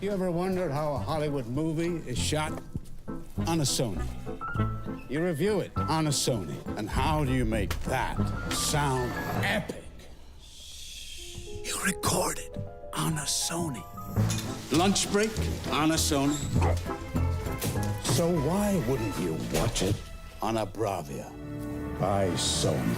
You ever wondered how a Hollywood movie is shot? On a Sony. You review it on a Sony. And how do you make that sound epic? You record it on a Sony. Lunch break on a Sony. So why wouldn't you watch it on a Bravia by Sony?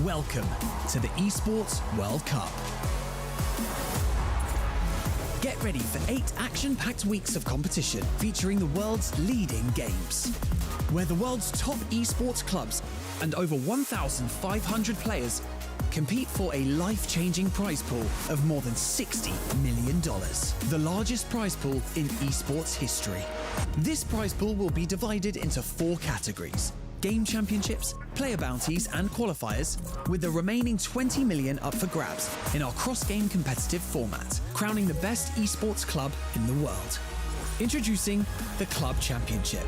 Welcome to the Esports World Cup. Get ready for 8 action-packed weeks of competition featuring the world's leading games, where the world's top esports clubs and over 1,500 players compete for a life-changing prize pool of more than $60 million, the largest prize pool in esports history. This prize pool will be divided into 4 categories: game championships, player bounties and qualifiers, with the remaining 20 million up for grabs in our cross-game competitive format, crowning the best esports club in the world. Introducing the Club Championship.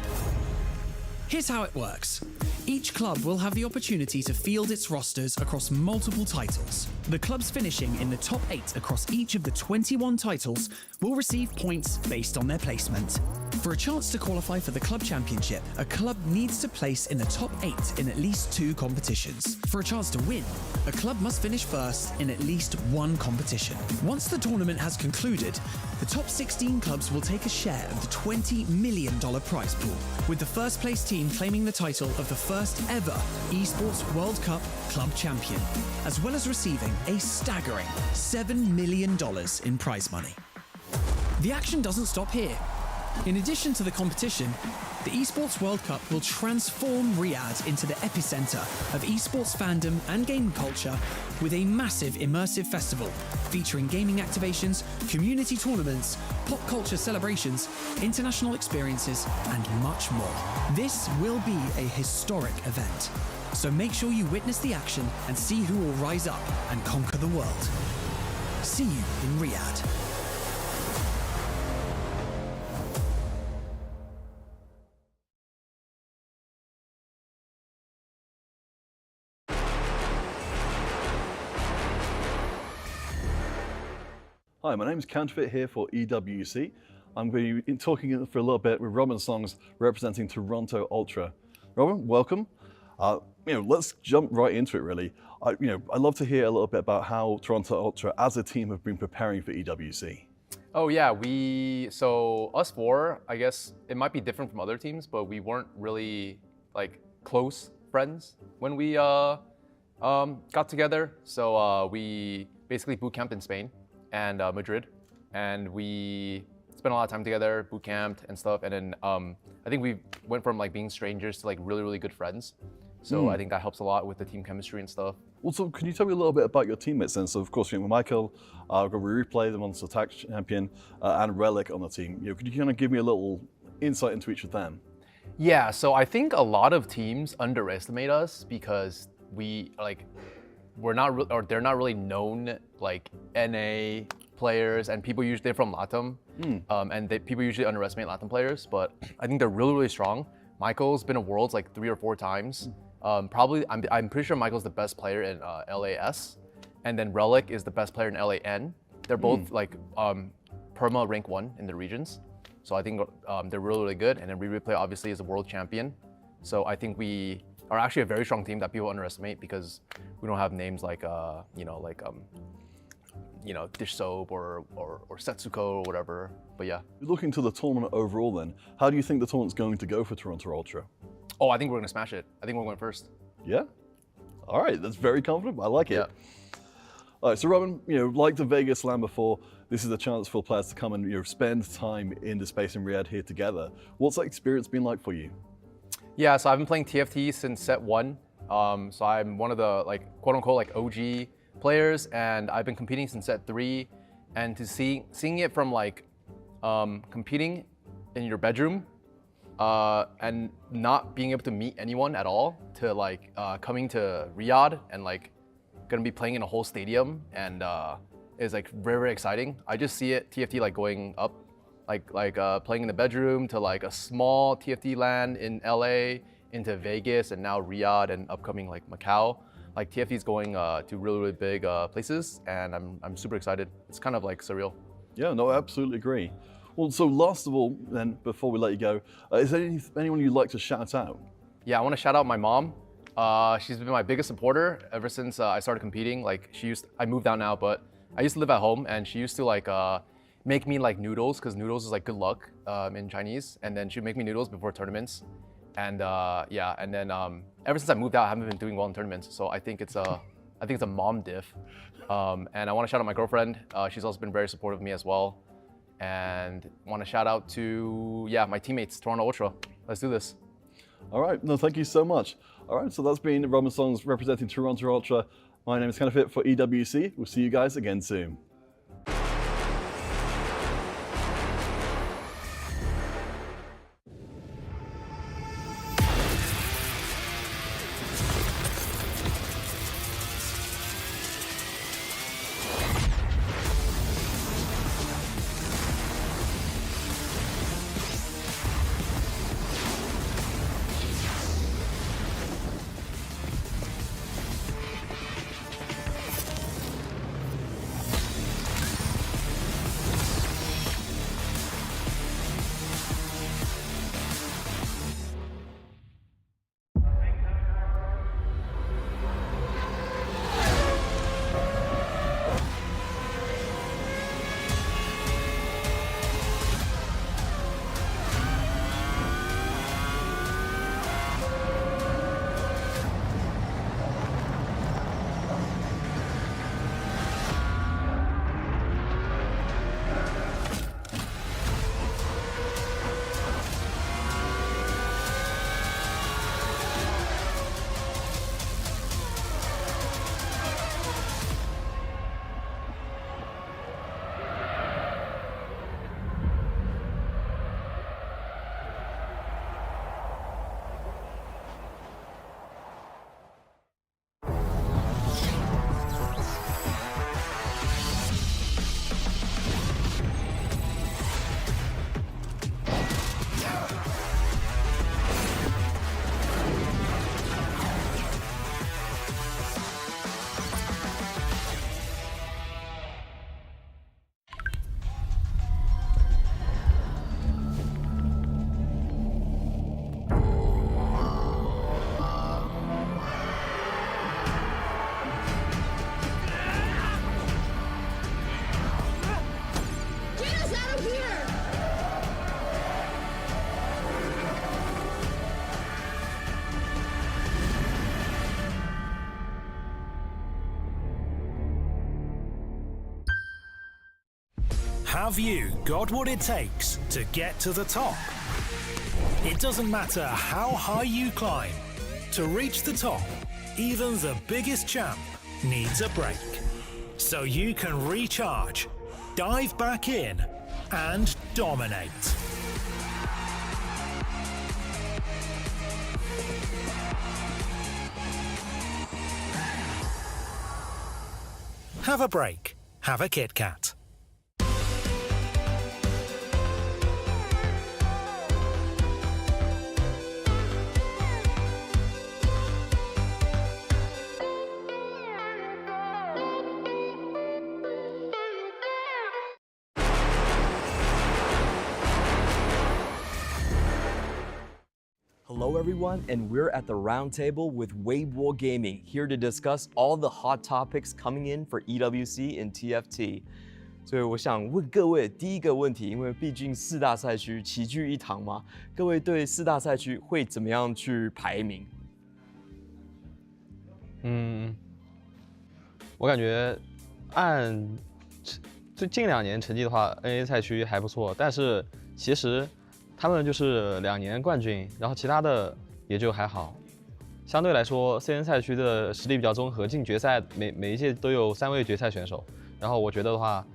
Here's how it works. Each club will have the opportunity to field its rosters across multiple titles. The clubs finishing in the top 8 across each of the 21 titles will receive points based on their placement. For a chance to qualify for the Club Championship, a club needs to place in the top 8 in at least 2 competitions. For a chance to win, a club must finish first in at least 1 competition. Once the tournament has concluded, the top 16 clubs will take a share of the $20 million prize pool, with the first place team claiming the title of the first ever Esports World Cup Club Champion, as well as receiving a staggering $7 million in prize money. The action doesn't stop here. In addition to the competition, the Esports World Cup will transform Riyadh into the epicenter of esports fandom and gaming culture with a massive immersive festival featuring gaming activations, community tournaments, pop culture celebrations, international experiences, and much more. This will be a historic event, so make sure you witness the action and see who will rise up and conquer the world. See you in Riyadh. Hi, my name is Counterfeit here for EWC. I'm going to be talking for a little bit with Robin Songs representing Toronto Ultra. Robin, welcome. Let's jump right into it really. I'd love to hear a little bit about how Toronto Ultra as a team have been preparing for EWC. Oh yeah, so us 4, I guess it might be different from other teams, but we weren't really like close friends when we got together. So we basically boot camped in Spain and Madrid, and we spent a lot of time together, boot camped and stuff, and then I think we went from like being strangers to like really, really good friends. So I think that helps a lot with the team chemistry and stuff. Also, can you tell me a little bit about your teammates then? So of course, with Michael, we've got Replay, the Monster Attack Champion, and Relic on the team. Could you kind of give me a little insight into each of them? Yeah, so I think a lot of teams underestimate us because they're not really known like NA players, and people usually, they're from LATAM, and people usually underestimate LATAM players, but I think they're really, really strong. Michael's been a Worlds like 3 or 4 times. I'm pretty sure Michael's the best player in LAS, and then Relic is the best player in LAN. They're both like perma rank 1 in the regions. So I think they're really, really good. And then Replay obviously is a world champion. So I think we are actually a very strong team that people underestimate because we don't have names like, Dish Soap or Setsuko or whatever. But yeah. Looking to the tournament overall then, how do you think the tournament's going to go for Toronto Ultra? Oh, I think we're going to smash it. I think we're going first. Yeah? All right, that's very confident. I like it. Yeah. All right, so Robin, like the Vegas LAN before, this is a chance for players to come and spend time in the space in Riyadh here together. What's that experience been like for you? Yeah, so I've been playing TFT since set 1. So I'm one of the quote unquote OG players, and I've been competing since set 3. And to seeing it from competing in your bedroom and not being able to meet anyone at all to coming to Riyadh and gonna be playing in a whole stadium and is very, very exciting. I just see it TFT going up, playing in the bedroom to a small TFT LAN in LA into Vegas and now Riyadh and upcoming Macau. TFT is going to really, really big places, and I'm super excited. It's kind of surreal. Yeah, no, I absolutely agree. Well, so last of all, then, before we let you go, is there anyone you'd like to shout out? Yeah, I want to shout out my mom. She's been my biggest supporter ever since I started competing. I moved out now, but I used to live at home, and she used to make me noodles, because noodles is good luck in Chinese, and then she'd make me noodles before tournaments. And yeah, and then ever since I moved out, I haven't been doing well in tournaments. So I think it's a mom diff. And I want to shout out my girlfriend. She's also been very supportive of me as well. And want to shout out to my teammates, Toronto Ultra. Let's do this. All right, no, thank you so much. All right, so that's been Robin Songs representing Toronto Ultra. My name is KitKat for EWC. We'll see you guys again soon. Have you got what it takes to get to the top? It doesn't matter how high you climb. To reach the top, even the biggest champ needs a break. So you can recharge, dive back in, and dominate. Have a break. Have a KitKat. Hello everyone, and we're at the round table with Wave War Gaming, here to discuss all the hot topics coming in for EWC and TFT. 所以我想问各位第一个问题，因为毕竟四大赛区齐聚一堂嘛，各位对四大赛区会怎么样去排名？我感觉按最近2年成绩的话 ，NA 赛区还不错，但是其实他们就是2年冠军，然后其他的也就还好。相对来说 ，CN 赛区的实力比较综合，进决赛每一届都有3位决赛选手。然后我觉得的话，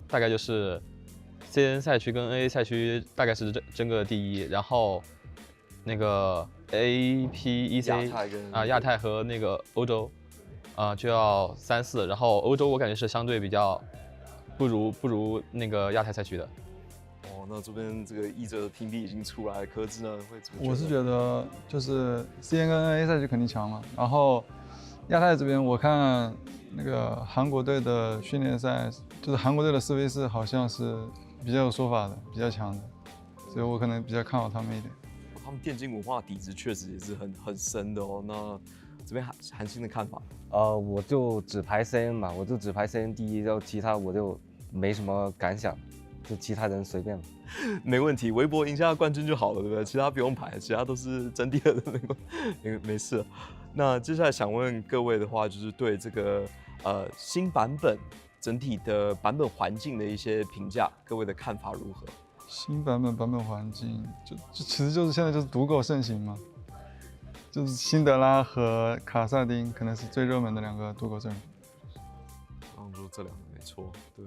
大概就是 CN 赛区跟 NA 赛区大概是争个第一，然后那个 APEC 亚太和那个欧洲就要3、4，然后欧洲我感觉是相对比较不如那个亚太赛区的。哦，那这边这个译者的评比已经出来了，柯智呢会怎么觉得？我是觉得就是 CN 跟 NA 赛区肯定强嘛，然后亚太这边我看那个韩国队的训练赛，就是韩国队的4v4好像是比较有说法的，比较强的，所以我可能比较看好他们一点。他们电竞文化底子确实也是很深的哦。那这边韩信的看法？我就只排 CN 嘛，我就只排 CN 第一，然后其他我就没什么感想，就其他人随便了。没问题，微博赢下冠军就好了，对不对？其他不用排，其他都是争第二的那个，没事。那接下来想问各位的话，就是对这个新版本整体的版本环境的一些评价，各位的看法如何？新版本环境就其实就是现在就是赌狗盛行嘛，就是辛德拉和卡萨丁可能是最热门的2个赌狗阵容。说这2个没错，对。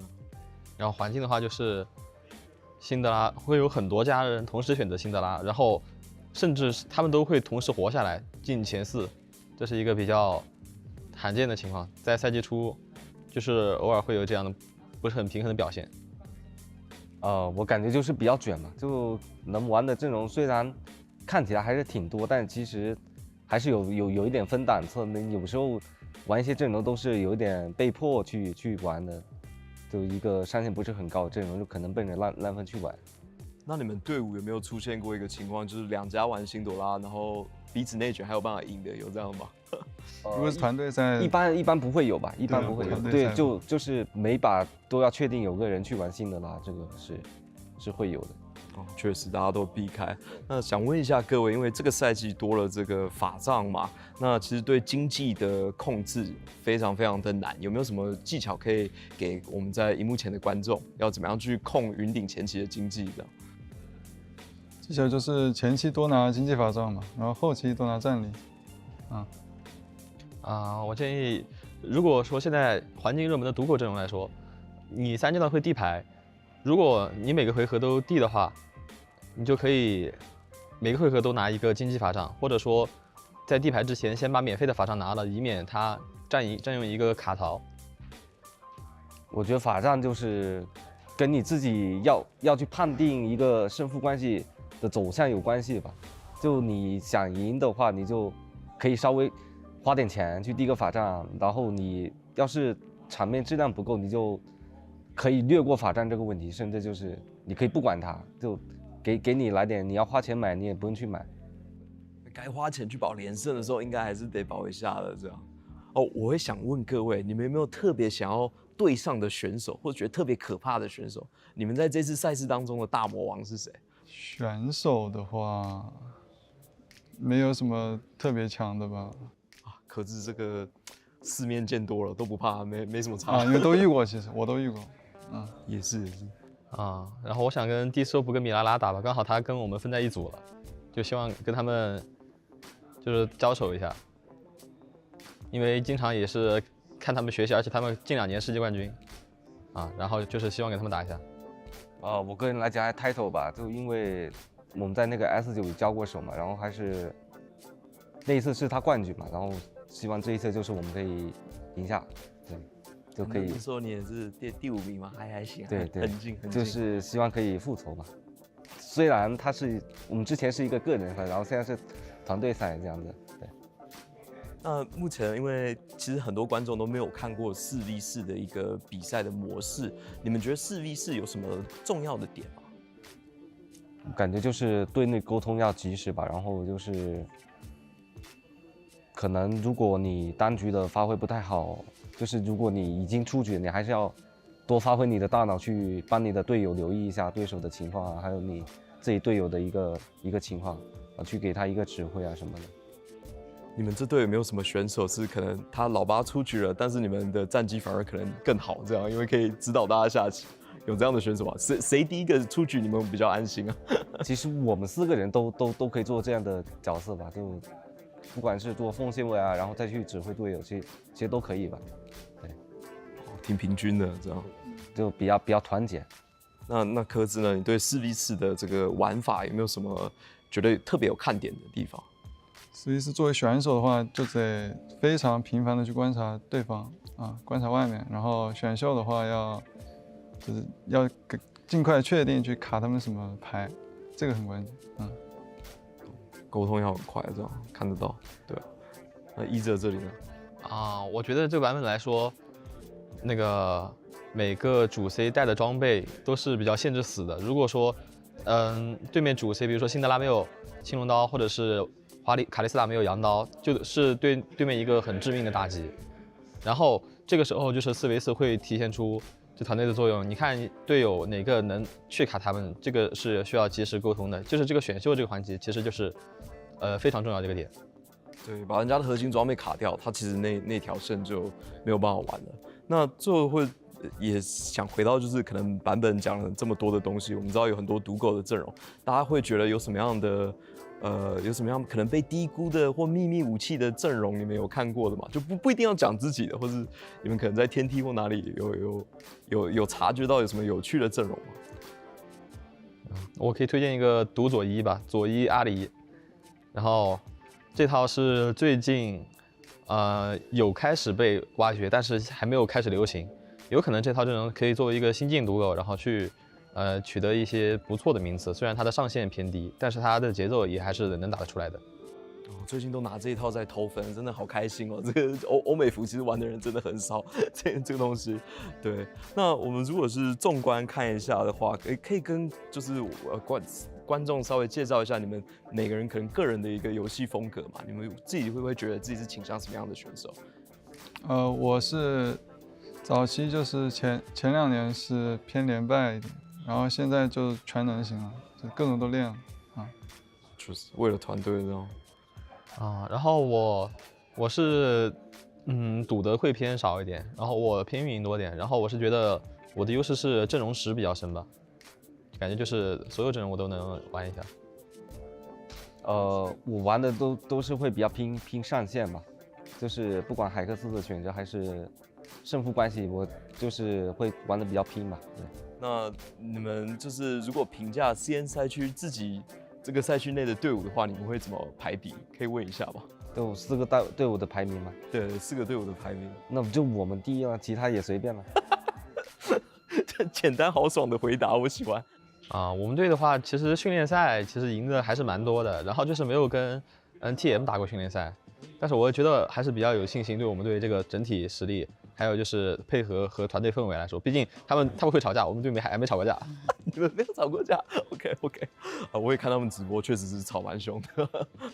然后环境的话就是辛德拉会有很多家人同时选择辛德拉，然后甚至他们都会同时活下来进前4，这是一个比较罕见的情况，在赛季初就是偶尔会有这样的不是很平衡的表现。我感觉就是比较卷嘛，就能玩的阵容虽然看起来还是挺多，但其实还是有一点分档次。有时候玩一些阵容都是有一点被迫去玩的，就一个上限不是很高的阵容，就可能被人烂分去玩。那你们队伍有没有出现过一个情况，就是2家玩辛朵拉，然后彼此内卷还有办法赢的，有这样吗？如果是团队赛，一般不会有吧？一般不会有。对，就是每把都要确定有个人去玩辛德拉，这个是会有的。哦，确实大家都避开。那想问一下各位，因为这个赛季多了这个法杖嘛，那其实对经济的控制非常的难，有没有什么技巧可以给我们在荧幕前的观众，要怎么样去控云顶前期的经济的？技巧就是前期多拿经济法杖嘛，然后后期多拿战力。我建议，如果说现在环境热门的赌狗阵容来说，你3阶段会地排，如果你每个回合都地的话，你就可以每个回合都拿一个经济法杖，或者说在地排之前先把免费的法杖拿了，以免它占用一个卡槽。我觉得法杖就是跟你自己要去判定一个胜负关系的走向有关系吧。就你想赢的话，你就可以稍微花点钱去递个法杖，然后你要是场面质量不够，你就可以略过法杖这个问题，甚至就是你可以不管它，就给你来点，你要花钱买你也不用去买。该花钱去保连胜的时候，应该还是得保一下的这样。哦，我会想问各位，你们有没有特别想要对上的选手，或者觉得特别可怕的选手？你们在这次赛事当中的大魔王是谁？选手的话，没有什么特别强的吧。可是这个四面见多了，都不怕，没什么差。因为都遇过，其实我都遇过。也是。然后我想跟迪斯欧普跟米拉拉打吧，刚好他跟我们分在一组了，就希望跟他们就是交手一下，因为经常也是看他们学习，而且他们近2年世界冠军，然后就是希望跟他们打一下。我个人来讲还 title 吧，就因为我们在那个 S9交过手嘛，然后还是那一次是他冠军嘛，然后希望这一次就是我们可以赢下，对，就可以。那时候你也是第5名嘛，还行，对，很近。就是希望可以复仇吧。虽然我们之前是一个个人赛，然后现在是团队赛这样子，对。那目前因为其实很多观众都没有看过4v4的一个比赛的模式，你们觉得4v4有什么重要的点吗？感觉就是对内沟通要及时吧，然后就是可能如果你单局的发挥不太好，就是如果你已经出局，你还是要多发挥你的大脑去帮你的队友留意一下对手的情况啊，还有你自己队友的一个情况啊，去给他一个指挥啊什么的。你们这队有没有什么选手是可能他老八出局了，但是你们的战绩反而可能更好，这样因为可以指导大家下棋，有这样的选手吗？谁第一个出局你们比较安心啊？其实我们4个人都可以做这样的角色吧，就不管是做锋线位啊，然后再去指挥队友，其实都可以吧。对，挺平均的这样，就比较团结。那柯兹呢？你对4v4的这个玩法有没有什么觉得特别有看点的地方4v4作为选手的话，就得非常频繁的去观察对方啊，观察外面，然后选秀的话就是要尽快确定去卡他们什么牌，这个很关键。沟通要很快，这样看得到。对，那一哲这里呢？我觉得这个版本来说，那个每个主 C 带的装备都是比较限制死的。如果说，对面主 C 比如说辛德拉没有青龙刀，或者是卡莉斯塔没有羊刀，就是对面一个很致命的打击。然后这个时候就是4v4会体现出这团队的作用。你看队友哪个能去卡他们，这个是需要及时沟通的。就是这个选秀这个环节，其实就是非常重要的一个点。对，把人家的核心装备卡掉，他其实那条线就没有办法玩了。那最后会也想回到，就是可能版本讲了这么多的东西，我们知道有很多赌狗的阵容，大家会觉得有什么样可能被低估的或秘密武器的阵容，你们有看过的吗？就不一定要讲自己的，或是你们可能在天梯或哪里有察觉到有什么有趣的阵容吗？我可以推荐一个独左一吧，左一阿里，然后这套是最近有开始被挖掘，但是还没有开始流行，有可能这套阵容可以作为一个新晋赌狗，然后去取得一些不错的名次。虽然它的上限偏低，但是它的节奏也还是能打得出来的。最近都拿这一套在投粉，真的好开心哦！这个欧美服其实玩的人真的很少，这个东西。对，那我们如果是纵观看一下的话，可以跟就是观众稍微介绍一下你们每个人可能个人的一个游戏风格嘛？你们自己会不会觉得自己是倾向什么样的选手？我是早期就是前2年是偏连败一点，然后现在就全能型了，就各种都练了啊，就是为了团队这样。然后我是赌的会偏少一点，然后我偏运营多点，然后我是觉得我的优势是阵容史比较深吧，感觉就是所有阵容我都能玩一下。我玩的都是会比较拼上限吧，就是不管海克斯的选择还是胜负关系，我就是会玩的比较拼吧。对。那你们就是如果评价 CN 赛区自己这个赛区内的队伍的话，你们会怎么排比？可以问一下吗？都有4个队伍的排名吗？对，4个队伍的排名。那不就我们第一了，其他也随便了。简单豪爽的回答，我喜欢。我们队的话，其实训练赛其实赢的还是蛮多的，然后就是没有跟TM 打过训练赛，但是我觉得还是比较有信心，对我们队这个整体实力，还有就是配合和团队氛围来说，毕竟他们会吵架，我们队还没吵过架。你们没有吵过架 ？OK， 我也看他们直播，确实是吵蛮凶的，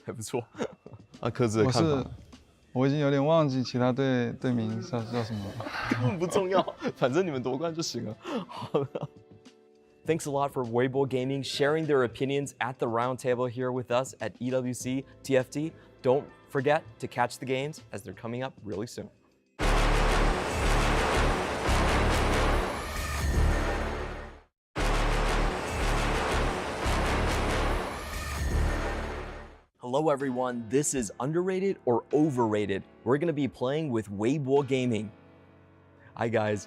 还不错。柯子的看法？我已经有点忘记其他队名叫什么了，根本不重要，反正你们夺冠就行了。好的。Thanks a lot for Weibo Gaming sharing their opinions at the round table here with us at EWC TFT. Don't forget to catch the games as they're coming up really soon. Hello everyone, this is Underrated or Overrated. We're going to be playing with Weibo Gaming. Hi guys.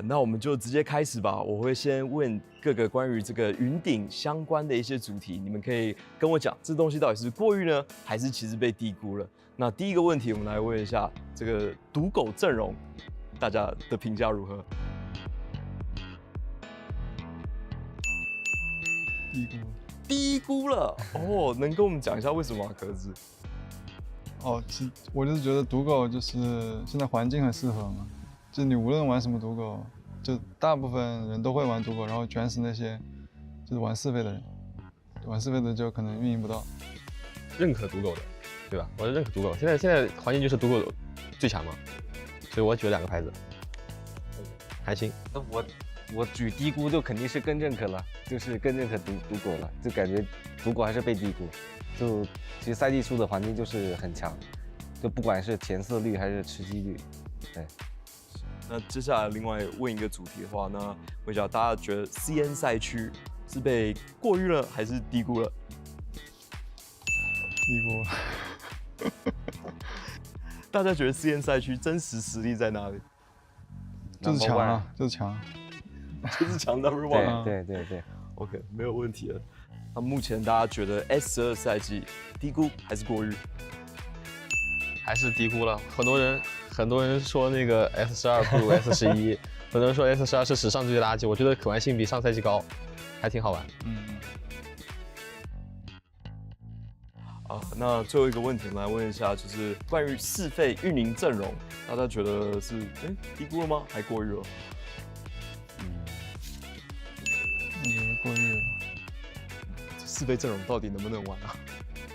那我们就直接开始吧。我会先问各个关于这个云顶相关的一些主题，你们可以跟我讲，这东西到底是过誉呢，还是其实被低估了？那第一个问题，我们来问一下这个赌狗阵容，大家的评价如何？低估了哦，能跟我们讲一下为什么吗？壳子？我就是觉得赌狗就是现在环境很适合嘛。就你无论玩什么赌狗，就大部分人都会玩赌狗，然后卷死那些就是玩4费的人。玩4费的就可能运营不到。认可赌狗的，对吧？我是认可赌狗。现在环境就是赌狗最强嘛，所以我举了2个牌子，还行。那我举低估就肯定是更认可了，就是更认可赌狗了，就感觉赌狗还是被低估。就其实赛季初的环境就是很强，就不管是填色率还是吃鸡率，对。那接下来另外问一个主题的话，那问一下大家觉得 CN 赛区是被过誉了还是低估了？低估。大家觉得 CN 赛区真实实力在哪里？就是强啊，就是强，就是强 number one。对。OK， 没有问题了。那目前大家觉得 S12赛季低估还是过誉？还是低估了。很多人说那个 S12不如 S11， 很多人说 S12是史上最垃圾。我觉得可玩性比上赛季高，还挺好玩。那最后一个问题，我们来问一下，就是关于4费运营阵容，大家觉得是低估了吗？还过誉了？我觉得过誉了。4费阵容到底能不能玩啊？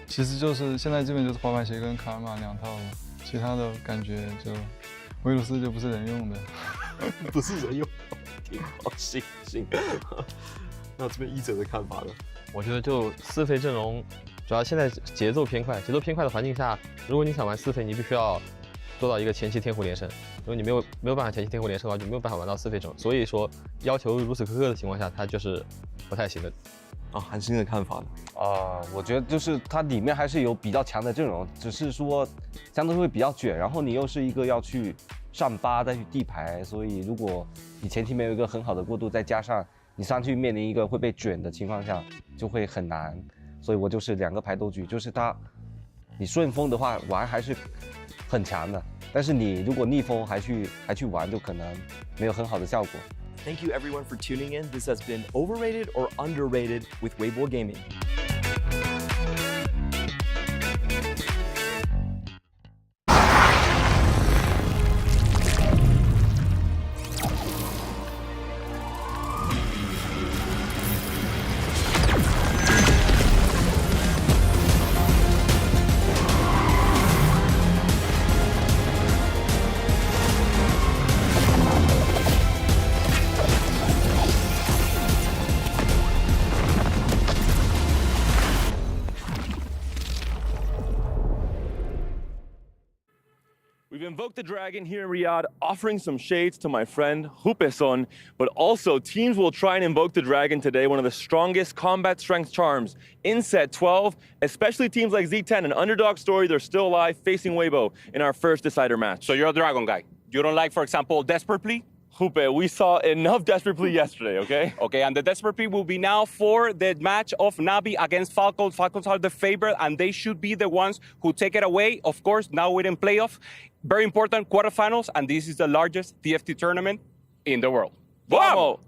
其实就是现在基本就是滑板鞋跟卡玛2套了，其他的感觉就维鲁斯就不是人用的，不是人用，挺好，行。那这边一哲的看法呢？我觉得就4费阵容，主要现在节奏偏快的环境下，如果你想玩4费，你必须要做到一个前期天胡连胜。如果你没有办法前期天胡连胜的话，就没有办法玩到4费阵容。所以说要求如此苛刻的情况下，它就是不太行的。韩星的看法呢？我觉得就是它里面还是有比较强的阵容，只是说相对会比较卷，然后你又是一个要去上8再去地排，所以如果你前期没有一个很好的过渡，再加上你上去面临一个会被卷的情况下，就会很难。所以我就是2个牌都举，就是你顺风的话玩还是很强的，但是你如果逆风还去玩，就可能没有很好的效果。Thank you everyone for tuning in. This has been Overrated or Underrated with Weibo Gaming. We've invoked the dragon here in Riyadh, offering some shades to my friend Hupeson, but also teams will try and invoke the dragon today, one of the strongest combat strength charms in set 12, especially teams like Z10 and Underdog Story, they're still alive, facing Weibo in our first decider match. So you're a dragon guy. You don't like, for example, Desperate Plea? Hupe, we saw enough Desperate Plea yesterday, okay? Okay, and the Desperate Plea will be now for the match of Navi against Falcons. Falcons are the favorite, and they should be the ones who take it away. Of course, now we're in playoff. Very important quarterfinals, and this is the largest TFT tournament in the world. Vamos!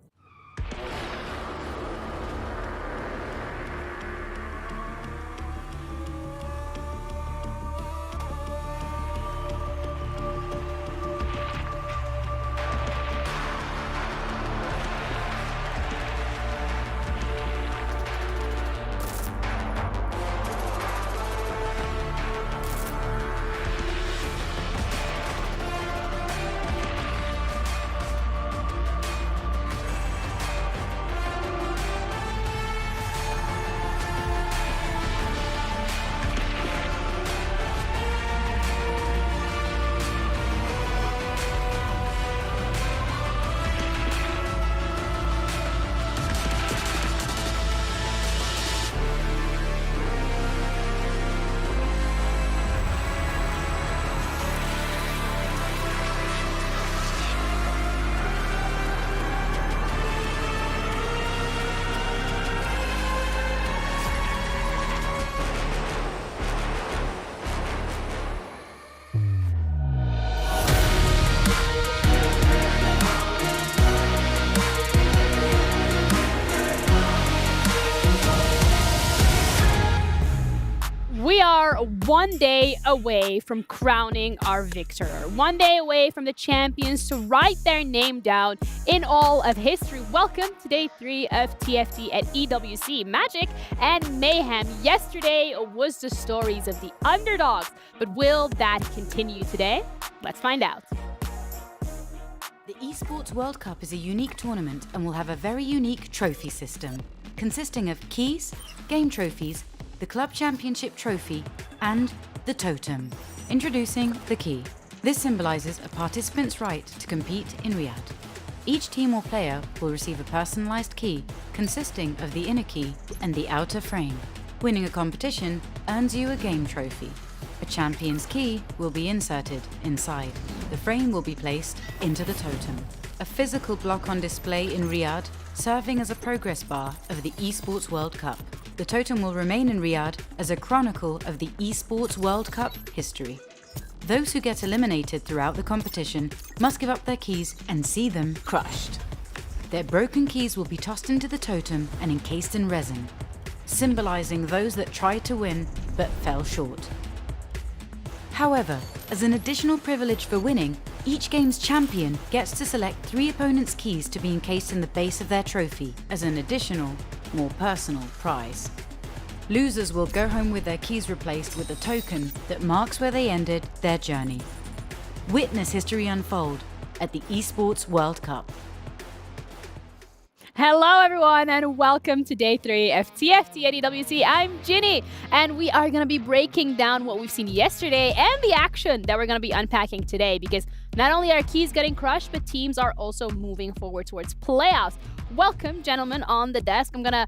one day away from crowning our victor. One day away from the champions to write their name down in all of history. Welcome to day 3 of TFT at EWC. Magic and mayhem. Yesterday was the stories of the underdogs, but will that continue today? Let's find out. The Esports World Cup is a unique tournament and will have a very unique trophy system, consisting of keys, game trophies, the Club Championship Trophy, and the Totem. Introducing the key. This symbolizes a participant's right to compete in Riyadh. Each team or player will receive a personalized key consisting of the inner key and the outer frame. Winning a competition earns you a game trophy. A champion's key will be inserted inside. The frame will be placed into the totem. A physical block on display in Riyadh, serving as a progress bar of the Esports World Cup. The totem will remain in Riyadh as a chronicle of the Esports World Cup history. Those who get eliminated throughout the competition must give up their keys and see them crushed. Their broken keys will be tossed into the totem and encased in resin, symbolizing those that tried to win but fell short. However, as an additional privilege for winning, each game's champion gets to select 3 opponents' keys to be encased in the base of their trophy as an additional, more personal prize. Losers will go home with their keys replaced with a token that marks where they ended their journey. Witness history unfold at the Esports World Cup. Hello everyone and welcome to day 3 of TFT at EWC. I'm Ginny and we are going to be breaking down what we've seen yesterday and the action that we're going to be unpacking today, because not only are keys getting crushed, but teams are also moving forward towards playoffs. Welcome, gentlemen, on the desk. I'm going to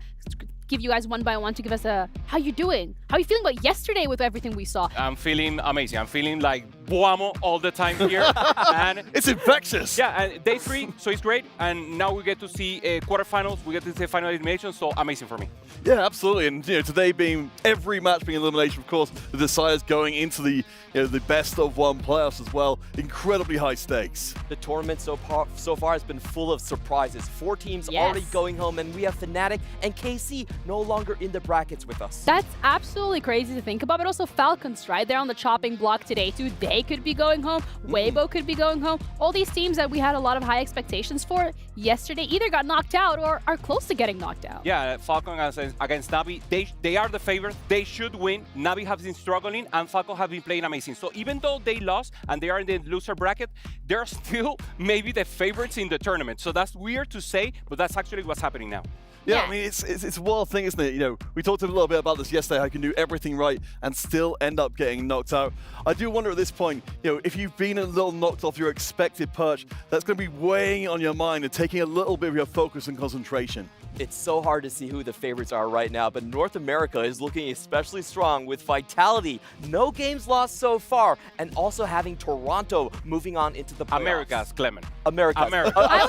give you guys one by one to give us a how you doing? How are you feeling about yesterday with everything we saw? I'm feeling amazing. I'm feeling like Boamo all the time here. And it's infectious. Yeah, and day 3, so it's great. And now we get to see quarterfinals. We get to see final elimination, so amazing for me. Yeah, absolutely. And today being every match being elimination, of course, the deciders going into the the best of 1 playoffs as well. Incredibly high stakes. The tournament so far has been full of surprises. 4 teams already going home, and we have Fnatic and KC no longer in the brackets with us. That's absolutely crazy to think about, but also Falcons, right? They're on the chopping block today too. They could be going home. Weibo could be going home. All these teams that we had a lot of high expectations for yesterday either got knocked out or are close to getting knocked out. Yeah, Falcon against Navi, they are the favorites. They should win. Navi has been struggling and Falcon have been playing amazing. So even though they lost and they are in the loser bracket, they're still maybe the favorites in the tournament. So that's weird to say, but that's actually what's happening now. Yeah, I mean, it's a wild thing, isn't it? We talked a little bit about this yesterday, how you can do everything right and still end up getting knocked out. I do wonder at this point, if you've been a little knocked off your expected perch, that's going to be weighing on your mind and taking a little bit of your focus and concentration. It's so hard to see who the favorites are right now, but North America is looking especially strong with vitality. No games lost so far, and also having Toronto moving on into the playoffs. America's, Clement. America. I'm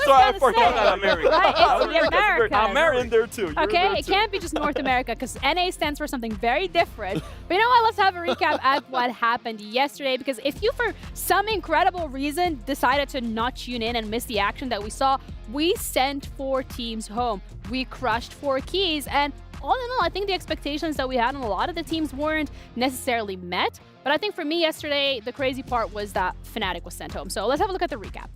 sorry, I forgot that America. Right, it's the America. America in there too. Okay, it can't be just North America because NA stands for something very different. But you know what? Let's have a recap at what happened yesterday, because if you, for some incredible reason, decided to not tune in and miss the action that we saw, we sent 4 teams home. We crushed 4 keys, and all in all, I think the expectations that we had on a lot of the teams weren't necessarily met. But I think for me yesterday, the crazy part was that Fnatic was sent home. So let's have a look at the recap.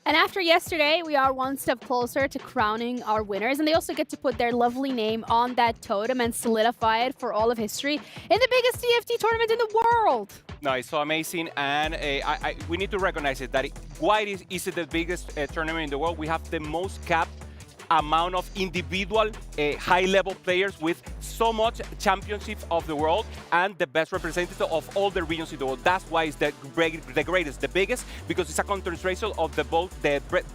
And after yesterday, we are one step closer to crowning our winners, and they also get to put their lovely name on that totem and solidify it for all of history in the biggest TFT tournament in the world. No, it's so amazing, and we need to recognize it, that why is it the biggest tournament in the world? We have the most capped amount of individual high-level players with so much championship of the world and the best representative of all the regions in the world. That's why it's the greatest, the biggest, because it's a concentration of the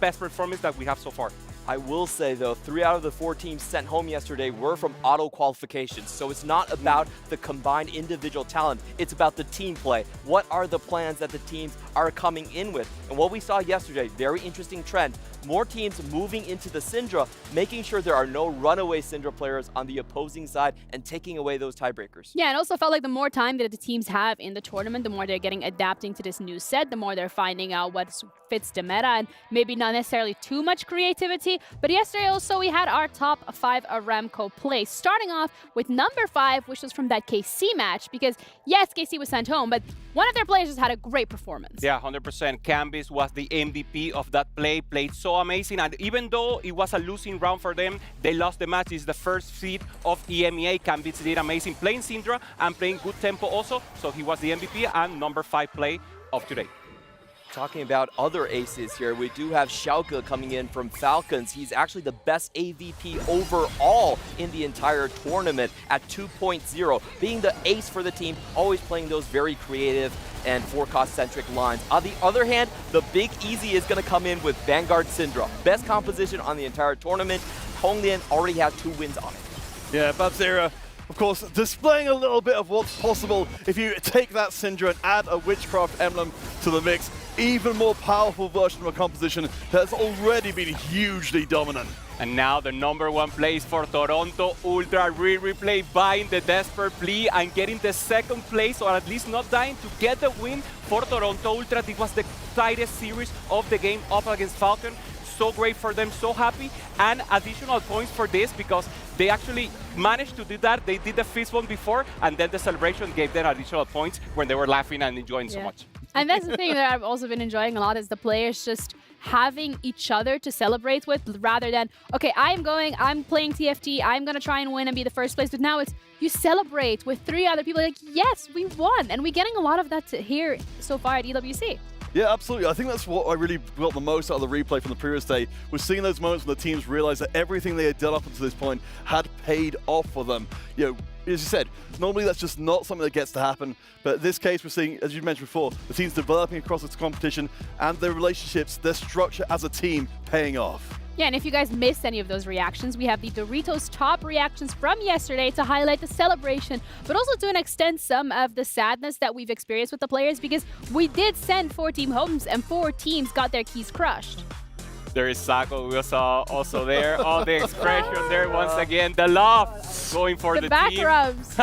best performance that we have so far. I will say, though, 3 out of the 4 teams sent home yesterday were from auto qualifications. So it's not about the combined individual talent. It's about the team play. What are the plans that the teams are coming in with? And what we saw yesterday, very interesting trend. More teams moving into the Syndra, making sure there are no runaway Syndra players on the opposing side and taking away those tiebreakers. Yeah, it also felt like the more time that the teams have in the tournament, the more they're getting adapting to this new set, the more they're finding out what fits the meta, and maybe not necessarily too much creativity. But yesterday also we had our top 5 Aramco plays, starting off with number 5, which was from that KC match, because yes, KC was sent home, but one of their players just had a great performance. Yeah, 100%. Canvas was the MVP of that play, played so amazing, and even though it was a losing round for them, they lost the match. It's the first seed of EMEA. Canvas did amazing playing Syndra and playing good tempo also, so he was the MVP and number 5 play of today. Talking about other aces here, we do have Schalke coming in from Falcons. He's actually the best AVP overall in the entire tournament at 2.0, being the ace for the team, always playing those very creative and forecast-centric lines. On the other hand, the big easy is going to come in with Vanguard Syndra. Best composition on the entire tournament. Hong Lian already has 2 wins on it. Yeah, Babzera, of course, displaying a little bit of what's possible if you take that Syndra and add a Witchcraft emblem to the mix. Even more powerful version of a composition that's already been hugely dominant. And now the number 1 place for Toronto Ultra replay, buying the desperate plea and getting the 2nd place, or at least not dying, to get the win for Toronto Ultra. This was the tightest series of the game up against Falcon. So great for them, so happy, and additional points for this because they actually managed to do that. They did the fist bump before, and then the celebration gave them additional points when they were laughing and enjoying so much. And that's the thing that I've also been enjoying a lot, is the players just having each other to celebrate with, rather than, okay, I'm playing TFT, I'm going to try and win and be the first place. But now it's, you celebrate with 3 other people, like, yes, we won. And we're getting a lot of that here so far at EWC. Yeah, absolutely. I think that's what I really got the most out of the replay from the previous day, was seeing those moments when the teams realized that everything they had done up until this point had paid off for them. You know, as you said, normally that's just not something that gets to happen, but in this case we're seeing, as you mentioned before, the teams developing across this competition and their relationships, their structure as a team paying off. Yeah, and if you guys missed any of those reactions, we have the Doritos top reactions from yesterday to highlight the celebration, but also to extend some of the sadness that we've experienced with the players, because we did send 4 team homes and 4 teams got their keys crushed. There is Sako, we saw also there, all the expression there once again, the love going for the back team. rubs.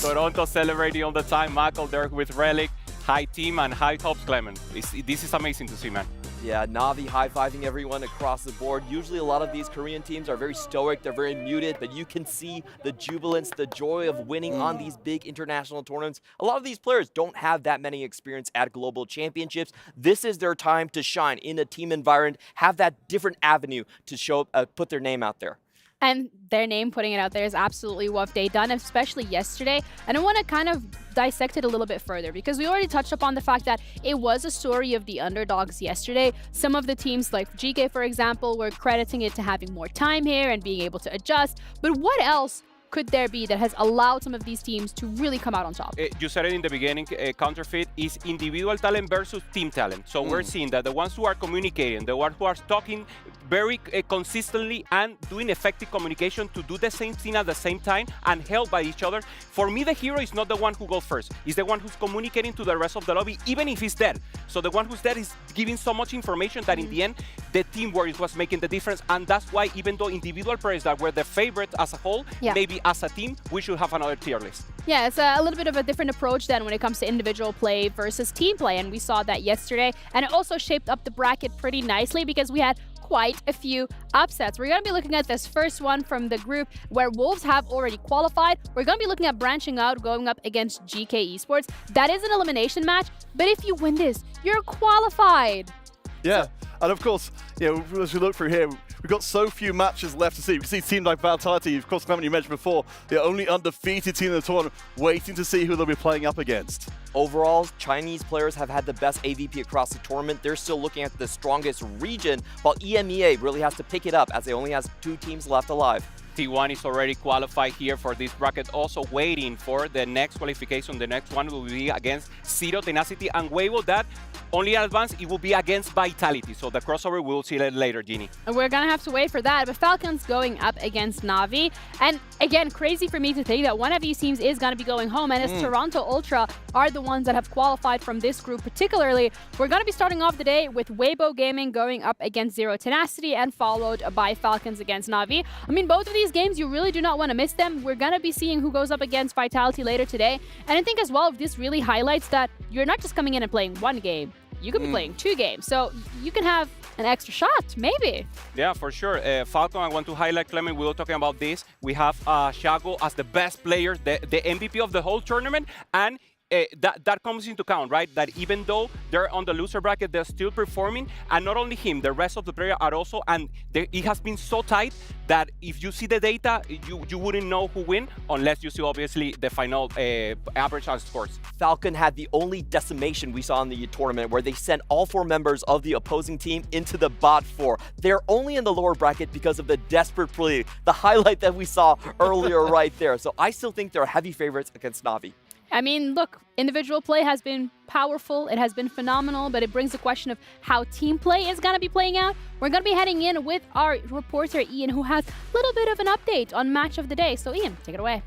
Toronto celebrating all the time, Michael there with Relic, high team and high tops, Clement. This is amazing to see, man. Yeah, Navi high-fiving everyone across the board. Usually a lot of these Korean teams are very stoic, they're very muted, but you can see the jubilance, the joy of winning on these big international tournaments. A lot of these players don't have that many experience at global championships. This is their time to shine in a team environment, have that different avenue to show, put their name out there. And their name, putting it out there, is absolutely what they done, especially yesterday. And I want to kind of dissect it a little bit further, because we already touched upon the fact that it was a story of the underdogs yesterday. Some of the teams, like GK, for example, were crediting it to having more time here and being able to adjust. But what else could there be that has allowed some of these teams to really come out on top? You said it in the beginning, Counterfeit is individual talent versus team talent. So we're seeing that the ones who are communicating, the ones who are talking very consistently and doing effective communication to do the same thing at the same time and help by each other. For me, the hero is not the one who goes first. It's the one who's communicating to the rest of the lobby, even if he's dead. So the one who's dead is giving so much information that in the end, the teamwork is what's making the difference. And that's why even though individual players that were the favorites as a whole, maybe as a team, we should have another tier list. Yeah, it's a little bit of a different approach then when it comes to individual play versus team play. And we saw that yesterday. And it also shaped up the bracket pretty nicely, because we had quite a few upsets. We're going to be looking at this first one from the group where Wolves have already qualified. We're going to be looking at branching out, going up against GK Esports. That is an elimination match, but if you win this, you're qualified. Yeah, and of course, as we look through here, we've got so few matches left to see. We can see teams like Vitality, of course, Clement, you mentioned before, the only undefeated team in the tournament, waiting to see who they'll be playing up against. Overall, Chinese players have had the best AVP across the tournament. They're still looking at the strongest region, while EMEA really has to pick it up as they only has 2 teams left alive. T1 is already qualified here for this bracket, also waiting for the next qualification. The next one will be against Zero, Tenacity, and Weibo. That only advance, it will be against Vitality. So the crossover, we'll see it later, Jeannie. And we're going to have to wait for that. But Falcons going up against Na'Vi. And again, crazy for me to think that one of these teams is going to be going home. And as Toronto Ultra are the ones that have qualified from this group particularly, we're going to be starting off the day with Weibo Gaming going up against Zero Tenacity and followed by Falcons against Na'Vi. I mean, both of these games, you really do not want to miss them. We're going to be seeing who goes up against Vitality later today. And I think as well, this really highlights that you're not just coming in and playing one game. You could be playing 2 games. So you can have an extra shot, maybe. Yeah, for sure. Falcon, I want to highlight, Clement, we were talking about this. We have Shago as the best player, the MVP of the whole tournament. And that comes into account, right? That even though they're on the loser bracket, they're still performing. And not only him, the rest of the players are also. And it has been so tight that if you see the data, you wouldn't know who win unless you see, obviously, the final average scores. Falcon had the only decimation we saw in the tournament where they sent all 4 members of the opposing team into the bot 4. They're only in the lower bracket because of the desperate play, the highlight that we saw earlier right there. So I still think they're heavy favorites against Na'Vi. I mean, look, individual play has been powerful, it has been phenomenal, but it brings the question of how team play is going to be playing out. We're going to be heading in with our reporter, Ian, who has a little bit of an update on Match of the Day. So, Ian, take it away.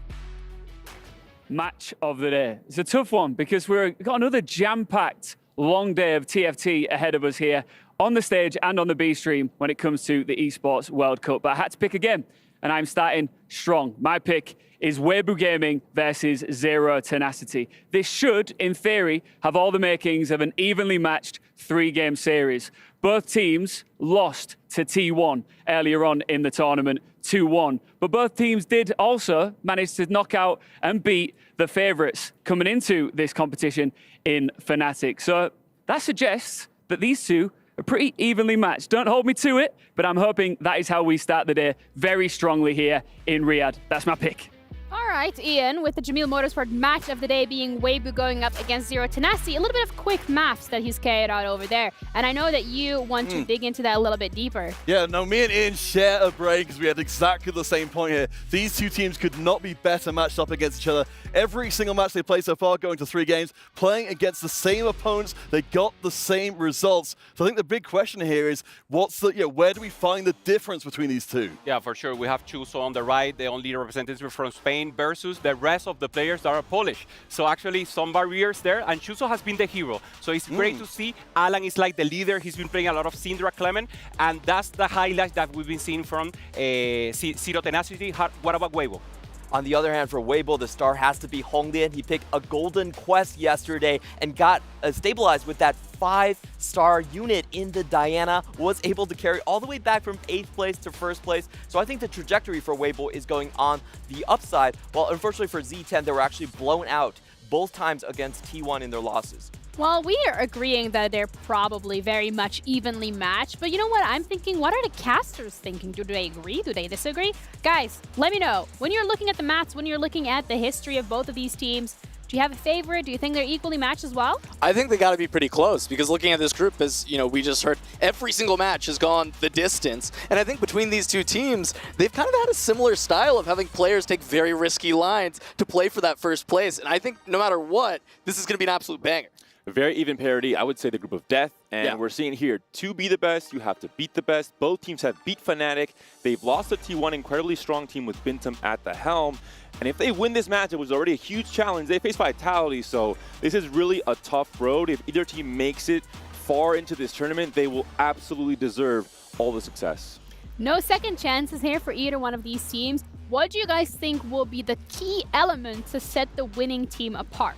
Match of the Day. It's a tough one because we've got another jam-packed long day of TFT ahead of us here on the stage and on the B stream when it comes to the Esports World Cup. But I had to pick again, and I'm starting strong. My pick is Weibo Gaming versus Zero Tenacity. This should, in theory, have all the makings of an evenly matched 3-game series. Both teams lost to T1 earlier on in the tournament, 2-1. But both teams did also manage to knock out and beat the favourites coming into this competition in Fnatic. So that suggests that these two are pretty evenly matched. Don't hold me to it, but I'm hoping that is how we start the day very strongly here in Riyadh. That's my pick. All right, Ian, with the Jamil Motorsport Match of the Day being Weibo going up against Zero Tenacity, a little bit of quick maths that he's carried out over there. And I know that you want to dig into that a little bit deeper. Yeah, no, me and Ian share a brain because we had exactly the same point here. These 2 teams could not be better matched up against each other. Every single match they played so far, going to 3 games, playing against the same opponents, they got the same results. So I think the big question here is, where do we find the difference between these 2? Yeah, for sure. We have Chuso on the right, the only representative from Spain, versus the rest of the players that are Polish. So actually some barriers there, and Chuso has been the hero. So it's great to see. Alan is like the leader. He's been playing a lot of Syndra, Clement, and that's the highlight that we've been seeing from Zero Tenacity. What about Weibo? On the other hand, for Weibo, the star has to be Honglian. He picked a golden quest yesterday and got stabilized with that 5-star unit in the Diana, was able to carry all the way back from 8th place to 1st place. So I think the trajectory for Weibo is going on the upside, while unfortunately for Z10, they were actually blown out both times against T1 in their losses. Well, we are agreeing that they're probably very much evenly matched, but you know what I'm thinking? What are the casters thinking? Do they agree? Do they disagree? Guys, let me know. When you're looking at the maths, when you're looking at the history of both of these teams, do you have a favorite? Do you think they're equally matched as well? I think they got to be pretty close because looking at this group, as we just heard, every single match has gone the distance. And I think between these 2 teams, they've kind of had a similar style of having players take very risky lines to play for that 1st place. And I think no matter what, this is going to be an absolute banger. A very even parity. I would say the group of death. And we're seeing here, to be the best, you have to beat the best. Both teams have beat Fnatic. They've lost to T1, incredibly strong team with Bintam at the helm. And if they win this match, it was already a huge challenge. They face Vitality, so this is really a tough road. If either team makes it far into this tournament, they will absolutely deserve all the success. No second chances here for either one of these teams. What do you guys think will be the key element to set the winning team apart?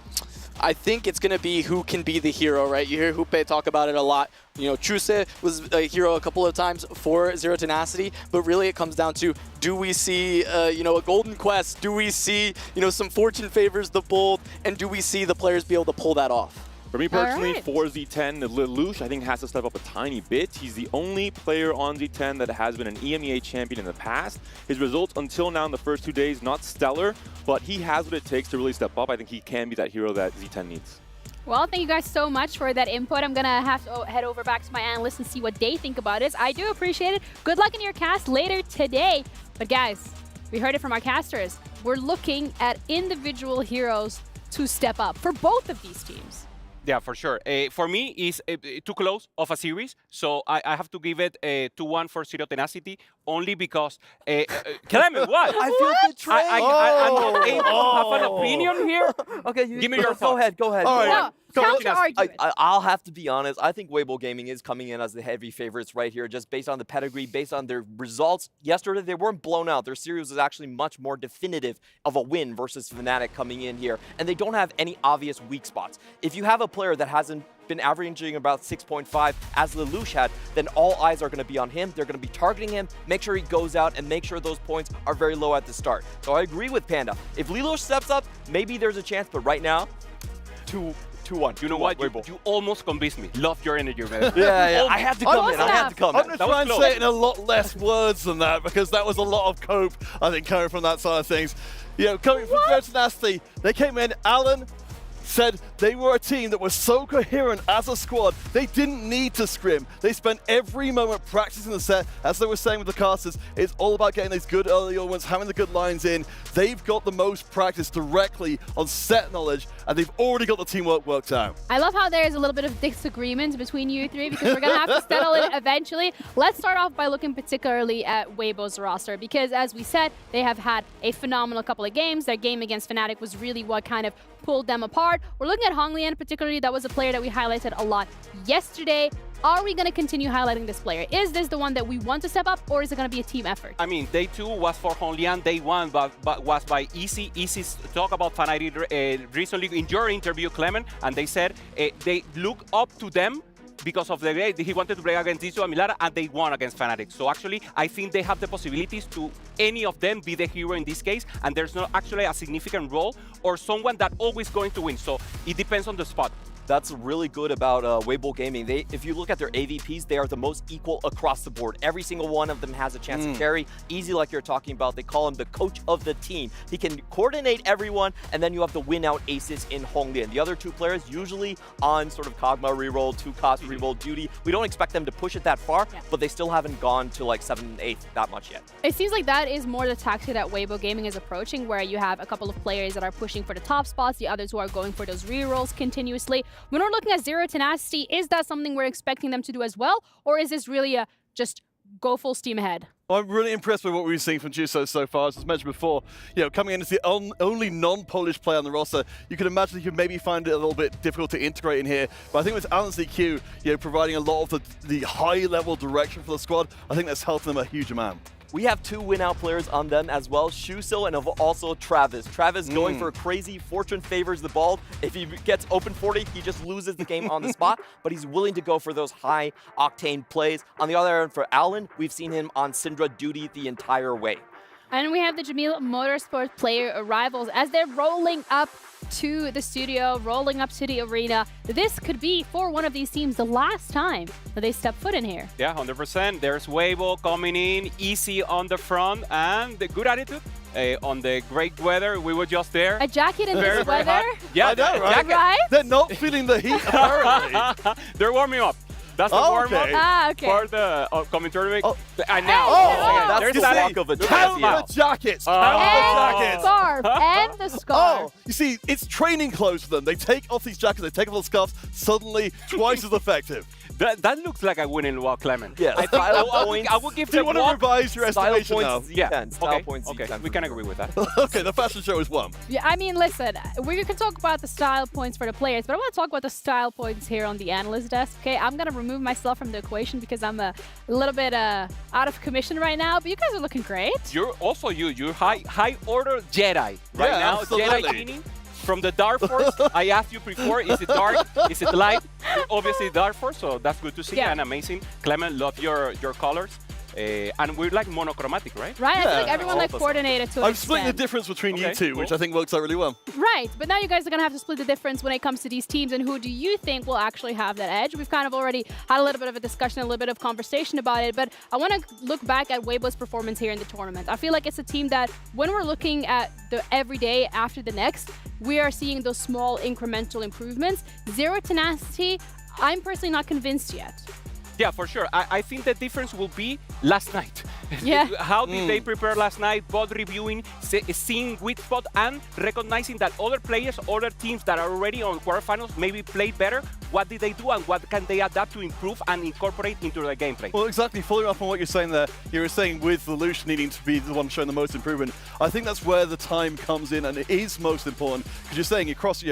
I think it's going to be who can be the hero, right? You hear Hupe talk about it a lot. Chuse was a hero a couple of times for Zero Tenacity, but really it comes down to, do we see, a golden quest? Do we see, some fortune favors the bold? And do we see the players be able to pull that off? For me personally, right. for Z10, Lelouch, I think, has to step up a tiny bit. He's the only player on Z10 that has been an EMEA champion in the past. His results until now in the first 2 days, not stellar, but he has what it takes to really step up. I think he can be that hero that Z10 needs. Well, thank you guys so much for that input. I'm going to have to head over back to my analysts and see what they think about this. I do appreciate it. Good luck in your cast later today. But guys, we heard it from our casters. We're looking at individual heroes to step up for both of these teams. Yeah, for sure. For me, it's too close of a series, so I have to give it 2-1 for Zero Tenacity, only because... Clement, what? I feel betrayed. I'm not able to have an opinion here. Okay, give me your go ahead. All right. I'll have to be honest. I think Weibo Gaming is coming in as the heavy favorites right here, just based on the pedigree, based on their results. Yesterday, they weren't blown out. Their series was actually much more definitive of a win versus Fnatic coming in here, and they don't have any obvious weak spots. If you have a player that hasn't been averaging about 6.5 as Lelouch had, then all eyes are going to be on him. They're going to be targeting him, make sure he goes out, and make sure those points are very low at the start. So I agree with Panda. If Lelouch steps up, maybe there's a chance, but right now, 2-1. You know what? You almost convinced me. Love your energy, man. Yeah. I had to come in. I had to come in. I'm going to try and say it in a lot less words than that, because that was a lot of cope, I think, coming from that side of things. You know, coming from Zero Tenacity, they came in, Alan said they were a team that was so coherent as a squad, they didn't need to scrim. They spent every moment practicing the set. As they were saying with the casters, it's all about getting these good early moments, having the good lines in. They've got the most practice directly on set knowledge, and they've already got the teamwork worked out. I love how there's a little bit of disagreement between you three, because we're going to have to settle it eventually. Let's start off by looking particularly at Weibo's roster, because as we said, they have had a phenomenal couple of games. Their game against Fnatic was really what kind of pulled them apart. We're looking at Honglian particularly. That was a player that we highlighted a lot yesterday. Are we going to continue highlighting this player? Is this the one that we want to step up, or is it going to be a team effort? I mean, day 2 was for Honglian, day 1 but was by Easy. Easy's talk about Fnatic recently in your interview, Clement, and they said they look up to them because of the way he wanted to play against Zizou and Milara, and they won against Fnatic. So actually, I think they have the possibilities to any of them be the hero in this case, and there's not actually a significant role or someone that always going to win. So it depends on the spot. That's really good about Weibo Gaming. If you look at their AVPs, they are the most equal across the board. Every single one of them has a chance to carry. Easy, like you're talking about, they call him the coach of the team. He can coordinate everyone, and then you have the win-out aces in Honglian. The other two players usually on sort of Kog'Maw reroll, 2-cost reroll duty. We don't expect them to push it that far, but they still haven't gone to like 7/8 that much yet. It seems like that is more the tactic that Weibo Gaming is approaching, where you have a couple of players that are pushing for the top spots, the others who are going for those rerolls continuously. When we're looking at Zero Tenacity, is that something we're expecting them to do as well? Or is this really a just go full steam ahead? I'm really impressed with what we've seen from Juso so far. As mentioned before, coming in as the only non-Polish player on the roster, you could imagine you could maybe find it a little bit difficult to integrate in here. But I think with Alan ZQ, providing a lot of the high-level direction for the squad, I think that's helping them a huge amount. We have 2 win-out players on them as well, Shuso and also Travis. Travis going for crazy, fortune favors the ball. If he gets open 40, he just loses the game on the spot, but he's willing to go for those high-octane plays. On the other end, for Alan, we've seen him on Syndra duty the entire way. And we have the Jamil Motorsport player arrivals as they're rolling up to the studio, rolling up to the arena. This could be, for one of these teams, the last time that they step foot in here. Yeah, 100%. There's Weibo coming in, Easy on the front, and the good attitude. On the great weather, we were just there. A jacket in this weather? Yeah, I know, right? Right? They're not feeling the heat, apparently. They're warming up. That's the warm-up for the upcoming tournament. And now, that's the walk of a Count the jackets! Count the jackets! Scarf, and the scarf. You see, it's training clothes for them. They take off these jackets, they take off the scarves, suddenly twice as effective. That looks like a winning wall, Clement. Yeah, I would give Do you want to revise your estimation now? Yeah, points okay, we can agree with that. Okay, the fashion show is one. Yeah, I mean, listen, we can talk about the style points for the players, but I want to talk about the style points here on the analyst desk, okay? I'm going to remove myself from the equation because I'm a little bit out of commission right now, but you guys are looking great. You're high order Jedi right now. Absolutely. Jedi meaning from the Dark Force. I asked you before, is it dark? Is it light? Obviously Dark Force, so that's good to see and amazing. Clement, love your colors. And we're like monochromatic, right? Right, I feel like everyone like coordinated to an I'm splitting the extent. difference between you Okay, two, which I think works out really well. Right, but now you guys are going to have to split the difference when it comes to these teams, and who do you think will actually have that edge? We've kind of already had a little bit of a discussion, a little bit of conversation about it, but I want to look back at Weibo's performance here in the tournament. I feel like it's a team that when we're looking at the every day after the next, we are seeing those small incremental improvements. Zero tenacity, I'm personally not convinced yet. Yeah, for sure. I think the difference will be last night. Yeah. How did they prepare last night? Both reviewing, seeing weak spot, and recognizing that other players, other teams that are already on quarterfinals maybe played better. What did they do and what can they adapt to improve and incorporate into their gameplay? Well, exactly. Following up on what you're saying there, you were saying with Lelouch needing to be the one showing the most improvement. I think that's where the time comes in, and it is most important because you're saying across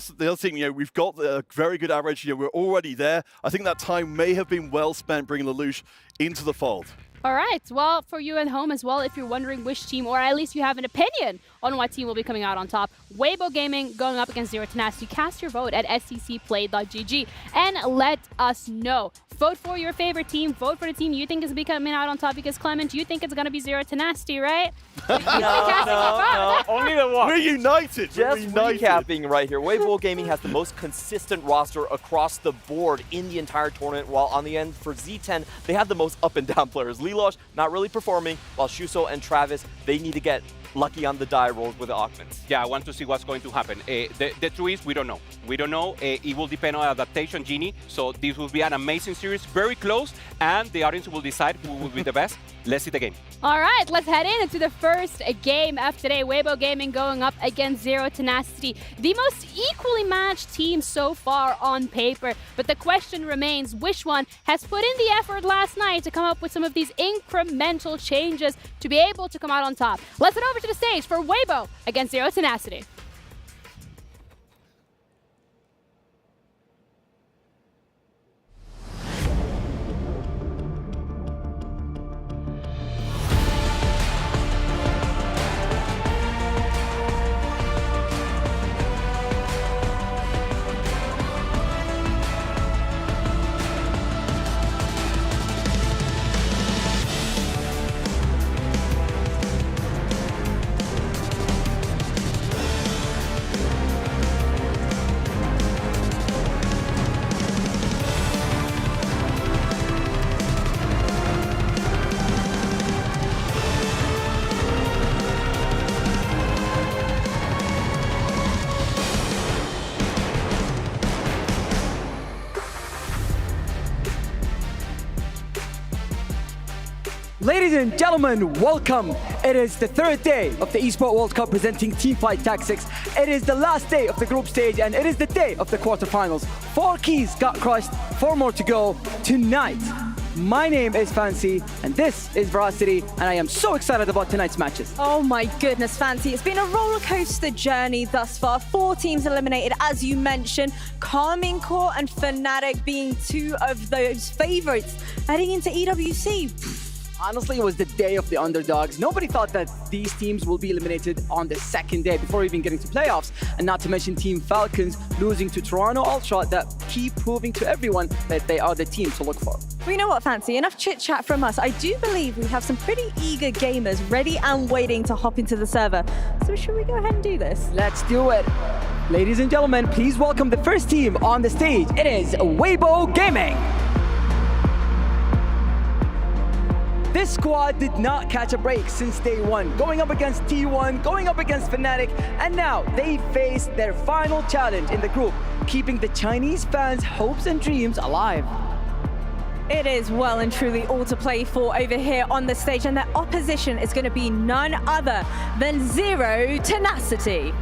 the other team, we've got a very good average. We're already there. I think that time may have been well spent bringing Lelouch into the fold. All right, well, for you at home as well, if you're wondering which team, or at least you have an opinion on what team will be coming out on top, Weibo Gaming going up against Zero Tenacity, cast your vote at sccplay.gg and let us know. Vote for your favorite team. Vote for the team you think is coming out on top, because Clement, you think it's going to be Zero Tenacity, right? No. Only the one. We're united. Just We're united. recapping right here, Weibo Gaming has the most consistent roster across the board in the entire tournament, while on the end for Z10, they have the most up and down players. Lelouch not really performing, while Shuso and Travis, they need to get lucky on the die rolls with the augments. Yeah, I want to see what's going to happen. The truth is, we don't know. We don't know. It will depend on adaptation, Genie. So this will be an amazing series, very close, and the audience will decide who will be the best. Let's see the game. All right, let's head into the first game of today. Weibo Gaming going up against Zero Tenacity, the most equally matched team so far on paper. But the question remains, which one has put in the effort last night to come up with some of these incremental changes to be able to come out on top? Let's head over to the stage for Weibo against Zero Tenacity. Ladies and gentlemen, welcome. It is the third day of the Esports World Cup presenting Teamfight Tactics. It is the last day of the group stage and it is the day of the quarterfinals. 4 keys got crushed, 4 more to go tonight. My name is Fancy and this is Veracity, and I am so excited about tonight's matches. Oh my goodness, Fancy. It's been a roller coaster journey thus far. 4 teams eliminated, as you mentioned. Karmine Corp and Fnatic being 2 of those favorites heading into EWC. Honestly, it was the day of the underdogs. Nobody thought that these teams will be eliminated on the second day before even getting to playoffs. And not to mention Team Falcons losing to Toronto Ultra that keep proving to everyone that they are the team to look for. Well, you know what, Fancy? Enough chit-chat from us. I do believe we have some pretty eager gamers ready and waiting to hop into the server. So should we go ahead and do this? Let's do it. Ladies and gentlemen, please welcome the first team on the stage. It is Weibo Gaming. This squad did not catch a break since day one, going up against T1, going up against Fnatic, and now they face their final challenge in the group, keeping the Chinese fans' hopes and dreams alive. It is well and truly all to play for over here on the stage, and their opposition is going to be none other than Zero Tenacity.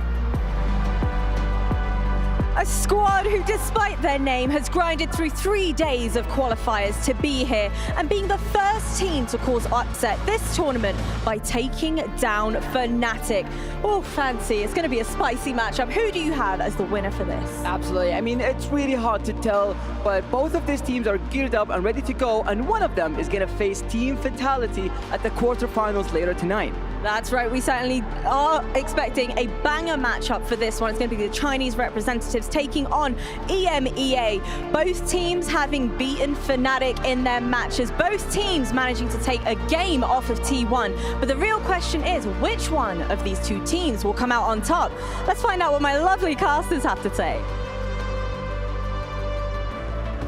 A squad who, despite their name, has grinded through 3 days of qualifiers to be here and being the first team to cause upset this tournament by taking down Fnatic. Oh, Fancy, it's going to be a spicy matchup. Who do you have as the winner for this? Absolutely. I mean, it's really hard to tell, but both of these teams are geared up and ready to go, and one of them is going to face Team Fatality at the quarterfinals later tonight. That's right, we certainly are expecting a banger matchup for this one. It's going to be the Chinese representatives taking on EMEA. Both teams having beaten Fnatic in their matches. Both teams managing to take a game off of T1. But the real question is, which one of these two teams will come out on top? Let's find out what my lovely casters have to say.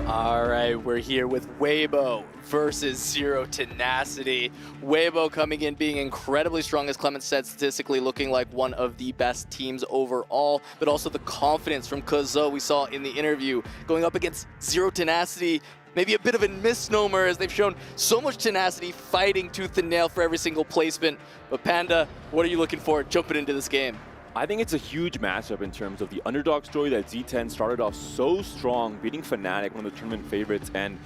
All right, we're here with Weibo versus Zero Tenacity. Weibo coming in being incredibly strong, as Clement said, statistically looking like one of the best teams overall, but also the confidence from Kuzo we saw in the interview going up against Zero Tenacity. Maybe a bit of a misnomer, as they've shown so much tenacity fighting tooth and nail for every single placement. But Panda, what are you looking for jumping into this game? I think it's a huge matchup in terms of the underdog story that Z10 started off so strong, beating Fnatic, one of the tournament favorites, and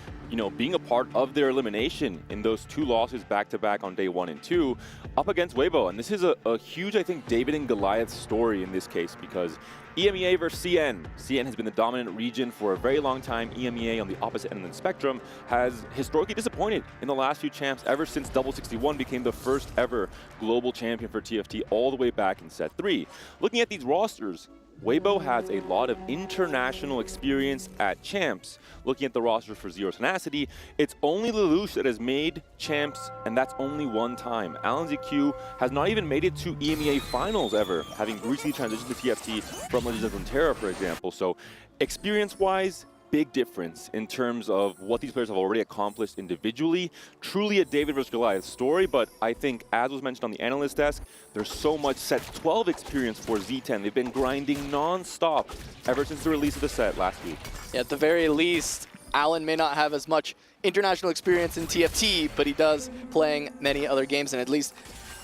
being a part of their elimination in those 2 losses back-to-back on day 1 and 2, up against Weibo. And this is a huge, I think, David and Goliath story in this case, because EMEA versus CN. CN has been the dominant region for a very long time. EMEA, on the opposite end of the spectrum, has historically disappointed in the last few champs ever since Double 61 became the first ever global champion for TFT all the way back in set 3. Looking at these rosters, Weibo has a lot of international experience at champs. Looking at the roster for Zero Tenacity, it's only Lelouch that has made champs, and that's only one time. Alan ZQ has not even made it to EMEA finals ever, having recently transitioned to TFT from Legends of Runeterra, for example. So experience-wise, big difference in terms of what these players have already accomplished individually. Truly a David versus Goliath story, but I think, as was mentioned on the analyst desk, there's so much set 12 experience for Z10. They've been grinding non-stop ever since the release of the set last week. Yeah, at the very least, Alan may not have as much international experience in TFT, but he does playing many other games, and at least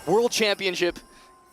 World Championship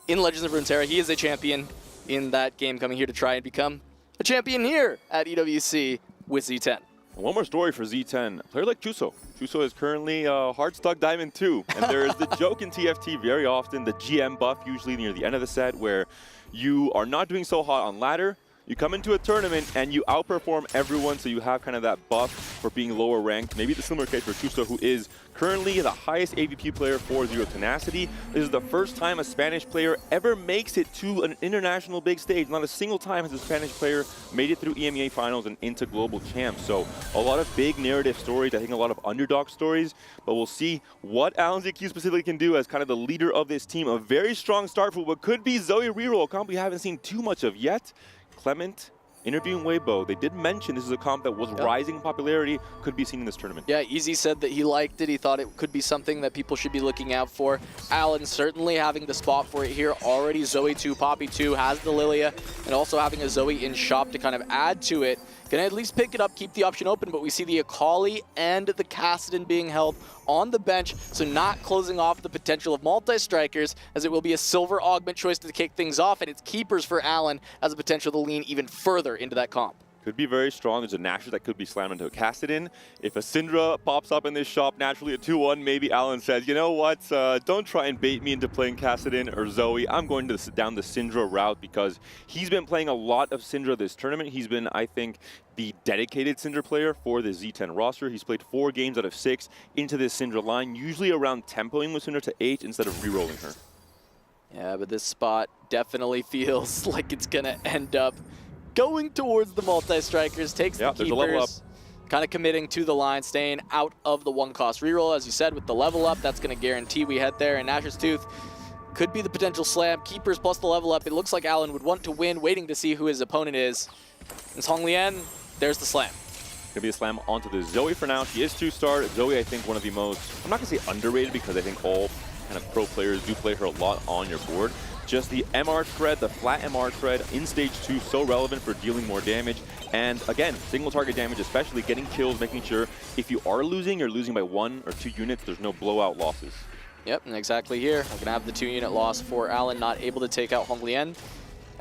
in Legends of Runeterra. He is a champion in that game, coming here to try and become a champion here at EWC with Z10. One more story for Z10. A player like Chuso. Chuso is currently hard stuck Diamond 2. And there is the joke in TFT very often, the GM buff usually near the end of the set, where you are not doing so hot on ladder. You come into a tournament and you outperform everyone, so you have kind of that buff for being lower ranked. Maybe the similar case for Chuso, who is currently the highest AVP player for Zero Tenacity. This is the first time a Spanish player ever makes it to an international big stage. Not a single time has a Spanish player made it through EMEA finals and into global champs. So a lot of big narrative stories, I think a lot of underdog stories, but we'll see what Alan ZQ specifically can do as kind of the leader of this team. A very strong start for what could be Zoe reroll, a comp we haven't seen too much of yet. Clement interviewing Weibo, they did mention this is a comp that was rising in popularity, could be seen in this tournament. Yeah, Easy said that he liked it. He thought it could be something that people should be looking out for. Alan certainly having the spot for it here already. Zoe 2, Poppy 2 has the Lilia, and also having a Zoe in shop to kind of add to it. Can at least pick it up, keep the option open, but we see the Akali and the Kassadin being held on the bench, so not closing off the potential of multi-strikers, as it will be a silver augment choice to kick things off, and it's keepers for Alan as a potential to lean even further into that comp. Could be very strong. There's a Nashor that could be slammed into a Kassadin. If a Syndra pops up in this shop naturally at 2-1, maybe Alan says, you know what, don't try and bait me into playing Kassadin or Zoe. I'm going to down the Syndra route, because he's been playing a lot of Syndra this tournament. He's been, I think, the dedicated Syndra player for the Z10 roster. He's played 4 games out of 6 into this Syndra line, usually around tempoing with Syndra to 8 instead of re-rolling her. Yeah, but this spot definitely feels like it's going to end up going towards the multi-strikers, takes the keepers, level up. kind of committing to the line, staying out of the 1-cost reroll. As you said, with the level up, that's going to guarantee we head there. And Nashor's Tooth could be the potential slam. Keepers plus the level up. It looks like Alan would want to win, waiting to see who his opponent is. It's Hong Lian. There's the slam. Gonna be a slam onto the Zoe for now. She is 2-star. Zoe, I think, one of the most, I'm not gonna say underrated, because I think all kind of pro players do play her a lot on your board. Just the MR shred, the flat MR shred in stage 2, so relevant for dealing more damage. And again, single target damage, especially getting kills, making sure if you are losing, you're losing by 1 or 2 units. There's no blowout losses. Yep, and exactly here. We're gonna have the 2-unit loss for Alan, not able to take out Hong Lian.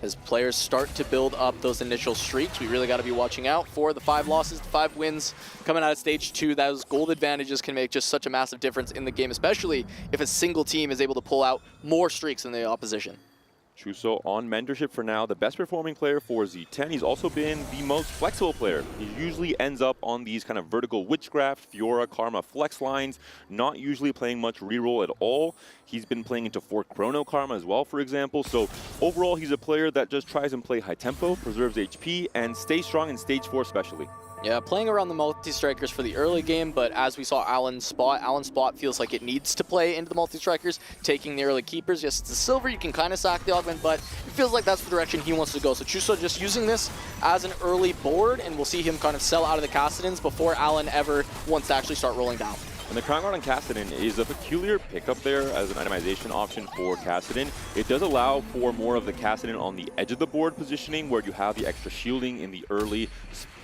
As players start to build up those initial streaks, we really got to be watching out for the 5 losses, 5 wins coming out of stage 2. Those gold advantages can make just such a massive difference in the game, especially if a single team is able to pull out more streaks than the opposition. Chuso on mentorship for now, the best performing player for Z10. He's also been the most flexible player. He usually ends up on these kind of vertical Witchcraft, Fiora, Karma flex lines, not usually playing much reroll at all. He's been playing into 4 Chrono Karma as well, for example. So overall, he's a player that just tries and play high tempo, preserves HP, and stays strong in stage 4 especially. Yeah, playing around the multi-strikers for the early game, but as we saw Alan's spot feels like it needs to play into the multi-strikers, taking the early keepers. Yes, it's a silver, you can kind of sack the augment, but it feels like that's the direction he wants to go. So Chuso just using this as an early board, and we'll see him kind of sell out of the Kassadins before Alan ever wants to actually start rolling down. And the Crown Guard on Kassadin is a peculiar pickup there as an itemization option for Kassadin. It does allow for more of the Kassadin on the edge of the board positioning where you have the extra shielding in the early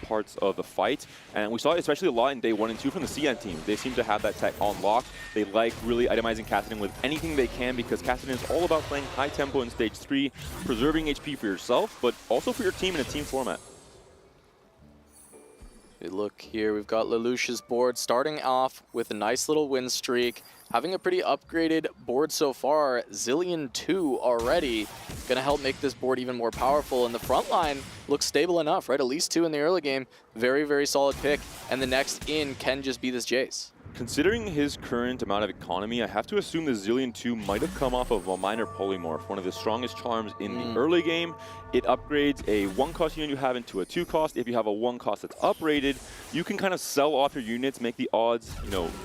parts of the fight. And we saw it especially a lot in day 1 and 2 from the CN team. They seem to have that tech on lock. They like really itemizing Kassadin with anything they can because Kassadin is all about playing high tempo in stage 3, preserving HP for yourself, but also for your team in a team format. We look here, we've got Lelouch's board starting off with a nice little win streak, having a pretty upgraded board so far. Zillion 2 already, gonna help make this board even more powerful, and the front line looks stable enough, right? At least 2 in the early game, very, very solid pick, and the next in can just be this Jace. Considering his current amount of economy, I have to assume the Zillion 2 might have come off of a minor polymorph, one of the strongest charms in the early game. It upgrades a 1-cost unit you have into a 2-cost. If you have a 1-cost that's uprated, you can kind of sell off your units, make the odds,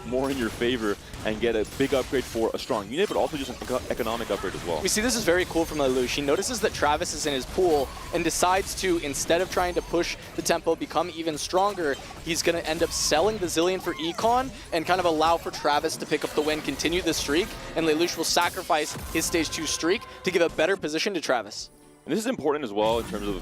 more in your favor, and get a big upgrade for a strong unit, but also just an economic upgrade as well. We see this is very cool from Lelouch. He notices that Travis is in his pool and decides to, instead of trying to push the tempo, become even stronger, he's going to end up selling the Zillion for Econ and kind of allow for Travis to pick up the win, continue the streak, and Lelouch will sacrifice his stage 2 streak to give a better position to Travis. And this is important as well in terms of,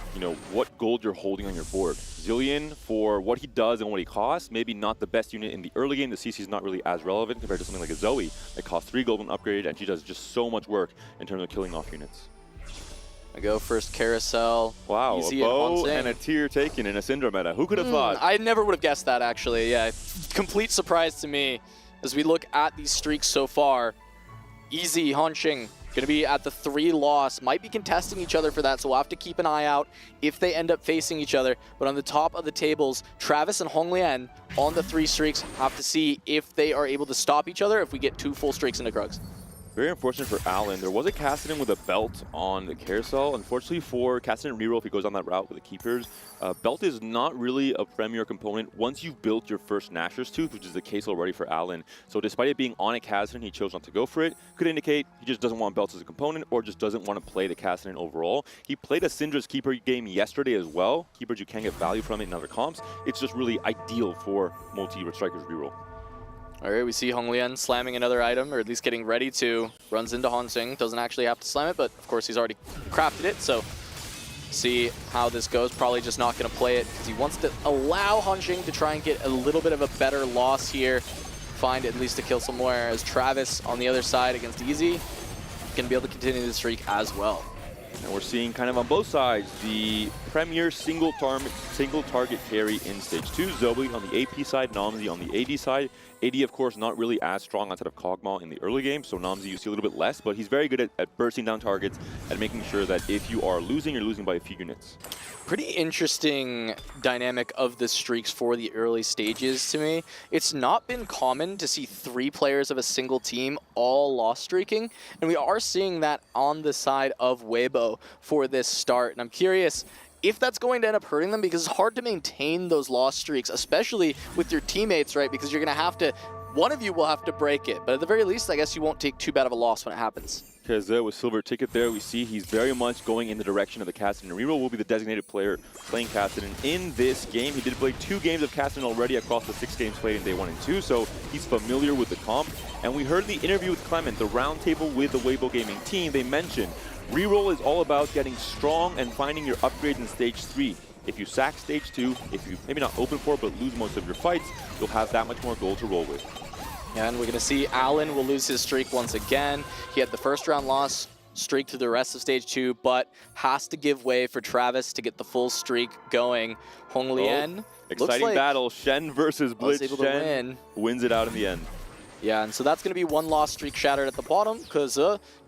what gold you're holding on your board. Zillion, for what he does and what he costs, maybe not the best unit in the early game. The CC is not really as relevant compared to something like a Zoe that costs 3 gold when upgraded, and she does just so much work in terms of killing off units. I go first Carousel. Wow, Easy a bow and and a tier taken in a Syndra meta. Who could have thought? I never would have guessed that, actually. Yeah, complete surprise to me as we look at these streaks so far. Easy, Hanxing, going to be at the 3 loss. Might be contesting each other for that, so we'll have to keep an eye out if they end up facing each other. But on the top of the tables, Travis and Honglian on the 3 streaks have to see if they are able to stop each other if we get 2 full streaks into Krugs. Very unfortunate for Alan. There was a Kassadin with a belt on the carousel. Unfortunately for Kassadin reroll, if he goes on that route with the keepers, belt is not really a premier component once you've built your first Nashor's Tooth, which is the case already for Alan. So despite it being on a Kassadin, he chose not to go for it. Could indicate he just doesn't want belts as a component or just doesn't want to play the Kassadin overall. He played a Syndra's Keeper game yesterday as well. Keepers you can get value from it in other comps. It's just really ideal for multi-strikers reroll. All right, we see Honglian slamming another item, or at least getting ready to. Runs into Hanxing, doesn't actually have to slam it, but of course he's already crafted it, so see how this goes. Probably just not going to play it because he wants to allow Hanxing to try and get a little bit of a better loss here. Find at least a kill somewhere, as Travis on the other side against Easy going to be able to continue the streak as well. And we're seeing kind of on both sides the premier single target carry in stage 2. Zoe on the AP side, Namzi on the AD side. AD, of course, not really as strong outside of Kog'Maw in the early game, so Namzi you see a little bit less, but he's very good at bursting down targets and making sure that if you are losing, you're losing by a few units. Pretty interesting dynamic of the streaks for the early stages to me. It's not been common to see 3 players of a single team all loss streaking, and we are seeing that on the side of Weibo for this start. And I'm curious if that's going to end up hurting them, because it's hard to maintain those loss streaks, especially with your teammates, right? Because you're going to have to, one of you will have to break it. But at the very least, I guess you won't take too bad of a loss when it happens. Because with Silver Ticket there, we see he's very much going in the direction of the Kassadin. Reroll will be the designated player playing Kassadin in this game. He did play 2 games of Kassadin already across the 6 games played in day 1 and 2, so he's familiar with the comp. And we heard the interview with Clement, the roundtable with the Weibo Gaming team. They mentioned reroll is all about getting strong and finding your upgrades in stage 3. If you sack stage 2, if you maybe not open for but lose most of your fights, you'll have that much more gold to roll with. And we're going to see Alan will lose his streak once again. He had the first round loss streak through the rest of stage 2, but has to give way for Travis to get the full streak going. Honglian. Exciting battle. Shen versus Blitz. Shen wins it out in the end. Yeah, and so that's going to be one loss streak shattered at the bottom, because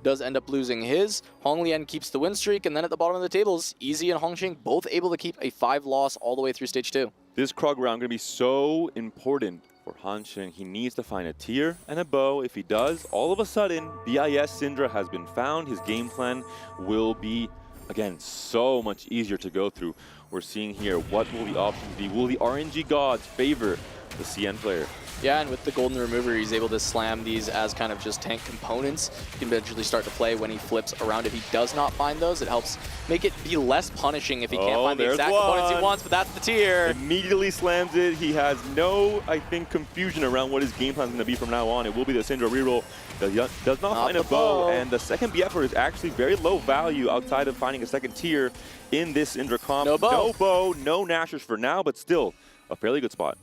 does end up losing his. Honglian keeps the win streak, and then at the bottom of the tables, Easy and Hongqing both able to keep a 5-loss all the way through stage 2. This Krug round going to be so important for Hongqing. He needs to find a tier and a bow. If he does, all of a sudden, BIS Syndra has been found. His game plan will be, again, so much easier to go through. We're seeing here, what will the options be? Will the RNG gods favor the CN player? Yeah, and with the golden remover, he's able to slam these as kind of just tank components. He can eventually start to play when he flips around. If he does not find those, it helps make it be less punishing if he can't find the exact components he wants, but that's the tier. Immediately slams it. He has no, I think, confusion around what his game plan is going to be from now on. It will be the Syndra reroll. Does not find a bow, and the second BF is actually very low value outside of finding a second tier in this Syndra comp. No bow, no Nashers for now, but still a fairly good spot.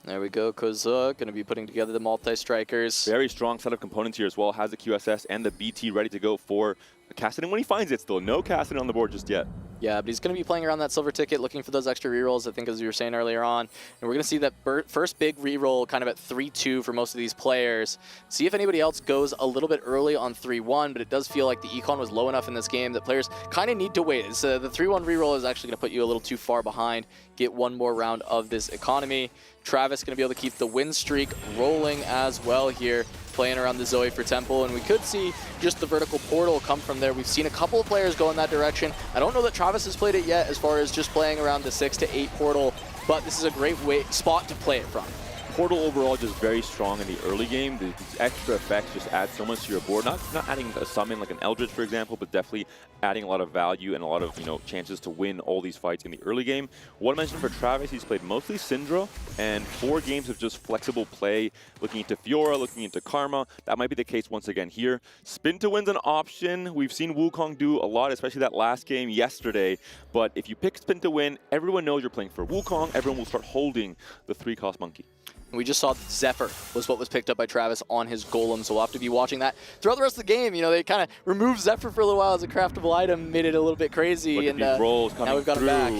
There we go, Koza going to be putting together the multi-strikers. Very strong set of components here as well. Has the QSS and the BT ready to go for Cassidy when he finds it still. No Cassidy on the board just yet. Yeah, but he's going to be playing around that silver ticket, looking for those extra rerolls, I think, as you were saying earlier on. And we're going to see that first big reroll kind of at 3-2 for most of these players. See if anybody else goes a little bit early on 3-1, but it does feel like the econ was low enough in this game that players kind of need to wait. The 3-1 reroll is actually going to put you a little too far behind. Get one more round of this economy. Travis going to be able to keep the win streak rolling as well here, playing around the Zoe for Temple, and we could see just the vertical portal come from there. We've seen a couple of players go in that direction. I don't know that Travis has played it yet as far as just playing around the 6 to 8 portal, but this is a great spot to play it from. Portal overall just very strong in the early game. These extra effects just add so much to your board. Not adding a summon like an Eldritch, for example, but definitely adding a lot of value and a lot of chances to win all these fights in the early game. What I mentioned for Travis, he's played mostly Syndra and 4 games of just flexible play, looking into Fiora, looking into Karma. That might be the case once again here. Spin to win's an option. We've seen Wukong do a lot, especially that last game yesterday. But if you pick Spin to win, everyone knows you're playing for Wukong. Everyone will start holding the 3-cost monkey. And we just saw Zephyr was what was picked up by Travis on his Golem, so we'll have to be watching that throughout the rest of the game. They kind of removed Zephyr for a little while as a craftable item, made it a little bit crazy, and rolls coming now we've got him back.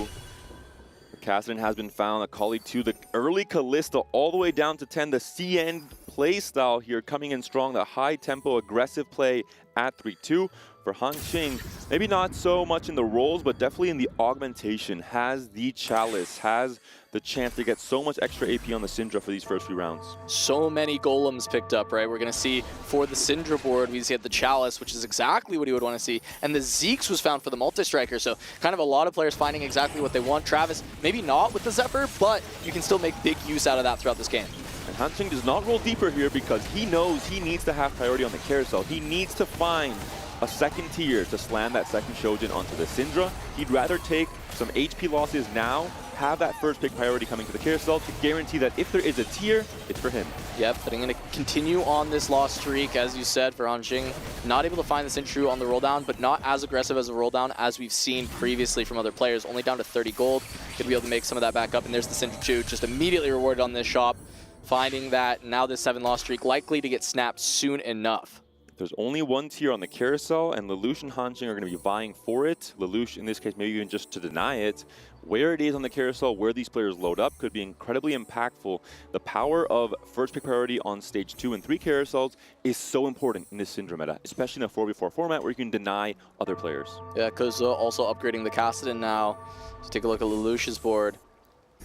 Kassadin has been found, a colleague to the early Kalista all the way down to 10. The CN play style here coming in strong, the high tempo, aggressive play at 3-2. For Hongqing, maybe not so much in the rolls, but definitely in the augmentation. Has the Chalice, has the chance to get so much extra AP on the Syndra for these first few rounds. So many golems picked up, right? We're going to see for the Syndra board, we see the Chalice, which is exactly what he would want to see. And the Zeeks was found for the multi-striker, so kind of a lot of players finding exactly what they want. Travis, maybe not with the Zephyr, but you can still make big use out of that throughout this game. And Hongqing does not roll deeper here because he knows he needs to have priority on the carousel. He needs to find a second tier to slam that second Shojin onto the Syndra. He'd rather take some HP losses now, have that first pick priority coming to the carousel to guarantee that if there is a tier, it's for him. Yep, but I'm going to continue on this loss streak, as you said, for Hongqing. Not able to find the Sintru on the roll down, but not as aggressive as a roll down as we've seen previously from other players. Only down to 30 gold. Going to be able to make some of that back up, and there's the Sintru just immediately rewarded on this shop, finding that now this 7-loss streak likely to get snapped soon enough. There's only one tier on the carousel, and Lelouch and Hongqing are going to be vying for it. Lelouch, in this case, maybe even just to deny it. Where it is on the carousel, where these players load up, could be incredibly impactful. The power of first pick priority on stage 2 and 3 carousels is so important in this Syndra meta, especially in a 4v4 format where you can deny other players. Yeah, because also upgrading the Kassadin now. Let's take a look at Lelouch's board.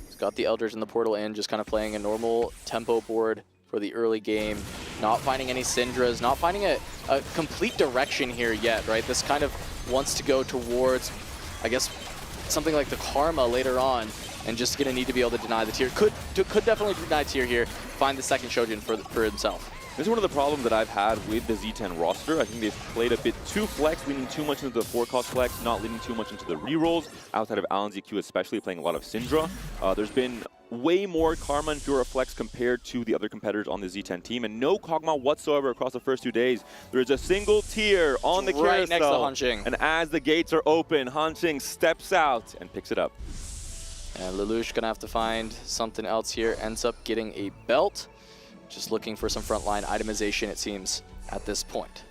He's got the Elders in the portal in, just kind of playing a normal tempo board for the early game. Not finding any Syndras, not finding a complete direction here yet, right? This kind of wants to go towards, I guess, something like the Karma later on, and just going to need to be able to deny the tier. Could definitely deny tier here, find the second Shojin for himself. This is one of the problems that I've had with the Z10 roster. I think they've played a bit too flex, leaning too much into the 4-cost flex, not leaning too much into the rerolls, outside of Alan ZQ especially, playing a lot of Syndra. There's been way more Karma and Fiora flex compared to the other competitors on the Z10 team, and no Kog'Maw whatsoever across the first 2 days. There's a single tier on the right carousel, next to Hongqing. And as the gates are open, Hongqing steps out and picks it up. And Lelouch gonna have to find something else here, ends up getting a belt. Just looking for some frontline itemization, it seems, at this point.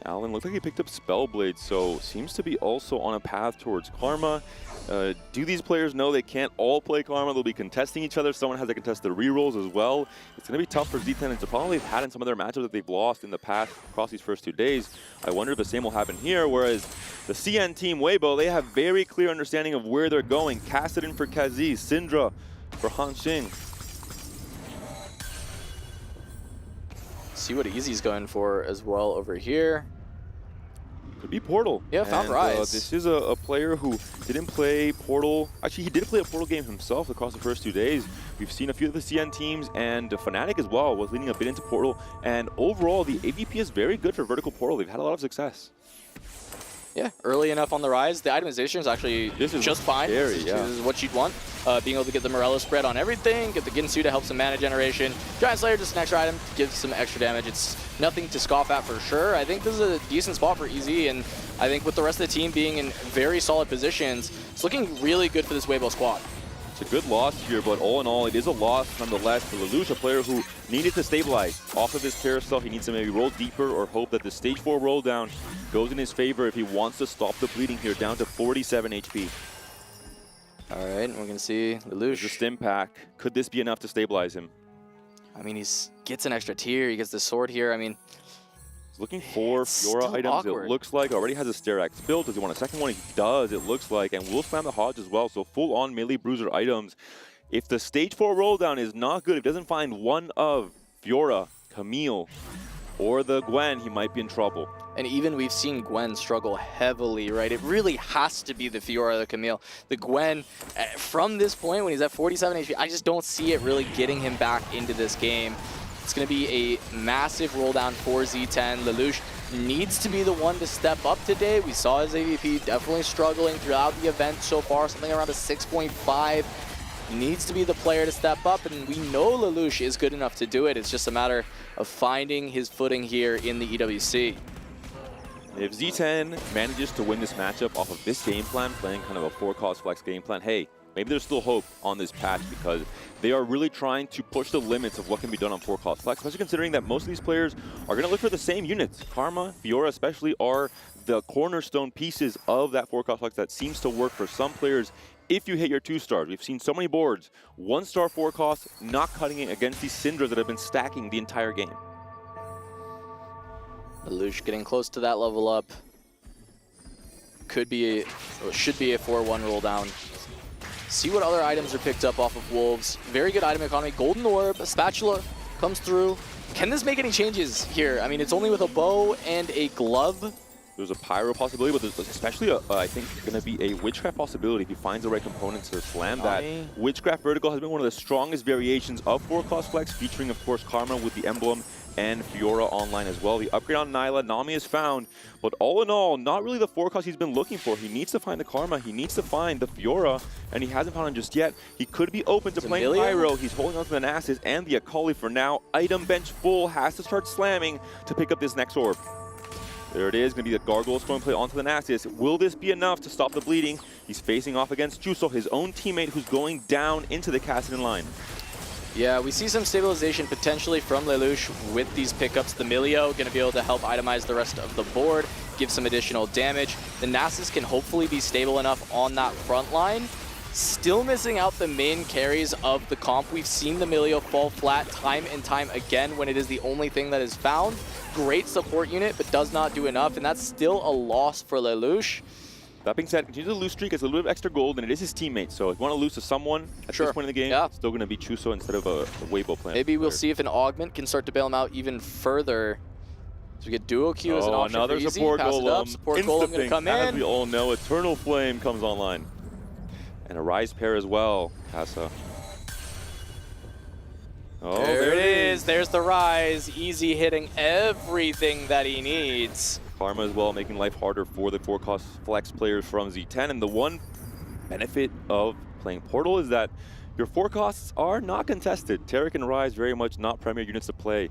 Alan looked like he picked up Spellblade, so seems to be also on a path towards Karma. Do these players know they can't all play Karma? They'll be contesting each other. Someone has to contest the rerolls as well. It's going to be tough for Z10 and Totem. They've had in some of their matchups that they've lost in the past across these first 2 days. I wonder if the same will happen here, whereas the CN team, Weibo, they have very clear understanding of where they're going. Kassadin for Kazi, Syndra for Hanxing. See what Easy's going for as well over here. Could be Portal. Yeah, found Rise. This is a player who didn't play Portal. Actually, he did play a Portal game himself across the first 2 days. We've seen a few of the CN teams, and Fnatic as well was leading a bit into Portal. And overall, the AVP is very good for vertical Portal. They've had a lot of success. Yeah, early enough on the Rise. The itemization is actually just fine. Scary, This is what you'd want. Being able to get the Morello spread on everything, get the Ginsu to help some mana generation. Giant Slayer, just an extra item, gives some extra damage. It's nothing to scoff at for sure. I think this is a decent spot for Easy, and I think with the rest of the team being in very solid positions, it's looking really good for this Weibo squad. It's a good loss here, but all in all, it is a loss nonetheless for Lelouch, a player who needed to stabilize off of his carousel. He needs to maybe roll deeper or hope that the stage 4 roll down goes in his favor if he wants to stop the bleeding here, down to 47 HP. All right, we're going to see Lelouch. The stim pack. Could this be enough to stabilize him? I mean, he gets an extra tier. He gets the sword here. I mean, he's looking for Fiora items. Awkward. It looks like already has a Sterax built. Does he want a second one? He does, it looks like. And will spam the Hodge as well. So full-on melee bruiser items. If the stage 4 roll down is not good, if he doesn't find one of Fiora, Camille, or the Gwen, he might be in trouble. And even we've seen Gwen struggle heavily, right? It really has to be the Fiora or the Camille. The Gwen, from this point, when he's at 47 HP, I just don't see it really getting him back into this game. It's going to be a massive roll down for Z10. Lelouch needs to be the one to step up today. We saw his AVP definitely struggling throughout the event so far, something around a 6.5. He needs to be the player to step up, and we know Lelouch is good enough to do it. It's just a matter of finding his footing here in the EWC. If Z10 manages to win this matchup off of this game plan, playing kind of a 4-cost flex game plan, hey, maybe there's still hope on this patch because they are really trying to push the limits of what can be done on 4-cost flex, especially considering that most of these players are going to look for the same units. Karma, Fiora especially, are the cornerstone pieces of that 4-cost flex that seems to work for some players if you hit your 2 stars. We've seen so many boards, 1-star 4-cost, not cutting it against these Syndras that have been stacking the entire game. Lelouch getting close to that level up. Should be a 4-1 roll down. See what other items are picked up off of Wolves. Very good item economy. Golden Orb, a Spatula comes through. Can this make any changes here? I mean, it's only with a bow and a glove. There's a Pyro possibility, but there's especially, I think, going to be a Witchcraft possibility if he finds the right components to slam that. Witchcraft Vertical has been one of the strongest variations of 4-cost flex, featuring, of course, Karma with the emblem and Fiora online as well. The upgrade on Nyla, Nami is found, but all in all, not really the 4-cost he's been looking for. He needs to find the Karma, he needs to find the Fiora, and he hasn't found him just yet. He could be open to playing Pyro. He's holding on to the Nasus and the Akali for now. Item bench full, has to start slamming to pick up this next orb. There it is, going to be the Gargoyles going to play onto the Nasus. Will this be enough to stop the bleeding? He's facing off against Juso, his own teammate, who's going down into the Kassadin line. Yeah, we see some stabilization potentially from Lelouch with these pickups. The Milio going to be able to help itemize the rest of the board, give some additional damage. The Nasus can hopefully be stable enough on that front line. Still missing out the main carries of the comp. We've seen the Milio fall flat time and time again when it is the only thing that is found. Great support unit, but does not do enough, and that's still a loss for Lelouch. That being said, continues to lose streak, it's a little bit of extra gold, and it is his teammate. So if you want to lose to someone at this point in the game, it's still going to be Chuso instead of a Weibo player. Maybe we'll see if an augment can start to bail him out even further. So we get duo Q as an option another for Easy. support Pass golem. it up. Support golem going to come in. As we all know, Eternal Flame comes online. And a Rise pair as well, Casa. Oh, there it is. There's the Rise. Easy hitting everything that he needs. Karma as well, making life harder for the 4-cost flex players from Z10. And the one benefit of playing Portal is that your 4-costs are not contested. Taric and Rise very much not premier units to play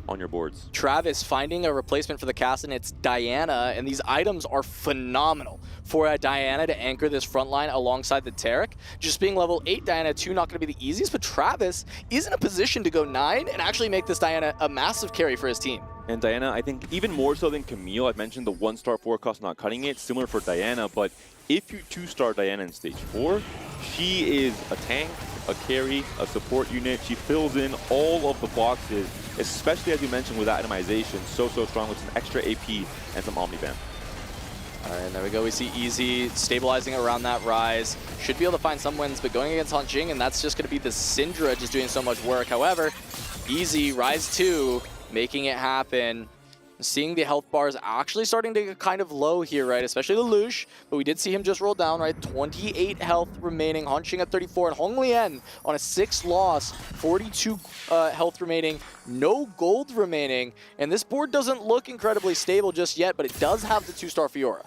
on your boards. Travis finding a replacement for the Kassadin, it's Diana, and these items are phenomenal for a Diana to anchor this front line alongside the Taric. Just being level 8 Diana 2 not going to be the easiest, but Travis is in a position to go 9 and actually make this Diana a massive carry for his team. And Diana, I think even more so than Camille, I've mentioned the 1-star forecast not cutting it, similar for Diana, but if you 2-star Diana in stage 4, she is a tank, a carry, a support unit. She fills in all of the boxes, especially as you mentioned with that itemization. So strong with some extra AP and some Omniband. All right, and there we go. We see Easy stabilizing around that rise. Should be able to find some wins, but going against Han Jing, and that's just going to be the Syndra just doing so much work. However, Easy, Rise 2, making it happen. Seeing the health bars actually starting to get kind of low here, right? Especially Lelouch, but we did see him just roll down, right? 28 health remaining, Han Jing at 34, and Hong Lian on a 6 loss, 42 health remaining, no gold remaining, and this board doesn't look incredibly stable just yet, but it does have the 2-star Fiora.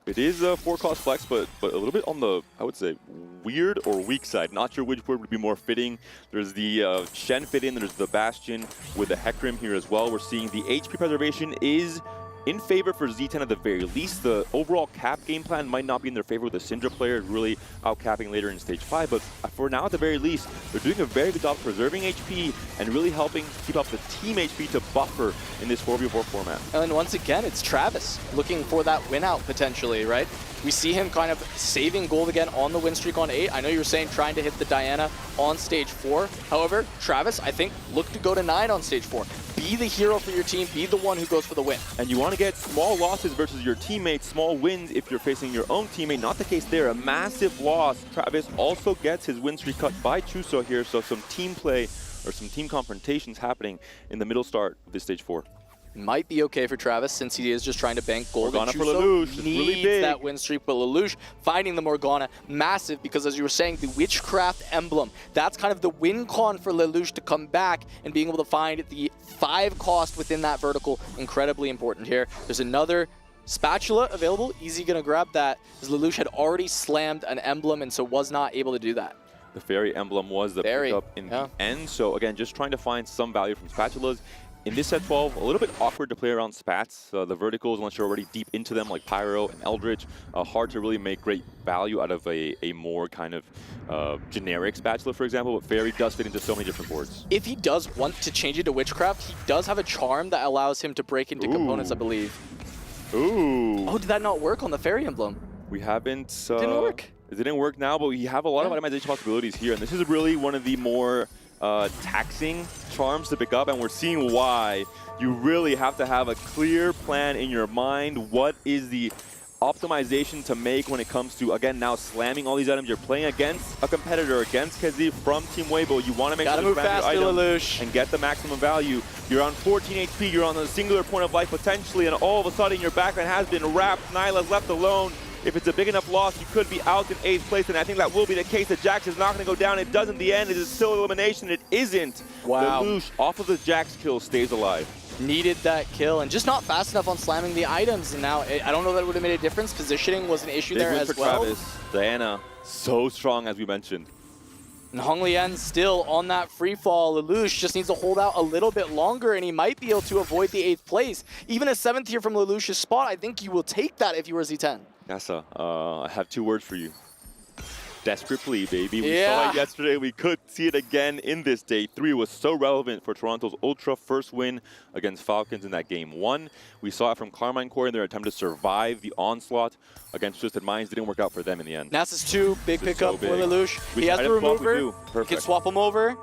It is a 4-cost flex, but a little bit on the, I would say, weird or weak side. Not sure which word would be more fitting. There's the Shen fit in, there's the Bastion with the Hecarim here as well. We're seeing the HP preservation is in favor for Z10 at the very least. The overall cap game plan might not be in their favor with the Syndra player really out-capping later in stage 5, but for now at the very least, they're doing a very good job preserving HP and really helping keep up the team HP to buffer in this 4v4 format. And once again, it's Travis looking for that win out potentially, right? We see him kind of saving gold again on the win streak on 8. I know you were saying trying to hit the Diana on stage 4. However, Travis, I think, look to go to 9 on stage 4. Be the hero for your team, be the one who goes for the win. And you want to get small losses versus your teammates, small wins if you're facing your own teammate. Not the case there, a massive loss. Travis also gets his win streak cut by Chuso here, so some team play or some team confrontations happening in the middle start of this stage 4. Might be okay for Travis since he is just trying to bank gold. Morgana and for Chuso Lelouch, it's needs really big. that win streak, but Lelouch finding the Morgana, massive, because as you were saying, the Witchcraft emblem, that's kind of the win con for Lelouch to come back and being able to find the 5 cost within that vertical, incredibly important here. There's another spatula available, Easy gonna grab that, as Lelouch had already slammed an emblem and so was not able to do that. The Fairy emblem was the pickup in the end, so again, just trying to find some value from spatulas. In this set 12, a little bit awkward to play around spats. The verticals, unless you're already deep into them, like Pyro and Eldritch, hard to really make great value out of a more kind of generic spatula, for example, but Fairy does fit into so many different boards. If he does want to change it to Witchcraft, he does have a charm that allows him to break into components, I believe. Ooh. Oh, did that not work on the Fairy emblem? We haven't... didn't work. It didn't work now, but we have a lot of itemization possibilities here, and this is really one of the more taxing charms to pick up, and we're seeing why. You really have to have a clear plan in your mind. What is the optimization to make when it comes to, again, now slamming all these items? You're playing against a competitor, against Kezi from Team Weibo. You want to make sure to spam your items and get the maximum value. You're on 14 HP, you're on a singular point of life potentially, and all of a sudden your backline has been wrapped. Nyla's left alone. If it's a big enough loss, you could be out in 8th place, and I think that will be the case. The Jax is not going to go down. It does in the end. It is still elimination. It isn't. Wow. Lelouch, off of the Jax kill, stays alive. Needed that kill, and just not fast enough on slamming the items, and now I don't know that it would have made a difference. Positioning was an issue Big there win as for well. Travis. Diana, so strong as we mentioned. And Hong Lian still on that free fall. Lelouch just needs to hold out a little bit longer, and he might be able to avoid the 8th place. Even a 7th here from Lelouch's spot, I think you will take that if you were Z10. Yasa, I have 2 words for you. Desperate plea, baby. We saw it yesterday. We could see it again in this day 3. It was so relevant for Toronto's Ultra first win against Falcons in that game 1. We saw it from Carmine Core in their attempt to survive the onslaught against Twisted Minds. Didn't work out for them in the end. Nasus 2, big pickup so for Lelouch. He has the remover. You can swap him over.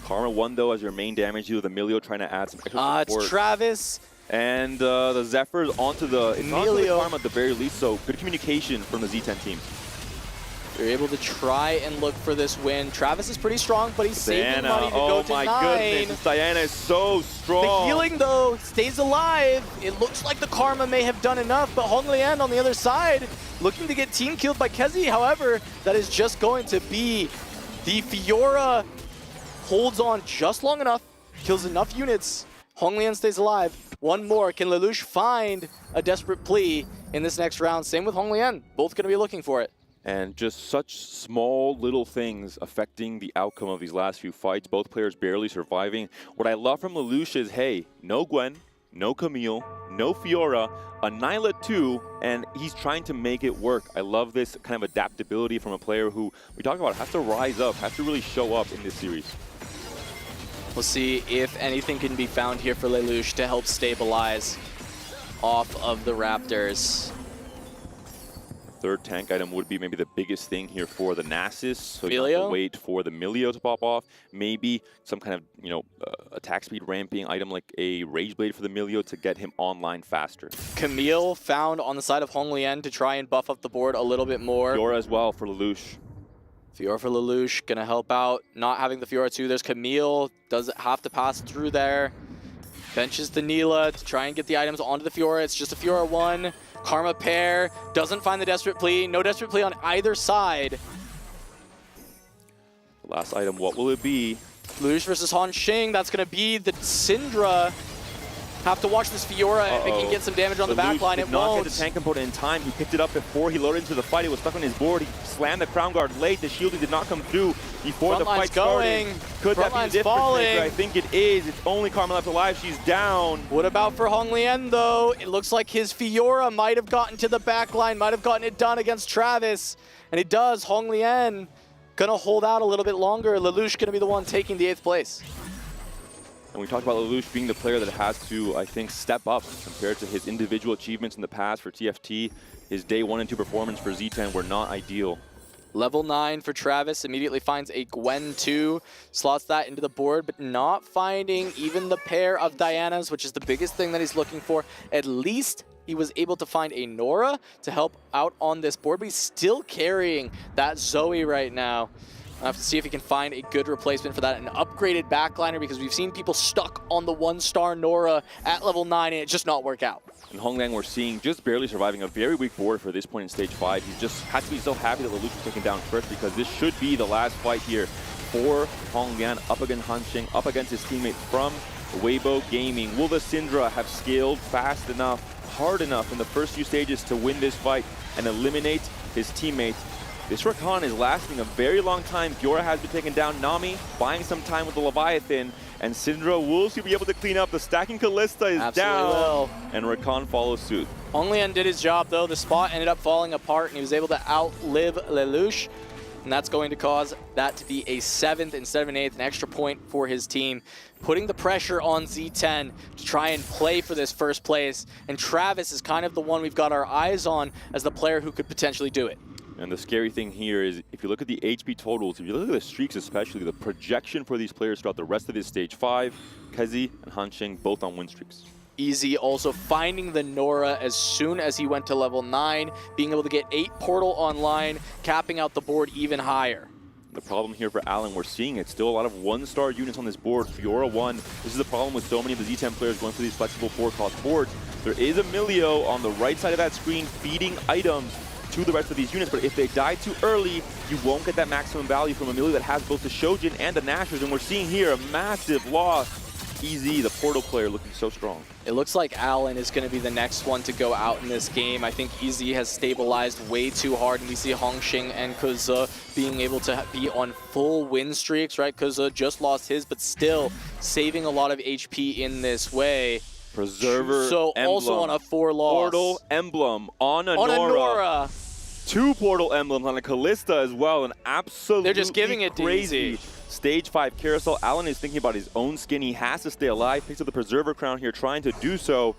Karma 1 though as your main damage. You with Emilio trying to add some extra support. It's Travis. And the Zephyrs onto the Karma at the very least, so good communication from the Z10 team. You're able to try and look for this win. Travis is pretty strong, but he's saving money to go to 9. Oh my goodness, Diana is so strong. The healing though stays alive. It looks like the Karma may have done enough, but Hong Lian on the other side looking to get team killed by Kezi. However, that is just going to be the Fiora holds on just long enough, kills enough units. Hong Lian stays alive. One more. Can Lelouch find a desperate plea in this next round? Same with Hong Lian. Both going to be looking for it. And just such small little things affecting the outcome of these last few fights. Both players barely surviving. What I love from Lelouch is, hey, no Gwen, no Camille, no Fiora, a Nyla 2, and he's trying to make it work. I love this kind of adaptability from a player who, we talk about, has to rise up, has to really show up in this series. We'll see if anything can be found here for Lelouch to help stabilize off of the Raptors. Third tank item would be maybe the biggest thing here for the Nasus. So you have Milio? to wait for the Milio to pop off. Maybe some kind of, attack speed ramping item like a Rage Blade for the Milio to get him online faster. Camille found on the side of Hong Lian to try and buff up the board a little bit more. Fiora as well for Lelouch. Fiora for Lelouch, gonna help out. Not having the Fiora too. There's Camille, does have to pass through there. Benches the Neela to try and get the items onto the Fiora. It's just a Fiora 1. Karma pair, doesn't find the Desperate Plea. No Desperate Plea on either side. The last item, what will it be? Lelouch versus Han Xing, that's gonna be the Syndra. Have to watch this Fiora if it can get some damage on the back line. It did not won't. get the tank component in time. He picked it up before he loaded into the fight. It was stuck on his board. He slammed the Crown Guard late. The shielding did not come through before the fight started. Could that be the difference maker? I think it is. It's only Karma left alive. She's down. What about for Hong Lian, though? It looks like his Fiora might have gotten to the back line, might have gotten it done against Travis. And it does. Hong Lian gonna hold out a little bit longer. Lelouch gonna be the one taking the 8th place. And we talked about Lelouch being the player that has to, I think, step up compared to his individual achievements in the past for TFT. His day 1 and 2 performance for Z10 were not ideal. Level 9 for Travis, immediately finds a Gwen 2, slots that into the board, but not finding even the pair of Dianas, which is the biggest thing that he's looking for. At least he was able to find a Nora to help out on this board, but he's still carrying that Zoe right now. I'll have to see if he can find a good replacement for that, an upgraded backliner, because we've seen people stuck on the 1-star Nora at level 9 and it just not work out. And Hong Lian we're seeing just barely surviving a very weak board for this point in stage 5. He just has to be so happy that Lelouch was taken down first, because this should be the last fight here for Hong Lian up against Han Xing, up against his teammate from Weibo Gaming. Will the Syndra have scaled fast enough, hard enough in the first few stages to win this fight and eliminate his teammate? This Rakan is lasting a very long time. Fiora has been taken down. Nami buying some time with the Leviathan. And Syndra will be able to clean up. The stacking Kalista is down. And Rakan follows suit. Hong Lian did his job, though. The spot ended up falling apart, and he was able to outlive Lelouch. And that's going to cause that to be a 7th instead of an 8th, an extra point for his team. Putting the pressure on Z10 to try and play for this first place. And Travis is kind of the one we've got our eyes on as the player who could potentially do it. And the scary thing here is, if you look at the HP totals, if you look at the streaks especially, the projection for these players throughout the rest of this stage 5, Kezi and Han Xing both on win streaks. Easy also finding the Nora as soon as he went to level 9, being able to get 8 Portal online, capping out the board even higher. The problem here for Allen, we're seeing it. Still a lot of 1-star units on this board. Fiora 1. This is the problem with so many of the Z10 players going for these flexible 4-cost boards. There is a Milio on the right side of that screen feeding items to the rest of these units, but if they die too early, you won't get that maximum value from a Milio that has both the Shojin and the Nashers, and we're seeing here a massive loss. EZ, the Portal player, looking so strong. It looks like Allen is going to be the next one to go out in this game. I think EZ has stabilized way too hard, and we see Hong Xing and Kuze being able to be on full win streaks, right? Kuze just lost his, but still saving a lot of HP in this way. Preserver So emblem. also on a 4-loss. Portal emblem on a Nora. 2 Portal emblems on a Kalista as well. An absolutely They're just giving it crazy to EZ. Stage 5 carousel. Allen is thinking about his own skin. He has to stay alive. Picks up the Preserver crown here, trying to do so.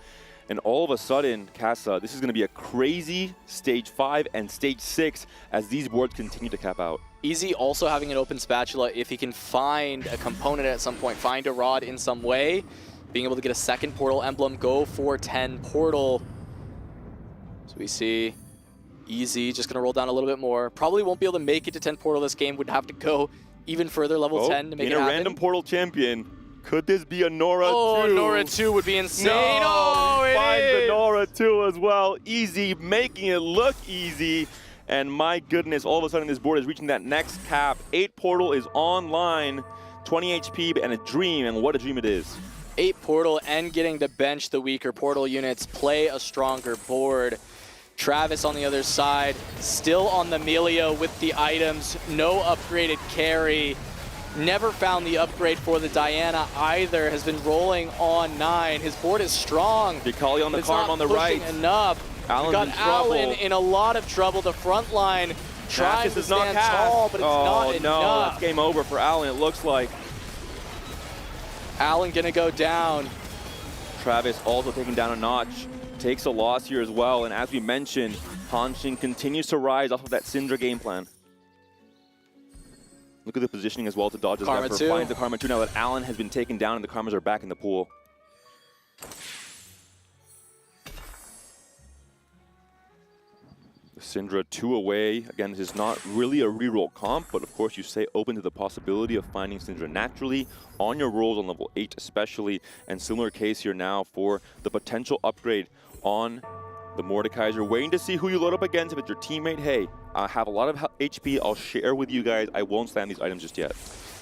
And all of a sudden, Casa, this is going to be a crazy Stage 5 and Stage 6 as these boards continue to cap out. Easy also having an open spatula. If he can find a component at some point, find a rod in some way, being able to get a 2nd Portal emblem, go for 10 Portal. So we see Easy just going to roll down a little bit more. Probably won't be able to make it to 10 Portal this game. Would have to go even further, level 10 to make it happen. In a random Portal champion, could this be a Nora 2? Oh, Nora 2 would be insane. No, it finds is. the Nora 2 as well. Easy, making it look easy. And my goodness, all of a sudden this board is reaching that next cap. 8 Portal is online, 20 HP and a dream, and what a dream it is. 8 Portal and getting to bench the weaker Portal units, play a stronger board. Travis on the other side, still on the Milio with the items, no upgraded carry. Never found the upgrade for the Diana either, has been rolling on 9. His board is strong. Vikali on the Karm on the right. Enough. Allen's We got in trouble. Allen in a lot of trouble. The front line trying to stand tall, but it's not no, enough. that's game over for Allen, it looks like. Allen gonna go down. Travis also taken down a notch, takes a loss here as well. And as we mentioned, Hanshin continues to rise off of that Syndra game plan. Look at the positioning as well to dodge his Karma Zephyr. 2. Finds the Karma 2 now that Allen has been taken down and the Karmas are back in the pool. Syndra 2 away. Again, this is not really a reroll comp, but of course you stay open to the possibility of finding Syndra naturally on your rolls on level 8 especially. And similar case here now for the potential upgrade on the Mordekaiser. Waiting to see who you load up against. If it's your teammate, hey, I have a lot of HP. I'll share with you guys. I won't slam these items just yet.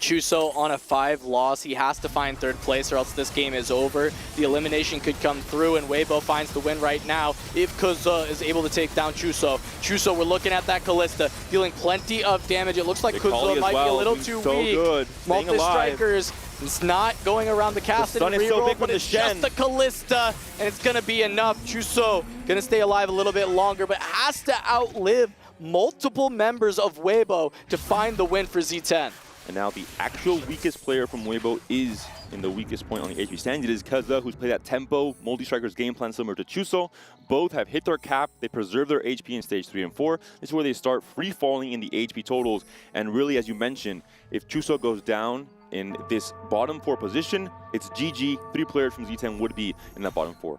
Chuso on a 5 loss. He has to find 3rd place or else this game is over. The elimination could come through and Weibo finds the win right now if Kuza is able to take down Chuso. Chuso, we're looking at that Kalista, dealing plenty of damage. It looks like Kuza might be a little too weak. Good. Multi-strikers. It's not going around the cast and reroll, but it's just the Kalista, and it's going to be enough. Chuso going to stay alive a little bit longer, but has to outlive multiple members of Weibo to find the win for Z10. And now the actual weakest player from Weibo is in the weakest point on the HP stand. It is Kaza, who's played that tempo, multi-strikers game plan similar to Chuso. Both have hit their cap. They preserve their HP in stage 3 and 4. This is where they start free-falling in the HP totals. And really, as you mentioned, if Chuso goes down in this bottom 4 position, it's GG. 3 players from Z10 would be in that bottom 4.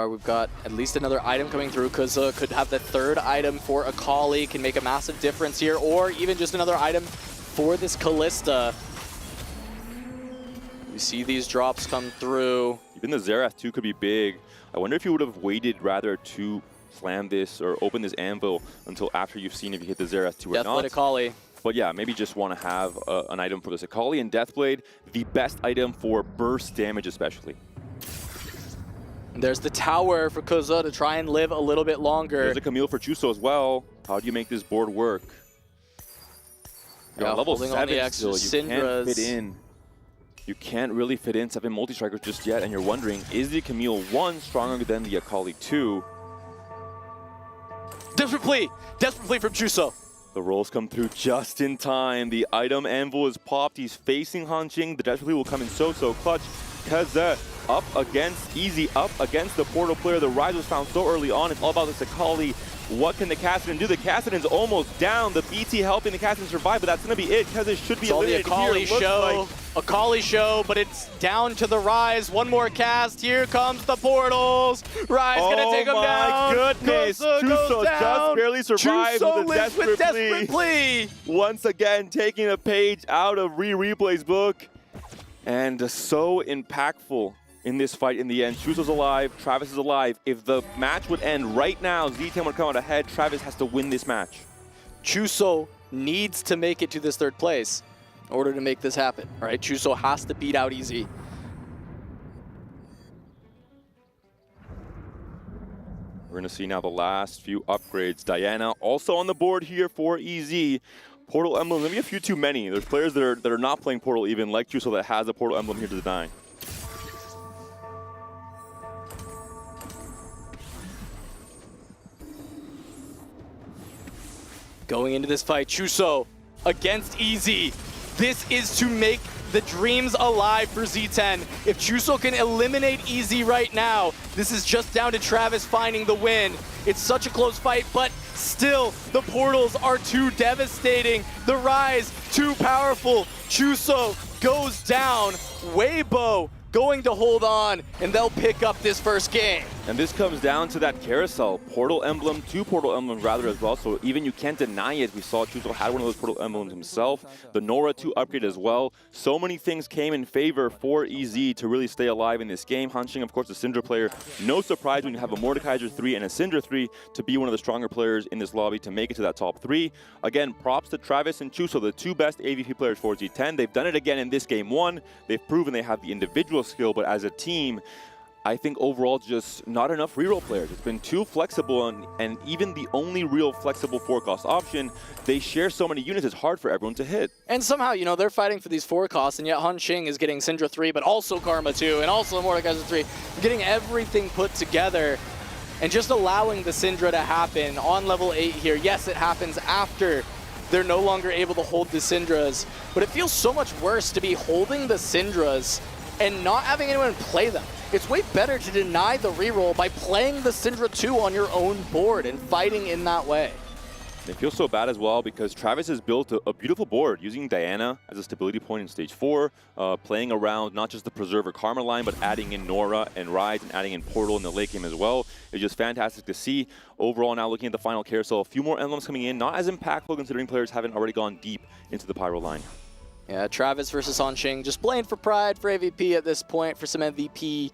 We've got at least another item coming through. Kuza could have the 3rd item for Akali, can make a massive difference here, or even just another item for this Kalista. You see these drops come through. Even the Xerath too could be big. I wonder if you would have waited rather to slam this or open this anvil until after you've seen if you hit the Xerath 2 or not. Deathblade Akali. But yeah, maybe just want to have an item for this Akali and Deathblade, the best item for burst damage especially. There's the tower for Kuza to try and live a little bit longer. There's a Camille for Chuso as well. How do you make this board work? You're on level 7 still. You can't fit in. You can't really fit in 7 multi-strikers just yet, and you're wondering, is the Camille 1 stronger than the Akali 2? Desperate plea from Chuso. The rolls come through just in time. The item anvil is popped. He's facing Hanqing. The desperate plea will come in so clutch. Kaza up against Easy, up against the Portal player. The Rise was found so early on. It's all about this Akali. What can the Kassadin do? The Kassadin's almost down. The BT helping the Kassadin survive, but that's going to be it. Kaza should be eliminated here. Akali show, but it's down to the Rise. One more cast. Here comes the Portals. Rise gonna take him down. Oh my goodness. Chuso just barely survived with a desperate plea. Once again, taking a page out of Replay's book. And so impactful in this fight in the end. Chuso's alive, Travis is alive. If the match would end right now, Z10 would come out ahead. Travis has to win this match. Chuso needs to make it to this 3rd place in order to make this happen, right? Chuso has to beat out Easy. We're gonna see now the last few upgrades. Diana also on the board here for EZ. Portal emblems, maybe a few too many. There's players that are not playing Portal even, like Chuso, that has a Portal emblem here to deny. Going into this fight, Chuso against Easy. This is to make the dreams alive for Z10. If Chuso can eliminate Easy right now, this is just down to Travis finding the win. It's such a close fight, but still, the Portals are too devastating. The Rise, too powerful. Chuso goes down. Weibo going to hold on, and they'll pick up this first game. And this comes down to that carousel. Portal emblem, 2 portal emblems rather as well, so even you can't deny it. We saw Chuso had one of those portal emblems himself. The Nora 2 upgrade as well. So many things came in favor for EZ to really stay alive in this game. Hanqing, of course, the Syndra player. No surprise when you have a Mordekaiser 3 and a Syndra 3 to be one of the stronger players in this lobby to make it to that top 3. Again, props to Travis and Chuso, the 2 best AVP players for Z10. They've done it again in this game 1. They've proven they have the individual skill, but as a team, I think overall just not enough reroll players. It's been too flexible, and even the only real flexible 4-cost option, they share so many units, it's hard for everyone to hit. And somehow, you know, they're fighting for these 4 costs, and yet Hanqing is getting Syndra 3, but also Karma 2, and also Mordekaiser 3, getting everything put together, and just allowing the Syndra to happen on level 8 here. Yes, it happens after they're no longer able to hold the Syndras. But it feels so much worse to be holding the Syndras and not having anyone play them. It's way better to deny the reroll by playing the Syndra 2 on your own board and fighting in that way. It feels so bad as well because Travis has built a beautiful board using Diana as a stability point in stage 4, playing around not just the Preserver Karma line, but adding in Nora and Rise and adding in Portal in the late game as well. It's just fantastic to see. Overall, now looking at the final carousel, a few more emblems coming in, not as impactful considering players haven't already gone deep into the Pyro line. Yeah, Travis versus Hanxing, just playing for pride for AVP at this point, for some MVP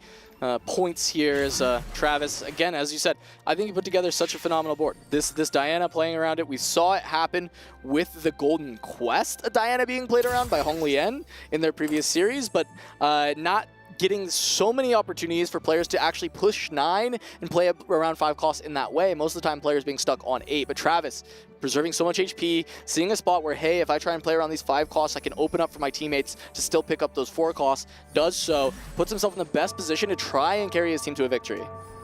points here as Travis, again, as you said, I think he put together such a phenomenal board. This Diana playing around it, we saw it happen with the Golden Quest, a Diana being played around by Hong Lien in their previous series, but not getting so many opportunities for players to actually push 9 and play around 5 costs in that way. Most of the time, players being stuck on 8, but Travis preserving so much HP, seeing a spot where, hey, if I try and play around these 5 costs, I can open up for my teammates to still pick up those 4 costs, does so, puts himself in the best position to try and carry his team to a victory.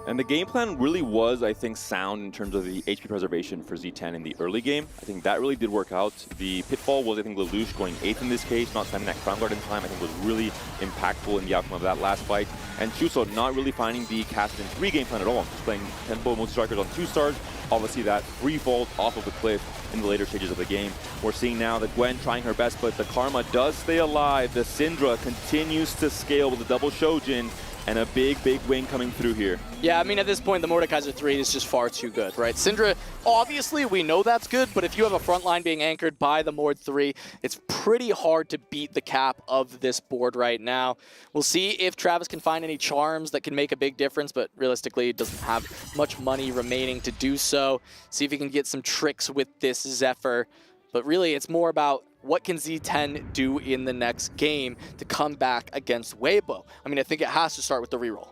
And the game plan really was, I think, sound in terms of the HP preservation for Z10 in the early game. I think that really did work out. The pitfall was, I think, Lelouch going 8th in this case, not spamming that Crown Guard in time, I think was really impactful in the outcome of that last fight. And Chuso not really finding the cast in 3 game plan at all, just playing tempo multi-strikers on 2 stars. Obviously that free fall off of the cliff in the later stages of the game. We're seeing now that Gwen trying her best, but the Karma does stay alive. The Syndra continues to scale with the double Shojin, and a big win coming through here. Yeah, I mean, at this point, the Mordekaiser 3 is just far too good, right? Syndra, obviously, we know that's good, but if you have a front line being anchored by the Mord 3, it's pretty hard to beat the cap of this board right now. We'll see if Travis can find any charms that can make a big difference, but realistically, he doesn't have much money remaining to do so. See if he can get some tricks with this Zephyr. But really, it's more about what can Z10 do in the next game to come back against Weibo. I mean, I think it has to start with the reroll.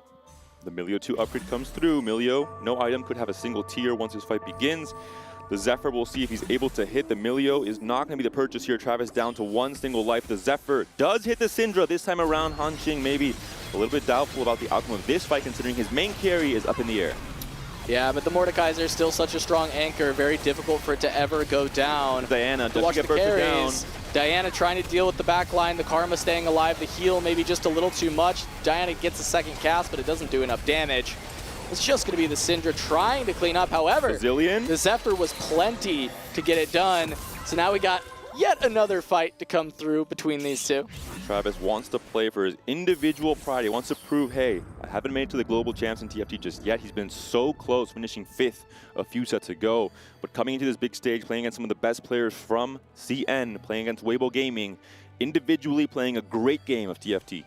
The Milio 2 upgrade comes through. Milio, no item could have a single tier once his fight begins. The Zephyr, we'll see if he's able to hit. The Milio is not going to be the purchase here. Travis down to 1 single life. The Zephyr does hit the Syndra. This time around, Hanxing maybe a little bit doubtful about the outcome of this fight, considering his main carry is up in the air. Yeah, but the Mordekaiser is still such a strong anchor. Very difficult for it to ever go down. Diana does get bursted down. Diana trying to deal with the back line. The Karma staying alive. The heal maybe just a little too much. Diana gets a second cast, but it doesn't do enough damage. It's just going to be the Syndra trying to clean up. However, the Zephyr was plenty to get it done. So now we got yet another fight to come through between these two. Travis wants to play for his individual pride. He wants to prove, hey, I haven't made it to the global champs in TFT just yet. He's been so close, finishing 5th a few sets ago. But coming into this big stage, playing against some of the best players from CN, playing against Weibo Gaming, individually playing a great game of TFT.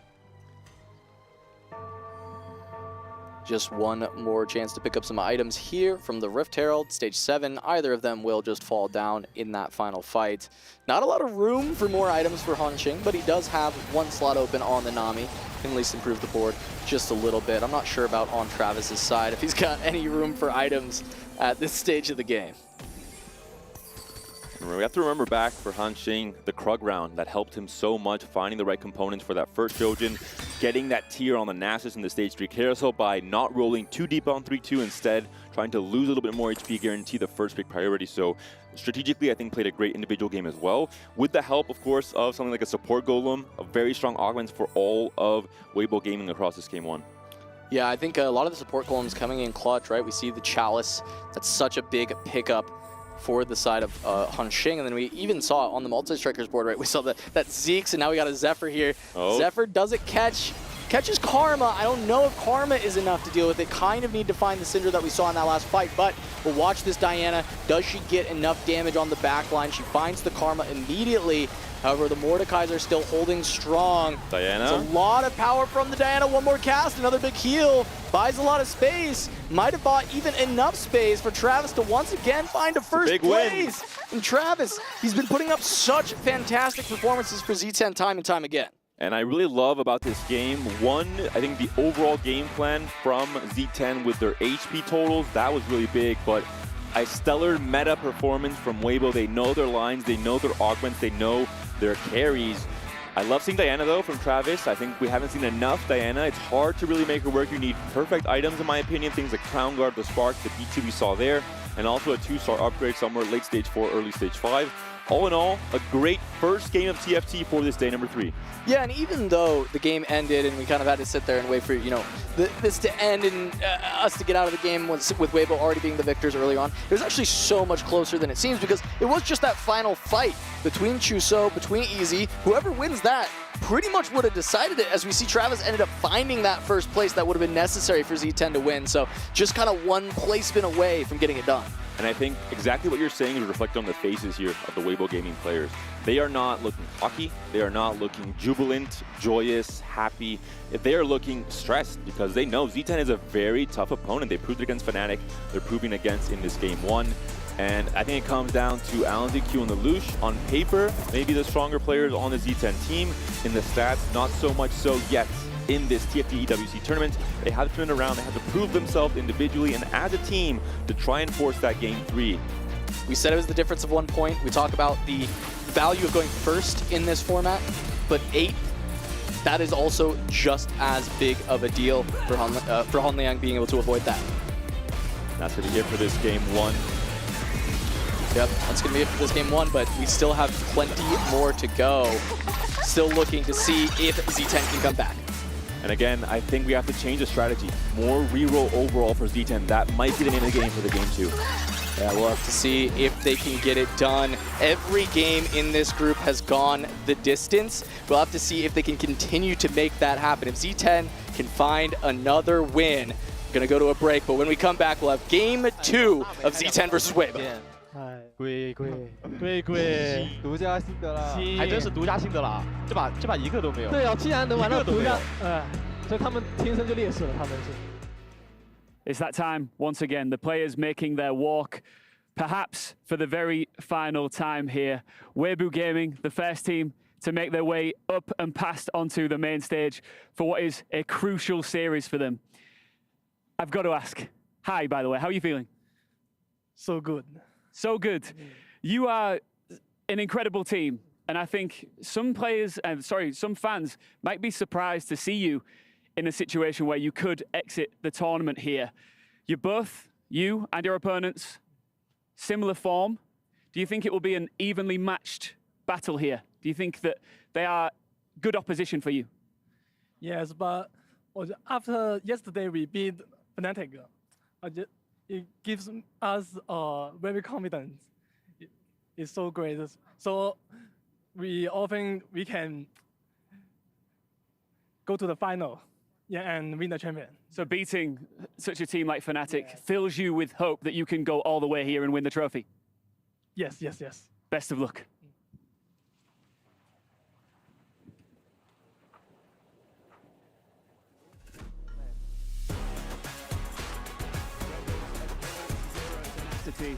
Just one more chance to pick up some items here from the Rift Herald, stage 7. Either of them will just fall down in that final fight. Not a lot of room for more items for Hanxing, but he does have 1 slot open on the Nami. Can at least improve the board just a little bit. I'm not sure about on Travis's side if he's got any room for items at this stage of the game. We have to remember back for Hanxing, the Krug round that helped him so much, finding the right components for that first Shojin, getting that tier on the Nasus in the stage 3 carousel by not rolling too deep on 3-2, instead trying to lose a little bit more HP, guarantee the first big priority. So strategically, I think played a great individual game as well, with the help, of course, of something like a support golem, a very strong augments for all of Weibo Gaming across this game 1. Yeah, I think a lot of the support golems coming in clutch, right? We see the Chalice, that's such a big pickup for the side of Hanxing, and then we even saw it on the multi-strikers board, right? We saw that Zeeks, and now we got a Zephyr here. Oh. Zephyr doesn't catches Karma. I don't know if Karma is enough to deal with it. Kind of need to find the Syndra that we saw in that last fight, but we'll watch this Diana. Does she get enough damage on the back line? She finds the Karma immediately. However, the Mordekaiser still holding strong. Diana. It's a lot of power from the Diana. One more cast, another big heal. Buys a lot of space. Might have bought even enough space for Travis to once again find a first place. And Travis, he's been putting up such fantastic performances for Z10 time and time again. And I really love about this game, one, I think the overall game plan from Z10 with their HP totals, that was really big, but a stellar meta performance from Weibo. They know their lines, they know their augments, they know their carries. I love seeing Diana though from Travis. I think we haven't seen enough Diana. It's hard to really make her work. You need perfect items in my opinion, things like Crown Guard, the Spark, the B2 we saw there, and also a 2-star upgrade somewhere late stage 4, early stage 5. all in all, a great first game of TFT for this day number 3. Yeah, and even though the game ended and we kind of had to sit there and wait for, this to end and us to get out of the game with Weibo already being the victors early on, it was actually so much closer than it seems because it was just that final fight between Chuso, between Easy. Whoever wins that pretty much would have decided it, as we see Travis ended up finding that first place that would have been necessary for Z10 to win. So just kind of one placement away from getting it done. And I think exactly what you're saying is reflected on the faces here of the Weibo Gaming players. They are not looking cocky. They are not looking jubilant, joyous, happy. They are looking stressed because they know Z10 is a very tough opponent. They proved it against Fnatic. They're proving against in this game 1. And I think it comes down to LNZQ and the Lush. On paper, maybe the stronger players on the Z10 team. In the stats, not so much so yet. In this TFT EWC tournament, they have to turn it around. They have to prove themselves individually and as a team to try and force that game 3. We said it was the difference of 1 point. We talk about the value of going first in this format, but 8th, that is also just as big of a deal for Han Liang being able to avoid that. That's going to be it for this game 1. Yep, that's going to be it for this game 1, but we still have plenty more to go. Still looking to see if Z10 can come back. And again, I think we have to change the strategy. More reroll overall for Z10. That might be the name of the game for the game 2. Yeah, we'll have to see if they can get it done. Every game in this group has gone the distance. We'll have to see if they can continue to make that happen. If Z10 can find another win, we're going to go to a break, but when we come back, we'll have game 2 of Z10 versus Weibo. 贵，独家心得啦，还真是独家心得啦，这把一个都没有。对啊，既然能玩到独家，所以他们天生就劣势了，他们是。It's that time once again. The players making their walk, perhaps for the very final time here. Weibo Gaming, the first team to make their way up and past onto the main stage for what is a crucial series for them. I've got to ask. Hi, by the way. How are you feeling? So good. So good. You are an incredible team, and I think some fans might be surprised to see you in a situation where you could exit the tournament here. You're both, you and your opponents, similar form. Do you think it will be an evenly matched battle here? Do you think that they are good opposition for you? Yes, but after yesterday we beat Fnatic, it gives us very confidence. It's so great. So we often we can go to the final, and win the champion. So beating such a team like Fnatic fills you with hope that you can go all the way here and win the trophy. Yes. Best of luck. City.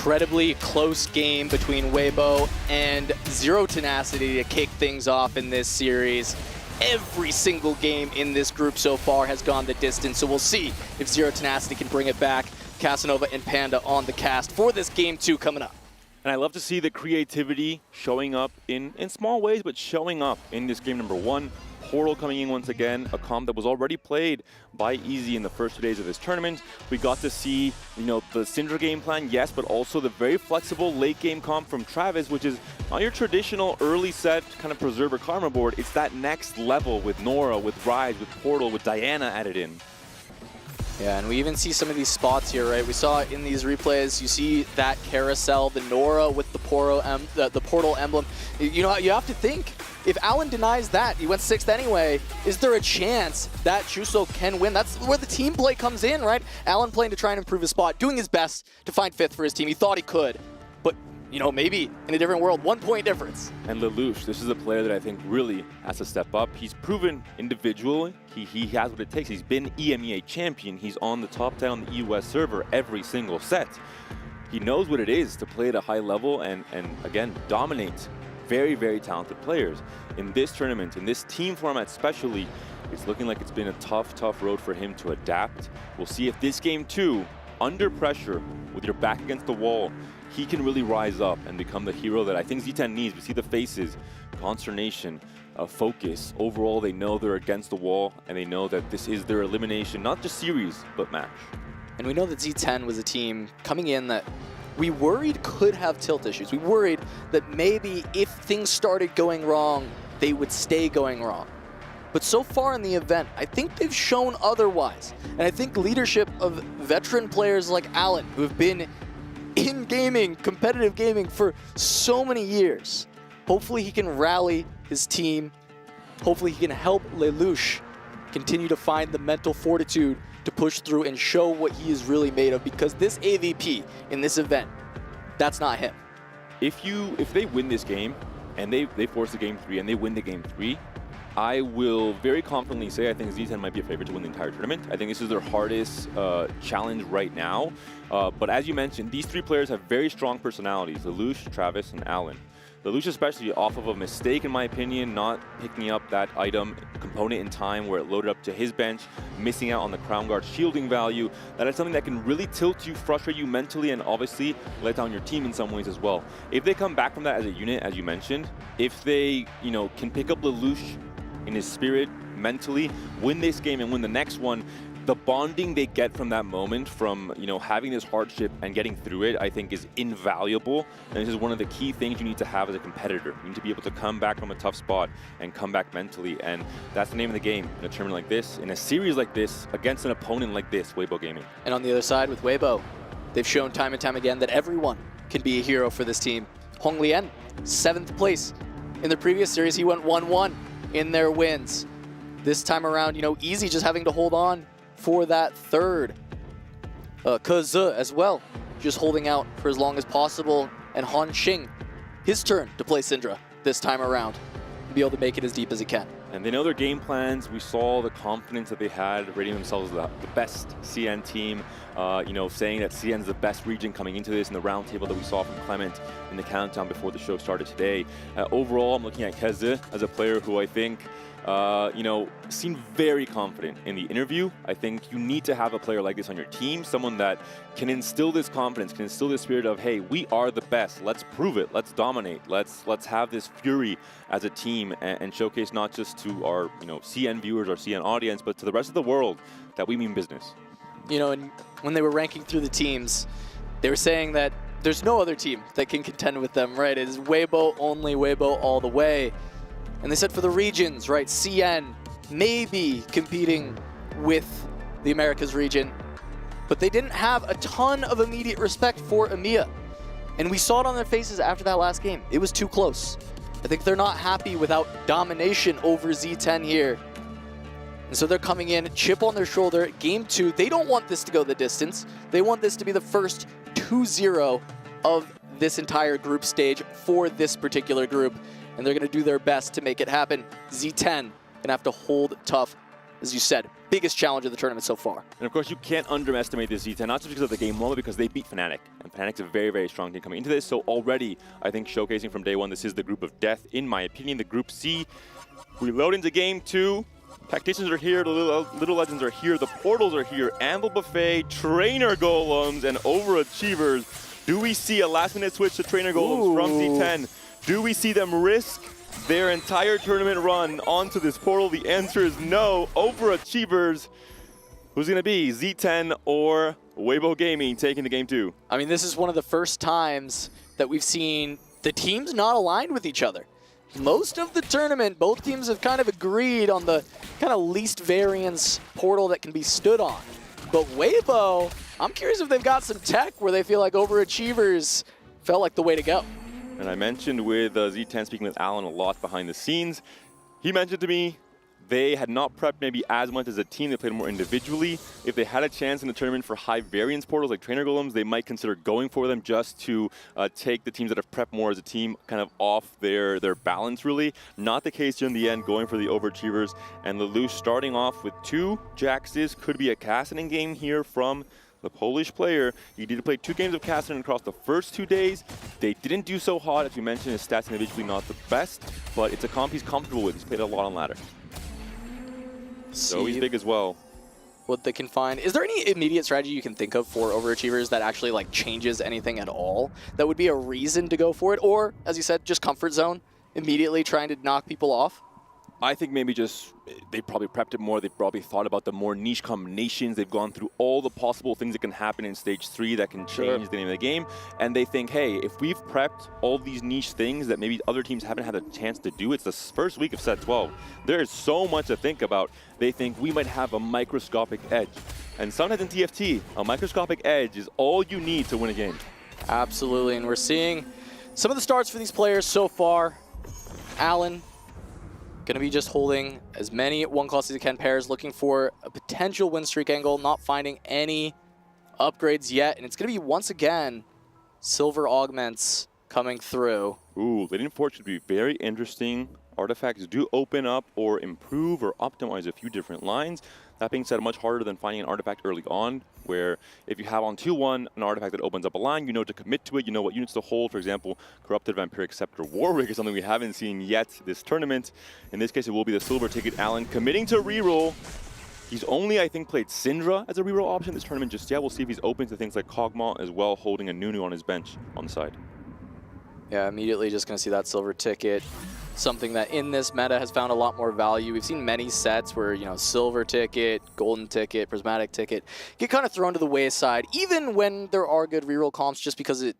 incredibly close game between Weibo and Zero Tenacity to kick things off in this series. Every single game in this group so far has gone the distance, so we'll see if Zero Tenacity can bring it back. Casanova and Panda on the cast for this game 2 coming up. And I love to see the creativity showing up in small ways, but showing up in this game number 1. Portal coming in once again, a comp that was already played by Easy in the first 2 days of this tournament. We got to see, the Syndra game plan, yes, but also the very flexible late game comp from Travis, which is not your traditional early set kind of preserver karma board. It's that next level with Nora, with Rise, with Portal, with Diana added in. Yeah, and we even see some of these spots here, right? We saw it in these replays. You see that carousel, the Nora with the Portal emblem. You have to think, if Alan denies that, he went 6th anyway, is there a chance that Chuso can win? That's where the team play comes in, right? Alan playing to try and improve his spot, doing his best to find 5th for his team. He thought he could, but maybe in a different world, 1 point difference. And Lelouch, this is a player that I think really has to step up. He's proven individually, he has what it takes. He's been EMEA champion. He's on the top 10 on the US server every single set. He knows what it is to play at a high level and again, dominate very, very talented players. In this tournament, in this team format especially, it's looking like it's been a tough road for him to adapt. We'll see if this game 2, under pressure, with your back against the wall, he can really rise up and become the hero that I think Z10 needs. We see the faces, consternation, focus. Overall, they know they're against the wall, and they know that this is their elimination, not just series, but match. And we know that Z10 was a team coming in that we worried could have tilt issues. We worried that maybe if things started going wrong, they would stay going wrong. But so far in the event, I think they've shown otherwise. And I think leadership of veteran players like Alan, who have been in gaming, competitive gaming for so many years, hopefully he can rally his team. Hopefully he can help Lelouch continue to find the mental fortitude to push through and show what he is really made of, because this AVP in this event, that's not him. If they win this game and they force the game 3 and they win the game 3, I will very confidently say I think Z10 might be a favorite to win the entire tournament. I think this is their hardest challenge right now. But as you mentioned, these 3 players have very strong personalities: Lelouch, Travis, and Alan. Lelouch especially off of a mistake, in my opinion, not picking up that item component in time where it loaded up to his bench, missing out on the Crown Guard shielding value. That is something that can really tilt you, frustrate you mentally, and obviously let down your team in some ways as well. If they come back from that as a unit, as you mentioned, if they can pick up Lelouch in his spirit mentally, win this game and win the next one, the bonding they get from that moment, from having this hardship and getting through it, I think is invaluable. And this is one of the key things you need to have as a competitor. You need to be able to come back from a tough spot and come back mentally, and that's the name of the game in a tournament like this, in a series like this, against an opponent like this, Weibo Gaming. And on the other side with Weibo, they've shown time and time again that everyone can be a hero for this team. Hong Lien, 7th place. In the previous series, he went 1-1 in their wins. This time around, Easy just having to hold on for that 3rd. Ke as well, just holding out for as long as possible. And Han Xing, his turn to play Syndra this time around, and be able to make it as deep as he can. And they know their game plans. We saw the confidence that they had, rating themselves the best CN team, saying that CN is the best region coming into this in the roundtable that we saw from Clement in the countdown before the show started today. Overall, I'm looking at Ke as a player who I think seemed very confident in the interview. I think you need to have a player like this on your team, someone that can instill this confidence, can instill this spirit of, hey, we are the best. Let's prove it. Let's dominate. Let's have this fury as a team and showcase not just to our CN viewers, our CN audience, but to the rest of the world that we mean business. And when they were ranking through the teams, they were saying that there's no other team that can contend with them, right? It is Weibo only, Weibo all the way. And they said for the regions, right, CN maybe competing with the Americas region, but they didn't have a ton of immediate respect for EMEA. And we saw it on their faces after that last game. It was too close. I think they're not happy without domination over Z10 here. And so they're coming in, chip on their shoulder, game 2. They don't want this to go the distance. They want this to be the first 2-0 of this entire group stage for this particular group. And they're going to do their best to make it happen. Z10 going to have to hold tough as you said, biggest challenge of the tournament so far. And of course, you can't underestimate this Z10, not just because of the game one, but because they beat Fnatic. And Fnatic's a very, very strong team coming into this. So already, I think showcasing from day one, this is the group of death, in my opinion, the group C. We load into game two. Tacticians are here, the little legends are here, the portals are here, Anvil Buffet, Trainer Golems, and Overachievers. Do we see a last-minute switch to Trainer Golems from Z10? Do we see them risk their entire tournament run onto this portal? The answer is no. Overachievers. Who's going to be Z10 or Weibo Gaming taking the game two? I mean, this is one of the first times that we've seen the teams not aligned with each other. Most of the tournament, both teams have kind of agreed on the kind of least variance portal that can be stood on. But Weibo, I'm curious if they've got some tech where they feel like Overachievers felt like the way to go. And I mentioned with Z10 speaking with Alan a lot behind the scenes. He mentioned to me they had not prepped maybe as much as a team. They played more individually. If they had a chance in the tournament for high variance portals like Trainer Golems, they might consider going for them just to take the teams that have prepped more as a team kind of off their balance, really. Not the case here in the end, going for the Overachievers. And Lelouch starting off with 2 Jaxes. Could be a Kassadin game here from the Polish player. He did play 2 games of Kassadin across the first 2 days. They didn't do so hot. As you mentioned, his stats individually not the best, but it's a comp he's comfortable with. He's played a lot on ladder. So he's big as well. What they can find. Is there any immediate strategy you can think of for Overachievers that actually like changes anything at all? That would be a reason to go for it? Or, as you said, just comfort zone, immediately trying to knock people off? I think maybe just they probably prepped it more. They probably thought about the more niche combinations. They've gone through all the possible things that can happen in stage 3 that can change the name of the game. And they think, hey, if we've prepped all these niche things that maybe other teams haven't had a chance to do, it's the first week of set 12. There is so much to think about. They think we might have a microscopic edge. And sometimes in TFT, a microscopic edge is all you need to win a game. Absolutely, and we're seeing some of the starts for these players so far. Alan, going to be just holding as many one cost as he can pairs, looking for a potential win streak angle, not finding any upgrades yet. And it's going to be, once again, silver augments coming through. Ooh, Leading Forge should be very interesting. Artifacts do open up or improve or optimize a few different lines. That being said, much harder than finding an artifact early on, where if you have on 2-1 an artifact that opens up a line, you know to commit to it, you know what units to hold. For example, Corrupted Vampiric Scepter Warwick is something we haven't seen yet this tournament. In this case, it will be the silver ticket. Alan committing to reroll. He's only, I think, played Syndra as a reroll option this tournament just yet. We'll see if he's open to things like Kog'Maw as well, holding a Nunu on his bench on the side. Yeah, immediately just going to see that silver ticket. Something that in this meta has found a lot more value. We've seen many sets where, you know, silver ticket, golden ticket, prismatic ticket get kind of thrown to the wayside, even when there are good reroll comps, just because it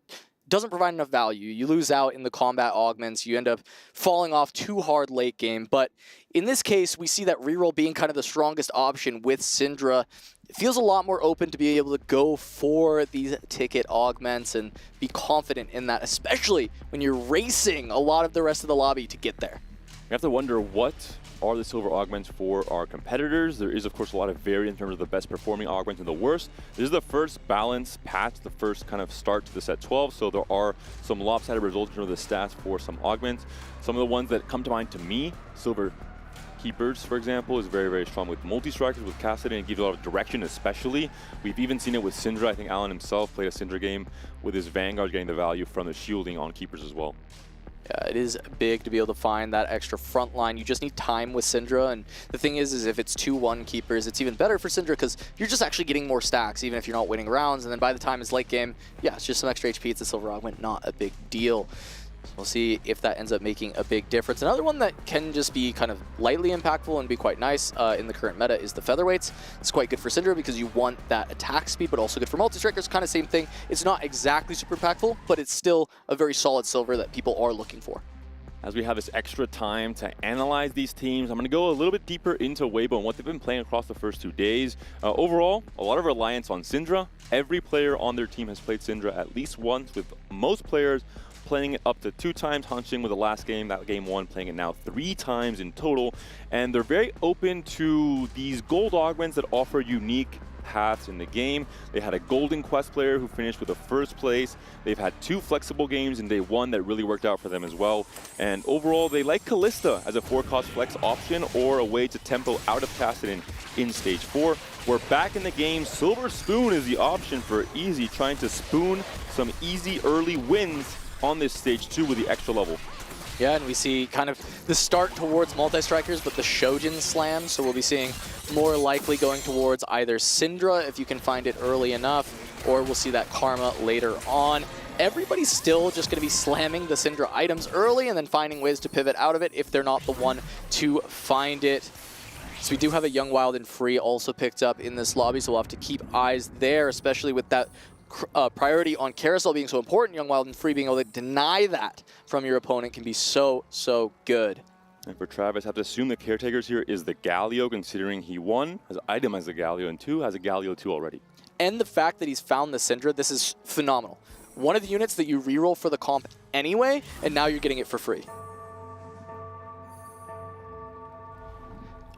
doesn't provide enough value. You lose out in the combat augments. You end up falling off too hard late game. But in this case, we see that reroll being kind of the strongest option with Syndra. It feels a lot more open to be able to go for these ticket augments and be confident in that, especially when you're racing a lot of the rest of the lobby to get there. We have to wonder what are the silver augments for our competitors. There is, of course, a lot of variance in terms of the best performing augments and the worst. This is the first balance patch, the first kind of start to the set 12, so there are some lopsided results in terms of the stats for some augments. Some of the ones that come to mind to me, silver Keepers, for example, is very, very strong with multi-strikers, with Kassadin. It gives a lot of direction, especially. We've even seen it with Syndra. I think Alan himself played a Syndra game with his Vanguard getting the value from the shielding on Keepers as well. Yeah, it is big to be able to find that extra front line. You just need time with Syndra, and the thing is if it's 2-1 Keepers, it's even better for Syndra because you're just actually getting more stacks, even if you're not winning rounds, and then by the time it's late game, yeah, it's just some extra HP, it's a silver augment, not a big deal. We'll see if that ends up making a big difference. Another one that can just be kind of lightly impactful and be quite nice in the current meta is the featherweights. It's quite good for Syndra because you want that attack speed, but also good for multi-strikers, kind of same thing. It's not exactly super impactful, but it's still a very solid silver that people are looking for. As we have this extra time to analyze these teams, I'm going to go a little bit deeper into Weibo and what they've been playing across the first 2 days. Overall, a lot of reliance on Syndra. Every player on their team has played Syndra at least once, with most players playing it up to 2 times, hunching with the last game, that game 1, playing it now 3 times in total. And they're very open to these gold augments that offer unique paths in the game. They had a Golden Quest player who finished with the first place. They've had 2 flexible games in day 1 that really worked out for them as well. And overall, they like Kalista as a 4-cost flex option or a way to tempo out of Kassadin in stage 4. We're back in the game. Silver Spoon is the option for Easy, trying to spoon some easy early wins on this stage 2 with the extra level. Yeah, and we see kind of the start towards multi-strikers, but the Shojin slam, so we'll be seeing more likely going towards either Syndra, if you can find it early enough, or we'll see that Karma later on. Everybody's still just going to be slamming the Syndra items early and then finding ways to pivot out of it if they're not the one to find it. So we do have a Young, Wild, and Free also picked up in this lobby, so we'll have to keep eyes there, especially with that priority on Carousel being so important. Young, Wild, and Free being able to deny that from your opponent can be so, so good. And for Travis, I have to assume the Caretakers here is the Galio, considering he 1 has item as a Galio and 2 has a Galio 2 already. And the fact that he's found the Syndra, this is phenomenal. One of the units that you reroll for the comp anyway, and now you're getting it for free.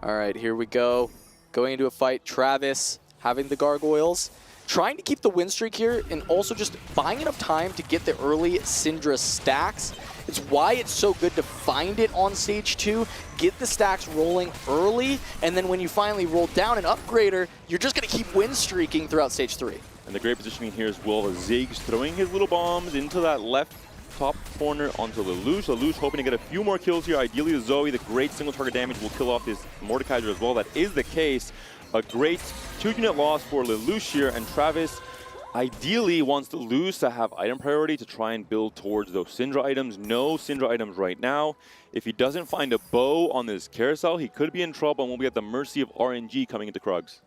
All right, here we go. Going into a fight, Travis having the Gargoyles, trying to keep the win streak here and also just buying enough time to get the early Syndra stacks. It's why it's so good to find it on stage 2, get the stacks rolling early, and then when you finally roll down an upgrader, you're just going to keep win streaking throughout stage 3. And the great positioning here is Will Ziggs throwing his little bombs into that left top corner onto Lelouch. Lelouch hoping to get a few more kills here. Ideally, the Zoe, the great single target damage, will kill off his Mordekaiser as well. That is the case. A great 2-unit loss for Lelouch here, and Travis ideally wants to lose to have item priority to try and build towards those Syndra items. No Syndra items right now. If he doesn't find a bow on this carousel, he could be in trouble and will be at the mercy of RNG coming into Krugs.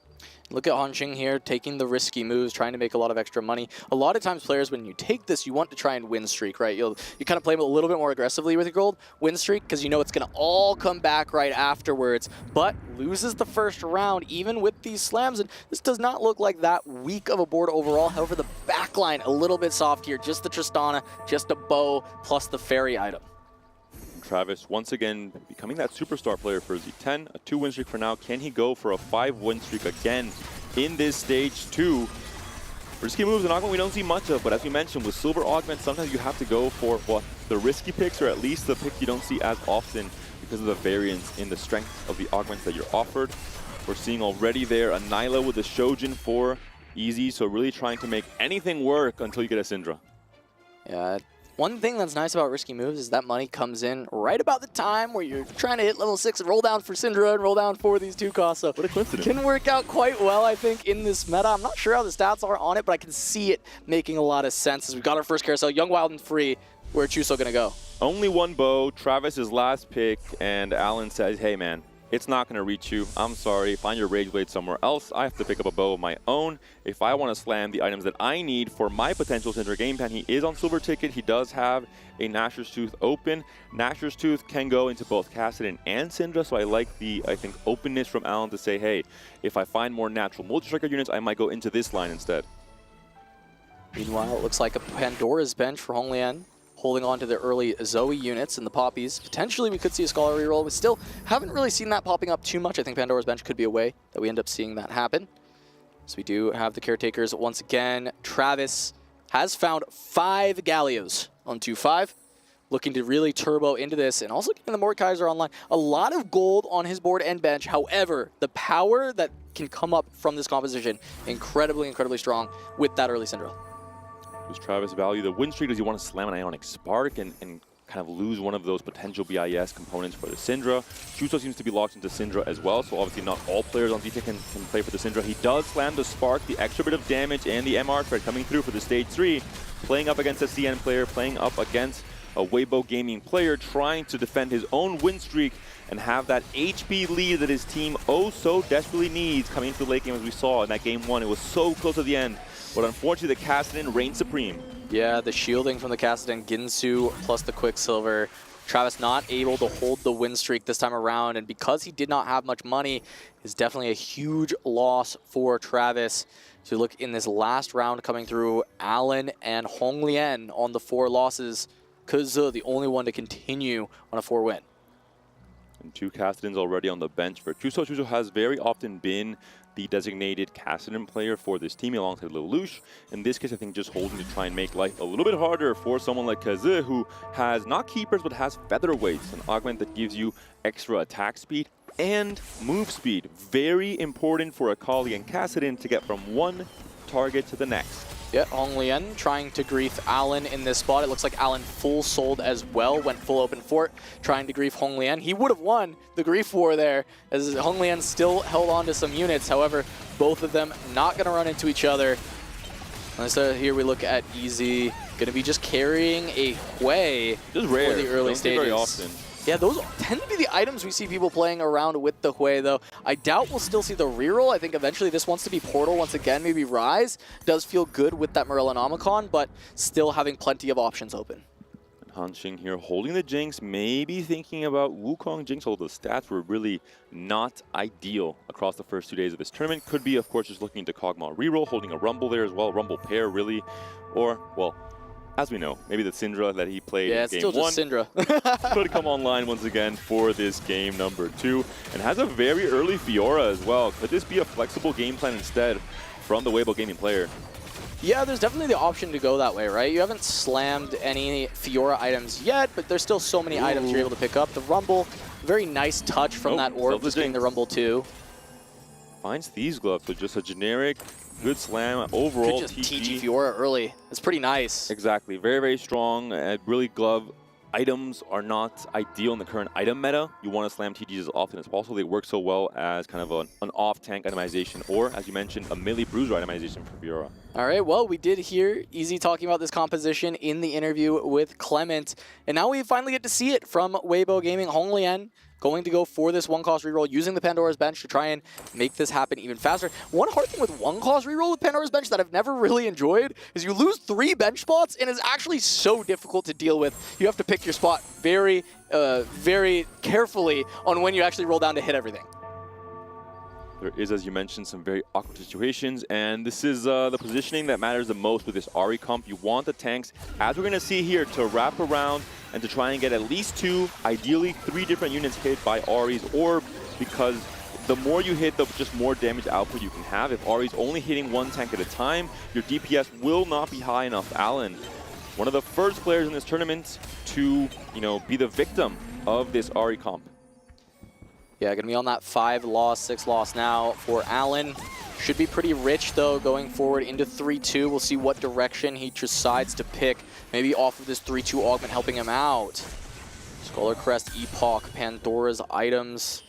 Look at Hanxing here, taking the risky moves, trying to make a lot of extra money. A lot of times players, when you take this, you want to try and win streak, right? You kind of play a little bit more aggressively with your gold win streak because you know it's going to all come back right afterwards, but loses the first round even with these slams. And this does not look like that weak of a board overall. However, the backline a little bit soft here. Just the Tristana, just a bow, plus the fairy item. Travis once again becoming that superstar player for Z10. A 2-win streak for now. Can he go for a 5-win streak again in this stage 2? Risky moves are not one we don't see much of, but as we mentioned, with Silver Augment, sometimes you have to go for what the risky picks, or at least the pick you don't see as often because of the variance in the strength of the augments that you're offered. We're seeing already there a Nyla with the Shojin for Easy, so really trying to make anything work until you get a Syndra. Yeah. One thing that's nice about risky moves is that money comes in right about the time where you're trying to hit level 6 and roll down for Syndra and roll down for these 2 costs. So what a coincidence. Can work out quite well, I think, in this meta. I'm not sure how the stats are on it, but I can see it making a lot of sense as we've got our first carousel. Young, Wild, and Free. Where Chuso going to go? Only 1 bow, Travis's last pick, and Alan says, hey man, it's not going to reach you. I'm sorry. Find your Rage Blade somewhere else. I have to pick up a bow of my own if I want to slam the items that I need for my potential Syndra game plan. He is on silver ticket. He does have a Nashor's Tooth open. Nashor's Tooth can go into both Kassadin and Syndra, so I like the, openness from Alan to say, hey, if I find more natural multi-striker units, I might go into this line instead. Meanwhile, it looks like a Pandora's bench for Honglien, holding on to the early Zoe units and the Poppies. Potentially, we could see a Scholar reroll. We still haven't really seen that popping up too much. I think Pandora's bench could be a way that we end up seeing that happen. So we do have the Caretakers once again. Travis has found 5 Gallios on 2-5, looking to really turbo into this and also getting the Mordekaiser online. A lot of gold on his board and bench. However, the power that can come up from this composition, incredibly, incredibly strong with that early Syndra. Does Travis value the win streak? Does he want to slam an Ionic Spark and kind of lose one of those potential BIS components for the Syndra? Chuso seems to be locked into Syndra as well, so obviously not all players on DT can play for the Syndra. He does slam the Spark, the extra bit of damage, and the MR threat coming through for the Stage 3. Playing up against a CN player, playing up against a Weibo Gaming player, trying to defend his own win streak and have that HP lead that his team so desperately needs coming into the late game, as we saw in that game 1. It was so close at the end. But unfortunately, the Kassadin reigns supreme. Yeah, the shielding from the Kassadin, Ginsu plus the Quicksilver. Travis not able to hold the win streak this time around, and because he did not have much money, is definitely a huge loss for Travis. So look in this last round coming through, Alan and Honglien on the 4 losses. Kuzu, the only one to continue on a 4-win. And 2 Kassadins already on the bench for Chuso. Chuso has very often been the designated Cassidy player for this team alongside Lelouch. In this case, I think just holding to try and make life a little bit harder for someone like Kaze, who has not keepers but has featherweights, an augment that gives you extra attack speed and move speed. Very important for Akali and Cassidy to get from one target to the next. Yeah, Hong Lian trying to grief Allen in this spot. It looks like Allen full sold as well, went full open fort, trying to grief Hong Lian. He would have won the grief war there, as Hong Lian still held on to some units. However, both of them not going to run into each other. And so here we look at Easy, going to be just carrying a Hui Just rare. for the early Don't see stages. very often. Yeah, those tend to be the items we see people playing around with the Hui, though. I doubt we'll still see the reroll. I think eventually this wants to be Portal once again, maybe Rise. Does feel good with that Morellonomicon, but still having plenty of options open. Hanxing here holding the Jinx, maybe thinking about Wukong Jinx, although the stats were really not ideal across the first 2 days of this tournament. Could be, of course, just looking to Kog'Maw reroll, holding a Rumble there as well, Rumble pair really, or, well, as we know, maybe the Syndra that he played in game 1 just Syndra. could come online once again for this game number 2, and has a very early Fiora as well. Could this be a flexible game plan instead from the Weibo Gaming player? Yeah, there's definitely the option to go that way, right? You haven't slammed any Fiora items yet, but there's still so many items you're able to pick up. The Rumble, very nice touch from that orb, just getting the Rumble too. Finds Thieves Glove, so just a generic good slam. Overall, Could just TG Fiora early. It's pretty nice. Exactly. Very, very strong. Really, glove items are not ideal in the current item meta. You want to slam TGs as often as possible. They work so well as kind of an off-tank itemization, or, as you mentioned, a melee bruiser itemization for Fiora. All right, well, we did hear Easy talking about this composition in the interview with Clement, and now we finally get to see it from Weibo Gaming. Hong Lian going to go for this one-cost reroll, using the Pandora's Bench to try and make this happen even faster. One hard thing with one-cost reroll with Pandora's Bench that I've never really enjoyed is you lose 3 bench spots, and it's actually so difficult to deal with. You have to pick your spot very, very carefully on when you actually roll down to hit everything. There is, as you mentioned, some very awkward situations, and this is the positioning that matters the most with this Ahri comp. You want the tanks, as we're going to see here, to wrap around and to try and get at least 2, ideally 3 different units hit by Ahri's orb, because the more you hit, the just more damage output you can have. If Ahri's only hitting 1 tank at a time, your DPS will not be high enough. Allen, one of the first players in this tournament to, be the victim of this Ahri comp. Yeah, going to be on that 5 loss, 6 loss now for Allen. Should be pretty rich, though, going forward into 3-2. We'll see what direction he decides to pick. Maybe off of this 3-2 augment helping him out. Scholar Crest, Epoch, Pandora's items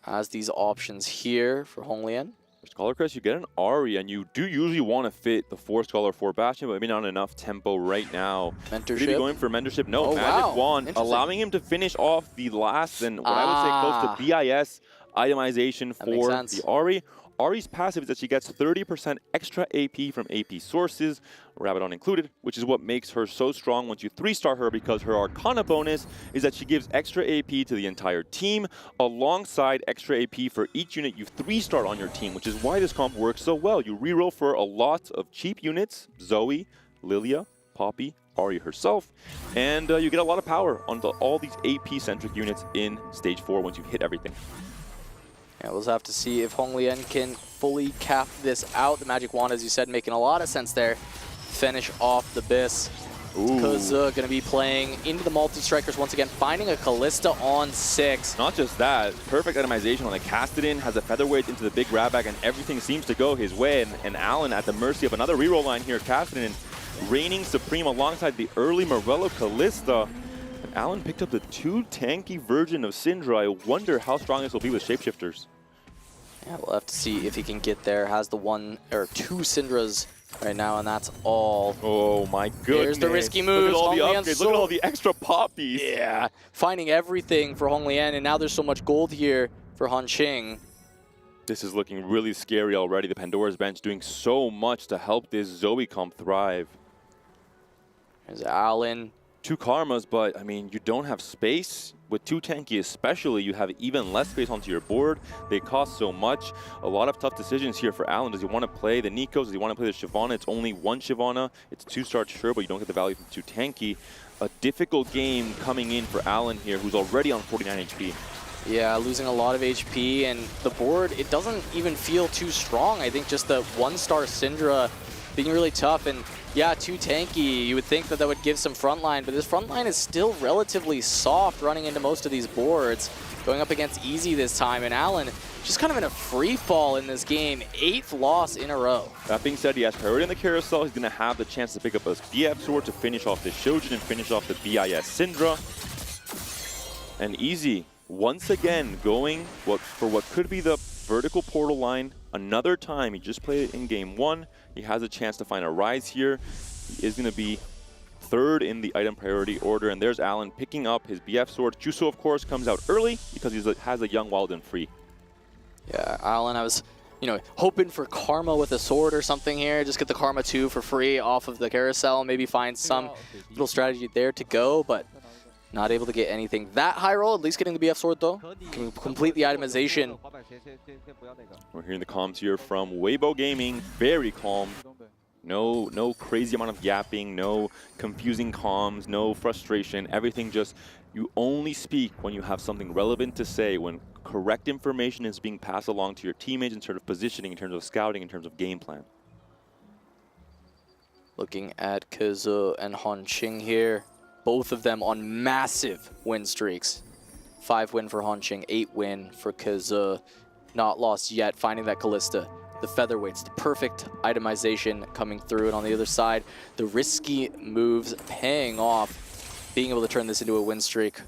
has these options here for Hong Lian. For Scholar Crest, you get an Ahri, and you do usually want to fit the 4 Scholar, 4 Bastion, but maybe not enough tempo right now. Mentorship? Could he be going for Mentorship? No, Oh, Magic wow. Wand, allowing him to finish off the last and what I would say close to BIS itemization for the Ahri. Ahri's passive is that she gets 30% extra AP from AP sources, Rabadon included, which is what makes her so strong once you 3-star her, because her Arcana bonus is that she gives extra AP to the entire team, alongside extra AP for each unit you 3-star on your team, which is why this comp works so well. You reroll for a lot of cheap units, Zoe, Lilia, Poppy, Ahri herself, and you get a lot of power onto all these AP-centric units in Stage 4 once you hit everything. Yeah, we'll have to see if Hong Lian can fully cap this out. The Magic Wand, as you said, making a lot of sense there. Finish off the Biss. Kaze going to be playing into the multi-strikers once again, finding a Callista on 6. Not just that, perfect itemization on the Castodin, has a featherweight into the big grab bag, and everything seems to go his way. And Allen at the mercy of another reroll line here, Castodin reigning supreme alongside the early Morello Callista. And Allen picked up the 2 tanky version of Syndra. I wonder how strong this will be with shapeshifters. Yeah, we'll have to see if he can get there. Has the 1 or 2 Syndras right now, and that's all. Oh my goodness. Here's the risky moves. Look at all the Hong upgrades. Lian's Look at all the extra poppies. Yeah, finding everything for Hong Lian, and now there's so much gold here for Han Qing. This is looking really scary already. The Pandora's Bench doing so much to help this Zoe comp thrive. There's Allen. 2 Karmas, but I mean, you don't have space. With 2 tanky especially, you have even less space onto your board. They cost so much. A lot of tough decisions here for Allen. Does he want to play the Nikos? Does he want to play the Shyvana? It's only 1 Shyvana. It's 2-star, sure, but you don't get the value from 2 tanky. A difficult game coming in for Allen here, who's already on 49 HP. Yeah, losing a lot of HP, and the board, it doesn't even feel too strong. I think just the 1-star Syndra being really tough, and yeah, too tanky. You would think that that would give some frontline, but this frontline is still relatively soft running into most of these boards. Going up against Easy this time, and Alan just kind of in a free fall in this game. 8th loss in a row. That being said, he has priority in the carousel. He's going to have the chance to pick up a BF sword to finish off the Shojin and finish off the BIS Syndra. And Easy, once again, going for what could be the vertical portal line another time. He just played it in game 1. He has a chance to find a rise here. He is going to be 3rd in the item priority order, and there's Alan picking up his BF sword. Juso, of course, comes out early because he has a young Walden free. Yeah, Alan, I was, hoping for Karma with a sword or something here. Just get the Karma 2 for free off of the carousel. Maybe find some little strategy there to go, but not able to get anything that high roll. At least getting the BF sword, though. Can complete the itemization. We're hearing the comms here from Weibo Gaming. Very calm. No crazy amount of yapping, no confusing comms, no frustration. Everything just, you only speak when you have something relevant to say, when correct information is being passed along to your teammates in terms of positioning, in terms of scouting, in terms of game plan. Looking at Kazu and Honqing here. Both of them on massive win streaks. 5 win for Honqing, 8 win for Kazu. Not lost yet, finding that Kalista. The featherweights, the perfect itemization coming through, and on the other side, the risky moves paying off, being able to turn this into a win streak,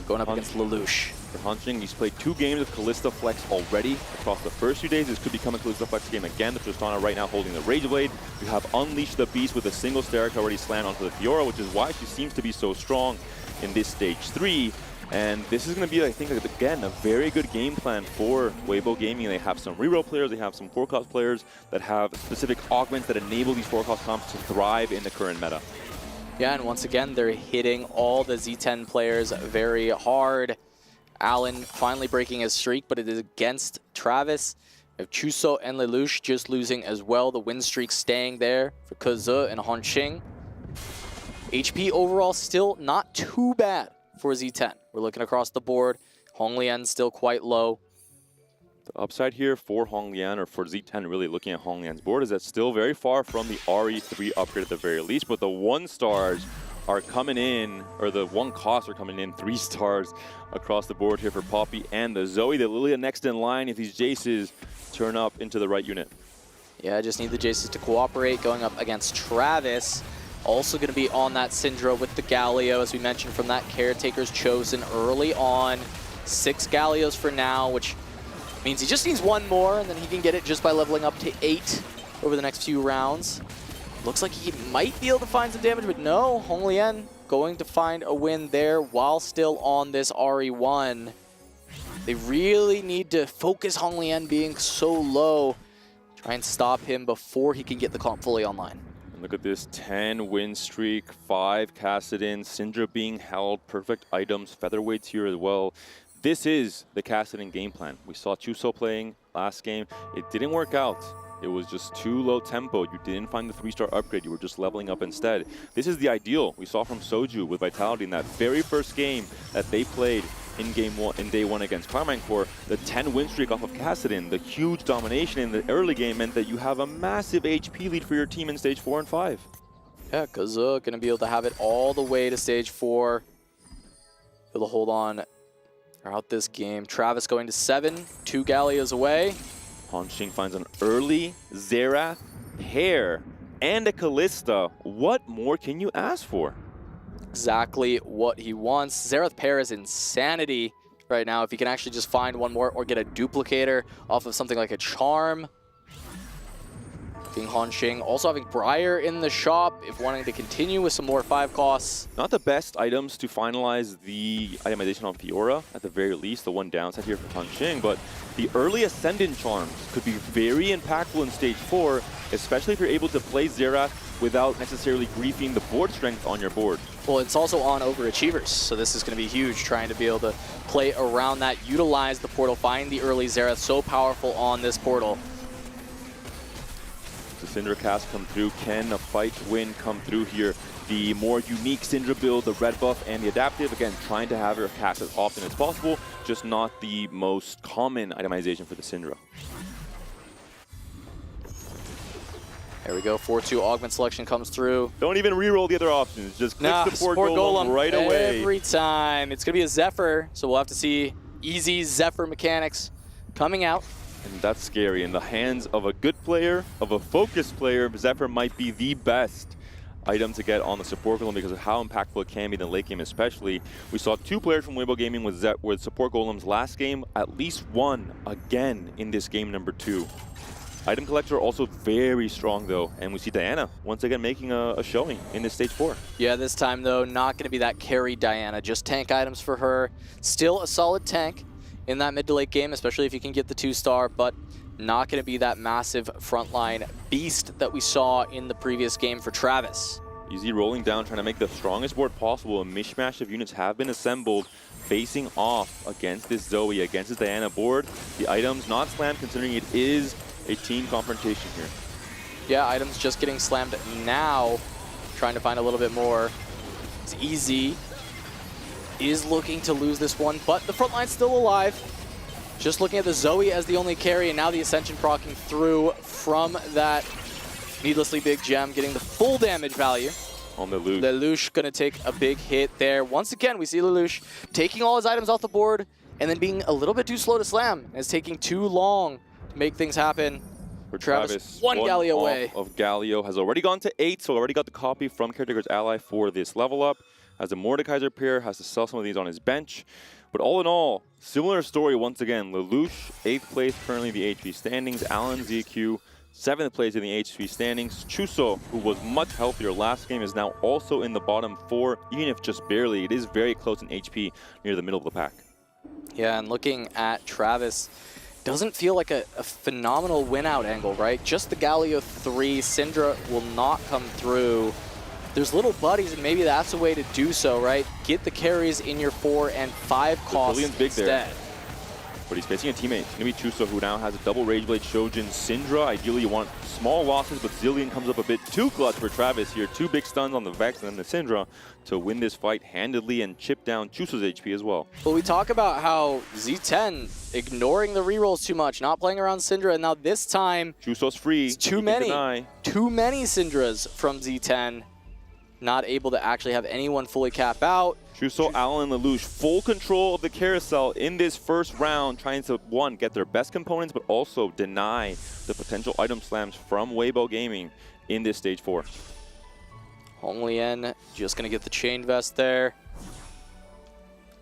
going up against Lelouch. For Honqing, he's played 2 games of Kalista Flex already across the first few days. This could become a Kalista Flex game again. The Tristana right now holding the Rage Blade. You have Unleashed the Beast with a single Sterek already slammed onto the Fiora, which is why she seems to be so strong in this stage 3. And this is going to be, I think, again, a very good game plan for Weibo Gaming. They have some reroll players, they have some forecast players that have specific augments that enable these forecast comps to thrive in the current meta. Yeah, and once again, they're hitting all the Z10 players very hard. Alan finally breaking his streak, but it is against Travis. We have Chuso and Lelouch just losing as well. The win streak staying there for Kazu and Honqing. HP overall still not too bad for Z10. We're looking across the board. Honglian still quite low. The upside here for Honglian, or for Z10 really looking at Honglian's board, is that still very far from the RE3 upgrade at the very least, but the 1-stars are coming in, or the 1 costs are coming in 3 stars across the board here for Poppy and the Zoe. The Lilia next in line if these Jaces turn up into the right unit. Yeah, I just need the Jaces to cooperate going up against Travis. Also going to be on that Syndra with the Galio, as we mentioned, from that Caretaker's Chosen early on. 6 Galios for now, which means he just needs 1 more, and then he can get it just by leveling up to 8 over the next few rounds. Looks like he might be able to find some damage, but no, Honglian going to find a win there while still on this RE1. They really need to focus Honglian being so low. Try and stop him before he can get the comp fully online. Look at this 10 win streak, 5 Kassadin, Syndra being held, perfect items, featherweights here as well. This is the Kassadin game plan. We saw Chuso playing last game. It didn't work out. It was just too low tempo. You didn't find the 3-star upgrade. You were just leveling up instead. This is the ideal we saw from Soju with Vitality in that very first game that they played in day 1 against Carmine Core. The 10 win streak off of Kassadin, the huge domination in the early game meant that you have a massive HP lead for your team in stage 4 and 5. Yeah, Kazu gonna be able to have it all the way to stage 4. Able to hold on throughout this game. Travis going to 7, 2 Gallios away. Honqing finds an early Xerath, Hair, and a Kalista. What more can you ask for? Exactly what he wants. Xerath Pair is insanity right now. If he can actually just find 1 more or get a duplicator off of something like a Charm. King Honqing also having Briar in the shop if wanting to continue with some more 5 costs. Not the best items to finalize the itemization on Fiora, at the very least. The one downside here for Honqing, but the early Ascendant Charms could be very impactful in stage 4, especially if you're able to play Xerath without necessarily griefing the board strength on your board. Well, it's also on Overachievers, so this is going to be huge, trying to be able to play around that, utilize the portal, find the early Xerath, so powerful on this portal. The Syndra cast come through. Can a fight win come through here? the more unique Syndra build, the red buff and the adaptive. Again, trying to have her cast as often as possible, just not the most common itemization for the Syndra. There we go, 4-2 augment selection comes through. Don't even re-roll the other options, just click support golem right away. Every time. It's gonna be a Zephyr, so we'll have to see easy Zephyr mechanics coming out. And that's scary. In the hands of a good player, of a focused player, Zephyr might be the best item to get on the support golem because of how impactful it can be in the late game especially. We saw 2 players from Weibo Gaming with support golems last game, at least 1 again in this game number 2. Item collector also very strong though, and we see Diana once again making a showing in this stage 4. Yeah, this time though, not going to be that carry Diana, just tank items for her. Still a solid tank in that mid to late game, especially if you can get the 2-star, but not going to be that massive frontline beast that we saw in the previous game for Travis. Easy rolling down, trying to make the strongest board possible. A mishmash of units have been assembled, facing off against this Zoe, against this Diana board. The items not slammed, considering it is a team confrontation here. Yeah, items just getting slammed now. Trying to find a little bit more. It's easy. Is looking to lose this one, but the front line's still alive. Just looking at the Zoe as the only carry, and now the Ascension proccing through from that needlessly big gem, getting the full damage value. On Lelouch. Lelouch gonna take a big hit there. Once again, we see Lelouch taking all his items off the board and then being a little bit too slow to slam. It's taking too long to make things happen. For Travis, one Galio away. Of Galio has already gone to 8, so already got the copy from Caretaker's ally for this level up. Has a Mordekaiser pair, has to sell some of these on his bench. But all in all, similar story once again. Lelouch, 8th place currently in the HP standings. Alan ZQ, 7th place in the HP standings. Chuso, who was much healthier last game, is now also in the bottom 4, even if just barely. It is very close in HP, near the middle of the pack. Yeah, and looking at Travis, doesn't feel like a phenomenal win-out angle, right? Just the Galio 3, Syndra will not come through. There's little buddies, and maybe that's a way to do so, right? Get the carries in your 4 and 5 costs Big instead. there. But he's facing a teammate. It's going to be Chuso, who now has a double Rage Blade Shojin Syndra. Ideally, you want small losses, but Zillion comes up a bit too clutch for Travis here. 2 big stuns on the Vex and then the Syndra to win this fight handedly and chip down Chuso's HP as well. Well, we talk about how Z10 ignoring the rerolls too much, not playing around Syndra, and now this time Chuso's free. It's too many Syndras from Z10. Not able to actually have anyone fully cap out. Chuso, Alan, and Lelouch, full control of the carousel in this first round, trying to, one, get their best components, but also deny the potential item slams from Weibo Gaming in this stage 4. Hong Lien just going to get the chain vest there.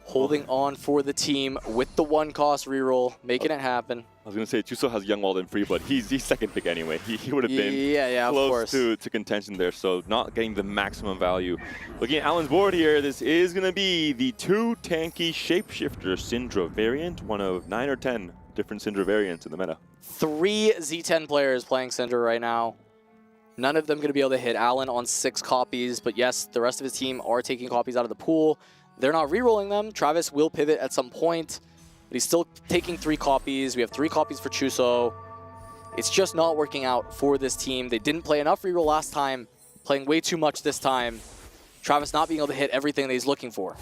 Holding on for the team with the 1-cost reroll, making it happen. I was going to say, Chuso has Young Walden free, but he's second pick anyway. He would have been close to contention there, so not getting the maximum value. Looking at Alan's board here, this is going to be the 2 tanky Shapeshifter Syndra variant, one of 9 or 10 different Syndra variants in the meta. 3 Z10 players playing Syndra right now. None of them going to be able to hit Alan on 6 copies, but yes, the rest of his team are taking copies out of the pool. They're not re-rolling them. Travis will pivot at some point, but he's still taking 3 copies. We have 3 copies for Chuso. It's just not working out for this team. They didn't play enough re-roll last time, playing way too much this time. Travis not being able to hit everything that he's looking for.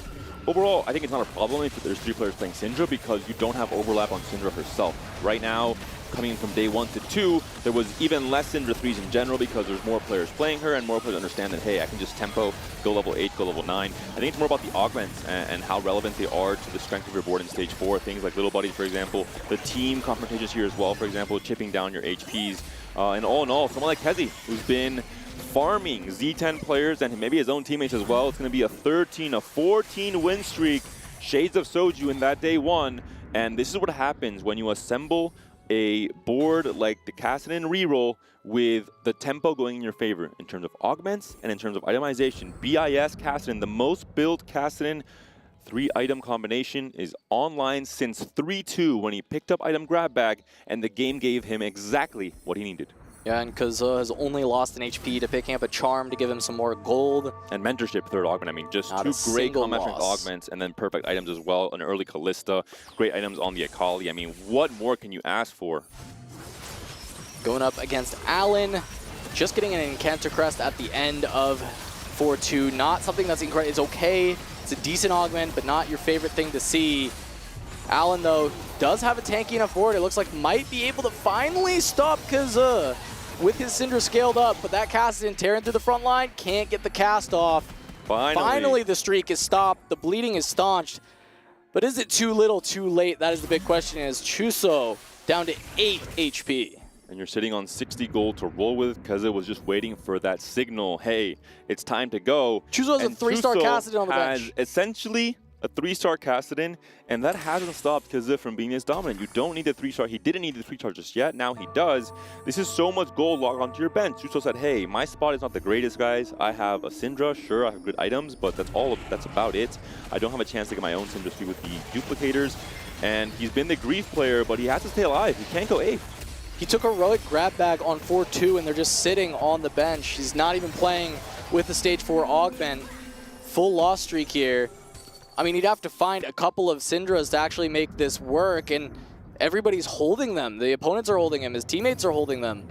Overall, I think it's not a problem if there's 3 players playing Syndra because you don't have overlap on Syndra herself. Right now, coming in from day 1 to 2, there was even less Syndra 3s in general because there's more players playing her and more players understand that, hey, I can just tempo, go level 8, go level 9. I think it's more about the augments and how relevant they are to the strength of your board in stage 4. Things like Little Buddy, for example, the team confrontations here as well, for example, chipping down your HPs. And all in all, someone like Kezi, who's been farming Z10 players and maybe his own teammates as well. It's going to be a 14 win streak. Shades of Soju in that day 1. And this is what happens when you assemble a board like the Kassadin reroll with the tempo going in your favor in terms of augments and in terms of itemization. BIS Kassadin, the most built Kassadin 3-item combination, is online since 3-2 when he picked up item grab bag and the game gave him exactly what he needed. Yeah, and Kazuha has only lost an HP to picking up a charm to give him some more gold. And mentorship, 3rd augment. I mean, just Not 2 great combat strength loss. augments and then perfect items as well. An early Callista, great items on the Akali. I mean, what more can you ask for? Going up against Alan, just getting an Encanter Crest at the end of 4-2. Not something that's incredible. It's okay. It's a decent augment, but not your favorite thing to see. Allen, though, does have a tanky enough board. It looks like might be able to finally stop Kaza with his Syndra scaled up, but that cast in tearing through the front line, can't get the cast off. Finally the streak is stopped. The bleeding is staunched. But is it too little, too late? That is the big question. Is Chuso down to 8 HP. And you're sitting on 60 gold to roll with. Kaza was just waiting for that signal. Hey, it's time to go. Chuso has a 3-star Kassadin on the bench. Essentially a 3-star Kassadin, and that hasn't stopped Kaza from being this dominant. You don't need the 3-star. He didn't need the 3-star just yet. Now he does. This is so much gold logged onto your bench. Chuso said, hey, my spot is not the greatest, guys. I have a Syndra. Sure, I have good items, but that's about it. I don't have a chance to get my own Syndra streak with the duplicators. And he's been the grief player, but he has to stay alive. He can't go 8th. He took a heroic grab bag on 4-2, and they're just sitting on the bench. He's not even playing with the stage 4 augment. Full loss streak here. I mean, he'd have to find a couple of Syndras to actually make this work, and everybody's holding them. The opponents are holding him. His teammates are holding them.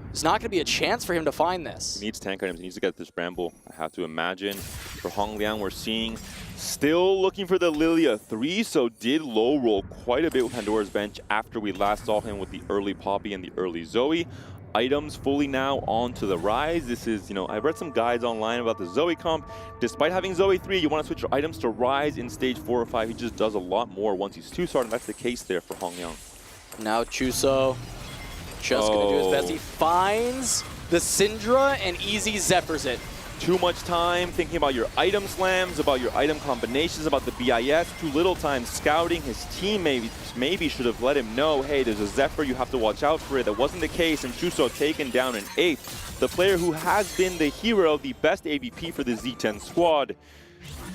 There's not going to be a chance for him to find this. He needs tank items. He needs to get this Bramble. I have to imagine. For Hong Liang, we're seeing still looking for the Lilia 3, so did low roll quite a bit with Pandora's bench after we last saw him with the early Poppy and the early Zoe. Items fully now onto the rise. This is, you know, I read some guides online about the Zoe comp. Despite having Zoe 3, you want to switch your items to rise in stage 4 or 5. He just does a lot more once he's 2-star, and that's the case there for Hong Liang. Now Chuso just going to do his best. He finds the Syndra and easy Zephyrs it. Too much time thinking about your item slams, about your item combinations, about the BIS. Too little time scouting. His teammates maybe should have let him know, hey, there's a Zephyr, you have to watch out for it. That wasn't the case, and Chuso taken down in 8th. The player who has been the hero, the best AVP for the Z10 squad,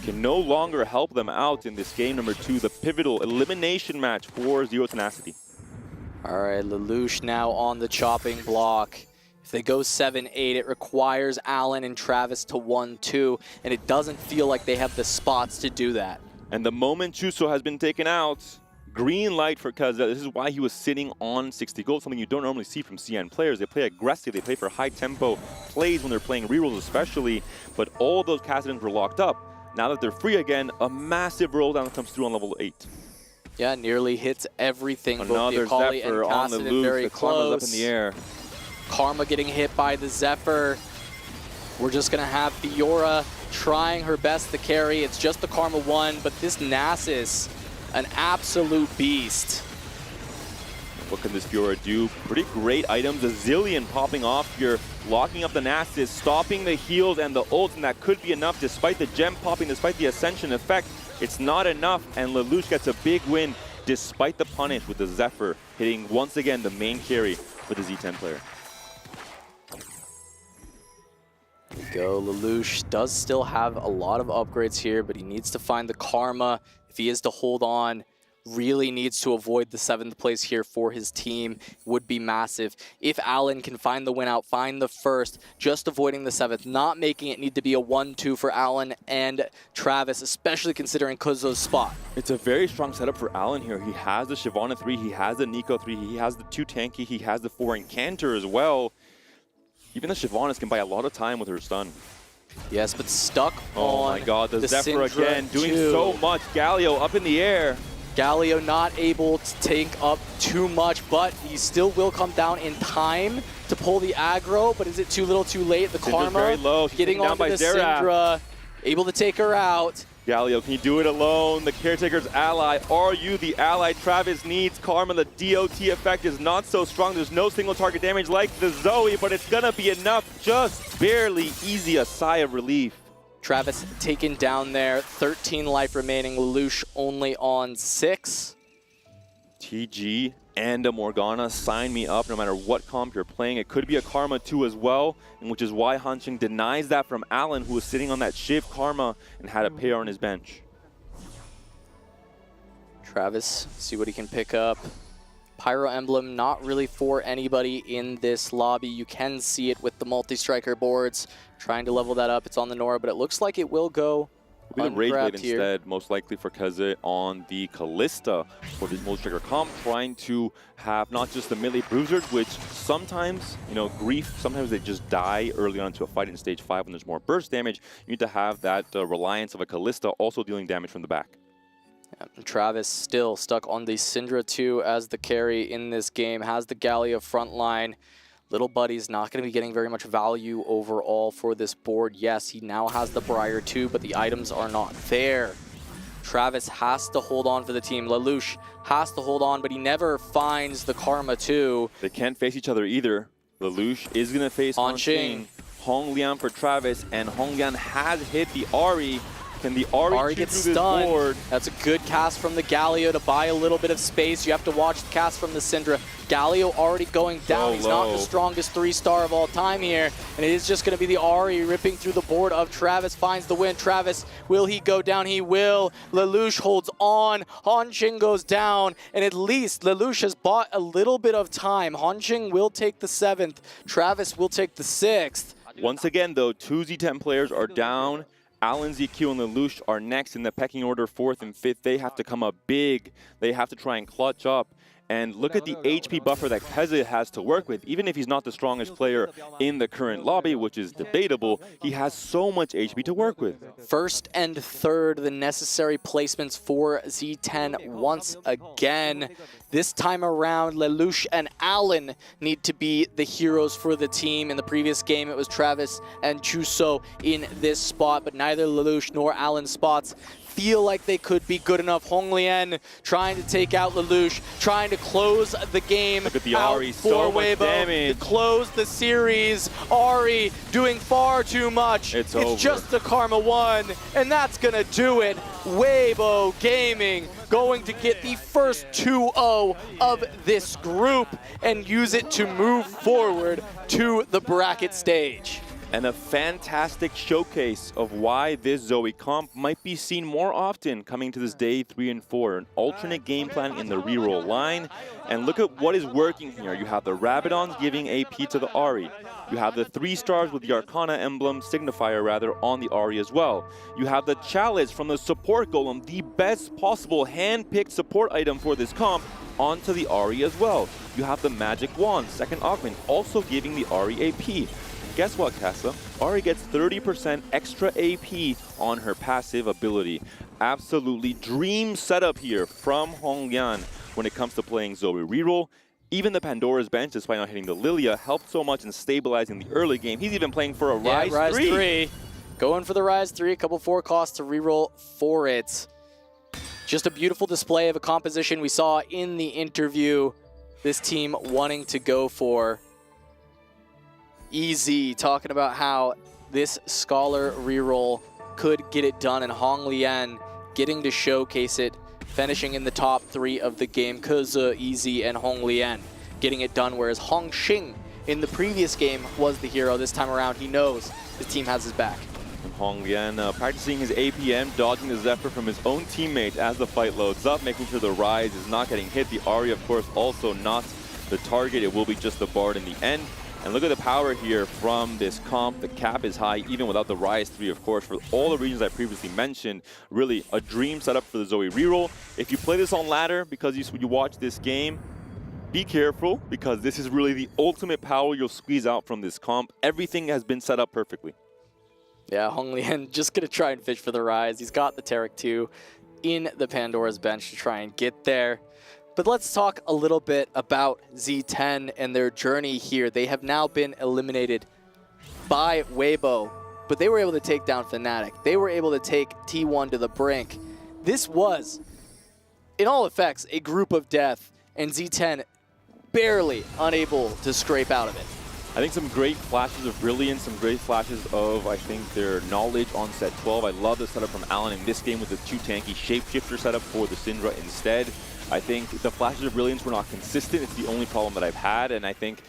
can no longer help them out in this game number 2, the pivotal elimination match for Zero Tenacity. All right, Lelouch now on the chopping block. If they go 7-8, it requires Allen and Travis to 1-2, and it doesn't feel like they have the spots to do that. And the moment Chuso has been taken out, green light for Kaza. This is why he was sitting on 60 gold, something you don't normally see from CN players. They play aggressive, they play for high tempo plays when they're playing rerolls especially, but all those Kassadins were locked up. Now that they're free again, a massive roll down comes through on level 8. Yeah, nearly hits everything. Another both the Akali Zephyr and on the loose. very The close. Karma's up in the air. Karma getting hit by the Zephyr. We're just going to have Fiora trying her best to carry. It's just the Karma 1, but this Nasus, an absolute beast. What can this Fiora do? Pretty great items. A zillion popping off. You're locking up the Nasus, stopping the heals and the ult, and that could be enough despite the gem popping, despite the Ascension effect. It's not enough, and Lelouch gets a big win despite the punish with the Zephyr hitting once again the main carry for the Z10 player. There we go. Lelouch does still have a lot of upgrades here, but he needs to find the Karma. If he is to hold on, really needs to avoid the 7th place here for his team. Would be massive. If Allen can find the win out, find the first, just avoiding the 7th, not making it need to be a 1-2 for Allen and Travis, especially considering Kuzo's spot. It's a very strong setup for Allen here. He has the Shyvana 3, he has the Nico 3, he has the 2 tanky, he has the 4 Incanter as well. Even the Shyvanas can buy a lot of time with her stun. Yes, but stuck oh on my god, the Zephyr Syndra again, doing 2. so much. Galio up in the air. Galio not able to take up too much, but he still will come down in time to pull the aggro. But is it too little too late? The Syndra's Karma very low. She's getting down onto by the Xerath. Syndra, able to take her out. Galio, can you do it alone? The Caretaker's ally. Are you the ally Travis needs? Karma, the DOT effect is not so strong. There's no single target damage like the Zoe, but it's gonna be enough. Just barely easy, a sigh of relief. Travis taken down there, 13 life remaining. Lelouch only on 6. TG and a Morgana, sign me up no matter what comp you're playing. It could be a Karma 2 as well, and which is why Hanqing denies that from Allen, who was sitting on that Shiv Karma and had a pair on his bench. Travis, see what he can pick up. Pyro Emblem, not really for anybody in this lobby. You can see it with the multi-striker boards. Trying to level that up. It's on the Nora, but it looks like it will go Will be the Rage Blade Ungrabbed here. instead, most likely for Keze on the Callista for this multi-trigger comp, trying to have not just the melee bruisers, which sometimes, you know, Grief, sometimes they just die early on into a fight in stage 5 when there's more burst damage. You need to have that reliance of a Callista also dealing damage from the back. And Travis still stuck on the Syndra 2 as the carry in this game, has the Gallia frontline. Little Buddy's not going to be getting very much value overall for this board. Yes, he now has the Briar 2, but the items are not there. Travis has to hold on for the team. Lelouch has to hold on, but he never finds the Karma 2. They can't face each other either. Lelouch is going to face Hongxing. Honglian for Travis, and Honglian has hit the Ahri. Can the Ahri get through stunned? this board? That's a good cast from the Galio to buy a little bit of space. You have to watch the cast from the Syndra. Galio already going down. He's not the strongest 3-star of all time here. And it is just going to be the Ahri ripping through the board of Travis. Finds the win. Travis, will he go down? He will. Lelouch holds on. Hongxing goes down. And at least Lelouch has bought a little bit of time. Hongxing will take the 7th. Travis will take the 6th. Once again, though, 2 Z10 players are down. Alan, ZQ, and Lelouch are next in the pecking order, 4th and 5th. They have to come up big. They have to try and clutch up. And look at the HP buffer that Keze has to work with. Even if he's not the strongest player in the current lobby, which is debatable, he has so much HP to work with. 1st and 3rd, the necessary placements for Z10 once again. This time around, Lelouch and Allen need to be the heroes for the team. In the previous game, it was Travis and Chuso in this spot, but neither Lelouch nor Allen's spots feel like they could be good enough. Honglian trying to take out Lelouch, trying to close the game. Look at the out Ahri, for so much Weibo damage. to close the series. Ahri doing far too much. It's over. Just the Karma 1, and that's gonna do it. Weibo Gaming going to get the first 2-0 of this group and use it to move forward to the bracket stage. And a fantastic showcase of why this Zoe comp might be seen more often coming to this day 3 and 4. An alternate game plan in the reroll line. And look at what is working here. You have the Rabadons giving AP to the Ahri. You have the 3 stars with the Arcana emblem, signifier rather, on the Ahri as well. You have the Chalice from the support golem, the best possible hand-picked support item for this comp, onto the Ahri as well. You have the Magic Wand, second augment, also giving the Ahri AP. Guess what, Kessa? Ahri gets 30% extra AP on her passive ability. Absolutely dream setup here from Honglian when it comes to playing Zoe reroll. Even the Pandora's Bench, despite not hitting the Lilia, helped so much in stabilizing the early game. He's even playing for a Rise 3. Going for the Rise 3, a couple 4 costs to reroll for it. Just a beautiful display of a composition we saw in the interview. This team wanting to go for EZ, talking about how this Scholar reroll could get it done, and Honglian getting to showcase it, finishing in the top 3 of the game. Keze, EZ, and Honglian getting it done, whereas Hongxing in the previous game was the hero. This time around, he knows his team has his back. And Honglian practicing his APM, dodging the Zephyr from his own teammate as the fight loads up, making sure the Rise is not getting hit. The Ahri, of course, also not the target. It will be just the Bard in the end. And look at the power here from this comp. The cap is high, even without the Rise 3, of course, for all the reasons I previously mentioned. Really a dream setup for the Zoe reroll. If you play this on ladder because you watch this game, be careful, because this is really the ultimate power you'll squeeze out from this comp. Everything has been set up perfectly. Yeah, Honglian just going to try and fish for the Rise. He's got the Tarek 2 in the Pandora's Bench to try and get there. But let's talk a little bit about Z10 and their journey here. They have now been eliminated by Weibo, but they were able to take down Fnatic. They were able to take T1 to the brink. This was, in all effects, a group of death, and Z10 barely unable to scrape out of it. I think some great flashes of brilliance, some great flashes of, I think, their knowledge on set 12. I love the setup from Allen in this game with the 2 tanky shapeshifter setup for the Syndra instead. I think the flashes of brilliance were not consistent. It's the only problem that I've had, and I think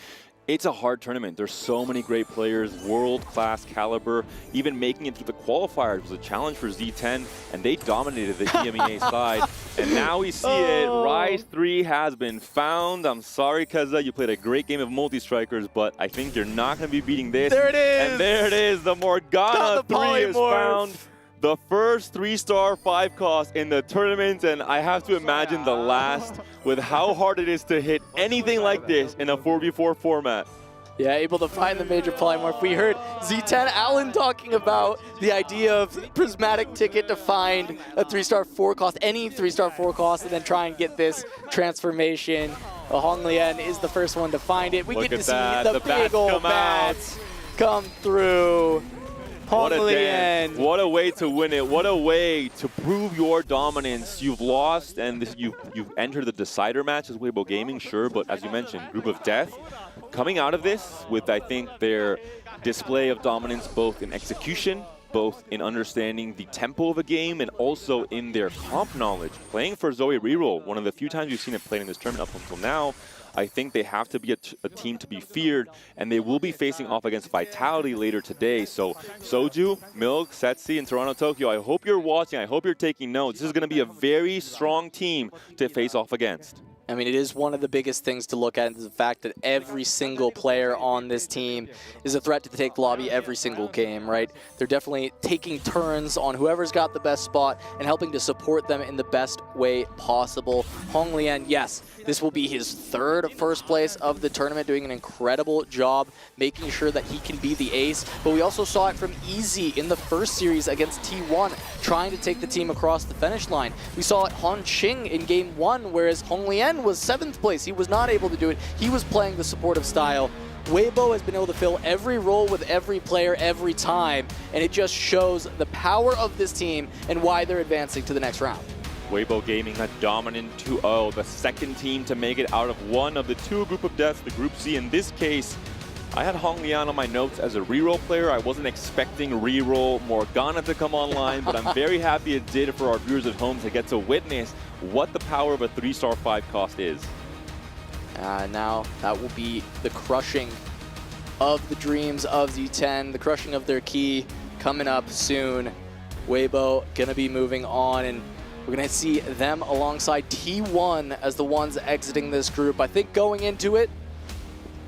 it's a hard tournament. There's so many great players, world-class caliber. Even making it through the qualifiers was a challenge for Z10, and they dominated the EMEA side. And now we see it. Rise 3 has been found. I'm sorry, Keze, you played a great game of multi-strikers, but I think you're not going to be beating this. There it is! And there it is. The Morgana 3 is found. the first 3-star 5-cost in the tournament, and I have to imagine the last with how hard it is to hit anything like this in a 4v4 format. Yeah, able to find the major polymorph. We heard Z10 Allen talking about the idea of prismatic ticket to find a 3-star 4-cost, any 3-star 4-cost, and then try and get this transformation. Hong Lian is the first one to find it. We get to see the big old bats come through. What a dance. What a way to win it. What a way to prove your dominance. You've lost and you've entered the decider match as Weibo Gaming, sure, but as you mentioned, Group of Death. Coming out of this with, I think, their display of dominance both in execution, both in understanding the tempo of a game, and also in their comp knowledge. Playing for Zoe Reroll, one of the few times you've seen it played in this tournament up until now, I think they have to be a team to be feared, and they will be facing off against Vitality later today. So Soju, Milk, Setsi, and Toronto Tokyo, I hope you're watching, I hope you're taking notes. This is going to be a very strong team to face off against. I mean, it is one of the biggest things to look at is the fact that every single player on this team is a threat to take the lobby every single game, right? They're definitely taking turns on whoever's got the best spot and helping to support them in the best way possible. Hong Lian, yes, this will be his third first place of the tournament, doing an incredible job making sure that he can be the ace. But we also saw it from Easy in the first series against T1, trying to take the team across the finish line. We saw it Han Qing in game 1, whereas Hong Lian was 7th place. He was not able to do it. He was playing the supportive style. Weibo has been able to fill every role with every player every time, and it just shows the power of this team and why they're advancing to the next round. Weibo Gaming a dominant 2-0, the second team to make it out of one of the two Group of Deaths, the Group C. In this case, I had Hong Lian on my notes as a reroll player. I wasn't expecting reroll Morgana to come online, but I'm very happy it did for our viewers at home to get to witness what the power of a 3-star 5-cost is. Now that will be the crushing of the dreams of Z10, the crushing of their key coming up soon. Weibo gonna be moving on, and we're gonna see them alongside T1 as the ones exiting this group. I think going into it,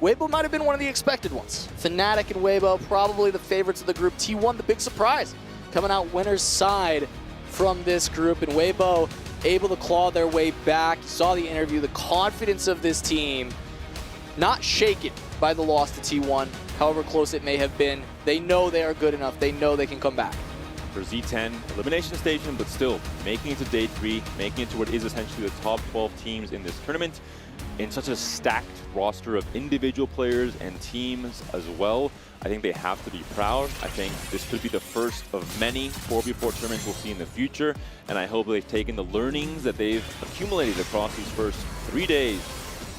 Weibo might have been one of the expected ones. Fnatic and Weibo, probably the favorites of the group. T1, the big surprise, coming out winner's side from this group, and Weibo able to claw their way back. You saw the interview, the confidence of this team, not shaken by the loss to T1, however close it may have been. They know they are good enough. They know they can come back. For Z10, elimination station, but still making it to day 3, making it to what is essentially the top 12 teams in this tournament, in such a stacked roster of individual players and teams as well. I think they have to be proud. I think this could be the first of many 4v4 tournaments we'll see in the future, and I hope they've taken the learnings that they've accumulated across these first 3 days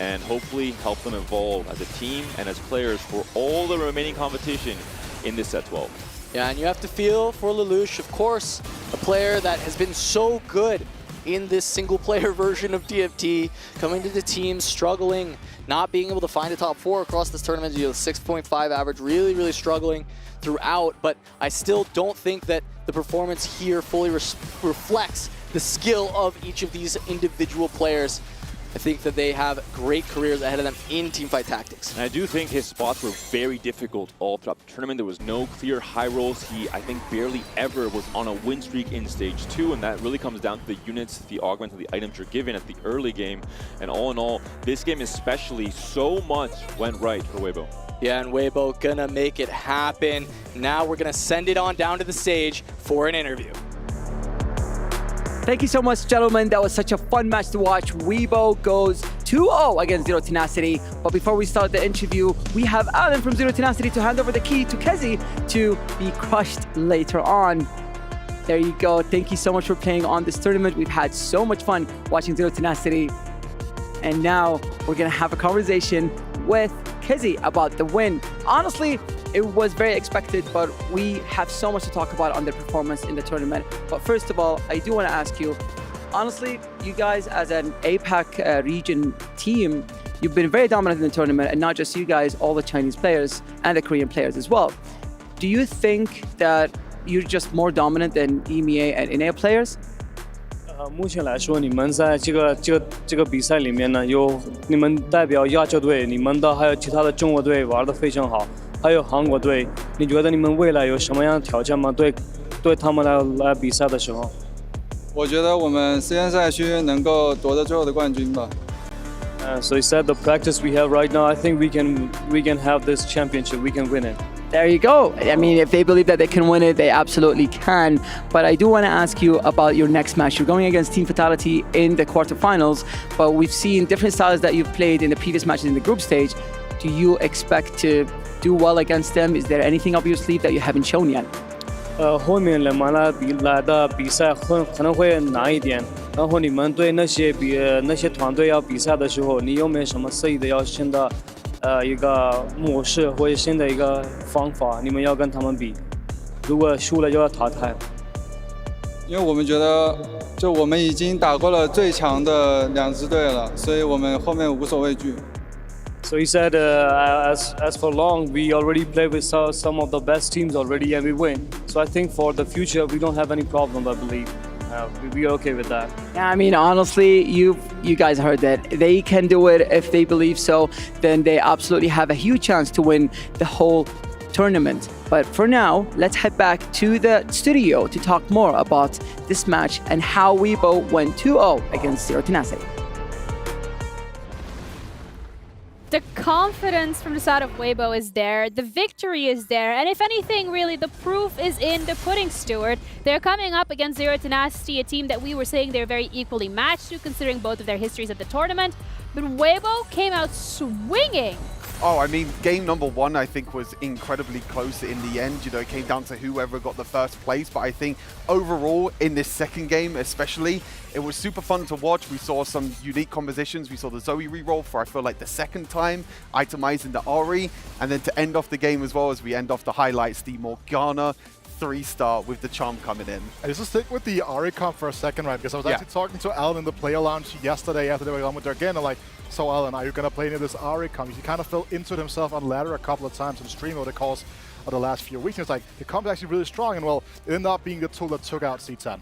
and hopefully help them evolve as a team and as players for all the remaining competition in this set 12. Yeah, and you have to feel for Lelouch, of course, a player that has been so good in this single-player version of TFT, coming to the team, struggling, not being able to find a top 4 across this tournament. You know, 6.5 average, really, really struggling throughout, but I still don't think that the performance here fully reflects the skill of each of these individual players. I think that they have great careers ahead of them in Teamfight Tactics. And I do think his spots were very difficult all throughout the tournament. There was no clear high rolls. He, I think, barely ever was on a win streak in stage 2, and that really comes down to the units, the augments, and the items you're given at the early game. And all in all, this game especially, so much went right for Weibo. Yeah, and Weibo gonna make it happen. Now we're gonna send it on down to the stage for an interview. Thank you so much, gentlemen. That was such a fun match to watch. Weibo goes 2-0 against Zero Tenacity. But before we start the interview, we have Alan from Zero Tenacity to hand over the key to Kezi to be crushed later on. There you go. Thank you so much for playing on this tournament. We've had so much fun watching Zero Tenacity. And now we're going to have a conversation with Kezi about the win. Honestly, it was very expected, but we have so much to talk about on their performance in the tournament. But first of all, I do want to ask you, honestly, you guys as an APAC region team, you've been very dominant in the tournament, and not just you guys, all the Chinese players and the Korean players as well. Do you think that you're just more dominant than EMEA and NA players? 目前来说，你们在这个比赛里面呢，有你们代表亚洲队，你们的还有其他的中国队玩得非常好，还有韩国队，你觉得你们未来有什么样的挑战吗？对对他们来比赛的时候。我觉得我们实验赛区能够夺得最后的冠军吧。So he said the practice we have right now, I think we can have this championship, we can win it. There you go. I mean, if they believe that they can win it, they absolutely can. But I do want to ask you about your next match. You're going against Team Fatality in the quarterfinals, but we've seen different styles that you've played in the previous matches in the group stage. Do you expect to do well against them? Is there anything up your sleeve that you haven't shown yet? 后面你们来的比赛可能会难一点。然后你们对那些团队要比赛的时候，你有没有什么自己的要新的一个模式或者新的一个方法？你们要跟他们比，如果输了就要淘汰。因为我们觉得，就我们已经打过了最强的2支队了，所以我们后面无所畏惧。So he said, as for long, we already play with some of the best teams already, and we win. So I think for the future, we don't have any problem, I believe. We're okay with that. Yeah, I mean, honestly, you guys heard that. They can do it if they believe so. Then they absolutely have a huge chance to win the whole tournament. But for now, let's head back to the studio to talk more about this match and how Weibo went 2-0 against Zero Tenacity. The confidence from the side of Weibo is there, the victory is there, and if anything, really, the proof is in the pudding, Stuart. They're coming up against Zero Tenacity, a team that we were saying they're very equally matched to, considering both of their histories at the tournament. But Weibo came out swinging. Oh, I mean, game number 1, I think, was incredibly close in the end. You know, it came down to whoever got the first place. But I think overall, in this second game especially, it was super fun to watch. We saw some unique compositions. We saw the Zoe reroll for, I feel like, the second time, itemizing the Ari. And then to end off the game as well, as we end off the highlights, the Morgana 3-star with the charm coming in. I just stick with the Ari comp for a second, right? Because I was actually talking to Alan in the player lounge yesterday after they were on with their game. I'm like, so Alan, are you going to play any of this Ari comp? He kind of fell into it himself on ladder a couple of times in stream over the course of the last few weeks. And it's like, the comp is actually really strong, and well, it ended up being the tool that took out C10.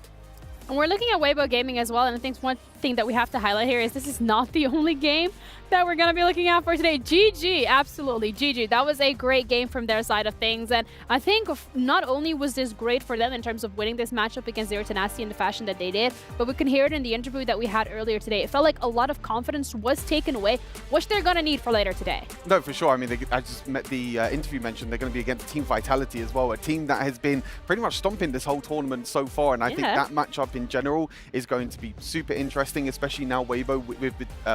And we're looking at Weibo Gaming as well, and I think one thing that we have to highlight here is this is not the only game that we're going to be looking at for today. GG, absolutely, GG. That was a great game from their side of things, and I think not only was this great for them in terms of winning this matchup against Zero Tenacity in the fashion that they did, but we can hear it in the interview that we had earlier today. It felt like a lot of confidence was taken away, which they're going to need for later today. No, for sure. I mean, I just met the interview mentioned they're going to be against Team Vitality as well, a team that has been pretty much stomping this whole tournament so far, and I think that matchup in general is going to be super interesting, especially now Weibo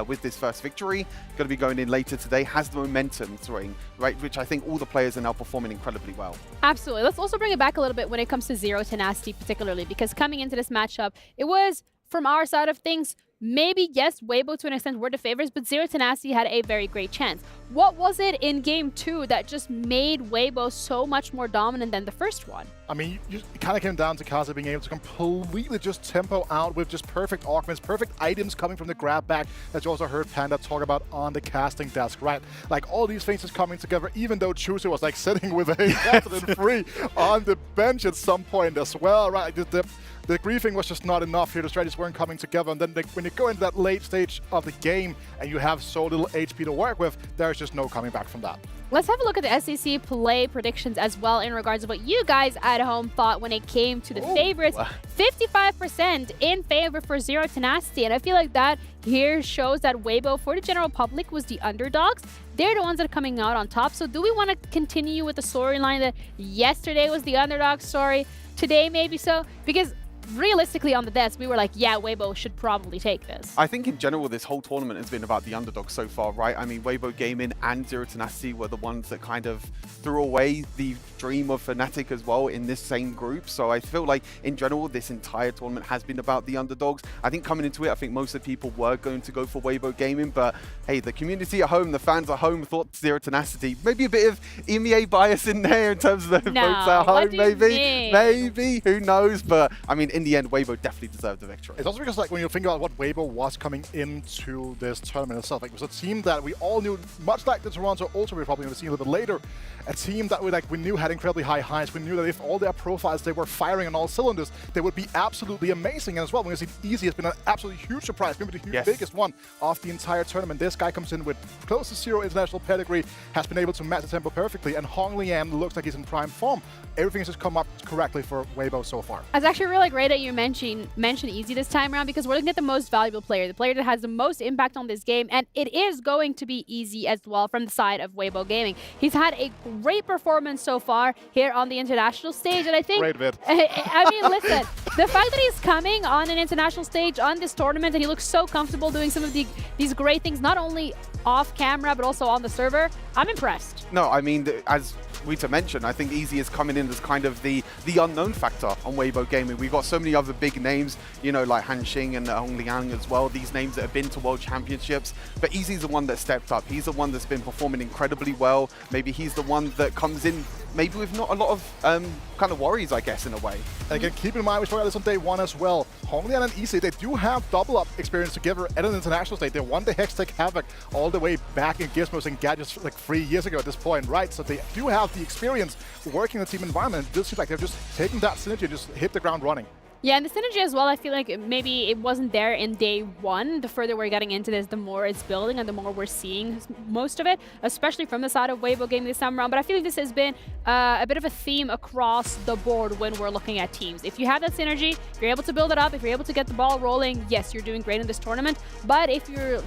with this first victory, going to be going in later today, has the momentum throwing, right, which I think all the players are now performing incredibly well. Absolutely. Let's also bring it back a little bit when it comes to Zero Tenacity particularly, because coming into this matchup, it was, from our side of things, maybe, yes, Weibo to an extent were the favorites, but Zero Tenacity had a very great chance. What was it in game 2 that just made Weibo so much more dominant than the first one? I mean, it kind of came down to Kaza being able to completely just tempo out with just perfect augments, perfect items coming from the grab back that you also heard Panda talk about on the casting desk, right? Like all these things just coming together, even though Chusei was like sitting with a Captain free on the bench at some point as well, right? The griefing was just not enough here. The strategies weren't coming together. And then when you go into that late stage of the game and you have so little HP to work with, there's just no coming back from that. Let's have a look at the SEC play predictions as well in regards to what you guys at home thought when it came to the favorites. 55% in favor for Zero Tenacity. And I feel like that here shows that Weibo, for the general public, was the underdogs. They're the ones that are coming out on top. So do we want to continue with the storyline that yesterday was the underdog story, today maybe so? Because realistically on the desk, we were like, yeah, Weibo should probably take this. I think in general, this whole tournament has been about the underdog so far, right? I mean, Weibo Gaming and Zero Tenacity were the ones that kind of threw away the dream of Fnatic as well in this same group. So I feel like in general, this entire tournament has been about the underdogs. I think coming into it, I think most of the people were going to go for Weibo Gaming, but hey, the community at home, the fans at home thought Zero Tenacity. Maybe a bit of EMEA bias in there in terms of the votes at home, maybe, who knows? But I mean, in the end, Weibo definitely deserved the victory. It's also because, like, when you think about what Weibo was coming into this tournament itself, like, it was a team that we all knew, much like the Toronto Ultra we're probably going to see a little bit later, a team that we knew had incredibly high highs. We knew that if all their profiles, they were firing on all cylinders, they would be absolutely amazing. And as well, when you see Easy has been an absolutely huge surprise, maybe the biggest one of the entire tournament. This guy comes in with close to 0 international pedigree, has been able to match the tempo perfectly, and Hong Lian looks like he's in prime form. Everything has just come up correctly for Weibo so far. It's actually really great that you mention Easy this time around, because we're looking at the most valuable player, the player that has the most impact on this game, and it is going to be Easy as well from the side of Weibo Gaming. He's had a great performance so far here on the international stage, and I think, I mean, listen, the fact that he's coming on an international stage on this tournament and he looks so comfortable doing some of these great things, not only off camera but also on the server, I'm impressed. No, I mean, as Rita mentioned, I think Easy is coming in as kind of the unknown factor on Weibo Gaming. We've got so many other big names, you know, like Han Xing and Hong Liang as well, these names that have been to World Championships, but Easy's the one that stepped up. He's the one that's been performing incredibly well. Maybe he's the one that comes in maybe with not a lot of kind of worries, I guess, in a way. Again, keep in mind, we spoke about this on day one as well. Hong Lian and Easy, they do have double up experience together at an international stage. They won the Hextech Havoc all the way back in Gizmos and Gadgets like 3 years ago at this point, right? So they do have the experience working in a team environment. It does seem like they've just taken that synergy and just hit the ground running. Yeah, and the synergy as well, I feel like maybe it wasn't there in day one. The further we're getting into this, the more it's building and the more we're seeing most of it, especially from the side of Weibo Gaming this time around. But I feel like this has been a bit of a theme across the board when we're looking at teams. If you have that synergy, if you're able to build it up, if you're able to get the ball rolling, yes, you're doing great in this tournament. But if you're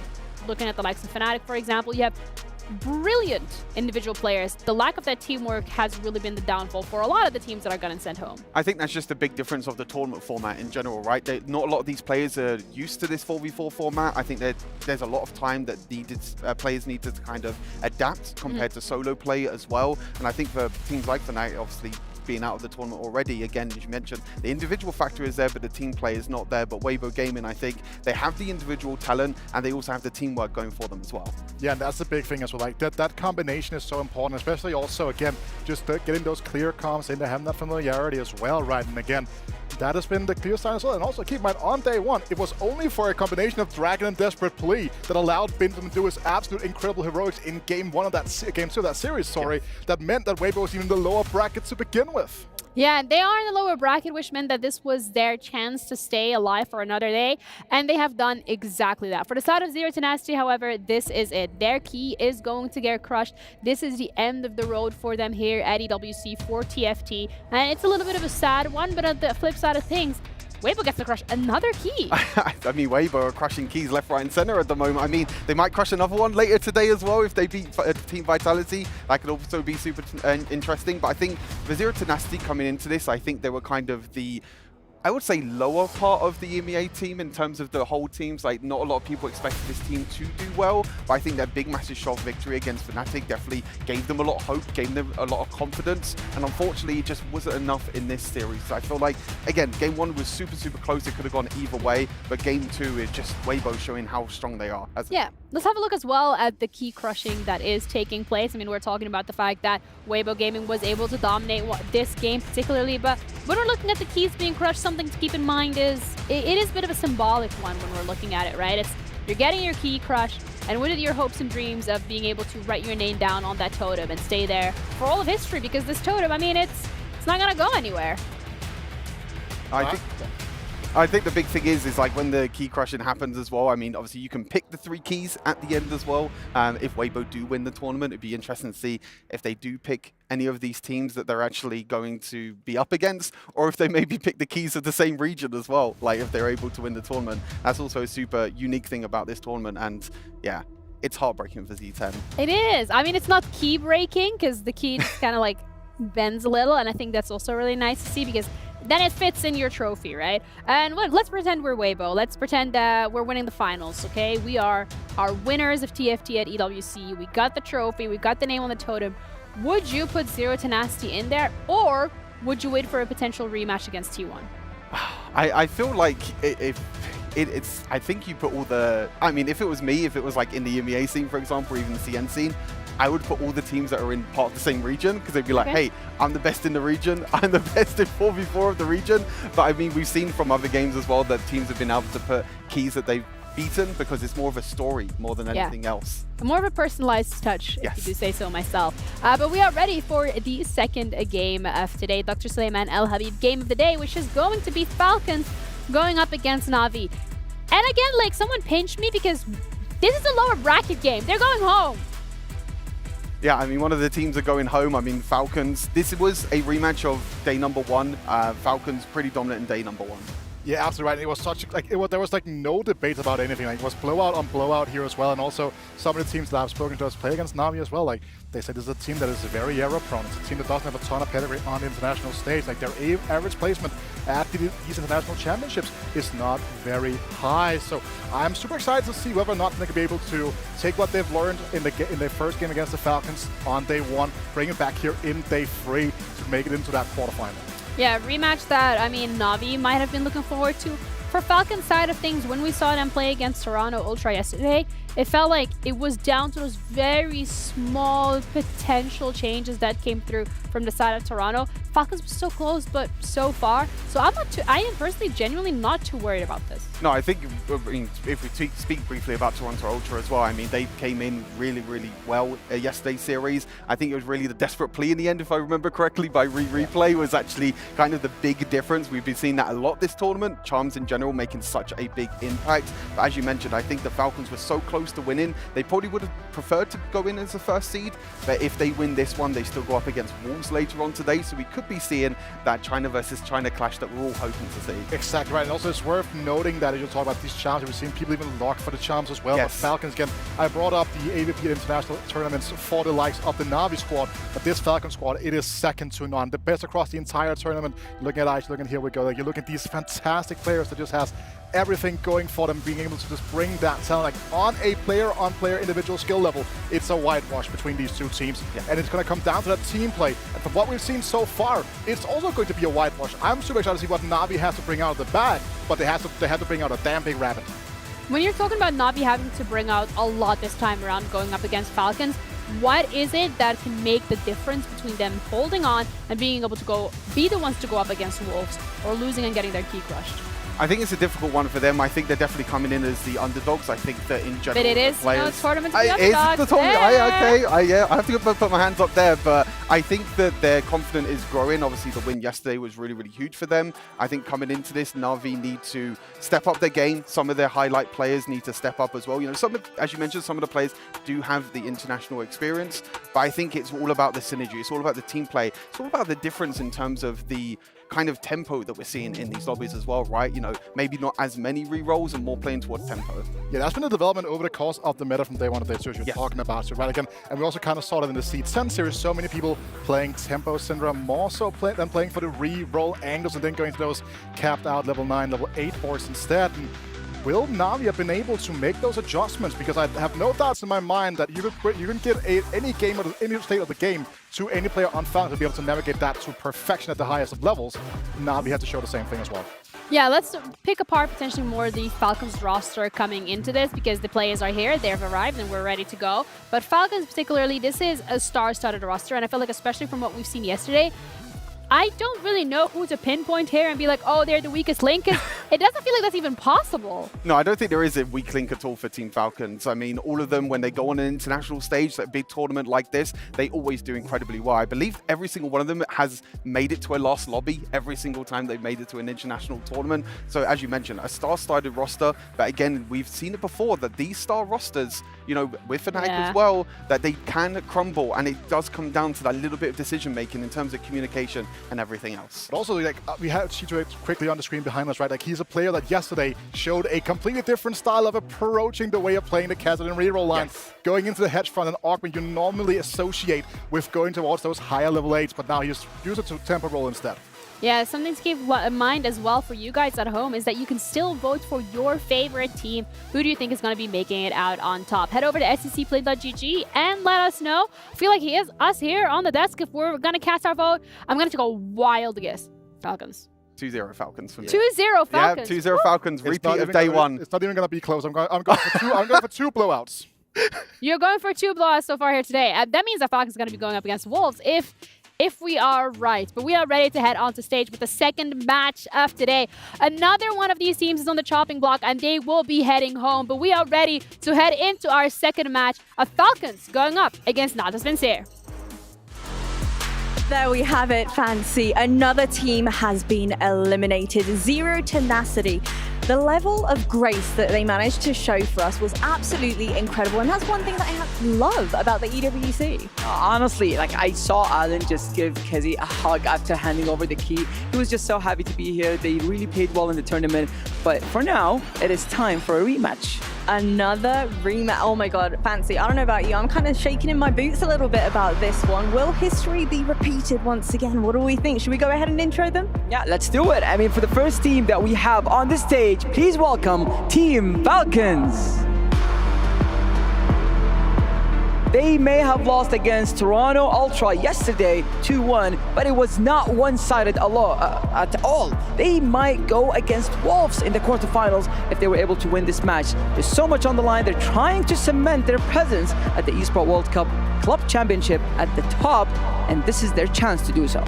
looking at the likes of Fnatic, for example, you have brilliant individual players. The lack of that teamwork has really been the downfall for a lot of the teams that are gotten sent home. I think that's just a big difference of the tournament format in general, right? Not a lot of these players are used to this 4v4 format. I think that there's a lot of time that players needed to kind of adapt compared to solo play as well. And I think for teams like Fnatic, obviously, being out of the tournament already, again, as you mentioned, the individual factor is there, but the team play is not there. But Weibo Gaming, I think, they have the individual talent and they also have the teamwork going for them as well. Yeah, and that's the big thing as well. Like that combination is so important, especially also, again, just getting those clear comms in there, having that familiarity as well, right? And again, that has been the clear sign as well. And also keep in mind, on day one, it was only for a combination of Dragon and Desperate Plea that allowed Benjamin to do his absolute incredible heroics in game one of that game two of that series, that meant that Weibo was even in the lower bracket to begin with. Yeah, they are in the lower bracket, which meant that this was their chance to stay alive for another day, and they have done exactly that. For the side of Zero Tenacity, however, this is it. Their key is going to get crushed. This is the end of the road for them here at EWC for TFT, and it's a little bit of a sad one, but on the flip side of things, Weibo gets to crush another key. I mean, Weibo are crushing keys left, right, and center at the moment. I mean, they might crush another one later today as well if they beat Team Vitality. That could also be super interesting. But I think the Zero Tenacity coming into this, I think they were kind of the, I would say, lower part of the EMEA team in terms of the whole teams. Like, not a lot of people expected this team to do well, but I think that big, massive shot victory against Fnatic definitely gave them a lot of hope, gave them a lot of confidence, and unfortunately, it just wasn't enough in this series. So I feel like, again, game one was super, super close. It could have gone either way, but game two is just Weibo showing how strong they are. Yeah, let's have a look as well at the key crushing that is taking place. I mean, we're talking about the fact that Weibo Gaming was able to dominate this game particularly, but when we're looking at the keys being crushed, something to keep in mind is it is a bit of a symbolic one when we're looking at it, right? You're getting your key crushed, and what are your hopes and dreams of being able to write your name down on that totem and stay there for all of history? Because this totem, I mean, it's not gonna go anywhere. I think the big thing is like when the key crushing happens as well. I mean, obviously you can pick the 3 keys at the end as well. If Weibo do win the tournament, it'd be interesting to see if they do pick any of these teams that they're actually going to be up against, or if they maybe pick the keys of the same region as well, like if they're able to win the tournament. That's also a super unique thing about this tournament, and yeah, it's heartbreaking for Z10. It is. I mean, it's not key breaking because the key just kind of like bends a little, and I think that's also really nice to see because then it fits in your trophy, right? And let's pretend we're Weibo. Let's pretend that we're winning the finals, okay? We are our winners of TFT at EWC. We got the trophy. We got the name on the totem. Would you put Zero Tenacity in there, or would you wait for a potential rematch against T1? I feel like I think you put all the, I mean, if it was me, if it was like in the EMEA scene, for example, or even the CN scene, I would put all the teams that are in part of the same region, because they'd be like, Okay. hey, I'm the best in the region, I'm the best in 4v4 of the region. But I mean, we've seen from other games as well that teams have been able to put keys that they've beaten because it's more of a story more than anything else. More of a personalized touch, if you do say so myself. But we are ready for the second game of today, Dr. Suleiman El Habib game of the day, which is going to be Falcons going up against Na'Vi. And again, like, someone pinched me because this is a lower bracket game. They're going home. Yeah, I mean, one of the teams are going home. I mean, Falcons, this was a rematch of day number 1. Falcons pretty dominant in day number 1. Yeah, absolutely right. It was such like there was like no debate about anything. Like, it was blowout on blowout here as well, and also some of the teams that I've spoken to us play against Na'Vi as well. Like, they said this is a team that is very error prone. It's a team that doesn't have a ton of pedigree on the international stage. Like, their average placement at these international championships is not very high. So I'm super excited to see whether or not they can be able to take what they've learned in their first game against the Falcons on day 1, bring it back here in day 3 to make it into that quarterfinal. Yeah, rematch that, I mean, Na'Vi might have been looking forward to. For Falcons side of things, when we saw them play against Toronto Ultra yesterday, it felt like it was down to those very small potential changes that came through from the side of Toronto. Falcons were so close, but so far. So I am personally genuinely not too worried about this. No, I think if we speak briefly about Toronto Ultra as well, I mean, they came in really, really well yesterday's series. I think it was really the desperate plea in the end, if I remember correctly, by replay was actually kind of the big difference. We've been seeing that a lot this tournament. Charms in general making such a big impact. But as you mentioned, I think the Falcons were so close to winning. They probably would have preferred to go in as the first seed, but if they win this one, they still go up against Wolves later on today. So we could be seeing that China versus China clash that we're all hoping to see. Exactly right. And also it's worth noting that as you talk about these charms, we've seen people even lock for the charms as well. Yes. But Falcons, again, I brought up the AVP international tournaments for the likes of the Na'Vi squad, but this Falcon squad, it is second to none. The best across the entire tournament. Looking at Ice, looking here we go. Like, you look at these fantastic players that just has everything going for them, being able to just bring that talent, like, on a player individual skill level. It's a whitewash between these two teams, and it's going to come down to that team play. And from what we've seen so far, it's also going to be a whitewash. I'm super excited to see what Na'Vi has to bring out of the bag, but they have to bring out a damn big rabbit. When you're talking about Na'Vi having to bring out a lot this time around going up against Falcons, what is it that can make the difference between them holding on and being able to be the ones to go up against Wolves, or losing and getting their key crushed? I think it's a difficult one for them. I think they're definitely coming in as the underdogs. I think that in general, But it is, players, it's tournament to I the underdogs. I have to put my hands up there, but I think that their confidence is growing. Obviously, the win yesterday was really, really huge for them. I think coming into this, Na'Vi need to step up their game. Some of their highlight players need to step up as well. You know, as you mentioned, some of the players do have the international experience, but I think it's all about the synergy. It's all about the team play. It's all about the difference in terms of the kind of tempo that we're seeing in these lobbies as well, right? You know, maybe not as many re-rolls and more playing towards tempo. Yeah, that's been a development over the course of the meta from day 1 to day 2, as you're talking about, so right again. And we also kind of saw that in the C10 series, so many people playing tempo syndrome, more so than playing for the re-roll angles and then going to those capped out level 9, level 8 boards instead. And will Na'Vi have been able to make those adjustments? Because I have no doubts in my mind that you can get any game or any state of the game to any player on Falcon to be able to navigate that to perfection at the highest of levels. Na'Vi had to show the same thing as well. Yeah, let's pick apart potentially more the Falcons roster coming into this, because the players are here, they've arrived, and we're ready to go. But Falcons particularly, this is a star-studded roster, and I feel like especially from what we've seen yesterday, I don't really know who to pinpoint here and be like, oh, they're the weakest link. It doesn't feel like that's even possible. No, I don't think there is a weak link at all for Team Falcons. I mean, all of them, when they go on an international stage, like a big tournament like this, they always do incredibly well. I believe every single one of them has made it to a last lobby every single time they've made it to an international tournament. So as you mentioned, a star-studded roster, but again, we've seen it before that these star rosters, you know, with Fnatic as well, that they can crumble, and it does come down to that little bit of decision-making in terms of communication and everything else. But also, like, we have Chito quickly on the screen behind us, right? Like, he's a player that yesterday showed a completely different style of approaching the way of playing the Khazad and reroll line. Going into the hedge front and Augment you normally associate with going towards those higher level 8s, but now he's used it to tempo roll instead. Yeah, something to keep in mind as well for you guys at home is that you can still vote for your favorite team. Who do you think is going to be making it out on top? Head over to scplay.gg and let us know. I feel like he is us here on the desk. If we're going to cast our vote, I'm going to take a wild guess. Falcons. 2-0 Falcons for me. 2-0 Falcons. Yeah, 2-0 Falcons. Repeat of day 1. It's not even going to be close. I'm going for two blowouts. You're going for 2 blowouts so far here today. That means that Falcons is going to be going up against Wolves if we are right. But we are ready to head onto stage with the second match of today. Another one of these teams is on the chopping block and they will be heading home. But we are ready to head into our second match of Falcons going up against Natas Vincere. There we have it, Fancy. Another team has been eliminated. Zero tenacity. The level of grace that they managed to show for us was absolutely incredible. And that's one thing that I love about the EWC. Honestly, like I saw Alan just give Kezi a hug after handing over the key. He was just so happy to be here. They really played well in the tournament. But for now, it is time for a rematch. Another rematch. Oh my God, Fancy, I don't know about you. I'm kind of shaking in my boots a little bit about this one. Will history be repeated once again? What do we think? Should we go ahead and intro them? Yeah, let's do it. I mean, for the first team that we have on the stage, please welcome Team Falcons. They may have lost against Toronto Ultra yesterday 2-1, but it was not one-sided at all. They might go against Wolves in the quarterfinals if they were able to win this match. There's so much on the line. They're trying to cement their presence at the Esports World Cup Club Championship at the top, and this is their chance to do so.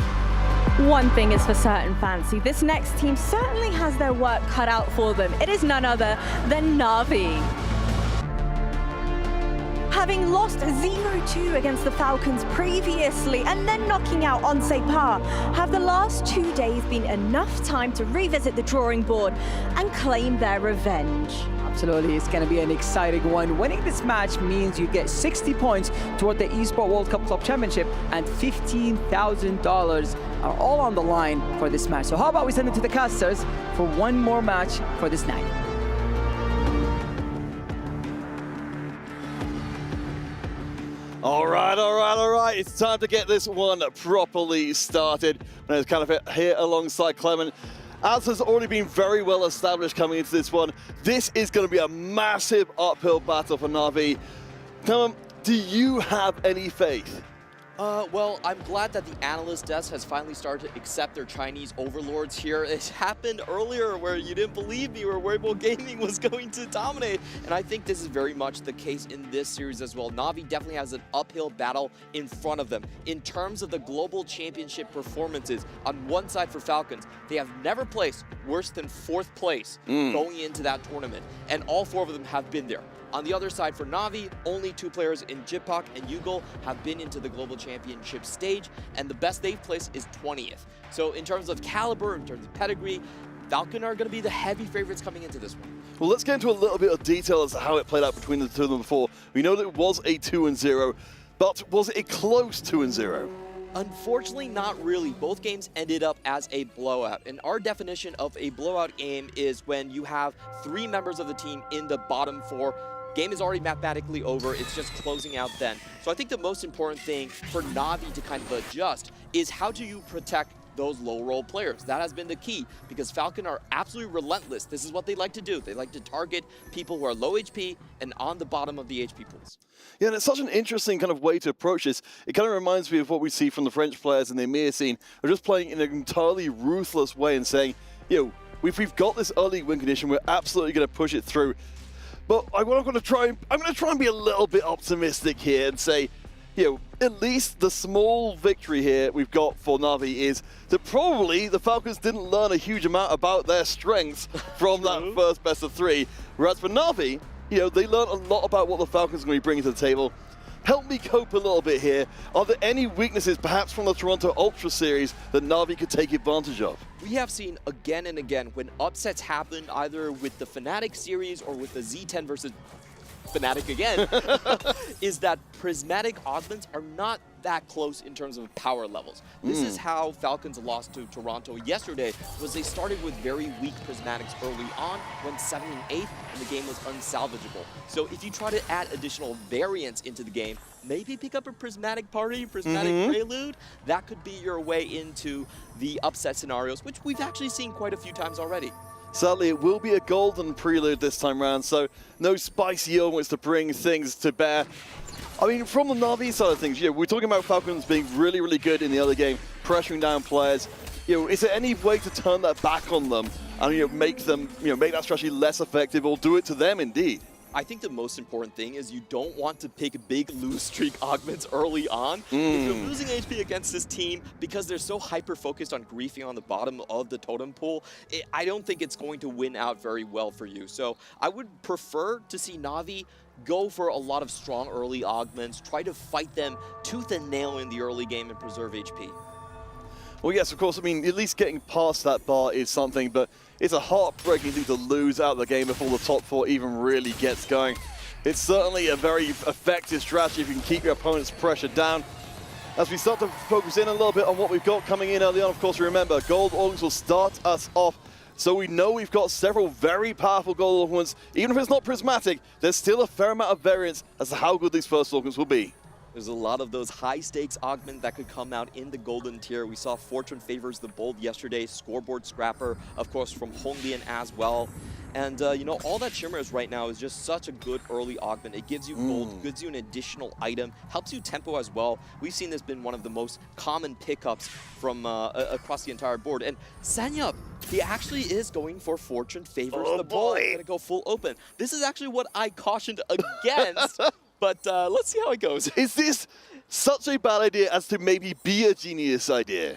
One thing is for certain, Fancy. This next team certainly has their work cut out for them. It is none other than Na'Vi. Having lost 0-2 against the Falcons previously and then knocking out on Separ, have the last 2 days been enough time to revisit the drawing board and claim their revenge? Absolutely, it's going to be an exciting one. Winning this match means you get 60 points toward the Esports World Cup Club Championship, and $15,000 are all on the line for this match. So how about we send it to the casters for one more match for this night? All right. It's time to get this one properly started. And it's kind of here alongside Clement. As has already been very well established coming into this one, this is going to be a massive uphill battle for Na'Vi. Clement, do you have any faith? Well, I'm glad that the analyst desk has finally started to accept their Chinese overlords here. It happened earlier where you didn't believe me, where Weibo Gaming was going to dominate. And I think this is very much the case in this series as well. Na'Vi definitely has an uphill battle in front of them. In terms of the global championship performances, on one side for Falcons, they have never placed worse than 4th place going into that tournament. And all 4 of them have been there. On the other side for Na'Vi, only 2 players in Jipak and Yugo have been into the global championship stage, and the best they've placed is 20th. So in terms of caliber, in terms of pedigree, Falcon are going to be the heavy favorites coming into this one. Well, let's get into a little bit of detail as to how it played out between the two of them before. We know that it was a 2-0, but was it a close 2-0? Unfortunately, not really. Both games ended up as a blowout. And our definition of a blowout game is when you have 3 members of the team in the bottom 4. Game is already mathematically over, it's just closing out then. So I think the most important thing for Na'Vi to kind of adjust is how do you protect those low roll players. That has been the key because Falcon are absolutely relentless. This is what they like to do. They like to target people who are low HP and on the bottom of the HP pools. Yeah, and it's such an interesting kind of way to approach this. It kind of reminds me of what we see from the French players in the EMEA scene. They're just playing in an entirely ruthless way and saying, you know, if we've got this early win condition, we're absolutely going to push it through. But I'm going to try and be a little bit optimistic here and say, you know, at least the small victory here we've got for Na'Vi is that probably the Falcons didn't learn a huge amount about their strengths from that first best of 3. Whereas for Na'Vi, you know, they learned a lot about what the Falcons are going to be bringing to the table. Help me cope a little bit here. Are there any weaknesses, perhaps from the Toronto Ultra series, that Na'Vi could take advantage of? We have seen again and again when upsets happen, either with the Fnatic series or with the Z10 versus Fnatic again, is that prismatic augments are not that close in terms of power levels. This is how Falcons lost to Toronto yesterday, was they started with very weak prismatics early on, went 7 and 8, and the game was unsalvageable. So if you try to add additional variance into the game, maybe pick up a prismatic party, prismatic prelude, that could be your way into the upset scenarios, which we've actually seen quite a few times already. Sadly, it will be a golden prelude this time around, so no spicy elements to bring things to bear. I mean, from the Na'Vi side of things, you know, we're talking about Falcons being really, really good in the other game, pressuring down players. You know, is there any way to turn that back on them and, you know, make them, you know, make that strategy less effective or do it to them indeed? I think the most important thing is you don't want to pick big lose streak augments early on. If you're losing HP against this team because they're so hyper-focused on griefing on the bottom of the totem pool, I don't think it's going to win out very well for you. So I would prefer to see Na'Vi go for a lot of strong early augments, try to fight them tooth and nail in the early game and preserve HP. Well, yes, of course. I mean, at least getting past that bar is something, but it's a heartbreaking thing to lose out of the game before the top 4 even really gets going. It's certainly a very effective strategy if you can keep your opponent's pressure down. As we start to focus in a little bit on what we've got coming in early on, of course, remember, gold organs will start us off. So we know we've got several very powerful gold organs. Even if it's not prismatic, there's still a fair amount of variance as to how good these first organs will be. There's a lot of those high-stakes augment that could come out in the golden tier. We saw Fortune Favors the Bold yesterday, Scoreboard Scrapper, of course, from Honglian as well. And, you know, all that Shimmers right now is just such a good early augment. It gives you gold, gives you an additional item, helps you tempo as well. We've seen this been one of the most common pickups from across the entire board. And Sanyup, he actually is going for Fortune Favors the Bold. He's gonna go full open. This is actually what I cautioned against. But let's see how it goes. Is this such a bad idea as to maybe be a genius idea?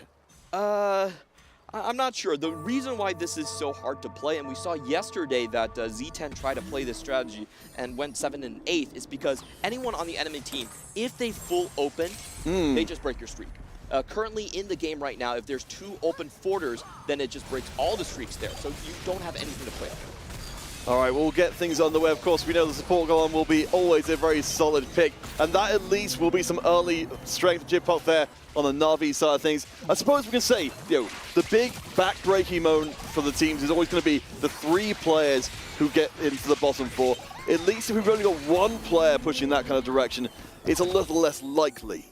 I'm not sure. The reason why this is so hard to play, and we saw yesterday that Z10 tried to play this strategy and went 7 and 8, is because anyone on the enemy team, if they full open, they just break your streak. Currently in the game right now, if there's 2 open forters, then it just breaks all the streaks there. So you don't have anything to play on. All right, we'll get things underway. Of course, we know the support golem will be always a very solid pick, and that at least will be some early strength Jipok there on the Na'Vi side of things. I suppose we can say, you know, the big back-breaking moment for the teams is always going to be the 3 players who get into the bottom 4. At least if we've only got 1 player pushing that kind of direction, it's a little less likely.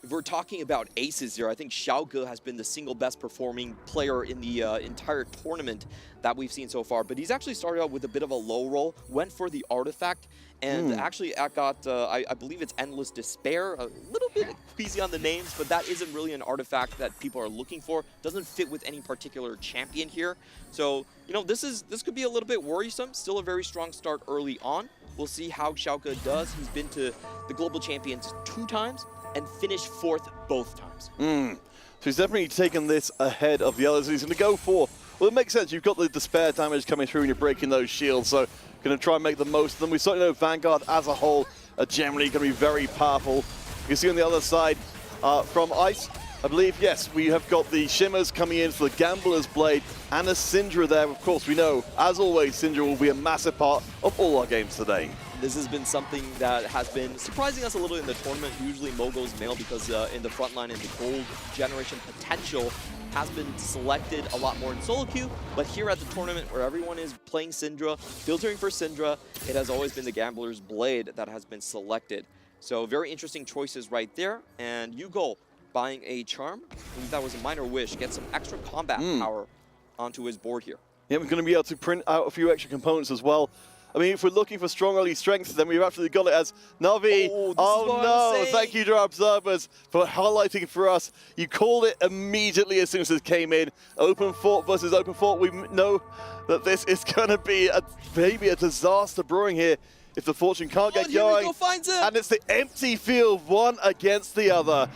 If we're talking about aces here, I think Xiaoge has been the single best performing player in the entire tournament that we've seen so far. But he's actually started out with a bit of a low roll, went for the artifact, and actually got, I believe it's Endless Despair, a little bit queasy on the names, but that isn't really an artifact that people are looking for. Doesn't fit with any particular champion here. So, you know, this could be a little bit worrisome. Still a very strong start early on. We'll see how Xiaoge does. He's been to the Global Champions 2 times. And finished 4th both times. So he's definitely taken this ahead of the others. He's going to go for, well, it makes sense. You've got the despair damage coming through and you're breaking those shields, so going to try and make the most of them. We certainly know Vanguard as a whole are generally going to be very powerful. You can see on the other side from Ice, I believe, yes, we have got the Shimmers coming in for the Gambler's Blade and a Syndra there. Of course, we know, as always, Syndra will be a massive part of all our games today. This has been something that has been surprising us a little in the tournament. Usually Mogo's male because in the front line and the gold generation potential has been selected a lot more in solo queue. But here at the tournament where everyone is playing Syndra, filtering for Syndra, it has always been the Gambler's Blade that has been selected. So very interesting choices right there. And Yugo buying a charm. I believe that was a minor wish. Get some extra combat power onto his board here. Yeah, we're going to be able to print out a few extra components as well. I mean, if we're looking for strong early strength, then we've actually got it as Na'Vi. Oh no, thank you to our observers for highlighting for us. You called it immediately as soon as it came in. Open fort versus open fort. We know that this is going to be maybe a disaster brewing here if the Fortune can't get going. Finds it. And it's the empty field, one against the other.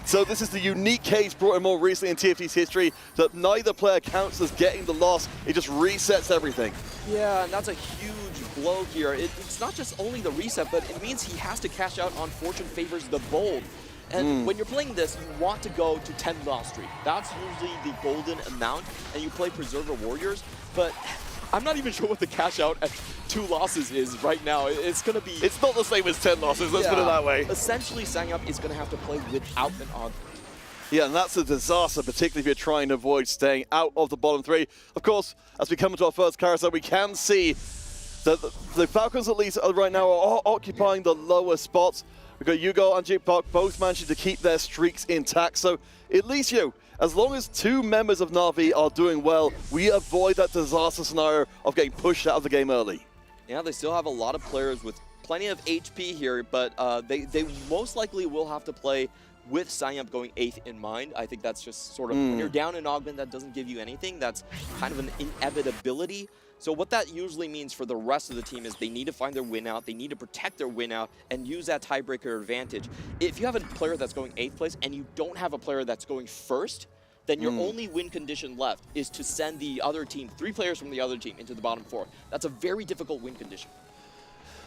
So this is the unique case brought in more recently in TFT's history that neither player counts as getting the loss. It just resets everything. Yeah, and that's a huge blow here. It's not just only the reset, but it means he has to cash out on Fortune Favors the Bold. And when you're playing this, you want to go to 10 loss streak. That's usually the golden amount, and you play Preserver Warriors. But I'm not even sure what the cash out at 2 losses is right now. It's going to be... It's not the same as 10 losses, let's put it that way. Essentially, Sanyup is going to have to play without an augment. Yeah, and that's a disaster, particularly if you're trying to avoid staying out of the bottom 3. Of course, as we come into our first carousel, we can see that the Falcons, at least right now, are occupying the lower spots. We've got Yugo and Jipok both managing to keep their streaks intact. So at least, as long as 2 members of Na'Vi are doing well, we avoid that disaster scenario of getting pushed out of the game early. Yeah, they still have a lot of players with plenty of HP here, but they most likely will have to play with Sanyup going 8th in mind. I think that's just sort of, when you're down in Augment, that doesn't give you anything. That's kind of an inevitability. So what that usually means for the rest of the team is they need to find their win out, they need to protect their win out, and use that tiebreaker advantage. If you have a player that's going 8th place and you don't have a player that's going 1st, then your only win condition left is to send the other team, 3 players from the other team, into the bottom 4. That's a very difficult win condition.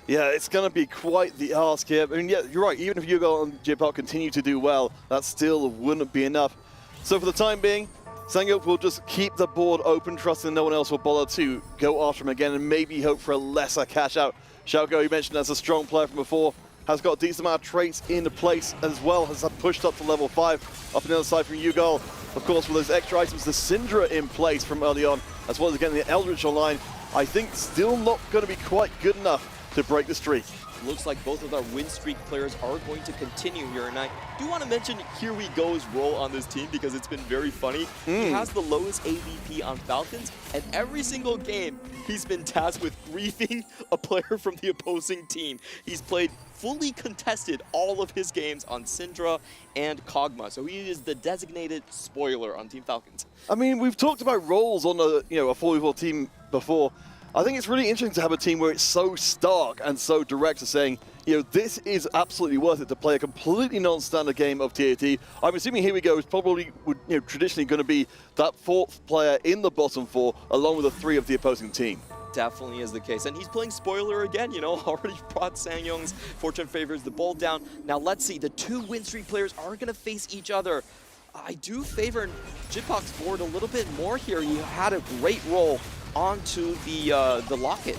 Yeah, it's going to be quite the ask here. I mean, yeah, you're right. Even if Yugo and J-Park continue to do well, that still wouldn't be enough. So for the time being, Sanyup will just keep the board open, trusting no one else will bother to go after him again and maybe hope for a lesser cash out. Xiaogo, you mentioned as a strong player from before, has got a decent amount of traits into place as well, has pushed up to level 5. Up on the other side from Yugo, of course, with those extra items, the Syndra in place from early on, as well as getting the Eldritch online, I think still not going to be quite good enough to break the streak. Looks like both of our win streak players are going to continue here, and I do want to mention Here We Go's role on this team because it's been very funny. He has the lowest AVP on Falcons, and every single game he's been tasked with griefing a player from the opposing team. He's played fully contested all of his games on Syndra and Kog'Maw, so he is the designated spoiler on Team Falcons. I mean, we've talked about roles on a 4v4 team before. I think it's really interesting to have a team where it's so stark and so direct to saying, this is absolutely worth it to play a completely non-standard game of TFT. I'm assuming Here We Go is probably traditionally going to be that 4th player in the bottom 4, along with the 3 of the opposing team. Definitely is the case, and he's playing spoiler again, already brought Sangyong's Fortune Favors the bolt down. Now let's see, the 2 win streak players are going to face each other. I do favor J-Park's board a little bit more here. He had a great roll onto the locket.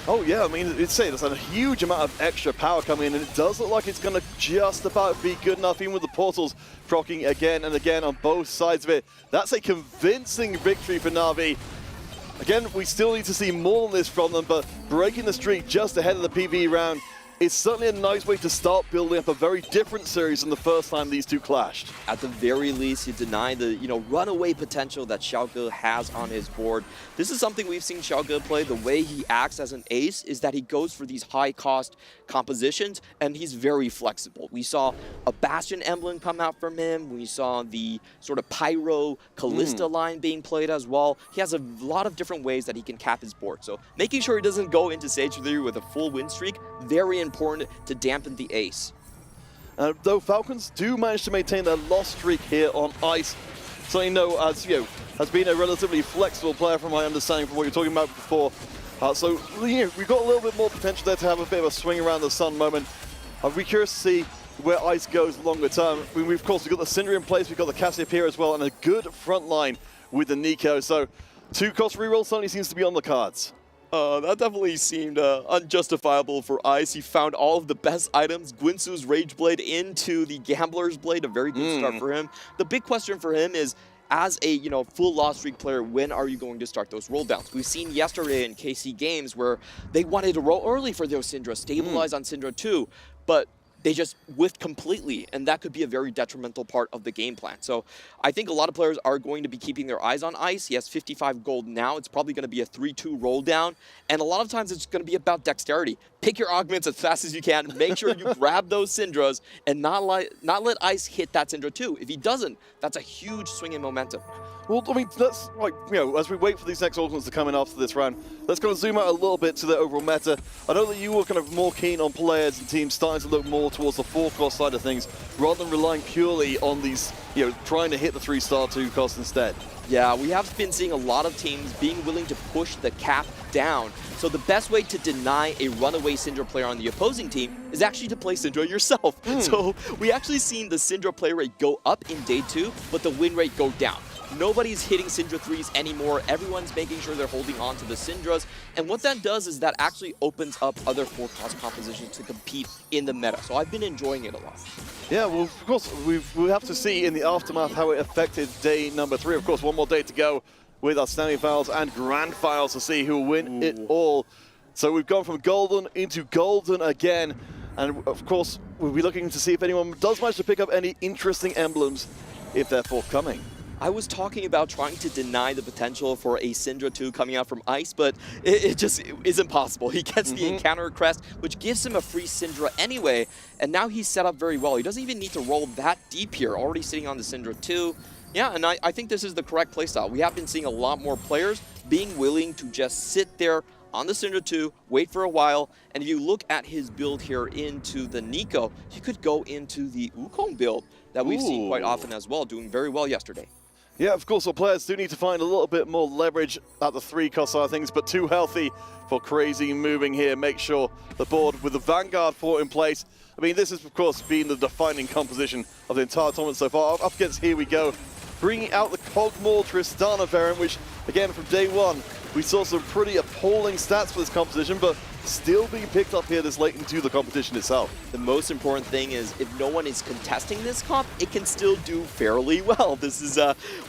Oh yeah, I mean, there's a huge amount of extra power coming in, and it does look like it's going to just about be good enough, even with the portals proccing again and again on both sides of it. That's a convincing victory for Na'Vi. Again, we still need to see more than this from them, but breaking the streak just ahead of the PvE round is certainly a nice way to start building up a very different series than the first time these two clashed. At the very least, you deny the runaway potential that Xiaoge has on his board. This is something we've seen Xiaoge play. The way he acts as an ace is that he goes for these high-cost compositions, and he's very flexible. We saw a Bastion emblem come out from him. We saw the sort of Pyro Callista line being played as well. He has a lot of different ways that he can cap his board. So making sure he doesn't go into Stage 3 with a full win streak, very important to dampen the ace. Though Falcons do manage to maintain their loss streak here on ice, so has been a relatively flexible player from my understanding from what you're talking about before. So we've got a little bit more potential there to have a bit of a swing around the sun moment. I'd be curious to see where ice goes longer term. I mean, of course, we've got the Syndra in place, we've got the Cassiopeia as well, and a good front line with the Nico. So 2 cost rerolls certainly seems to be on the cards. That definitely seemed unjustifiable for Ice. He found all of the best items, Guinsu's Rage Blade into the Gambler's Blade, a very good start for him. The big question for him is, as a full loss streak player, when are you going to start those roll downs? We've seen yesterday in KC Games where they wanted to roll early for those Syndra, stabilize on Syndra 2, but they just whiffed completely, and that could be a very detrimental part of the game plan. So I think a lot of players are going to be keeping their eyes on Ice. He has 55 gold now. It's probably going to be a 3-2 roll down, and a lot of times it's going to be about dexterity. Pick your augments as fast as you can. Make sure you grab those Syndras and not let Ice hit that Syndra 2. If he doesn't, that's a huge swing in momentum. Well, I mean, let's, as we wait for these next augments to come in after this round, let's kind of zoom out a little bit to the overall meta. I know that you were kind of more keen on players and teams starting to look more towards the 4-cost side of things, rather than relying purely on these, trying to hit the 3-star 2-cost instead. Yeah, we have been seeing a lot of teams being willing to push the cap down. So the best way to deny a runaway Syndra player on the opposing team is actually to play Syndra yourself. So we actually seen the Syndra play rate go up in day 2, but the win rate go down. Nobody's hitting Syndra 3s anymore. Everyone's making sure they're holding on to the Syndras. And what that does is that actually opens up other 4-cost compositions to compete in the meta. So I've been enjoying it a lot. Yeah, well, of course, we'll have to see in the aftermath how it affected day number 3. Of course, one more day to go with our semi-finals and grand finals to see who will win it all. So we've gone from golden into golden again. And of course, we'll be looking to see if anyone does manage to pick up any interesting emblems if they're forthcoming. I was talking about trying to deny the potential for a Syndra 2 coming out from Ice, but it just isn't possible. He gets the encounter crest, which gives him a free Syndra anyway, and now he's set up very well. He doesn't even need to roll that deep here, already sitting on the Syndra 2. Yeah, and I think this is the correct playstyle. We have been seeing a lot more players being willing to just sit there on the Syndra 2, wait for a while, and if you look at his build here into the Nico, he could go into the Wukong build that we've seen quite often as well, doing very well yesterday. Yeah, of course, our players do need to find a little bit more leverage at the 3-cost side of things, but too healthy for crazy moving here. Make sure the board with the Vanguard fort in place. I mean, this has, of course, been the defining composition of the entire tournament so far. Up against Here We Go, bringing out the Cogmore Tristana variant, which, again, from day one, we saw some pretty appalling stats for this composition, but still being picked up here this late into the competition itself. The most important thing is if no one is contesting this comp, it can still do fairly well. This is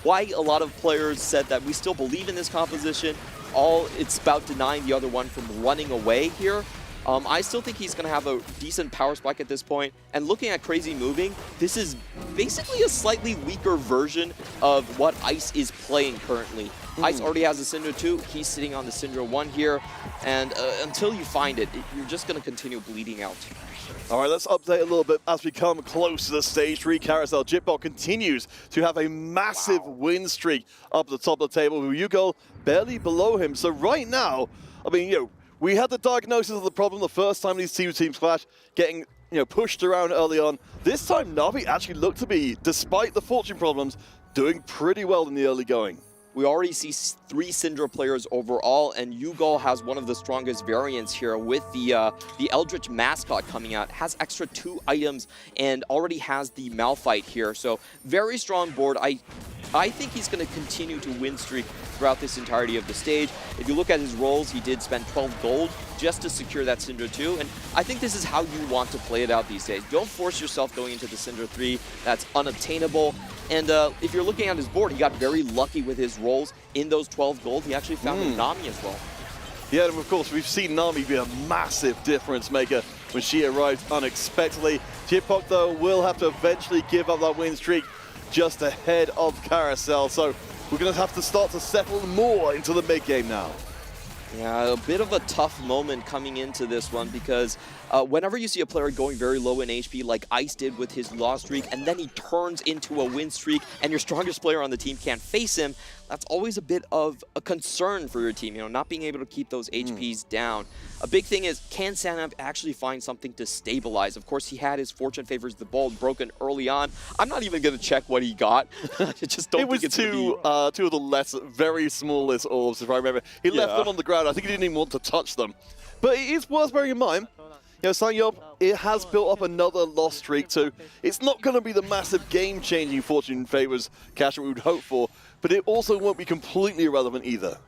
why a lot of players said that we still believe in this composition. It's about denying the other one from running away here. I still think he's going to have a decent power spike at this point. And looking at Crazy Moving, this is basically a slightly weaker version of what Ice is playing currently. Ice already has a Syndra 2. He's sitting on the Syndra 1 here. And until you find it, you're just going to continue bleeding out. All right, let's update a little bit as we come close to the stage 3 carousel. Jitbot continues to have a massive win streak up at the top of the table, with Yugo barely below him. So right now, I mean, you know, we had the diagnosis of the problem the first time these two teams clashed, getting pushed around early on. This time, Na'Vi actually looked to be, despite the fortune problems, doing pretty well in the early going. We already see 3 Syndra players overall, and Yugo has one of the strongest variants here with the Eldritch mascot coming out. Has extra 2 items and already has the Malphite here. So very strong board. I think he's going to continue to win streak throughout this entirety of the stage. If you look at his rolls, he did spend 12 gold just to secure that Syndra 2, and I think this is how you want to play it out these days. Don't force yourself going into the Syndra 3. That's unobtainable. And if you're looking at his board, he got very lucky with his rolls in those 12 gold. He actually found a Nami as well. Yeah, and of course, we've seen Nami be a massive difference maker when she arrived unexpectedly. Jitbot, though, will have to eventually give up that win streak just ahead of Carousel. So we're going to have to start to settle more into the mid-game now. Yeah, a bit of a tough moment coming into this one because whenever you see a player going very low in HP like Ice did with his loss streak, and then he turns into a win streak and your strongest player on the team can't face him, that's always a bit of a concern for your team, not being able to keep those HPs down. A big thing is, can Sanab actually find something to stabilize? Of course, he had his Fortune Favors the Ball broken early on. I'm not even going to check what he got. I just don't think it's two of the very smallest orbs, if I remember. He left them on the ground. I think he didn't even want to touch them. But it is worth bearing in mind, Sanyob, it has built up another loss streak too. It's not going to be the massive game-changing Fortune Favors cash we would hope for, but it also won't be completely irrelevant either.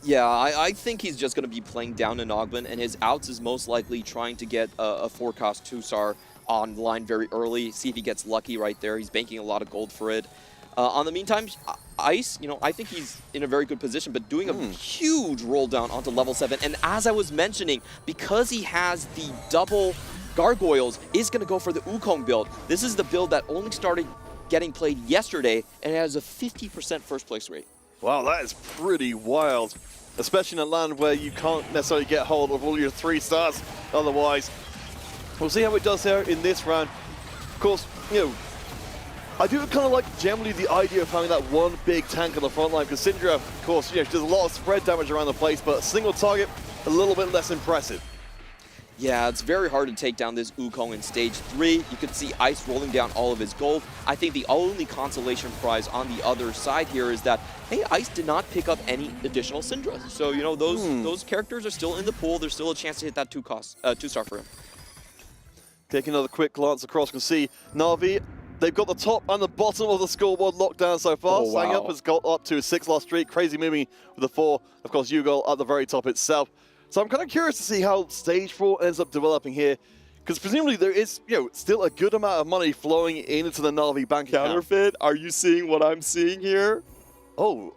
Yeah, I think he's just going to be playing down an Augment, and his outs is most likely trying to get a 4-cost 2-star online very early, see if he gets lucky right there. He's banking a lot of gold for it. On the meantime, Ice, I think he's in a very good position, but doing a huge roll down onto level 7. And as I was mentioning, because he has the double gargoyles, is going to go for the Wukong build. This is the build that only started getting played yesterday, and it has a 50% first place rate. Wow, that is pretty wild, especially in a land where you can't necessarily get hold of all your 3 stars otherwise. We'll see how it does here in this round. Of course, I do kind of like generally the idea of having that one big tank on the front line, because Syndra, of course, does a lot of spread damage around the place, but a single target, a little bit less impressive. Yeah, it's very hard to take down this Wukong in stage 3. You can see Ice rolling down all of his gold. I think the only consolation prize on the other side here is that, hey, Ice did not pick up any additional Syndras. So, those characters are still in the pool. There's still a chance to hit that 2-star for him. Taking another quick glance across, you can see Na'Vi, they've got the top and the bottom of the scoreboard locked down so far. Oh, wow. Sangyup has got up to a 6-loss streak. Crazy Moving with a 4. Of course, Yugo at the very top itself. So I'm kind of curious to see how Stage 4 ends up developing here, because presumably there is, still a good amount of money flowing into the Na'Vi bank account. Counterfeit? Are you seeing what I'm seeing here? Oh.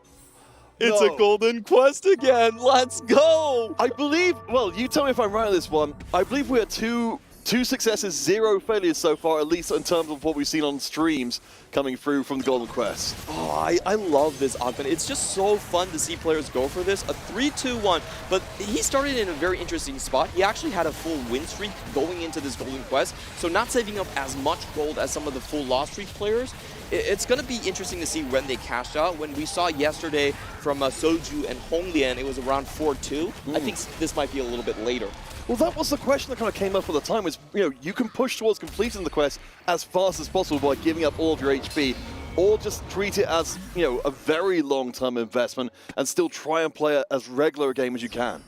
It's a golden quest again. Let's go. I believe, well, you tell me if I'm right on this one. I believe we are two 2 successes, 0 failures so far, at least in terms of what we've seen on streams coming through from the Golden Quest. Oh, I love this Augment. It's just so fun to see players go for this. A 3-2-1, but he started in a very interesting spot. He actually had a full win streak going into this Golden Quest, so not saving up as much gold as some of the full loss streak players. It's going to be interesting to see when they cash out. When we saw yesterday from Soju and Honglian, it was around 4-2. I think this might be a little bit later. Well, that was the question that kind of came up at the time, was, you can push towards completing the quest as fast as possible by giving up all of your HP, or just treat it as, a very long-term investment and still try and play as regular a game as you can.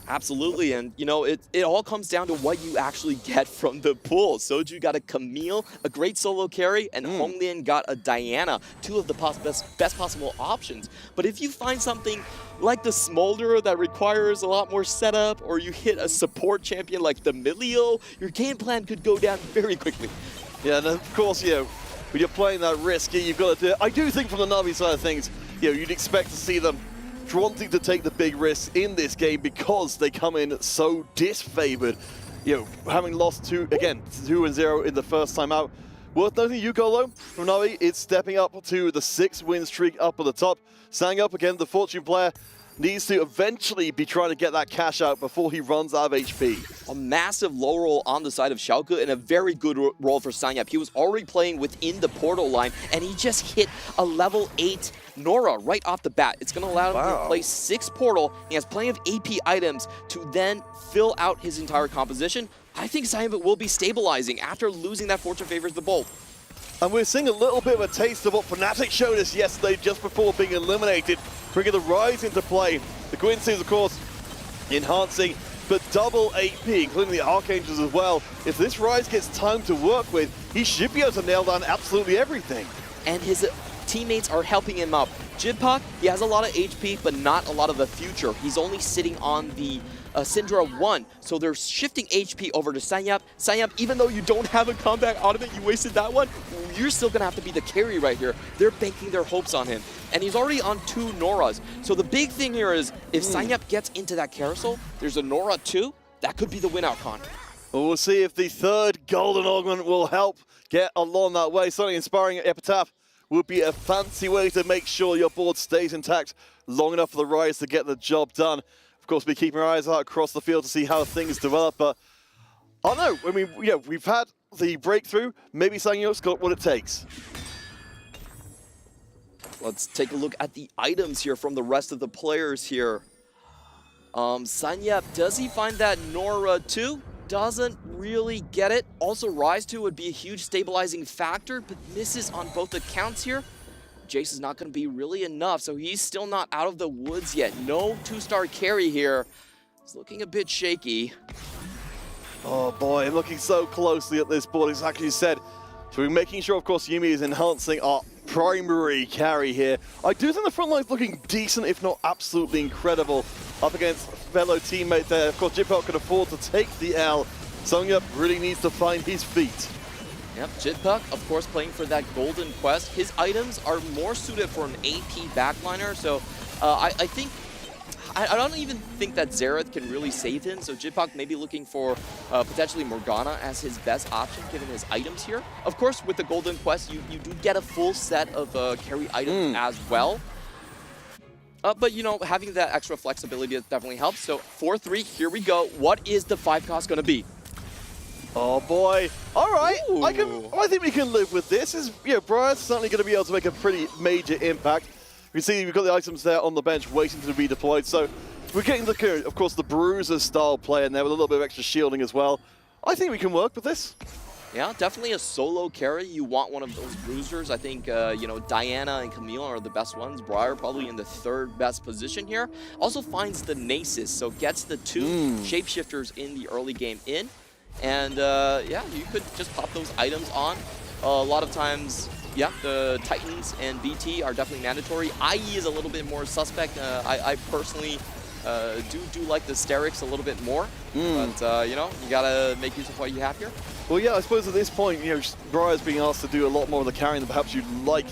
Absolutely, and it all comes down to what you actually get from the pool. Soju got a Camille, a great solo carry, and Honglian got a Diana, 2 of the best possible options. But if you find something like the Smolder that requires a lot more setup, or you hit a support champion like the Milio, your game plan could go down very quickly. Yeah, and of course, when you're playing that risky, you've got to do it. I do think from the Na'Vi side of things, you'd expect to see them wanting to take the big risks in this game because they come in so disfavored. Having lost 2-0 in the first time out. Worth noting, Yuko though, from Na'Vi, it's stepping up to the 6-win streak up at the top. Sang-Up again, the Fortune player, needs to eventually be trying to get that cash out before he runs out of HP. A massive low roll on the side of Xiaoge and a very good roll for Sang-Up. He was already playing within the portal line and he just hit a level 8 Nora right off the bat. It's going to allow him to play 6 portal. He has plenty of AP items to then fill out his entire composition. I think Sang-Up will be stabilizing after losing that Fortune Favors the Bolt. And we're seeing a little bit of a taste of what Fnatic showed us yesterday just before being eliminated, bringing the Rise into play. The Quincy's, of course, enhancing, but double AP, including the Archangels as well. If this Rise gets time to work with, he should be able to nail down absolutely everything. And his teammates are helping him up. Jidpak, he has a lot of HP, but not a lot of the future. He's only sitting on the Syndra 1, so they're shifting HP over to Sang-Up. Sang-Up, even though you don't have a combat automate, you wasted that one, you're still going to have to be the carry right here. They're banking their hopes on him. And he's already on 2 Noras. So the big thing here is, if Sang-Up gets into that carousel, there's a Nora 2, that could be the win outcome. Well, we'll see if the 3rd Golden Augment will help get along that way. Something inspiring at Epitaph would be a fancy way to make sure your board stays intact long enough for the Rise to get the job done. Of course, we're keeping our eyes out across the field to see how things develop, but I don't know. I mean, we've had the breakthrough. Maybe Sang-Up's got what it takes. Let's take a look at the items here from the rest of the players here. Sang-Up, does he find that Nora 2? Doesn't really get it. Also, Rise 2 would be a huge stabilizing factor, but misses on both accounts here. Jace is not going to be really enough, so he's still not out of the woods yet. No 2-star carry here. It's looking a bit shaky. Oh boy, looking so closely at this board, exactly as you said. So we're making sure, of course, Yuumi is enhancing our primary carry here. I do think the front line's looking decent, if not absolutely incredible, up against fellow teammate there. Of course, Jidpak can afford to take the L. Sang-Up really needs to find his feet. Yep, Jidpak, of course, playing for that Golden Quest. His items are more suited for an AP backliner, so I don't even think that Xerath can really save him, so Jidpak may be looking for potentially Morgana as his best option given his items here. Of course, with the Golden Quest, you do get a full set of carry items as well. But, having that extra flexibility definitely helps. So 4-3, here we go. What is the 5 cost going to be? Oh boy. All right. I think we can live with this. Briar's certainly going to be able to make a pretty major impact. You can see we've got the items there on the bench waiting to be deployed. So we're getting, of course, the Bruiser style play in there with a little bit of extra shielding as well. I think we can work with this. Yeah, definitely a solo carry. You want one of those bruisers. I think, Diana and Camille are the best ones. Briar probably in the 3rd best position here. Also finds the Nasus, so gets the 2 shapeshifters in the early game in. And, yeah, you could just pop those items on. A lot of times, yeah, the Titans and BT are definitely mandatory. IE is a little bit more suspect. I personally do like the Sterix a little bit more. But, you gotta make use of what you have here. Well, yeah, I suppose at this point, Briar's being asked to do a lot more of the carrying than perhaps you'd like.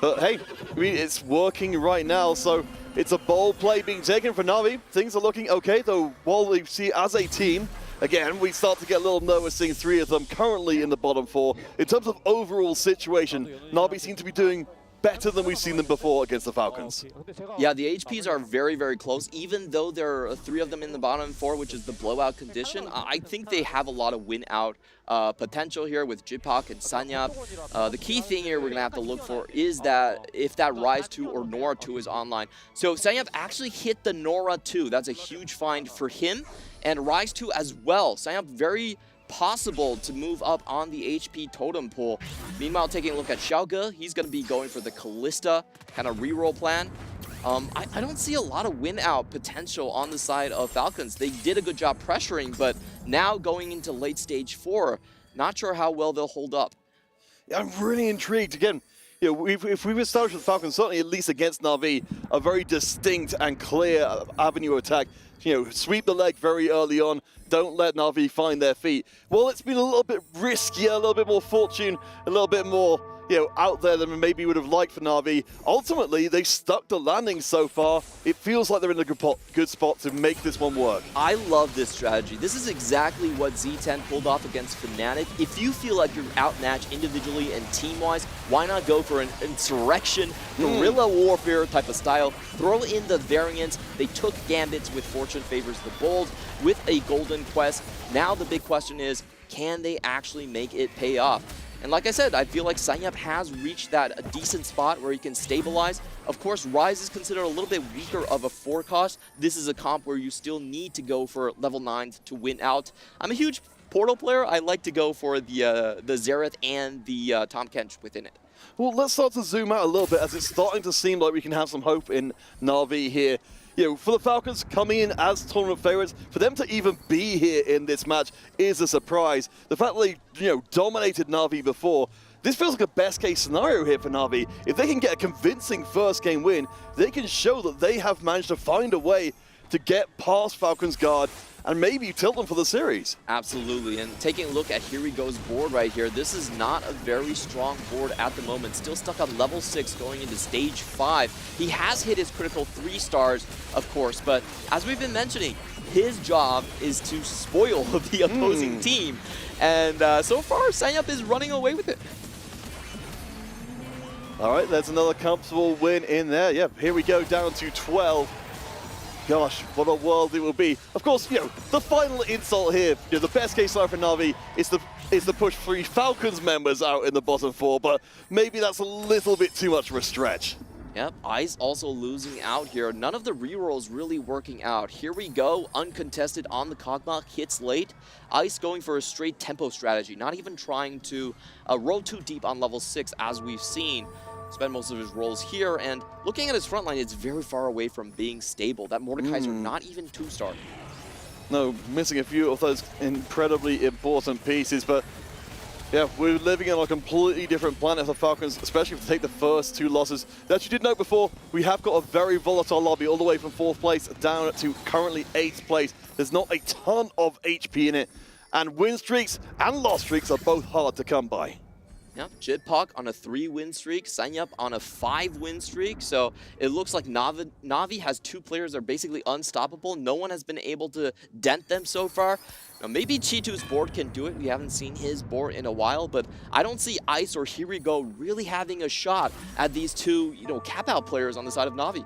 But hey, I mean, it's working right now, so it's a bold play being taken for Na'Vi. Things are looking okay, though, while we see as a team, again, we start to get a little nervous seeing 3 of them currently in the bottom 4. In terms of overall situation, Na'Vi seem to be doing better than we've seen them before against the Falcons. Yeah, the HPs are very, very close. Even though there are 3 of them in the bottom 4, which is the blowout condition, I think they have a lot of win-out potential here with Jipak and Sanyap. The key thing here we're going to have to look for is that if that Rise 2 or Nora 2 is online. So Sanyap actually hit the Nora 2. That's a huge find for him. And Rise 2 as well. Sanyap very possible to move up on the HP totem pool. Meanwhile, taking a look at Xiaoge, he's going to be going for the Callista kind of reroll plan. I don't see a lot of win-out potential on the side of Falcons. They did a good job pressuring, but now going into late stage 4, not sure how well they'll hold up. Yeah, I'm really intrigued. Again, you know, if we've established with Falcons, certainly at least against Na'Vi, a very distinct and clear avenue attack. You know, sweep the leg very early on. Don't let Na'Vi find their feet. Well, it's been a little bit riskier, a little bit more fortune, a little bit more, you know, out there than maybe would have liked for Na'Vi. Ultimately, they stuck the landing so far. It feels like they're in a good spot to make this one work. I love this strategy. This is exactly what Z10 pulled off against Fnatic. If you feel like you're outmatched individually and team-wise, why not go for an insurrection, guerrilla warfare type of style? Throw in the variants. They took Gambits with Fortune Favors the Bold with a Golden Quest. Now the big question is, can they actually make it pay off? And like I said, I feel like Sanyap has reached that a decent spot where he can stabilize. Of course, Rise is considered a little bit weaker of a 4 cost. This is a comp where you still need to go for level 9 to win out. I'm a huge Portal player. I like to go for the Xerath and the Tom Kench within it. Well, let's start to zoom out a little bit as it's starting to seem like we can have some hope in Na'Vi here. You know, for the Falcons coming in as tournament favorites, for them to even be here in this match is a surprise. The fact that they, you know, dominated Na'Vi before, this feels like a best case scenario here for Na'Vi. If they can get a convincing first game win, they can show that they have managed to find a way to get past Falcons' guard and maybe tilt them for the series. Absolutely, and taking a look at Here We Go's board right here, this is not a very strong board at the moment. Still stuck on level 6 going into stage 5. He has hit his critical 3 stars, of course, but as we've been mentioning, his job is to spoil the opposing team. And so far, Sanyap is running away with it. All right, there's another comfortable win in there. Yep, here we go down to 12. Gosh, what a world it will be. Of course, you know, the final insult here, you know, the best case scenario for Na'Vi is the push 3 Falcons members out in the bottom 4, but maybe that's a little bit too much of a stretch. Yep, Ice also losing out here. None of the rerolls really working out. Here we go, uncontested on the Kog'Maw, hits late. Ice going for a straight tempo strategy, not even trying to roll too deep on level 6 as we've seen. Spend most of his rolls here, and looking at his front line, it's very far away from being stable. That Mordekaiser not even 2-star. No, missing a few of those incredibly important pieces, but yeah, we're living on a completely different planet for Falcons, especially if they take the first 2 losses. As you did note before, we have got a very volatile lobby all the way from 4th place down to currently 8th place. There's not a ton of HP in it, and win streaks and loss streaks are both hard to come by. Yep, Jitpak on a 3-win streak, Sanyap on a 5-win streak. So it looks like Na'Vi has 2 players that are basically unstoppable. No one has been able to dent them so far. Now, maybe Chitu's board can do it. We haven't seen his board in a while, but I don't see Ice or Here We Go really having a shot at these 2, you know, cap-out players on the side of Na'Vi.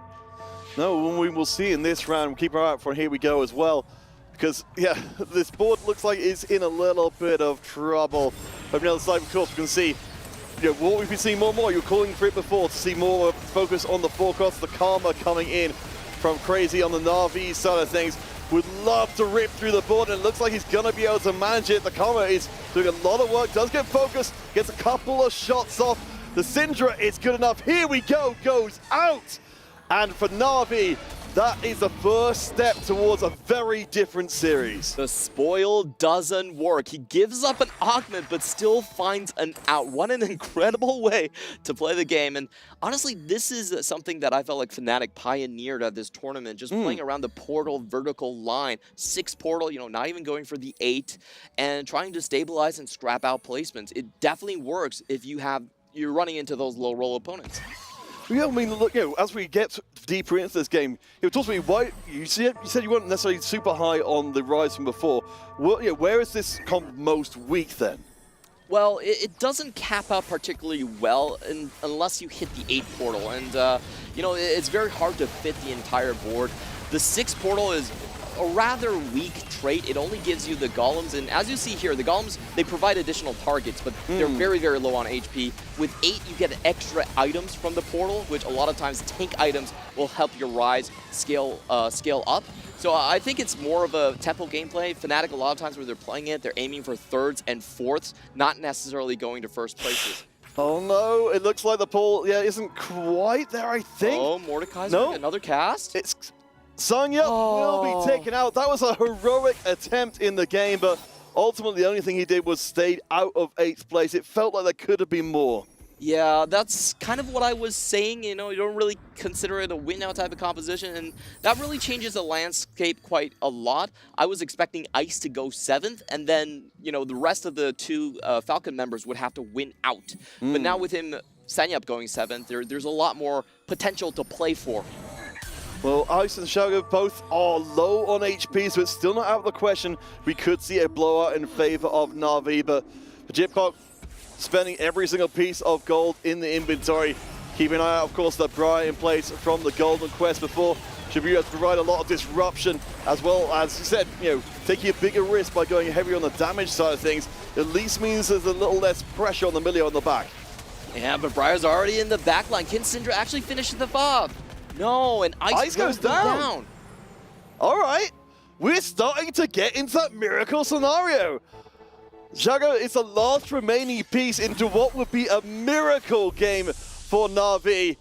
No, we will see in this round. We'll keep our eye out for Here We Go as well. Because, yeah, this board looks like it's in a little bit of trouble. But on the other side, of course, we can see, you know, what we've been seeing more and more. You were calling for it before to see more focus on the forecast. The Karma coming in from Crazy on the Na'Vi side of things. Would love to rip through the board, and it looks like he's going to be able to manage it. The Karma is doing a lot of work, does get focused, gets a couple of shots off. The Syndra is good enough. Here We Go goes out. And for Na'Vi, that is the first step towards a very different series. The spoil doesn't work. He gives up an augment, but still finds an out. What an incredible way to play the game. And honestly, this is something that I felt like Fnatic pioneered at this tournament, just playing around the portal vertical line. 6 portal, you know, not even going for the 8, and trying to stabilize and scrap out placements. It definitely works if you're running into those low roll opponents. Yeah, I mean, look, as we get deeper into this game, talk to me. Why you said you weren't necessarily super high on the Rise from before. Well, where is this comp most weak then? Well, it doesn't cap out particularly well unless you hit the 8 portal, and it's very hard to fit the entire board. The 6 portal is a rather weak trait. It only gives you the golems, and as you see here, the golems, they provide additional targets, but they're very, very low on HP. With 8, you get extra items from the portal, which a lot of times tank items will help your Rise scale up. So I think it's more of a tempo gameplay. Fnatic, a lot of times when they're playing it, they're aiming for 3rds and 4ths, not necessarily going to first places. Oh no, it looks like the pull, isn't quite there, I think. Oh, Mordekaiser, another cast? It's Sanya will be taken out. That was a heroic attempt in the game, but ultimately the only thing he did was stayed out of 8th place. It felt like there could have been more. Yeah, that's kind of what I was saying. You don't really consider it a win now type of composition, and that really changes the landscape quite a lot. I was expecting Ice to go 7th, and then, the rest of the 2 Falcon members would have to win out. But now with him, Sanyap going 7th, there's a lot more potential to play for. Well, Ice and xiaoge both are low on HP, so it's still not out of the question. We could see a blowout in favor of Na'Vi, but Jipcock spending every single piece of gold in the inventory. Keep an eye out, of course, the Briar in place from the Golden Quest before. Shabu has provided a lot of disruption, as well as you said, taking a bigger risk by going heavy on the damage side of things. At least means there's a little less pressure on the Milio on the back. Yeah, but Briar's already in the back line. Can Syndra actually finish the fob? No, and Ice goes down. All right, we're starting to get into that miracle scenario. xiaoge is the last remaining piece into what would be a miracle game for Na'Vi.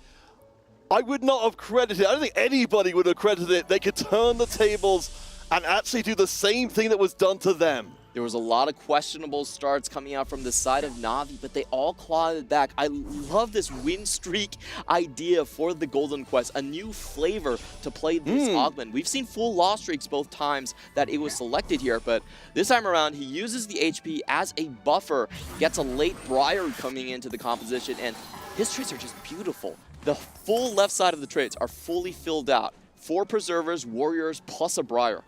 I would not have credited it. I don't think anybody would have credited it. They could turn the tables and actually do the same thing that was done to them. There was a lot of questionable starts coming out from the side of Na'Vi, but they all clawed it back. I love this win streak idea for the Golden Quest, a new flavor to play this augment. We've seen full loss streaks both times that it was selected here, but this time around, he uses the HP as a buffer, gets a late Briar coming into the composition, and his traits are just beautiful. The full left side of the traits are fully filled out. 4 Preservers, Warriors, plus a Briar.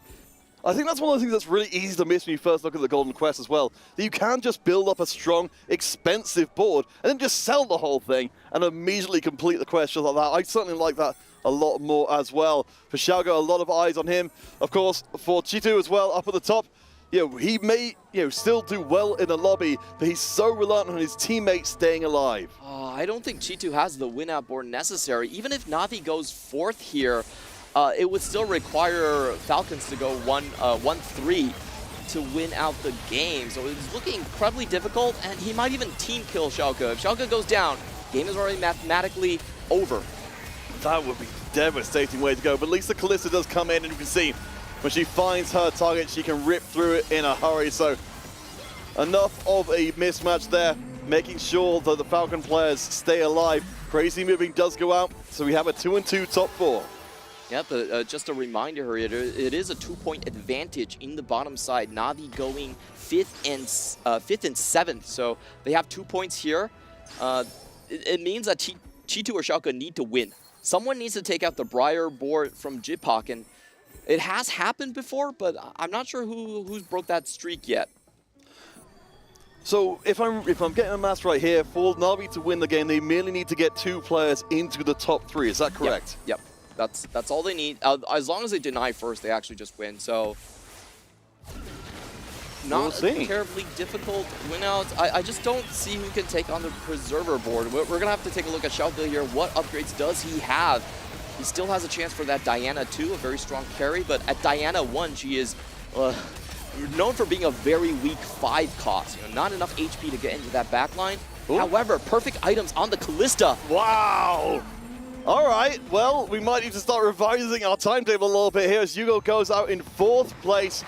I think that's one of the things that's really easy to miss when you first look at the Golden Quest as well. That you can just build up a strong, expensive board and then just sell the whole thing and immediately complete the quest just like that. I certainly like that a lot more as well. For xiaoge, a lot of eyes on him. Of course, for Chitu as well, up at the top. He may still do well in the lobby, but he's so reliant on his teammates staying alive. I don't think Chitu has the win-out board necessary. Even if Na'Vi goes 4th here, it would still require Falcons to go 1-3 to win out the game. So it's looking incredibly difficult, and he might even team kill xiaoge. If xiaoge goes down, game is already mathematically over. That would be a devastating way to go, but at least the Kalista does come in, and you can see when she finds her target, she can rip through it in a hurry. So enough of a mismatch there, making sure that the Falcon players stay alive. Crazy moving does go out, so we have a 2-2 top 4. Yeah, but just a reminder here, it is a 2-point advantage in the bottom side. Na'Vi going 5th and 7th, so they have 2 points here. It means that Chitu or xiaoge need to win. Someone needs to take out the Briar board from Jipok, and it has happened before, but I'm not sure who's broke that streak yet. So if I'm getting the maths right here, for Na'Vi to win the game, they merely need to get 2 players into the top 3. Is that correct? Yep. That's all they need. As long as they deny first, they actually just win. So not a terribly difficult win out. I just don't see who can take on the Preserver board. We're going to have to take a look at xiaoge here. What upgrades does he have? He still has a chance for that Diana 2, a very strong carry. But at Diana 1, she is known for being a very weak 5 cost. Not enough HP to get into that backline. However, perfect items on the Kalista. Wow! All right, well, we might need to start revising our timetable a little bit here as Hugo goes out in 4th place.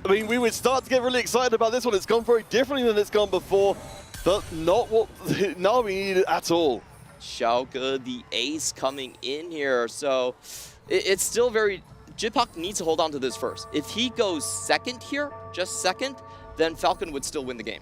I mean, we would start to get really excited about this one. It's gone very differently than it's gone before, but not what Na'Vi needed at all. xiaoge, the ace coming in here, so it's still very... Jipok needs to hold on to this first. If he goes 2nd here, just 2nd, then Falcon would still win the game.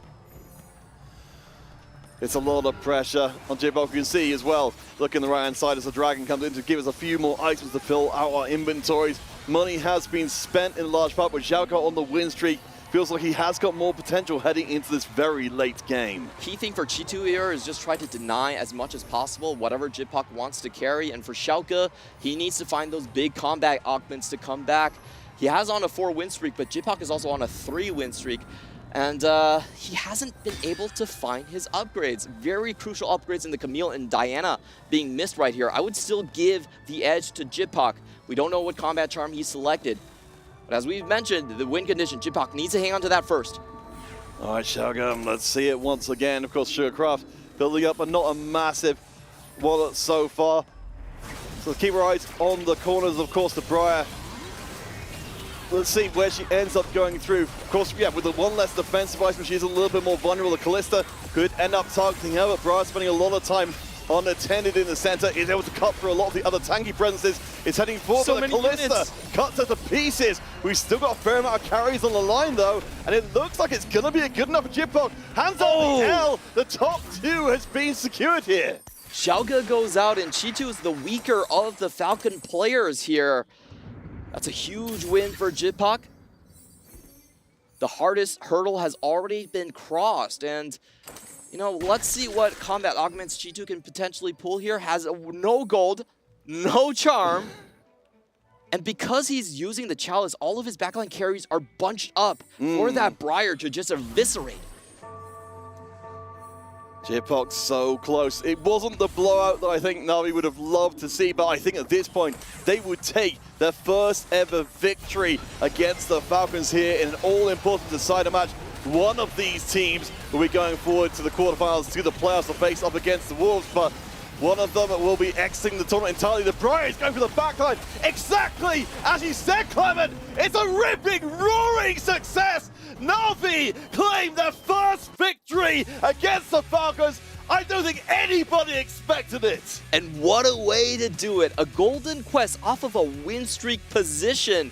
It's a lot of pressure on Jibok. You can see as well, look in the right-hand side as the Dragon comes in to give us a few more items to fill out our inventories. Money has been spent in large part, but Xiaoge on the win streak feels like he has got more potential heading into this very late game. Key thing for G2 here is just try to deny as much as possible whatever Jibok wants to carry. And for Xiaoge, he needs to find those big combat augments to come back. He has on a 4-win streak, but Jibok is also on a 3-win streak. And he hasn't been able to find his upgrades. Very crucial upgrades in the Camille and Diana being missed right here. I would still give the edge to Jibok. We don't know what combat charm he selected. But as we've mentioned, the win condition, Jibok needs to hang on to that first. All right, Xiaoge, let's see it once again. Of course, Sugarcraft building up, but not a massive wallet so far. So keep our eyes on the corners, of course, the Briar. Let's see where she ends up going through. Of course, yeah, with the one less defensive item, she's a little bit more vulnerable. The Callista could end up targeting her, but Briar spending a lot of time unattended in the center, is able to cut through a lot of the other tanky presences. Is heading forward to the Callista, cuts her to pieces. We've still got a fair amount of carries on the line though, and it looks like it's gonna be a good enough Jibok. Hands on the L, the top 2 has been secured here. Xiaoge goes out, and G2 is the weaker of the Falcon players here. That's a huge win for Jibok. The hardest hurdle has already been crossed, and you know, let's see what combat augments G2 can potentially pull here. Has no gold, no charm, and because he's using the chalice, all of his backline carries are bunched up for that Briar to just eviscerate. Jibok so close. It wasn't the blowout that I think Na'Vi would have loved to see, but I think at this point, they would take their first ever victory against the Falcons here in an all-important decider match. One of these teams will be going forward to the quarterfinals, to the playoffs to face up against the Wolves, but one of them will be exiting the tournament entirely. The Briar is going for the backline, exactly as you said, Clement. It's a ripping, roaring success. Na'Vi claim their first victory against the Falcons. I don't think anybody expected it. And what a way to do it. A golden quest off of a win streak position.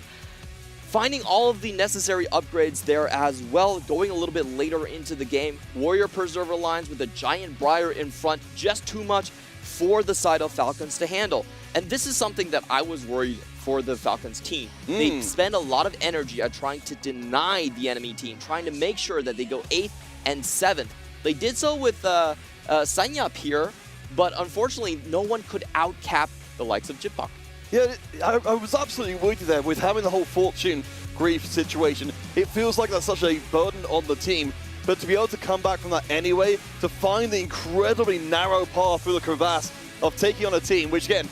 Finding all of the necessary upgrades there as well, going a little bit later into the game. Warrior Preserver lines with a giant Briar in front, just too much for the side of Falcons to handle. And this is something that I was worried for the Falcons team. They spend a lot of energy at trying to deny the enemy team, trying to make sure that they go 8th and 7th. They did so with Sanyap here, but unfortunately no one could outcap the likes of Jibok. Yeah, I was absolutely with you there with having the whole fortune grief situation. It feels like that's such a burden on the team, but to be able to come back from that anyway, to find the incredibly narrow path through the crevasse of taking on a team, which again,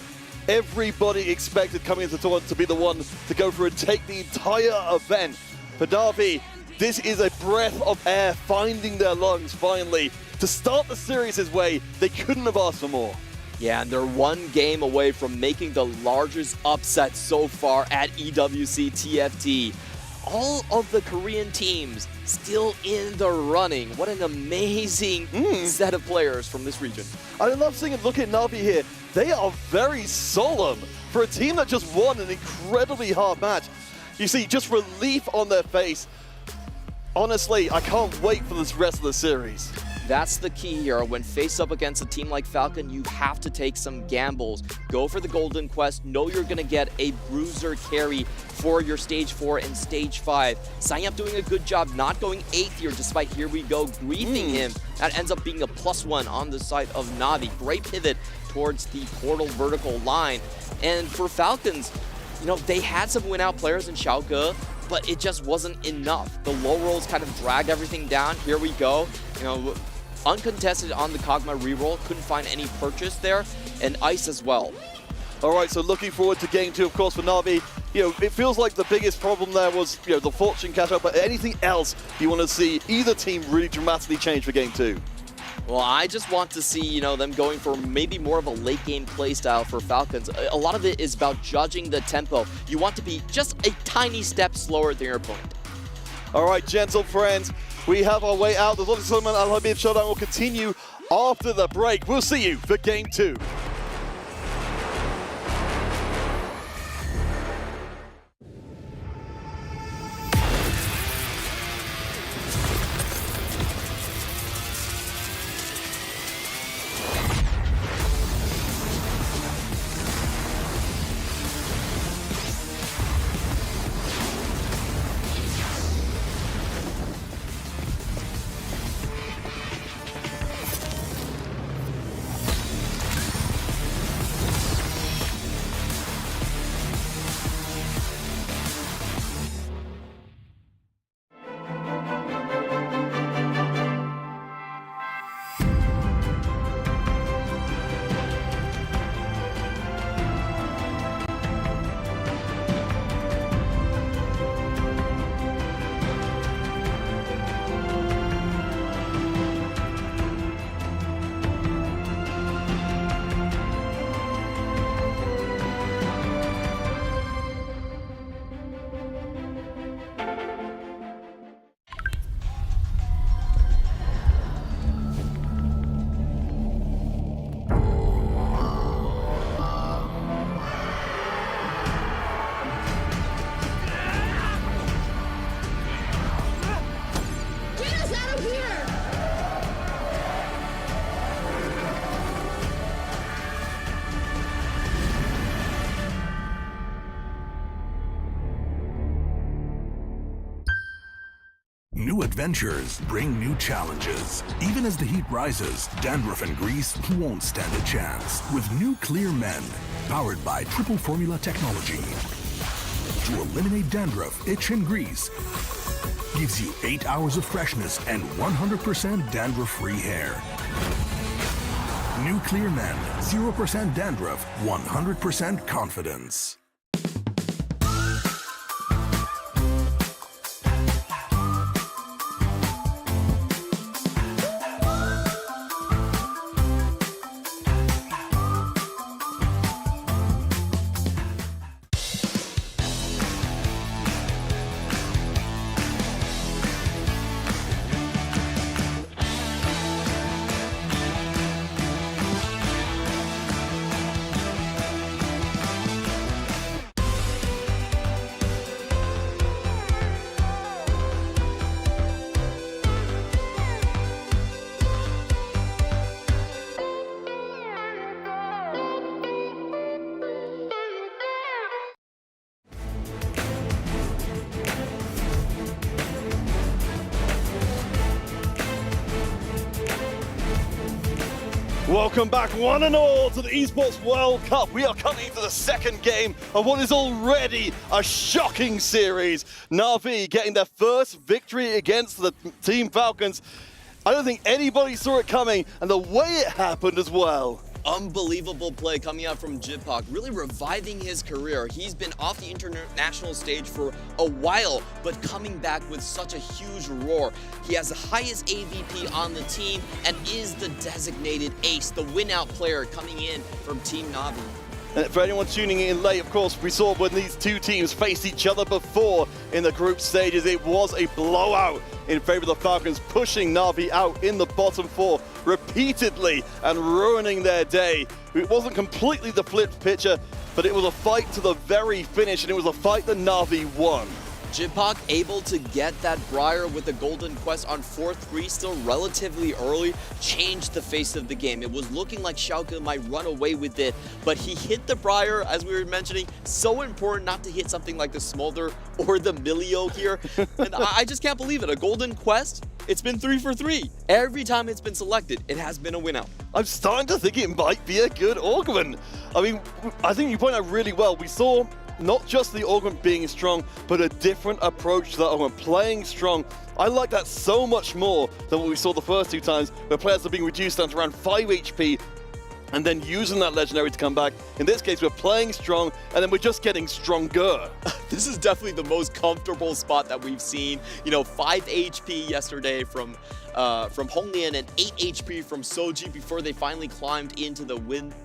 everybody expected coming into the tournament to be the one to go through and take the entire event. For Na'Vi, this is a breath of air finding their lungs finally. To start the series this way, they couldn't have asked for more. Yeah, and they're one game away from making the largest upset so far at EWC TFT. All of the Korean teams still in the running. What an amazing set of players from this region. I love seeing it. Look at Na'Vi here. They are very solemn for a team that just won an incredibly hard match. You see just relief on their face. Honestly, I can't wait for this rest of the series. That's the key here. When faced up against a team like Falcon, you have to take some gambles. Go for the Golden Quest. Know you're going to get a bruiser carry for your Stage 4 and Stage 5. Sanyap doing a good job not going 8th here, despite Here We Go griefing him. That ends up being a +1 on the side of Na'Vi. Great pivot towards the portal vertical line. And for Falcons, you know, they had some win-out players in Xiaoge, but it just wasn't enough. The low rolls kind of dragged everything down. Here We Go, you know, uncontested on the Kog'Maw reroll, couldn't find any purchase there, and Ice as well. All right, so looking forward to game 2, of course, for Na'Vi. You know, it feels like the biggest problem there was, you know, the fortune catch-up, but anything else you want to see either team really dramatically change for game 2? Well, I just want to see, you know, them going for maybe more of a late game playstyle for Falcons. A lot of it is about judging the tempo. You want to be just a tiny step slower than your opponent. All right, gentle friends, we have our way out. The Lotus Tournament Al Habib Showdown will continue after the break. We'll see you for game 2. New adventures bring new challenges. Even as the heat rises, dandruff and grease won't stand a chance. With new Clear Men, powered by triple formula technology. To eliminate dandruff, itch and grease, gives you 8 hours of freshness and 100% dandruff-free hair. New Clear Men, 0% dandruff, 100% confidence. Welcome back, one and all, to the Esports World Cup. We are coming to the second game of what is already a shocking series. Na'Vi getting their first victory against the Team Falcons. I don't think anybody saw it coming, and the way it happened as well. Unbelievable play coming out from Jipak, really reviving his career. He's been off the international stage for a while, but coming back with such a huge roar. He has the highest AVP on the team and is the designated ace, the win-out player coming in from Team Na'Vi. And for anyone tuning in late, of course, we saw when these two teams faced each other before in the group stages, it was a blowout in favor of the Falcons, pushing Na'Vi out in the bottom four repeatedly and ruining their day. It wasn't completely the flipped picture, but it was a fight to the very finish, and it was a fight that Na'Vi won. Jipak able to get that Briar with the Golden Quest on 4-3 still relatively early, changed the face of the game. It was looking like Schalke might run away with it, but he hit the Briar, as we were mentioning. So important not to hit something like the Smolder or the Milio here. And I just can't believe it. A Golden Quest, it's been 3 for 3. Every time it's been selected, it has been a win out. I'm starting to think it might be a good augment. I mean, I think you point out really well. We saw not just the augment being strong, but a different approach to that augment, playing strong. I like that so much more than what we saw the first two times, where players are being reduced down to around 5 HP and then using that legendary to come back. In this case, we're playing strong, and then we're just getting stronger. This is definitely the most comfortable spot that we've seen. You know, 5 HP yesterday from Honglian and 8 HP from Soji before they finally climbed into the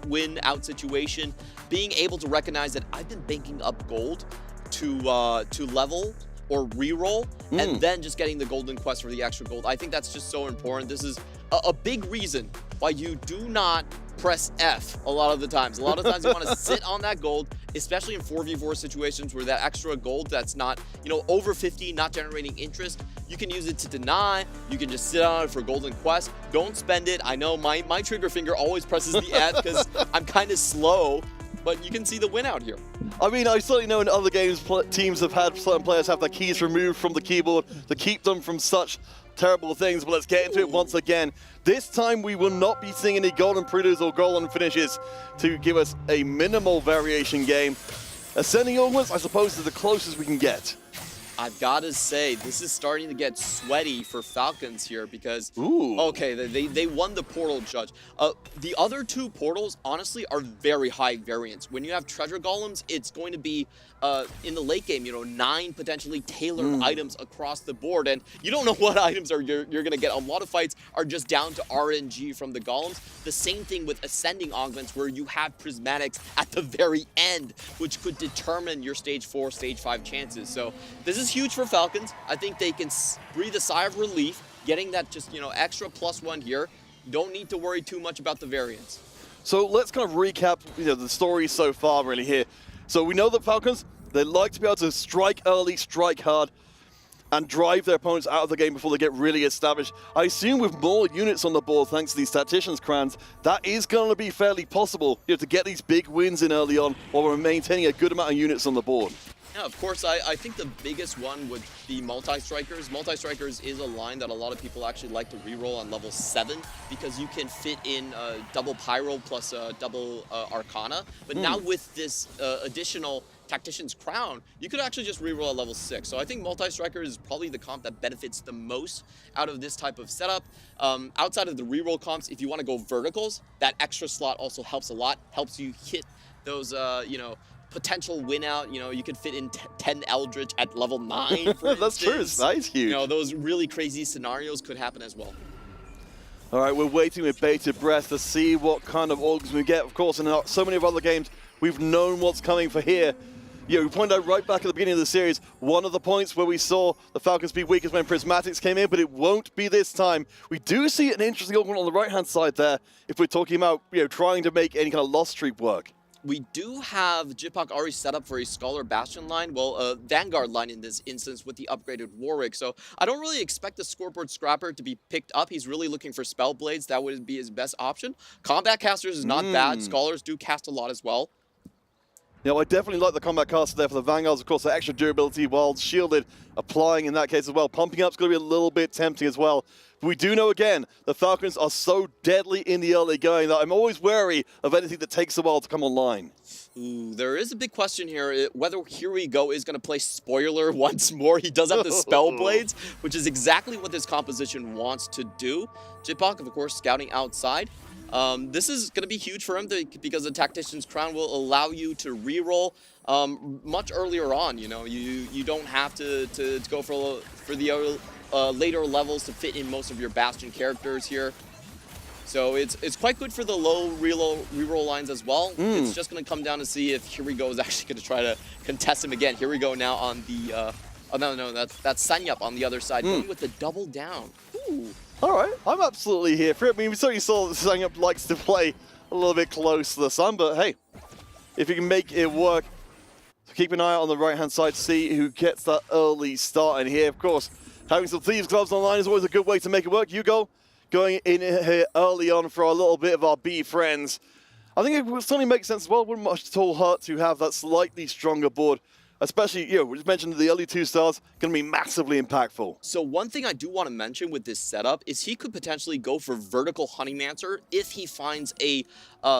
win-out situation. Being able to recognize that I've been banking up gold to level or reroll, and then just getting the Golden Quest for the extra gold. I think that's just so important. This is a big reason why you do not press F a lot of the times. A lot of times you want to sit on that gold, especially in 4v4 situations where that extra gold that's not, you know, over 50, not generating interest. You can use it to deny. You can just sit on it for Golden Quest. Don't spend it. I know my trigger finger always presses the F because I'm kind of slow, but you can see the win out here. I mean, I certainly know in other games, teams have had certain players have their keys removed from the keyboard to keep them from such terrible things, but let's get into it once again. This time we will not be seeing any golden preludes or golden finishes to give us a minimal variation game. Ascending augments, I suppose, is the closest we can get. I've got to say, this is starting to get sweaty for Falcons here because, okay, they won the portal judge. The other two portals, honestly, are very high variance. When you have treasure golems, it's going to be, in the late game, you know, 9 potentially tailored items across the board, and you don't know what items you're going to get. A lot of fights are just down to RNG from the golems. The same thing with ascending augments, where you have prismatics at the very end, which could determine your stage 4, stage 5 chances. So this is huge for Falcons. I think they can breathe a sigh of relief, getting that just, you know, extra +1 here. Don't need to worry too much about the variance. So let's kind of recap, you know, the story so far really here. So we know that Falcons, they like to be able to strike early, strike hard, and drive their opponents out of the game before they get really established. I assume with more units on the board, thanks to these Tacticians crowns, that is going to be fairly possible, you know, to get these big wins in early on while we're maintaining a good amount of units on the board. Yeah, of course, I think the biggest one would be multi-strikers. Multi-strikers is a line that a lot of people actually like to reroll on level 7 because you can fit in double Pyro plus double Arcana. But now with this additional Tactician's Crown, you could actually just reroll at level 6. So I think multi-striker is probably the comp that benefits the most out of this type of setup. Outside of the reroll comps, if you want to go verticals, that extra slot also helps a lot. Helps you hit those, you know, potential win out. You know, you could fit in 10 Eldritch at level 9, for That's true, it's nice, huge. You know, those really crazy scenarios could happen as well. All right, we're waiting with bated breath to see what kind of orgs we get. Of course, in so many of other games, we've known what's coming for here. You know, we pointed out right back at the beginning of the series, one of the points where we saw the Falcons be weakest when Prismatics came in, but it won't be this time. We do see an interesting org on the right-hand side there, if we're talking about, you know, trying to make any kind of lost streak work. We do have Jipak already set up for a Scholar Bastion line, well, a Vanguard line in this instance with the upgraded Warwick. So I don't really expect the Scoreboard Scrapper to be picked up. He's really looking for Spell Blades. That would be his best option. Combat Casters is not bad. Scholars do cast a lot as well. Yeah, I definitely like the combat caster there for the Vanguards. Of course, the extra durability while shielded, applying in that case as well. Pumping up's going to be a little bit tempting as well. But we do know, again, the Falcons are so deadly in the early going that I'm always wary of anything that takes a while to come online. Ooh, there is a big question here, whether Here We Go is going to play Spoiler once more. He does have the Spell Blades, which is exactly what this composition wants to do. Jipak, of course, scouting outside. This is going to be huge for him because the Tactician's Crown will allow you to reroll much earlier on. You know, you don't have to go for the later levels to fit in most of your Bastion characters here. So it's quite good for the low reroll lines as well. It's just going to come down to see if Here We Go is actually going to try to contest him again. Here We Go now on the oh no, that's Sanyap on the other side, going with the double down. Ooh. All right, I'm absolutely here for it. I mean, we certainly saw that Sanyap likes to play a little bit close to the sun, but hey, if you can make it work, so keep an eye out on the right-hand side, see who gets that early start in here. Of course, having some Thieves Gloves online is always a good way to make it work. Hugo going in here early on for a little bit of our B friends. I think it would certainly make sense as well. Wouldn't much at all hurt to have that slightly stronger board. Especially, you know, we just mentioned the early 2 stars, going to be massively impactful. So one thing I do want to mention with this setup is he could potentially go for vertical Honeymancer if he finds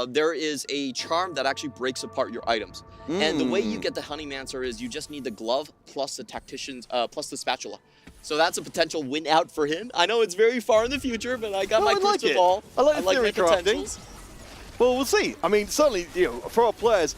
there is a charm that actually breaks apart your items. And the way you get the Honeymancer is you just need the glove plus the Tactician's, plus the spatula. So that's a potential win out for him. I know it's very far in the future, but I got my crystal ball. I like my potentials. Well, we'll see. I mean, certainly, you know, for our players,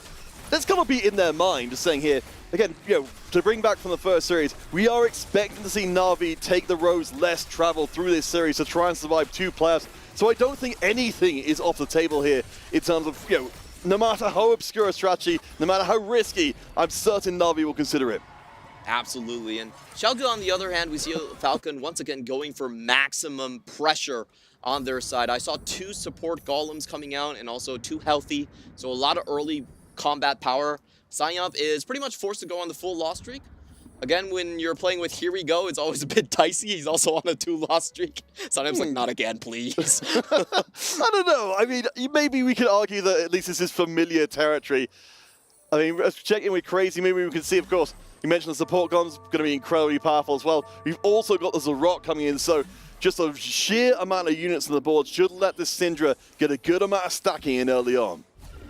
that's got to be in their mind, just saying here, again, you know, to bring back from the first series, we are expecting to see Na'Vi take the roads less traveled through this series to try and survive 2 playoffs. So I don't think anything is off the table here in terms of, you know, no matter how obscure a strategy, no matter how risky, I'm certain Na'Vi will consider it. Absolutely. And Xiaoge, on the other hand, we see Falcon once again going for maximum pressure on their side. I saw 2 support golems coming out and also 2 healthy. So a lot of early combat power. Sanyap is pretty much forced to go on the full loss streak. Again, when you're playing with Here We Go, it's always a bit dicey. He's also on a 2 loss streak. Sanyap's like, not again, please. I don't know. I mean, maybe we could argue that at least this is familiar territory. I mean, let's check in with Crazy. Maybe we can see, of course, you mentioned the support guns going to be incredibly powerful as well. We've also got the Zarok coming in, so just a sheer amount of units on the board should let this Syndra get a good amount of stacking in early on.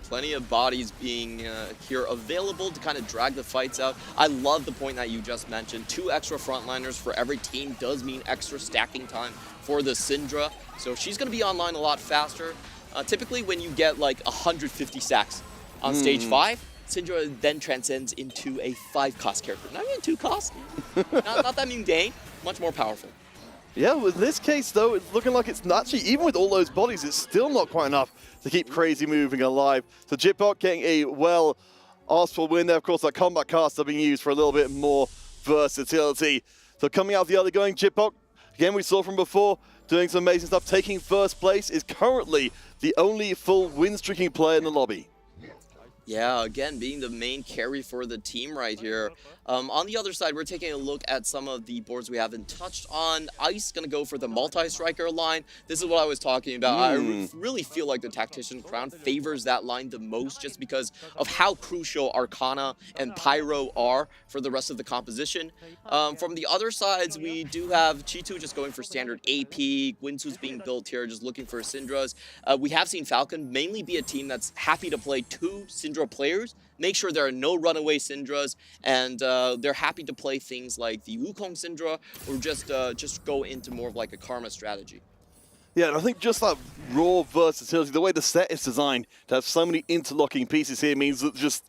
Plenty of bodies being here available to kind of drag the fights out. I love the point that you just mentioned. 2 extra frontliners for every team does mean extra stacking time for the Syndra. So she's going to be online a lot faster. Typically when you get like 150 stacks on stage 5, Syndra then transcends into a 5-cost character. Not even 2 cost. not that mundane, much more powerful. Yeah, with this case though, it's looking like it's not actually, even with all those bodies, it's still not quite enough to keep Crazy moving alive. So Jipak getting a well-asked for win there. Of course, that combat caster being used for a little bit more versatility. So coming out the other going, Jipak, again, we saw from before, doing some amazing stuff. Taking first place, is currently the only full win-streaking player in the lobby. Yeah, again, being the main carry for the team right here. On the other side, we're taking a look at some of the boards we haven't touched on. Ice going to go for the multi-striker line. This is what I was talking about. I really feel like the Tactician's Crown favors that line the most just because of how crucial Arcana and Pyro are for the rest of the composition. From the other sides, we do have Chi2 just going for standard AP. Gwinsu's being built here, just looking for Syndras. We have seen Falcon mainly be a team that's happy to play 2 Syndra players, make sure there are no runaway Syndras, and they're happy to play things like the Wukong Syndra or just go into more of like a Karma strategy. Yeah, and I think just that raw versatility, the way the set is designed to have so many interlocking pieces here means that just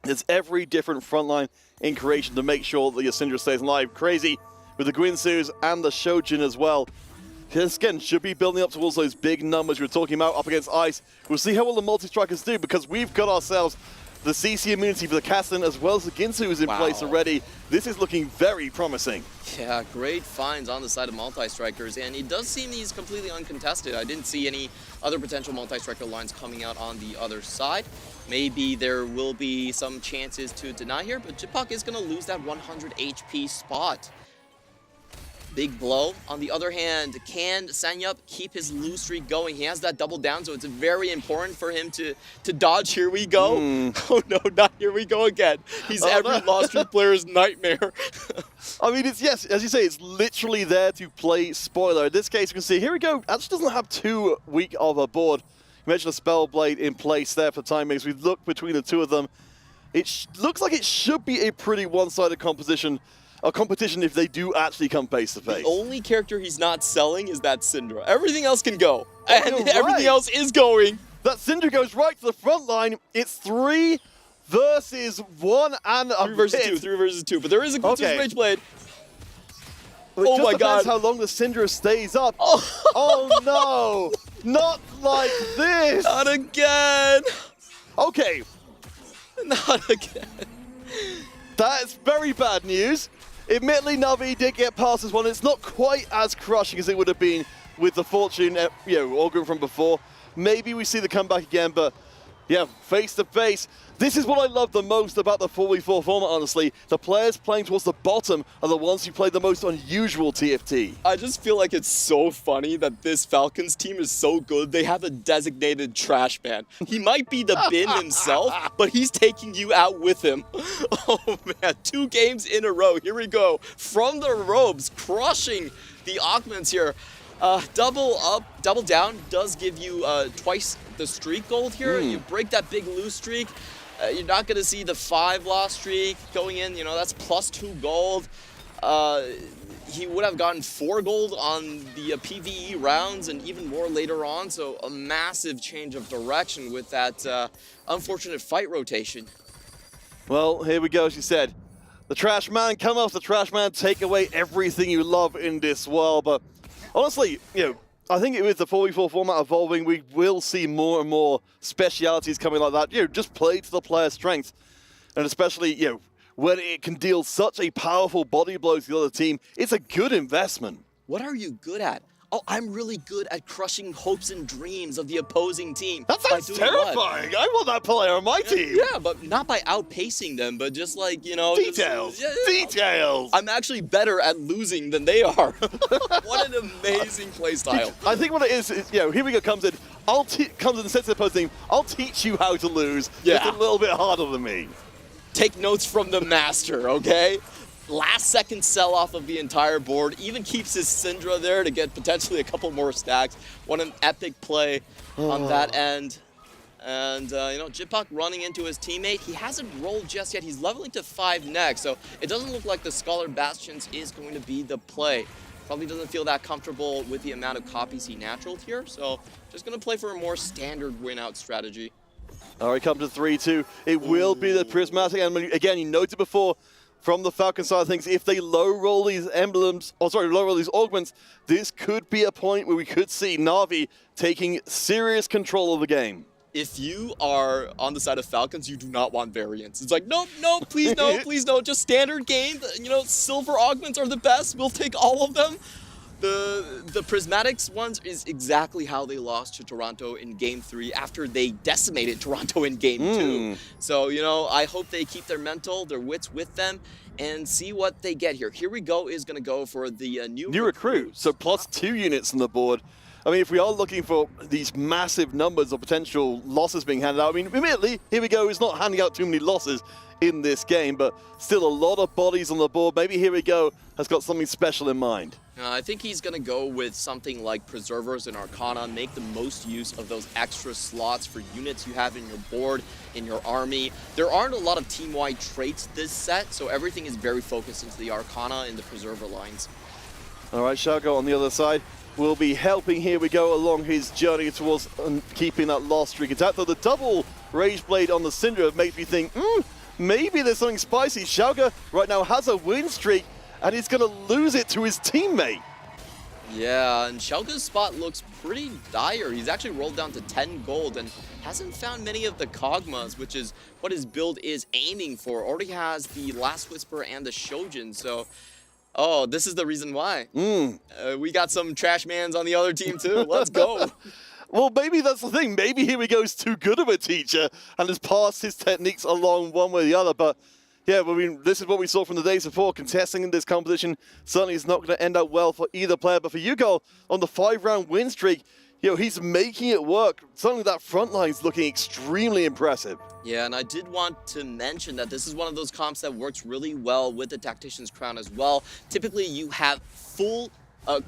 there's every different front line in creation to make sure that your Syndra stays alive. Crazy with the Gwinsus and the Shojin as well. This, again, should be building up towards those big numbers we were talking about up against Ice. We'll see how well the multi-strikers do, because we've got ourselves the CC immunity for the Kasten as well as the Ginsu in place already. This is looking very promising. Yeah, great finds on the side of multi-strikers, and it does seem he's completely uncontested. I didn't see any other potential multi-striker lines coming out on the other side. Maybe there will be some chances to deny here, but Jipak is going to lose that 100 HP spot. Big blow. On the other hand, can Sanyup keep his lose streak going? He has that double down, so it's very important for him to dodge. Here we go. Oh no, not here we go again. He's every lost streak player's nightmare. I mean, it's, yes, as you say, it's literally there to play spoiler. In this case, you can see, here we go. Actually doesn't have too weak of a board. You mentioned a Spellblade in place there for timings. We look between the two of them. It looks like it should be a pretty one-sided competition if they do actually come face to face. The only character he's not selling is that Syndra. Everything else can go. And everything else is going. That Syndra goes right to the front line. It's 3 versus 1 and a 3 versus 2, 3 versus 2. But there is a good Rage Blade. Well, oh my god. How long the Syndra stays up. Oh no. Not like this. Not again. Okay. Not again. That's very bad news. Admittedly, Navi did get past this one. It's not quite as crushing as it would have been with the Fortune, Augurum from before. Maybe we see the comeback again, but yeah, face to face. This is what I love the most about the 4v4 format, honestly. The players playing towards the bottom are the ones who play the most unusual TFT. I just feel like it's so funny that this Falcons team is so good, they have a designated trash man. He might be the bin himself, but he's taking you out with him. Oh man, 2 games in a row. Here we go. From the ropes, crushing the augments here. Double up, double down does give you twice the streak gold here. You break that big lose streak. You're not going to see the 5 loss streak going in. You know, that's plus 2 gold. He would have gotten 4 gold on the PvE rounds and even more later on. So a massive change of direction with that unfortunate fight rotation. Well, here we go, as you said. The trash man, come off the trash man, take away everything you love in this world. But honestly, I think with the 4v4 format evolving, we will see more and more specialities coming like that. Just play to the player's strength. And especially, when it can deal such a powerful body blow to the other team, it's a good investment. What are you good at? Oh, I'm really good at crushing hopes and dreams of the opposing team. That sounds terrifying. I want that player on my team. Yeah, but not by outpacing them, but just like, Details. Details. I'm actually better at losing than they are. What an amazing play style. I think what it is, here we go, comes in and says to the opposing team, I'll teach you how to lose. Yeah. It's a little bit harder than me. Take notes from the master, okay? Last second sell off of the entire board, even keeps his Syndra there to get potentially a couple more stacks. What an epic play on that end. And, Jipak running into his teammate. He hasn't rolled just yet. He's leveling to 5 next, so it doesn't look like the Scholar Bastions is going to be the play. Probably doesn't feel that comfortable with the amount of copies he naturaled here, so just going to play for a more standard win-out strategy. All right, come to 3-2. It will be the Prismatic, and again, you noted before, from the Falcon side of things, if they low-roll these low-roll these augments, this could be a point where we could see Na'Vi taking serious control of the game. If you are on the side of Falcons, you do not want variants. It's like, nope, please no, please no, just standard game. Silver augments are the best. We'll take all of them. The Prismatics ones is exactly how they lost to Toronto in Game 3 after they decimated Toronto in Game 2. So, you know, I hope they keep their mental, their wits with them, and see what they get here. Here we go is going to go for the new recruit. So plus 2 units on the board. I mean, if we are looking for these massive numbers of potential losses being handed out, I mean, admittedly, here we go is not handing out too many losses in this game, but still a lot of bodies on the board. Maybe Here We Go has got something special in mind. I think he's going to go with something like Preservers and Arcana, make the most use of those extra slots for units you have in your board, in your army. There aren't a lot of team-wide traits this set, so everything is very focused into the Arcana and the Preserver lines. All right, Xiaoge on the other side will be helping Here We Go along his journey towards keeping that loss streak intact. Though the double Rage Blade on the Syndra makes me think, maybe there's something spicy. Xiaoge right now has a win streak, and he's going to lose it to his teammate. Yeah, and Xiaoge's spot looks pretty dire. He's actually rolled down to 10 gold and hasn't found many of the Kog'Maws, which is what his build is aiming for. Already has the Last Whisper and the Shojin, so... Oh, this is the reason why. We got some trash mans on the other team too. Let's go. Well, maybe that's the thing. Maybe Here We Go's too good of a teacher and has passed his techniques along one way or the other. But yeah, I mean, this is what we saw from the days before. Contesting in this competition certainly is not going to end up well for either player. But for Yugo, on the 5-round win streak, you know, he's making it work. Certainly that front line's looking extremely impressive. Yeah, and I did want to mention that this is one of those comps that works really well with the Tactician's Crown as well. Typically, you have full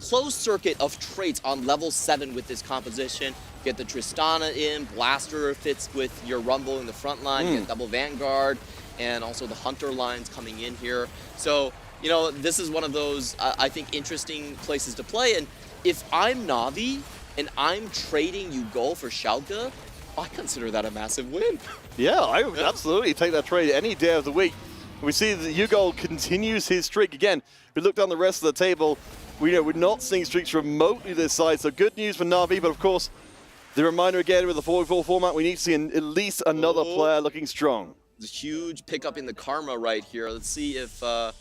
closed circuit of traits on level 7 with this composition. Get the Tristana in, Blaster fits with your Rumble in the front line, you get double Vanguard, and also the Hunter lines coming in here. So, you know, this is one of those, I think, interesting places to play. And if I'm Na'Vi, and I'm trading Yugo for Xiaoge, I consider that a massive win. Yeah, I would absolutely take that trade any day of the week. We see that Yugo continues his streak. Again, if we look down the rest of the table, we're not seeing streaks remotely this side, so good news for Na'Vi, but of course, the reminder again with the 4v4 format, we need to see at least another player looking strong. There's a huge pickup in the Karma right here. Let's see if the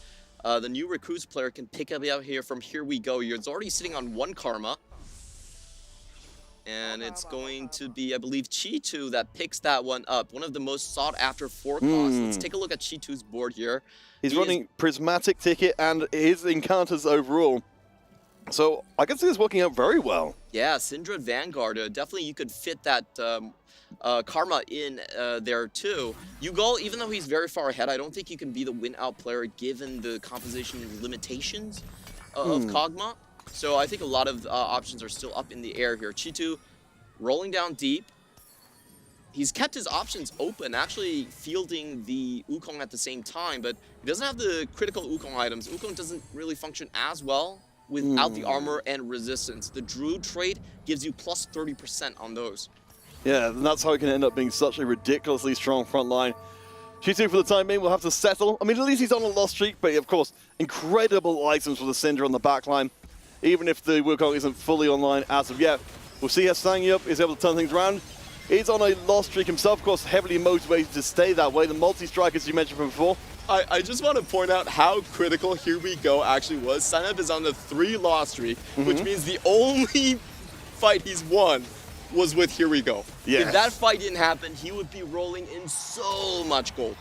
new Recruits player can pick up out here from Here We Go. It's already sitting on 1 Karma. And it's going to be, I believe, Chi2 that picks that one up. One of the most sought-after 4 costs. Let's take a look at Chi2's board here. He's running Prismatic Ticket and his encounters overall. So I can see this working out very well. Yeah, Syndra Vanguard. Definitely you could fit that Karma in there too. Yugo, even though he's very far ahead, I don't think you can be the win-out player given the composition limitations of Kog'Maw. So I think a lot of options are still up in the air here. Chi2 rolling down deep. He's kept his options open, actually fielding the Wukong at the same time, but he doesn't have the critical Wukong items. Wukong doesn't really function as well without the armor and resistance. The Druid trait gives you plus 30% on those. Yeah, and that's how it can end up being such a ridiculously strong front line. Chi2 for the time being will have to settle. I mean, at least he's on a loss streak, but of course, incredible items for the Syndra on the back line. Even if the Wukong isn't fully online as of yet. We'll see how Sangyup is able to turn things around. He's on a loss streak himself, of course, heavily motivated to stay that way. The multi-strike, as you mentioned before. I just want to point out how critical Here We Go actually was. Sangyup is on the 3-loss streak, which means the only fight he's won was with Here We Go. Yes. If that fight didn't happen, he would be rolling in so much gold.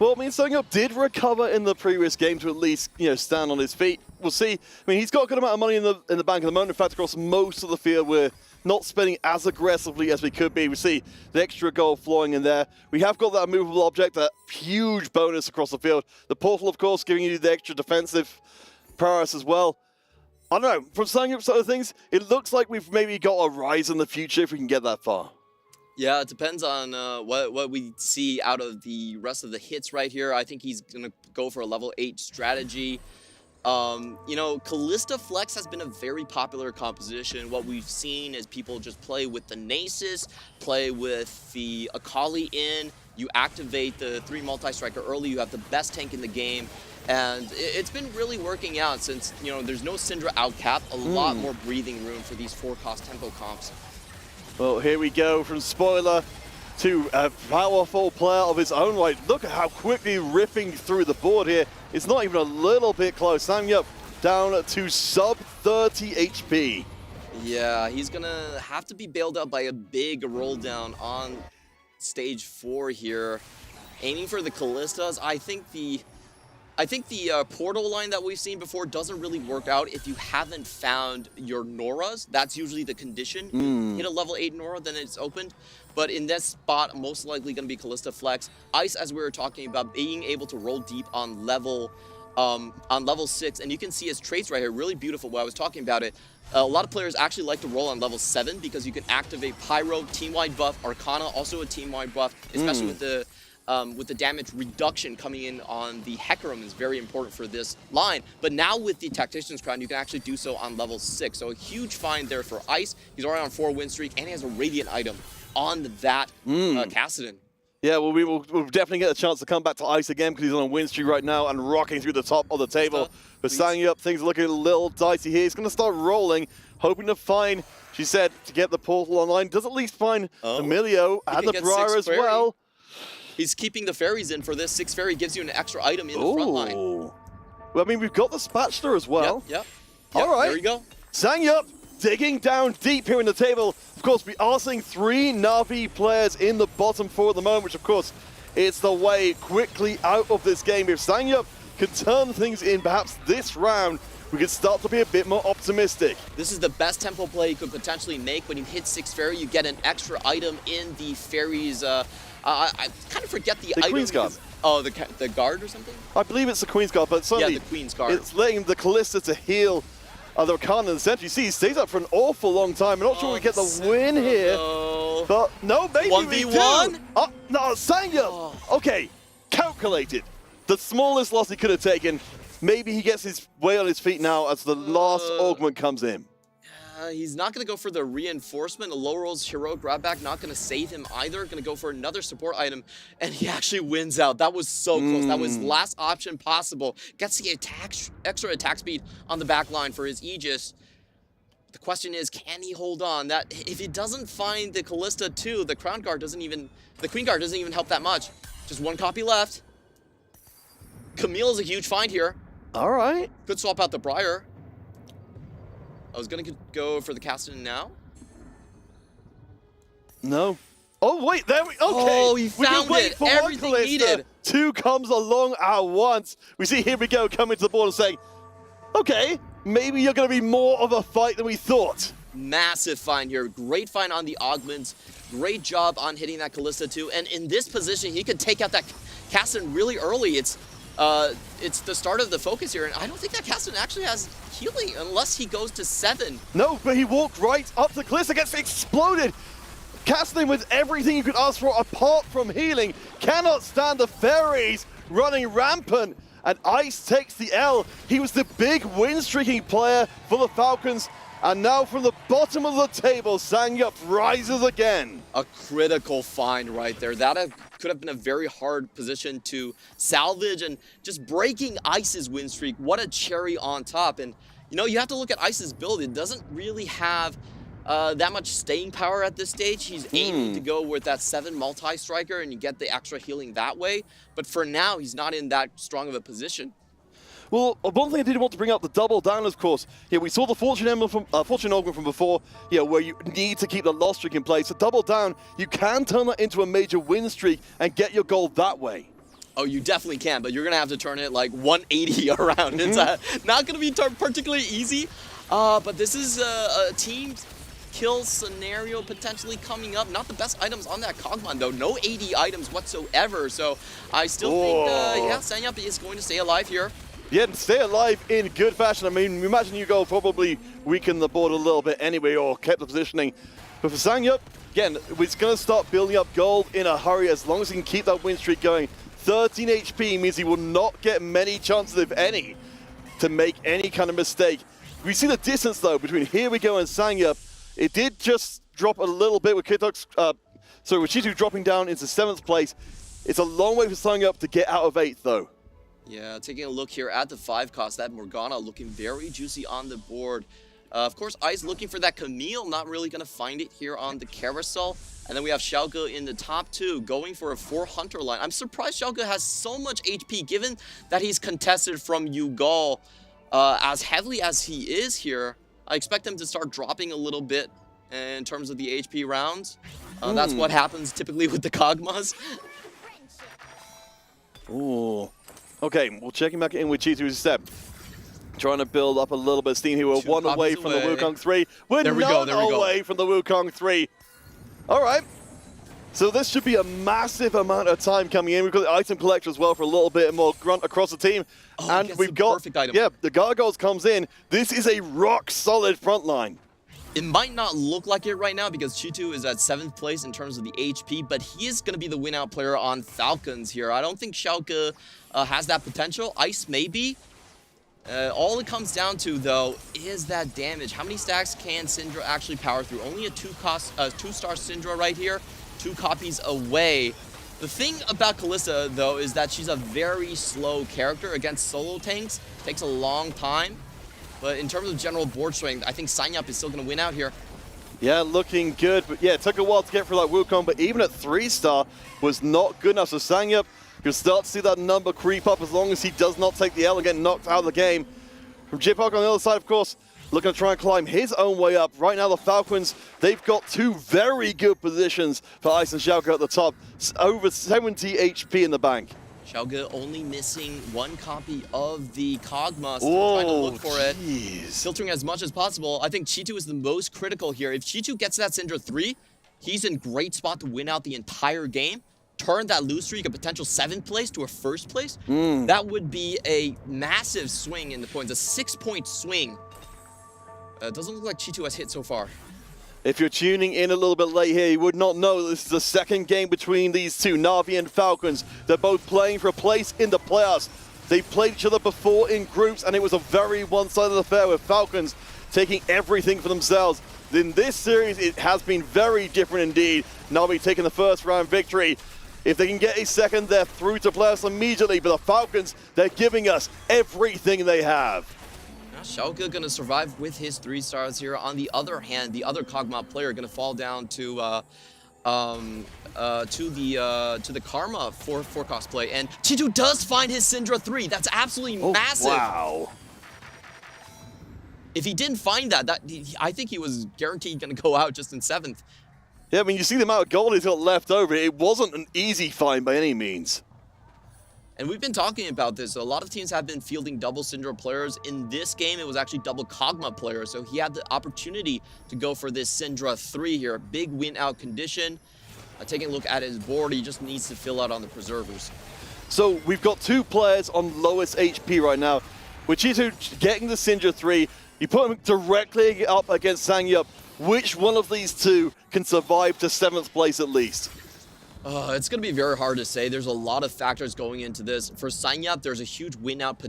Well, I mean, Sangyup did recover in the previous game to at least, stand on his feet. We'll see. I mean, he's got a good amount of money in the bank at the moment. In fact, across most of the field, we're not spending as aggressively as we could be. We see the extra gold flowing in there. We have got that movable object, that huge bonus across the field. The portal, of course, giving you the extra defensive prowess as well. I don't know. From Sangyup's side of things, it looks like we've maybe got a rise in the future if we can get that far. Yeah, it depends on what we see out of the rest of the hits right here. I think he's going to go for a level 8 strategy. Callista Flex has been a very popular composition. What we've seen is people just play with the Nasus, play with the Akali in. You activate the 3 multi-striker early. You have the best tank in the game. And it's been really working out since, there's no Syndra outcap. A lot more breathing room for these 4-cost tempo comps. Well, here we go from Spoiler to a powerful player of his own right. Look at how quickly ripping through the board here. It's not even a little bit close. Sangyup down to sub 30 HP. Yeah, he's gonna have to be bailed out by a big roll down on stage 4 here. Aiming for the Callistas. I think the portal line that we've seen before doesn't really work out if you haven't found your Noras. That's usually the condition. Hit a level 8 Nora, then it's opened. But in this spot, most likely going to be Callista Flex. Ice, as we were talking about, being able to roll deep on level 6, and you can see his traits right here, really beautiful. When I was talking about it, a lot of players actually like to roll on level 7 because you can activate Pyro, team-wide buff, Arcana, also a team-wide buff, especially with the damage reduction coming in on the Hecarim is very important for this line. But now with the Tactician's Crown, you can actually do so on level 6. So a huge find there for Ice. He's already on 4 win streak, and he has a Radiant item on that Kassadin. Yeah, well, we'll definitely get a chance to come back to Ice again because he's on a win streak right now and rocking through the top of the table. But Sangyup, things are looking a little dicey here. He's going to start rolling, hoping to find, she said, to get the portal online. Does at least find Emilio and the Briar as well. He's keeping the fairies in for this. 6 fairy gives you an extra item in the front line. Well, I mean, we've got the Spatula as well. Yep. All right. There you go. Sangyup digging down deep here in the table. Of course, we are seeing 3 Na'Vi players in the bottom 4 at the moment, which, of course, is the way quickly out of this game. If Sangyup can turn things in perhaps this round, we could start to be a bit more optimistic. This is the best tempo play you could potentially make. When you hit 6 fairy, you get an extra item in the fairies. I kind of forget the item. Queen's Guard. Oh, the guard or something? I believe it's the Queen's Guard, but certainly the Queen's Guard. It's letting the Callista to heal the Arcana in the center. You see, he stays up for an awful long time. I'm not sure we get the win here. But no, maybe 1v1? we do. No, Sangyup. Okay, calculated. The smallest loss he could have taken. Maybe he gets his way on his feet now as the last augment comes in. He's not going to go for the reinforcement. A low rolls heroic grab back, not going to save him either. Going to go for another support item, and he actually wins out. That was so close. That was last option possible. Gets the extra attack speed on the back line for his Aegis. The question is, can he hold on? That if he doesn't find the Callista too, the Queen Guard doesn't even help that much. Just 1 copy left. Camille is a huge find here. All right. Could swap out the Briar. I was going to go for the Kassadin now. No. Oh, wait, there we... Okay. Oh, he found it. Everything needed. 2 comes along at once. We see, here we go, coming to the board and saying, okay, maybe you're going to be more of a fight than we thought. Massive find here. Great find on the augments. Great job on hitting that Callista too. And in this position, he could take out that Kassadin really early. It's the start of the focus here, and I don't think that Kassadin actually has healing unless he goes to 7. No, but he walked right up to Callista, gets exploded. Kassadin with everything you could ask for apart from healing. Cannot stand the fairies running rampant, and Ice takes the L. He was the big win-streaking player for the Falcons, and now from the bottom of the table, Sangyup rises again. A critical find right there. That could have been a very hard position to salvage, and just breaking Ice's win streak, what a cherry on top. And you know, you have to look at Ice's build. It doesn't really have that much staying power at this stage. He's aiming to go with that 7 multi-striker, and you get the extra healing that way. But for now, he's not in that strong of a position. Well, one thing I did want to bring up, the double down, of course. Yeah, we saw the Fortune Emblem from Fortune Augment from before, where you need to keep the loss streak in place. So double down, you can turn that into a major win streak and get your goal that way. Oh, you definitely can, but you're going to have to turn it like 180 around. It's not going to be particularly easy, but this is a team kill scenario potentially coming up. Not the best items on that Kog'Maw, though. No AD items whatsoever, so I still think, Sangyup is going to stay alive here. Yeah, and stay alive in good fashion. I mean, imagine you go probably weaken the board a little bit anyway, or kept the positioning. But for Sangyup, again, he's going to start building up gold in a hurry as long as he can keep that win streak going. 13 HP means he will not get many chances, if any, to make any kind of mistake. We see the distance, though, between Here We Go and Sangyup. It did just drop a little bit with with Chitu dropping down into 7th place. It's a long way for Sangyup to get out of 8th, though. Yeah, taking a look here at the 5 cost, that Morgana looking very juicy on the board. Of course, Ice looking for that Camille, not really going to find it here on the carousel. And then we have Xiaoge in the top 2, going for a 4 Hunter line. I'm surprised Xiaoge has so much HP, given that he's contested from Yugal. as heavily as he is here, I expect him to start dropping a little bit in terms of the HP rounds. That's what happens typically with the Kog'Maws. Ooh. Okay, we'll check him back in with G2 step. Trying to build up a little bit of steam here. We're one away from the Wukong 3. We're none away from the Wukong 3. All right. So this should be a massive amount of time coming in. We've got the item collector as well for a little bit more grunt across the team. And we've got, the Gargoyles comes in. This is a rock-solid front line. It might not look like it right now because G2 is at 7th place in terms of the HP, but he is going to be the win-out player on Falcons here. I don't think Schalke has that potential. Ice maybe. All it comes down to, though, is that damage. How many stacks can Syndra actually power through? Only a two-star Syndra right here. 2 copies away. The thing about Kalista, though, is that she's a very slow character against solo tanks. Takes a long time. But in terms of general board strength, I think Sanyap is still going to win out here. Yeah, looking good. But yeah, it took a while to get through that Wukong, but even at 3-star was not good enough. So Sanyap, you'll start to see that number creep up as long as he does not take the L and get knocked out of the game. From Jipok on the other side, of course, looking to try and climb his own way up. Right now, the Falcons, they've got 2 very good positions for Ice and Schalke at the top. Over 70 HP in the bank. Schalke only missing 1 copy of the Kog'Maw, still trying to look for it. Filtering as much as possible. I think G2 is the most critical here. If G2 gets that Syndra 3, he's in great spot to win out the entire game. Turn that lose streak, a potential 7th place to a 1st place. That would be a massive swing in the points, a 6-point swing. Doesn't look like G2 has hit so far. If you're tuning in a little bit late here, you would not know this is the second game between these two, Na'Vi and Falcons. They're both playing for a place in the playoffs. They've played each other before in groups, and it was a very one-sided affair with Falcons taking everything for themselves. In this series, it has been very different indeed. Na'Vi taking the first round victory. If they can get a second, they're through to playoffs immediately. But the Falcons, they're giving us everything they have. Schalke gonna survive with his 3 stars here. On the other hand, the other Kog'Maw player gonna fall down to the Karma for cosplay, and G2 does find his Syndra 3. That's absolutely massive. Wow. If he didn't find that, I think he was guaranteed gonna go out just in 7th. Yeah, I mean, you see the amount of gold he's got left over. It wasn't an easy find by any means. And we've been talking about this. A lot of teams have been fielding double Syndra players. In this game, it was actually double Kog'Maw players. So he had the opportunity to go for this Syndra 3 here. Big win out condition. Taking a look at his board, he just needs to fill out on the preservers. So we've got 2 players on lowest HP right now. With G2 getting the Syndra 3, you put him directly up against Sanyap. Which one of these 2 can survive to 7th place at least? It's going to be very hard to say. There's a lot of factors going into this. For Sanyap, there's a huge win-out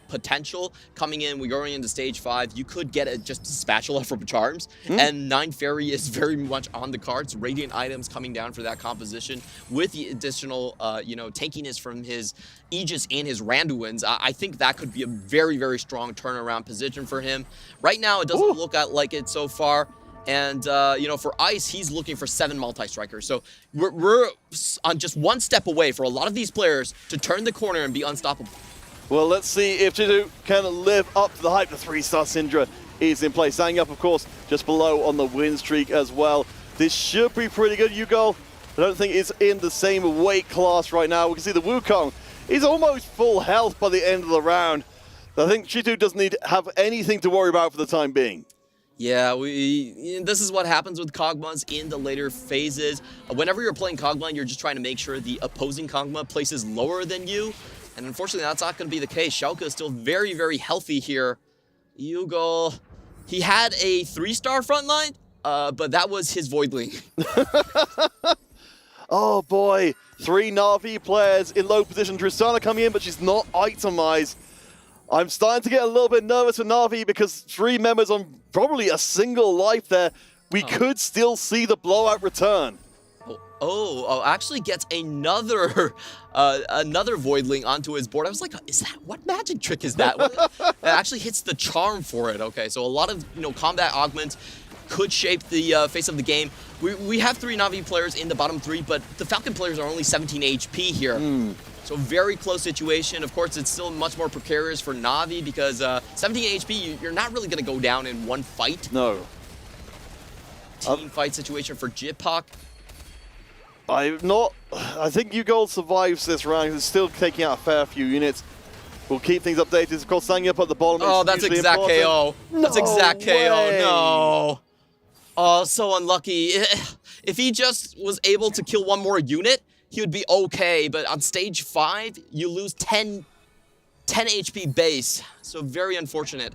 potential coming in. We're going into stage 5. You could get just a spatula from Charms, and 9 Fairy is very much on the cards. Radiant items coming down for that composition with the additional, tankiness from his Aegis and his Randuins. I think that could be a very, very strong turnaround position for him. Right now, it doesn't look like it so far. And, for Ice, he's looking for 7 multi-strikers. So we're on just 1 step away for a lot of these players to turn the corner and be unstoppable. Well, let's see if G2 can live up to the hype. The 3-star Syndra is in place. Sanyap, of course, just below on the win streak as well. This should be pretty good. Yugo, I don't think it's in the same weight class right now. We can see the Wukong is almost full health by the end of the round. I think G2 doesn't need to have anything to worry about for the time being. Yeah, this is what happens with Kog'Maws in the later phases. Whenever you're playing Kog'Maw, you're just trying to make sure the opposing Kog'Maw places lower than you. And unfortunately, that's not going to be the case. Schalke is still very, very healthy here. Yugo, he had a 3-star front line, but that was his Voidling. Oh boy, 3 Na'Vi players in low position. Tristana coming in, but she's not itemized. I'm starting to get a little bit nervous for Na'Vi because 3 members on probably a single life there. We could still see the blowout return. Actually gets another Voidling onto his board. I was like, what magic trick is that? It actually hits the charm for it. Okay, so a lot of combat augments could shape the face of the game. We have 3 Na'Vi players in the bottom 3, but the Falcon players are only 17 HP here. So very close situation. Of course, it's still much more precarious for Na'Vi because 17 HP, you're not really going to go down in one fight. No. Team fight situation for Jitpok. I think Ugol survives this round. He's still taking out a fair few units. We'll keep things updated. Of course, standing up at the bottom. Oh, that's exact KO. That's exact KO. No. Oh, so unlucky. If he just was able to kill one more unit, he would be okay. But on stage 5, you lose 10 HP base. So very unfortunate.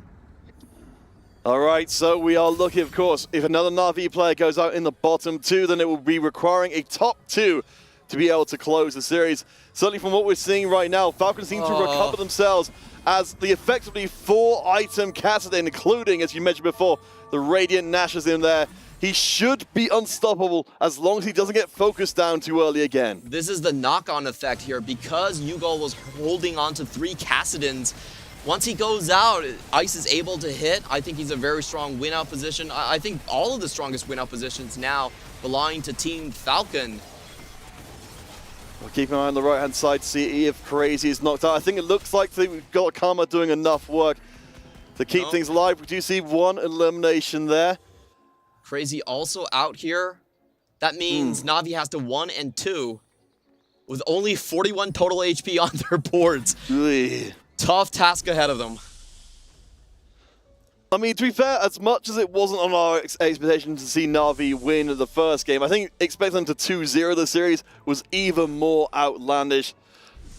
All right, so we are looking, of course, if another Na'Vi player goes out in the bottom 2, then it will be requiring a top 2 to be able to close the series. Certainly from what we're seeing right now, Falcons seem to recover themselves as the effectively 4-item Kassadin, including, as you mentioned before, the Radiant Nash is in there. He should be unstoppable as long as he doesn't get focused down too early again. This is the knock-on effect here. Because Ugol was holding on to 3 Kassadins, once he goes out, Ice is able to hit. I think he's a very strong win-out position. I think all of the strongest win-out positions now belonging to Team Falcon. We'll keep an eye on the right-hand side to see if Crazy is knocked out. I think it looks like we've got Karma doing enough work to keep things alive. We do see 1 elimination there. Crazy also out here. That means Na'Vi has to 1 and 2 with only 41 total HP on their boards. Tough task ahead of them. I mean, to be fair, as much as it wasn't on our expectation to see Na'Vi win the first game, I think expecting them to 2-0 the series was even more outlandish.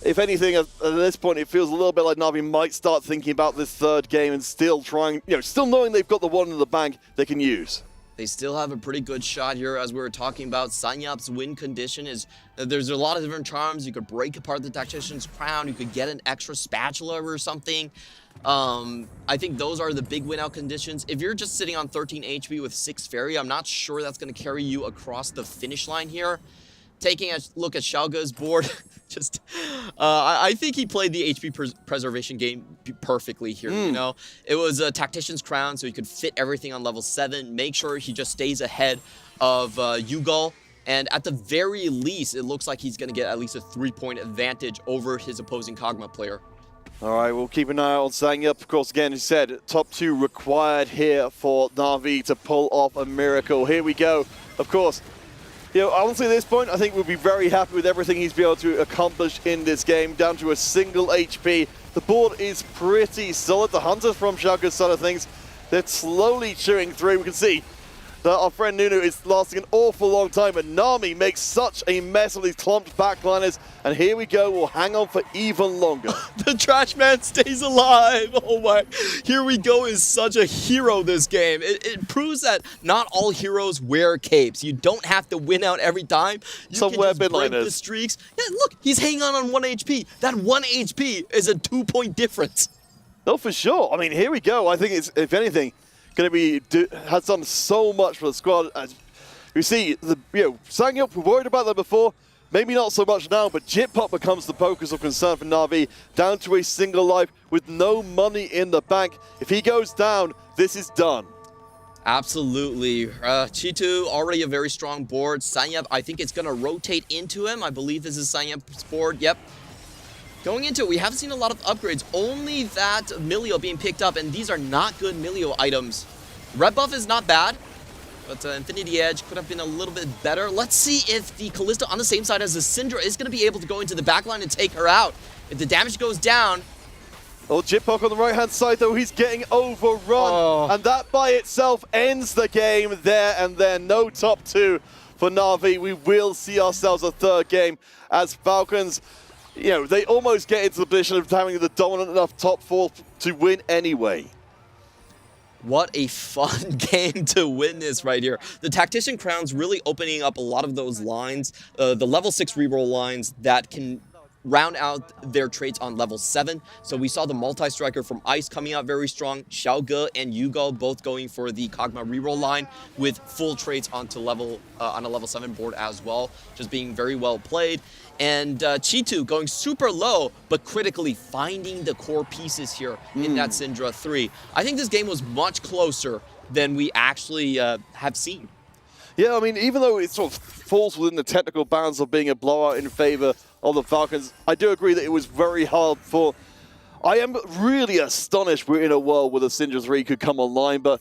If anything, at this point, it feels a little bit like Na'Vi might start thinking about this third game and still trying, still knowing they've got the 1 in the bank they can use. They still have a pretty good shot here, as we were talking about. Sanyap's win condition is, there's a lot of different charms. You could break apart the Tactician's Crown. You could get an extra spatula or something. I think those are the big win-out conditions. If you're just sitting on 13 HP with 6 Fairy, I'm not sure that's going to carry you across the finish line here. Taking a look at Xiaoge's board, I think he played the HP preservation game perfectly here, you know? It was a Tactician's Crown, so he could fit everything on level 7, make sure he just stays ahead of Ugol, and at the very least, it looks like he's going to get at least a 3-point advantage over his opposing Kog'Maw player. All right, we'll keep an eye on staying up. Of course, again, as you said, top 2 required here for Na'Vi to pull off a miracle. Here we go. Of course, honestly, at this point, I think we'll be very happy with everything he's been able to accomplish in this game, down to a single HP. The board is pretty solid. The Hunters from Xiaoge's side of things, they're slowly chewing through. We can see that our friend Nunu is lasting an awful long time, but Nami makes such a mess of these clumped backliners, and here we go, we'll hang on for even longer. The trash man stays alive. Oh my, here we go is such a hero this game. It proves that not all heroes wear capes. You don't have to win out every time. You can just break the streaks. Yeah, look, he's hanging on 1 HP. That 1 HP is a 2-point difference. No, for sure. I mean, here we go. I think it's, if anything, going to be has done so much for the squad. As you see, Sangyup, we worried about that before. Maybe not so much now, but Jitpok becomes the focus of concern for Na'Vi, down to a single life with no money in the bank. If he goes down, this is done. Absolutely. Chitu, already a very strong board. Sanyap, I think it's going to rotate into him. I believe this is Sanyap's board. Yep. Going into it, we have seen a lot of upgrades. Only that Milio being picked up, and these are not good Milio items. Red buff is not bad, but Infinity Edge could have been a little bit better. Let's see if the Kalista on the same side as the Syndra is going to be able to go into the backline and take her out. If the damage goes down... Oh, Jitpok on the right-hand side, though, he's getting overrun. And that by itself ends the game there and then. No top 2 for Na'Vi. We will see ourselves a third game as Falcons... they almost get into the position of having the dominant enough top 4 to win anyway. What a fun game to witness right here. The Tactician Crown's really opening up a lot of those lines, the level 6 reroll lines that can round out their traits on level 7. So we saw the multi-striker from Ice coming out very strong. Xiaoge and Ugol both going for the Kog'Maw reroll line with full traits onto on a level 7 board as well, just being very well played. And Chitu going super low, but critically finding the core pieces here in that Syndra 3. I think this game was much closer than we actually have seen. Yeah, I mean, even though it sort of falls within the technical bounds of being a blowout in favor of the Falcons. I do agree that it was very hard for... I am really astonished we're in a world where the Syndra 3 could come online, but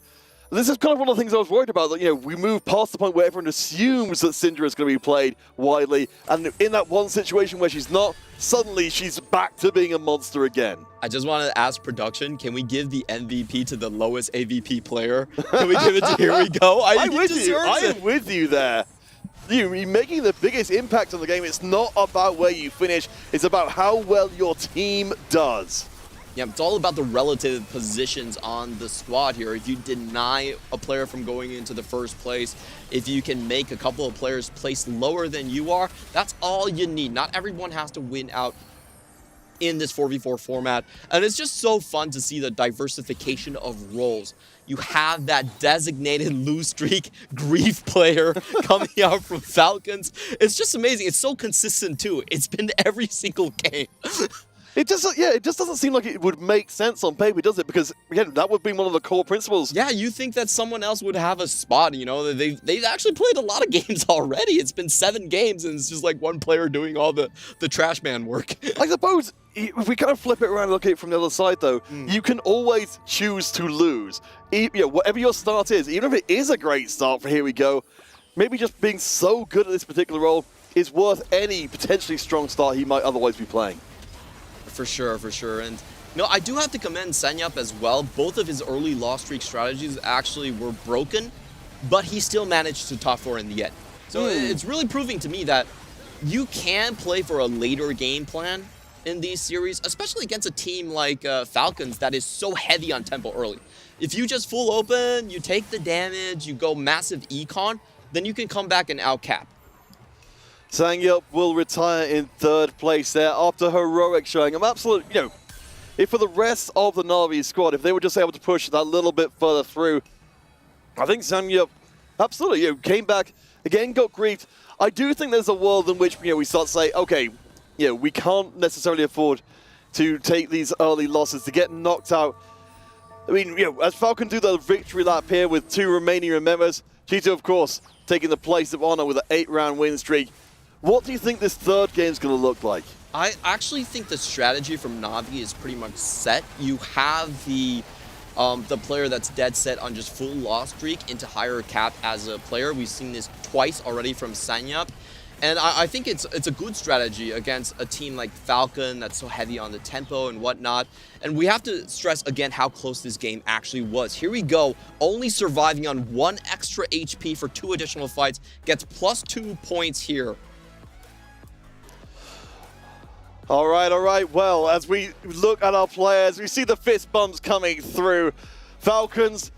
this is kind of one of the things I was worried about, that, you know, we move past the point where everyone assumes that Syndra is going to be played widely, and in that one situation where she's not, suddenly she's back to being a monster again. I just want to ask production, can we give the MVP to the lowest AVP player? Can we give it to Here We Go? I'm with you. I am with you there. You're making the biggest impact on the game. It's not about where you finish. It's about how well your team does. Yeah, it's all about the relative positions on the squad here. If you deny a player from going into the first place, if you can make a couple of players place lower than you are, that's all you need. Not everyone has to win out in this 4v4 format. And it's just so fun to see the diversification of roles. You have that designated lose streak grief player coming out from Falcons. It's just amazing. It's so consistent too. It's been every single game. It just doesn't seem like it would make sense on paper, does it? Because, again, that would be one of the core principles. Yeah, you think that someone else would have a spot, you know? They've actually played a lot of games already. It's been 7 games, and it's just like one player doing all the trash man work. I suppose, if we kind of flip it around and look at it from the other side, though, you can always choose to lose. You know, whatever your start is, even if it is a great start for Here We Go, maybe just being so good at this particular role is worth any potentially strong start he might otherwise be playing. For sure, for sure. And no, I do have to commend Sanyap as well. Both of his early loss streak strategies actually were broken, but he still managed to top 4 in the end. So it's really proving to me that you can play for a later game plan in these series, especially against a team like Falcons that is so heavy on tempo early. If you just full open, you take the damage, you go massive econ, then you can come back and outcap. Sanyap will retire in 3rd place there after heroic showing. I'm absolutely, you know, if for the rest of the Na'Vi squad, if they were just able to push that little bit further through, I think Sanyap absolutely, you know, came back, again got griefed. I do think there's a world in which, you know, we start to say, okay, you know, we can't necessarily afford to take these early losses, to get knocked out. I mean, you know, as Falcon do the victory lap here with 2 remaining members, Cheeto, of course, taking the place of honor with an 8-round win streak. What do you think this 3rd game is going to look like? I actually think the strategy from Na'Vi is pretty much set. You have the player that's dead set on just full loss streak into higher cap as a player. We've seen this twice already from Sanyap. And I think it's a good strategy against a team like Falcon that's so heavy on the tempo and whatnot. And we have to stress again how close this game actually was. Here we go, only surviving on 1 extra HP for 2 additional fights, gets +2 points here. All right. Well, as we look at our players, we see the fist bumps coming through. Falcons,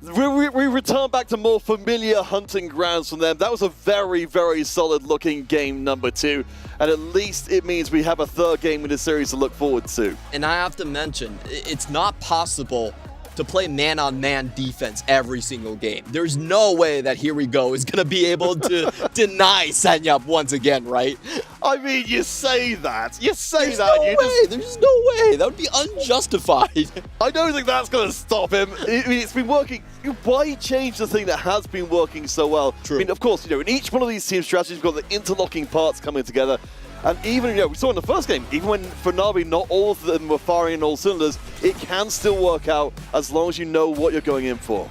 we return back to more familiar hunting grounds from them. That was a very, very solid looking game number 2. And at least it means we have a 3rd game in this series to look forward to. And I have to mention, it's not possible to play man-on-man defense every single game. There's no way that Here We Go is going to be able to deny Sanyap once again, right? I mean, you say that. There's no way. That would be unjustified. I don't think that's going to stop him. I mean, it's been working. Why change the thing that has been working so well? True. I mean, of course, you know, in each one of these team strategies, we've got the interlocking parts coming together. And even, you know, we saw in the first game, even when for Na'Vi not all of them were firing in all cylinders, it can still work out as long as you know what you're going in for.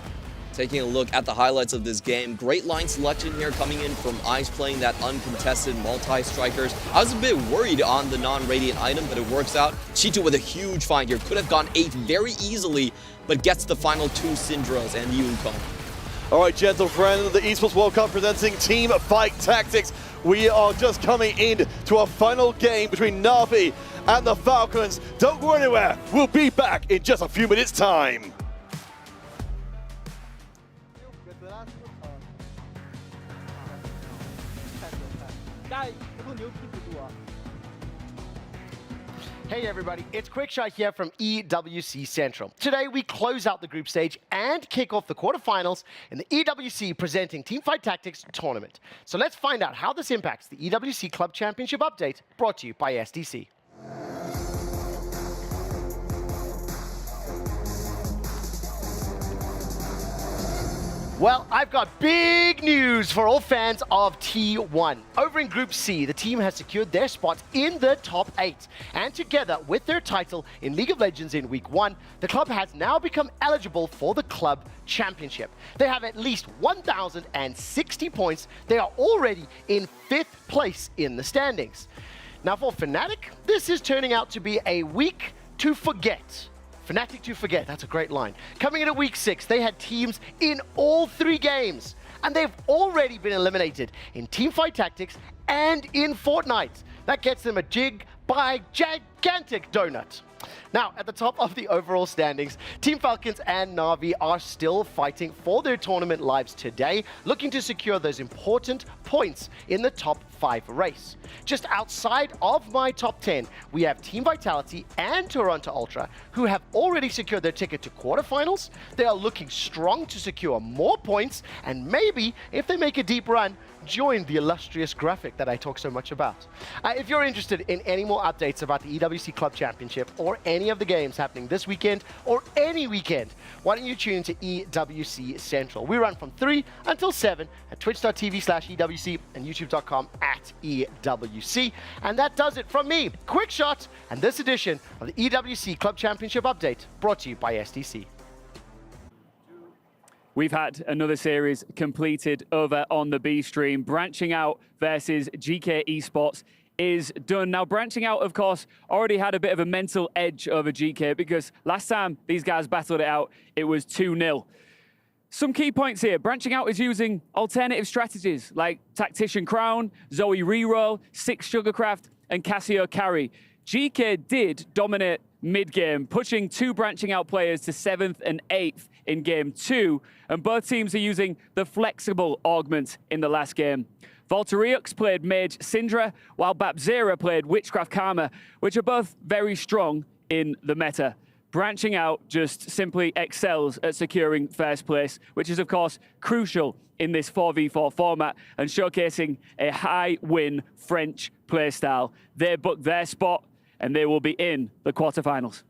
Taking a look at the highlights of this game, great line selection here coming in from Ice playing that uncontested multi-strikers. I was a bit worried on the non-radiant item, but it works out. Cheeto with a huge find here, could have gone 8 very easily, but gets the final 2 Syndras and Yukon. All right, gentle friend, the Esports World Cup presenting Teamfight Tactics. We are just coming in to our final game between Na'Vi and the Falcons. Don't go anywhere. We'll be back in just a few minutes' time. Hey everybody, it's Quickshot here from EWC Central. Today we close out the group stage and kick off the quarterfinals in the EWC presenting Teamfight Tactics tournament. So let's find out how this impacts the EWC Club Championship update brought to you by SDC. Well, I've got big news for all fans of T1. Over in Group C, the team has secured their spot in the top 8. And together with their title in League of Legends in Week 1, the club has now become eligible for the club championship. They have at least 1,060 points. They are already in 5th place in the standings. Now for Fnatic, this is turning out to be a week to forget. Fnatic to forget, that's a great line. Coming in at week 6, they had teams in all 3 games, and they've already been eliminated in Teamfight Tactics and in Fortnite. That gets them a jig by gigantic donut. Now, at the top of the overall standings, Team Falcons and Na'Vi are still fighting for their tournament lives today, looking to secure those important points in the top 5 race. Just outside of my top 10, we have Team Vitality and Toronto Ultra, who have already secured their ticket to quarterfinals. They are looking strong to secure more points, and maybe, if they make a deep run, join the illustrious graphic that I talk so much about. If you're interested in any more updates about the EWC Club Championship or any of the games happening this weekend or any weekend, why don't you tune into EWC Central? We run from 3 until 7 at twitch.tv/EWC and youtube.com/EWC. And that does it from me. Quick shot and this edition of the EWC Club Championship Update brought to you by STC. We've had another series completed over on the B stream. Branching Out versus GK Esports is done. Now, Branching Out, of course, already had a bit of a mental edge over GK because last time these guys battled it out, it was 2-0. Some key points here. Branching Out is using alternative strategies like Tactician Crown, Zoe Reroll, Six Sugarcraft, and Cassio Carry. GK did dominate mid-game, pushing 2 Branching Out players to 7th and 8th in Game 2, and both teams are using the flexible augment in the last game. Volteriux played Mage Syndra, while Babzera played Witchcraft Karma, which are both very strong in the meta. Branching Out just simply excels at securing first place, which is, of course, crucial in this 4v4 format and showcasing a high-win French playstyle. They booked their spot, and they will be in the quarterfinals.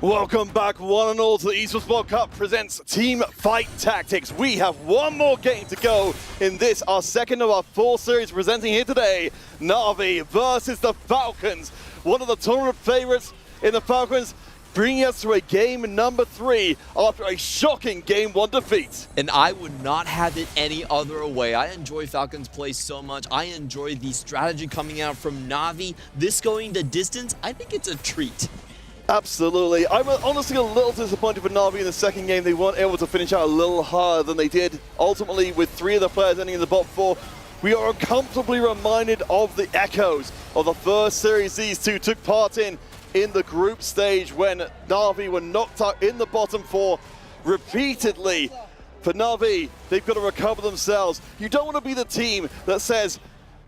Welcome back, one and all, to the Esports World Cup presents Teamfight Tactics. We have one more game to go in this, our second of our 4 series presenting here today. Na'Vi versus the Falcons. One of the tournament favorites in the Falcons, bringing us to a game number 3 after a shocking Game 1 defeat. And I would not have it any other way. I enjoy Falcons' play so much. I enjoy the strategy coming out from Na'Vi. This going the distance, I think it's a treat. Absolutely. I'm honestly a little disappointed for Na'Vi in the second game. They weren't able to finish out a little harder than they did. Ultimately, with 3 of the players ending in the bottom 4, we are uncomfortably reminded of the echoes of the first series these two took part in the group stage when Na'Vi were knocked out in the bottom 4 repeatedly. For Na'Vi, they've got to recover themselves. You don't want to be the team that says,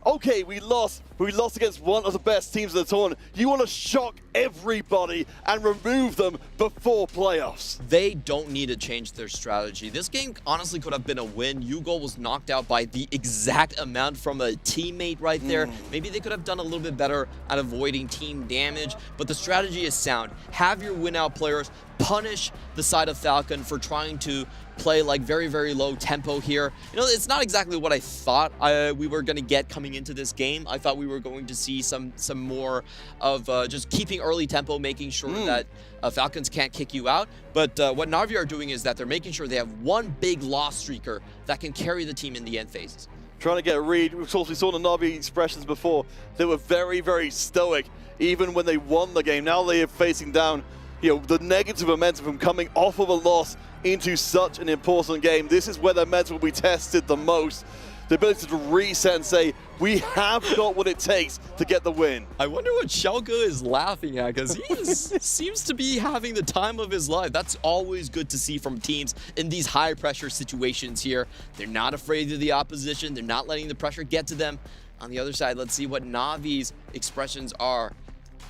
okay, we lost against one of the best teams in the tournament. You want to shock everybody and remove them before playoffs. They don't need to change their strategy. This game honestly could have been a win. Yugo was knocked out by the exact amount from a teammate right there. Maybe they could have done a little bit better at avoiding team damage, but the strategy is sound. Have your win-out players punish the side of Falcon for trying to play like very, very low tempo here. You know, it's not exactly what I thought we were going to get coming into this game. I thought we were going to see some more of just keeping early tempo, making sure that Falcons can't kick you out. But what Na'Vi are doing is that they're making sure they have one big loss streaker that can carry the team in the end phases. Trying to get a read. We saw the Na'Vi expressions before. They were very, very stoic, even when they won the game. Now they are facing down, you know, the negative momentum from coming off of a loss into such an important game. This is where their mental will be tested the most. The ability to reset and say, we have got what it takes to get the win. I wonder what Schalke is laughing at, because he seems to be having the time of his life. That's always good to see from teams in these high-pressure situations here. They're not afraid of the opposition. They're not letting the pressure get to them. On the other side, let's see what Na'Vi's expressions are.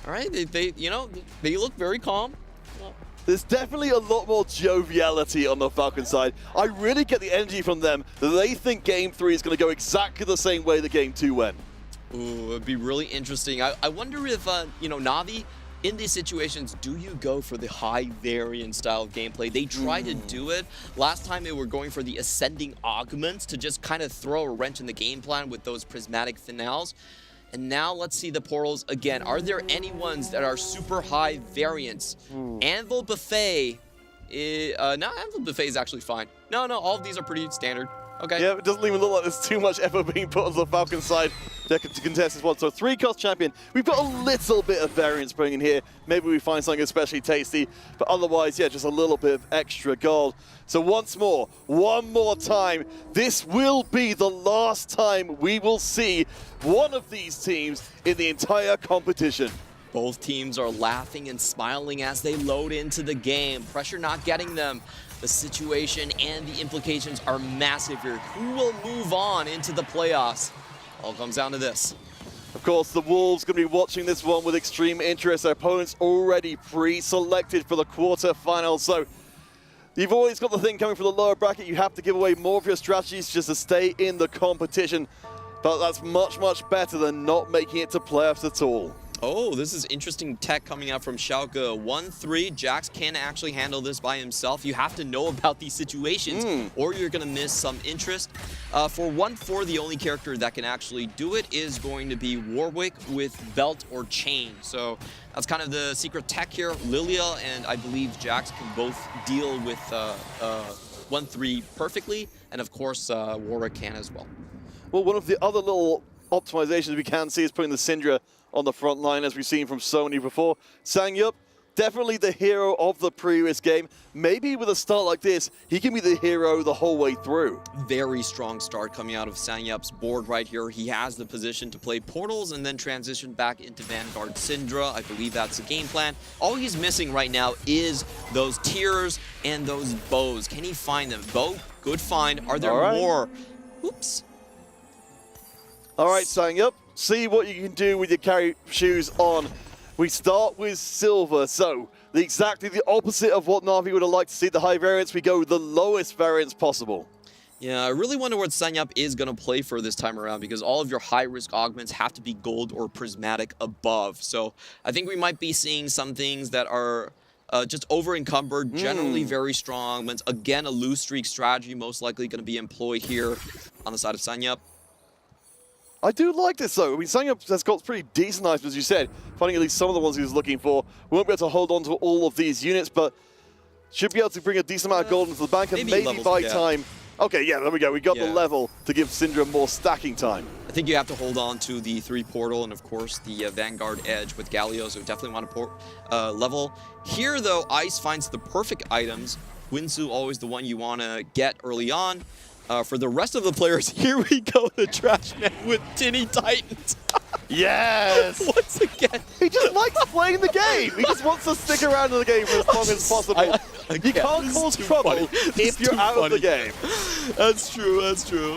All right, they look very calm. There's definitely a lot more joviality on the Falcon side. I really get the energy from them that they think Game 3 is going to go exactly the same way that Game 2 went. Ooh, it'd be really interesting. I wonder if, Na'Vi, in these situations, do you go for the high variant style of gameplay? They try to do it. Last time they were going for the ascending augments to just kind of throw a wrench in the game plan with those prismatic finales. And now let's see the portals again. Are there any ones that are super high variants? Anvil Buffet. No, Anvil Buffet is actually fine. No, all of these are pretty standard. Okay. Yeah, it doesn't even look like there's too much effort being put on the Falcon side to contest this one. So 3-cost champion. We've got a little bit of variance bringing in here. Maybe we find something especially tasty. But otherwise, yeah, just a little bit of extra gold. So once more, one more time, this will be the last time we will see one of these teams in the entire competition. Both teams are laughing and smiling as they load into the game. Pressure not getting them. The situation and the implications are massive here. Who will move on into the playoffs? All comes down to this. Of course, the Wolves going to be watching this one with extreme interest. Their opponents already pre-selected for the quarterfinals. So you've always got the thing coming from the lower bracket. You have to give away more of your strategies just to stay in the competition. But that's much, much better than not making it to playoffs at all. Oh, this is interesting tech coming out from Schalke. 1-3, Jax can't actually handle this by himself. You have to know about these situations or you're going to miss some interest. For 1-4, the only character that can actually do it is going to be Warwick with belt or chain. So that's kind of the secret tech here. Lilia and I believe Jax can both deal with 1-3 perfectly. And of course, Warwick can as well. Well, one of the other little optimizations we can see is putting the Syndra on the front line, as we've seen from Sony before. Sangyup, definitely the hero of the previous game. Maybe with a start like this, he can be the hero the whole way through. Very strong start coming out of Sangyup's board right here. He has the position to play portals and then transition back into Vanguard Syndra. I believe that's the game plan. All he's missing right now is those tiers and those bows. Can he find them? Bow, good find. Are there more? Oops. All right, Sangyup. See what you can do with your carry shoes on. We start with silver, so exactly the opposite of what Na'Vi would have liked to see the high variance. We go the lowest variance possible. Yeah, I really wonder what Sangyup is going to play for this time around because all of your high-risk augments have to be gold or prismatic above. So I think we might be seeing some things that are just over-encumbered, generally very strong augments. Again, a loose streak strategy most likely going to be employed here on the side of Sangyup. I do like this, though. I mean, Sangyup has got pretty decent items, as you said, finding at least some of the ones he was looking for. We won't be able to hold on to all of these units, but should be able to bring a decent amount of gold into the bank and maybe buy time. Okay, yeah, there we go. We got the level to give Syndra more stacking time. I think you have to hold on to the 3 portal and, of course, the Vanguard Edge with Galio, so definitely want to level. Here, though, Ice finds the perfect items. Winsu, always the one you want to get early on. For the rest of the players, here we go, the Trash Man with Tinny Titans. Yes! Once again. He just likes playing the game. He just wants to stick around in the game for as long as possible. You can't cause trouble if you're out of the game. That's true, that's true.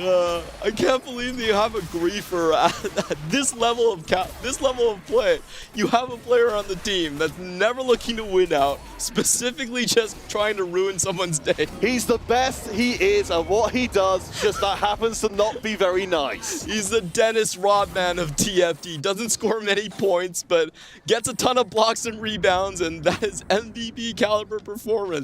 I can't believe you have a griefer at this level of play. You have a player on the team that's never looking to win out, specifically just trying to ruin someone's day. He's the best he is at what he does, just that happens to not be very nice. He's the Dennis Rodman of TFT. Doesn't score many points, but gets a ton of blocks and rebounds, and that is MVP caliber performance.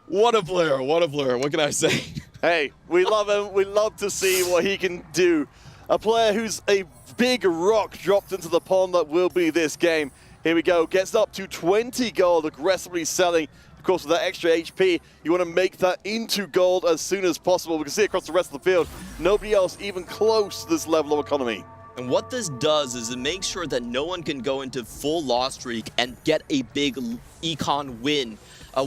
What a player, what a player. What can I say? Hey, we love him. We love to see what he can do. A player who's a big rock dropped into the pond that will be this game. Here we go. Gets up to 20 gold, aggressively selling. Of course, with that extra HP, you want to make that into gold as soon as possible. We can see across the rest of the field, nobody else even close to this level of economy. And what this does is it makes sure that no one can go into full loss streak and get a big econ win.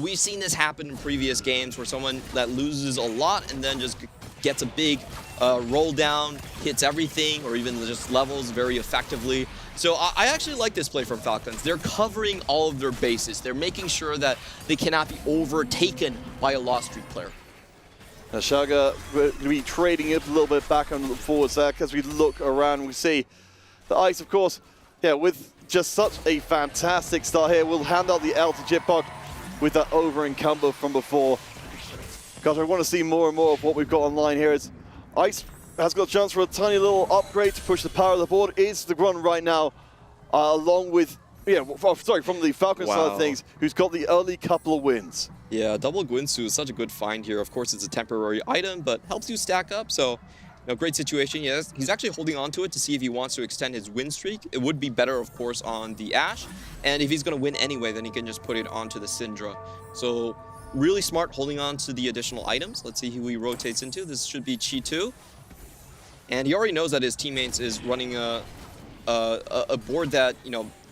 We've seen this happen in previous games where someone that loses a lot and then just gets a big roll down, hits everything, or even just levels very effectively. So I actually like this play from Falcons. They're covering all of their bases. They're making sure that they cannot be overtaken by a loss streak player. Now Shaga will be trading it a little bit back on the forward stack as we look around. We see the Ice, of course, yeah, with just such a fantastic start here. We'll hand out the L to Jitpok with that over-encumber from before. Guys, I want to see more and more of what we've got online here. As Ice has got a chance for a tiny little upgrade to push the power of the board. Is the run right now, along with, from the Falcon side of things, who's got the early couple of wins. Yeah, double Gwinsu is such a good find here. Of course, it's a temporary item, but helps you stack up. So, great situation. Yes, he's actually holding on to it to see if he wants to extend his win streak. It would be better, of course, on the Ashe. And if he's going to win anyway, then he can just put it onto the Syndra. So, really smart holding on to the additional items. Let's see who he rotates into. This should be Chi2. And he already knows that his teammates is running a board that,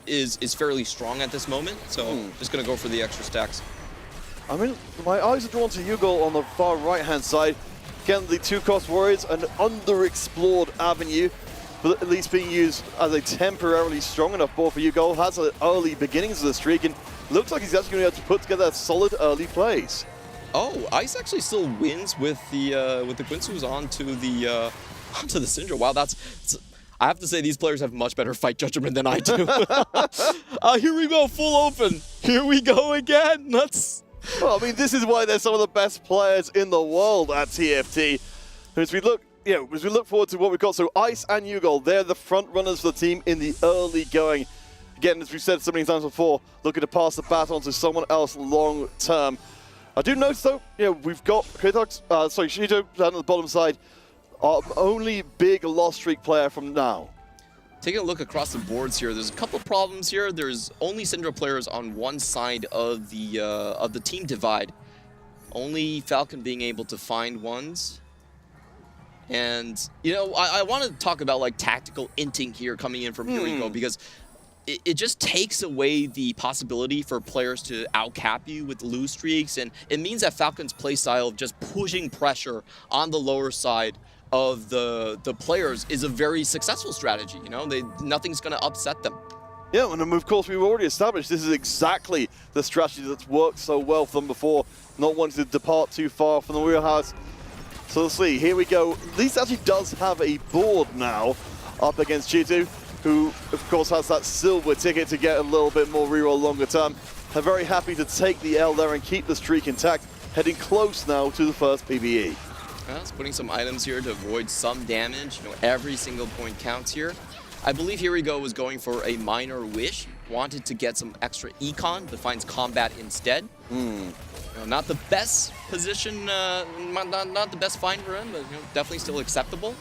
is fairly strong at this moment. So, just going to go for the extra stacks. I mean, my eyes are drawn to Yugo on the far right-hand side. Again, the two-cost warriors, an underexplored avenue, but at least being used as a temporarily strong enough board for Yugo. Has early beginnings of the streak, and looks like he's actually going to be able to put together solid early plays. Oh, Ice actually still wins with the Gwinsus onto the Syndra. Wow, I have to say these players have much better fight judgment than I do. Here we go, full open. Here we go again. Well, I mean, this is why they're some of the best players in the world at TFT. As we look forward to what we've got, so Ice and Yugo, they're the front runners for the team in the early going. Again, as we've said so many times before, looking to pass the baton to someone else long term. I do notice though, we've got Shito down at the bottom side, our only big loss streak player from now. Taking a look across the boards here, there's a couple of problems here. There's only Syndra players on one side of the team divide. Only Falcon being able to find ones. And, I want to talk about like tactical inting here coming in from Hirigo, because it just takes away the possibility for players to outcap you with lose streaks, and it means that Falcon's playstyle of just pushing pressure on the lower side of the players is a very successful strategy. Nothing's going to upset them. Yeah, and of course we've already established this is exactly the strategy that's worked so well for them before, not wanting to depart too far from the wheelhouse. So let's see, here we go. Least actually does have a board now up against Chi2, who of course has that silver ticket to get a little bit more reroll longer term. They're very happy to take the L there and keep the streak intact, heading close now to the first PBE. It's putting some items here to avoid some damage. Every single point counts here. I believe Hirigo was going for a minor wish, wanted to get some extra econ, but finds combat instead. Not the best position, not the best find for him, but definitely still acceptable.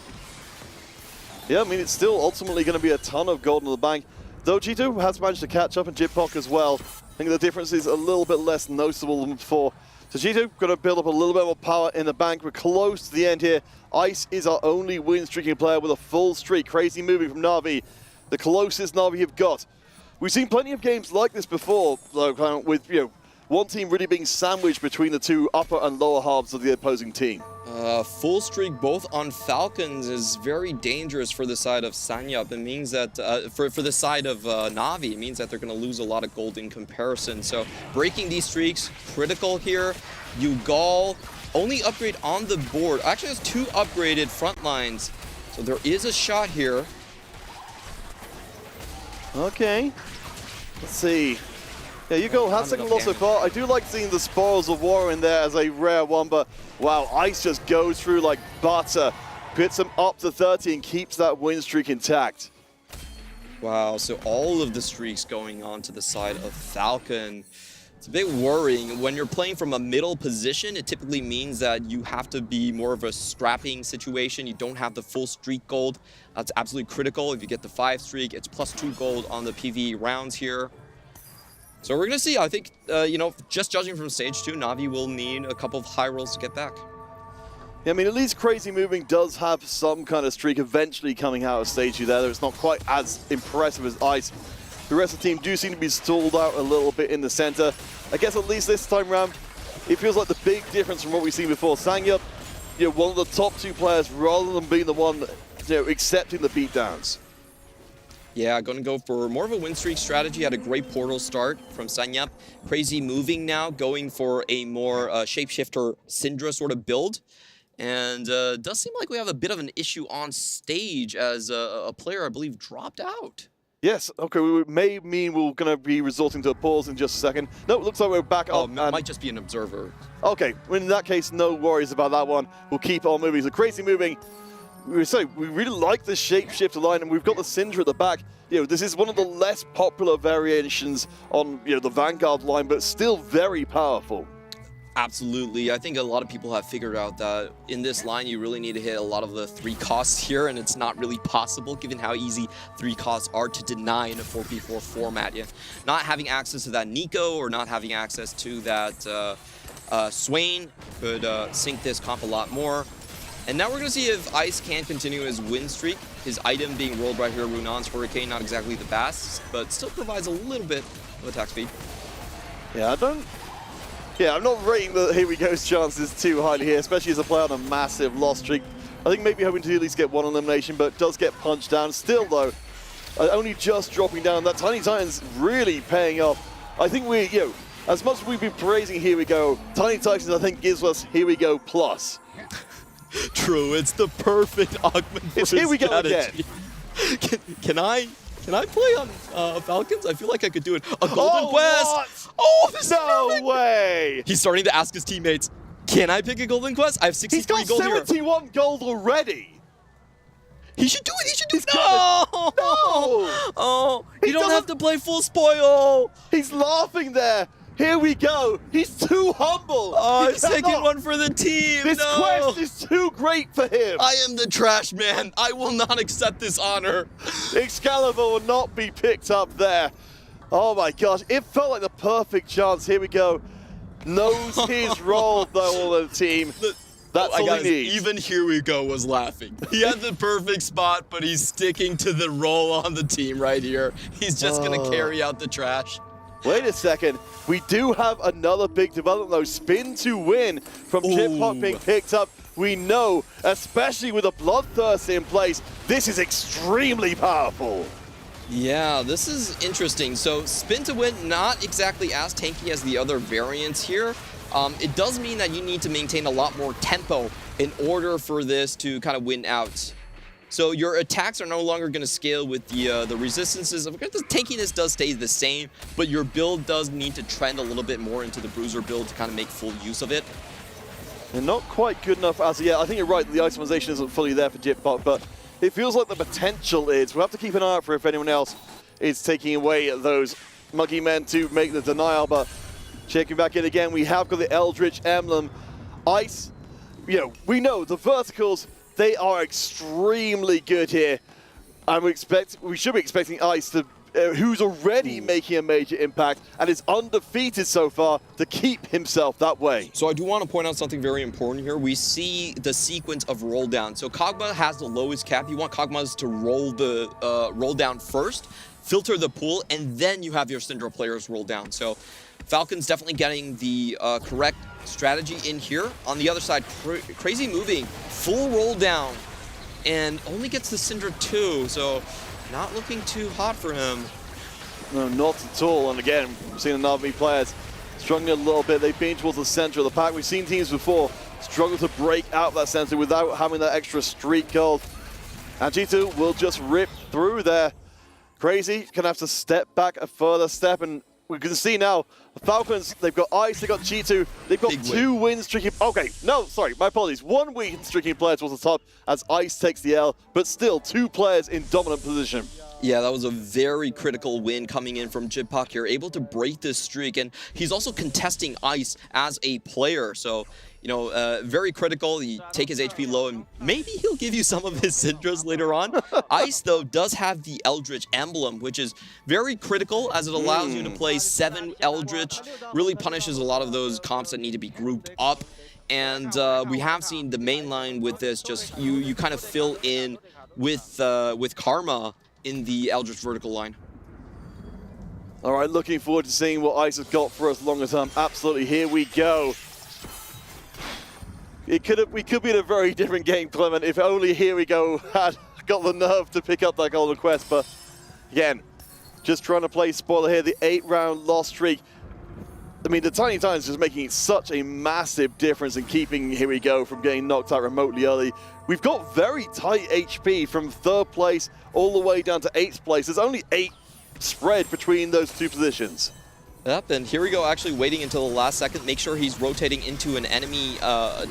Yeah, I mean, it's still ultimately going to be a ton of gold in the bank. Though G2 has managed to catch up, and Jitpok as well. I think the difference is a little bit less noticeable than before. So G2 going to build up a little bit more power in the bank. We're close to the end here. Ice is our only win-streaking player with a full streak. Crazy moving from Na'Vi, the closest Na'Vi have got. We've seen plenty of games like this before, though, with one team really being sandwiched between the two upper and lower halves of the opposing team. Full streak both on Falcons is very dangerous for the side of Sanyup. It means that for the side of Na'Vi, it means that they're going to lose a lot of gold in comparison. So breaking these streaks, critical here. Yugal, only upgrade on the board. Actually has 2 upgraded front lines. So there is a shot here. Okay, let's see. Yeah, Yugo has taken a loss so far. I do like seeing the Spoils of War in there as a rare one, but wow, Ice just goes through like butter, pits him up to 30 and keeps that win streak intact. Wow, so all of the streaks going on to the side of Falcon. It's a bit worrying. When you're playing from a middle position, it typically means that you have to be more of a scrapping situation. You don't have the full streak gold. That's absolutely critical. If you get the 5 streak, it's +2 gold on the PvE rounds here. So we're going to see. I think, just judging from stage 2, Na'Vi will need a couple of high rolls to get back. Yeah, I mean, at least Crazy Moving does have some kind of streak eventually coming out of stage 2 there. It's not quite as impressive as Ice. The rest of the team do seem to be stalled out a little bit in the center. I guess at least this time around, it feels like the big difference from what we've seen before. Sanyup, one of the top 2 players rather than being the one, accepting the beatdowns. Yeah, going to go for more of a win streak strategy. Had a great portal start from Sanyup. Crazy Moving now, going for a more shapeshifter Syndra sort of build. And does seem like we have a bit of an issue on stage as a player, I believe, dropped out. Yes, okay, we may mean we're going to be resorting to a pause in just a second. No, it looks like we're back Oh, up. it might just be an observer. Okay, well, in that case, no worries about that one. We'll keep on moving. So crazy moving. We really like the shapeshifter line, and we've got the Syndra at the back. This is one of the less popular variations on the Vanguard line, but still very powerful. Absolutely. I think a lot of people have figured out that in this line, you really need to hit a lot of the 3 costs here, and it's not really possible given how easy 3 costs are to deny in a 4v4 format. Not having access to that Nico or not having access to that Swain could sink this comp a lot more. And now we're going to see if Ice can continue his win streak. His item being rolled right here, Runan's Hurricane, not exactly the best, but still provides a little bit of attack speed. Yeah, I'm not rating the Here We Go's chances too highly here, especially as a player on a massive loss streak. I think maybe hoping to at least get 1 elimination, but does get punched down. Still, though, only just dropping down. That Tiny Titan's really paying off. I think as much as we've been praising Here We Go, Tiny Titans, I think, gives us Here We Go plus. True, it's the perfect augment. It's Here We Go again. Can I play on Falcons? I feel like I could do it. A Golden Quest! What? Oh, this no is way! He's starting to ask his teammates, can I pick a Golden Quest? I have 63 gold here. He's got 71 gold already! He should do it, he should do it! No! Oh, you don't have to play full spoil! He's laughing there! Here we go! He's too humble! Oh, second one for the team! This quest is too great for him! I am the trash man. I will not accept this honor. Excalibur will not be picked up there. Oh my gosh, it felt like the perfect chance. Here we go. Knows his role, though, on the team. That's all he needs. Even Here We Go was laughing. He had the perfect spot, but he's sticking to the role on the team right here. He's just going to carry out the trash. Wait a second. We do have another big development, though. Spin to win from Jitpot being picked up. We know, especially with a Bloodthirst in place, this is extremely powerful. Yeah, this is interesting. So spin to win, not exactly as tanky as the other variants here. It does mean that you need to maintain a lot more tempo in order for this to kind of win out. So your attacks are no longer going to scale with the resistances. Of course, the tankiness does stay the same, but your build does need to trend a little bit more into the Bruiser build to kind of make full use of it. And not quite good enough as yet. I think you're right, the itemization isn't fully there for Jitbot, but it feels like the potential is. We'll have to keep an eye out for if anyone else is taking away those Muggy Men to make the denial, but checking back in again, we have got the Eldritch Emblem. Ice, we know the verticals, they are extremely good here. And we should be expecting Ice to, who's already making a major impact and is undefeated so far, to keep himself that way. So I do want to point out something very important here. We see the sequence of roll down. So Kog'Maw has the lowest cap. You want Kog'Maws to roll down first, filter the pool, and then you have your Syndra players roll down. So Falcon's definitely getting the correct strategy in here. On the other side, Crazy moving, full roll down, and only gets the Syndra 2, so not looking too hot for him. No, not at all. And again, we've seen the Na'Vi players struggling a little bit. They've been towards the center of the pack. We've seen teams before struggle to break out that center without having that extra streak gold. And G2 will just rip through there. Crazy gonna have to step back a further step, and we can see now the Falcons, they've got Ice, they've got G2, they've got two win streaking. Okay, no, sorry, my apologies. One win streaking player towards the top as Ice takes the L, but still 2 players in dominant position. Yeah, that was a very critical win coming in from Jitbot here, able to break this streak, and he's also contesting Ice as a player, so very critical. You take his HP low, and maybe he'll give you some of his Syndras later on. Ice, though, does have the Eldritch Emblem, which is very critical as it allows you to play 7 Eldritch, really punishes a lot of those comps that need to be grouped up. And we have seen the main line with this, just you kind of fill in with Karma in the Eldritch vertical line. All right, looking forward to seeing what Ice has got for us longer term. Absolutely, here we go. We could be in a very different game, Clement, if only Here We Go had got the nerve to pick up that golden quest. But again, just trying to play spoiler here, the 8-round loss streak. I mean, the Tiny Titans just making such a massive difference in keeping Here We Go from getting knocked out remotely early. We've got very tight HP from 3rd place all the way down to 8th place. There's only 8 spread between those 2 positions. Yep, and Here We Go actually waiting until the last second, make sure he's rotating into an enemy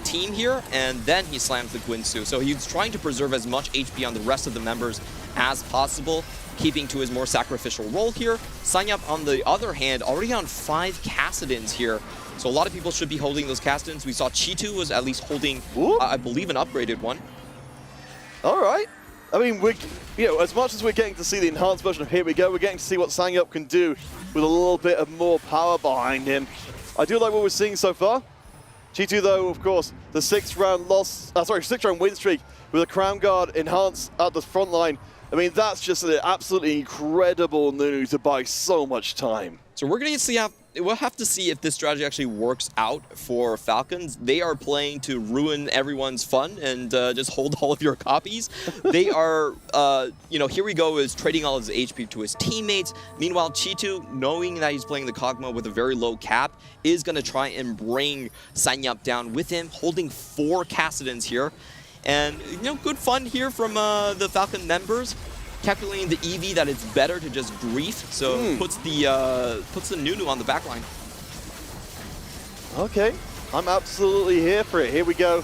team here, and then he slams the Guinsu. So he's trying to preserve as much HP on the rest of the members as possible, keeping to his more sacrificial role here. Sanyap, on the other hand, already on 5 Kassadins here. So a lot of people should be holding those Kassadins. We saw Chitu was at least holding, I believe, an upgraded one. All right. I mean, as much as we're getting to see the enhanced version of Here We Go, we're getting to see what Sanyap can do with a little bit of more power behind him. I do like what we're seeing so far. Chitu, though, of course, the 6-round win streak with a Crown Guard enhanced at the front line. I mean, that's just an absolutely incredible Nunu to buy so much time. So we're going to see we'll have to see if this strategy actually works out for Falcons. They are playing to ruin everyone's fun and just hold all of your copies. They are, Here We Go is trading all his HP to his teammates. Meanwhile, Chitu, knowing that he's playing the Kog'Maw with a very low cap, is going to try and bring Sanyap down with him, holding 4 Kassadins here. And, good fun here from the Falcon members. Calculating the EV that it's better to just grief, so puts the Nunu on the back line. Okay, I'm absolutely here for it. Here we go.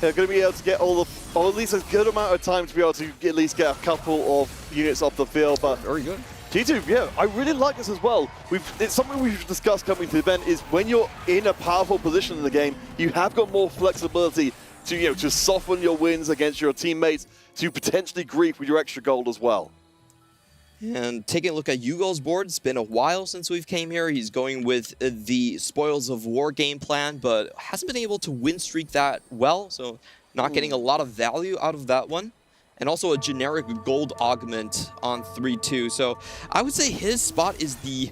They're going to be able to get or at least a good amount of time to be able to at least get a couple of units off the field. But very good. G2, yeah, I really like this as well. It's something we've discussed coming to the event is when you're in a powerful position in the game, you have got more flexibility to soften your wins against your teammates, to potentially grief with your extra gold as well. And taking a look at Yugo's board, it's been a while since we've came here. He's going with the Spoils of War game plan, but hasn't been able to win streak that well, so not getting a lot of value out of that one. And also a generic gold augment on 3-2. So I would say his spot is the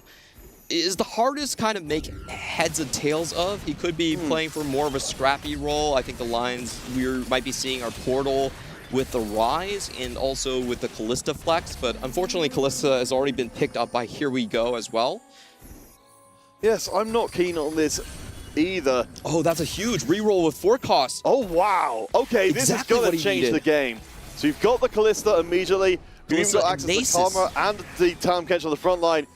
hardest kind of make heads and tails of. He could be playing for more of a scrappy role. I think the lines we might be seeing are Portal with the Rise and also with the Callista Flex, but unfortunately Callista has already been picked up by Here We Go as well. Yes, I'm not keen on this either. Oh, that's a huge reroll with 4 costs. Oh, wow. Okay, this is going to change the game. So you've got the Callista immediately. You've even got access to Karma and the Tahm Kench on the front line.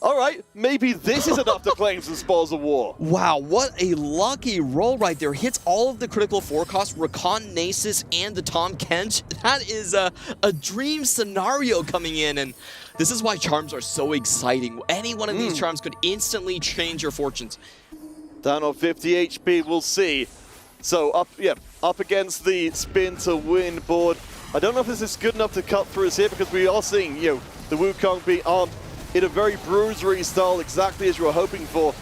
All right, maybe this is enough to claim some Spoils of War. Wow, what a lucky roll right there. Hits all of the critical 4 costs, Rakan, Nasus, and the Tahm Kench. That is a dream scenario coming in, and this is why charms are so exciting. Any one of these charms could instantly change your fortunes. Down on 50 HP, we'll see. So up against the spin to win board. I don't know if this is good enough to cut through us here because we are seeing, the Wukong being armed in a very bruisery style, exactly as you were hoping for.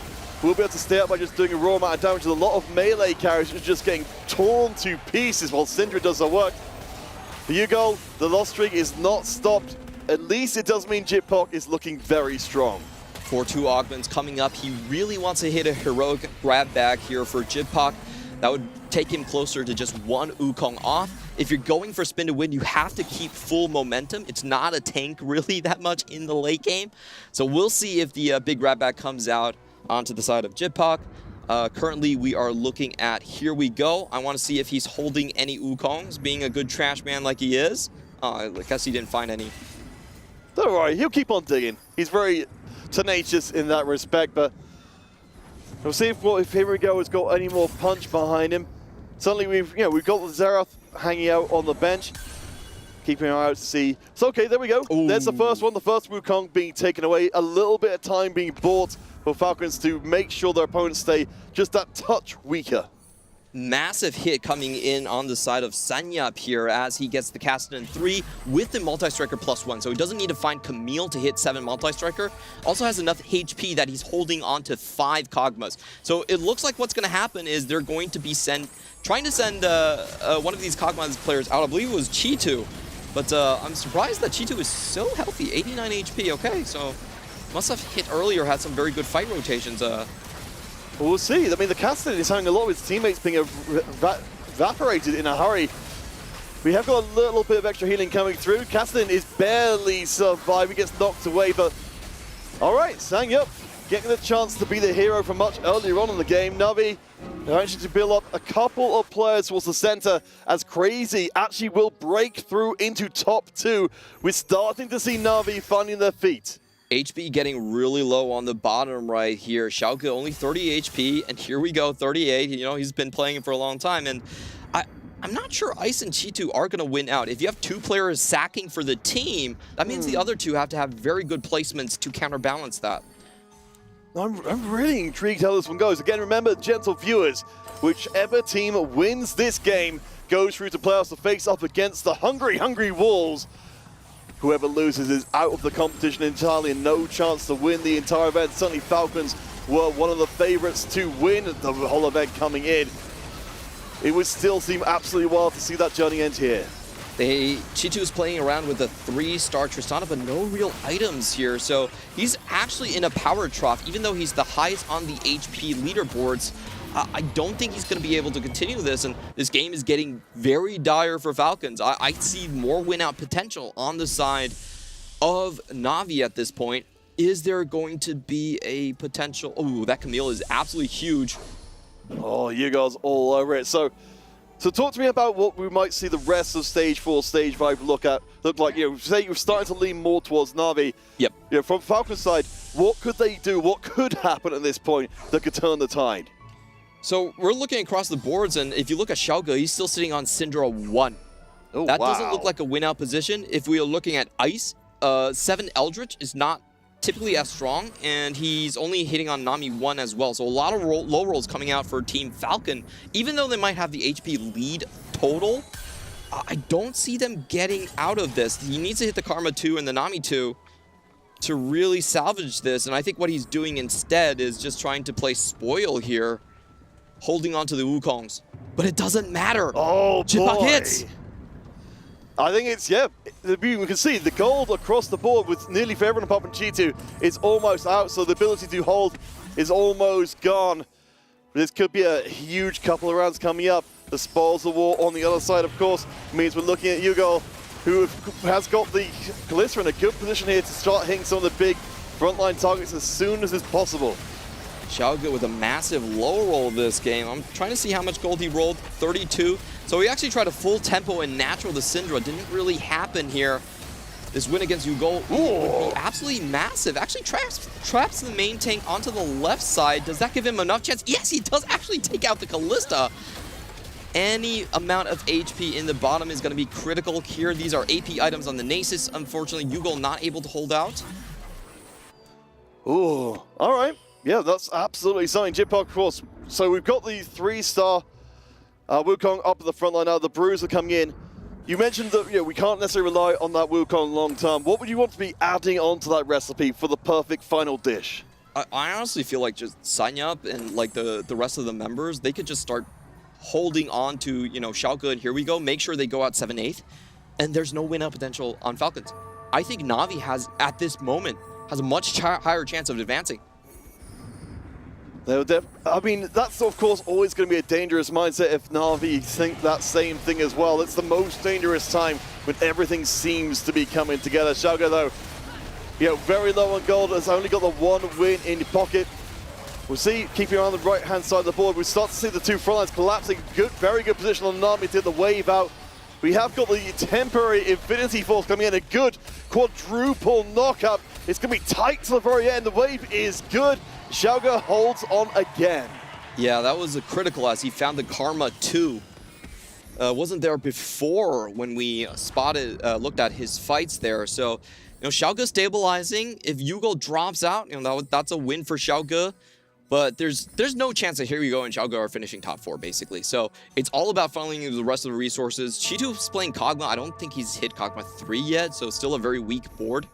We'll be able to stay up by just doing a raw amount of damage. A lot of melee carries just getting torn to pieces while Syndra does her work. For Yugo, the loss streak is not stopped. At least it does mean Jitpok is looking very strong. 4-2 augments coming up. He really wants to hit a heroic grab bag here for Jitpok. That would take him closer to just 1 Wukong off. If you're going for spin to win, you have to keep full momentum. It's not a tank really that much in the late game. So we'll see if the big grab bag comes out onto the side of Jitpok. Currently, we are looking at Here We Go. I want to see if he's holding any Wukongs, being a good trash man like he is. I guess he didn't find any. Don't worry, he'll keep on digging. He's very tenacious in that respect, but we'll see if Here We Go has got any more punch behind him. Suddenly we've got the Xerath hanging out on the bench, keeping an eye out to see. So okay, there we go. Ooh. There's the first one, the first Wukong being taken away. A little bit of time being bought for Falcons to make sure their opponents stay just that touch weaker. Massive hit coming in on the side of Sanyap here as he gets the Kassadin 3 with the multi-striker +1. So he doesn't need to find Camille to hit 7 multi-striker. Also has enough HP that he's holding on to 5 Kog'Maws. So it looks like what's going to happen is they're going to be trying to send one of these Kog'Maws players out. I believe it was Chitu. But I'm surprised that Chitu is so healthy. 89 HP, okay. So must have hit earlier, had some very good fight rotations. We'll see. I mean, the Kassadin is having a lot of his teammates being evaporated in a hurry. We have got a little bit of extra healing coming through. Kassadin is barely surviving, gets knocked away, but all right, Sanyap getting the chance to be the hero from much earlier on in the game. Navi managing to build up a couple of players towards the center as Crazy actually will break through into top 2. We're starting to see Navi finding their feet. HP getting really low on the bottom right here. Xiaoge only 30 HP, and here we go, 38. You know, he's been playing for a long time, and I'm not sure Ice and Chitu are going to win out. If you have 2 players sacking for the team, that means the other 2 have to have very good placements to counterbalance that. I'm really intrigued how this one goes. Again, remember, gentle viewers, whichever team wins this game goes through to playoffs to face up against the hungry Wolves. Whoever loses is out of the competition entirely and no chance to win the entire event. Certainly Falcons were one of the favorites to win the whole event coming in. It would still seem absolutely wild to see that journey end here. Chitu's playing around with a 3-star Tristana, but no real items here. So he's actually in a power trough, even though he's the highest on the HP leaderboards. I don't think he's going to be able to continue this, and this game is getting very dire for Falcons. I see more win-out potential on the side of Navi at this point. Is there going to be a potential? Oh, that Camille is absolutely huge. Oh, you guys all over it. So talk to me about what we might see the rest of Stage 4, Stage 5 look like. You know, say you're starting to lean more towards Navi. Yep. You know, from Falcon's side, what could they do? What could happen at this point that could turn the tide? So we're looking across the boards, and if you look at Xiaoge, he's still sitting on Syndra 1. Oh, that wow. doesn't look like a win-out position. If we are looking at Ice, 7 Eldritch is not typically as strong, and he's only hitting on Nami 1 as well. So a lot of low rolls coming out for Team Falcon. Even though they might have the HP lead total, I don't see them getting out of this. He needs to hit the Karma 2 and the Nami 2 to really salvage this, and I think what he's doing instead is just trying to play spoil here, holding on to the Wukongs. But it doesn't matter. Oh, Jitbak boy. hits. I think it's, yeah, we can see the gold across the board with nearly for everyone apart from G2 is almost out, so the ability to hold is almost gone. This could be a huge couple of rounds coming up. The spoils of war on the other side, of course, means we're looking at Yugo, who has got the Kalista in a good position here to start hitting some of the big frontline targets as soon as is possible. Xiaoge with a massive low roll this game. I'm trying to see how much gold he rolled, 32. So he actually tried a full tempo and natural to Syndra. Didn't really happen here. This win against Yugo would be absolutely massive. Actually traps the main tank onto the left side. Does that give him enough chance? Yes, he does actually take out the Kalista. Any amount of HP in the bottom is going to be critical here. These are AP items on the Nasus. Unfortunately, Yugo not able to hold out. Ooh, all right. Yeah, that's absolutely something. Jitbak, of course. So we've got the 3-star Wukong up at the front line now. The Bruiser coming in. You mentioned that we can't necessarily rely on that Wukong long term. What would you want to be adding onto that recipe for the perfect final dish? I honestly feel like just sign up and like the rest of the members, they could just start holding on to, Xiaoge, and here we go. Make sure they go out 7/8, and there's no win-out potential on Falcons. I think Navi has, at this moment, has a much higher chance of advancing. I mean, that's of course always going to be a dangerous mindset if Navi think that same thing as well. It's the most dangerous time when everything seems to be coming together. Xiaoge, though, very low on gold, has only got the 1 win in your pocket. We'll see, keeping on the right-hand side of the board, we start to see the 2 front lines collapsing. Very good position on Nami to get the wave out. We have got the temporary Infinity Force coming in, a good quadruple knockup. It's going to be tight to the very end. The wave is good. Xiaoge holds on again. Yeah, that was a critical as he found the Karma 2. Wasn't there before when we looked at his fights there. So, Xiaoge stabilizing. If Yugo drops out, that's a win for Xiaoge. But there's no chance that here we go and Xiaoge are finishing top 4, basically. So it's all about funneling the rest of the resources. Chitu's playing Kog'Maw. I don't think he's hit Kog'Maw 3 yet, so still a very weak board.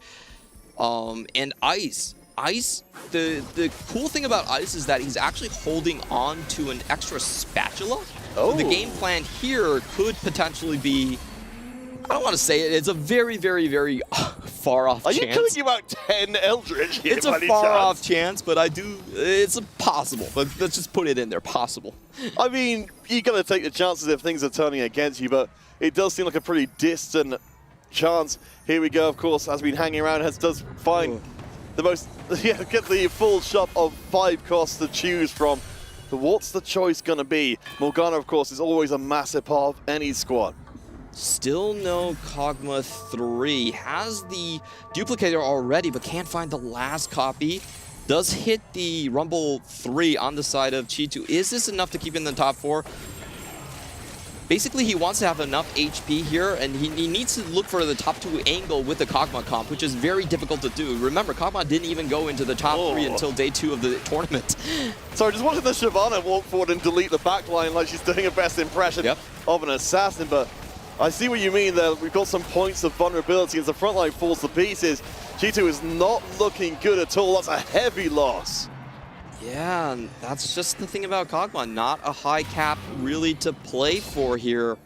And Ice, the cool thing about Ice is that he's actually holding on to an extra spatula. Oh. So the game plan here could potentially be, I don't want to say it, it's a very, very, very far off chance. Are you talking about 10 Eldritch here? It's a far off chance, but it's possible. But let's just put it in there, possible. I mean, you got to take the chances if things are turning against you, but it does seem like a pretty distant chance. Here we go, of course, has been hanging around, does find the most, get the full shop of 5 costs to choose from. But what's the choice going to be? Morgana, of course, is always a massive part of any squad. Still no Kog'Maw 3. Has the duplicator already, but can't find the last copy. Does hit the Rumble 3 on the side of Chi2. Is this enough to keep in the top 4? Basically, he wants to have enough HP here, and he needs to look for the top 2 angle with the Kog'Maw comp, which is very difficult to do. Remember, Kog'Maw didn't even go into the top 3 until day 2 of the tournament. Sorry, just watching the Shyvana walk forward and delete the backline like she's doing a best impression of an assassin, but I see what you mean there. We've got some points of vulnerability as the front line falls to pieces. G2 is not looking good at all. That's a heavy loss. Yeah, and that's just the thing about Kog'Maw. Not a high cap really to play for here.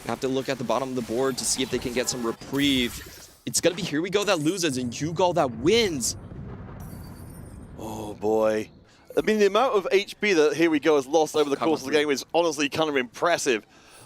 Have to look at the bottom of the board to see if they can get some reprieve. It's going to be Here We Go that loses and Yugal that wins. Oh boy. I mean, the amount of HP that Here We Go has lost over the course of the game is honestly kind of impressive.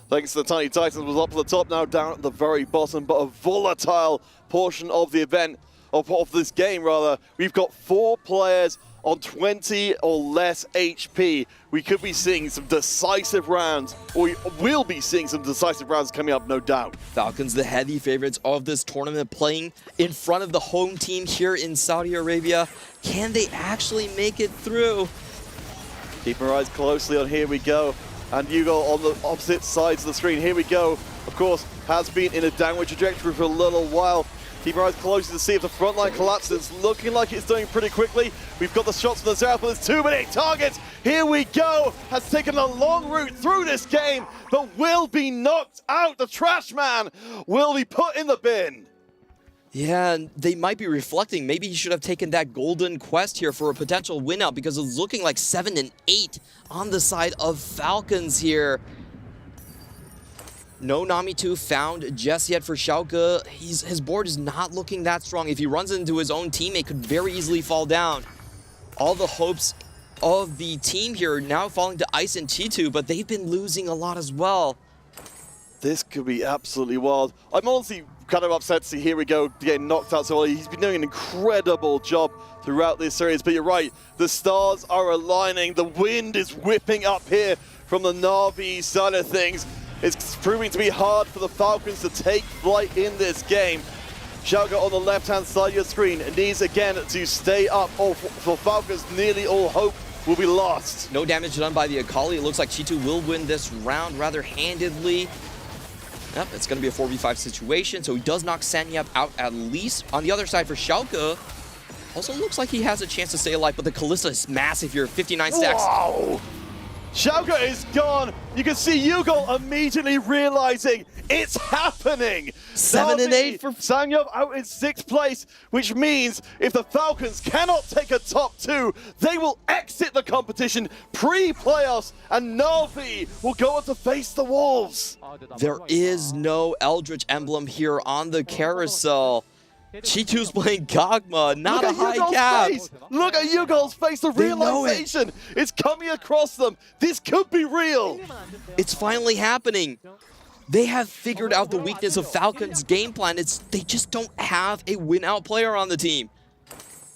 Thanks to the Tiny Titans, was up at the top, now down at the very bottom, but a volatile portion of the event, of this game rather. We've got 4 players on 20 or less HP. We could be seeing some decisive rounds, or we will be seeing some decisive rounds coming up, no doubt. Falcons, the heavy favorites of this tournament, playing in front of the home team here in Saudi Arabia. Can they actually make it through? Keep our eyes closely on Here We Go. And Yugal on the opposite sides of the screen. Here We Go, of course, has been in a downward trajectory for a little while. Keep our eyes closely to see if the front line collapses. It's looking like it's doing pretty quickly. We've got the shots from the south, but there's too many targets. Here We Go has taken a long route through this game, but will be knocked out. The trash man will be put in the bin. Yeah, and they might be reflecting. Maybe he should have taken that golden quest here for a potential win out, because it's looking like 7 and 8 on the side of Falcons here. No Nami 2 found just yet for Schalke. His board is not looking that strong. If he runs into his own teammate, could very easily fall down. All the hopes of the team here now falling to Ice and Chi2, but they've been losing a lot as well. This could be absolutely wild. I'm honestly kind of upset to see Here We Go getting knocked out so early. He's been doing an incredible job throughout this series, but you're right, the stars are aligning. The wind is whipping up here from the Na'Vi side of things. It's proving to be hard for the Falcons to take flight in this game. Schalke on the left-hand side of your screen needs again to stay up, or for Falcons, nearly all hope will be lost. No damage done by the Akali. It looks like Chi2 will win this round rather handedly. Yep, it's going to be a 4v5 situation, so he does knock Sanyap out at least. On the other side for Schalke, also looks like he has a chance to stay alive, but the Kalista is massive here, 59 stacks. Wow! Schalke is gone. You can see Yugal immediately realizing it's happening. 7 and 8 for Sanyap out in 6th place, which means if the Falcons cannot take a top 2, they will exit the competition pre-playoffs, and Na'Vi will go on to face the Wolves. There is no Eldritch emblem here on the carousel. Chi2's playing Kog'Maw, not a high cap. Face. Look at Yugal's face, the realization is coming across them. This could be real. It's finally happening. They have figured out the weakness of Falcons' game plan. They just don't have a win-out player on the team.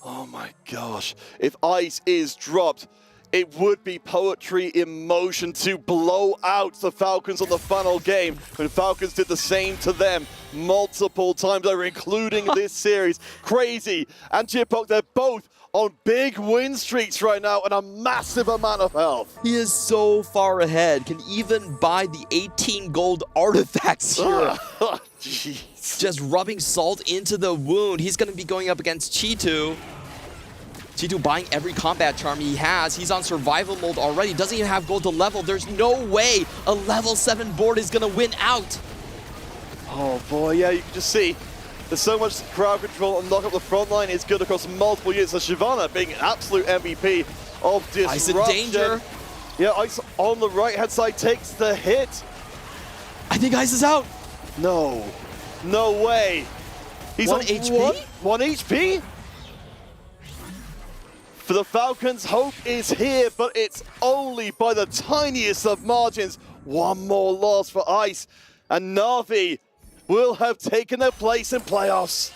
Oh my gosh. If Ice is dropped, it would be poetry in motion to blow out the Falcons on the final game, when Falcons did the same to them multiple times over, including this series. Crazy and Chipok, they're both on big win streaks right now and a massive amount of health. He is so far ahead, can even buy the 18 gold artifacts here. Jeez. Just rubbing salt into the wound. He's going to be going up against Chi2. Chi2 buying every combat charm he has. He's on survival mode already. Doesn't even have gold to level. There's no way a level 7 board is going to win out. Oh boy, yeah, you can just see there's so much crowd control and knock up the front line is good across multiple units. So Shyvana being an absolute MVP of disruption. Ice in danger. Yeah, Ice on the right-hand side takes the hit. I think Ice is out. No, no way. He's One on HP? One HP? For the Falcons, hope is here, but it's only by the tiniest of margins. One more loss for Ice, and Na'Vi will have taken their place in playoffs.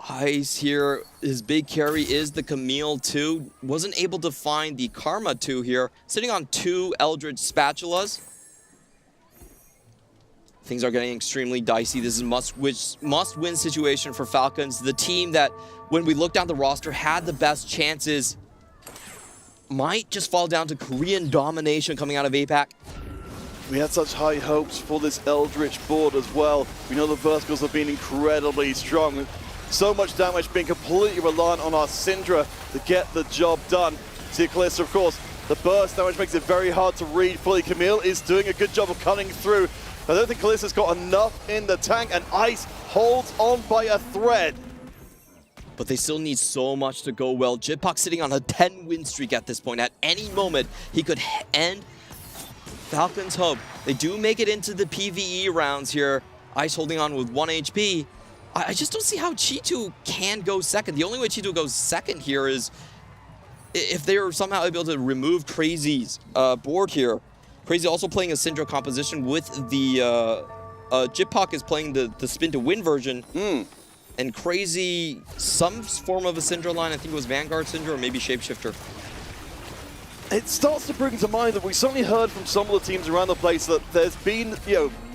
Ice here, his big carry is the Camille 2. Wasn't able to find the Karma 2 here. Sitting on 2 Eldritch Spatulas. Things are getting extremely dicey. This is must-win situation for Falcons. The team that, when we look down the roster, had the best chances might just fall down to Korean domination coming out of APAC. We had such high hopes for this Eldritch board as well. We know the verticals have been incredibly strong. So much damage, being completely reliant on our Syndra to get the job done. See Kalista, of course, the burst damage makes it very hard to read fully. Camille is doing a good job of cutting through. I don't think Kalista's got enough in the tank, and Ice holds on by a thread. But they still need so much to go well. Jitpock sitting on a 10-win streak at this point. At any moment, he could end Falcons' hope. They do make it into the PvE rounds here. Ice holding on with 1 HP. I just don't see how Chi2 can go second. The only way Chi2 goes second here is if they are somehow able to remove Crazy's board here. Crazy also playing a Syndra composition with the Jitpock is playing the spin to win version. And Crazy, some form of a Syndra line. I think it was Vanguard Syndra or maybe Shapeshifter. It starts to bring to mind that we certainly heard from some of the teams around the place that there's been,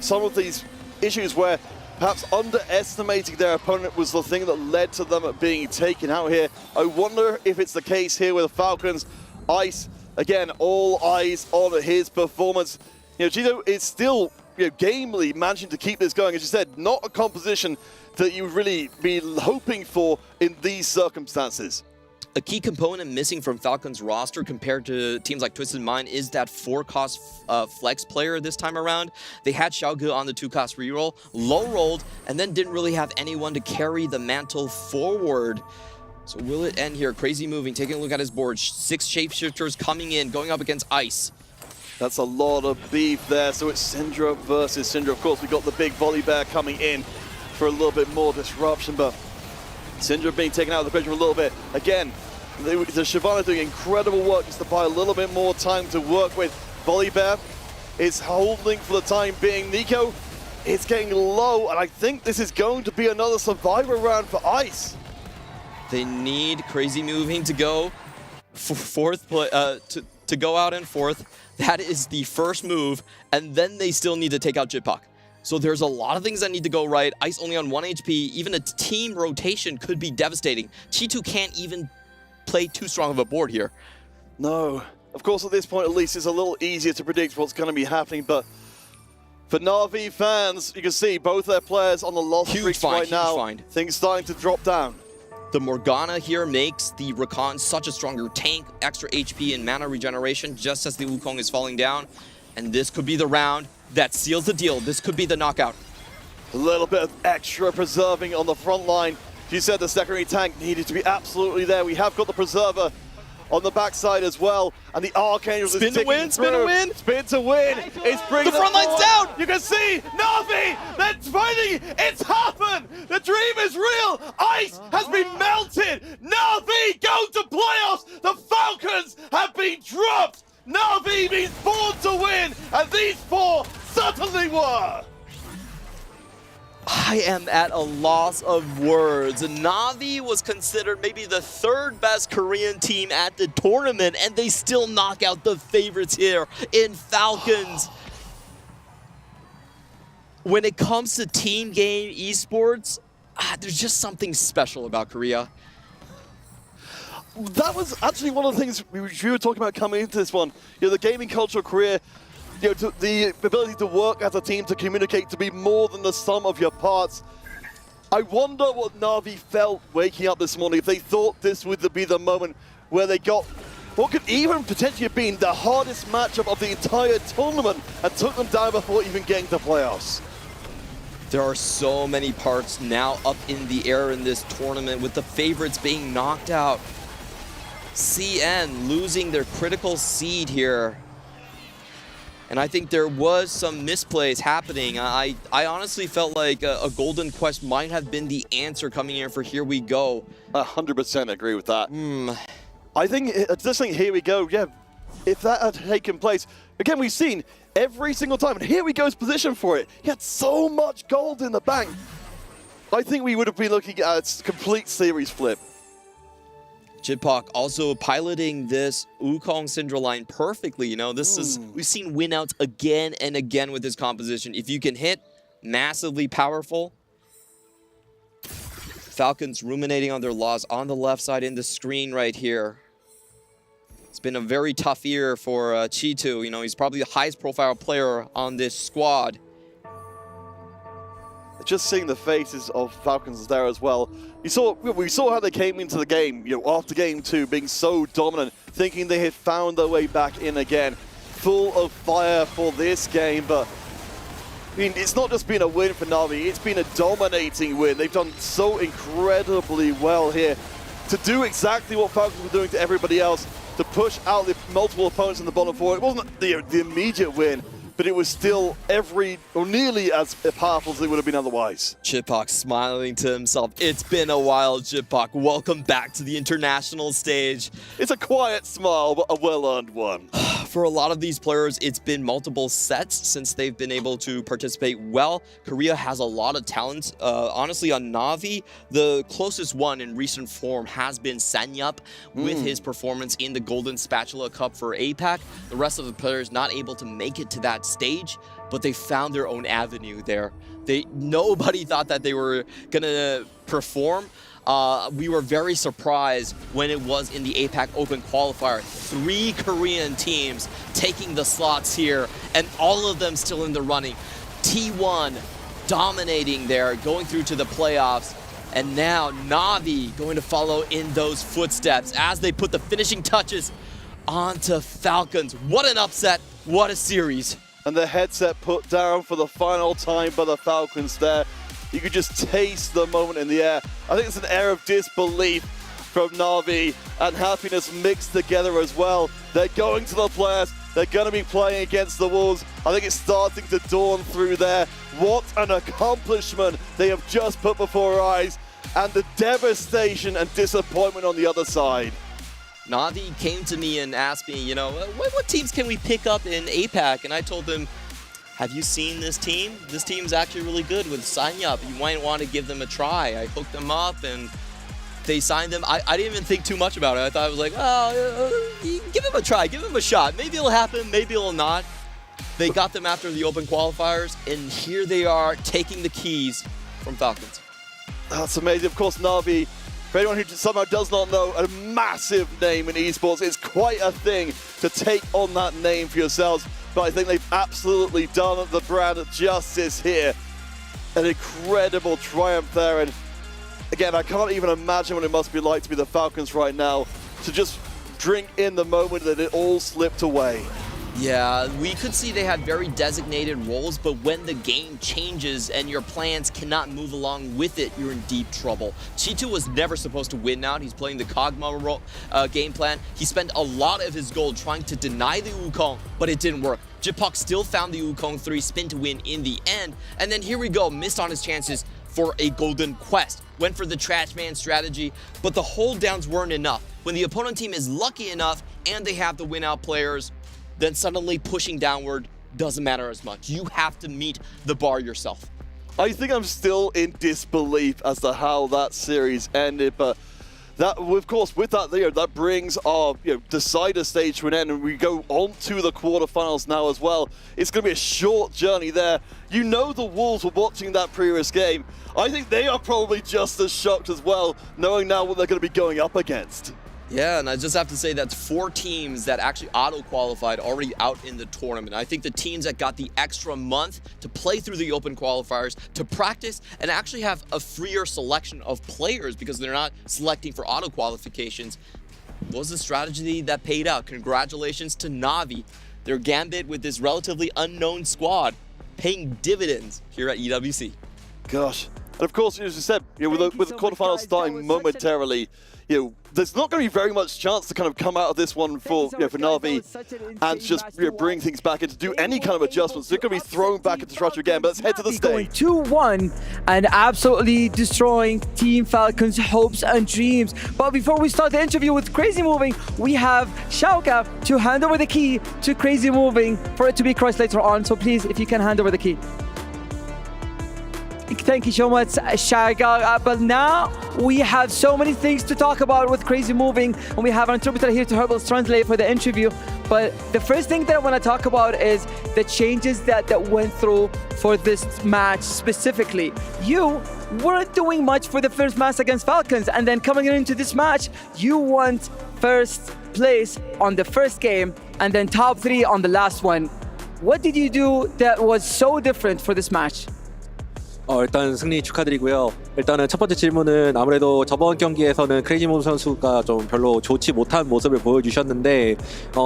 some of these issues where perhaps underestimating their opponent was the thing that led to them being taken out here. I wonder if it's the case here with the Falcons. Ice, again, all eyes on his performance. Chi2 is still, gamely managing to keep this going. As you said, not a composition that you would really be hoping for in these circumstances. A key component missing from Falcons' roster compared to teams like Twisted Mind is that 4-cost flex player this time around. They had Xiaoge on the 2-cost reroll, low-rolled, and then didn't really have anyone to carry the mantle forward. So will it end here? Crazy moving, taking a look at his board. 6 Shapeshifters coming in, going up against Ice. That's a lot of beef there. So it's Syndra versus Syndra. Of course, we got the big volley bear coming in for a little bit more disruption, but Syndra being taken out of the picture a little bit. Again, the Shyvana doing incredible work just to buy a little bit more time to work with. Volibear is holding for the time being. Nico is getting low, and I think this is going to be another survivor round for Ice. They need Crazy moving to go for fourth to go out in fourth. That is the first move, and then they still need to take out Jitpock. So there's a lot of things that need to go right. Ice only on 1 HP. Even a team rotation could be devastating. Chi2 can't even play too strong of a board here. No. Of course, at this point, at least, it's a little easier to predict what's going to be happening, but for Na'Vi fans, you can see both their players on the loss streaks right now. Things starting to drop down. The Morgana here makes the Rakan such a stronger tank, extra HP and mana regeneration just as the Wukong is falling down. And this could be the round that seals the deal. This could be the knockout. A little bit of extra preserving on the front line. You said the secondary tank needed to be absolutely there. We have got the preserver on the backside as well. And the Archangel is spin to win, spin to win. Spin to win. It's bringing the front line's down. You can see Na'Vi. They're fighting. It's happened. The dream is real. Ice has been melted. Na'Vi go to playoffs. The Falcons have been dropped. Na'Vi means born to win. And these 4 certainly were. I am at a loss of words. Na'Vi was considered maybe the 3rd best Korean team at the tournament, and they still knock out the favorites here in Falcons. When it comes to team game esports, there's just something special about Korea. That was actually one of the things we were talking about coming into this one. The gaming culture of Korea, the ability to work as a team, to communicate, to be more than the sum of your parts. I wonder what Na'Vi felt waking up this morning, if they thought this would be the moment where they got what could even potentially have been the hardest matchup of the entire tournament and took them down before even getting to playoffs. There are so many parts now up in the air in this tournament, with the favorites being knocked out. CN losing their critical seed here. And I think there was some misplays happening. I honestly felt like a Golden Quest might have been the answer coming here for Here We Go. 100% agree with that. I think just saying Here We Go, yeah, if that had taken place, again, we've seen every single time, and Here We Go's position for it. He had so much gold in the bank. I think we would have been looking at a complete series flip. JitPok also piloting this Wukong Syndra line perfectly. You know, this is, we've seen win outs again and again with this composition. If you can hit, massively powerful. Falcons ruminating on their loss on the left side in the screen right here. It's been a very tough year for Chi2. You know, he's probably the highest profile player on this squad. Just seeing the faces of Falcons there as well. We saw how they came into the game, you know, after game 2, being so dominant, thinking they had found their way back in again. Full of fire for this game, but I mean, it's not just been a win for Na'Vi, it's been a dominating win. They've done so incredibly well here to do exactly what Falcons were doing to everybody else, to push out the multiple opponents in the bottom 4. It wasn't the immediate win, but it was still nearly as powerful as it would have been otherwise. JitPok smiling to himself. It's been a while, JitPok. Welcome back to the international stage. It's a quiet smile, but a well-earned one. For a lot of these players, it's been multiple sets since they've been able to participate well. Korea has a lot of talent. Honestly, on Na'Vi, the closest one in recent form has been Sanyup with his performance in the Golden Spatula Cup for APAC. The rest of the players not able to make it to that stage, but they found their own avenue there. Nobody thought that they were gonna perform. We were very surprised when it was in the APAC Open qualifier. 3 Korean teams taking the slots here, and all of them still in the running. T1 dominating there, going through to the playoffs. And now Na'Vi going to follow in those footsteps as they put the finishing touches onto Falcons. What an upset, what a series. And the headset put down for the final time by the Falcons there. You could just taste the moment in the air. I think it's an air of disbelief from Na'Vi and happiness mixed together as well. They're going to the playoffs. They're going to be playing against the Wolves. I think it's starting to dawn through there. What an accomplishment they have just put before our eyes. And the devastation and disappointment on the other side. Na'Vi came to me and asked me, you know, what teams can we pick up in APAC? And I told them, have you seen this team? This team's actually really good with Sanyup. You might want to give them a try. I hooked them up and they signed them. I didn't even think too much about it. I thought I was like, oh, give them a try, give them a shot. Maybe it'll happen, maybe it'll not. They got them after the open qualifiers, and here they are taking the keys from Falcons. That's amazing. Of course, Na'Vi, for anyone who somehow does not know, a massive name in esports. It's quite a thing to take on that name for yourselves, but I think they've absolutely done the brand justice here. An incredible triumph there, and again, I can't even imagine what it must be like to be the Falcons right now, to just drink in the moment that it all slipped away. Yeah, we could see they had very designated roles, but when the game changes and your plans cannot move along with it, you're in deep trouble. Chi2 was never supposed to win out. He's playing the Kog'Maw game plan. He spent a lot of his gold trying to deny the Wukong, but it didn't work. JitPok still found the Wukong 3 spin to win in the end, and then here we go, missed on his chances for a golden quest. Went for the trash man strategy, but the hold downs weren't enough. When the opponent team is lucky enough and they have the win out players, then suddenly pushing downward doesn't matter as much. You have to meet the bar yourself. I think I'm still in disbelief as to how that series ended, but that, of course, with that there, that brings our decider stage to an end, and we go on to the quarterfinals now as well. It's going to be a short journey there. You know the Wolves were watching that previous game. I think they are probably just as shocked as well, knowing now what they're going to be going up against. Yeah, and I just have to say that's 4 teams that actually auto-qualified already out in the tournament. I think the teams that got the extra month to play through the open qualifiers, to practice, and actually have a freer selection of players because they're not selecting for auto-qualifications, was the strategy that paid out. Congratulations to Na'Vi. Their gambit with this relatively unknown squad paying dividends here at EWC. Gosh. And of course, as you said, with the quarterfinals starting momentarily, there's not going to be very much chance to kind of come out of this one for Na'Vi and just bring things back and to do any kind of adjustments. They're going to be thrown back into structure again, but let's head to the stage. Going 2-1 and absolutely destroying Team Falcon's hopes and dreams. But before we start the interview with Crazy Moving, we have Xiaoga to hand over the key to Crazy Moving for it to be crossed later on. So please, if you can hand over the key. Thank you so much, Shaga. But now we have so many things to talk about with Crazy Moving, and we have an interpreter here to help us translate for the interview. But the first thing that I want to talk about is the changes that went through for this match specifically. You weren't doing much for the first match against Falcons, and then coming into this match, you won first place on the first game, and then top 3 on the last one. What did you do that was so different for this match? 일단 승리 축하드리고요. 일단은 첫 번째 질문은 아무래도 저번 경기에서는 크레이지 모브 선수가 좀 별로 좋지 못한 모습을 보여주셨는데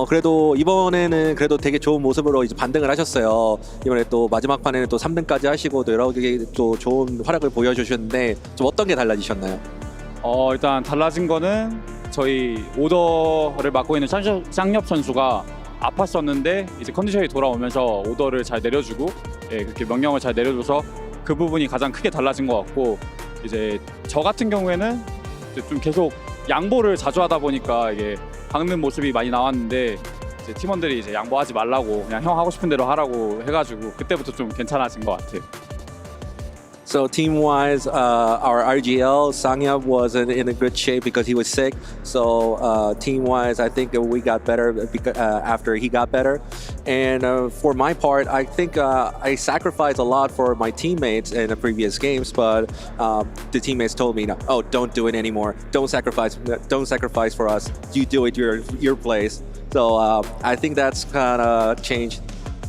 그래도 이번에는 그래도 되게 좋은 모습으로 이제 반등을 하셨어요. 이번에 또 마지막 판에는 또 3등까지 하시고 또 여러 개 또 좋은 활약을 보여주셨는데 좀 어떤 게 달라지셨나요? 일단 달라진 거는 저희 오더를 맡고 있는 쌍엽 선수가 아팠었는데 이제 컨디션이 돌아오면서 오더를 잘 내려주고 그렇게 명령을 잘 내려줘서 그 부분이 가장 크게 달라진 것 같고 이제 저 같은 경우에는 이제 좀 계속 양보를 자주 하다 보니까 이게 박는 모습이 많이 나왔는데 이제 팀원들이 이제 양보하지 말라고 그냥 형 하고 싶은 대로 하라고 해가지고 그때부터 좀 괜찮아진 것 같아요. So team-wise, our RGL Sangyap wasn't in a good shape because he was sick. So team-wise, I think we got better after he got better. And for my part, I think I sacrificed a lot for my teammates in the previous games, but the teammates told me, "Oh, don't do it anymore. Don't sacrifice for us. You do it your place." So I think that's kind of changed.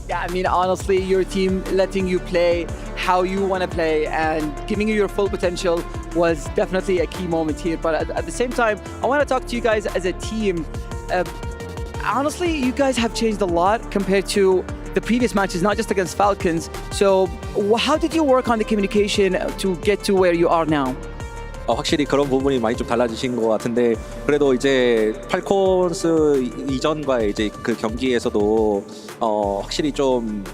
Yeah, I mean, honestly, your team letting you play how you want to play and giving you your full potential was definitely a key moment here. But at the same time, I want to talk to you guys as a team. Honestly, you guys have changed a lot compared to the previous matches, not just against Falcons. So how did you work on the communication to get to where you are now? 확실히 그런 부분이 많이 좀 달라지신 것 같은데 그래도 이제 팔콘스 이전과의 이제 그 경기에서도 확실히 좀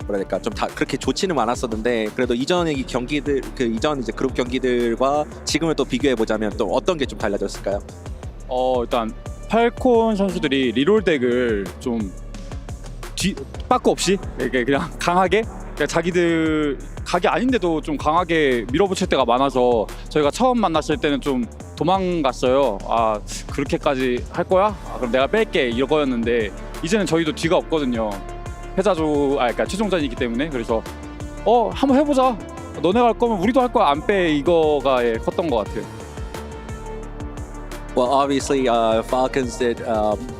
뭐랄까 좀 다 그렇게 좋지는 않았었는데 그래도 이전의 경기들 그 이전 이제 그룹 경기들과 지금을 또 비교해 보자면 또 어떤 게 좀 달라졌을까요? 일단 팔콘 선수들이 리롤 덱을 좀 빠꾸 없이 이렇게 그냥 강하게 자기들 각이 아닌데도 좀 강하게 밀어붙일 때가 많아서 저희가 처음 만났을 때는 좀 도망갔어요. 아 그렇게까지 할 거야? 그럼 내가 뺄게 이거였는데 이제는 저희도 뒤가 없거든요. 그러니까 최종전이기 때문에 그래서 한번 해보자. 너네가 할 거면 우리도 할 거야 안 빼 이거가 컸던 것 같아요. Well, obviously, Falcons did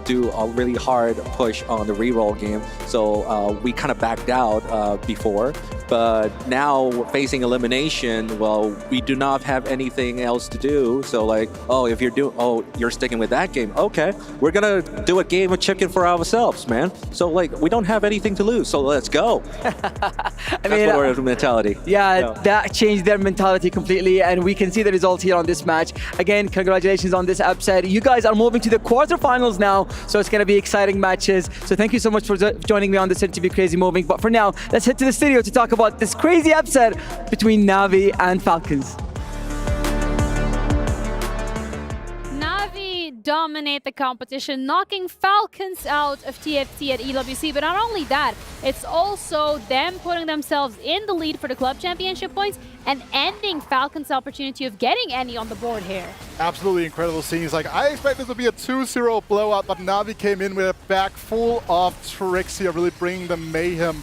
do a really hard push on the reroll game, so we kind of backed out before. But now facing elimination, well, we do not have anything else to do. So like, if you're sticking with that game, okay, we're gonna do a game of chicken for ourselves, man. So like, we don't have anything to lose, so let's go. That's our mentality. Yeah, that changed their mentality completely, and we can see the result here on this match. Again, congratulations on this upset. You guys are moving to the quarterfinals now, so it's gonna be exciting matches. So thank you so much for joining me on this interview, Crazy Moving. But for now, let's head to the studio to talk about this crazy upset between Navi and Falcons. Navi dominate the competition, knocking Falcons out of TFT at EWC. But not only that, it's also them putting themselves in the lead for the club championship points and ending Falcons' opportunity of getting any on the board here. Absolutely incredible scenes. Like, I expected this to be a 2-0 blowout, but Navi came in with a bag full of tricks here, really bringing the mayhem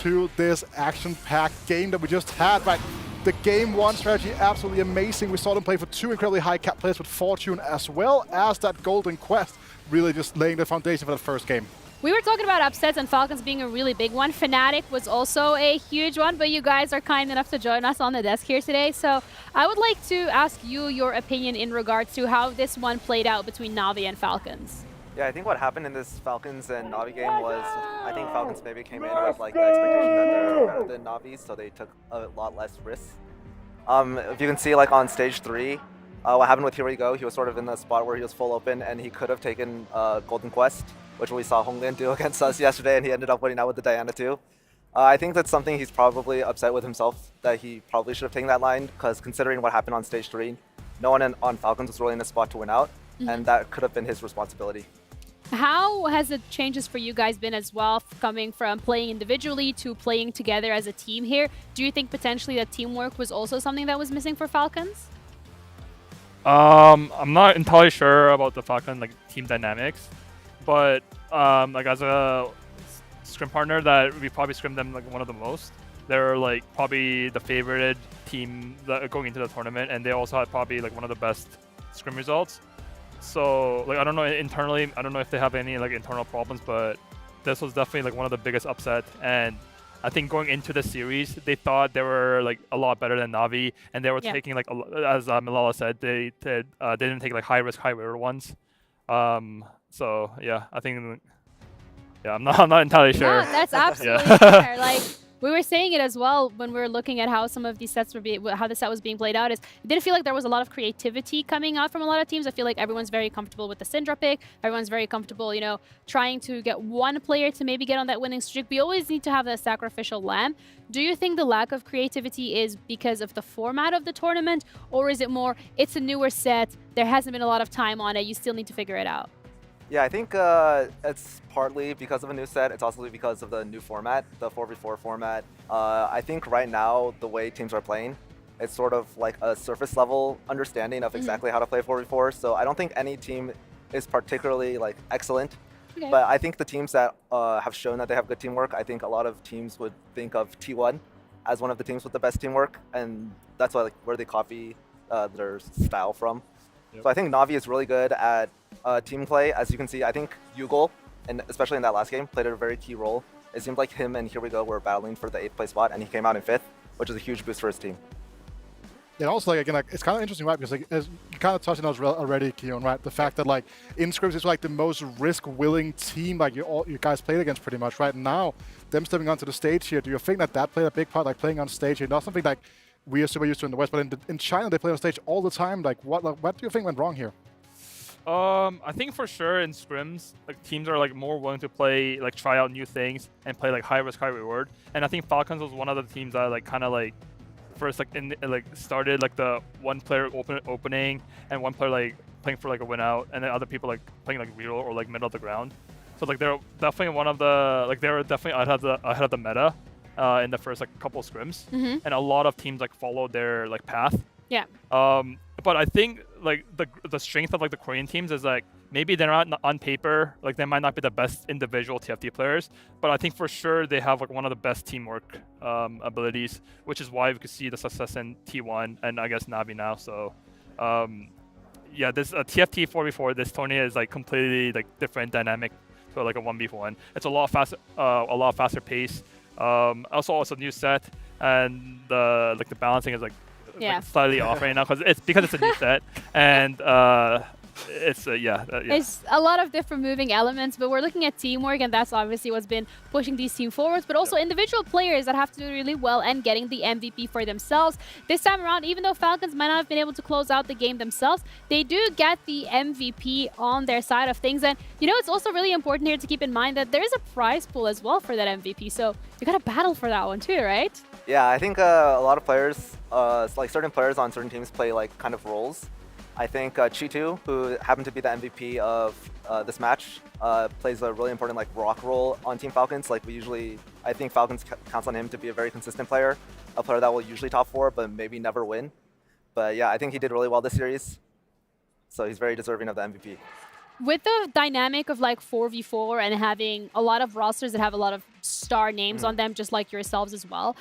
to this action-packed game that we just had. Right, the game one strategy, absolutely amazing. We saw them play for 2 incredibly high cap players with Fortune as well as that Golden Quest, really just laying the foundation for the first game. We were talking about upsets and Falcons being a really big one. Fnatic was also a huge one, but you guys are kind enough to join us on the desk here today. So I would like to ask you your opinion in regards to how this one played out between Navi and Falcons. Yeah, I think what happened in this Falcons and Navi game was, I think Falcons maybe came in with like the expectation that they're better than Navi, so they took a lot less risks. If you can see, like on stage 3, what happened with Here We Go, he was sort of in the spot where he was full open and he could have taken Golden Quest, which we saw Honglin do against us yesterday, and he ended up winning out with the Diana too. I think that's something he's probably upset with himself, that he probably should have taken that line, because considering what happened on stage 3, no one on Falcons was really in a spot to win out, and that could have been his responsibility. How has the changes for you guys been as well, coming from playing individually to playing together as a team here? Do you think potentially that teamwork was also something that was missing for Falcons? I'm not entirely sure about the Falcon team dynamics, but like as a scrim partner, that we probably scrimmed them one of the most. They're probably the favorited team that going into the tournament, and they also had probably one of the best scrim results. So I don't know internally, I don't know if they have any internal problems, but this was definitely one of the biggest upset. And I think going into the series, they thought they were a lot better than Na'Vi, and they were taking as Malala said, they didn't take high risk, high reward ones. So yeah, I think I'm not entirely sure. No, that's absolutely fair. We were saying it as well when we were looking at how some of these sets were how the set was being played out. It didn't feel like there was a lot of creativity coming out from a lot of teams. I feel like everyone's very comfortable with the Syndra pick. Everyone's very comfortable, trying to get one player to maybe get on that winning streak. We always need to have that sacrificial lamb. Do you think the lack of creativity is because of the format of the tournament, or is it more, it's a newer set, there hasn't been a lot of time on it, you still need to figure it out? Yeah, I think it's partly because of a new set. It's also because of the new format, the 4v4 format. I think right now, the way teams are playing, it's sort of like a surface level understanding of exactly how to play 4v4. So I don't think any team is particularly excellent. Okay. But I think the teams that have shown that they have good teamwork, I think a lot of teams would think of T1 as one of the teams with the best teamwork. And that's why where they copy their style from. Yep. So I think Na'Vi is really good at team play. As you can see, I think Yugal, and especially in that last game, played a very key role. It seemed like him and Here We Go were battling for the 8th place spot, and he came out in 5th, which is a huge boost for his team. Yeah, also again, it's kind of interesting, right? Because as you kind of touched on those already, Keon, right? The fact that in scrims it's the most risk-willing team you guys played against pretty much, right? Now, them stepping onto the stage here, do you think that played a big part, playing on stage here? Not something we are super used to in the West, but in China they play on stage all the time. What do you think went wrong here? I think for sure in scrims, teams are more willing to play, try out new things and play high risk, high reward. And I think Falcons was one of the teams that kind of first started the one player opening and one player playing for a win out, and then other people playing real or middle of the ground. So they're definitely one of the they were definitely ahead of the meta in the first couple scrims, and a lot of teams followed their path. Yeah. But I think the strength of the Korean teams is maybe they're not on paper, they might not be the best individual TFT players, but I think for sure they have one of the best teamwork abilities, which is why we could see the success in T1 and I guess Na'Vi now. So yeah, this TFT 4v4, this tournament is completely different dynamic to a 1v1. It's a lot faster pace. Also it's a new set, and the balancing is slightly off right now because it's a new set, and it's It's a lot of different moving elements, but we're looking at teamwork, and that's obviously what's been pushing these teams forwards, but also individual players that have to do really well and getting the MVP for themselves. This time around, even though Falcons might not have been able to close out the game themselves, they do get the MVP on their side of things. And it's also really important here to keep in mind that there's a prize pool as well for that MVP, so you gotta battle for that one too, right? Yeah, I think a lot of players, certain players on certain teams play kind of roles. I think Chi2, who happened to be the MVP of this match, plays a really important rock role on Team Falcons. I think Falcons counts on him to be a very consistent player, a player that will usually top 4, but maybe never win. But yeah, I think he did really well this series, so he's very deserving of the MVP. With the dynamic of 4v4 and having a lot of rosters that have a lot of star names on them, just like yourselves as well,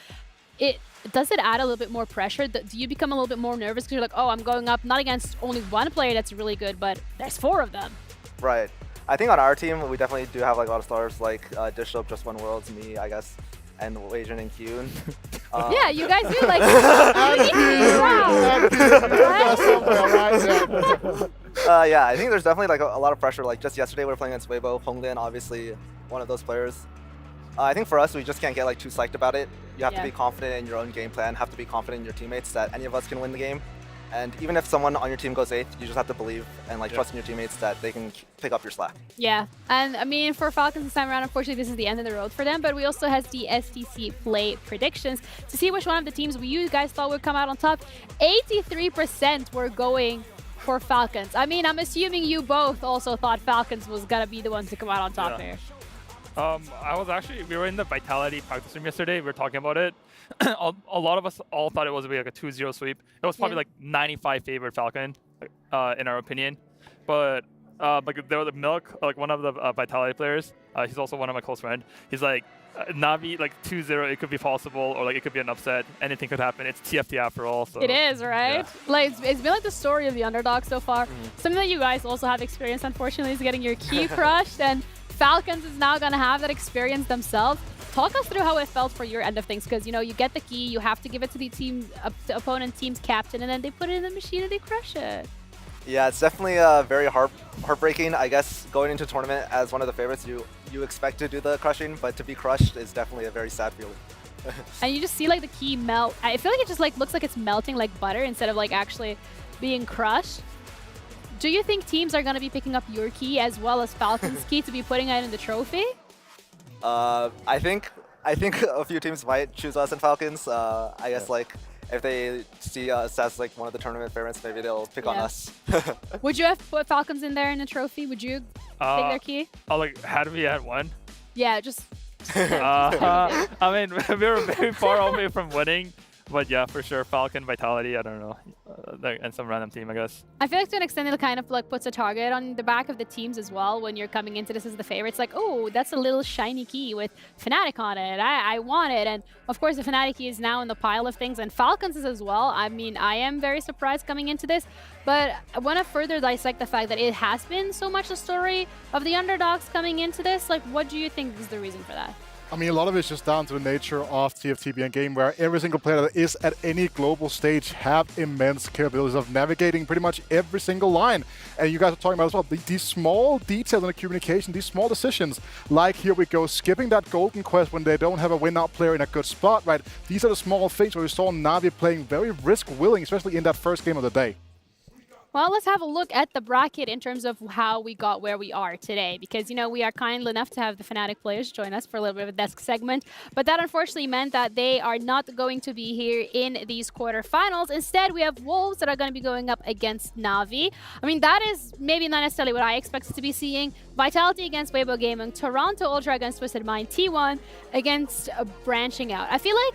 does it add a little bit more pressure? Do you become a little bit more nervous because you're oh, I'm going up not against only one player that's really good, but there's 4 of them? Right. I think on our team, we definitely do have a lot of stars like Dishop, Just One Worlds, me, I guess, and Wajan and Kyun. Yeah, you guys do yeah, I think there's definitely a lot of pressure. Just yesterday we were playing against Weibo, Honglin, obviously one of those players. I think for us, we just can't get too psyched about it. You have to be confident in your own game plan, have to be confident in your teammates that any of us can win the game. And even if someone on your team goes 8th, you just have to believe and trust in your teammates that they can pick up your slack. Yeah, and I mean, for Falcons this time around, unfortunately, this is the end of the road for them, but we also have the STC play predictions to see which one of the teams you guys thought would come out on top. 83% were going for Falcons? I mean, I'm assuming you both also thought Falcons was going to be the ones to come out on top here. We were in the Vitality practice room yesterday. We were talking about it. A lot of us all thought it was going to be like a 2-0 sweep. It was probably like 95 favored Falcon, in our opinion. But like there was Milk, like one of the Vitality players. He's also one of my close friends. He's like, Na'Vi, like 2-0, it could be possible, or like it could be an upset. Anything could happen. It's TFT after all. So. It is, right? Yeah. Like it's been like the story of the underdog so far. Something that you guys also have experienced, unfortunately, is getting your key crushed, and Falcons is now going to have that experience themselves. Talk us through how it felt for your end of things, because you know you get the key, you have to give it to the opponent team's captain, and then they put it in the machine and they crush it. Yeah, it's definitely very heartbreaking. I guess going into tournament as one of the favorites, you expect to do the crushing, but to be crushed is definitely a very sad feeling. And you just see like the key melt. I feel like it just like looks like it's melting like butter instead of like actually being crushed. Do you think teams are going to be picking up your key as well as Falcon's key to be putting it in the trophy? I think a few teams might choose us and Falcons. I guess like if they see us as like one of the tournament favorites, maybe they'll pick on us. Would you have put Falcons in there in the trophy? Would you take their key? Like had we had one? Yeah, just. I mean, we were very far away from winning. But yeah, for sure, Falcon, Vitality, I don't know, and some random team, I guess. I feel like to an extent it kind of like puts a target on the back of the teams as well when you're coming into this as the favorite. It's like, oh, that's a little shiny key with Fnatic on it. I want it. And of course, the Fnatic key is now in the pile of things, and Falcons is as well. I mean, I am very surprised coming into this, but I want to further dissect the fact that it has been so much the story of the underdogs coming into this. Like, what do you think is the reason for that? I mean, a lot of it's just down to the nature of TFT being a game where every single player that is at any global stage have immense capabilities of navigating pretty much every single line. And you guys are talking about as well, these small details in the communication, these small decisions, like here we go, skipping that golden quest when they don't have a win-out player in a good spot, right? These are the small things where we saw Na'Vi playing very risk-willing, especially in that first game of the day. Well, let's have a look at the bracket in terms of how we got where we are today, because, you know, we are kind enough to have the Fnatic players join us for a little bit of a desk segment, but that unfortunately meant that they are not going to be here in these quarterfinals. Instead, we have Wolves that are going to be going up against Na'Vi. I mean, that is maybe not necessarily what I expected to be seeing. Vitality against Weibo Gaming, Toronto Ultra against Twisted Mind, T1 against Branching Out. I feel like,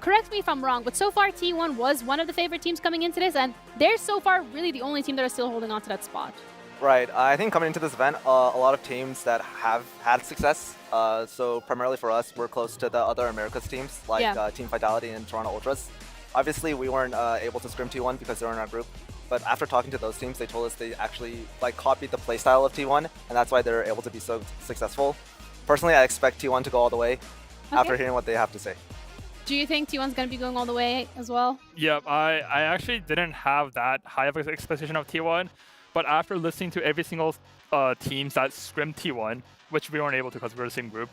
correct me if I'm wrong, but so far T1 was one of the favorite teams coming into this, and they're so far really the only team that are still holding on to that spot. Right. I think coming into this event, a lot of teams that have had success. So primarily for us, we're close to the other Americas teams, like Team Vitality and Toronto Ultras. Obviously, we weren't able to scrim T1 because they're in our group. But after talking to those teams, they told us they actually like copied the playstyle of T1, and that's why they're able to be so successful. Personally, I expect T1 to go all the way after hearing what they have to say. Do you think T1's going to be going all the way as well? Yeah, I actually didn't have that high of an expectation of T1, but after listening to every single teams that scrimmed T1, which we weren't able to because we were the same group,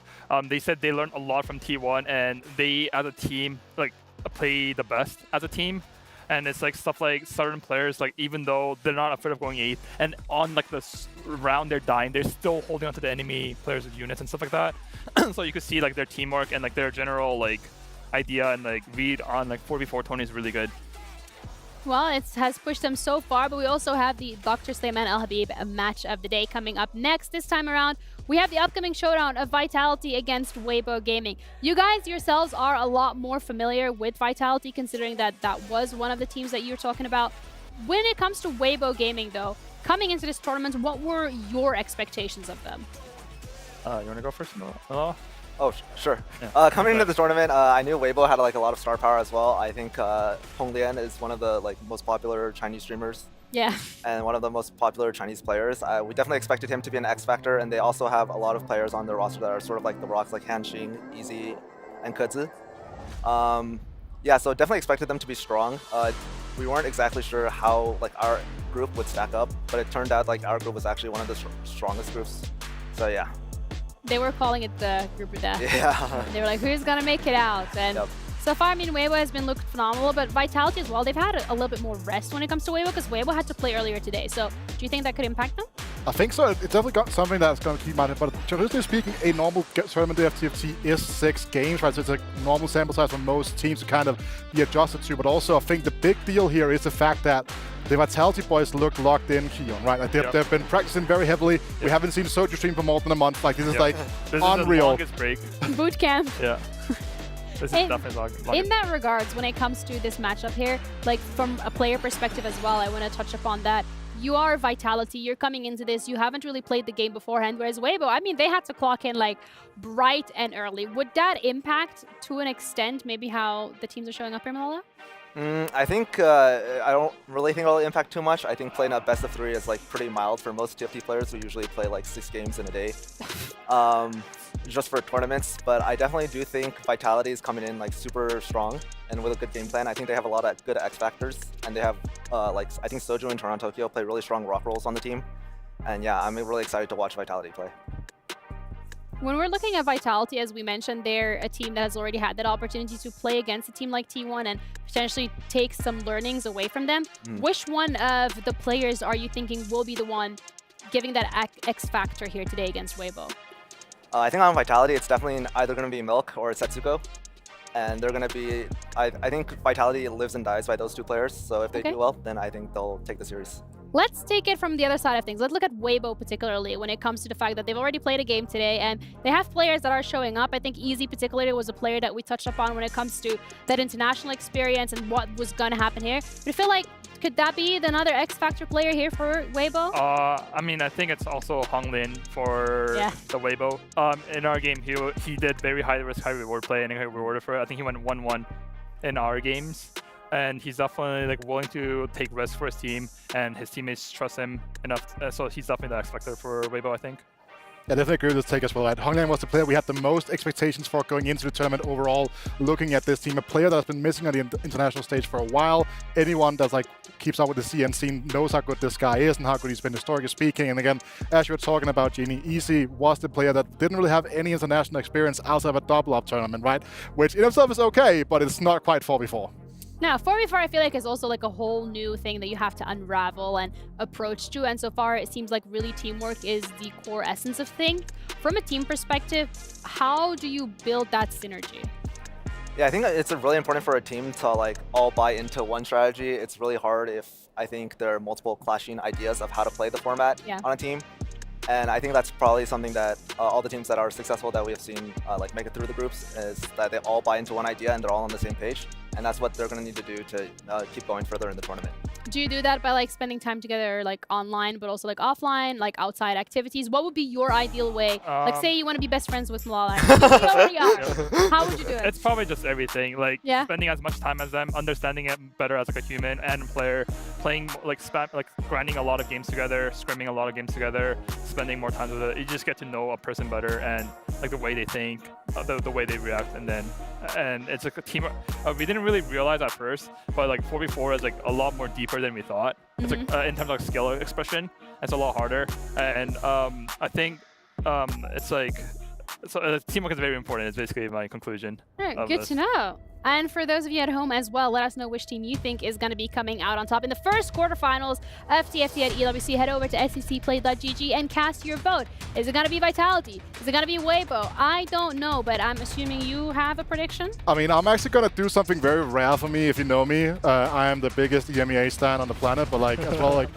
they said they learned a lot from T1, and they, as a team, like play the best as a team. And it's like stuff like certain players, like even though they're not afraid of going 8th, and on like the round they're dying, they're still holding on to the enemy players with units and stuff like that. So you could see like their teamwork and like their general like idea and like read on like 4v4 Tony is really good. Well, it has pushed them so far, but we also have the Dr. Slayman Al Habib match of the day coming up next. This time around, we have the upcoming showdown of Vitality against Weibo Gaming. You guys yourselves are a lot more familiar with Vitality, considering that that was one of the teams that you were talking about. When it comes to Weibo Gaming, though, coming into this tournament, what were your expectations of them? You want to go first, Noah? Oh, sure. Yeah. Coming into the tournament, I knew Weibo had like a lot of star power as well. I think Hong Lian is one of the like most popular Chinese streamers. Yeah. And one of the most popular Chinese players. We definitely expected him to be an X factor, and they also have a lot of players on their roster that are sort of like the rocks, like Han Xing, Easy, and Kezi. Yeah, so definitely expected them to be strong. We weren't exactly sure how like our group would stack up, but it turned out like our group was actually one of the strongest groups. So yeah. They were calling it the group of death. Yeah. They were like, who's going to make it out? And so far, I mean, Weibo has been looking phenomenal, but Vitality as well, they've had a little bit more rest when it comes to Weibo, because Weibo had to play earlier today. So do you think that could impact them? I think so. It's definitely got something that's going to keep in mind. But traditionally speaking, a normal tournament of TFT is 6 games, right? So it's a normal sample size for most teams to kind of be adjusted to. But also, I think the big deal here is the fact that the Vitality boys look locked in Keon, right? Like they've been practicing very heavily. We haven't seen Soju stream for more than a month. Like this is like this unreal. Is the longest break. Boot camp. Yeah. This is definitely long. In that regards, when it comes to this matchup here, like from a player perspective as well, I want to touch upon that. You are Vitality, you're coming into this, you haven't really played the game beforehand, whereas Weibo, I mean, they had to clock in like bright and early. Would that impact to an extent maybe how the teams are showing up here, Malala? I think I don't really think it'll impact too much. I think playing a best of 3 is like pretty mild for most TFT players who usually play like 6 games in a day, just for tournaments. But I definitely do think Vitality is coming in like super strong and with a good game plan. I think they have a lot of good X factors, and they have like I think Soju and Toronto Tokyo play really strong rock rolls on the team. And yeah, I'm really excited to watch Vitality play. When we're looking at Vitality, as we mentioned, they're a team that has already had that opportunity to play against a team like T1 and potentially take some learnings away from them. Which one of the players are you thinking will be the one giving that X factor here today against Weibo? I think on Vitality, it's definitely either going to be Milk or Setsuko. And they're going to be, I think Vitality lives and dies by those 2 players. So if they do well, then I think they'll take the series. Let's take it from the other side of things. Let's look at Weibo particularly when it comes to the fact that they've already played a game today and they have players that are showing up. I think Easy particularly was a player that we touched upon when it comes to that international experience and what was going to happen here. But I feel like, could that be another X-Factor player here for Weibo? I mean, I think it's also Hong Lin for the Weibo. In our game, he did very high risk, high reward play and he got rewarded for it. I think he went 1-1 in our games. And he's definitely like willing to take risks for his team, and his teammates trust him enough. So he's definitely the X factor for Weibo, I think. Yeah, definitely agree with this take as well. Right? Hong Liang was the player we had the most expectations for going into the tournament overall. Looking at this team, a player that's been missing on the international stage for a while. Anyone that's like keeps up with the CN scene knows how good this guy is and how good he's been historically speaking. And again, as you were talking about, Jeannie, Easy was the player that didn't really have any international experience outside of a double-up tournament, right? Which in itself is okay, but it's not quite 4v4. Now, 4v4 I feel like is also like a whole new thing that you have to unravel and approach to, and so far it seems like really teamwork is the core essence of things. From a team perspective, how do you build that synergy? Yeah, I think it's really important for a team to like all buy into one strategy. It's really hard if I think there are multiple clashing ideas of how to play the format on a team. And I think that's probably something that all the teams that are successful that we have seen like make it through the groups is that they all buy into one idea and they're all on the same page. And that's what they're going to need to do to keep going further in the tournament. Do you do that by like spending time together like online, but also like offline, like outside activities? What would be your ideal way? Like say you want to be best friends with Malala. You already are. How would you do it? It's probably just everything. Like spending as much time as them, understanding it better as like a human and player, playing like grinding a lot of games together, scrimming a lot of games together, spending more time with it. You just get to know a person better and like the way they think, the way they react, and it's like a team. We didn't really realize at first, but like 4v4 is like a lot more deeper than we thought. It's like in terms of skill expression, it's a lot harder, and I think it's like teamwork is very important. Is basically my conclusion. All right, good to know. And for those of you at home as well, let us know which team you think is going to be coming out on top in the first quarterfinals of TFT at EWC. Head over to sccplay.gg and cast your vote. Is it going to be Vitality? Is it going to be Weibo? I don't know, but I'm assuming you have a prediction? I mean, I'm actually going to do something very rare for me. If you know me, I am the biggest EMEA stan on the planet, but like as well, like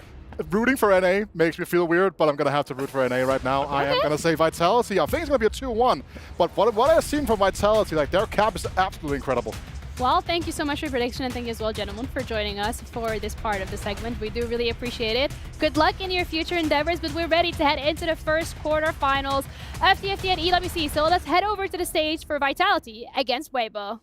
rooting for NA makes me feel weird, but I'm going to have to root for NA right now. I am going to say Vitality. I think it's going to be a 2-1. But what I've seen from Vitality, like their cap is absolutely incredible. Well, thank you so much for your prediction, and thank you as well, gentlemen, for joining us for this part of the segment. We do really appreciate it. Good luck in your future endeavors, but we're ready to head into the first quarterfinals of TFT at EWC. So let's head over to the stage for Vitality against Weibo.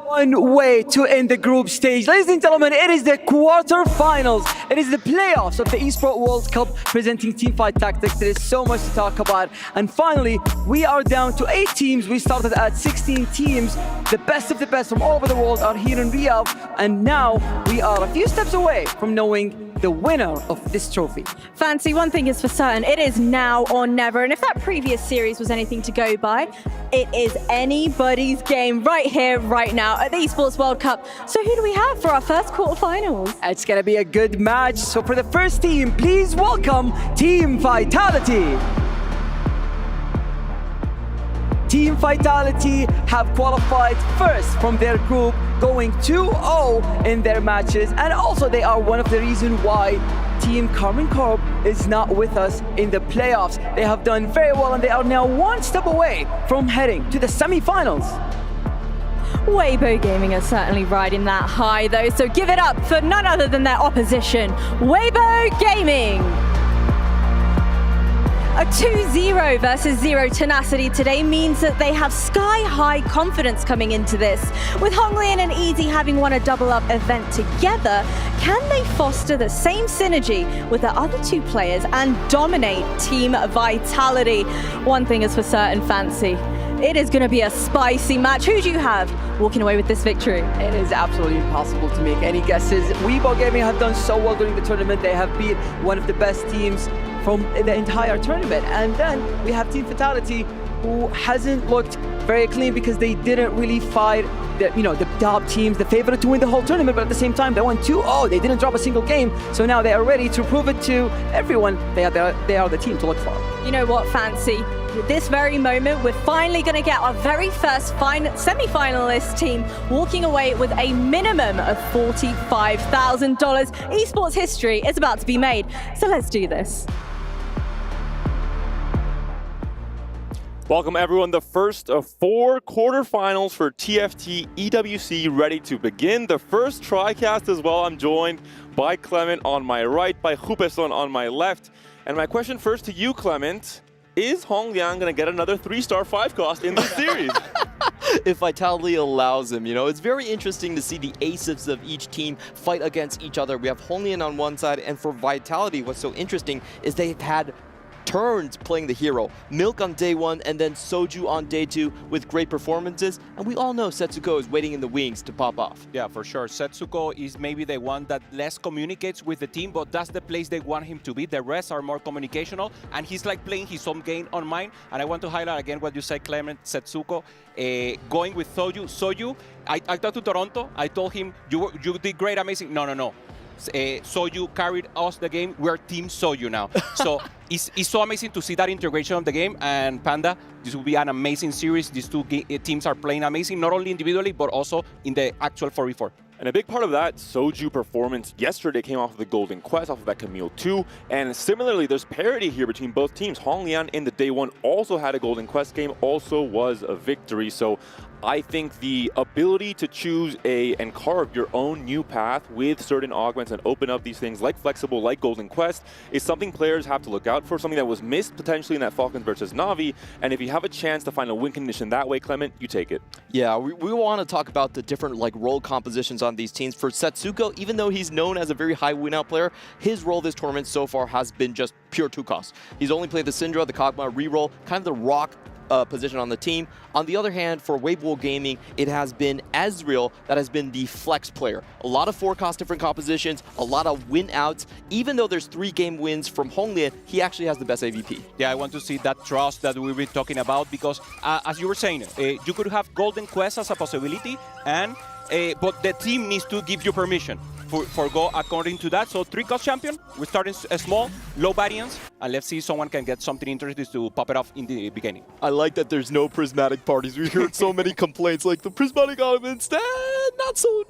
One way to end the group stage. Ladies and gentlemen, it is the quarterfinals. It is the playoffs of the Esports World Cup presenting Teamfight Tactics. There is so much to talk about. And finally, we are down to 8 teams. We started at 16 teams. The best of the best from all over the world are here in Riyadh. And now we are a few steps away from knowing the winner of this trophy. Fancy, one thing is for certain, it is now or never. And if that previous series was anything to go by, it is anybody's game right here, right now. now at the Esports World Cup. So who do we have for our first quarterfinals? It's gonna be a good match. So for the first team, please welcome Team Vitality. Team Vitality have qualified first from their group, going 2-0 in their matches, and also they are one of the reasons why Team Carmen Corp is not with us in the playoffs. They have done very well and they are now one step away from heading to the semi-finals. Weibo Gaming are certainly riding that high though, so give it up for none other than their opposition, Weibo Gaming. A 2-0 versus 0 tenacity today means that they have sky-high confidence coming into this. With Honglian and Easy having won a double-up event together, can they foster the same synergy with the other two players and dominate Team Vitality? One thing is for certain, Fancy. It is going to be a spicy match. Who do you have walking away with this victory? It is absolutely impossible to make any guesses. Weibo Gaming have done so well during the tournament. They have beat one of the best teams from the entire tournament. And then we have Team Vitality, who hasn't looked very clean because they didn't really fight the top teams, the favorite to win the whole tournament, but at the same time they won 2-0. They didn't drop a single game, so now they are ready to prove it to everyone they are the team to look for. You know what, Fancy? At this very moment, we're finally going to get our very first semi-finalist team walking away with a minimum of $45,000. Esports history is about to be made, so let's do this. Welcome everyone, the first of 4 quarterfinals for TFT EWC ready to begin. The first TriCast as well. I'm joined by Clement on my right, by Hupeson on my left. And my question first to you, Clement, is Honglian going to get another 3-star 5-cost in this series? If Vitality allows him, it's very interesting to see the aces of each team fight against each other. We have Honglian on one side, and for Vitality, what's so interesting is they've had turns playing the hero. Milk on day 1 and then Soju on day 2 with great performances. And we all know Setsuko is waiting in the wings to pop off. Yeah, for sure. Setsuko is maybe the one that less communicates with the team, but that's the place they want him to be. The rest are more communicational, and he's like playing his own game on mine. And I want to highlight again what you said, Clement, Setsuko, going with Soju. Soju, I talked to Toronto. I told him, you did great, amazing. No. Soju carried us the game. We're Team Soju now. So it's so amazing to see that integration of the game. And Panda, this will be an amazing series. These two teams are playing amazing, not only individually, but also in the actual 4v4. And a big part of that Soju performance yesterday came off of the Golden Quest, off of that Camille 2. And similarly, there's parity here between both teams. Honglian in the day 1 also had a Golden Quest game, also was a victory. So I think the ability to choose and carve your own new path with certain augments and open up these things like Flexible, like Golden Quest, is something players have to look out for, something that was missed potentially in that Falcons versus Na'Vi. And if you have a chance to find a win condition that way, Clement, you take it. Yeah, we want to talk about the different role compositions on these teams. For Setsuko, even though he's known as a very high win-out player, his role this tournament so far has been just pure 2-cost. He's only played the Syndra, the Kog'Maw reroll, kind of the rock position on the team. On the other hand, for Weibo Gaming, it has been Ezreal that has been the flex player. A lot of 4-cost different compositions, a lot of win-outs. Even though there's 3-game wins from Honglian, he actually has the best AVP. Yeah, I want to see that trust that we've been talking about because, as you were saying, you could have Golden Quest as a possibility, and but the team needs to give you permission for go according to that. So 3-cost champion, we're starting small, low variance, and let's see if someone can get something interesting to pop it off in the beginning. I like that there's no prismatic parties. We heard so many complaints like the prismatic elements, not so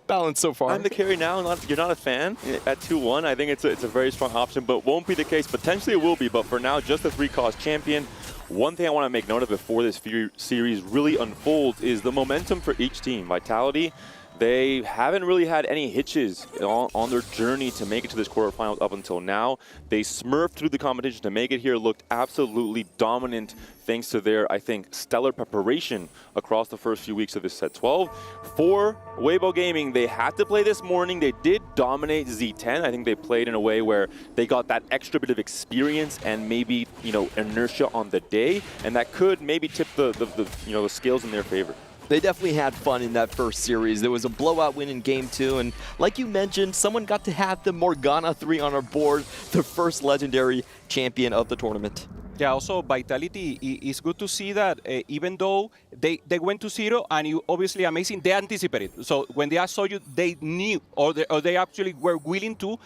balanced so far. I'm the carry now. You're not a fan at 2-1. I think it's a very strong option, but won't be the case. Potentially it will be, but for now, just a 3-cost champion. One thing I want to make note of before this series really unfolds is the momentum for each team. Vitality, they haven't really had any hitches on their journey to make it to this quarterfinals up until now. They smurfed through the competition to make it here, looked absolutely dominant thanks to their, I think, stellar preparation across the first few weeks of this set 12. For Weibo Gaming, they had to play this morning. They did dominate Z10. I think they played in a way where they got that extra bit of experience and maybe, inertia on the day, and that could maybe tip the scales in their favor. They definitely had fun in that first series. There was a blowout win in Game 2, and like you mentioned, someone got to have the Morgana 3 on our board, the first legendary champion of the tournament. Yeah, also Vitality, it's good to see that even though they went to 0 and you obviously amazing, they anticipated. So when they saw you, they knew or they actually were willing to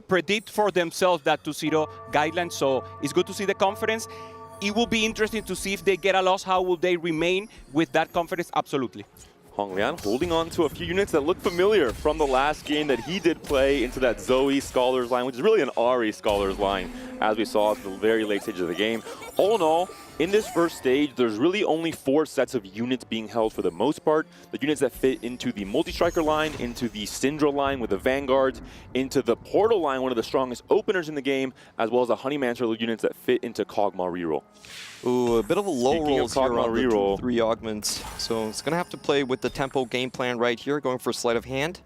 predict for themselves that 2-0 guideline. So it's good to see the confidence. It will be interesting to see if they get a loss, how will they remain with that confidence? Absolutely. Honglian holding on to a few units that look familiar from the last game that he did play into that Zoe Scholars line, which is really an Ari Scholars line, as we saw at the very late stage of the game. All in all, in this first stage, there's really only 4 sets of units being held for the most part. The units that fit into the multi-striker line, into the Syndra line with the Vanguards, into the Portal line, one of the strongest openers in the game, as well as the Honeymancer units that fit into Kog'Maw reroll. Ooh, a bit of a low roll here on the reroll. 3 augments. So it's going to have to play with the tempo game plan right here, going for sleight of hand.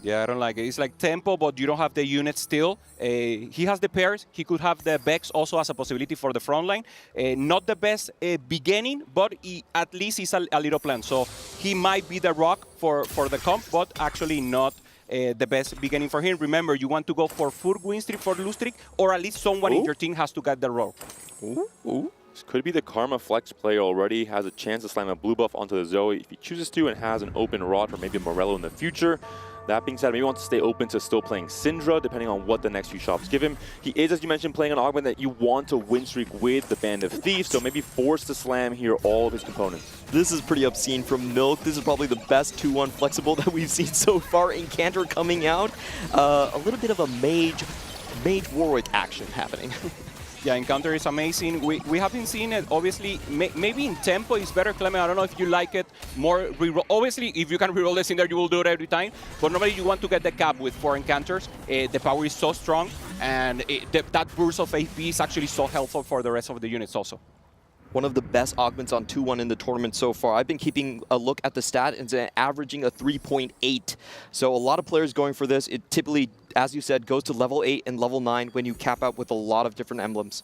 Yeah, I don't like it. It's like tempo, but you don't have the unit still. He has the pairs. He could have the Vex also as a possibility for the front line. Not the best beginning, but he, at least he's a little plan. So he might be the rock for the comp, but actually not the best beginning for him. Remember, you want to go for full win streak, for lose streak, or at least someone in your team has to get the role. Ooh. This could be the Karma Flex play already. Has a chance to slam a blue buff onto the Zoe if he chooses to, and has an open Rot or maybe a Morello in the future. That being said, maybe he wants to stay open to still playing Syndra, depending on what the next few shops give him. He is, as you mentioned, playing an augment that you want to win streak with the Band of Thieves, so maybe forced to slam here all of his components. This is pretty obscene from Milk. This is probably the best 2-1 flexible that we've seen so far. Incanter coming out. A little bit of a Mage Warwick action happening. Yeah, Encounter is amazing. We haven't seen it, obviously. Maybe in tempo is better, Clement. I don't know if you like it more reroll. Obviously, if you can reroll this in there, you will do it every time. But normally you want to get the cap with 4 Encounters. The power is so strong, and that burst of AP is actually so helpful for the rest of the units also. One of the best augments on 2-1 in the tournament so far. I've been keeping a look at the stat and it's averaging a 3.8. So a lot of players going for this. It typically, as you said, goes to level 8 and level 9 when you cap out with a lot of different emblems.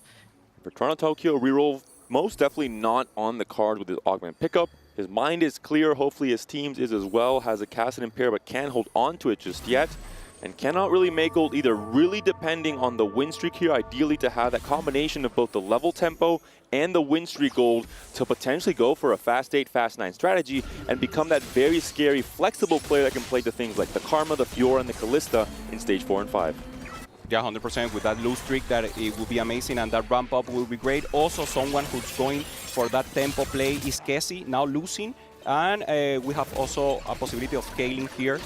For Toronto Tokyo, reroll most definitely not on the card with his augment pickup. His mind is clear. Hopefully his team's is as well. Has a Kassadin pair but can't hold on to it just yet. And cannot really make gold either, really depending on the win streak here, ideally to have that combination of both the level tempo and the win streak gold to potentially go for a fast 8, fast 9 strategy and become that very scary, flexible player that can play the things like the Karma, the Fiora, and the Kalista in stage 4 and 5. Yeah, 100% with that lose streak, that it will be amazing, and that ramp up will be great. Also, someone who's going for that tempo play is Kessie, now losing. And we have also a possibility of scaling here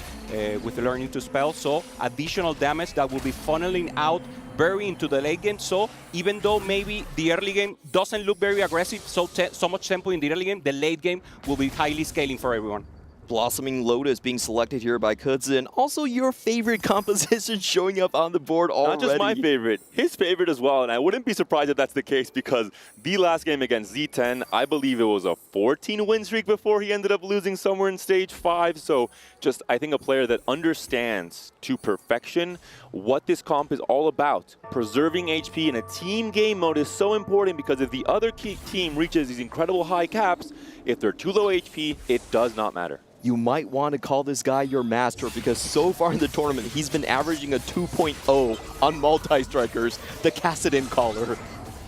with learning to spell. So additional damage that will be funneling out very into the late game. So even though maybe the early game doesn't look very aggressive, so much tempo in the early game, the late game will be highly scaling for everyone. Blossoming Lotus being selected here by Kudzen. Also your favorite composition showing up on the board already. Not just my favorite, his favorite as well. And I wouldn't be surprised if that's the case because the last game against Z10, I believe it was a 14 win streak before he ended up losing somewhere in stage 5. So just, I think a player that understands to perfection what this comp is all about. Preserving HP in a team game mode is so important because if the other team reaches these incredible high caps, if they're too low HP, it does not matter. You might want to call this guy your master because so far in the tournament, he's been averaging a 2.0 on multi-strikers, the Kassadin caller.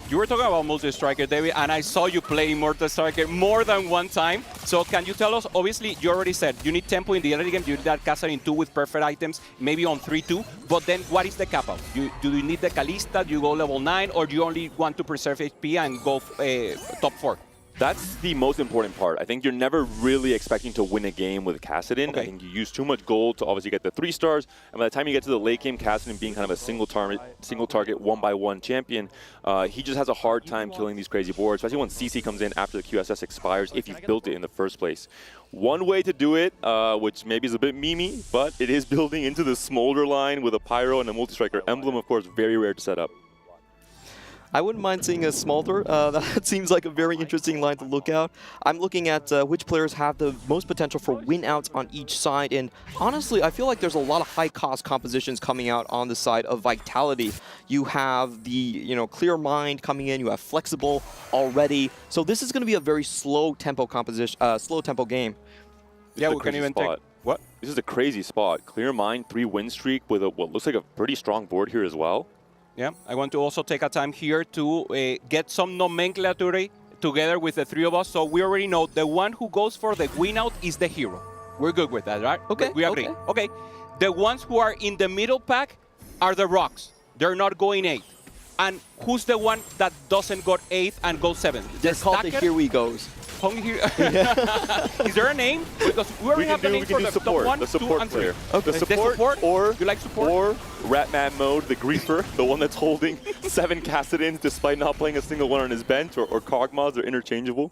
You were talking about multi-striker, David, and I saw you play multi-striker more than one time. So can you tell us, obviously, you already said you need tempo in the early game, you need that Kassadin 2 with perfect items, maybe on 3-2, but then what is the cap out? Do you need the Kalista, do you go level 9, or do you only want to preserve HP and go top 4? That's the most important part. I think you're never really expecting to win a game with Kassadin. Okay. I think you use too much gold to obviously get the 3 stars, and by the time you get to the late game, Kassadin being kind of a single target 1-by-1 champion, he just has a hard time killing these crazy boards, especially when CC comes in after the QSS expires, if you've built it in the first place. One way to do it, which maybe is a bit memey, but it is building into the Smolder line with a Pyro and a multi-striker emblem, of course, very rare to set up. I wouldn't mind seeing a Smolder. That seems like a very interesting line to look out. I'm looking at which players have the most potential for win outs on each side, and honestly, I feel like there's a lot of high-cost compositions coming out on the side of Vitality. You have the Clear Mind coming in. You have Flexible already. So this is going to be a very slow tempo composition, slow tempo game. Yeah, we can even take what? This is a crazy spot. Clear Mind, 3 win streak with what looks like a pretty strong board here as well. Yeah, I want to also take a time here to get some nomenclature together with the three of us. So we already know the one who goes for the win out is the hero. We're good with that, right? Okay. We agree. Okay. The ones who are in the middle pack are the rocks. They're not going 8. And who's the one that doesn't go 8 and goes 7? They're called the Here We Goes. Is there a name? Because we already have the name for the support, top 1, the 2, support and 3. player. Okay. The support, or you like support? Or Ratman mode, the griefer, the one that's holding 7 Cassidins despite not playing a single one on his bench, or Cog mods are interchangeable.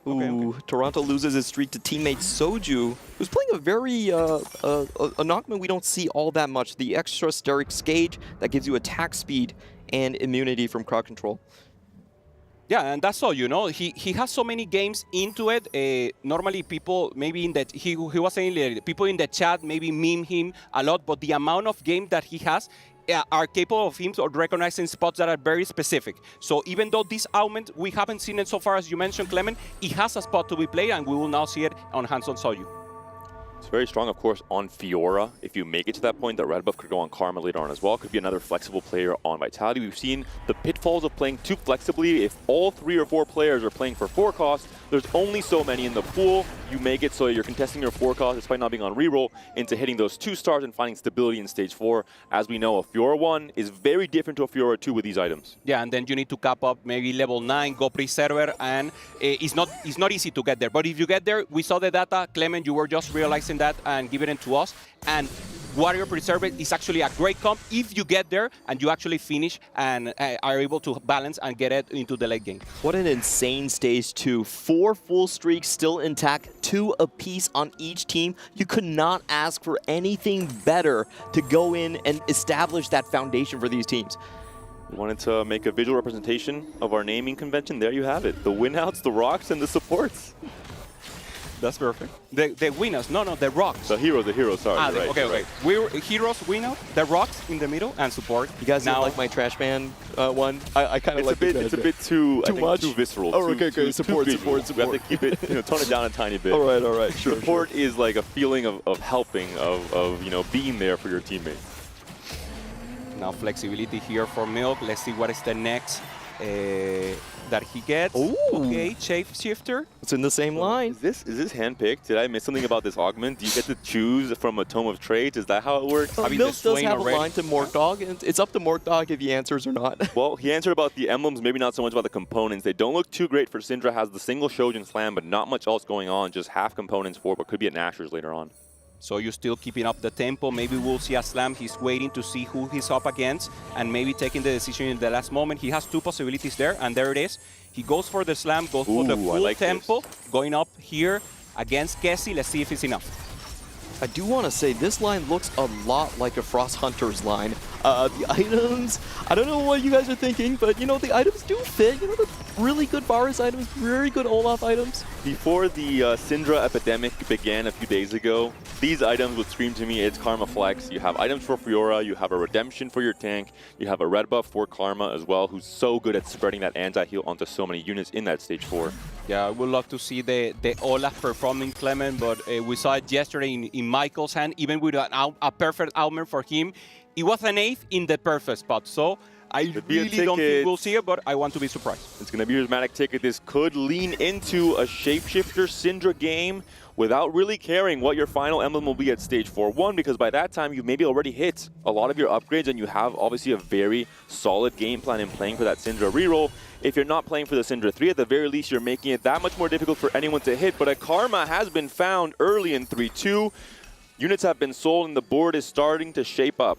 Ooh, Toronto loses his streak to teammate Soju, who's playing a very an augment we don't see all that much. The extra steric Scage that gives you attack speed and immunity from crowd control. Yeah, and that's all, you know. He has so many games into it. Normally people, maybe in that, he was saying, people in the chat maybe meme him a lot, but the amount of games that he has are capable of him or recognizing spots that are very specific. So even though this augment, we haven't seen it so far, as you mentioned, Clement, it has a spot to be played, and we will now see it on hands-on Soju. It's very strong, of course, on Fiora. If you make it to that point, that red buff could go on Karma later on as well. Could be another flexible player on Vitality. We've seen the pitfalls of playing too flexibly. If all 3 or 4 players are playing for 4 cost, there's only so many in the pool. You make it so you're contesting your 4 cost despite not being on reroll into hitting those 2 stars and finding stability in stage 4. As we know, a Fiora 1 is very different to a Fiora 2 with these items. Yeah, and then you need to cap up maybe level 9, go pre-server, and it's not easy to get there. But if you get there, we saw the data, Clement, you were just realizing that and giving it to us. And Warrior Preserver is actually a great comp if you get there and you actually finish and are able to balance and get it into the late game. What an insane stage 2. 4 full streaks still intact, 2 apiece on each team. You could not ask for anything better to go in and establish that foundation for these teams. We wanted to make a visual representation of our naming convention. There you have it. The win-outs, the rocks, and the supports. That's perfect. The winners, no, the rocks. The heroes, sorry. Right, okay. right. We're heroes, win out, the rocks in the middle, and support. You guys now don't like my trash man one? I kind of like it. It's a bit too much? Too visceral. Oh, okay. Support. We have to keep it, tone it down a tiny bit. All right. Sure. Support is like a feeling of helping, of being there for your teammates. Now flexibility here for Milk. Let's see what is the next that he gets. Ooh. Okay, shapeshifter. It's in the same line. Is this handpicked? Did I miss something about this augment? Do you get to choose from a Tome of Trades? Is that how it works? Milk does have a line to Morkdog, and it's up to Morkdog if he answers or not. Well, he answered about the emblems, maybe not so much about the components. They don't look too great for Syndra. Has the single Shojin Slam, but not much else going on. Just half components for, but could be an Asher's later on. So you're still keeping up the tempo. Maybe we'll see a slam. He's waiting to see who he's up against and maybe taking the decision in the last moment. He has 2 possibilities there, and there it is. He goes for the slam, goes for the full tempo, going up here against Kessie. Let's see if it's enough. I do want to say this line looks a lot like a Frost Hunter's line. The items, I don't know what you guys are thinking, but the items do fit. The really good Varus items, very good Olaf items. Before the Syndra epidemic began a few days ago, these items would scream to me, it's Karma Flex. You have items for Fiora, you have a Redemption for your tank, you have a red buff for Karma as well, who's so good at spreading that anti-heal onto so many units in that stage 4. Yeah, I would love to see the Olaf performing Clement, but we saw it yesterday in Michael's hand, even with a perfect augment for him. It was an 8th in the perfect spot, so I really don't think we'll see it, but I want to be surprised. It's going to be a dramatic ticket. This could lean into a Shapeshifter Syndra game without really caring what your final emblem will be at stage 4-1, because by that time you've maybe already hit a lot of your upgrades and you have obviously a very solid game plan in playing for that Syndra reroll. If you're not playing for the Syndra 3, at the very least you're making it that much more difficult for anyone to hit, but a Karma has been found early in 3-2. Units have been sold and the board is starting to shape up.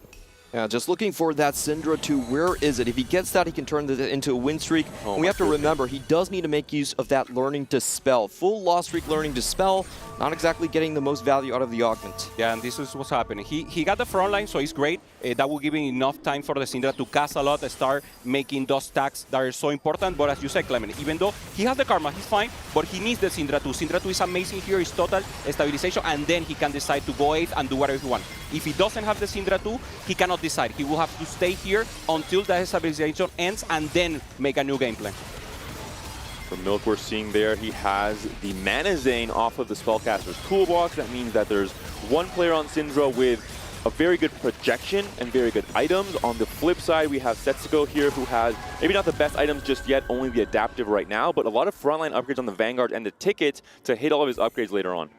Yeah, just looking for that Syndra 2. Where is it? If he gets that, he can turn it into a win streak. Oh, and we have to remember, he does need to make use of that learning to spell. Full loss streak learning to spell, not exactly getting the most value out of the augment. Yeah, and this is what's happening. He got the front line, so it's great. That will give him enough time for the Syndra to cast a lot, start making those stacks that are so important. But as you said, Clement, even though he has the Karma, he's fine, but he needs the Syndra 2. Syndra 2 is amazing here, it's total stabilization, and then he can decide to go 8th and do whatever he wants. If he doesn't have the Syndra 2, he cannot decide. He will have to stay here until the stabilization ends and then make a new game plan. For Milk, we're seeing there, he has the Mana Zane off of the Spellcaster's toolbox. That means that there's one player on Syndra with a very good projection and very good items. On the flip side, we have Setsuko here, who has maybe not the best items just yet, only the adaptive right now, but a lot of frontline upgrades on the Vanguard and the tickets to hit all of his upgrades later on.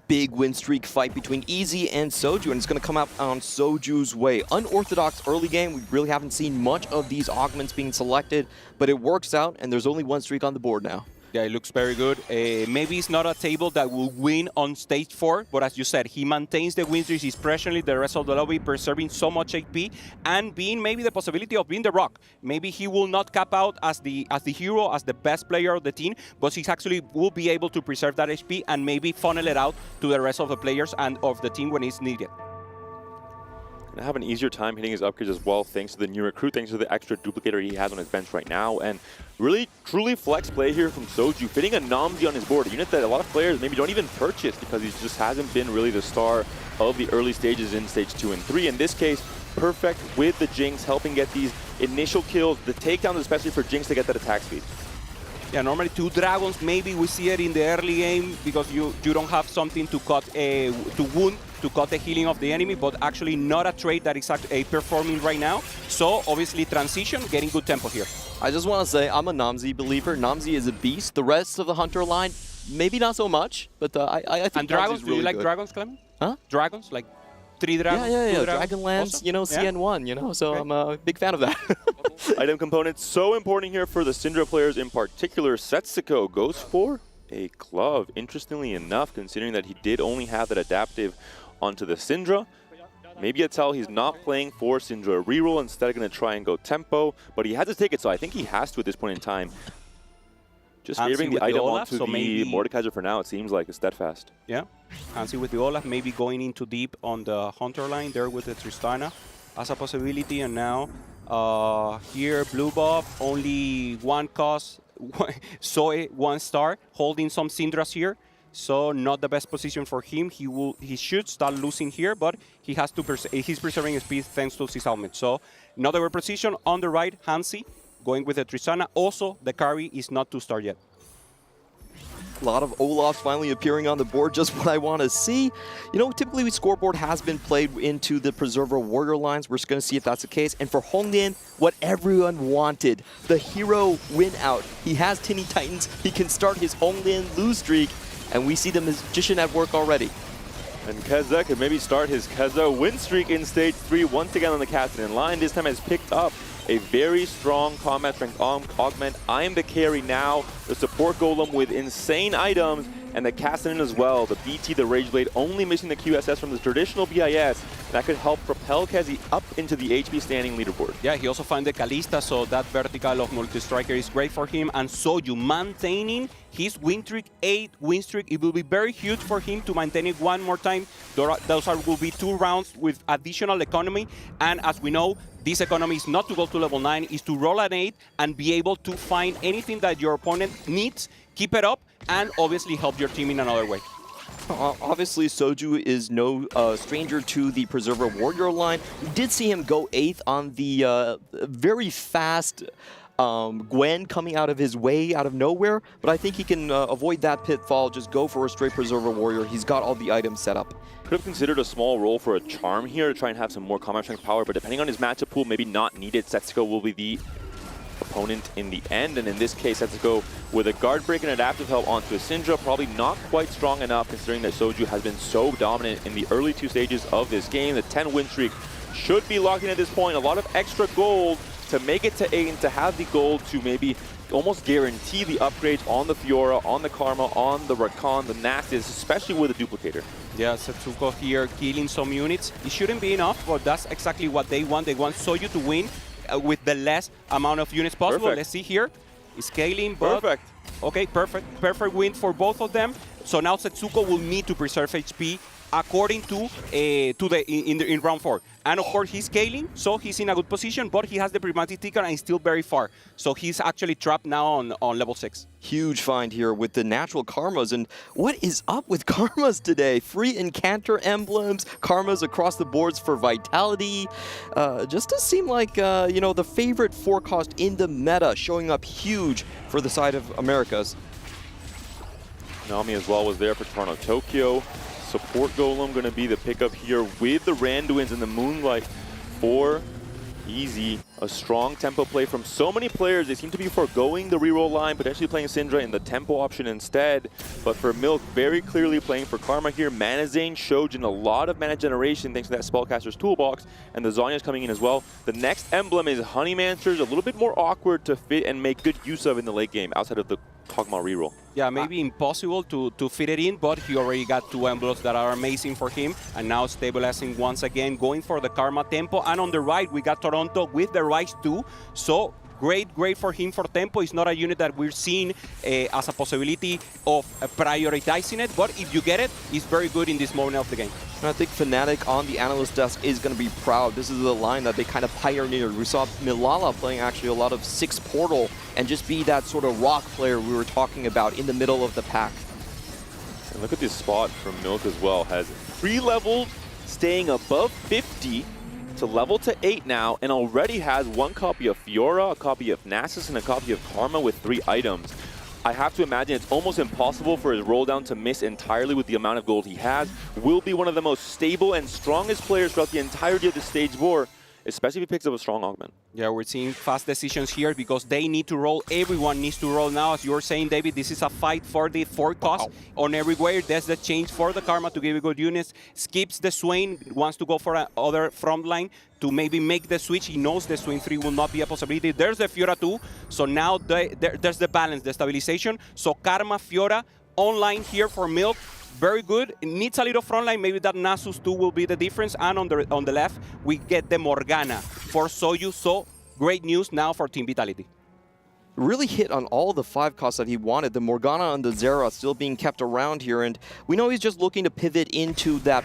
Big win streak fight between Easy and Soju, and it's going to come out on Soju's way. Unorthodox early game. We really haven't seen much of these augments being selected, but it works out, and there's only one streak on the board now. Yeah, it looks very good. Maybe it's not a table that will win on stage 4, but as you said, he maintains the win streak. He's pressuring the rest of the lobby, preserving so much HP, and being maybe the possibility of being the Rock. Maybe he will not cap out as the hero, as the best player of the team, but he actually will be able to preserve that HP and maybe funnel it out to the rest of the players and of the team when it's needed. Gonna have an easier time hitting his upgrades as well, thanks to the new recruit, thanks to the extra duplicator he has on his bench right now. And really, truly flex play here from Soju, fitting a Namzi on his board, a unit that a lot of players maybe don't even purchase because he just hasn't been really the star of the early stages in stage 2 and 3. In this case, perfect with the Jinx, helping get these initial kills, the takedowns especially for Jinx to get that attack speed. Yeah, normally 2 dragons, maybe we see it in the early game because you don't have something to cut, to wound, to cut the healing of the enemy, but actually not a trade that is performing right now. So obviously transition, getting good tempo here. I just want to say I'm a Namzi believer. Namzi is a beast. The rest of the Hunter line, maybe not so much, but I think and dragons, Namzi's really do you like good. dragons, Clement? Huh? Dragons, like 3 dragons? Yeah. Dragons? Dragonlance, Awesome. you know, CN1, you know, so I'm a big fan of that. Item components so important here for the Syndra players in particular. Setsuko goes for a glove, interestingly enough, considering that he did only have that adaptive onto the Syndra. Maybe it's how he's not playing for Syndra reroll, instead going to try and go tempo, but he had to take it, so I think he has to at this point in time. Just favoring the item onto the Mordekaiser for now, it seems like, is steadfast. Yeah, Hansi with the Olaf, maybe going into deep on the Hunter line there with the Tristana as a possibility. And now here, blue buff, only 1 cost, Zoe 1 star, holding some Syndras here. So not the best position for him. He should start losing here, but he has to he's preserving his speed thanks to his helmet. So another position on the right, Hansi going with the Tristana. Also, the carry is not 2-star yet. A lot of Olafs finally appearing on the board, just what I want to see. You know, typically scoreboard has been played into the Preserver Warrior lines. We're just going to see if that's the case. And for Honglin, what everyone wanted, the hero win out. He has Tinny Titans. He can start his Honglin lose streak. And we see the Magician at work already. And Keza could maybe start his Keza win streak in stage 3 once again on the Cassian line. This time has picked up a very strong combat strength augment. I am the carry now. The support golem with insane items, and the Cassian as well. The BT, the Rage Blade, only missing the QSS from the traditional BIS. That could help propel Kezi up into the HP standing leaderboard. Yeah, he also found the Kalista, so that vertical of multi-striker is great for him. And Soju maintaining his win streak, 8 win streak. It will be very huge for him to maintain it one more time. Those will be 2 rounds with additional economy. And as we know, this economy is not to go to level 9, is to roll an 8 and be able to find anything that your opponent needs, keep it up, and obviously help your team in another way. Obviously, Soju is no stranger to the Preserver Warrior line. We did see him go 8th on the very fast Gwen coming out of his way, out of nowhere, but I think he can avoid that pitfall, just go for a straight Preserver Warrior. He's got all the items set up. Could have considered a small role for a Charm here to try and have some more combat strength power, but depending on his matchup pool, maybe not needed. Setsuko will be the opponent in the end, and in this case, Setsuko with a guard break and adaptive help onto a Syndra, probably not quite strong enough considering that Soju has been so dominant in the early 2 stages of this game. The 10 win streak should be locked in at this point. A lot of extra gold to make it to 8 and to have the gold to maybe almost guarantee the upgrades on the Fiora, on the Karma, on the Rakan, the Nexus, especially with a duplicator. Yeah, Setsuko here killing some units. It shouldn't be enough, but that's exactly what they want. They want Soju to win with the less amount of units possible. Perfect. Let's see here. Scaling, but... Perfect. Okay, perfect. Perfect win for both of them. So now Setsuko will need to preserve HP according to in round 4. And of course he's scaling, so he's in a good position, but he has the Prismatic Ticker and he's still very far. So he's actually trapped now on level 6. Huge find here with the natural Karmas. And what is up with Karmas today? Free Encanter emblems, Karmas across the boards for Vitality. Just does seem like, you know, the favorite 4-cost in the meta showing up huge for the side of Americas. Nami as well was there for Toronto Tokyo. support golem going to be the pickup here with the Randuins in the Moonlight for Easy. A strong tempo play from so many players. They seem to be foregoing the reroll line, potentially playing Syndra in the tempo option instead. But for Milk, very clearly playing for Karma here. Mana Zane, Shojin, a lot of mana generation thanks to that Spellcaster's Toolbox. And the Zonya's coming in as well. The next emblem is Honeymancers, a little bit more awkward to fit and make good use of in the late game outside of the Kog'Maw reroll. Yeah, maybe impossible to fit it in, but he already got 2 emblems that are amazing for him. And now stabilizing once again, going for the Karma tempo. And on the right, we got Toronto with the Rise 2. So great for him for tempo. It's not a unit that we're seeing as a possibility of prioritizing it, but if you get it, it's very good in this moment of the game. And I think Fnatic on the analyst desk is going to be proud. This is the line that they kind of pioneered. We saw Milala playing actually a lot of 6 Portal and just be that sort of rock player we were talking about in the middle of the pack. And look at this spot from Milk as well. Has 3 levels, staying above 50 to level to 8 now, and already has 1 copy of Fiora, a copy of Nasus, and a copy of Karma with 3 items. I have to imagine it's almost impossible for his roll down to miss entirely with the amount of gold he has. Will be one of the most stable and strongest players throughout the entirety of the stage 4, especially if he picks up a strong augment. Yeah, we're seeing fast decisions here because they need to roll. Everyone needs to roll now. As you were saying, David, this is a fight for the forecast on everywhere. That's the change for the Karma to give you good units. Skips the Swain, wants to go for another front line to maybe make the switch. He knows the Swain 3 will not be a possibility. There's the Fiora 2. So now there's the balance, the stabilization. So Karma, Fiora, online here for Milk. Very good. It needs a little front line. Maybe that Nasus 2 will be the difference. And on the left, we get the Morgana for Soju. So great news now for Team Vitality. Really hit on all the 5 costs that he wanted. The Morgana and the Zera still being kept around here. And we know he's just looking to pivot into that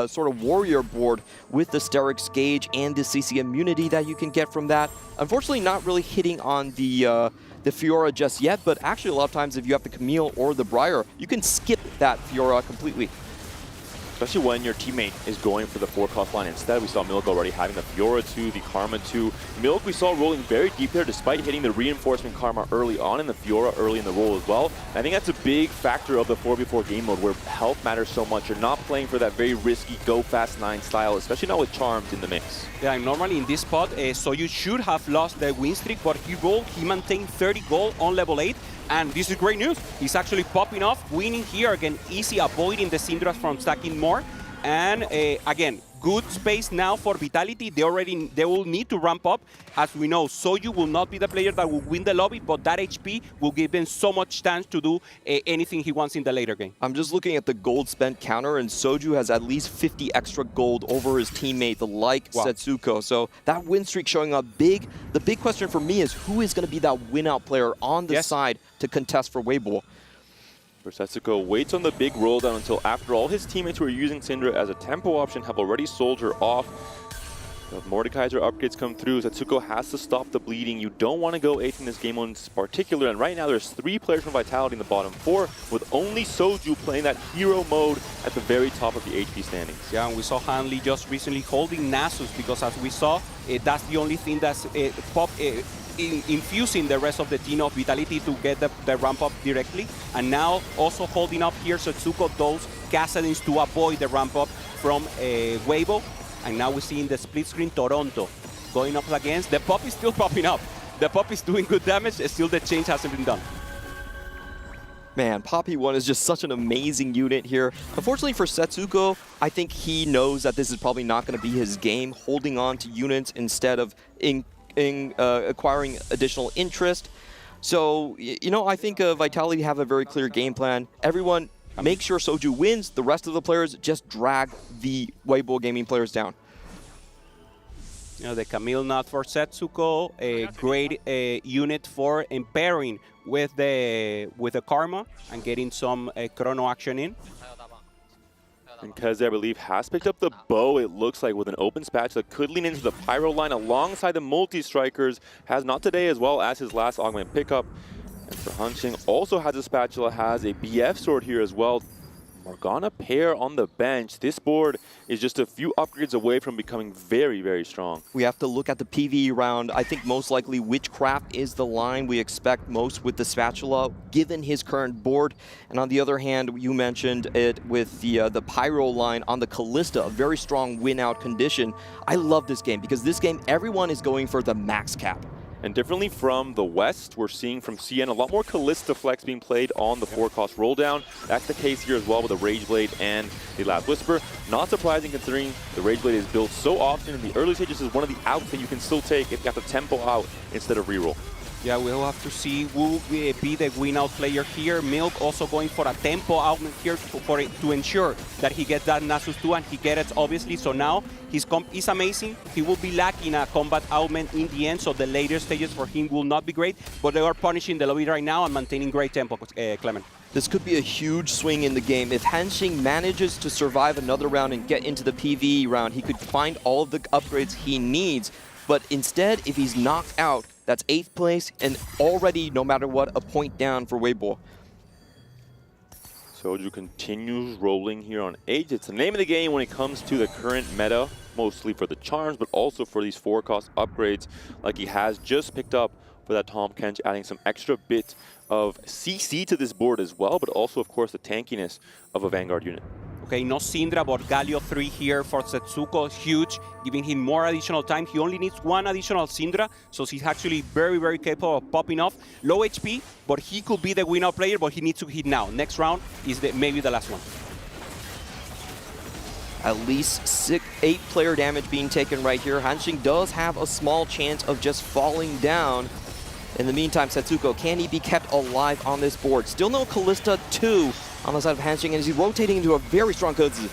sort of warrior board with the Sterix Gauge and the CC immunity that you can get from that. Unfortunately, not really hitting on the Fiora just yet, but actually a lot of times if you have the Camille or the Briar, you can skip that Fiora completely. Especially when your teammate is going for the 4-cost line instead. We saw Milk already having the Fiora 2, the Karma 2. Milk we saw rolling very deep there despite hitting the reinforcement Karma early on and the Fiora early in the roll as well. And I think that's a big factor of the 4v4 game mode where health matters so much. You're not playing for that very risky go fast 9 style, especially not with Charms in the mix. Yeah, and normally in this spot, so you should have lost the win streak, but he maintained 30 gold on level 8. And this is great news. He's actually popping off, winning here again, easy, avoiding the Syndras from stacking more. And again, good space now for Vitality. They will need to ramp up. As we know, Soju will not be the player that will win the lobby, but that HP will give them so much chance to do anything he wants in the later game. I'm just looking at the gold spent counter, and Soju has at least 50 extra gold over his teammate, like Setsuko. So that win streak showing up big. The big question for me is who is going to be that win-out player on the side to contest for Weibo? Setsuko waits on the big roll down until after all his teammates who are using Syndra as a tempo option have already sold her off. If Mordekaiser upgrades come through, Setsuko has to stop the bleeding. You don't want to go 8th in this game in particular, and right now there's 3 players from Vitality in the bottom 4, with only Soju playing that hero mode at the very top of the HP standings. Yeah, and we saw Hanley just recently holding Nasus because as we saw, that's the only thing that's infusing the rest of the team of Vitality to get the ramp up directly. And now also holding up here Setsuko those Kassadins to avoid the ramp up from Weibo. And now we're seeing the split screen Toronto going up against. The pop is still popping up. The pop is doing good damage. Still the change hasn't been done. Man, Poppy 1 is just such an amazing unit here. Unfortunately for Setsuko, I think he knows that this is probably not going to be his game, holding on to units instead of acquiring additional interest. So, you know, I think Vitality have a very clear game plan. Everyone make sure Soju wins. The rest of the players just drag the Weibo Gaming players down. You know, the Camille Knot for Setsuko, a great unit for pairing with the Karma and getting some chrono action in. And Keze, I believe, has picked up the bow, it looks like, with an open spatula. Could lean into the Pyro line alongside the multi-strikers. Has not today as well as his last augment pickup. And for Hunching, also has a spatula, has a BF sword here as well. Morgana pair on the bench. This board is just a few upgrades away from becoming very, very strong. We have to look at the PvE round. I think most likely Witchcraft is the line we expect most with the Spatula, given his current board. And on the other hand, you mentioned it with the Pyro line on the Callista, a very strong win-out condition. I love this game because this game, everyone is going for the max cap. And differently from the West, we're seeing from CN a lot more Callista flex being played on the 4-cost roll down. That's the case here as well with the Rageblade and the Last Whisper. Not surprising considering the Rageblade is built so often in the early stages as one of the outs that you can still take if you got the tempo out instead of reroll. Yeah, we'll have to see who will be the win-out player here. Milk also going for a tempo out here to ensure that he gets that Nasus 2 and he gets it, obviously. So now his comp is amazing. He will be lacking a combat augment in the end, so the later stages for him will not be great. But they are punishing the lobby right now and maintaining great tempo, Clement. This could be a huge swing in the game. If Hanxing manages to survive another round and get into the PvE round, he could find all of the upgrades he needs. But instead, if he's knocked out, that's 8th place, and already, no matter what, a point down for Weibo. Soju continues rolling here on 8. It's the name of the game when it comes to the current meta, mostly for the charms, but also for these 4-cost upgrades, like he has just picked up for that Tahm Kench, adding some extra bit of CC to this board as well, but also, of course, the tankiness of a Vanguard unit. Okay, no Syndra, but Galio 3 here for Setsuko, huge, giving him more additional time. He only needs one additional Syndra, so he's actually very, very capable of popping off. Low HP, but he could be the win-out player, but he needs to hit now. Next round is maybe the last one. At least 8 player damage being taken right here. Hanxing does have a small chance of just falling down. In the meantime, Setsuko, can he be kept alive on this board? Still no Callista 2 on the side of Hanxing, and is he rotating into a very strong Kudzu?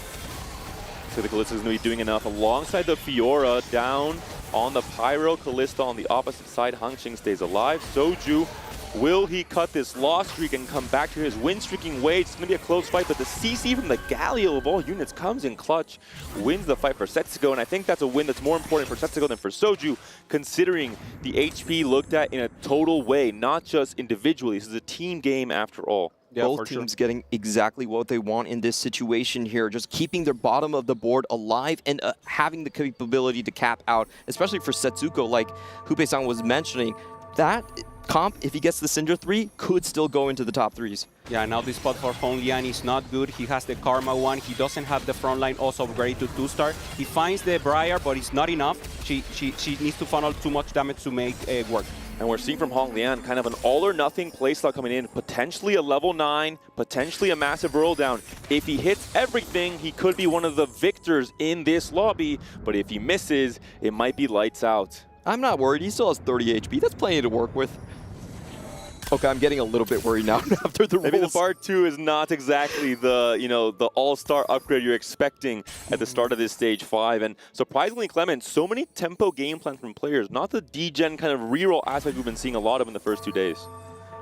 So the Callista is going to be doing enough alongside the Fiora down on the Pyro. Callista on the opposite side. Hanxing stays alive. Soju, will he cut this loss streak and come back to his win-streaking ways? It's going to be a close fight, but the CC from the Galio of all units comes in clutch, wins the fight for Setsuko, and I think that's a win that's more important for Setsuko than for Soju, considering the HP looked at in a total way, not just individually. This is a team game after all. Yeah, both teams getting exactly what they want in this situation here, just keeping their bottom of the board alive and having the capability to cap out, especially for Setsuko, like Hupe-san was mentioning. That comp, if he gets the Syndra 3, could still go into the top 3s. Yeah, now this spot for Honglian is not good. He has the Karma 1. He doesn't have the front line also upgraded to 2-star. He finds the Briar, but it's not enough. She needs to funnel too much damage to make it work. And we're seeing from Hong Lian kind of an all-or-nothing playstyle coming in, potentially a level 9, potentially a massive roll down. If he hits everything, he could be one of the victors in this lobby, but if he misses, it might be lights out. I'm not worried. He still has 30 HP. That's plenty to work with. Okay, I'm getting a little bit worried now after the Maybe rules. the Part 2 is not exactly the, the all-star upgrade you're expecting at the start of this stage 5. And surprisingly, Clement, so many tempo game plans from players, not the degen kind of reroll aspect we've been seeing a lot of in the first 2 days.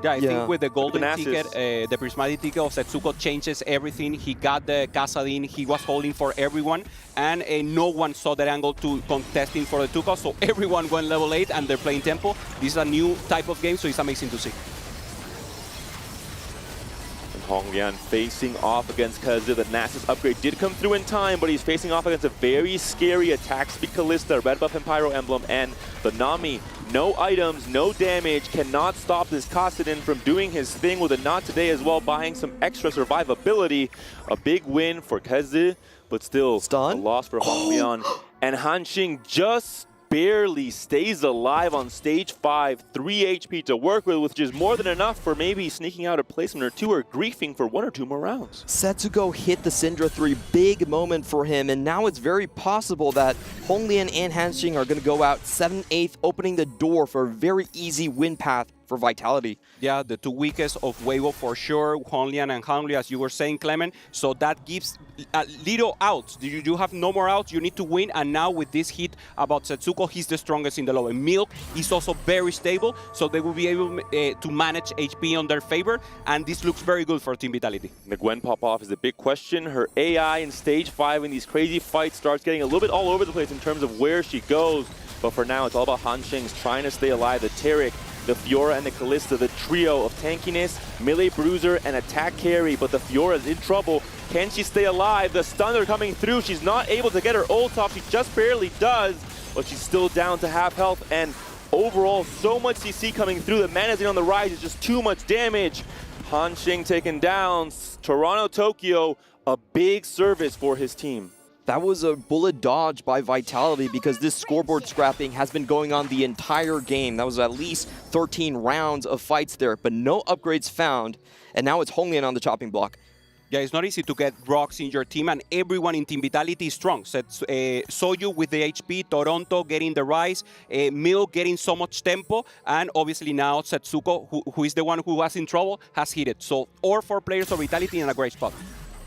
Yeah, I think with the golden ticket, the prismatic ticket of Setsuko changes everything. He got the Casadin, he was holding for everyone, and no one saw that angle to contesting for the 2-cost, so everyone went level 8 and they're playing tempo. This is a new type of game, so it's amazing to see. Hong Lian facing off against Kazu. The Nasus upgrade did come through in time, but he's facing off against a very scary attack speed Callista, red buff and pyro emblem, and the Nami. No items, no damage, cannot stop this Kassadin from doing his thing with a not today as well, buying some extra survivability. A big win for Kazu, but still a loss for Hong Lian. And Hanxing just barely stays alive on stage 5, 3 HP to work with, which is more than enough for maybe sneaking out a placement or 2 or griefing for 1 or 2 more rounds. Setsuko hit the Syndra 3, big moment for him, and now it's very possible that Hong Lian and Hanxing are going to go out 7-8, opening the door for a very easy win path for Vitality. Yeah, the 2 weakest of Weibo for sure, Honglian and Hangli, as you were saying, Clement. So that gives a little outs. You have no more outs, you need to win. And now with this hit about Setsuko, he's the strongest in the lobby. Milk is also very stable, so they will be able to manage HP on their favor. And this looks very good for Team Vitality. The Gwen pop-off is a big question. Her AI in stage 5 in these crazy fights starts getting a little bit all over the place in terms of where she goes. But for now, it's all about Hanxing's trying to stay alive. The Taric the Fiora and the Kalista, the trio of tankiness, melee bruiser, and attack carry. But the Fiora's in trouble. Can she stay alive? The stunner coming through. She's not able to get her ult off. She just barely does, but she's still down to half health. And overall, so much CC coming through. The mana's on the rise. It's just too much damage. Han Xing taken down. Toronto, Tokyo, a big service for his team. That was a bullet dodge by Vitality because this scoreboard scrapping has been going on the entire game. That was at least 13 rounds of fights there, but no upgrades found. And now it's Honglian on the chopping block. Yeah, it's not easy to get rocks in your team, and everyone in Team Vitality is strong. Soju with the HP, Toronto getting the rise, Mil getting so much tempo, and obviously now Setsuko, who is the one who was in trouble, has hit it. So all 4 players of Vitality in a great spot.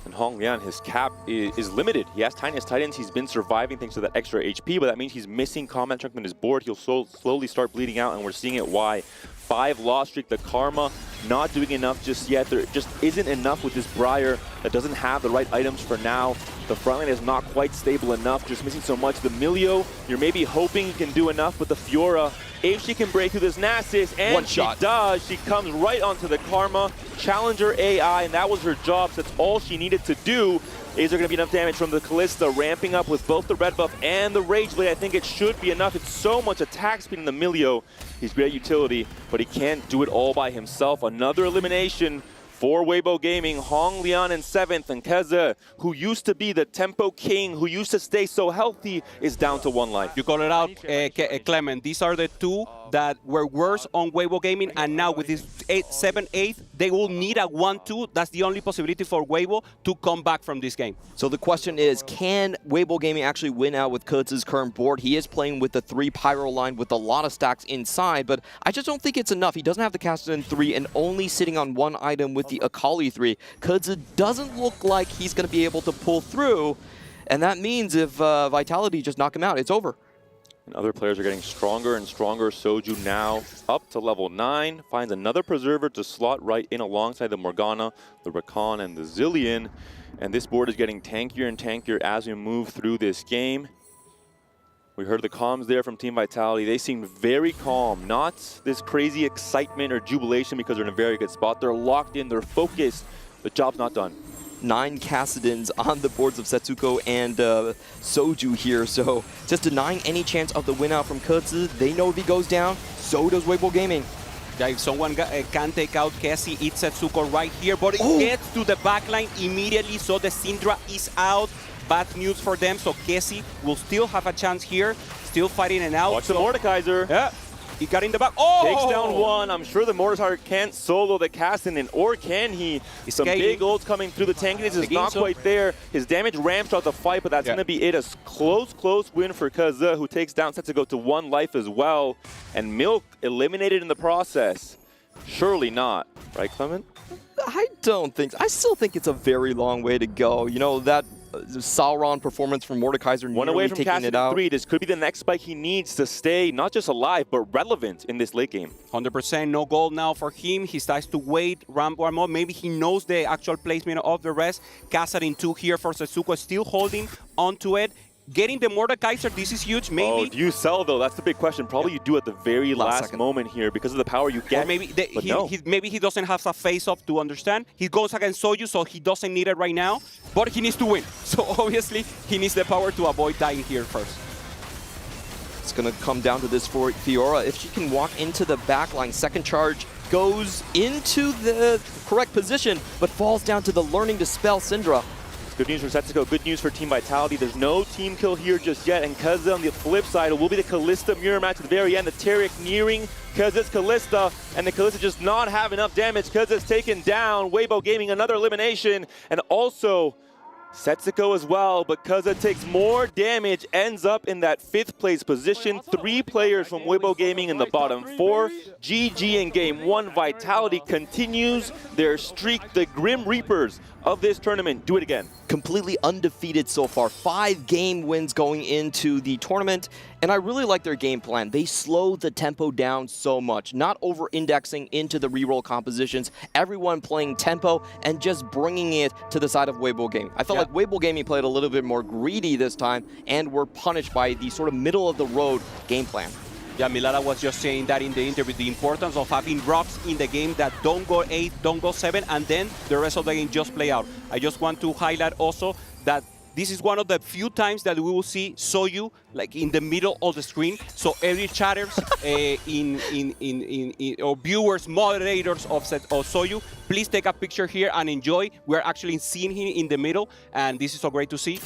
And Hong Lian, his cap is limited. He has Tiniest Titans. He's been surviving thanks to that extra HP, but that means he's missing combat strength on his board. He'll slowly start bleeding out, and we're seeing it why. 5 loss streak, the Karma not doing enough just yet. There just isn't enough with this Briar that doesn't have the right items for now. The front line is not quite stable enough, just missing so much. The Milio, you're maybe hoping he can do enough, but the Fiora, if she can break through this Nasus, and she does, she comes right onto the Karma, Challenger AI, and that was her job. So that's all she needed to do. Is there going to be enough damage from the Kalista, ramping up with both the red buff and the Rage Blade? I think it should be enough. It's so much attack speed in the Milio. He's great utility, but he can't do it all by himself. Another elimination for Weibo Gaming. Hong Lian in 7th, and Keza, who used to be the tempo king, who used to stay so healthy, is down to 1 life. You call it out, Clement. These are the 2 that were worse on Weibo Gaming, and now with this 7-8, they will need a 1-2. That's the only possibility for Weibo to come back from this game. So the question is, can Weibo Gaming actually win out with Kutz's current board? He is playing with the 3 Pyro line with a lot of stacks inside, but I just don't think it's enough. He doesn't have the Cassidy 3 and only sitting on 1 item with the Akali 3. Kutz doesn't look like he's going to be able to pull through, and that means if Vitality just knock him out, it's over. And other players are getting stronger and stronger. Soju now up to level 9, finds another Preserver to slot right in alongside the Morgana, the Rakan, and the Zillion. And this board is getting tankier and tankier as we move through this game. We heard the comms there from Team Vitality. They seem very calm, not this crazy excitement or jubilation because they're in a very good spot. They're locked in, they're focused. The job's not done. 9 Kassadins on the boards of Setsuko and Soju here, so just denying any chance of the win out from Kutsu. They know if he goes down, so does Weibo Gaming. Yeah, if someone can take out Kessie, it's Setsuko right here, but it gets to the backline immediately, so the Syndra is out. Bad news for them, so Kessie will still have a chance here, still fighting it out. Watch the Mordekaiser. Yeah. He got in the back. Oh! Takes down 1. I'm sure the Mordekaiser can't solo the Kassadin, or can he? Some big ults coming through. The tankiness is not quite there. His damage ramps out the fight, but that's going to be it. A close win for Kaza, who takes down Setsuko to 1 life as well. And Milk eliminated in the process. Surely not. Right, Clement? I don't think so. I still think it's a very long way to go. You know, that Sauron performance from Mordekaiser, one away from taking it out. 3. This could be the next spike he needs to stay not just alive, but relevant in this late game. 100% no gold now for him. He starts to wait, ramp one more. Maybe he knows the actual placement of the rest. Kassadin 2 here for Setsuko, still holding onto it. Getting the Mordekaiser, this is huge. Maybe. Oh, do you sell though? That's the big question. Probably you do at the very last moment here because of the power you get. Or maybe maybe he doesn't have a face-off to understand. He goes against Soju, so he doesn't need it right now. But he needs to win. So obviously he needs the power to avoid dying here first. It's going to come down to this for Fiora. If she can walk into the backline, second charge goes into the correct position, but falls down to the Learning Dispel Syndra. Good news for Setsuko, good news for Team Vitality. There's no team kill here just yet, and Kaza on the flip side will be the Kalista mirror match at the very end. The Taric nearing Kaza's Kalista, and the Kalista just not have enough damage. Kaza's taken down. Weibo Gaming another elimination, and also Setsuko as well, but Kaza takes more damage, ends up in that 5th place position. 3 players from Weibo Gaming in the bottom 4. GG in game 1. Vitality continues their streak. The Grim Reapers of this tournament do it again. Completely undefeated so far. 5 game wins going into the tournament, and I really like their game plan. They slow the tempo down so much, not over-indexing into the reroll compositions, everyone playing tempo and just bringing it to the side of Weibo Gaming. I felt like Weibo Gaming played a little bit more greedy this time and were punished by the sort of middle-of-the-road game plan. Yeah, Milana was just saying that in the interview, the importance of having rocks in the game that don't go 8, don't go 7, and then the rest of the game just play out. I just want to highlight also that this is one of the few times that we will see Soyu like in the middle of the screen. So every chatters or viewers, moderators of Soyu, please take a picture here and enjoy. We're actually seeing him in the middle, and this is so great to see.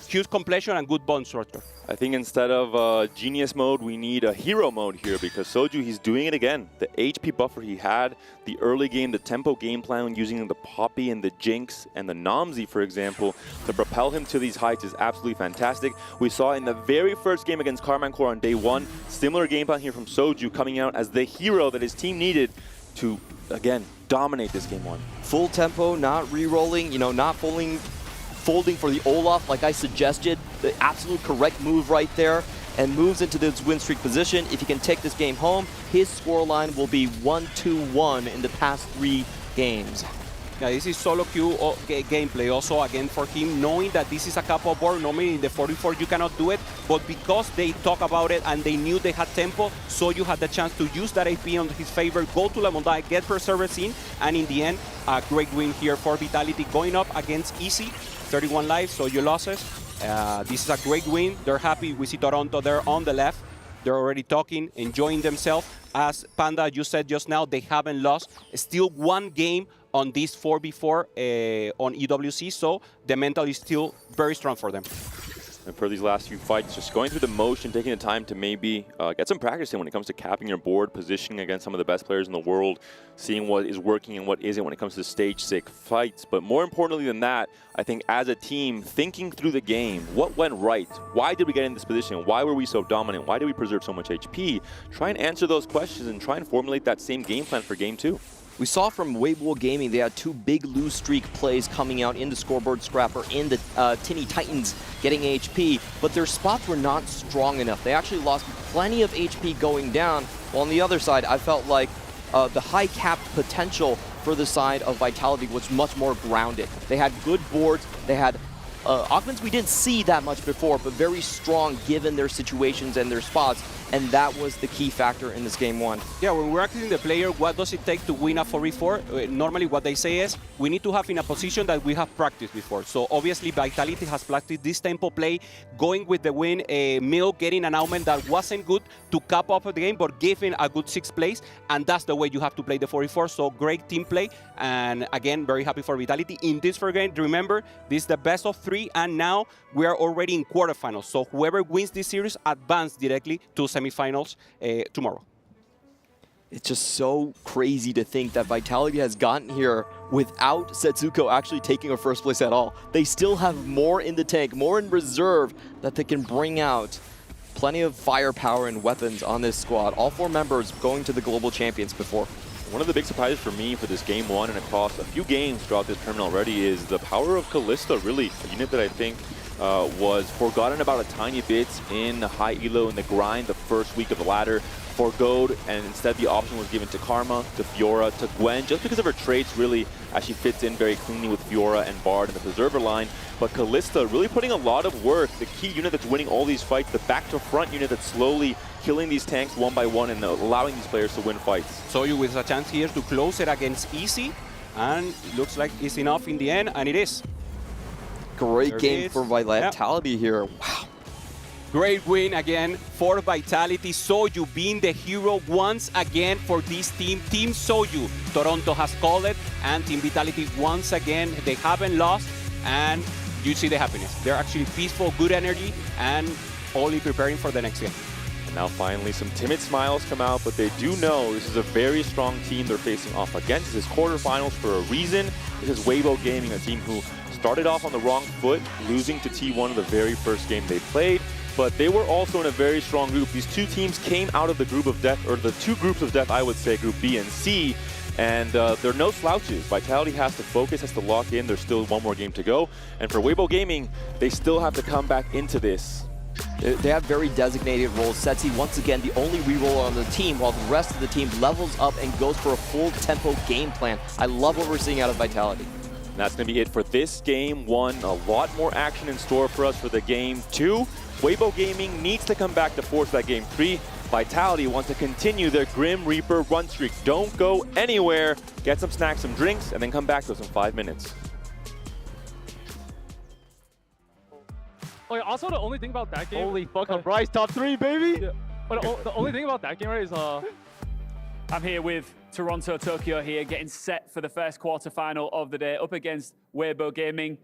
Huge completion and good bond structure. I think instead of genius mode, we need a hero mode here because Soju, he's doing it again. The HP buffer he had, the early game, the tempo game plan using the Poppy and the Jinx and the Namzi, for example, to propel him to these heights is absolutely fantastic. We saw in the very first game against Carmancore on day 1, similar game plan here from Soju coming out as the hero that his team needed to, again, dominate this game 1. Full tempo, not re-rolling, you know, not folding for the Olaf like I suggested. The absolute correct move right there, and moves into this win streak position. If he can take this game home, his scoreline will be 1-2-1 in the past 3 games. Yeah, this is solo queue gameplay also again for him, knowing that this is a couple board. Normally in the 44 you cannot do it, but because they talk about it and they knew they had tempo, so you had the chance to use that AP on his favor, go to La Montagne, get Perseverance in, and in the end, a great win here for Vitality going up against Easy. 31 lives, so you losses. This is a great win. They're happy. We see Toronto there on the left. They're already talking, enjoying themselves. As Panda, you said just now, they haven't lost. Still one game on this 4v4 on EWC, so the mental is still very strong for them. And for these last few fights, just going through the motion, taking the time to maybe get some practice in when it comes to capping your board, positioning against some of the best players in the world, seeing what is working and what isn't when it comes to stage 6 fights. But more importantly than that, I think as a team, thinking through the game, what went right? Why did we get in this position? Why were we so dominant? Why did we preserve so much HP? Try and answer those questions and try and formulate that same game plan for game 2. We saw from Weibo Gaming, they had 2 big lose streak plays coming out in the scoreboard scrapper, in the Tinny Titans getting HP, but their spots were not strong enough. They actually lost plenty of HP going down, while on the other side, I felt like the high cap potential for the side of Vitality was much more grounded. They had good boards, they had augments we didn't see that much before, but very strong given their situations and their spots, and that was the key factor in this game 1. Yeah, when we're asking the player what does it take to win a 4v4, normally what they say is we need to have in a position that we have practiced before. So obviously Vitality has practiced this tempo play, going with the win, Mill getting an augment that wasn't good to cap off the game, but giving a good 6th place, and that's the way you have to play the 4v4. So great team play, and again, very happy for Vitality in this first game. Remember, this is the best of 3, and now we are already in quarterfinals. So whoever wins this series advances directly to semifinals tomorrow. It's just so crazy to think that Vitality has gotten here without Setsuko actually taking a first place at all. They still have more in the tank, more in reserve that they can bring out. Plenty of firepower and weapons on this squad. All 4 members going to the global champions before. One of the big surprises for me for this game 1 and across a few games throughout this tournament already is the power of Kalista, really. A unit that I think was forgotten about a tiny bit in high elo in the grind the first week of the ladder, forgoed, and instead the option was given to Karma, to Fiora, to Gwen, just because of her traits really, as she fits in very cleanly with Fiora and Bard in the Preserver line. But Kalista really putting a lot of work, the key unit that's winning all these fights, the back-to-front unit that's slowly killing these tanks one by one and allowing these players to win fights. Soyu with a chance here to close it against Easy, and it looks like it's enough in the end, and it is. Great game for Vitality here. Wow. Great win again for Vitality. Soyu being the hero once again for this team. Team Soyu, Toronto has called it, and Team Vitality once again, they haven't lost, and you see the happiness. They're actually peaceful, good energy, and only preparing for the next game. And now finally some timid smiles come out, but they do know this is a very strong team they're facing off against. This is quarterfinals for a reason. This is Weibo Gaming, a team who started off on the wrong foot, losing to T1 in the very first game they played. But they were also in a very strong group. These 2 teams came out of the group of death, or the 2 groups of death, I would say, Group B and C. And they're no slouches. Vitality has to focus, has to lock in. There's still 1 more game to go. And for Weibo Gaming, they still have to come back into this. They have very designated roles. Setsi, once again, the only reroller on the team, while the rest of the team levels up and goes for a full tempo game plan. I love what we're seeing out of Vitality. And that's going to be it for this game 1. A lot more action in store for us for the game 2. Weibo Gaming needs to come back to force that game 3. Vitality wants to continue their Grim Reaper run streak. Don't go anywhere. Get some snacks, some drinks, and then come back to us in 5 minutes. Oh, yeah, also the only thing about that game. Holy fuck, Bryce, top 3, baby! Yeah. But the only thing about that game, right, is I'm here with Toronto Tokyo here, getting set for the first quarterfinal of the day, up against Weibo Gaming,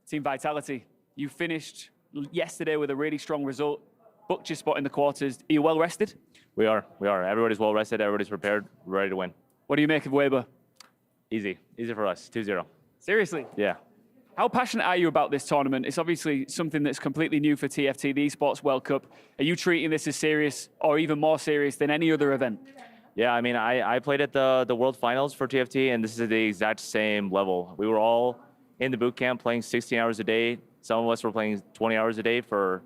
Team Vitality. You finished yesterday with a really strong result, booked your spot in the quarters. Are you well rested? We are. Everybody's well rested, everybody's prepared, ready to win. What do you make of Weibo? Easy for us, 2-0. Seriously? Yeah. How passionate are you about this tournament? It's obviously something that's completely new for TFT, the Esports World Cup. Are you treating this as serious or even more serious than any other event? Yeah, I mean, I played at the World Finals for TFT, and this is the exact same level. We were all in the boot camp playing 16 hours a day. Some of us were playing 20 hours a day for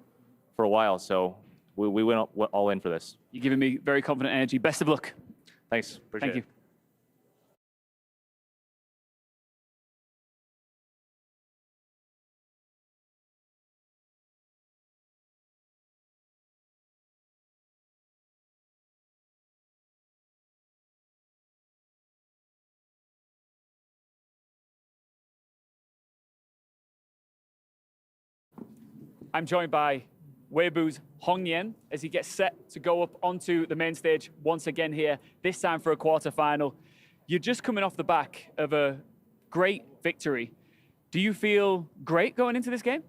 a while, so we went all in for this. You're giving me very confident energy. Best of luck. Thanks. Appreciate Thank you. I'm joined by Weibo's Hongyan as he gets set to go up onto the main stage once again here, this time for a quarterfinal. You're just coming off the back of a great victory. Do you feel great going into this game?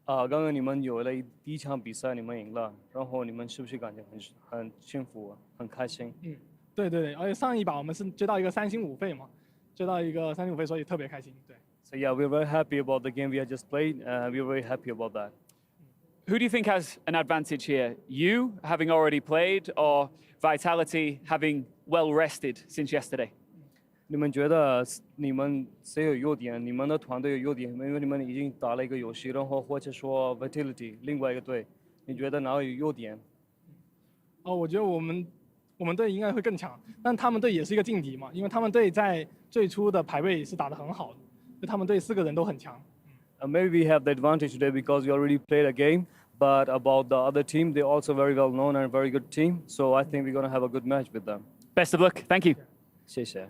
刚刚你们有了第一场比赛，你们赢了，然后你们是不是感觉很幸福、很开心？对，而且上一把我们是追到一个3星5费嘛，追到一个3星5费，所以特别开心。对。So yeah, we're very happy about the game we had just played. We're very happy about that. Who do you think has an advantage here? You, having already played, or Vitality, having well rested since yesterday? 你们觉得你们谁有优点？你们的团队有优点，因为你们已经打了一个游戏，然后或者说 Vitality 另外一个队，你觉得哪有优点？我觉得我们队应该会更强，但他们队也是一个劲敌嘛，因为他们队在最初的排位是打得很好的，就他们队4个人都很强。Maybe we have the advantage today because we already played a game. But about the other team, they're also very well known and a very good team. So I think we're going to have a good match with them. Best of luck. Thank you. 谢谢。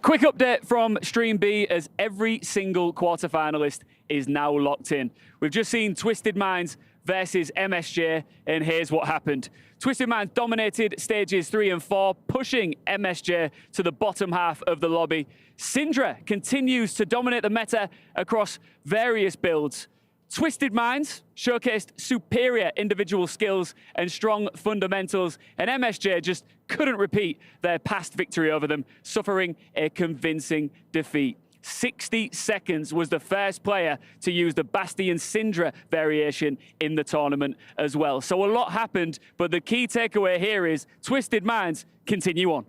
Quick update from Stream B as every single quarterfinalist is now locked in. We've just seen Twisted Minds versus MSJ, and here's what happened. Twisted Minds dominated stages 3 and 4, pushing MSJ to the bottom half of the lobby. Syndra continues to dominate the meta across various builds. Twisted Minds showcased superior individual skills and strong fundamentals, and MSJ just couldn't repeat their past victory over them, suffering a convincing defeat. 60 seconds was the first player to use the Bastion Syndra variation in the tournament as well. So a lot happened, but the key takeaway here is Twisted Minds continue on.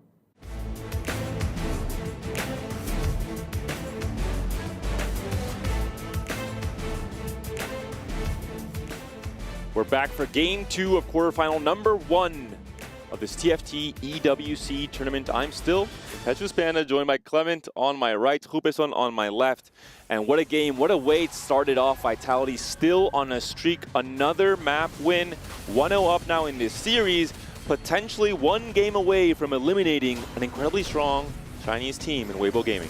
We're back for game 2 of quarterfinal number 1 of this TFT EWC tournament. I'm still Petrus Panda, joined by Clement on my right, Rupeson on my left. And what a game, what a way it started off. Vitality still on a streak, another map win, 1-0 up now in this series, potentially 1 game away from eliminating an incredibly strong Chinese team in Weibo Gaming.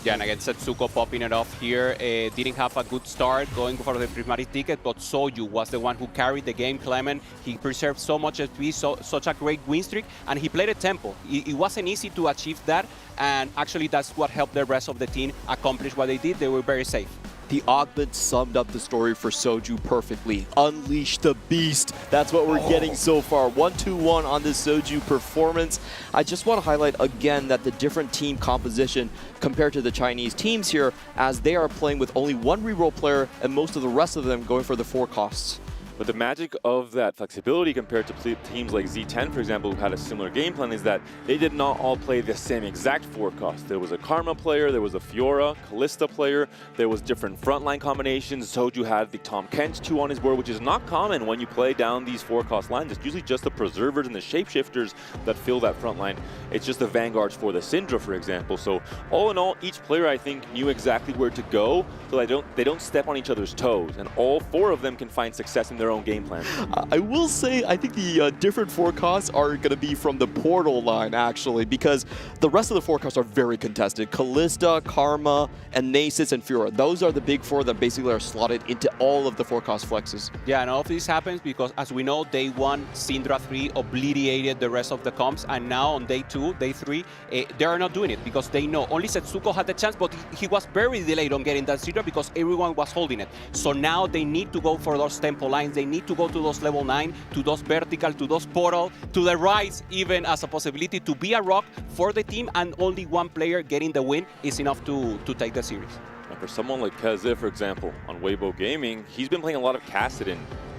Yeah, and again, Setsuko popping it off here. Didn't have a good start going for the prismatic ticket, but Soju was the one who carried the game. Clement, he preserved so much SP, such a great win streak, and he played a tempo. It wasn't easy to achieve that, and actually that's what helped the rest of the team accomplish what they did. They were very safe. The augment summed up the story for Soju perfectly. Unleash the beast. That's what we're getting so far. 1-2-1 on this Soju performance. I just want to highlight again that the different team composition compared to the Chinese teams here, as they are playing with only 1 reroll player and most of the rest of them going for the 4 costs. But the magic of that flexibility compared to teams like Z10, for example, who had a similar game plan, is that they did not all play the same exact 4 costs. There was a Karma player, there was a Fiora, Callista player, there was different frontline combinations. Soju had the Tom Kench 2 on his board, which is not common when you play down these 4 cost lines. It's usually just the Preservers and the Shapeshifters that fill that front line. It's just the Vanguards for the Syndra, for example. So all in all, each player, I think, knew exactly where to go so they don't step on each other's toes. And all 4 of them can find success in their own game plan. I will say, I think the different forecasts are going to be from the portal line, actually, because the rest of the forecasts are very contested. Callista, Karma, and Nasus and Fura. Those are the big four that basically are slotted into all of the forecast flexes. Yeah, and all of this happens because, as we know, day 1, Syndra 3 obliterated the rest of the comps, and now on day 2, day 3, they are not doing it because they know only Setsuko had the chance, but he was very delayed on getting that Syndra because everyone was holding it. So now they need to go for those tempo lines. They need to go to those level 9, to those vertical, to those portal, to the rise even as a possibility to be a rock for the team, and only one player getting the win is enough to take the series. And for someone like Keze, for example, on Weibo Gaming, he's been playing a lot of Kassadin.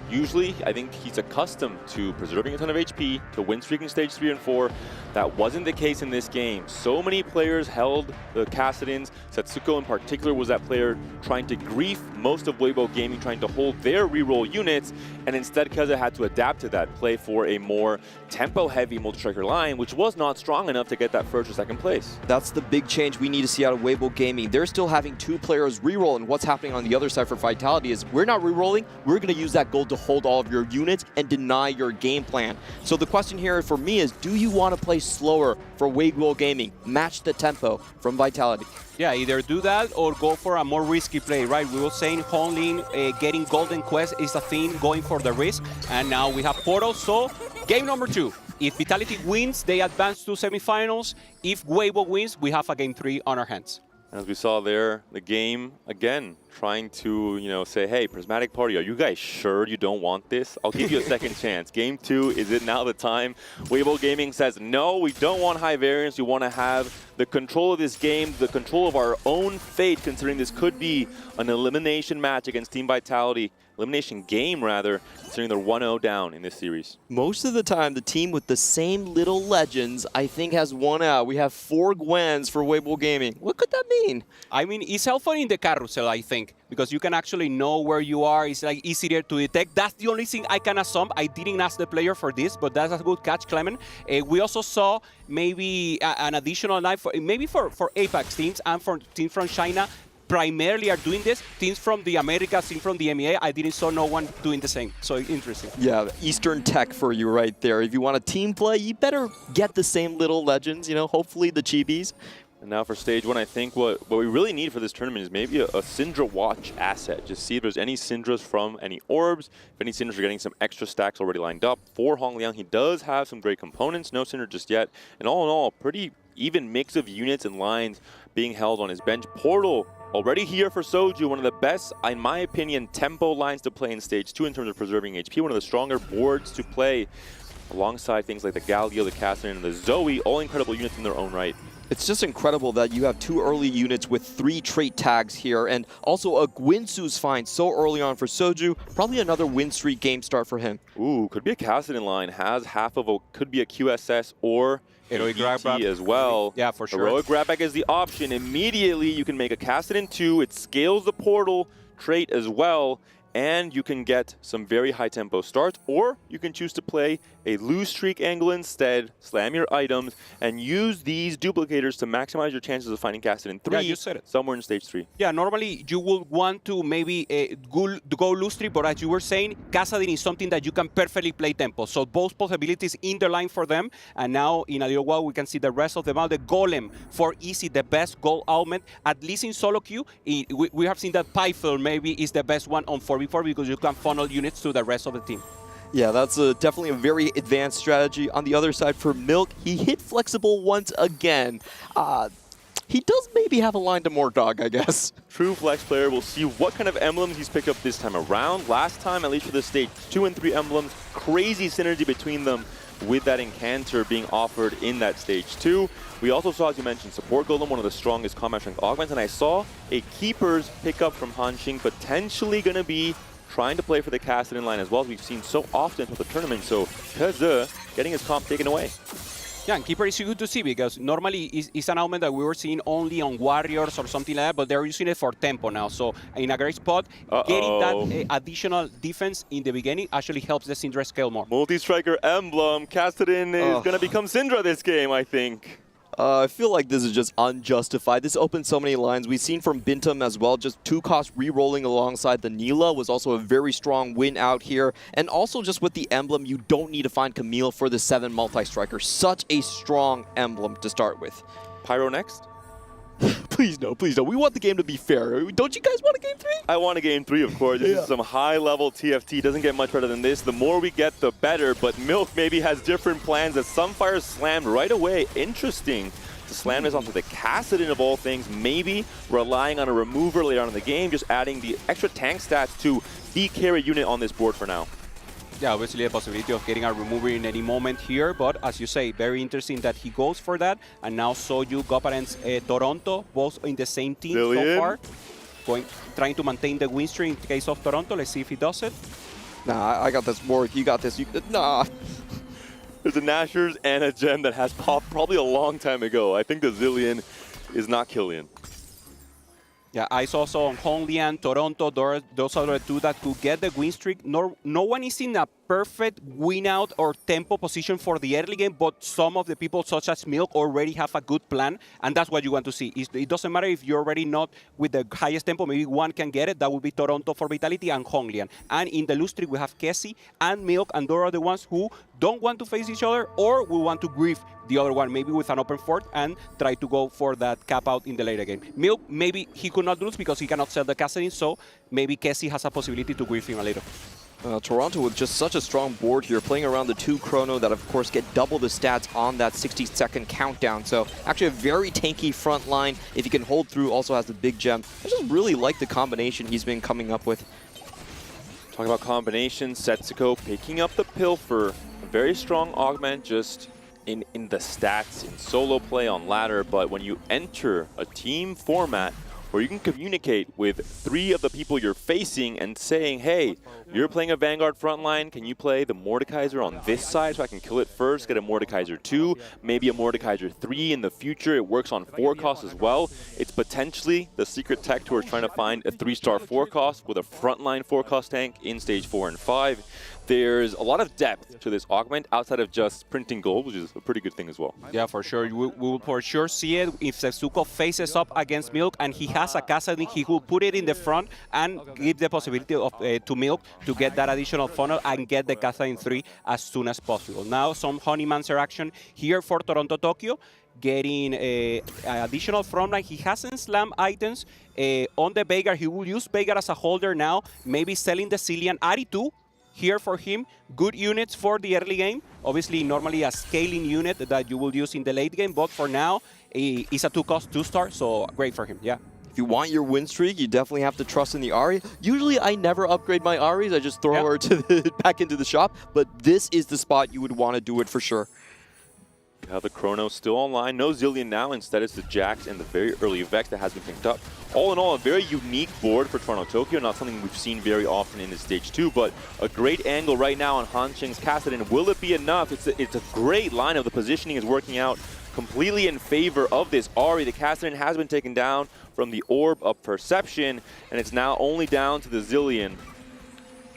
Usually, I think he's accustomed to preserving a ton of HP, to win streaking stage 3 and 4. That wasn't the case in this game. So many players held the Kassadins. Setsuko in particular was that player trying to grief most of Weibo Gaming, trying to hold their reroll units, and instead Keze had to adapt to that, play for a more tempo-heavy multi-striker line, which was not strong enough to get that first or second place. That's the big change we need to see out of Weibo Gaming. They're still having 2 players reroll, and what's happening on the other side for Vitality is we're not rerolling, we're going to use that gold to hold all of your units and deny your game plan. So the question here for me is, do you want to play slower for Weibo Gaming? Match the tempo from Vitality. Yeah, either do that or go for a more risky play, right? We were saying holding, getting Golden Quest is a thing, going for the risk, and now we have Portal. So game number 2. If Vitality wins, they advance to semifinals. If Weibo wins, we have a game 3 on our hands. As we saw there, the game, again, trying to, say, hey, Prismatic Party, are you guys sure you don't want this? I'll give you a second chance. Game 2, is it now the time? Weibo Gaming says, no, we don't want high variance. We want to have the control of this game, the control of our own fate, considering this could be an elimination match against Team Vitality. Elimination game, rather, considering they're 1-0 down in this series. Most of the time, the team with the same little legends, I think, has won out. We have 4 Gwens for Weibo Gaming. What could that mean? I mean, it's helpful in the carousel, I think, because you can actually know where you are. It's like easier to detect. That's the only thing I can assume. I didn't ask the player for this, but that's a good catch, Clement. We also saw maybe an additional line maybe for Apex teams and for teams from China. Primarily are doing this. Teams from the Americas, teams from the MEA, I didn't saw no one doing the same. So interesting. Yeah, Eastern tech for you right there. If you want a team play, you better get the same little legends, hopefully the chibis. And now for stage 1, I think what we really need for this tournament is maybe a Syndra watch asset. Just see if there's any Syndras from any orbs, if any Syndras are getting some extra stacks already lined up. For Hongliang, he does have some great components, no Syndra just yet. And all in all, pretty even mix of units and lines being held on his bench. Portal already here for Soju, one of the best, in my opinion, tempo lines to play in stage 2 in terms of preserving HP, one of the stronger boards to play alongside things like the Galio, the Kassadin, and the Zoe, all incredible units in their own right. It's just incredible that you have 2 early units with 3 trait tags here, and also a Gwinsu's find so early on for Soju. Probably another win streak game start for him. Ooh, could be a Kassadin line, has half of a, could be a QSS or Heroic grabback as well. Yeah, for sure. Heroic grabback is the option. Immediately, you can make a Kassadin 2. It scales the portal trait as well, and you can get some very high tempo starts, or you can choose to play a lose streak angle instead, slam your items, and use these duplicators to maximize your chances of finding Kassadin 3 Yeah, you said it. somewhere in stage 3. Yeah, normally you would want to maybe go lose streak, but as you were saying, Kassadin is something that you can perfectly play tempo. So both possibilities in the line for them, and now in a little while we can see the rest of them out. The Golem for Easy, the best goal augment, at least in solo queue. We have seen that Python maybe is the best one on 4v4 because you can funnel units to the rest of the team. Yeah, that's definitely a very advanced strategy. On the other side for Milk, he hit flexible once again. He does maybe have a line to Mordog, I guess. True flex player. We'll see what kind of emblems he's picked up this time around. Last time, at least for the stage 2 and 3 emblems, crazy synergy between them with that Incanter being offered in that stage 2. We also saw, as you mentioned, Support Golem, one of the strongest combat strength augments, and I saw a Keepers pickup from Hanxing, potentially going to be trying to play for the Kassadin line as well, as we've seen so often for the tournament. So Keze getting his comp taken away. Yeah, and Keeper is good to see because normally it's an augment that we were seeing only on Warriors or something like that, but they're using it for tempo now. So in a great spot, getting that additional defense in the beginning actually helps the Syndra scale more. Multi-striker emblem. Kassadin is going to become Syndra this game, I think. I feel like this is just unjustified. This opened so many lines. We've seen from Bintum as well, just 2-cost re-rolling alongside the Nila was also a very strong win out here. And also just with the emblem, you don't need to find Camille for the 7 multi-striker. Such a strong emblem to start with. Pyro next? Please no, please no. We want the game to be fair. Don't you guys want a game 3? I want a game 3, of course. This is some high-level TFT. Doesn't get much better than this. The more we get, the better. But Milk maybe has different plans as Sunfire slammed right away. Interesting to slam this onto the Kassadin of all things. Maybe relying on a remover later on in the game, just adding the extra tank stats to the carry unit on this board for now. Yeah, obviously a possibility of getting a remover in any moment here, but as you say, very interesting that he goes for that. And now Soju, Goparens, Toronto, both in the same team so far. Trying to maintain the win streak in the case of Toronto. Let's see if he does it. Nah, I got this, Warwick. You got this. Nah. There's a Nashers and a Gem that has popped probably a long time ago. I think the Zillion is not Killian. Yeah, eyes also on Honglian, Toronto. Those are the two that could get the win streak. No one is in a perfect win out or tempo position for the early game, but some of the people such as Milk already have a good plan, and that's what you want to see. It doesn't matter if you're already not with the highest tempo, maybe one can get it. That would be Toronto for Vitality and Honglian. And in the lose streak, we have Kessie and Milk, and those are the ones who don't want to face each other or will want to grief the other one, maybe with an open fort, and try to go for that cap out in the later game. Milk, maybe he could not lose because he cannot sell the Kassadin, so maybe Kessie has a possibility to grief him a little. Toronto with just such a strong board here, playing around the 2 chrono that, of course, get double the stats on that 60-second countdown. So actually a very tanky front line. If he can hold through, also has the big gem. I just really like the combination he's been coming up with. Talking about combinations, Setsuko picking up the Pilfer. A very strong augment just in the stats, in solo play on ladder. But when you enter a team format where you can communicate with 3 of the people you're facing and saying, hey, you're playing a Vanguard frontline, can you play the Mordekaiser on this side so I can kill it first, get a Mordekaiser 2, maybe a Mordekaiser 3 in the future. It works on 4 cost as well. It's potentially the secret tech towards trying to find a 3-star 4 cost with a frontline 4 cost tank in stage 4 and 5. There's a lot of depth to this augment outside of just printing gold, which is a pretty good thing as well. Yeah, for sure. We will for sure see it if Setsuko faces up against Milk and he has a Kassadin, he will put it in the front and give the possibility of to Milk to get that additional funnel and get the Kassadin 3 as soon as possible. Now some Honeymancer action here for Toronto Tokyo, getting additional frontline. He hasn't slammed items on the Veigar. He will use Veigar as a holder now, maybe selling the Cillian. Ari 2 here for him. Good units for the early game. Obviously, normally a scaling unit that you will use in the late game, but for now, it's a 2-cost 2-star, so great for him, yeah. If you want your win streak, you definitely have to trust in the Ahri. Usually, I never upgrade my Ahris. I just throw her to back into the shop, but this is the spot you would want to do it for sure. You have the Chrono still online. No Zillion now. Instead, it's the Jax and the very early Vex that has been picked up. All in all, a very unique board for Toronto Tokyo. Not something we've seen very often in this stage 2, but a great angle right now on Hansheng's Kassadin. Will it be enough? It's a great lineup. The positioning is working out completely in favor of this Ahri. The Kassadin has been taken down from the Orb of Perception, and it's now only down to the Zillion.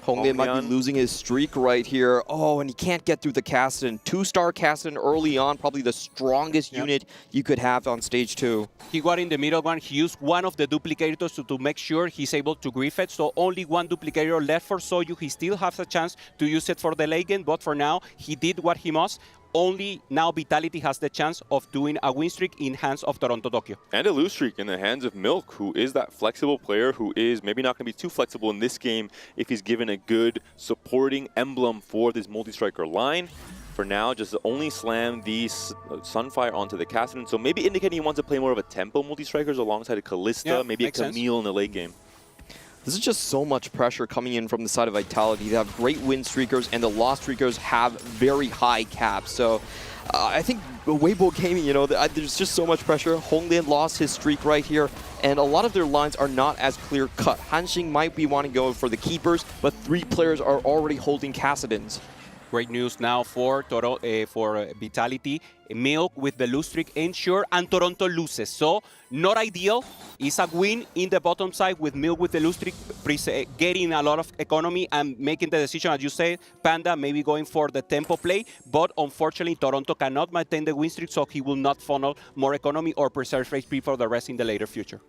Honglian might be losing his streak right here. Oh, and he can't get through the Kassadin. 2-star Kassadin early on, probably the strongest unit you could have on stage 2. He got in the middle one. He used one of the duplicators to make sure he's able to grief it. So only one duplicator left for Soju. He still has a chance to use it for the late game, but for now, he did what he must. Only now Vitality has the chance of doing a win streak in hands of Toronto Tokyo. And a lose streak in the hands of Milk, who is that flexible player who is maybe not going to be too flexible in this game if he's given a good supporting emblem for this multi-striker line. For now, just only slam the Sunfire onto the Kassadin, so maybe indicating he wants to play more of a tempo multi-strikers alongside a Callista, maybe a Camille in the late game. This is just so much pressure coming in from the side of Vitality. They have great win streakers, and the loss streakers have very high caps. So I think Weibo Gaming, you know, there's just so much pressure. Honglian lost his streak right here, and a lot of their lines are not as clear-cut. Hansheng might be wanting to go for the keepers, but 3 players are already holding Kassadins. Great news now for Vitality. Milk with the lose streak ensure, and Toronto loses. So not ideal. It's a win in the bottom side with Milk with the lose streak, getting a lot of economy and making the decision, as you say, Panda maybe going for the tempo play. But unfortunately, Toronto cannot maintain the win streak, so he will not funnel more economy or preserve HP for the rest in the later future.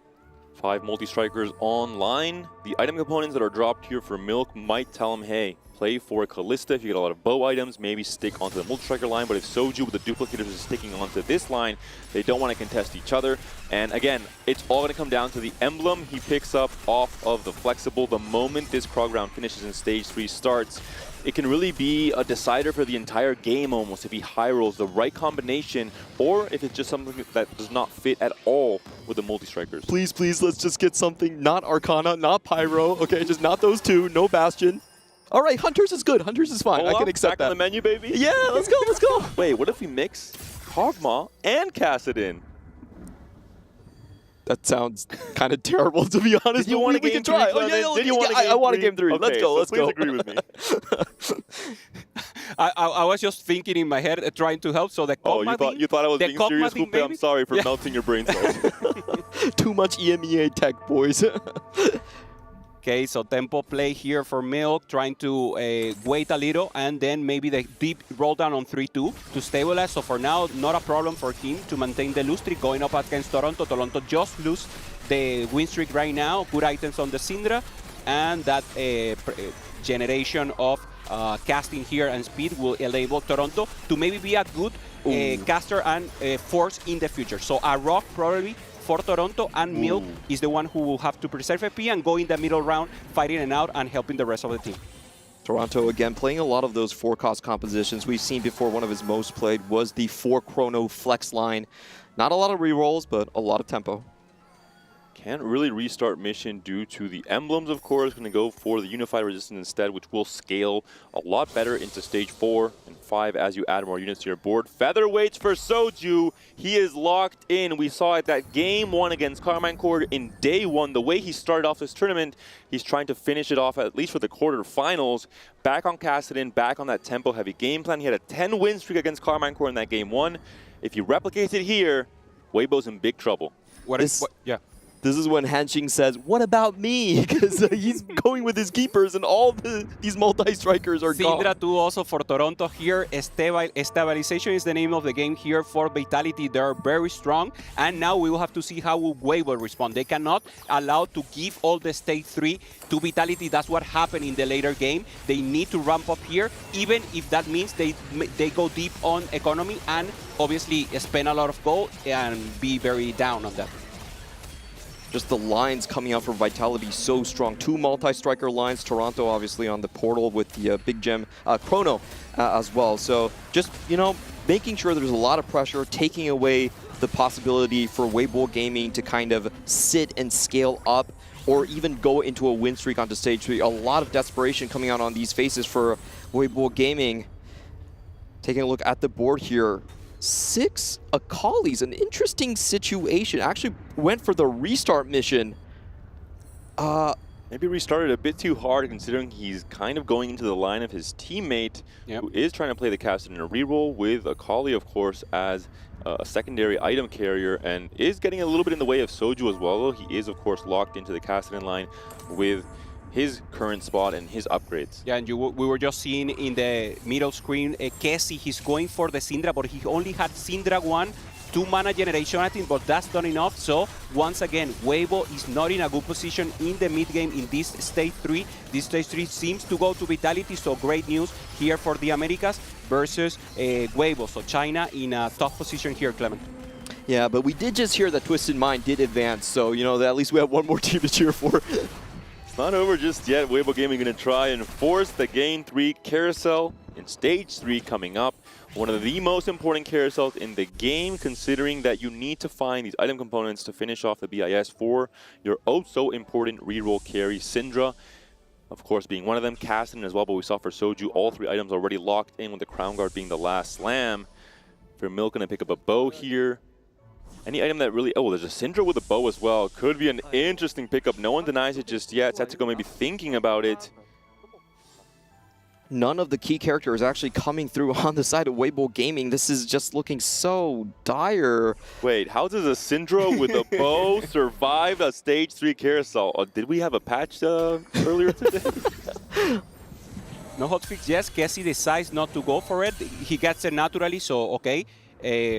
5 multi-strikers online. The item components that are dropped here for Milk might tell him, hey, play for Kalista. If you get a lot of bow items, maybe stick onto the multi-striker line. But if Soju with the duplicators is sticking onto this line, they don't want to contest each other. And again, it's all going to come down to the emblem he picks up off of the flexible. The moment this prog round finishes and stage 3 starts, it can really be a decider for the entire game almost if he high rolls the right combination or if it's just something that does not fit at all with the multi-strikers. Please, please, let's just get something. Not Arcana, not Pyro. Okay, just not those two. No Bastion. All right, Hunters is good. Hunters is fine. I can accept back that. on the menu, baby. Yeah, let's go, let's go. Wait, what if we mix Kog'Maw and Kassadin? That sounds kind of terrible, to be honest. Did you want a we game can try. three, Oh, Clement? yeah, I want a game 3. Okay, Let's go, let's please go. agree with me. I was just thinking in my head, trying to help. So the Kog'Maw you thought I was the being Kog'Maw serious, thing, Hoope? I'm maybe? sorry for melting your brain cells. Too much EMEA tech, boys. Okay, so tempo play here for Milk, trying to wait a little, and then maybe the deep roll down on 3-2 to stabilize. So for now, not a problem for him to maintain the lose streak going up against Toronto. Toronto just lose the win streak right now. Good items on the Syndra, and that generation of casting here and speed will enable Toronto to maybe be a good caster and force in the future. So a rock probably for Toronto, and Milk is the one who will have to preserve FP and go in the middle round, fighting it out and helping the rest of the team. Toronto, again, playing a lot of those 4-cost compositions. We've seen before one of his most played was the 4-chrono flex line. Not a lot of rerolls, but a lot of tempo. Can't really restart mission due to the emblems, of course. Going to go for the Unified Resistance instead, which will scale a lot better into stage 4 and 5 as you add more units to your board. Featherweights for Soju. He is locked in. We saw it that game 1 against Carmine Cord in day 1. The way he started off this tournament, he's trying to finish it off at least for the quarterfinals. Back on Kassadin, back on that tempo-heavy game plan. He had a 10-win streak against Carmine Cord in that game 1. If he replicates it here, Weibo's in big trouble. Yeah. This is when Hanxing says, what about me? Because he's going with his keepers and all these multi-strikers are gone. Syndra 2 also for Toronto here. Stabilization is the name of the game here for Vitality. They're very strong. And now we will have to see how Wei will respond. They cannot allow to give all the stage 3 to Vitality. That's what happened in the later game. They need to ramp up here, even if that means they go deep on economy and obviously spend a lot of gold and be very down on that. Just the lines coming out for Vitality so strong. 2 multi-striker lines. Toronto obviously on the portal with the big gem Chrono as well. So just, you know, making sure there's a lot of pressure, taking away the possibility for Weibo Gaming to kind of sit and scale up or even go into a win streak onto stage 3. A lot of desperation coming out on these faces for Weibo Gaming. Taking a look at the board here. 6 Akalis, an interesting situation. Actually went for the restart mission. Maybe restarted a bit too hard considering he's kind of going into the line of his teammate who is trying to play the Kassadin in a reroll with Akali, of course, as a secondary item carrier and is getting a little bit in the way of Soju as well, though he is, of course, locked into the Kassadin line with his current spot and his upgrades. Yeah, and we were just seeing in the middle screen, Kessie, he's going for the Syndra, but he only had Syndra 1, 2 mana generation, I think, but that's not enough. So, once again, Weibo is not in a good position in the mid game in this stage 3. This stage 3 seems to go to Vitality, so great news here for the Americas versus Weibo. So, China in a tough position here, Clement. Yeah, but we did just hear that Twisted Mind did advance, so, you know, at least we have one more team to cheer for. Not over just yet. Weibo Gaming going to try and force the Game 3 carousel in Stage 3 coming up. One of the most important carousels in the game, considering that you need to find these item components to finish off the BIS for your oh-so-important reroll carry, Syndra. Of course, being one of them, Kassadin as well, but we saw for Soju all 3 items already locked in, with the Crown Guard being the last slam. For Milk going to pick up a bow here. Any item that really... Oh, there's a Syndra with a bow as well. Could be an interesting pickup. No one denies it just yet. Tactical maybe thinking about it. none of the key characters actually coming through on the side of Weibo Gaming. This is just looking so dire. Wait, how does a Syndra with a bow survive a stage 3 carousel? Did we have a patch earlier today? No hotfix, yes. Kessie decides not to go for it. He gets it naturally, so okay.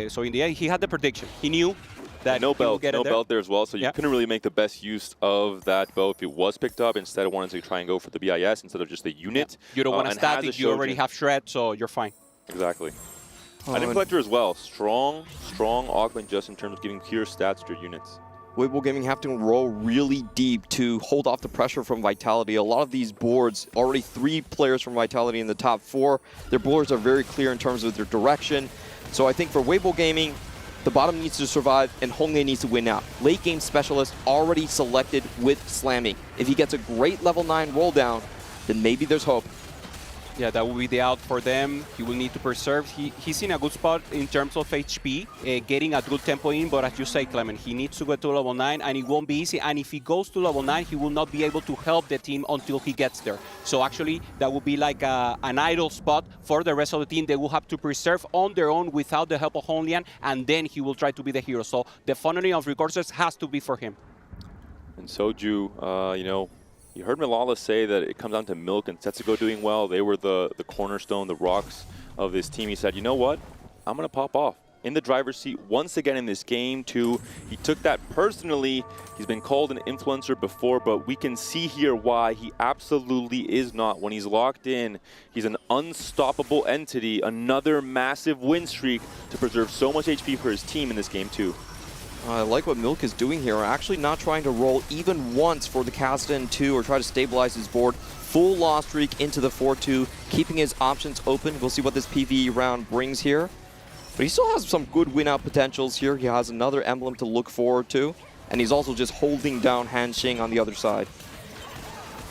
So in the end, he had the prediction. He knew that no he would belt, get no it there. belt there as well, so you couldn't really make the best use of that bow if it was picked up. Instead of wanting to try and go for the BIS instead of just the unit. You don't want to and has static, a you already Shojin. have shred, so you're fine. Exactly. Item collector as well. Strong augment just in terms of giving pure stats to your units. Weibo Gaming have to roll really deep to hold off the pressure from Vitality. A lot of these boards, already 3 players from Vitality in the top 4. Their boards are very clear in terms of their direction. So I think for Weibo Gaming, the bottom needs to survive and Hongdae needs to win now. Late game specialist already selected with slamming. If he gets a great level 9 roll down, then maybe there's hope. Yeah, that will be the out for them. He will need to preserve. He's in a good spot in terms of HP, getting a good tempo in, but as you say, Clement, he needs to go to level 9, and it won't be easy. And if he goes to level 9, he will not be able to help the team until he gets there. So actually, that will be like an idle spot for the rest of the team. They will have to preserve on their own without the help of Honglian, and then he will try to be the hero. So the funneling of resources has to be for him. And Soju, you know, you heard Malala say that it comes down to Milk and Setsuko doing well. They were the cornerstone, the rocks of this team. He said, you know what? I'm going to pop off. In the driver's seat once again in this game, too. He took that personally. He's been called an influencer before, but we can see here why he absolutely is not. When he's locked in, he's an unstoppable entity. Another massive win streak to preserve so much HP for his team in this game, too. I like what Milk is doing here. Actually not trying to roll even once for the Kasdan 2 or try to stabilize his board. Full loss streak into the 4-2, keeping his options open. We'll see what this PvE round brings here. But he still has some good win-out potentials here. He has another emblem to look forward to. And he's also just holding down Hanxing on the other side.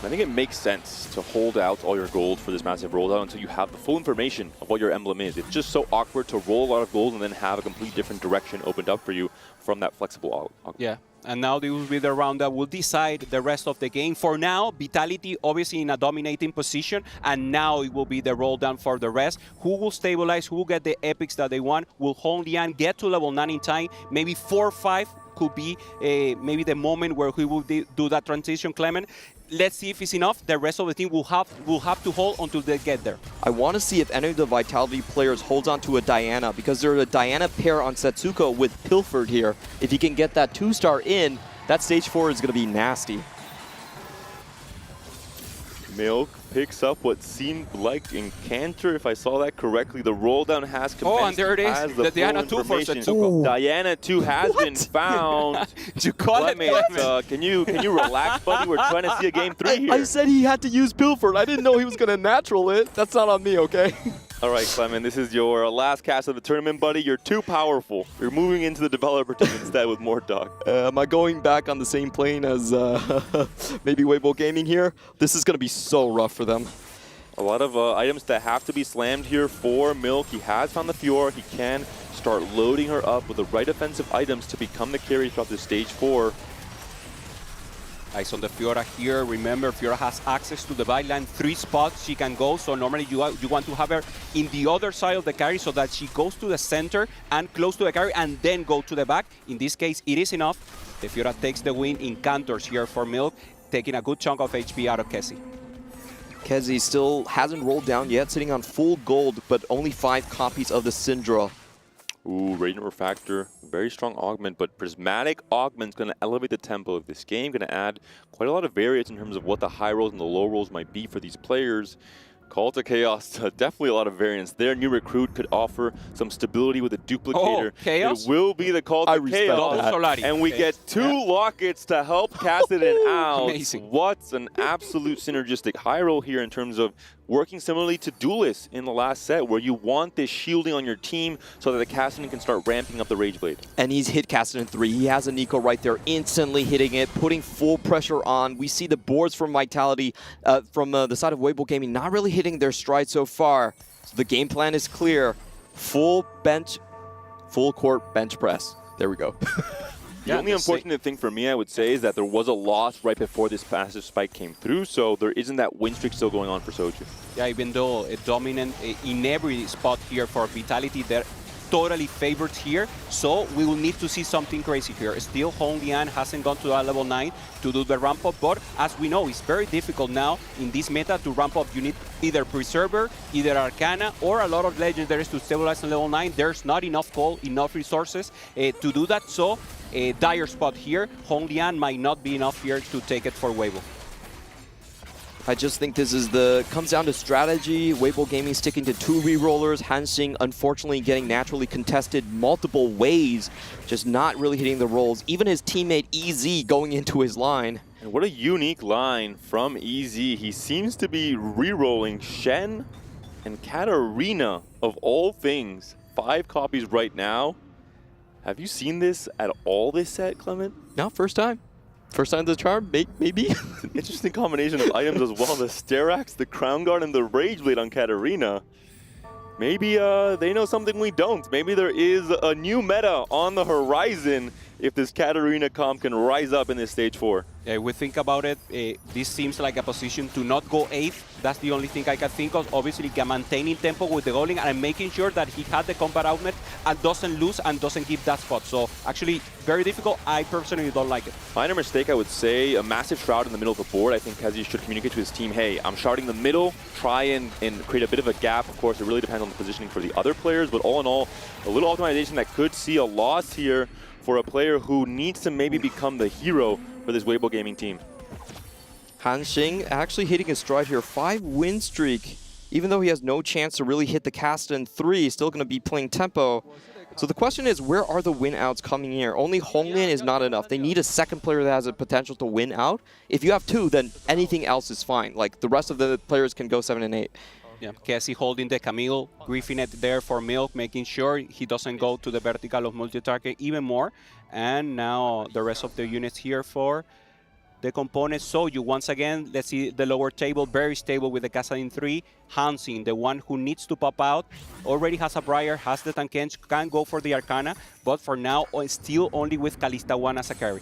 I think it makes sense to hold out all your gold for this massive rollout until you have the full information of what your emblem is. It's just so awkward to roll a lot of gold and then have a complete different direction opened up for you from that flexible augment. Yeah, and now this will be the round that will decide the rest of the game. For now, Vitality obviously in a dominating position, and now it will be the roll down for the rest. Who will stabilize, who will get the epics that they want? Will Honglian get to level 9 in time? Maybe 4 or 5 could be maybe the moment where he will do that transition, Clement. Let's see if it's enough. The rest of the team will have to hold until they get there. I want to see if any of the Vitality players holds on to a Diana, because there's a Diana pair on Setsuko with Pilfered here. If he can get that 2-star in, that stage 4 is going to be nasty. Milk picks up what seemed like Encanter, if I saw that correctly. The roll down has commenced. Oh, and there it is. The Diana 2 for Setsuko. Diana 2 has been found. You call it, can you relax, buddy? We're trying to see a game 3 here. I said he had to use Pilfered. I didn't know he was going to natural it. That's not on me, okay? All right, Clement, this is your last cast of the tournament, buddy. You're too powerful. You're moving into the developer team instead with more dog. Am I going back on the same plane as maybe Weibo Gaming here? This is going to be so rough for them. A lot of items that have to be slammed here for Milk. He has found the Fiora. He can start loading her up with the right offensive items to become the carry throughout the stage 4. Eyes on the Fiora here. Remember, Fiora has access to the byline, 3 spots she can go. So normally you want to have her in the other side of the carry so that she goes to the center and close to the carry and then go to the back. In this case, it is enough. The Fiora takes the win in counters here for Milk, taking a good chunk of HP out of Kessie. Kessie still hasn't rolled down yet, sitting on full gold, but only 5 copies of the Syndra. Ooh, Radiant Refractor, very strong augment, but Prismatic Augment's going to elevate the tempo of this game, going to add quite a lot of variance in terms of what the high rolls and the low rolls might be for these players. Call to Chaos, definitely a lot of variance there. New Recruit could offer some stability with a duplicator. Oh, Chaos? It will be the Call to Chaos. And we get 2 lockets to help Kasdan out. Amazing. What's an absolute synergistic high roll here in terms of working similarly to Duelist in the last set, where you want this shielding on your team so that the Kasdan can start ramping up the Rage Blade. And he's hit Kasdan 3. He has a Nico right there, instantly hitting it, putting full pressure on. We see the boards from Vitality, from the side of Weibo Gaming, not really hitting their stride so far. So the game plan is clear. Full court bench press. There we go. The only unfortunate thing for me, I would say, is that there was a loss right before this passive spike came through, so there isn't that win streak still going on for Soju. Yeah, even though dominant in every spot here for Vitality, they're totally favored here, so we will need to see something crazy here. Still, Hong Lian hasn't gone to that level 9 to do the ramp up, but as we know, it's very difficult now in this meta to ramp up. You need either Preserver, either Arcana, or a lot of Legendaries to stabilize on level 9. There's not enough gold, enough resources to do that, so a dire spot here. Hong Lian might not be enough here to take it for Weibo. I just think this is comes down to strategy. Weibo Gaming sticking to 2 rerollers. Hansing unfortunately getting naturally contested multiple ways, just not really hitting the rolls. Even his teammate EZ going into his line. And what a unique line from EZ. He seems to be rerolling Shen and Katarina of all things. 5 copies right now. Have you seen this at all this set, Clement? No, first time. First time the charm, maybe? It's an interesting combination of items as well. The Sterax, the Crown Guard, and the Rage Blade on Katarina. Maybe they know something we don't. Maybe there is a new meta on the horizon if this Katarina comp can rise up in this stage 4. Yeah, we think about it, this seems like a position to not go 8th. That's the only thing I can think of. Obviously, maintaining tempo with the Goblin and making sure that he had the combat outlet and doesn't lose and doesn't give that spot. So actually, very difficult. I personally don't like it. Minor mistake, I would say. A massive shroud in the middle of the board. I think Kazi should communicate to his team, hey, I'm shrouding the middle, try and create a bit of a gap. Of course, it really depends on the positioning for the other players, but all in all, a little optimization that could see a loss here for a player who needs to maybe become the hero for this Weibo Gaming team. Hansing actually hitting his stride here. 5 win streak. Even though he has no chance to really hit the cast in 3, he's still going to be playing tempo. So the question is, where are the win outs coming here? Only Honglin is not enough. They need a second player that has a potential to win out. If you have 2, then anything else is fine. Like, the rest of the players can go 7 and 8. Yeah, Cassie holding the Camille, griefing it there for Milk, making sure he doesn't go to the vertical of multi-target even more. And now the rest of the units here for the components. Soju, once again, let's see the lower table, very stable with the Kassadin 3. Hansing, the one who needs to pop out, already has a Briar, has the Tankens, can go for the Arcana, but for now, still only with Kalista 1 as a carry.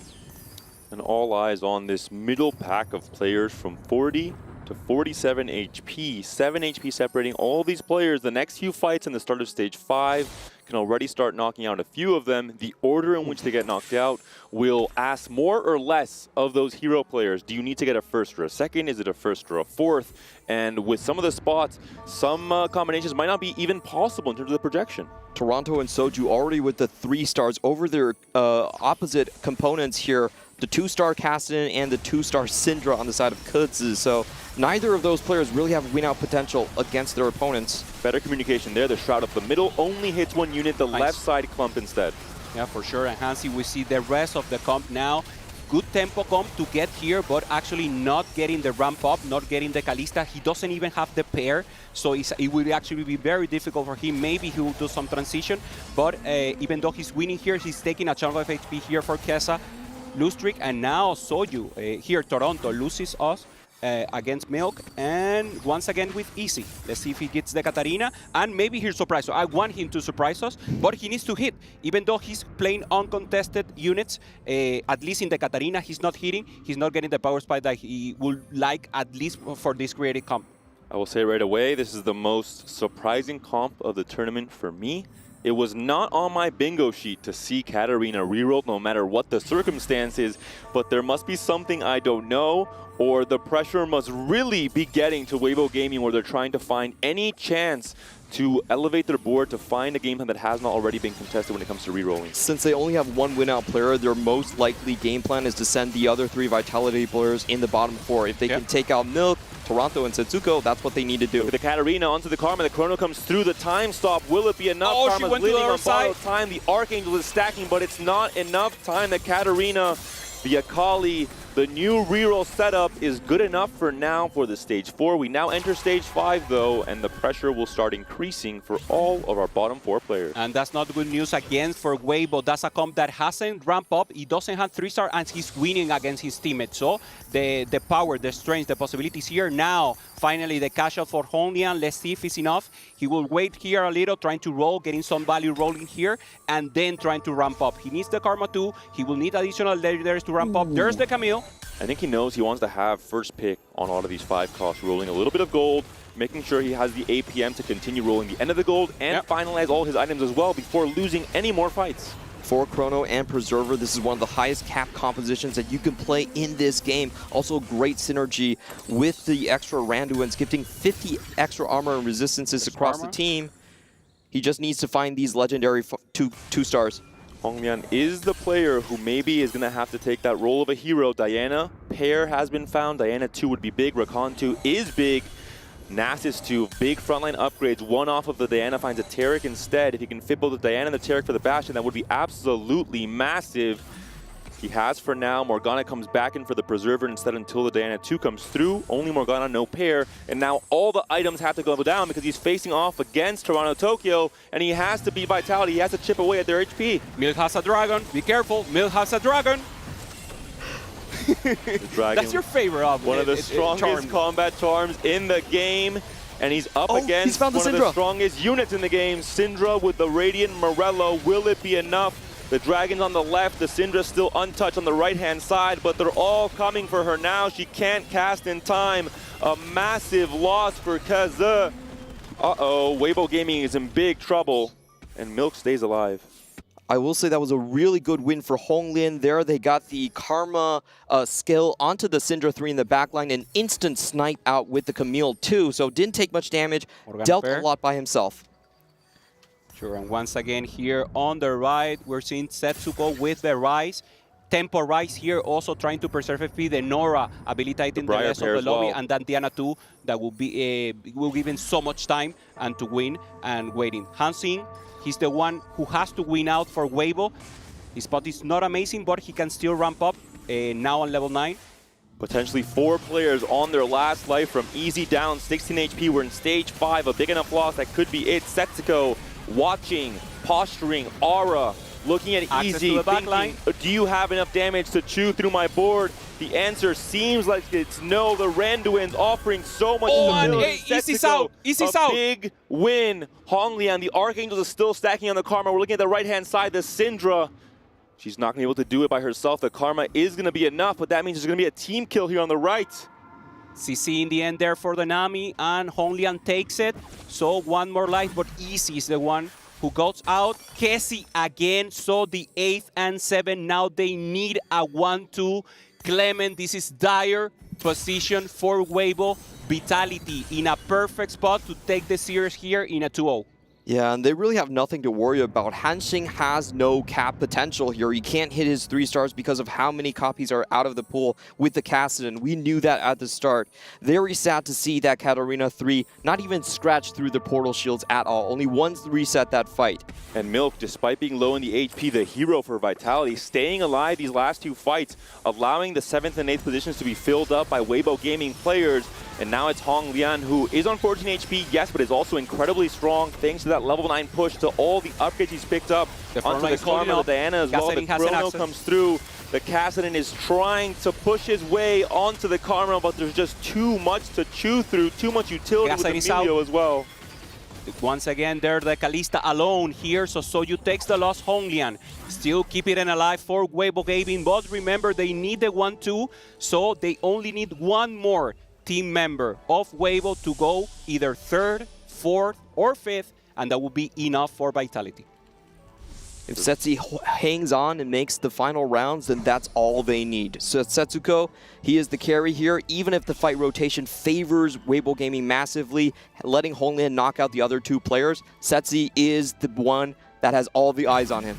And all eyes on this middle pack of players from 40 to 47 HP, 7 HP separating all these players. The next few fights in the start of stage 5 can already start knocking out a few of them. The order in which they get knocked out will ask more or less of those hero players. Do you need to get a first or a second? Is it a first or a fourth? And with some of the spots, some combinations might not be even possible in terms of the projection. Toronto and Soju already with the 3 stars over their opposite components here. The 2-star Kassadin and the 2-star Syndra on the side of Kudzu. So neither of those players really have win-out potential against their opponents. Better communication there. The Shroud up the middle only hits 1 unit, the left side clump instead. Yeah, for sure. And Hansi, we see the rest of the comp now. Good tempo comp to get here, but actually not getting the ramp up, not getting the Kalista. He doesn't even have the pair, so it will actually be very difficult for him. Maybe he will do some transition, but even though he's winning here, he's taking a chunk of HP here for Kesa. Lose streak, and now Soju here, Toronto loses us against Milk, and once again with Easy. Let's see if he gets the Katarina, and maybe he'll surprise us. I want him to surprise us, but he needs to hit. Even though he's playing uncontested units, at least in the Katarina, he's not hitting. He's not getting the power spike that he would like, at least for this creative comp. I will say right away, this is the most surprising comp of the tournament for me. It was not on my bingo sheet to see Katarina reroll no matter what the circumstances, but there must be something I don't know, or the pressure must really be getting to Weibo Gaming where they're trying to find any chance to elevate their board to find a game plan that has not already been contested when it comes to rerolling. Since they only have 1 win-out player, their most likely game plan is to send the other 3 Vitality players in the bottom 4. If they can take out Milk, Toronto, and Setsuko, that's what they need to do. With the Katarina onto the Karma, the Chrono comes through, the time stop. Will it be enough? Oh, Karma's she went to the other side. Time. The Archangel is stacking, but it's not enough time. The Katarina, the Akali, The new reroll setup is good enough for now for the stage 4. We now enter stage 5 though, and the pressure will start increasing for all of our bottom 4 players. And that's not good news again for Weibo. That's a comp that hasn't ramped up. He doesn't have 3-star and he's winning against his teammates. So the power, the strength, the possibilities here now. Finally, the cash out for Honglian. Let's see if it's enough. He will wait here a little, trying to roll, getting some value rolling here, and then trying to ramp up. He needs the Karma too. He will need additional legendaries to ramp up. There's the Camille. I think he knows he wants to have first pick on all of these 5 costs, rolling a little bit of gold, making sure he has the APM to continue rolling the end of the gold, and finalize all his items as well before losing any more fights. For Chrono and Preserver, this is one of the highest cap compositions that you can play in this game. Also great synergy with the extra Randuins, gifting 50 extra armor and resistances across the team. He just needs to find these legendary two stars. Honglian is the player who maybe is going to have to take that role of a hero. Diana, pair has been found. Diana 2 would be big. Rakan 2 is big. Nasus 2, big frontline upgrades. One off of the Diana finds a Taric instead. If he can fit both the Diana and the Taric for the Bastion, that would be absolutely massive. He has for now. Morgana comes back in for the Preserver instead until the Diana 2 comes through. Only Morgana, no pair. And now all the items have to go down because he's facing off against Toronto Tokyo, and he has to be Vitality. He has to chip away at their HP. Milk has a dragon. Be careful. Milk has a dragon. Dragon, that's your favorite. One of the strongest combat charms in the game. And he's up against one of the strongest units in the game. Syndra with the Radiant Morello. Will it be enough? The Dragon's on the left, the Syndra's still untouched on the right-hand side, but they're all coming for her now. She can't cast in time. A massive loss for Kaze. Uh-oh, Weibo Gaming is in big trouble, and Milk stays alive. I will say that was a really good win for Honglian there. They got the Karma skill onto the Syndra 3 in the backline, an instant snipe out with the Camille 2, so didn't take much damage, dealt a lot by himself. Sure, and once again here on the right, we're seeing Setsuko with the Rise. Tempo Rise here also trying to preserve FP. The Nora habilitating the rest of the lobby, and then Diana 2 that will be will give him so much time and to win and waiting. Hansing, he's the one who has to win out for Weibo. His spot is not amazing, but he can still ramp up now on level 9. Potentially 4 players on their last life from easy down, 16 HP. We're in stage 5, a big enough loss that could be it. Setsuko watching, posturing, aura, looking at Access easy, to the back line. Do you have enough damage to chew through my board? The answer seems like it's no. The Randuin's offering so much stability. Easy out, easy out. Big win. Honglian, the Archangels are still stacking on the Karma. We're looking at the right-hand side, the Syndra. She's not going to be able to do it by herself. The Karma is going to be enough, but that means there's going to be a team kill here on the right. CC in the end there for the Nami, and Honglian takes it. So one more life, but Easy is the one who goes out. Kessie again, so the 8th and 7th. Now they need a 1-2. Clement, this is dire position for Weibo. Vitality in a perfect spot to take the series here in a 2-0. Yeah, and they really have nothing to worry about. Hansing has no cap potential here. He can't hit his 3 stars because of how many copies are out of the pool with the Kassadin. We knew that at the start. Very sad to see that Katarina 3 not even scratch through the portal shields at all. Only one reset that fight. And Milk, despite being low in the HP, the hero for Vitality, staying alive these last 2 fights, allowing the 7th and 8th positions to be filled up by Weibo Gaming players. And now it's Honglian, who is on 14 HP, yes, but is also incredibly strong thanks to that level 9 push, to all the upgrades he's picked up onto the Karma, the Diana as well. The Chrono comes through. The Kassadin is trying to push his way onto the Karma, but there's just too much to chew through, too much utility with Emilio as well. Once again, there the Kalista alone here, so Soyu takes the loss. Honglian still keeping it alive for Weibo Gaming, but remember they need the 1-2, so they only need one more team member of Weibo to go either 3rd, 4th, or 5th, and that will be enough for Vitality. If Setsi hangs on and makes the final rounds, then that's all they need. So Setsuko, he is the carry here. Even if the fight rotation favors Weibo Gaming massively, letting Honglian knock out the other 2 players, Setsi is the one that has all the eyes on him.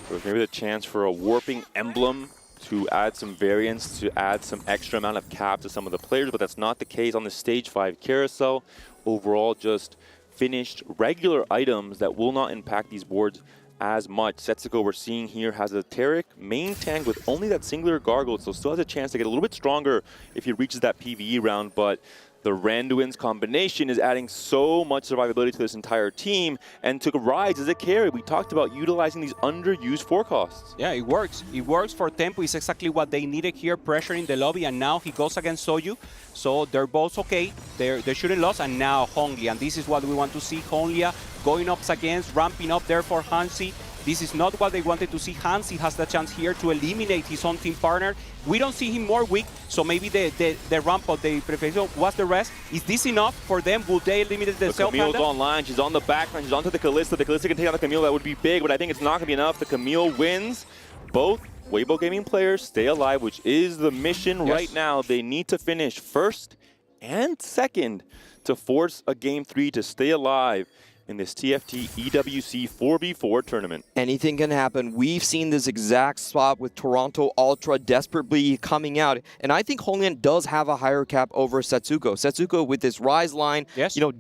There's maybe the chance for a warping emblem to add some variance, to add some extra amount of cap to some of the players, but that's not the case on the Stage 5 carousel. Overall, just finished regular items that will not impact these boards as much. Setsuko, we're seeing here, has a Taric main tank with only that singular gargle, so still has a chance to get a little bit stronger if he reaches that PvE round, but the Randuin's combination is adding so much survivability to this entire team, and to Rise as a carry. We talked about utilizing these underused forecasts. Yeah, it works. It works for Tempo. It's exactly what they needed here, pressuring the lobby, and now he goes against Soju. So they're both okay. They shouldn't lose, and now Honglia. And this is what we want to see. Honglia going up against, ramping up there for Hansi. This is not what they wanted to see. Hansi has the chance here to eliminate his own team partner. We don't see him more weak, so maybe the ramp of the preparation was the rest. Is this enough for them? Will they eliminate the self Camille's online. She's on the backline. She's onto the Kalista. The Kalista can take on the Camille. That would be big, but I think it's not going to be enough. The Camille wins. Both Weibo Gaming players stay alive, which is the mission right now. They need to finish first and second to force a Game 3 to stay alive in this TFT EWC 4v4 tournament. Anything can happen. We've seen this exact spot with Toronto Ultra desperately coming out, and I think Honglian does have a higher cap over Setsuko. Setsuko with this Rise line,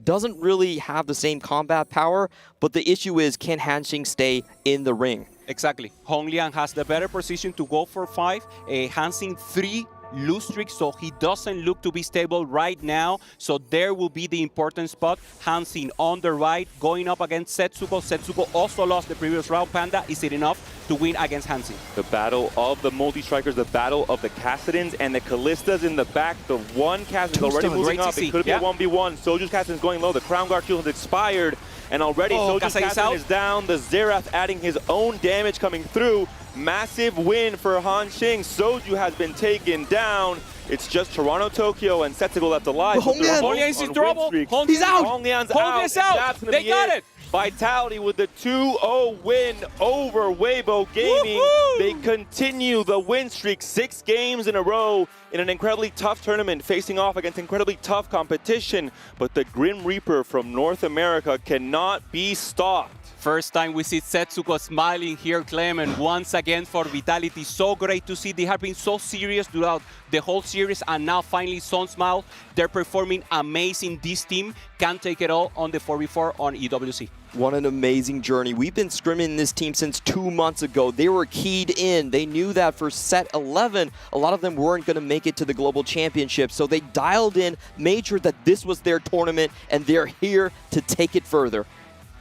doesn't really have the same combat power, but the issue is, can Hanxing stay in the ring? Exactly. Honglian has the better position to go for 5. Hanxing 3 lose streak, so he doesn't look to be stable right now. So there will be the important spot. Hanxing on the right, going up against Setsuko. Setsuko also lost the previous round. Panda, is it enough to win against Hanxing? The battle of the multi-strikers, the battle of the Kassadins and the Kalistas in the back. The one Kassadin already moving up. It could be a 1v1. Soju's Kassadin is going low. The Crown Guard shield has expired. And already Soju's Kassadin is down. The Xerath adding his own damage coming through. Massive win for Hanxing. Soju has been taken down. It's just Toronto, Tokyo, and Setsuko left alive. Honglian's in trouble. He's out. Honglian's out. They got it. Vitality with the 2-0 win over Weibo Gaming. They continue the win streak, 6 games in a row in an incredibly tough tournament, facing off against incredibly tough competition. But the Grim Reaper from North America cannot be stopped. First time we see Setsuko smiling here, Clement, once again for Vitality. So great to see. They have been so serious throughout the whole series, and now finally Sun Smile. They're performing amazing. This team can take it all on the 4v4 on EWC. What an amazing journey. We've been scrimming this team since 2 months ago. They were keyed in. They knew that for set 11, a lot of them weren't going to make it to the Global Championship. So they dialed in, made sure that this was their tournament, and they're here to take it further.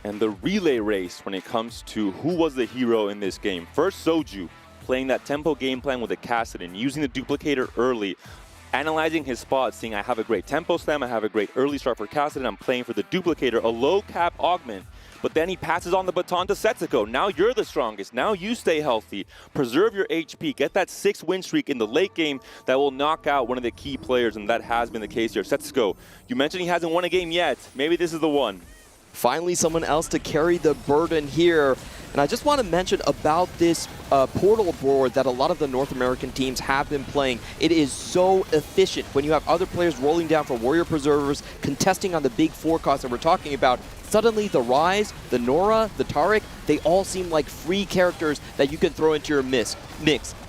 And the relay race when it comes to who was the hero in this game. First, Soju, playing that tempo game plan with the Kassadin, using the duplicator early, analyzing his spot, seeing I have a great tempo slam, I have a great early start for Kassadin, I'm playing for the duplicator, a low cap augment. But then he passes on the baton to Setsuko. Now you're the strongest. Now you stay healthy. Preserve your HP. Get that 6 win streak in the late game that will knock out one of the key players, and that has been the case here. Setsuko, you mentioned he hasn't won a game yet. Maybe this is the one. Finally, someone else to carry the burden here. And I just want to mention about this portal board that a lot of the North American teams have been playing. It is so efficient when you have other players rolling down for Warrior Preservers, contesting on the big forecast that we're talking about. Suddenly, the Rise, the Nora, the Taric, they all seem like free characters that you can throw into your mix.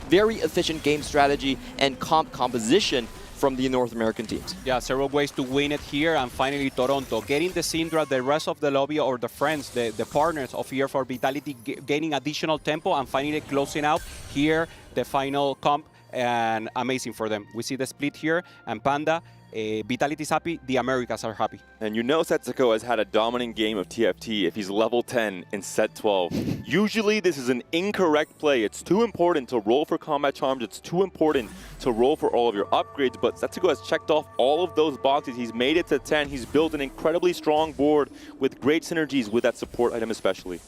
Very efficient game strategy and composition from the North American teams. Yeah, several ways to win it here, and finally Toronto getting the Syndra, the rest of the lobby, or the friends, the partners of here for Vitality, gaining additional tempo, and finally closing out here the final comp, and amazing for them. We see the split here, and Panda, Vitality's happy, the Americas are happy. And you know Setsuko has had a dominant game of TFT if he's level 10 in set 12. Usually this is an incorrect play. It's too important to roll for combat charms. It's too important to roll for all of your upgrades. But Setsuko has checked off all of those boxes. He's made it to 10. He's built an incredibly strong board with great synergies with that support item especially.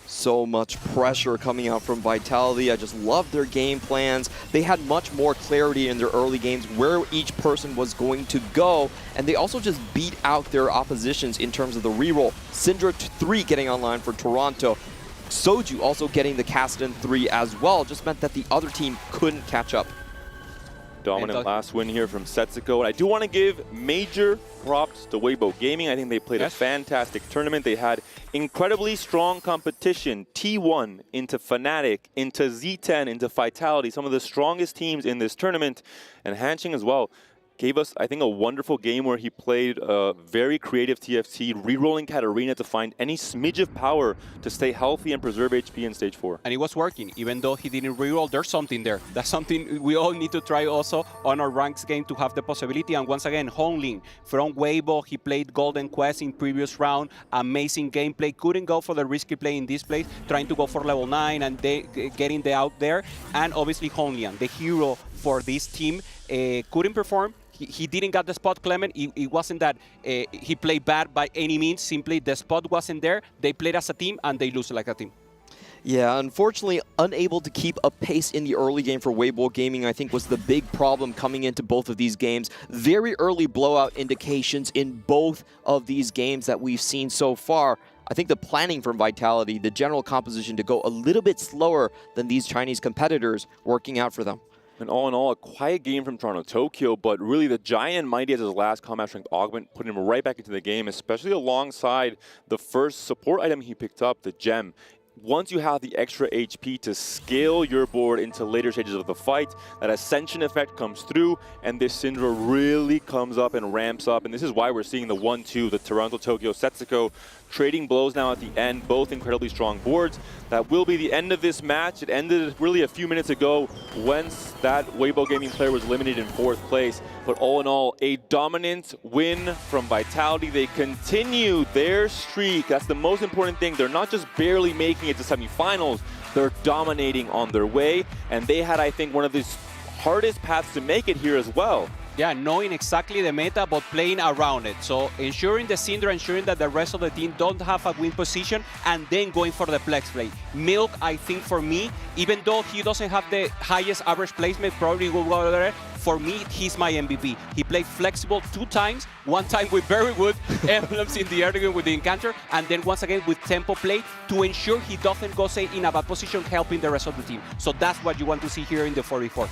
So much pressure coming out from Vitality. I just love their game plans. They had much more clarity in their early games where each person was going to go, and they also just beat out their oppositions in terms of the reroll. Syndra 3 getting online for Toronto. Soju also getting the Kassadin 3 as well, just meant that the other team couldn't catch up. Dominant last win here from Setsuko. And I do want to give major props to Weibo Gaming. I think they played a fantastic tournament. They had incredibly strong competition. T1 into Fnatic, into Z10, into Vitality, some of the strongest teams in this tournament. And Hanxing as well, gave us, I think, a wonderful game where he played a very creative TFT, re-rolling Katarina to find any smidge of power to stay healthy and preserve HP in stage 4. And it was working, even though he didn't re-roll. There's something there. That's something we all need to try also on our ranks game to have the possibility. And once again, Hongling from Weibo, he played Golden Quest in previous round. Amazing gameplay. Couldn't go for the risky play in this place, trying to go for level 9 and getting the out there. And obviously Honglian, the hero for this team, couldn't perform. He didn't get the spot, Clement. It wasn't that he played bad by any means. Simply the spot wasn't there. They played as a team and they lose like a team. Yeah, unfortunately, unable to keep a pace in the early game for Weibo Gaming, I think, was the big problem coming into both of these games. Very early blowout indications in both of these games that we've seen so far. I think the planning from Vitality, the general composition to go a little bit slower than these Chinese competitors, working out for them. And all in all, a quiet game from Toronto Tokyo, but really the giant Mighty as his last combat strength augment, putting him right back into the game, especially alongside the first support item he picked up, the gem. Once you have the extra HP to scale your board into later stages of the fight, that Ascension effect comes through, and this Syndra really comes up and ramps up. And this is why we're seeing the 1-2, the Toronto-Tokyo Setsuko, trading blows now at the end, both incredibly strong boards. That will be the end of this match. It ended really a few minutes ago once that Weibo Gaming player was eliminated in 4th place. But all in all, a dominant win from Vitality. They continue their streak. That's the most important thing. They're not just barely making it to semifinals, they're dominating on their way. And they had, I think, one of the hardest paths to make it here as well. Yeah, knowing exactly the meta, but playing around it. So ensuring the Syndra, ensuring that the rest of the team don't have a win position, and then going for the flex play. Milk, I think for me, even though he doesn't have the highest average placement, probably will go there. For me, he's my MVP. He played flexible 2 times, 1 time with very good emblems in the early game with the Encounter, and then once again with tempo play to ensure he doesn't go, say, in a bad position, helping the rest of the team. So that's what you want to see here in the 4v4.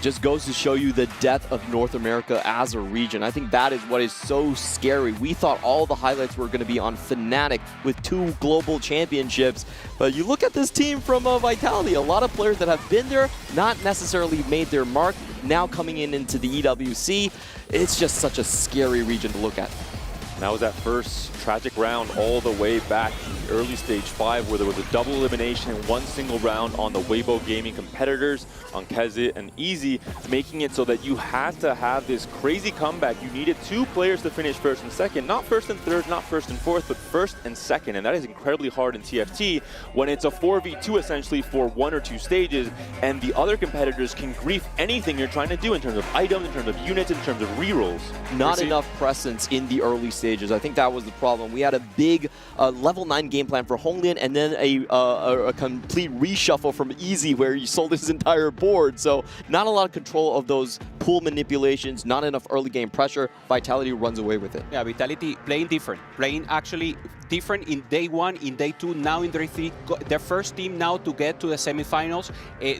Just goes to show you the depth of North America as a region. I think that is what is so scary. We thought all the highlights were going to be on Fnatic with 2 global championships. But you look at this team from Vitality, a lot of players that have been there, not necessarily made their mark, now coming into the EWC. It's just such a scary region to look at. And that was that first tragic round all the way back in early stage 5, where there was a double elimination in 1 single round on the Weibo Gaming competitors, on Kezi and Easy, making it so that you had to have this crazy comeback. You needed 2 players to finish 1st and 2nd, not 1st and 3rd, not 1st and 4th, but 1st and 2nd. And that is incredibly hard in TFT when it's a 4v2 essentially for 1 or 2 stages, and the other competitors can grief anything you're trying to do in terms of items, in terms of units, in terms of rerolls. Not enough presence in the early stages. I think that was the problem. We had a big level 9 game plan for Honglian, and then a complete reshuffle from Easy where he sold his entire board. So not a lot of control of those pool manipulations, not enough early game pressure. Vitality runs away with it. Yeah, Vitality playing different. Playing actually different in day 1, in day 2, now in day 3. Their first team now to get to the semifinals.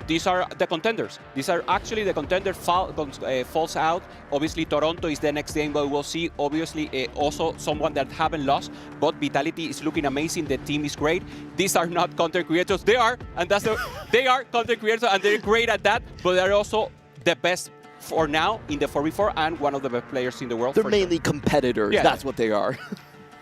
These are the contenders. These are actually the contender falls out. Obviously, Toronto is the next game, but we'll see. Obviously, also someone that haven't lost. But Vitality is looking amazing. The team is great. These are not content creators. They are, and that's they are content creators, and they're great at that. But they're also the best for now in the 4v4 and one of the best players in the world. They're mainly competitors. Yeah. That's what they are.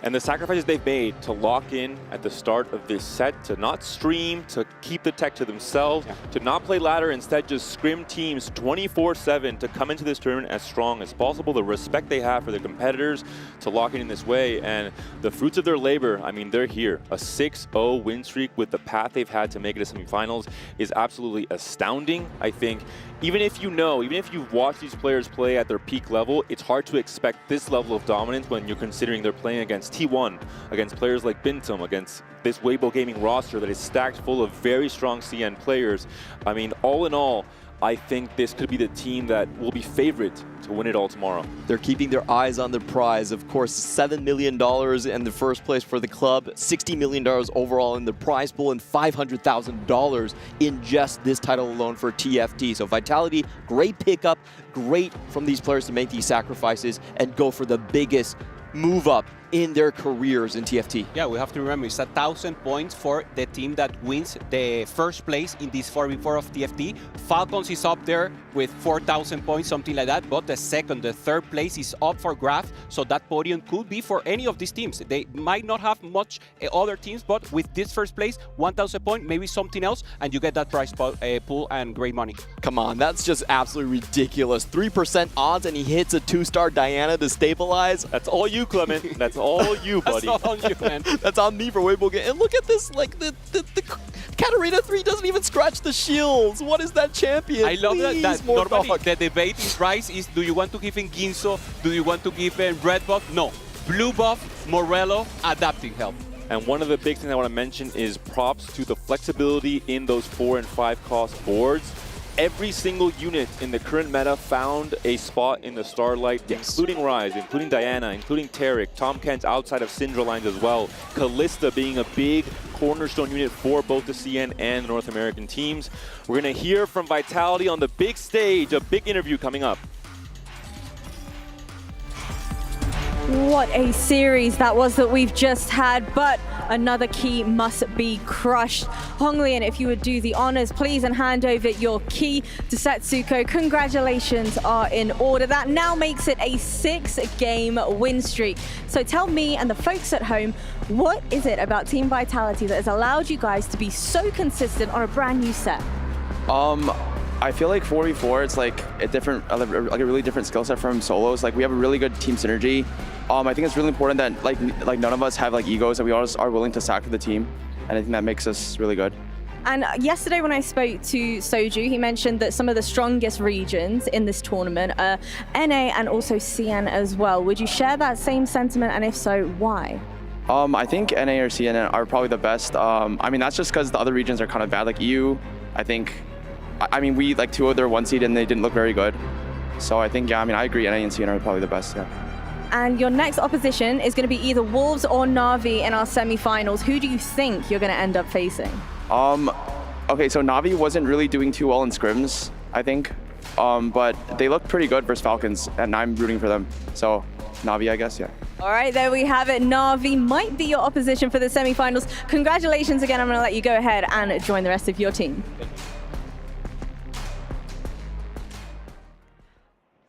And the sacrifices they've made to lock in at the start of this set, to not stream, to keep the tech to themselves, to not play ladder, instead just scrim teams 24/7 to come into this tournament as strong as possible. The respect they have for their competitors to lock in this way, and the fruits of their labor, I mean, they're here. A 6-0 win streak with the path they've had to make it to semifinals is absolutely astounding. I think even if you've watched these players play at their peak level, it's hard to expect this level of dominance when you're considering they're playing against T1, against players like Bintum, against this Weibo Gaming roster that is stacked full of very strong CN players. I mean, all in all, I think this could be the team that will be favored to win it all tomorrow. They're keeping their eyes on the prize. Of course, $7 million in the first place for the club, $60 million overall in the prize pool, and $500,000 in just this title alone for TFT. So Vitality, great pickup, great from these players to make these sacrifices and go for the biggest move up in their careers in TFT. Yeah, we have to remember it's 1,000 points for the team that wins the first place in this 4v4 of TFT. Falcons is up there with 4,000 points, something like that, but the second, the third place is up for grabs, so that podium could be for any of these teams. They might not have much other teams, but with this first place, 1,000 points, maybe something else, and you get that prize pool and great money. Come on, that's just absolutely ridiculous. 3% odds and he hits a 2-star Diana to stabilize. That's all you, Clement. That's all you, buddy. That's all on you, man. That's on me for Weibo game. And look at this, like the Katarina 3 doesn't even scratch the shields. What is that champion? I love Please, that normally dog. the debate in Rise is, do you want to give him Ginso? Do you want to give him red buff? No. Blue buff, Morello, adapting help. And one of the big things I want to mention is props to the flexibility in those 4 and 5 cost boards. Every single unit in the current meta found a spot in the Starlight, including Rise, including Diana, including Tarek, Tom Kent's outside of Syndra lines as well. Callista being a big cornerstone unit for both the CN and the North American teams. We're going to hear from Vitality on the big stage, a big interview coming up. What a series that was that we've just had, but another key must be crushed. Honglian, if you would do the honors, please, and hand over your key to Setsuko. Congratulations are in order. That now makes it a 6-game win streak. So tell me and the folks at home, what is it about Team Vitality that has allowed you guys to be so consistent on a brand new set? I feel like 4v4, it's like a really different skill set from solos. Like we have a really good team synergy. I think it's really important that like none of us have like egos, that we all are willing to sack for the team, and I think that makes us really good. And yesterday when I spoke to Soju, he mentioned that some of the strongest regions in this tournament are NA and also CN as well. Would you share that same sentiment, and if so, why? I think NA or CN are probably the best. I mean, that's just because the other regions are kind of bad. Like EU, I mean, we like 2 of their 1 seed and they didn't look very good. So I think, yeah, I mean, I agree, NA and CN are probably the best, yeah. And your next opposition is going to be either Wolves or Na'Vi in our semi-finals. Who do you think you're going to end up facing? Okay, so Na'Vi wasn't really doing too well in scrims, I think. But they looked pretty good versus Falcons, and I'm rooting for them. So Na'Vi, I guess, yeah. All right, there we have it. Na'Vi might be your opposition for the semi-finals. Congratulations again. I'm going to let you go ahead and join the rest of your team.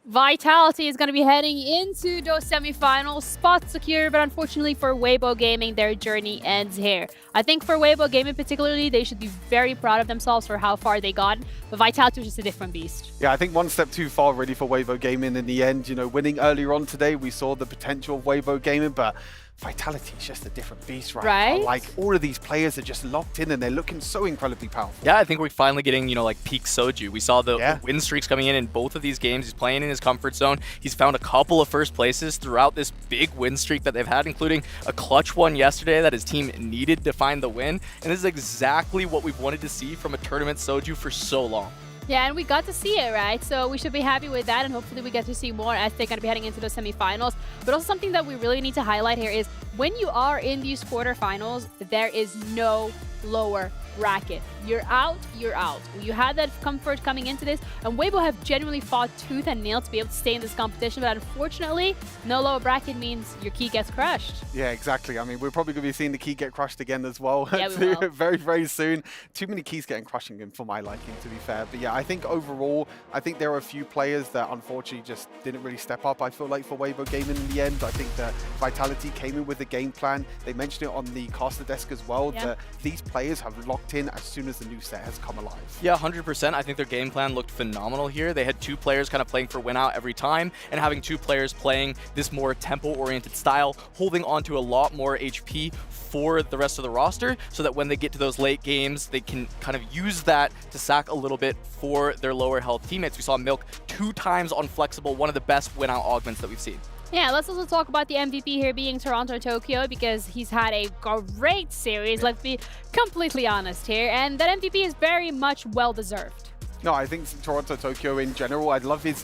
Vitality is going to be heading into those semifinals. Spot secure, but unfortunately for Weibo Gaming, their journey ends here. I think for Weibo Gaming particularly, they should be very proud of themselves for how far they got. But Vitality was just a different beast. Yeah, I think one step too far really for Weibo Gaming in the end. You know, winning earlier on today, we saw the potential of Weibo Gaming, but Vitality is just a different beast right now. Like, all of these players are just locked in and they're looking so incredibly powerful. Yeah, I think we're finally getting, you know, like peak Soju. We saw the win streaks coming in both of these games. He's playing in his comfort zone. He's found a couple of first places throughout this big win streak that they've had, including a clutch one yesterday that his team needed to find the win. And this is exactly what we've wanted to see from a tournament Soju for so long. Yeah, and we got to see it, right? So we should be happy with that, and hopefully we get to see more as they're going to be heading into those semifinals. But also something that we really need to highlight here is when you are in these quarterfinals, there is no lower bracket. You're out, you're out. You had that comfort coming into this, and Weibo have genuinely fought tooth and nail to be able to stay in this competition, but unfortunately, no lower bracket means your key gets crushed. Yeah, exactly. I mean, we're probably going to be seeing the key get crushed again as well Yeah, we will. very, very soon. Too many keys getting crushing in for my liking, to be fair. But yeah, I think overall, I think there are a few players that unfortunately just didn't really step up, I feel like, for Weibo Gaming in the end. I think that Vitality came in with a game plan. They mentioned it on the caster desk as well, that these players have locked in as soon as the new set has come alive. Yeah, 100%. I think their game plan looked phenomenal here. They had 2 players kind of playing for win out every time, and having 2 players playing this more tempo-oriented style, holding on to a lot more HP for the rest of the roster, so that when they get to those late games, they can kind of use that to sack a little bit for their lower health teammates. We saw Milk 2 times on Flexible, one of the best win out augments that we've seen. Yeah, let's also talk about the MVP here being Toronto Tokyo, because he's had a great series, let's be completely honest here, and that MVP is very much well-deserved. No, I think Toronto Tokyo in general, I love his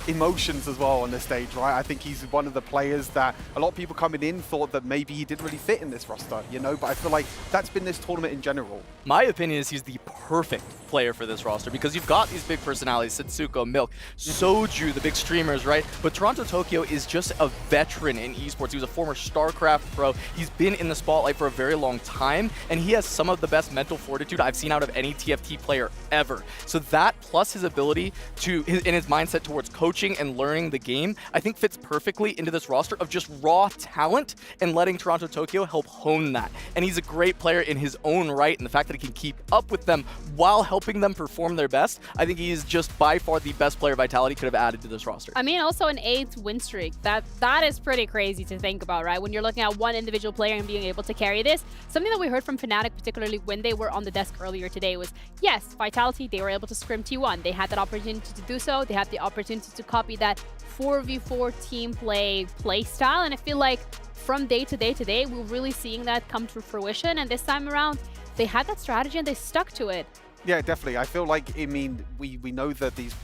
emotions as well on the stage, right? I think he's one of the players that a lot of people coming in thought that maybe he didn't really fit in this roster, you know, but I feel like that's been this tournament in general. My opinion is he's the perfect player for this roster because you've got these big personalities, Setsuko, Milk, Soju, the big streamers, right? But Toronto Tokyo is just a veteran in esports. He was a former StarCraft pro. He's been in the spotlight for a very long time, and he has some of the best mental fortitude I've seen out of any TFT player ever. So that plus his ability to, in his mindset towards coaching and learning the game, I think fits perfectly into this roster of just raw talent and letting Toronto Tokyo help hone that. And he's a great player in his own right, and the fact that he can keep up with them while helping them perform their best, I think he is just by far the best player Vitality could have added to this roster. I mean, also an 8th win streak. That is pretty crazy to think about, right? When you're looking at one individual player and being able to carry this. Something that we heard from Fnatic, particularly when they were on the desk earlier today, was yes, Vitality, they were able to scrim T1. They had that opportunity to do so. They had the opportunity to copy that 4v4 team play style, and I feel like from day to day, we're really seeing that come to fruition. And this time around, they had that strategy and they stuck to it. Yeah, definitely. I feel like, I mean, we know that these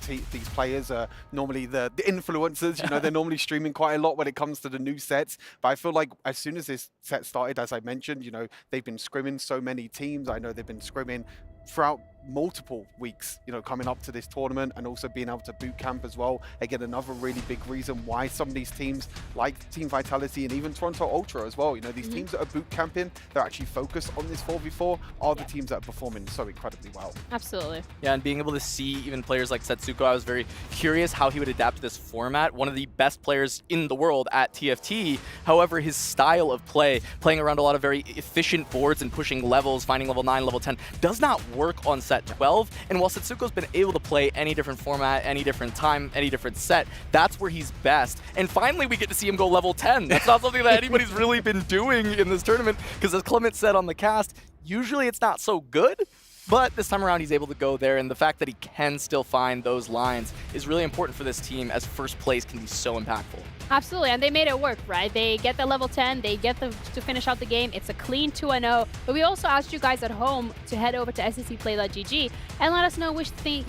players are normally the influencers. You know, they're normally streaming quite a lot when it comes to the new sets. But I feel like as soon as this set started, as I mentioned, you know, they've been scrimming so many teams. I know they've been scrimming throughout multiple weeks, you know, coming up to this tournament, and also being able to boot camp as well. Again, another really big reason why some of these teams like Team Vitality and even Toronto Ultra as well, you know, these teams that are boot camping, they're actually focused on this 4v4, are the teams that are performing so incredibly well. Absolutely. Yeah, and being able to see even players like Setsuko, I was very curious how he would adapt to this format. One of the best players in the world at TFT. However, his style of play, playing around a lot of very efficient boards and pushing levels, finding level 9, level 10, does not work on set 12. And while Setsuko's been able to play any different format, any different time, any different set, that's where he's best. And finally, we get to see him go level 10. That's not something that anybody's really been doing in this tournament, because as Clement said on the cast, usually it's not so good. But this time around, he's able to go there, and the fact that he can still find those lines is really important for this team, as first place can be so impactful. Absolutely, and they made it work, right? They get the level 10, they get to finish out the game. It's a clean 2-0. But we also asked you guys at home to head over to scplay.gg and let us know which team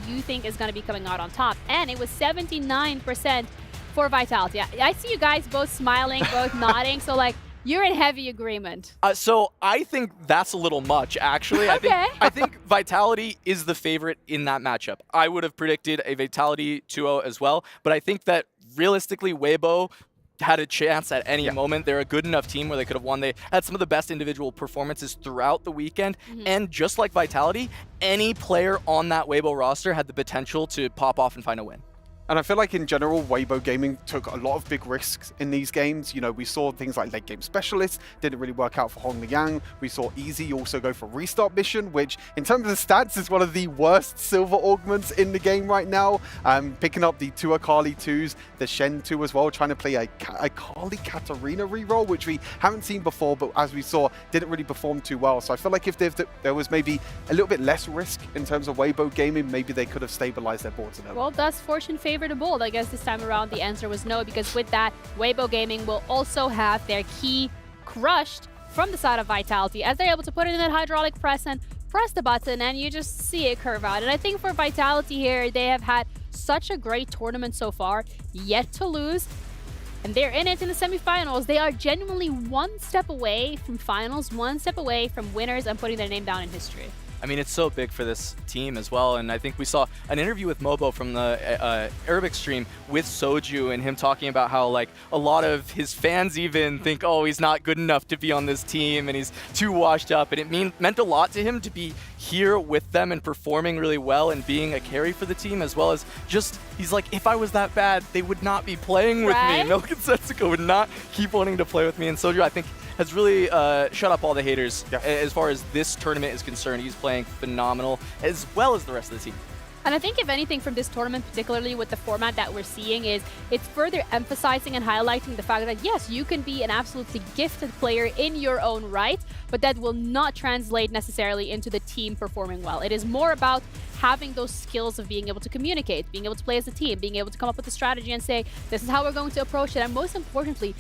you think is going to be coming out on top. And it was 79% for Vitality. I see you guys both smiling, both nodding, so like, you're in heavy agreement. So I think that's a little much, actually. Okay. I think Vitality is the favorite in that matchup. I would have predicted a Vitality 2-0 as well, but I think that realistically, Weibo had a chance at any moment. They're a good enough team where they could have won. They had some of the best individual performances throughout the weekend, and just like Vitality, any player on that Weibo roster had the potential to pop off and find a win. And I feel like in general, Weibo Gaming took a lot of big risks in these games. You know, we saw things like late game specialists, didn't really work out for Hong Liang. We saw Easy also go for restart mission, which in terms of the stats is one of the worst silver augments in the game right now. Picking up the 2 Akali 2s, the Shen 2 as well, trying to play a Akali Katarina reroll, which we haven't seen before, but as we saw, didn't really perform too well. So I feel like if there was maybe a little bit less risk in terms of Weibo Gaming, maybe they could have stabilized their boards a little. Well, does fortune favor the bold? I guess this time around the answer was no, because with that, Weibo Gaming will also have their key crushed from the side of Vitality, as they're able to put it in that hydraulic press and press the button, and you just see it curve out. And I think for Vitality here, they have had such a great tournament so far, yet to lose. And they're in it in the semifinals. They are genuinely one step away from finals, one step away from winners and putting their name down in history. I mean, it's so big for this team as well, and I think we saw an interview with Mobo from the Arabic stream with Soju, and him talking about how, like, a lot of his fans even think, oh, he's not good enough to be on this team, and he's too washed up, and it meant a lot to him to be here with them and performing really well and being a carry for the team, as well as just, he's like, if I was that bad, they would not be playing with me. Milk and Setsuko would not keep wanting to play with me, and Soju, I think, has really shut up all the haters as far as this tournament is concerned. He's playing phenomenal, as well as the rest of the team. And I think if anything from this tournament, particularly with the format that we're seeing, is it's further emphasizing and highlighting the fact that yes, you can be an absolutely gifted player in your own right, but that will not translate necessarily into the team performing well. It is more about having those skills of being able to communicate, being able to play as a team, being able to come up with a strategy and say, this is how we're going to approach it, and most importantly,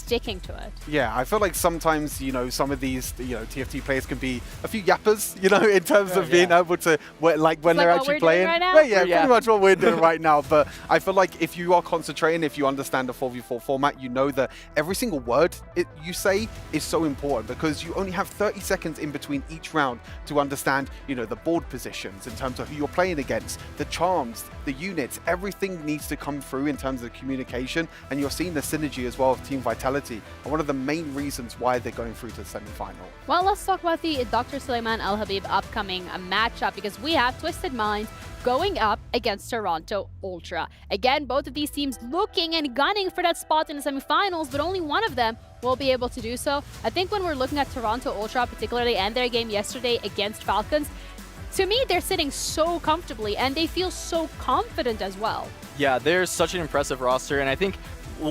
sticking to it. Yeah, I feel like sometimes, you know, some of these, you know, TFT players can be a few yappers, you know, in terms of being able to, like when they're actually playing. Right now? Yeah, pretty much what we're doing right now. But I feel like if you are concentrating, if you understand the 4v4 format, you know that every single word you say is so important because you only have 30 seconds in between each round to understand, you know, the board positions in terms of who you're playing against, the charms, the units, everything needs to come through in terms of communication, and you're seeing the synergy as well of Team Vitality, and one of the main reasons why they're going through to the semi-final. Well, let's talk about the Dr. Suleiman Al Habib upcoming matchup, because we have Twisted Minds going up against Toronto Ultra. Again, both of these teams looking and gunning for that spot in the semifinals, but only one of them will be able to do so. I think when we're looking at Toronto Ultra particularly and their game yesterday against Falcons, to me, they're sitting so comfortably and they feel so confident as well. Yeah, they're such an impressive roster, and I think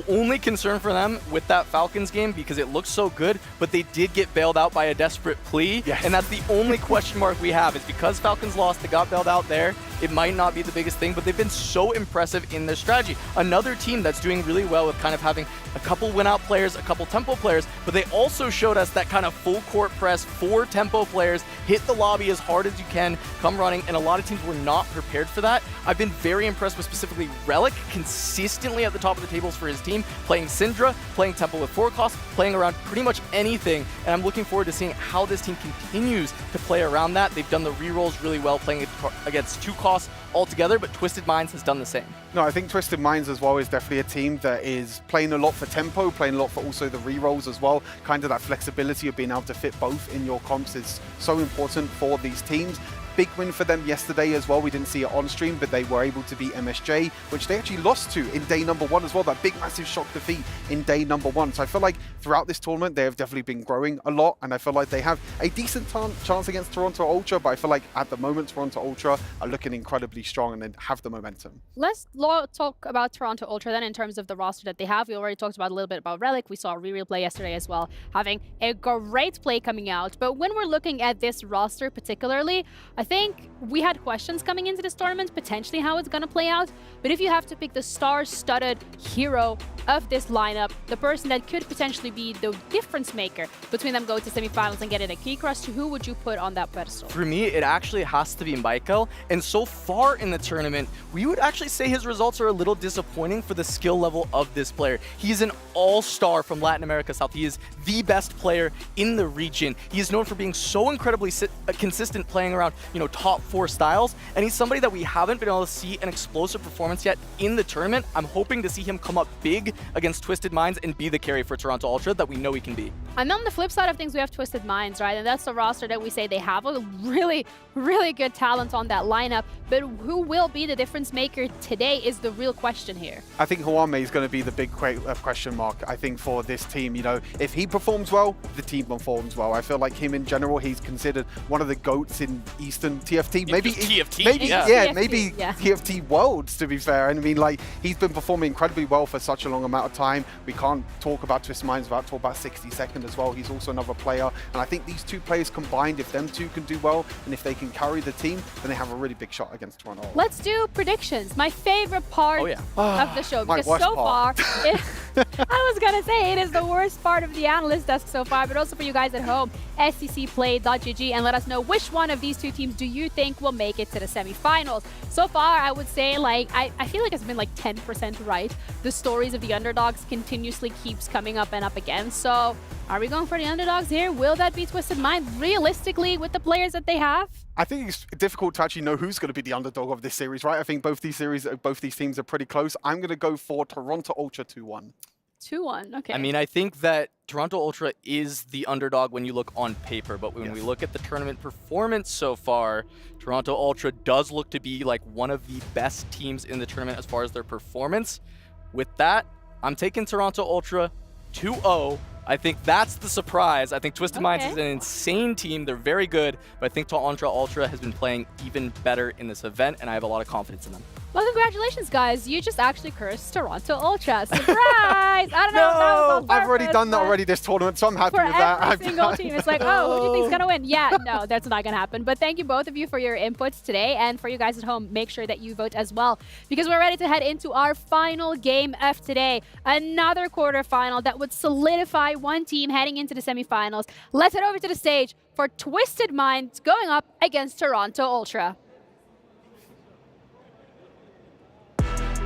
only concern for them with that Falcons game, because it looks so good, but they did get bailed out by a desperate plea, and that's the only question mark we have, is because Falcons lost, they got bailed out there. It might not be the biggest thing, but they've been so impressive in their strategy. Another team that's doing really well with kind of having a couple win-out players, a couple tempo players, but they also showed us that kind of full court press, 4 tempo players, hit the lobby as hard as you can, come running, and a lot of teams were not prepared for that. I've been very impressed with specifically Relic, consistently at the top of the tables for his team, playing Syndra, playing tempo with 4 costs, playing around pretty much anything, and I'm looking forward to seeing how this team continues to play around that. They've done the rerolls really well, playing against 2 costs altogether, but Twisted Minds has done the same. No, I think Twisted Minds as well is definitely a team that is playing a lot for tempo, playing a lot for also the rerolls as well. Kind of that flexibility of being able to fit both in your comps is so important for these teams. Big win for them yesterday as well. We didn't see it on stream, but they were able to beat MSJ, which they actually lost to in day number 1 as well. That big, massive shock defeat in day number 1. So I feel like throughout this tournament, they have definitely been growing a lot, and I feel like they have a decent chance against Toronto Ultra, but I feel like at the moment, Toronto Ultra are looking incredibly strong and they have the momentum. Let's talk about Toronto Ultra then in terms of the roster that they have. We already talked about a little bit about Relic. We saw a real play yesterday as well, having a great play coming out. But when we're looking at this roster particularly, I think we had questions coming into this tournament, potentially how it's going to play out. But if you have to pick the star-studded hero of this lineup, the person that could potentially be the difference maker between them going to semifinals and getting a key crush, who would you put on that pedestal? For me, it actually has to be Michael. And so far in the tournament, we would actually say his results are a little disappointing for the skill level of this player. He's an all-star from Latin America South. He is the best player in the region. He is known for being so incredibly consistent, playing around, you know, top 4 styles. And he's somebody that we haven't been able to see an explosive performance yet in the tournament. I'm hoping to see him come up big against Twisted Minds and be the carry for Toronto Ultra that we know he can be. And on the flip side of things, we have Twisted Minds, right? And that's the roster that we say they have a really, really good talent on that lineup. But who will be the difference maker today is the real question here. I think Hwame is going to be the big question mark, I think, for this team. You know, if he performs well, the team performs well. I feel like him in general, he's considered one of the GOATs in Eastern TFT. Maybe TFT? Maybe, yeah. Maybe TFT Worlds, to be fair. And I mean, like, he's been performing incredibly well for such a long amount of time. We can't talk about Twisted Minds without talking about 60second as well. He's also another player. And I think these 2 players combined, if them 2 can do well, and if they can carry the team, then they have a really big shot against Toronto. Let's do predictions. My favorite part of the show. Because so far, I was going to say it is the worst part of the analyst desk so far, but also for you guys at home, sccplay.gg, and let us know which one of these 2 teams do you think will make it to the semifinals. So far, I would say, like, I feel like it's been like 10% right. The stories of the underdogs continuously keeps coming up and up again. So are we going for the underdogs here? Will that be Twisted Mind realistically with the players that they have? I think it's difficult to actually know who's going to be the underdog of this series, right? I think both these teams are pretty close. I'm going to go for Toronto Ultra 2-1. 2-1, okay. I mean, I think that Toronto Ultra is the underdog when you look on paper, but when we look at the tournament performance so far, Toronto Ultra does look to be like one of the best teams in the tournament as far as their performance. With that, I'm taking Toronto Ultra 2-0. I think that's the surprise. I think Twisted Minds is an insane team. They're very good, but I think Toronto Ultra has been playing even better in this event, and I have a lot of confidence in them. Well, congratulations, guys. You just actually cursed Toronto Ultra. Surprise! I don't know if that was on I've already purpose, done that but already this tournament, so I'm happy for with that. every single team, it's like, oh, who do you think's gonna win? Yeah, no, that's not gonna happen. But thank you both of you for your inputs today, and for you guys at home, make sure that you vote as well, because we're ready to head into our final game of today. Another quarterfinal that would solidify one team heading into the semifinals. Let's head over to the stage for Twisted Minds going up against Toronto Ultra.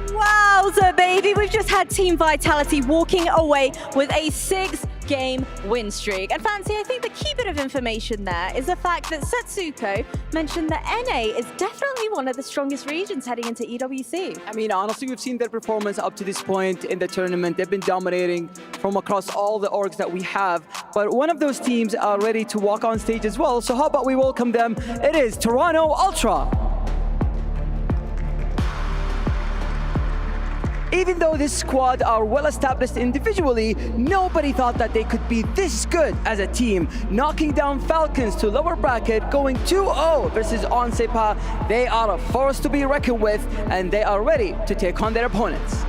Wowza, baby. We've just had Team Vitality walking away with a 6-game win streak. And Fancy, I think the key bit of information there is the fact that Setsuko mentioned that NA is definitely one of the strongest regions heading into EWC. I mean, honestly, we've seen their performance up to this point in the tournament. They've been dominating from across all the orgs that we have. But one of those teams are ready to walk on stage as well. So how about we welcome them? It is Toronto Ultra. Even though this squad are well established individually, nobody thought that they could be this good as a team, knocking down Falcons to lower bracket, going 2-0 versus Onsepa. They are a force to be reckoned with, and they are ready to take on their opponents.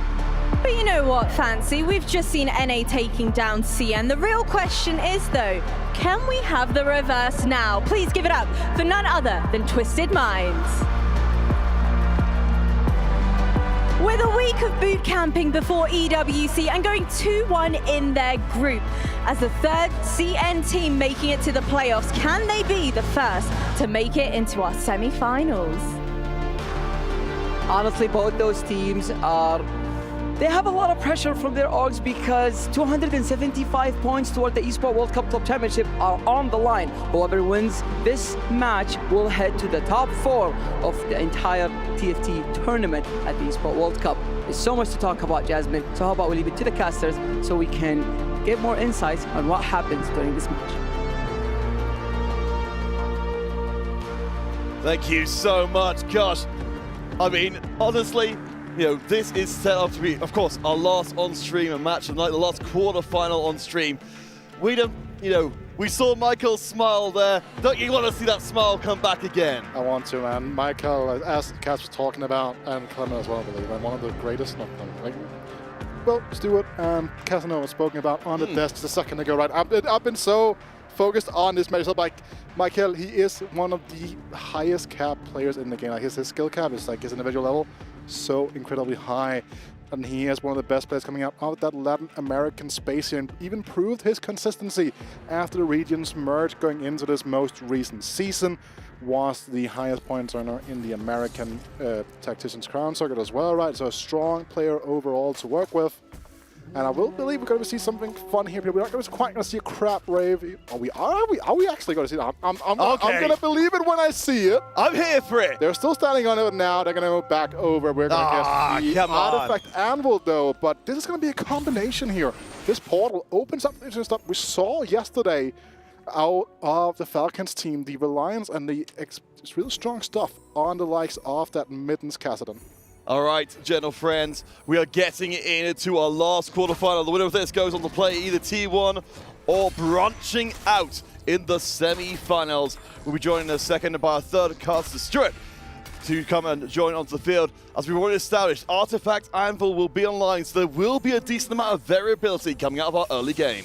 But you know what, Fancy? We've just seen NA taking down CN. The real question is, though, can we have the reverse now? Please give it up for none other than Twisted Minds. With a week of boot camping before EWC and going 2-1 in their group. As the third CN team making it to the playoffs, can they be the first to make it into our semi-finals? Honestly, both those teams they have a lot of pressure from their orgs because 275 points toward the Esports World Cup Club Championship are on the line. Whoever wins this match will head to the top 4 of the entire TFT tournament at the Esports World Cup. There's so much to talk about, Jasmine, so how about we leave it to the casters so we can get more insights on what happens during this match. Thank you so much. Gosh, I mean, honestly, you know, this is set up to be, of course, our last on-stream match of the night, the last quarter-final on-stream. Weedham, you know, we saw Michael's smile there. Don't you want to see that smile come back again? I want to, man. Michael, as Kat was talking about, and Clement as well, I believe, and one of the greatest, not them, like, well, Stuart and Casanova spoken about on the desk just a second ago, right? I've been so focused on this match. Like, Michael, he is one of the highest cap players in the game. Like, his skill cap is like his individual level so incredibly high, and he is one of the best players coming out of that Latin American space here, and even proved his consistency after the regions merged going into this most recent season. Was the highest points earner in the American Tactician's Crown Circuit as well, right? So a strong player overall to work with. And I will believe we're going to see something fun here. We're not quite going to see a crap rave. Are we actually going to see that? I'm going to believe it when I see it. I'm here for it. They're still standing on it now. They're going to go back over. We're going to get the artifact anvil, though. But this is going to be a combination here. This portal opens up interesting stuff. We saw yesterday out of the Falcons team, the reliance and the real strong stuff on the likes of that Mittens Kassadin. All right, gentle friends, we are getting into our last quarterfinal. The winner of this goes on to play either T1 or branching out in the semi-finals. We'll be joined in a second by our third caster, Stuart, to come and join onto the field. As we've already established, Artifact Anvil will be online, so there will be a decent amount of variability coming out of our early game.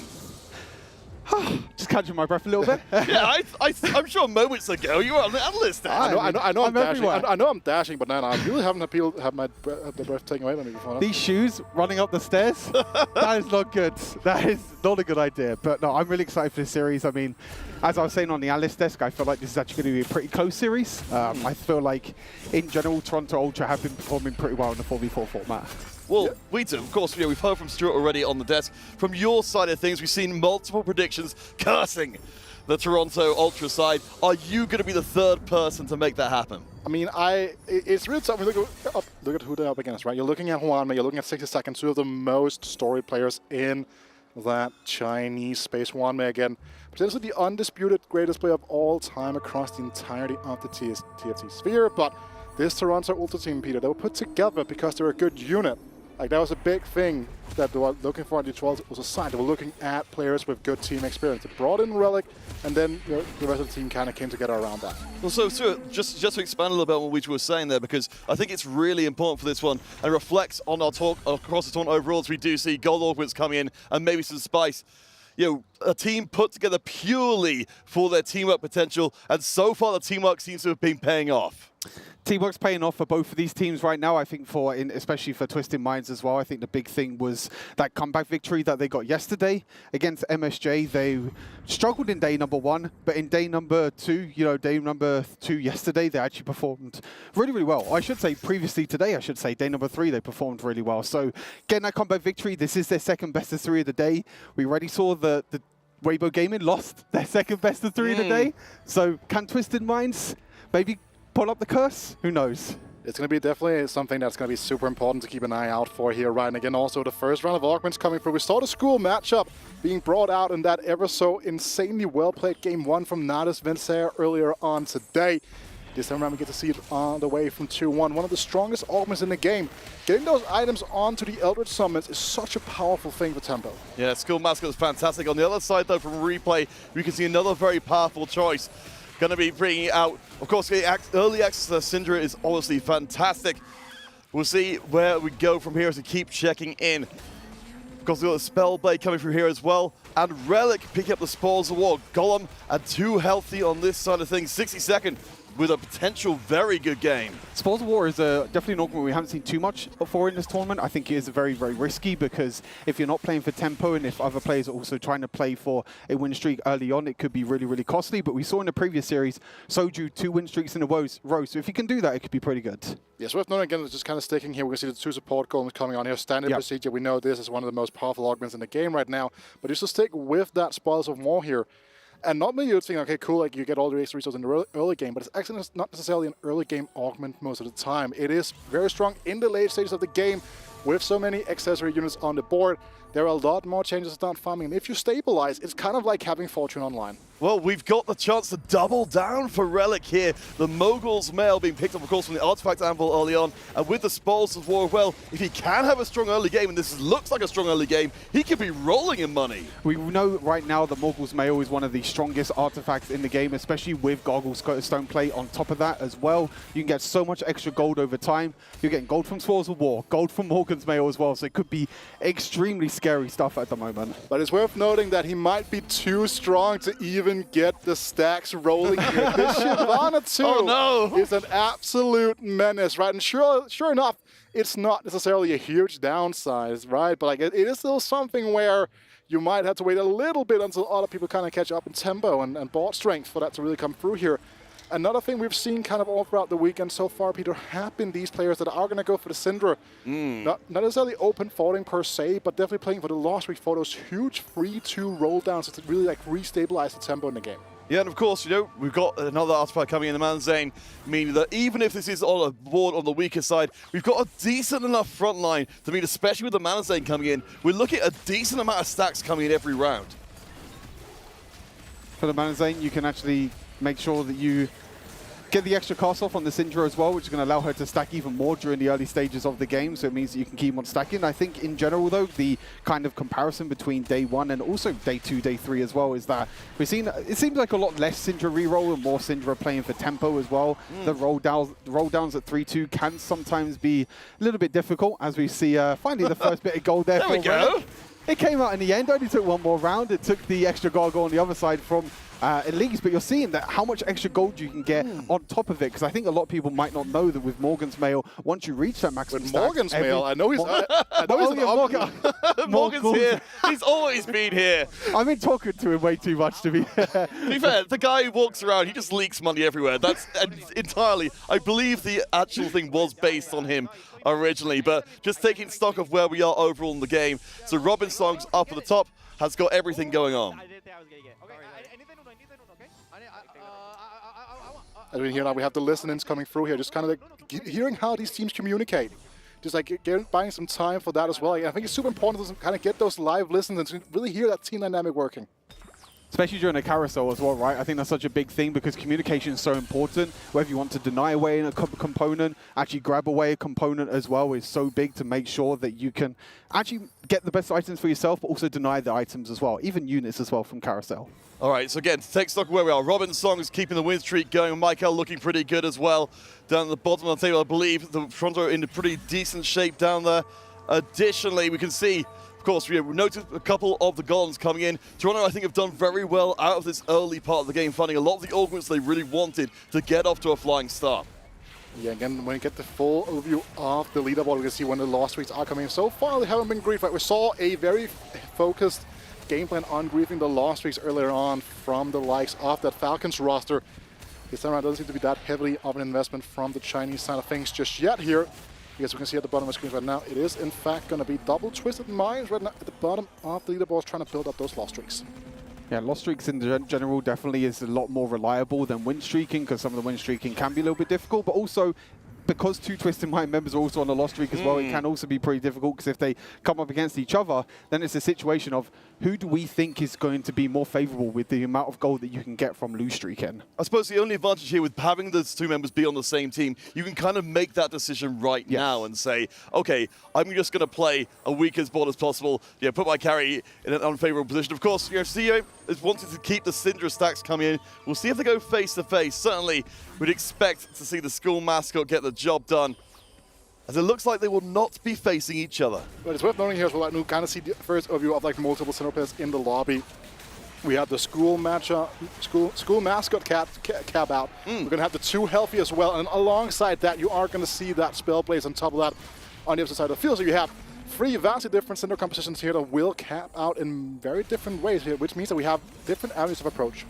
Just catching my breath a little bit. Yeah, I'm sure moments ago you were on the analyst. I know I'm dashing. I know I'm dashing, but now I really haven't had the breath taken away from me before. These shoes running up the stairs, that is not good. That is not a good idea. But no, I'm really excited for this series. I mean, as I was saying on the analyst desk, I feel like this is actually going to be a pretty close series. I feel like, in general, Toronto Ultra have been performing pretty well in the 4v4 format. Well, we do. Of course, we've heard from Stuart already on the desk. From your side of things, we've seen multiple predictions cursing the Toronto Ultra side. Are you going to be the third person to make that happen? I mean, it's really tough. Look at who they're up against, right? You're looking at Juanma, you're looking at 60 Seconds, two of the most storied players in that Chinese space. Juanma, again, potentially the undisputed greatest player of all time across the entirety of the TFT sphere. But this Toronto Ultra team, Peter, they were put together because they're a good unit Like, that was a big thing that they were looking for in D12 was a sign. They were looking at players with good team experience. They brought in Relic, and then the rest of the team kind of came together around that. Well, so just to expand a little bit on what we were saying there, because I think it's really important for this one and reflects on our talk across the tournament overall as we do see gold augments coming in and maybe some spice. You know, a team put together purely for their teamwork potential, and so far the teamwork seems to have been paying off. Teamwork's paying off for both of these teams right now. I think especially for Twisted Minds as well. I think the big thing was that comeback victory that they got yesterday against MSJ. They struggled in day number 1, but in day number 2, day number 2 yesterday, they actually performed really, really well. I should say previously today, day number 3, they performed really well. So getting that comeback victory, this is their second best of 3 of the day. We already saw the Weibo Gaming lost their second best of 3 of the day. So can Twisted Minds maybe pull up the curse? Who knows? It's going to be definitely something that's going to be super important to keep an eye out for here, right? And again, also the first round of augments coming through. We saw the school matchup being brought out in that ever so insanely well-played game 1 from Nadis Vencer earlier on today. This time around, we get to see it on the way from 2-1. One of the strongest augments in the game. Getting those items onto the Eldritch Summons is such a powerful thing for Tempo. Yeah, School Mascot is fantastic. On the other side, though, from replay, we can see another very powerful choice. Going to be bringing out, of course, early access to Syndra is obviously fantastic. We'll see where we go from here as we keep checking in. Of course, we've got the Spellblade coming through here as well. And Relic picking up the Spoils of War. Golem and 2 healthy on this side of things. 62nd with a potential very good game. Spoils of War is definitely an augment we haven't seen too much for in this tournament. I think it is very, very risky because if you're not playing for tempo and if other players are also trying to play for a win streak early on, it could be really, really costly. But we saw in the previous series, Soju 2 win streaks in a row. So if you can do that, it could be pretty good. Yes, worth noting again, just kind of sticking here. We're going to see the 2 support golems coming on here. Standard procedure. We know this is one of the most powerful augments in the game right now. But just to stick with that Spoils of War here, and not maybe you'd think, okay, cool, like you get all the extra resources in the early game, but it's actually not necessarily an early game augment most of the time. It is very strong in the late stages of the game with so many accessory units on the board. There are a lot more changes to start farming, and if you stabilize, it's kind of like having Fortune Online. Well, we've got the chance to double down for Relic here. The Mogul's Mail being picked up, of course, from the Artifact Anvil early on, and with the Spoils of War, well, if he can have a strong early game, and this looks like a strong early game, he could be rolling in money. We know right now that Mogul's Mail is one of the strongest artifacts in the game, especially with Goggle's Stone Plate on top of that as well. You can get so much extra gold over time. You're getting gold from Spoils of War, gold from Morgan's Mail as well, so it could be extremely scary stuff at the moment. But it's worth noting that he might be too strong to even get the stacks rolling here. This Shyvana 2 is an absolute menace, right? And sure enough, it's not necessarily a huge downside, right? But like it is still something where you might have to wait a little bit until other people kind of catch up in tempo and board strength for that to really come through here. Another thing we've seen kind of all throughout the weekend so far, Peter, have been these players that are going to go for the Syndra. Not necessarily open folding per se, but definitely playing for the loss week for those huge 3-2 roll downs to really like restabilize the tempo in the game. Yeah, and of course, we've got another artifact coming in the Manzane, meaning that even if this is on a board on the weaker side, we've got a decent enough front line to mean, especially with the Manzane coming in, we're looking at a decent amount of stacks coming in every round. For the Manzane, you can actually make sure that you get the extra cast off on the Syndra as well, which is going to allow her to stack even more during the early stages of the game, so it means that you can keep on stacking. I think in general, though, the kind of comparison between day 1 and also day 2, day 3 as well is that we've seen, it seems like a lot less Syndra reroll and more Syndra playing for tempo as well. The roll downs at 3-2 can sometimes be a little bit difficult, as we see finally the first bit of gold there. There we go. It came out in the end, only took one more round. It took the extra gargoyle on the other side from Elise, but you're seeing that how much extra gold you can get on top of it, because I think a lot of people might not know that with Morgan's Mail, once you reach that maximum stacks, Morgan's Mail, I know he's Morgan's here. He's always been here. I've been talking to him way too much, to be fair. To be fair, the guy who walks around, he just leaks money everywhere. That's entirely, I believe the actual thing was based on him originally, but just taking stock of where we are overall in the game. So Robin Song's up at the top, has got everything going on. As we hear now, we have the listenings coming through here, just kind of like hearing how these teams communicate. Just like buying some time for that as well. I think it's super important to kind of get those live listens and to really hear that team dynamic working. especially during a carousel as well, right? I think that's such a big thing because communication is so important. Whether you want to deny away a component, actually grab away a component as well is so big to make sure that you can actually get the best items for yourself, but also deny the items as well, even units as well from carousel. All right, so again, to take stock of where we are, Robin Song is keeping the win streak going. Michael looking pretty good as well. Down at the bottom of the table, I believe the Toronto in a pretty decent shape down there. Additionally, we can see, of course, we have noticed a couple of the golems coming in. Toronto, I think, have done very well out of this early part of the game, finding a lot of the augments they really wanted to get off to a flying start. Yeah, again, when you get the full overview of the leaderboard, we can see when the lost streaks are coming in. So far, they haven't been griefed. Right? We saw a very focused game plan on griefing the lost streaks earlier on from the likes of that Falcons roster. This time around doesn't seem to be that heavily of an investment from the Chinese side of things just yet here. Because we can see at the bottom of the screen right now, it is in fact going to be double Twisted Minds right now at the bottom of the leaderboard trying to build up those lost streaks. Yeah, lost streaks in general definitely is a lot more reliable than win streaking because some of the win streaking can be a little bit difficult, but also because 2 Twisted Mind members are also on the lost streak as well, it can also be pretty difficult because if they come up against each other, then it's a situation of who do we think is going to be more favorable with the amount of gold that you can get from lose streaking. I suppose the only advantage here with having those 2 members be on the same team, you can kind of make that decision right now and say, okay, I'm just going to play a weak as board as possible, put my carry in an unfavorable position. Of course, CEO is wanting to keep the Syndra stacks coming in. We'll see if they go face to face. Certainly, we'd expect to see the school mascot get the job done, as it looks like they will not be facing each other. But it's worth noting here as well, you kind of see the first overview of like multiple Syndra players in the lobby. We have the school matchup, school mascot cab out. We're gonna have the 2 healthy as well, and alongside that, you are gonna see that spell blaze on top of that on the other side of the field. So you have 3 vastly different Syndra compositions here that will cap out in very different ways here, which means that we have different avenues of approach.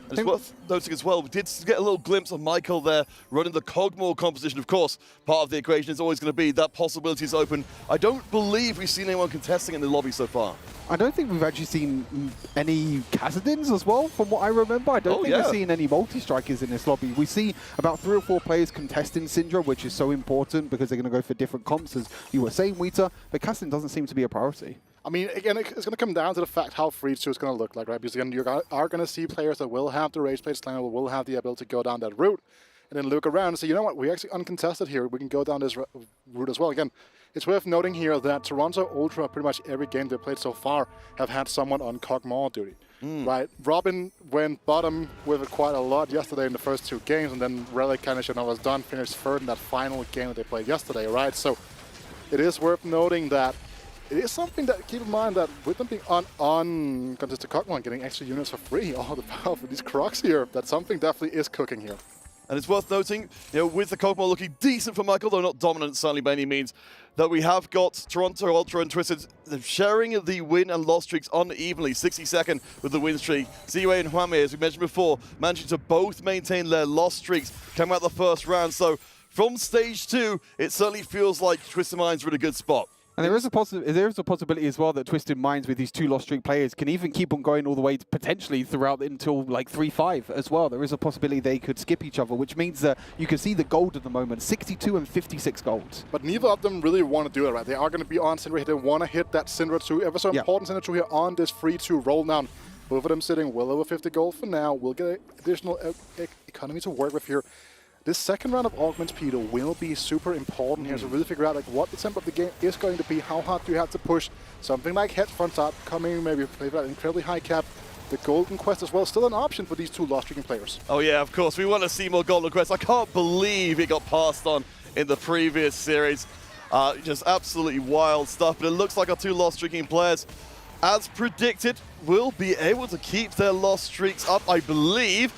And it's worth noting as well, we did get a little glimpse of Michael there running the Cogmore composition. Of course, part of the equation is always going to be that possibility is open. I don't believe we've seen anyone contesting in the lobby so far. I don't think we've actually seen any Khazadins as well, from what I remember. I don't think we've seen any multi-strikers in this lobby. We see about 3 or 4 players contesting Syndra, which is so important because they're going to go for different comps, as you were saying, Wheater, but Khazadin doesn't seem to be a priority. I mean, again, it's going to come down to the fact how Free 2 is going to look like, right? Because again, you are going to see players that will have the Rage Blade Slam, will have the ability to go down that route, and then look around and say, you know what, we're actually uncontested here. We can go down this route as well. Again, it's worth noting here that Toronto Ultra, pretty much every game they've played so far, have had someone on Cogmore duty, right? Robin went bottom with it quite a lot yesterday in the first 2 games, and then Relic kind of was done, finished 3rd in that final game that they played yesterday, right? So it is worth noting that it is something that keep in mind that with them being on contested Cogmore and getting extra units for free, all the power for these Crocs here, that something definitely is cooking here. And it's worth noting, with the Cogmore looking decent for Michael, though not dominant certainly by any means, that we have got Toronto Ultra and Twisted sharing the win and loss streaks unevenly. 62nd with the win streak. Ziwei and Huame, as we mentioned before, managing to both maintain their loss streaks coming out the first round. So from stage 2, it certainly feels like Twisted Minds are in a good spot. And there is a possibility as well that Twisted Minds with these 2 lost streak players can even keep on going all the way to potentially throughout until like 3-5 as well. There is a possibility they could skip each other, which means that you can see the gold at the moment, 62 and 56 gold. But neither of them really want to do it, right? They are going to be on Syndra here. They want to hit that Syndra 2, ever so important Syndra 2 here on this free 2 roll down. Both of them sitting well over 50 gold for now. We'll get additional economy to work with here. This second round of Augments, Peter, will be super important here to really figure out like what the tempo of the game is going to be, how hard do you have to push. Something like Head Front Up coming, maybe play that incredibly high cap. The Golden Quest as well, still an option for these 2 lost streaking players. Oh yeah, of course, we want to see more Golden Quest. I can't believe it got passed on in the previous series. Just absolutely wild stuff, but it looks like our 2 lost streaking players, as predicted, will be able to keep their lost streaks up, I believe.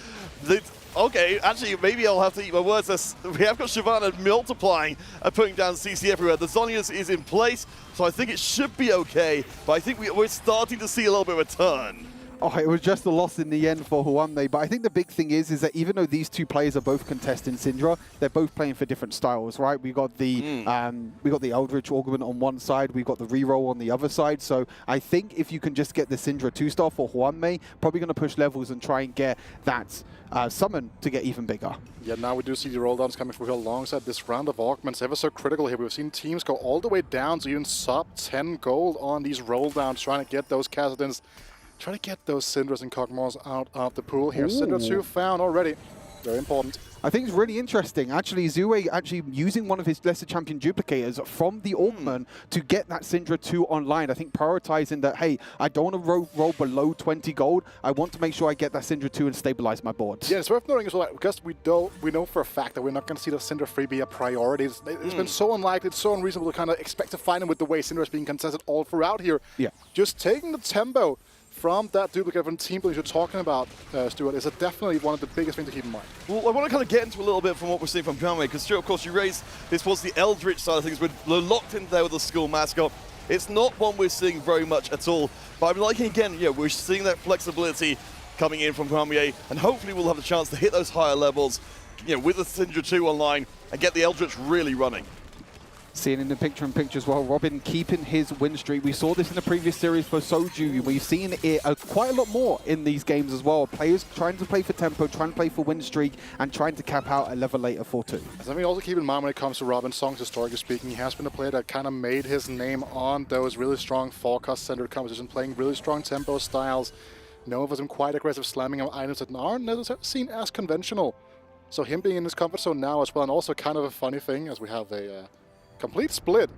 Okay, actually, maybe I'll have to eat my words. We have got Shyvana multiplying and putting down CC everywhere. The Zhonya's is in place, so I think it should be okay. But I think we're starting to see a little bit of a turn. Oh, it was just a loss in the end for Huame. But I think the big thing is that even though these 2 players are both contesting Syndra, they're both playing for different styles, right? We got the Eldritch Augment on one side, we've got the reroll on the other side. So I think if you can just get the Syndra 2-star for Huame, probably going to push levels and try and get that summon to get even bigger. Yeah, now we do see the roll downs coming through here alongside this round of Augments, ever so critical here. We've seen teams go all the way down to even sub 10 gold on these roll downs, trying to get those Khazadins Try to get those Syndras and Kog'Maws out of the pool here. Syndra 2 found already. Very important. I think it's really interesting. Actually, Zue actually using one of his lesser champion duplicators from the Augment to get that Syndra 2 online. I think prioritizing that, hey, I don't want to roll below 20 gold. I want to make sure I get that Syndra 2 and stabilize my board. Yeah, it's worth noting as well, because we know for a fact that we're not going to see the Syndra 3 be a priority. It's been so unlikely, it's so unreasonable to kind of expect to find him with the way Syndra is being contested all throughout here. Yeah. Just taking the tempo from that duplicate from team you're talking about, Stuart, is definitely one of the biggest things to keep in mind. Well, I want to kind of get into a little bit from what we're seeing from Pyame, because Stuart, of course, you raised this was the Eldritch side of things. We're locked in there with the school mascot. It's not one we're seeing very much at all. But I'm liking, again, yeah, we're seeing that flexibility coming in from Pyame, and hopefully we'll have a chance to hit those higher levels, you know, with the Syndra 2 online and get the Eldritch really running. Seeing in the picture-in-picture as well, Robin keeping his win streak. We saw this in the previous series for Soju. We've seen it quite a lot more in these games as well. Players trying to play for tempo, trying to play for win streak, and trying to cap out a level later 4-2. Something also keep in mind when it comes to Robin Songs, historically speaking, he has been a player that kind of made his name on those really strong forecast-centered competitions, playing really strong tempo styles. Known for some quite aggressive slamming of items that aren't necessarily seen as conventional. So him being in his comfort zone now as well, and also kind of a funny thing, as we have a complete split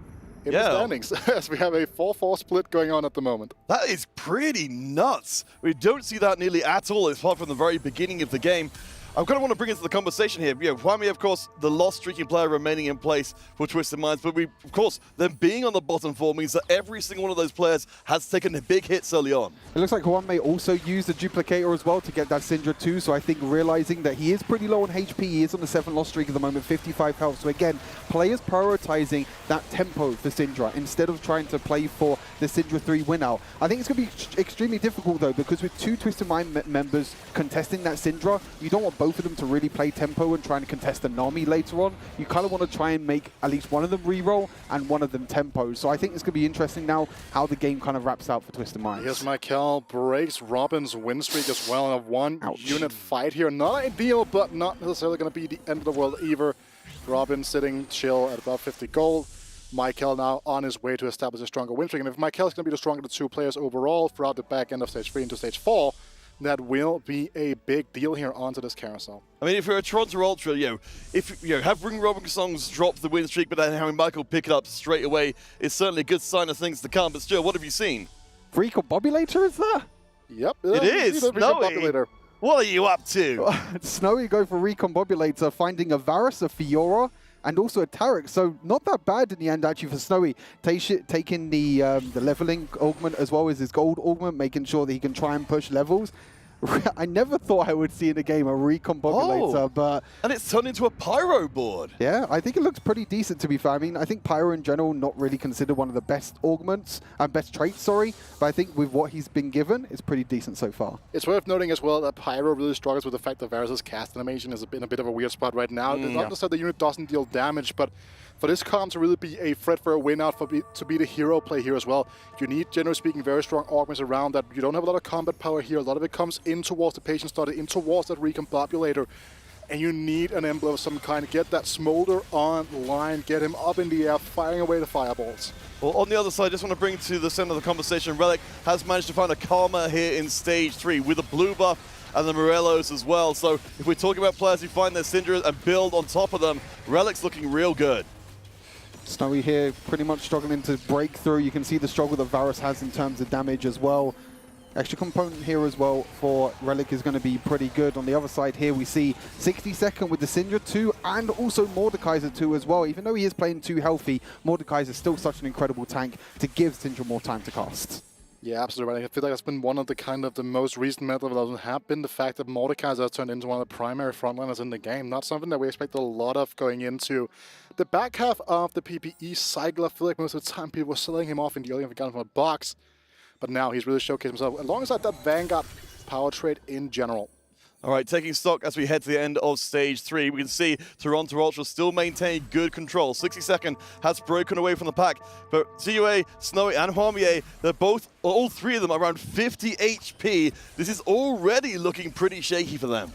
in the standings, as we have a 4-4 split going on at the moment. That is pretty nuts. We don't see that nearly at all, apart from the very beginning of the game. I kind of want to bring into the conversation here. You know, Pyame, of course, the lost streaking player remaining in place for Twisted Minds, but of course, them being on the bottom four means that every single one of those players has taken a big hits early on. It looks like Kwame also used the duplicator as well to get that Syndra 2, so I think realizing that he is pretty low on HP, he is on the 7 loss streak at the moment, 55 health. So again, players prioritizing that tempo for Syndra instead of trying to play for the Syndra 3 win out. I think it's going to be extremely difficult though, because with 2 Twisted Mind members contesting that Syndra, you don't want both of them to really play tempo and try to contest the Nami later on. You kind of want to try and make at least one of them reroll and one of them tempo. So I think it's going to be interesting now how the game kind of wraps out for Twisted Minds. Here's Michael, breaks Robin's win streak as well in a one-unit fight here. Not ideal, but not necessarily going to be the end of the world either. Robin sitting chill at about 50 gold. Michael now on his way to establish a stronger win streak. And if Michael's going to be the stronger of the 2 players overall throughout the back end of Stage 3 into Stage 4, that will be a big deal here onto this carousel. I mean, if you're a Toronto Ultra, if have Ring Robin songs drop the win streak, but then having Michael pick it up straight away is certainly a good sign of things to come. But still, what have you seen? Recombobulator is there? Yep. It is. Snowy. What are you up to? Snowy go for Recombobulator, finding a Varus, a Fiora, and also a Tarek. So not that bad in the end actually for Snowy. Taking the leveling augment as well as his gold augment, making sure that he can try and push levels. I never thought I would see in a game a Recombobulator, but... And it's turned into a Pyro board. Yeah, I think it looks pretty decent to be fair. I mean, I think Pyro in general not really considered one of the best augments, best traits, sorry. But I think with what he's been given, it's pretty decent so far. It's worth noting as well that Pyro really struggles with the fact that Varus' cast animation is in a bit of a weird spot right now. Not necessarily the unit doesn't deal damage, but for this comp to really be a threat for a win out, to be the hero play here as well, you need, generally speaking, very strong augments around that. You don't have a lot of combat power here. A lot of it comes in towards the patient starter, in towards that Recombobulator. And you need an emblem of some kind. Get that Smolder online, get him up in the air, firing away the fireballs. Well, on the other side, I just want to bring to the center of the conversation, Relic has managed to find a Karma here in Stage 3 with a blue buff and the Morellos as well. So if we're talking about players who find their Syndra and build on top of them, Relic's looking real good. Snowy here pretty much struggling to break through. You can see the struggle that Varus has in terms of damage as well. Extra component here as well for Relic is going to be pretty good. On the other side here we see 62nd with the Syndra 2 and also Mordekaiser 2 as well. Even though he is playing too healthy, Mordekaiser is still such an incredible tank to give Syndra more time to cast. Yeah, absolutely right. I feel like that's been one of the most recent meta developments have been the fact that Mordekaiser has turned into one of the primary frontliners in the game. Not something that we expect a lot of going into the back half of the PPE cycle. I feel like most of the time people were selling him off in the early game, got him from a box. But now he's really showcased himself alongside that Vanguard power trait in general. All right, taking stock as we head to the end of Stage 3, we can see Toronto Ultra still maintain good control. 62nd has broken away from the pack, but CUA, Snowy, and Huamier, they're both, all three of them, around 50 HP. This is already looking pretty shaky for them.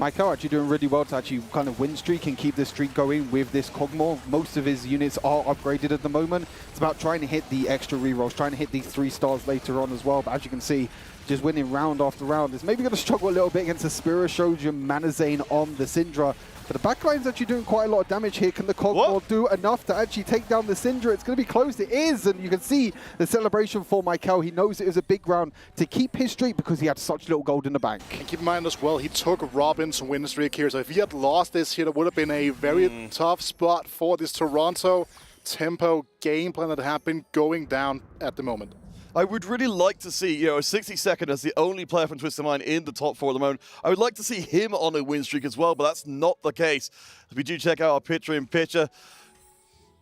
Michael actually doing really well to actually kind of win streak and keep this streak going with this Kog'Maw. Most of his units are upgraded at the moment. It's about trying to hit the extra rerolls, trying to hit these 3 stars later on as well. But as you can see, just winning round after round. It's maybe going to struggle a little bit against the Spira, Shogun, Manazane on the Syndra. But the backline's actually doing quite a lot of damage here. Can the Cogmore do enough to actually take down the Syndra? It's going to be close. It is, and you can see the celebration for Michael. He knows it was a big round to keep his streak because he had such little gold in the bank. And keep in mind as well, he took Robin's win streak here. So if he had lost this here, it would have been a very tough spot for this Toronto tempo game plan that had been going down at the moment. I would really like to see, a 60-second as the only player from Twisted Mind in the top 4 at the moment. I would like to see him on a win streak as well, but that's not the case. As we do check out our picture-in-picture,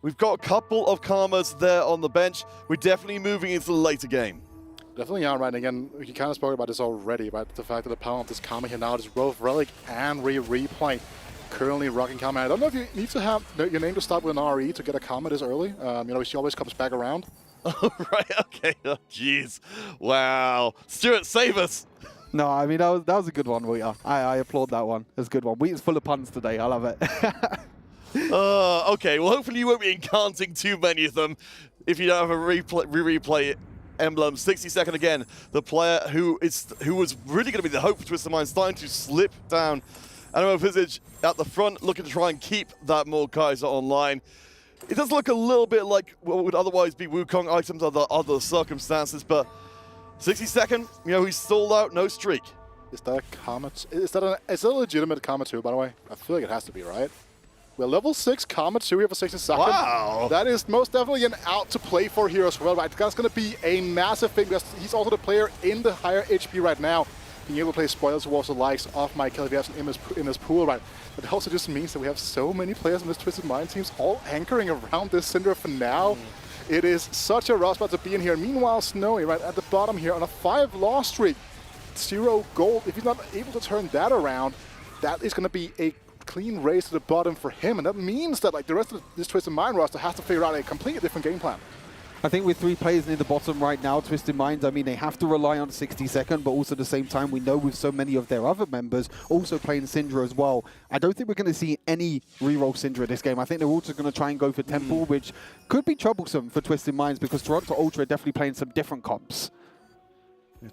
we've got a couple of Karmas there on the bench. We're definitely moving into the later game. Definitely are, right? Again, we kind of spoke about this already, right? The fact that the power of this Karma here now is both Relic and Replay currently rocking Karma. I don't know if you need to have your name to start with an RE to get a Karma this early. She always comes back around. Oh, right, okay. Oh, jeez. Wow. Stuart, save us. No, I mean, that was a good one, Wheater. I applaud that one. It was a good one. Wheater's full of puns today. I love it. Okay, well, hopefully you won't be encountering too many of them if you don't have a replay emblem. 60-second again. The player who was really going to be the hope for Twisted Mind starting to slip down. Animo Visage at the front, looking to try and keep that Mordekaiser online. It does look a little bit like what would otherwise be Wukong items under other circumstances, but 60-second, he's stalled out, no streak. Is that a Karma? Is that a legitimate Karma 2, by the way? I feel like it has to be, right? We're level 6 Karma 2 here for 60-second. Wow! That is most definitely an out to play for here as well, right? That's going to be a massive thing because he's also the player in the higher HP right now. Being able to play spoilers towards the likes of Michael if he has in his pool, right? But it also just means that we have so many players in this Twisted Mind teams all anchoring around this Syndra for now. It is such a rough spot to be in here. Meanwhile, Snowy, right at the bottom here on a 5-loss streak, 0 gold. If he's not able to turn that around, that is going to be a clean race to the bottom for him. And that means that the rest of this Twisted Mind roster has to figure out a completely different game plan. I think with 3 players near the bottom right now, Twisted Minds, I mean, they have to rely on 60-second, but also at the same time, we know with so many of their other members also playing Syndra as well, I don't think we're going to see any reroll Syndra this game. I think they're also going to try and go for Temple, which could be troublesome for Twisted Minds because Toronto Ultra are definitely playing some different comps.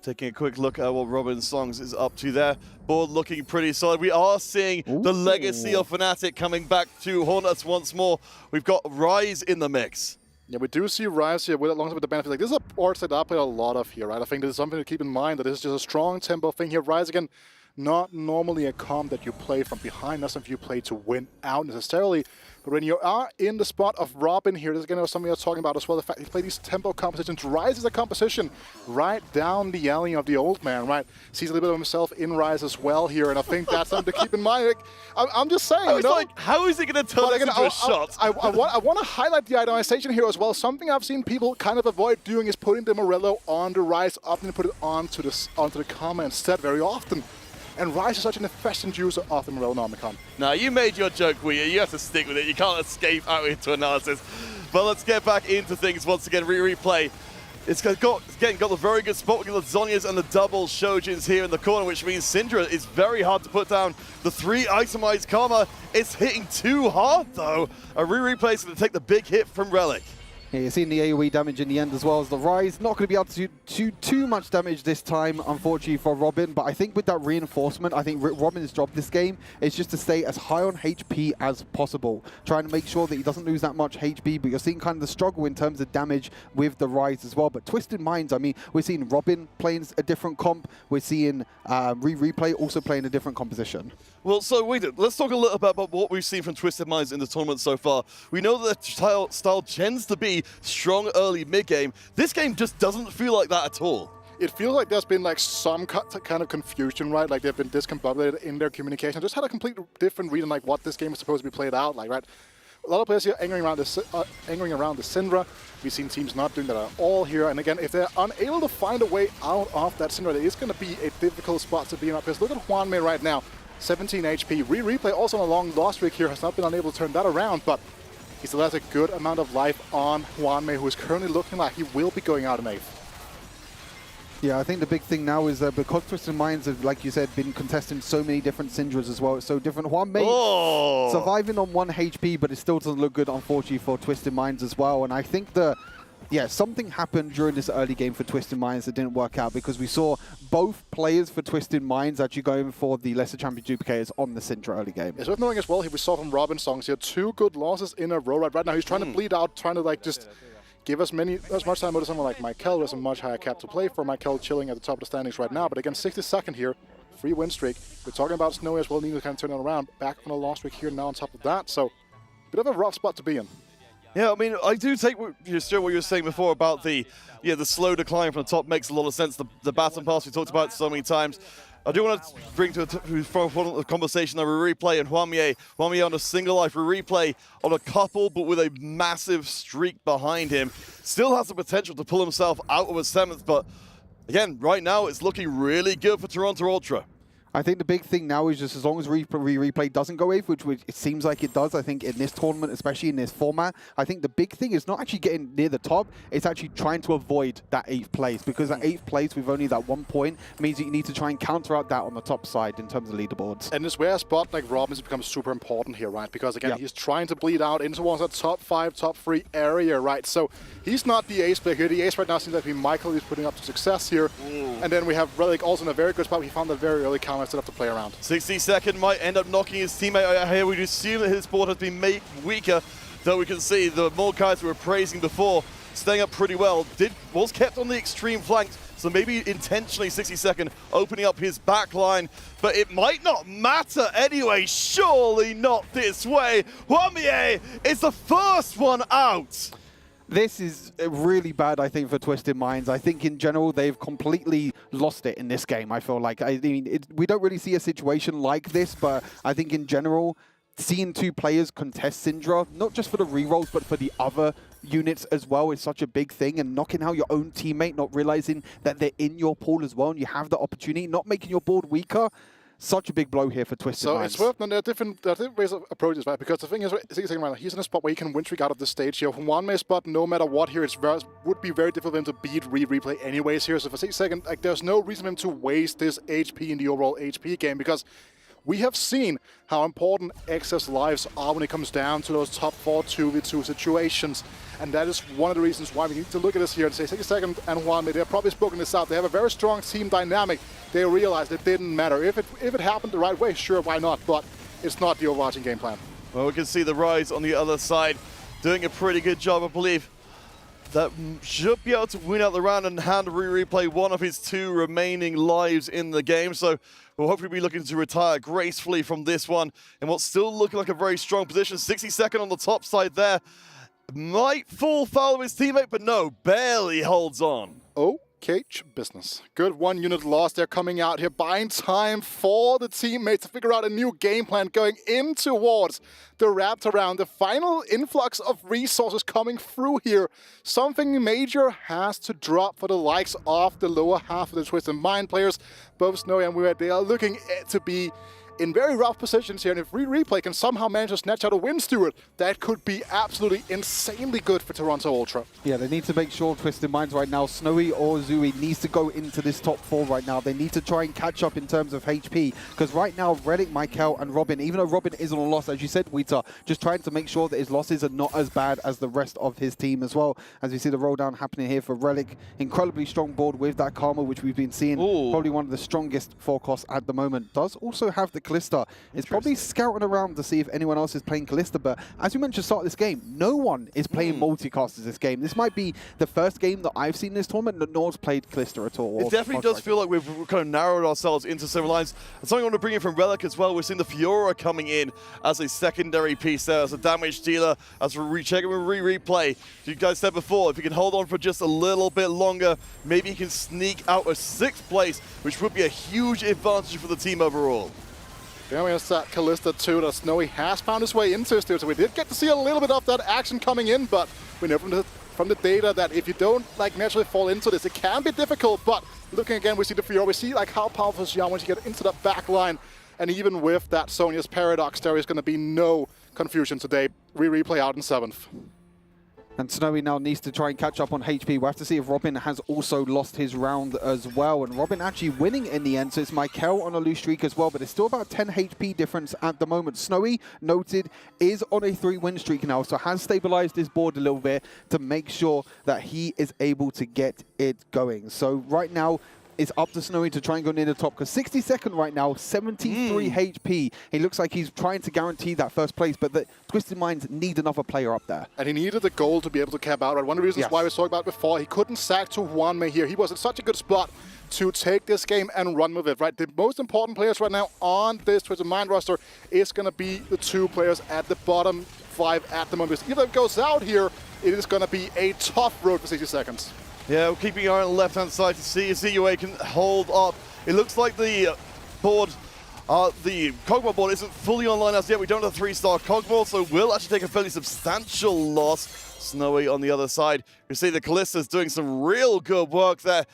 Taking a quick look at what Robin Songs is up to there. Board looking pretty solid. We are seeing the legacy of Fnatic coming back to haunt us once more. We've got Rise in the mix. Yeah, we do see Rise here alongside with the benefit. This is a board set I play a lot of here, right? I think this is something to keep in mind, that this is just a strong tempo thing here. Rise, again, not normally a comp that you play from behind, not something you play to win out necessarily. But when you are in the spot of Robin here, this is again something I was talking about as well, the fact that he played these tempo compositions. Rise is a composition right down the alley of the old man, right? Sees a little bit of himself in Rise as well here, and I think that's something to keep in mind. I'm just saying, how is he going to turn this into a shot? I want to highlight the itemization here as well. Something I've seen people kind of avoid doing is putting the Morello on the Rise up and put it onto the Karma instead very often. And Rise is such an efficient user of the Morello Nomicon. Now, you made your joke, Wea. You have to stick with it. You can't escape out into analysis. But let's get back into things once again. Replay. It's got the very good spot. We've got the Zhonya's and the double Shojuns here in the corner, which means Syndra is very hard to put down. The 3 itemized Karma, it's hitting too hard, though. A replay is going to take the big hit from Relic. Yeah, you're seeing the AoE damage in the end as well as the Rise. Not going to be able to do too much damage this time, unfortunately, for Robin. But I think with that reinforcement, I think Robin's job this game is just to stay as high on HP as possible. Trying to make sure that he doesn't lose that much HP. But you're seeing kind of the struggle in terms of damage with the Rise as well. But Twisted Minds, I mean, we're seeing Robin playing a different comp. We're seeing Replay also playing a different composition. Well, so let's talk a little bit about what we've seen from Twisted Minds in the tournament so far. We know that the style tends to be strong early mid-game. This game just doesn't feel like that at all. It feels like there's been some kind of confusion, right? Like they've been discombobulated in their communication. Just had a completely different read on what this game is supposed to be played out like, right? A lot of players here angering around the Syndra. We've seen teams not doing that at all here. And again, if they're unable to find a way out of that Syndra, it is going to be a difficult spot to be in up here. Look at Hwanmei right now. 17 HP. Replay also on a long loss streak here, has not been unable to turn that around, but he still has a good amount of life on Hwanmei, who is currently looking like he will be going out in 8th. Yeah, I think the big thing now is that because Twisted Minds have, like you said, been contesting so many different Syndras as well. It's so different. Hwanmei surviving on 1 HP, but it still doesn't look good, unfortunately, for Twisted Minds as well. And I think the yeah, something happened during this early game for Twisted Minds that didn't work out, because we saw both players for Twisted Minds actually going for the lesser champion duplicators on the Syndra early game. It's worth knowing as well, we saw from Robin Songs here 2 good losses in a row. Right now he's trying to bleed out, trying to like just give as much time to someone like Michael. There's a much higher cap to play for. Michael chilling at the top of the standings right now, but again, 62nd here, 3 win streak. We're talking about Snowy as well, needing to kind of turn it around. Back on a loss streak here now on top of that, so bit of a rough spot to be in. Yeah, I mean, I do take what you were saying before about the slow decline from the top makes a lot of sense. The baton pass we talked about so many times. I do want to bring to the conversation over replay and Huamie. Huamie on a single life, replay on a couple, but with a massive streak behind him. Still has the potential to pull himself out of a 7th, but again, right now it's looking really good for Toronto Ultra. I think the big thing now is just as long as replay doesn't go AVE, which it seems like it does, I think in this tournament, especially in this format, I think the big thing is not actually getting near the top, it's actually trying to avoid that 8th place, because that 8th place with only that 1 point means that you need to try and counter out that on the top side in terms of leaderboards. And it's where a spot like Robin's becomes super important here, right? Because again, he's trying to bleed out into towards that top 5, top 3 area, right? So he's not the ace player here. The ace right now seems like to be Michael, who's putting up to success here. And then we have Relic also in a very good spot. He found that very early counter instead of to play around. 62nd might end up knocking his teammate out here. We'd assume that his board has been made weaker, though we can see the Mordekai's we were praising before staying up pretty well. Was kept on the extreme flanks, so maybe intentionally 62nd opening up his back line, but it might not matter anyway. Surely not this way. Huamie is the first one out. This is really bad, I think, for Twisted Minds. I think in general, they've completely lost it in this game, I feel like. I mean, we don't really see a situation like this, but I think in general, seeing 2 players contest Syndra, not just for the rerolls, but for the other units as well, is such a big thing. And knocking out your own teammate, not realizing that they're in your pool as well, and you have the opportunity, not making your board weaker. Such a big blow here for Twisted Minds. So it's worth, there are different ways of approaches, right? Because the thing is, he's in a spot where he can win streak out of the stage here. From 1 spot, no matter what here, would be very difficult for him to beat replay anyways here. So for 62nd, like, there's no reason for him to waste this HP in the overall HP game, because we have seen how important excess lives are when it comes down to those top 4 2v2 situations. And that is one of the reasons why we need to look at this here and say 62nd and Huamie, they're probably spoken this out. They have a very strong team dynamic. They realized it didn't matter. If it happened the right way, sure, why not? But it's not the overarching game plan. Well, we can see the Rise on the other side doing a pretty good job, I believe. That should be able to win out the round and hand replay one of his 2 remaining lives in the game. So we'll hopefully be looking to retire gracefully from this one in what's still looking like a very strong position. 62nd on the top side there. Might fall foul of his teammate, but no, barely holds on. Okay, business. Good 1 unit loss. They're coming out here, buying time for the teammates to figure out a new game plan going in towards the Raptor round. The final influx of resources coming through here. Something major has to drop for the likes of the lower half of the Twisted Mind players. Both Snowy and Weird, they are looking to be in very rough positions here, and if replay can somehow manage to snatch out a win, Stuart, that could be absolutely insanely good for Toronto Ultra. Yeah, they need to make sure Twisted Minds right now, Snowy or Zooey needs to go into this top 4 right now. They need to try and catch up in terms of HP, because right now, Relic, Michael, and Robin, even though Robin is on a loss, as you said, Wita, just trying to make sure that his losses are not as bad as the rest of his team as well. As we see the roll down happening here for Relic, incredibly strong board with that Karma, which we've been seeing, probably one of the strongest forecasts at the moment. Does also have the Kalista. It's probably scouting around to see if anyone else is playing Kalista, but as you mentioned at the start of this game, no one is playing multicasters this game. This might be the first game that I've seen in this tournament that no one's played Kalista at all. It definitely does feel like we've kind of narrowed ourselves into several lines. And something I want to bring in from Relic as well, we're seeing the Fiora coming in as a secondary piece there, as a damage dealer, as we're rechecking with replay. You guys said before, if you can hold on for just a little bit longer, maybe you can sneak out a 6th place, which would be a huge advantage for the team overall. Then we have that Kalista too that Snowy has found his way into, so we did get to see a little bit of that action coming in, but we know from the data that if you don't like naturally fall into this, it can be difficult. But looking again, we see the Fiora, we see like how powerful is Xiao once you get into that back line, and even with that Sonya's Paradox, there is going to be no confusion today. Replay out in 7th. And Snowy now needs to try and catch up on HP. We'll have to see if Robin has also lost his round as well. And Robin actually winning in the end. So it's Michael on a loose streak as well. But it's still about 10 HP difference at the moment. Snowy, noted, is on a 3-win streak now. So has stabilized his board a little bit to make sure that he is able to get it going. So right now, it's up to Snowy to try and go near the top, because 62nd right now, 73 HP. He looks like he's trying to guarantee that first place, but the Twisted Minds need another player up there. And he needed the goal to be able to cap out. Right? One of the reasons why we talked about before, he couldn't sack to Wanmei here. He was in such a good spot to take this game and run with it, right? The most important players right now on this Twisted Mind roster is going to be the 2 players at the bottom 5 at the moment. Because if it goes out here, it is going to be a tough road for 60 seconds. Yeah, we're keeping our eye on the left-hand side to see if ZUA can hold up. It looks like the board, the Cogmore board isn't fully online as yet. We don't have a 3-star Cogmore, so we'll actually take a fairly substantial loss. Snowy on the other side. We see the Callista's doing some real good work there.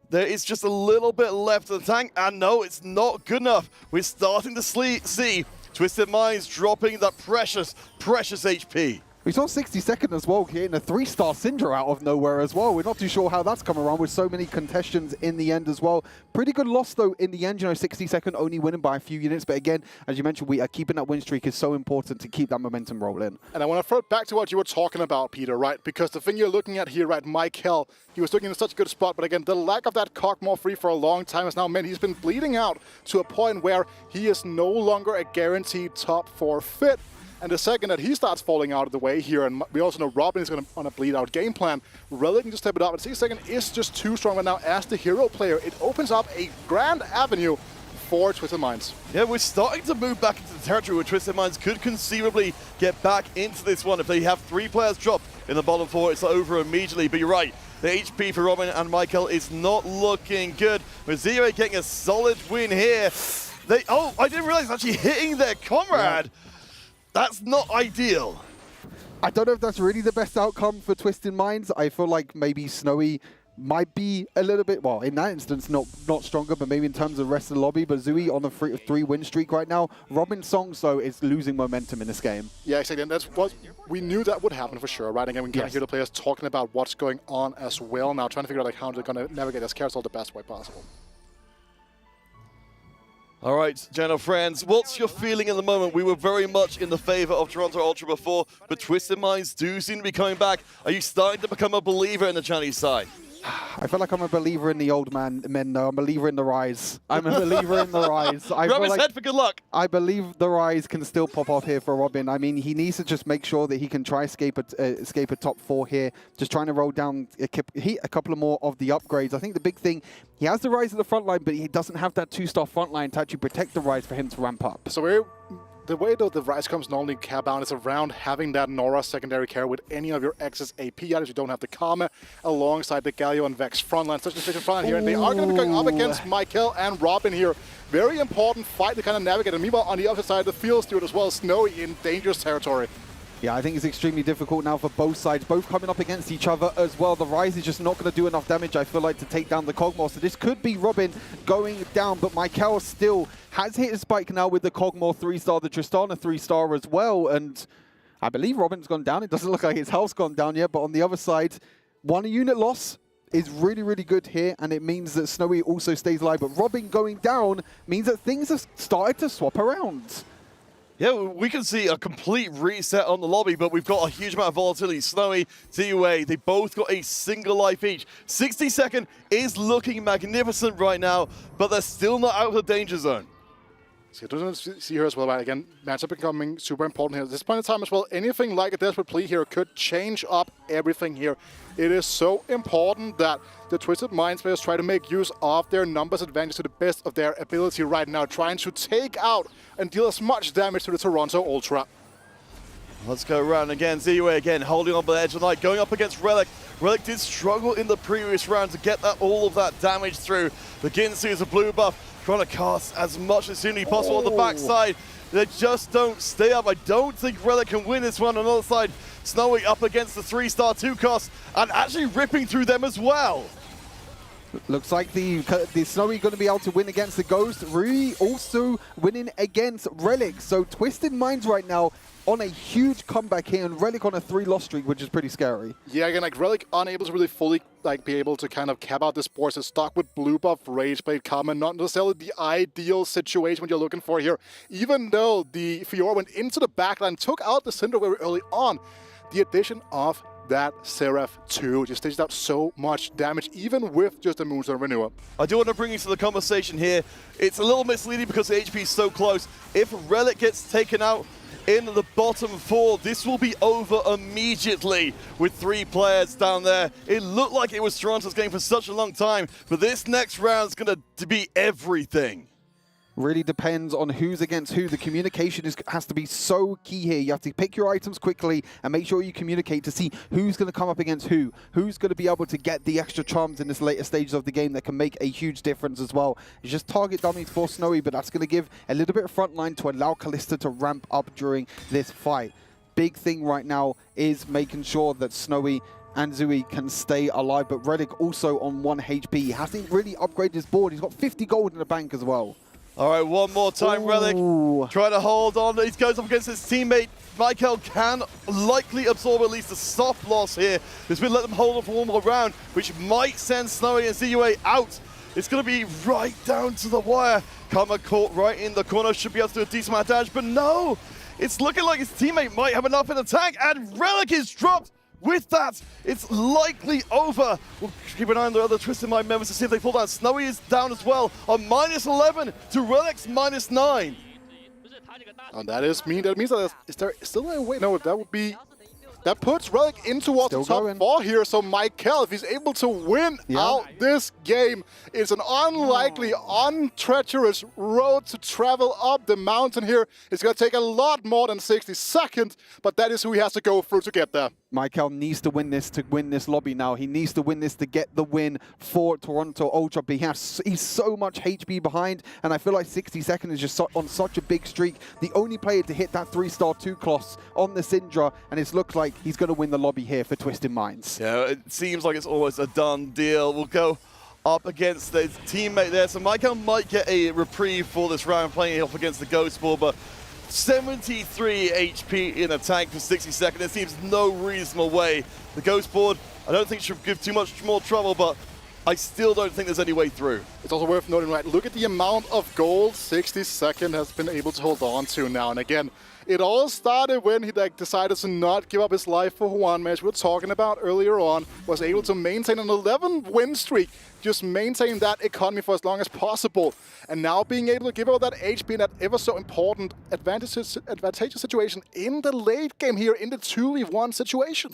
There is just a little bit left of the tank, and no, it's not good enough. We're starting to see Twisted Minds dropping that precious, precious HP. We saw 62nd as well, getting a 3-star Syndra out of nowhere as well. We're not too sure how that's come around with so many contestants in the end as well. Pretty good loss though in the end, you know, 62nd only winning by a few units. But again, as you mentioned, we are keeping that win streak is so important to keep that momentum rolling. And I want to throw it back to what you were talking about, Peter, right? Because the thing you're looking at here, right, Michael, he was looking in such a good spot, but again, the lack of that Cogmore free for a long time has now meant he's been bleeding out to a point where he is no longer a guaranteed top 4 fit. And the second that he starts falling out of the way here, and we also know Robin is going to on a bleed-out game plan, Relic can just step it up. And 62nd is just too strong right now as the hero player. It opens up a grand avenue for Twisted Minds. Yeah, we're starting to move back into the territory where Twisted Minds could conceivably get back into this one. If they have 3 players drop in the bottom 4, it's over immediately. But you're right, the HP for Robin and Michael is not looking good. With Zero getting a solid win here. I didn't realize actually hitting their comrade. Yeah. That's not ideal. I don't know if that's really the best outcome for Twisted Minds. I feel like maybe Snowy might be a little bit, well, in that instance, not stronger, but maybe in terms of the rest of the lobby. But Zui on a 3-win streak right now. Robin Songs, though, is losing momentum in this game. Yeah, exactly. And that's what we knew that would happen for sure, right? Again, we can hear the players talking about what's going on as well now, trying to figure out like how they're going to navigate this carousel the best way possible. All right, General friends, what's your feeling at the moment? We were very much in the favor of Toronto Ultra before, but Twisted Minds do seem to be coming back. Are you starting to become a believer in the Chinese side? I feel like I'm a believer in the old men, though. I'm a believer in the rise. I'm a believer in the rise. Rub his head for good luck. I believe the rise can still pop off here for Robin. I mean, he needs to just make sure that he can try escape a top 4 here. Just trying to roll down a couple of more of the upgrades. I think the big thing, he has the rise at the front line, but he doesn't have that 2-star front line to actually protect the rise for him to ramp up. So the way though the rise comes normally cap down is around having that Nora secondary carry with any of your excess AP items. You don't have the Karma alongside the Galio and Vex frontline. Such a efficient frontline here, and they are going to be going up against Michael and Robin here. Very important fight to kind of navigate. And meanwhile, on the other side of the field, Stuart as well, Snowy in dangerous territory. Yeah, I think it's extremely difficult now for both sides, both coming up against each other as well. The Rise is just not going to do enough damage, I feel like, to take down the Cogmore. So this could be Robin going down, but Michael still has hit his spike now with the Cogmore 3-star, the Tristana 3-star as well. And I believe Robin's gone down. It doesn't look like his health's gone down yet, but on the other side, 1 unit loss is really, really good here, and it means that Snowy also stays alive. But Robin going down means that things have started to swap around. Yeah, we can see a complete reset on the lobby, but we've got a huge amount of volatility. Snowy, TUA, they both got a single life each. 62nd is looking magnificent right now, but they're still not out of the danger zone. So it doesn't see here as well, right? Again, matchup becoming super important here. At this point in time as well, anything like a desperate play here could change up everything here. It is so important that the Twisted Minds players try to make use of their numbers advantage to the best of their ability right now, trying to take out and deal as much damage to the Toronto Ultra. Let's go around again. ZUA again holding on by the edge of the night, going up against Relic. Relic did struggle in the previous round to get all of that damage through. The Ginsu is a blue buff, trying to cast as much as soon as possible on the backside. They just don't stay up. I don't think Relic can win this one. On the other side, Snowy up against the 3-star 2 cost and actually ripping through them as well. Looks like the Snowy going to be able to win against the Ghost. Rui also winning against Relic. So Twisted Minds right now on a huge comeback here, and Relic on a 3-loss streak, which is pretty scary. Yeah, again, like Relic unable to really fully be able to kind of cap out this board. It's stuck with Blue Buff, Rage Blade Common, not necessarily the ideal situation what you're looking for here. Even though the Fiora went into the backline, took out the Syndra very early on, the addition of that Seraph 2 just dishes out so much damage, even with just a Moonstone Renewal. I do want to bring you to the conversation here. It's a little misleading because the HP is so close. If Relic gets taken out in the bottom 4, this will be over immediately with 3 players down there. It looked like it was Toronto's game for such a long time, but this next round is going to be everything. Really depends on who's against who. The communication has to be so key here. You have to pick your items quickly and make sure you communicate to see who's going to come up against who's going to be able to get the extra charms in this later stages of the game that can make a huge difference as well. It's just target dummies for Snowy, but that's going to give a little bit of front line to allow Kalista to ramp up during this fight. Big thing right now is making sure that Snowy and Zui can stay alive, but Relic also on 1 HP. He hasn't really upgraded his board. He's got 50 gold in the bank as well. All right, one more time, Relic. Trying to hold on. He goes up against his teammate. Michael can likely absorb at least a soft loss here. This will let them hold on for one more round, which might send Snowy and ZUA out. It's going to be right down to the wire. Karma caught right in the corner. Should be able to do a decent amount of damage, but no. It's looking like his teammate might have enough in the tank, and Relic is dropped. With that, it's likely over. We'll keep an eye on the other Twisted Mind members to see if they pull down. Snowy is down as well on -11 to Relic's -9. And that means that is there still a way? No, that would be... That puts Relic into the top 4 here, so Michael, if he's able to win out this game, it's an unlikely, untreacherous road to travel up the mountain here. It's going to take a lot more than 60 seconds, but that is who he has to go through to get there. Michael needs to win this lobby now. He needs to win this to get the win for Toronto Ultra. But he's so much HP behind, and I feel like 60 seconds is just on such a big streak. The only player to hit that 3-star 2-class on the Syndra, and it looks like he's going to win the lobby here for Twisted Minds. Yeah, it seems like it's almost a done deal. We'll go up against his teammate there. So Michael might get a reprieve for this round, playing off against the Ghost Ball, but 73 HP in a tank for 60 seconds. There seems no reasonable way. The Ghost Board, I don't think should give too much more trouble, but I still don't think there's any way through. It's also worth noting, right, look at the amount of gold 60 Second has been able to hold on to now. And again, it all started when he decided to not give up his life for one match we were talking about earlier on, was able to maintain an 11-win streak, just maintain that economy for as long as possible. And now being able to give out that HP in that ever so important advantageous situation in the late game here in the 2v1 situation.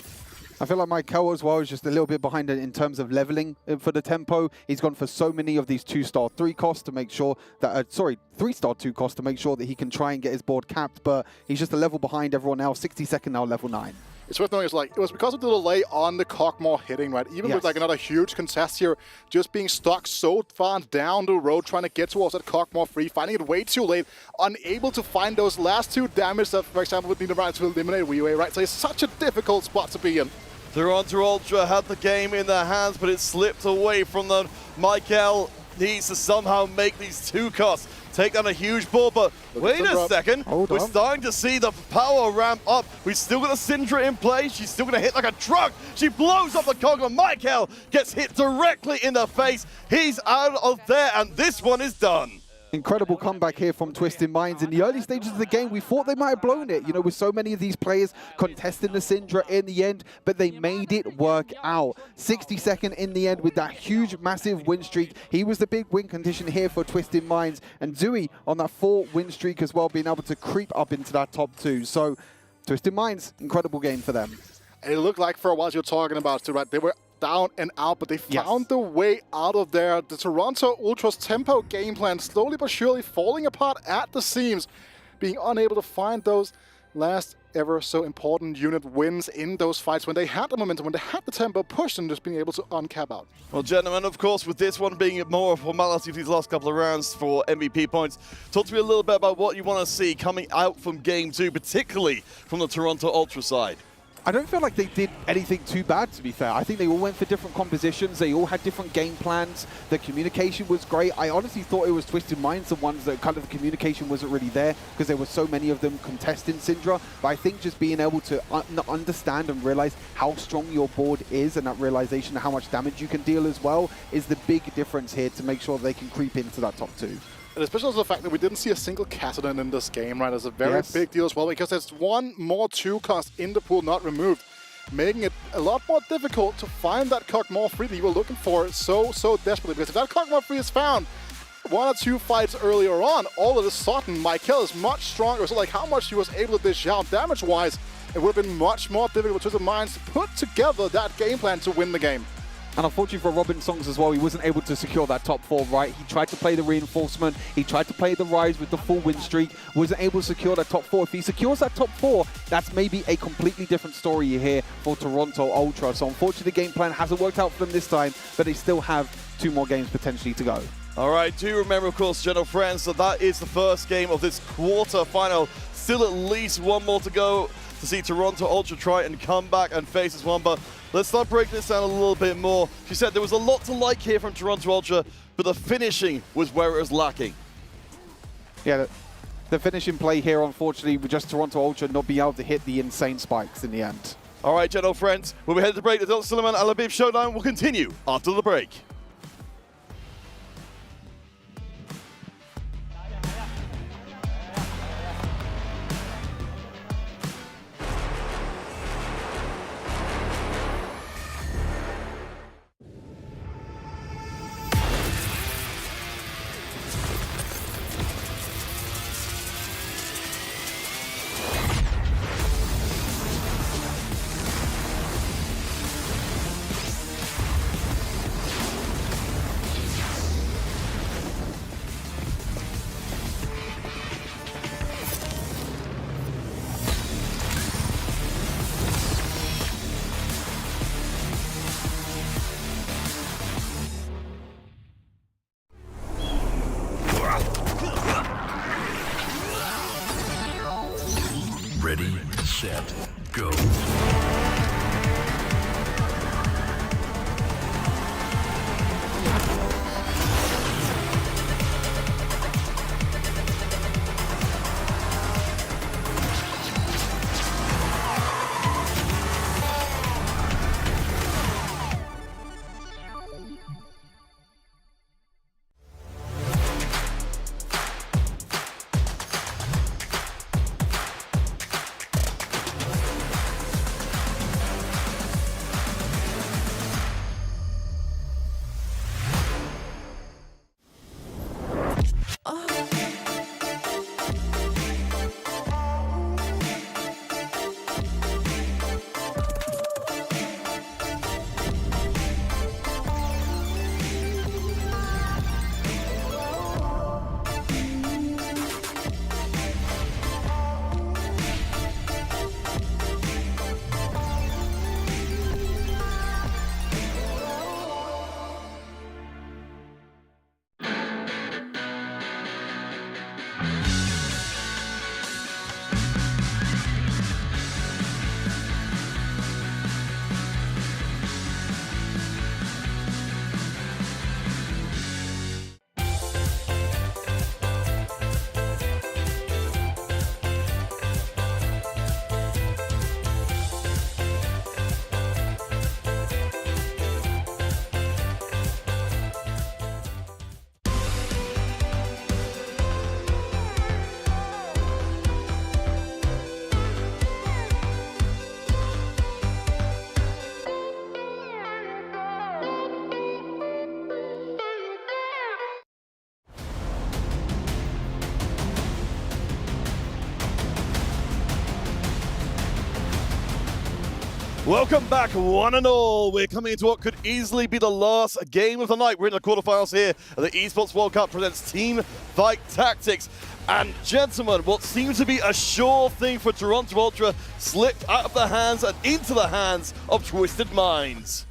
I feel like Michael as well is just a little bit behind in terms of leveling for the tempo. He's gone for so many of these 2-star 3 costs to make sure that, 3-star 2 costs to make sure that he can try and get his board capped, but he's just a level behind everyone else. 60 Second now, level 9. It's worth knowing, it was because of the delay on the Cockmore hitting, right? Even with another huge contest here, just being stuck so far down the road, trying to get towards that Cockmore free, finding it way too late, unable to find those last 2 damage that, for example, would need around to eliminate Riue, right? So it's such a difficult spot to be in. Toronto Ultra had the game in their hands, but it slipped away from them. Michael needs to somehow make these 2 costs. Take down a huge ball, but wait a second. We're starting to see the power ramp up. We've still got a Syndra in play. She's still going to hit like a truck. She blows up the Kog'Maw. Michael gets hit directly in the face. He's out of there, and this one is done. Incredible comeback here from Twisted Minds. In the early stages of the game, we thought they might have blown it, you know, with so many of these players contesting the Syndra in the end, but they made it work out. 60 Second in the end with that huge, massive win streak. He was the big win condition here for Twisted Minds, and Zui on that 4-win streak as well, being able to creep up into that top 2. So, Twisted Minds, incredible game for them. And it looked like for a while you're talking about, right? They were down and out, but they found the way out of there. The Toronto Ultra's tempo game plan slowly but surely falling apart at the seams, being unable to find those last ever so important unit wins in those fights when they had the momentum, when they had the tempo pushed, and just being able to uncap out. Well, gentlemen, of course, with this one being more of a formality for these last couple of rounds for MVP points, talk to me a little bit about what you want to see coming out from Game 2, particularly from the Toronto Ultra side. I don't feel like they did anything too bad, to be fair. I think they all went for different compositions. They all had different game plans. The communication was great. I honestly thought it was Twisted Minds, the ones that kind of the communication wasn't really there because there were so many of them contesting Syndra. But I think just being able to understand and realize how strong your board is and that realization of how much damage you can deal as well is the big difference here to make sure they can creep into that top 2. And especially also the fact that we didn't see a single Kassadin in this game, right? It's a very big deal as well, because there's one more 2-cost in the pool not removed, making it a lot more difficult to find that Kog'Maw 3 that you were looking for so desperately. Because if that Kog'Maw 3 is found 1 or 2 fights earlier on, all of a sudden, Michael is much stronger. So like how much he was able to dish out damage-wise, it would have been much more difficult to the Minds to put together that game plan to win the game. And unfortunately for Robin Songs as well, he wasn't able to secure that top 4, right? He tried to play the reinforcement, he tried to play the Rise with the full win streak, wasn't able to secure that top 4. If he secures that top 4, that's maybe a completely different story here for Toronto Ultra. So unfortunately the game plan hasn't worked out for them this time, but they still have 2 more games potentially to go. All right, do remember, of course, gentle friends, that is the first game of this quarter-final. Still at least 1 more to go to see Toronto Ultra try and come back and face this one, but let's start breaking this down a little bit more. She said there was a lot to like here from Toronto Ultra, but the finishing was where it was lacking. Yeah, the finishing play here, unfortunately, with just Toronto Ultra not being able to hit the insane spikes in the end. All right, gentle friends, we'll be headed to break. The Del Suleiman Al Habib Showdown will continue after the break. Ready, set, go. Welcome back, one and all. We're coming into what could easily be the last game of the night. We're in the quarterfinals here at the Esports World Cup presents Teamfight Tactics. And gentlemen, what seems to be a sure thing for Toronto Ultra slipped out of the hands and into the hands of Twisted Minds.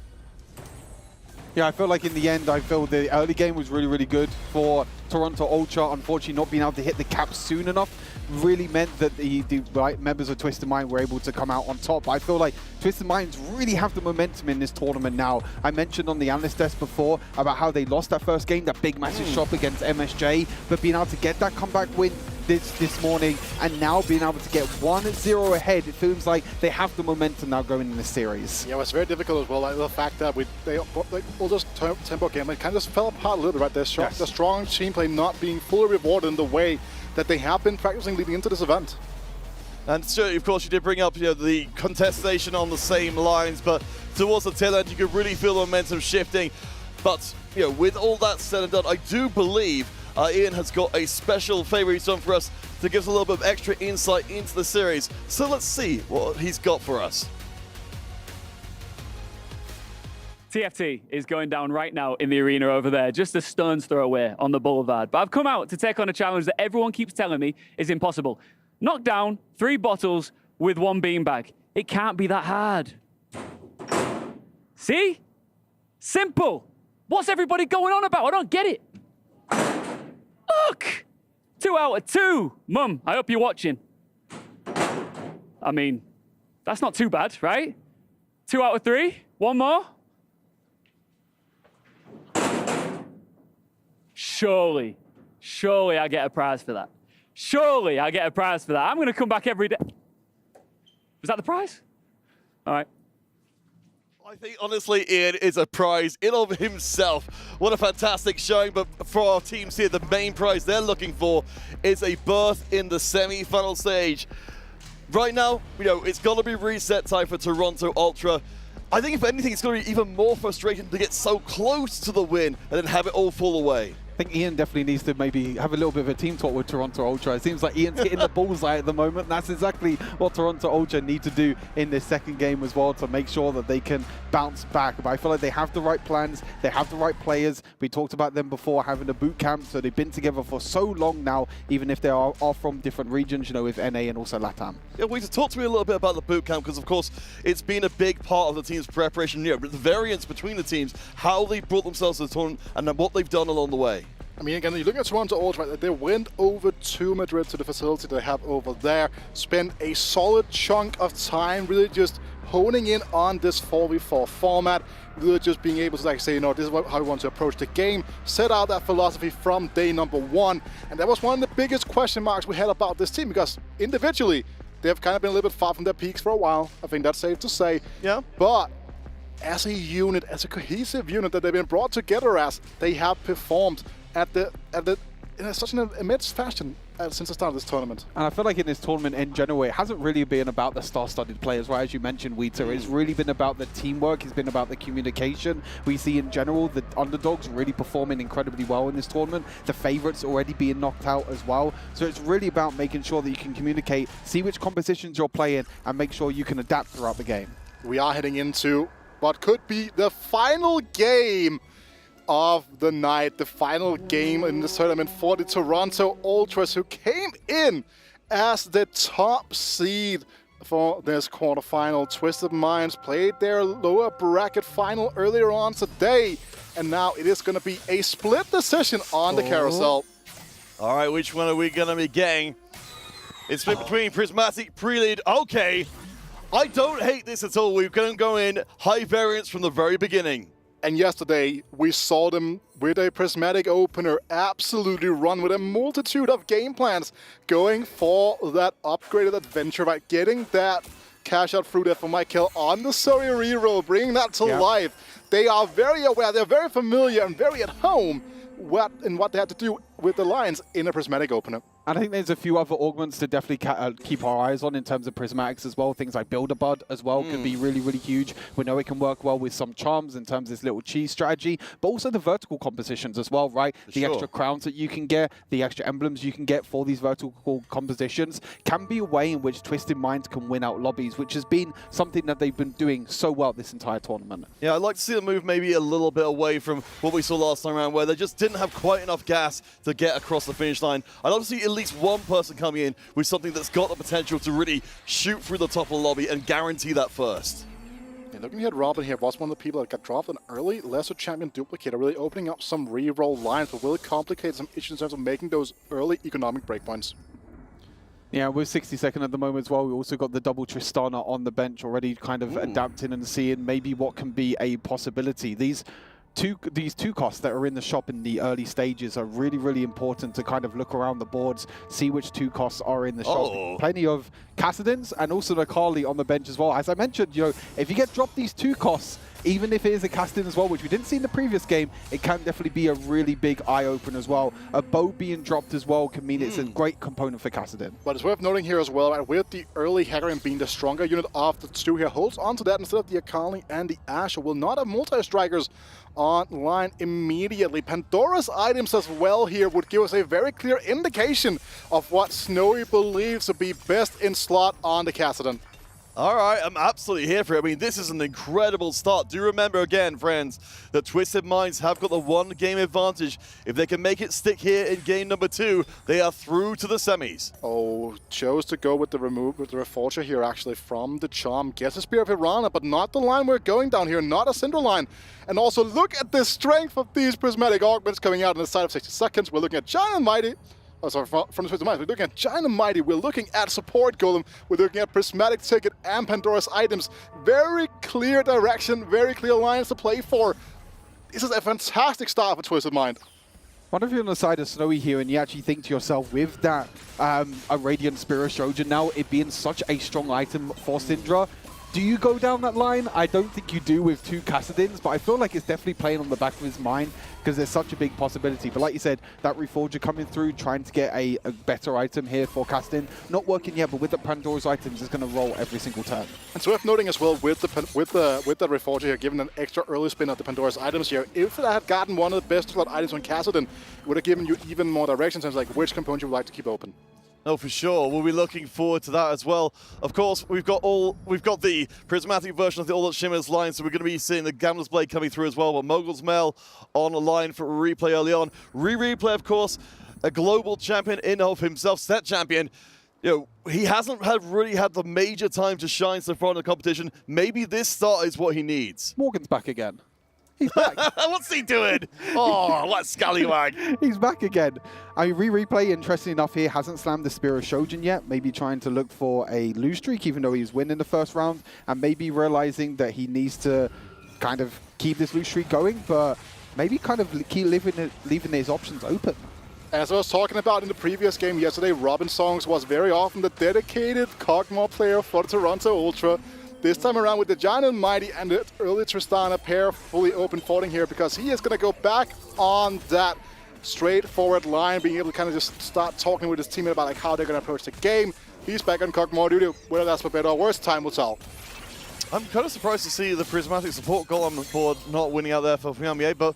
Yeah, I feel like in the end, I feel the early game was really, really good for Toronto Ultra, unfortunately not being able to hit the cap soon enough, really meant that the right members of Twisted Mind were able to come out on top. I feel like Twisted Minds really have the momentum in this tournament now. I mentioned on the analyst desk before about how they lost that first game, that big massive shot against MSJ, but being able to get that comeback win this morning and now being able to get 1-0 ahead, it feels like they have the momentum now going in this series. Yeah, it was very difficult as well. Like the fact that they all those tempo game, it kind of just fell apart a little bit, right? The strong team play not being fully rewarded in the way that they have been practicing leading into this event. And certainly, of course, you did bring up the contestation on the same lines, but towards the tail end, you could really feel the momentum shifting. But with all that said and done, I do believe Ian has got a special favor he's done for us to give us a little bit of extra insight into the series. So let's see what he's got for us. TFT is going down right now in the arena over there, just a stone's throw away on the boulevard. But I've come out to take on a challenge that everyone keeps telling me is impossible. Knock down 3 bottles with 1 beanbag. It can't be that hard. See? Simple. What's everybody going on about? I don't get it. Look! 2 out of 2. Mum, I hope you're watching. I mean, that's not too bad, right? 2 out of 3. 1 more. Surely I get a prize for that. Surely I get a prize for that. I'm going to come back every day. Was that the prize? All right. I think, honestly, Ian is a prize in of himself. What a fantastic showing, but for our teams here, the main prize they're looking for is a berth in the semi-final stage. Right now, it's got to be reset time for Toronto Ultra. I think, if anything, it's going to be even more frustrating to get so close to the win and then have it all fall away. I think Ian definitely needs to maybe have a little bit of a team talk with Toronto Ultra. It seems like Ian's hitting the bullseye at the moment. That's exactly what Toronto Ultra need to do in this second game as well to make sure that they can bounce back. But I feel like they have the right plans. They have the right players. We talked about them before, having a boot camp. So they've been together for so long now, even if they are from different regions, with NA and also LATAM. Yeah, well, talk to me a little bit about the boot camp, because of course it's been a big part of the team's preparation. The variance between the teams, how they brought themselves to the tournament, and then what they've done along the way. I mean, again, you look at Toronto Ultra, they went over to Madrid, to the facility they have over there, spent a solid chunk of time really just honing in on this 4v4 format, really just being able to say, this is how we want to approach the game, set out that philosophy from day number 1. And that was one of the biggest question marks we had about this team, because individually, they've kind of been a little bit far from their peaks for a while. I think that's safe to say. Yeah. But as a unit, as a cohesive unit that they've been brought together as, they have performed in such an immense fashion since the start of this tournament. And I feel like in this tournament in general, it hasn't really been about the star-studded players, right? As you mentioned, Wheater, it's really been about the teamwork, it's been about the communication. We see in general the underdogs really performing incredibly well in this tournament, the favorites already being knocked out as well. So it's really about making sure that you can communicate, see which compositions you're playing, and make sure you can adapt throughout the game. We are heading into what could be the final game of the night, the final game in this tournament for the Toronto Ultras, who came in as the top seed for this quarterfinal. Twisted Minds played their lower bracket final earlier on today, and now it is going to be a split decision on the carousel. All right, which one are we going to be getting? It's split between Prismatic, Prelude. Okay, I don't hate this at all. We're going to go in high variance from the very beginning. And yesterday, we saw them with a Prismatic opener absolutely run with a multitude of game plans, going for that upgraded adventure, right? Getting that cash out through there for Michael on the Zoe reroll, bringing that to life. They are very aware, they're very familiar and very at home what they had to do with the lines in a Prismatic opener. And I think there's a few other augments to definitely keep our eyes on in terms of Prismatics as well. Things like Build-A-Bud as well could be really, really huge. We know it can work well with some charms in terms of this little cheese strategy, but also the vertical compositions as well, right? The extra crowns that you can get, the extra emblems you can get for these vertical compositions can be a way in which Twisted Minds can win out lobbies, which has been something that they've been doing so well this entire tournament. Yeah, I'd like to see them move maybe a little bit away from what we saw last time around, where they just didn't have quite enough gas to get across the finish line. I'd love to see at least one person coming in with something that's got the potential to really shoot through the top of the lobby and guarantee that first. Yeah, looking at Robin here, was one of the people that got dropped an early lesser champion duplicator, really opening up some reroll lines, but will complicate some issues in terms of making those early economic breakpoints. Yeah, we're 62nd at the moment as well. We also got the double Tristana on the bench already, kind of adapting and seeing maybe what can be a possibility. These two costs that are in the shop in the early stages are really, really important to kind of look around the boards, see which two costs are in the shop. Plenty of Kassadins and also the Carly on the bench as well. As I mentioned, you know, if you get dropped these two costs, even if it is a Kassadin as well, which we didn't see in the previous game, it can definitely be a really big eye-opener as well. A bow being dropped as well can mean it's a great component for Kassadin. But it's worth noting here as well, right, with the early Hecarim being the stronger unit of the two here, holds on to that instead of the Akali and the Asher. Will not have multi-strikers online immediately. Pandora's items as well here would give us a very clear indication of what Snowy believes to be best in slot on the Kassadin. All right, I'm absolutely here for it. I mean, this is an incredible start. Do remember again, friends, that Twisted Minds have got the one-game advantage. If they can make it stick here in game number 2, they are through to the semis. Oh, chose to go with the Reforger here, actually, from the Charm. Gets a Spear of Piranha, but not the line we're going down here, not a Cinder line. And also, look at the strength of these Prismatic Augments coming out on the side of 60 seconds. We're looking at Giant and Mighty. Oh, sorry, from the Twisted Minds. We're looking at Giant and Mighty. We're looking at Support Golem. We're looking at Prismatic Ticket and Pandora's items. Very clear direction, very clear lines to play for. This is a fantastic start for Twisted Mind. What if you're on the side of Snowy here and you actually think to yourself, with that a Radiant Spirit Shogun now, it being such a strong item for Syndra, do you go down that line? I don't think you do with two Kassadins, but I feel like it's definitely playing on the back of his mind because there's such a big possibility. But like you said, that Reforger coming through, trying to get a better item here for Kassadin. Not working yet, but with the Pandora's items, it's going to roll every single turn. And so worth noting as well, with the Reforger here, given an extra early spin at the Pandora's items here, if it had gotten one of the best slot items on Kassadin, it would have given you even more direction in terms of like which component you would like to keep open. Oh, for sure. We'll be looking forward to that as well. Of course, we've got the prismatic version of the All That Shimmers line, so we're going to be seeing the Gambler's Blade coming through as well. But Mogul's Mail on a line for Replay early on. Replay, of course, a global champion in of himself, set champion. You know, he hasn't really had the major time to shine so far in the competition. Maybe this start is what he needs. Morgan's back again. He's back. What's he doing? Oh, what scallywag. He's back again. I mean, Replay, interesting enough here, hasn't slammed the Spear of Shojin yet. Maybe trying to look for a lose streak, even though he's winning the first round, and maybe realizing that he needs to kind of keep this lose streak going, but maybe kind of keep leaving his options open. As I was talking about in the previous game yesterday, Robin Songs was very often the dedicated Cogmore player for Toronto Ultra. This time around with the Giant and Mighty and the early Tristana pair fully open footing here, because he is going to go back on that straightforward line, being able to kind of just start talking with his teammate about like how they're going to approach the game. He's back on Cogmore duty. Whether that's for better or worse, time will tell. I'm kind of surprised to see the Prismatic support goal on the board not winning out there for Pyamier, but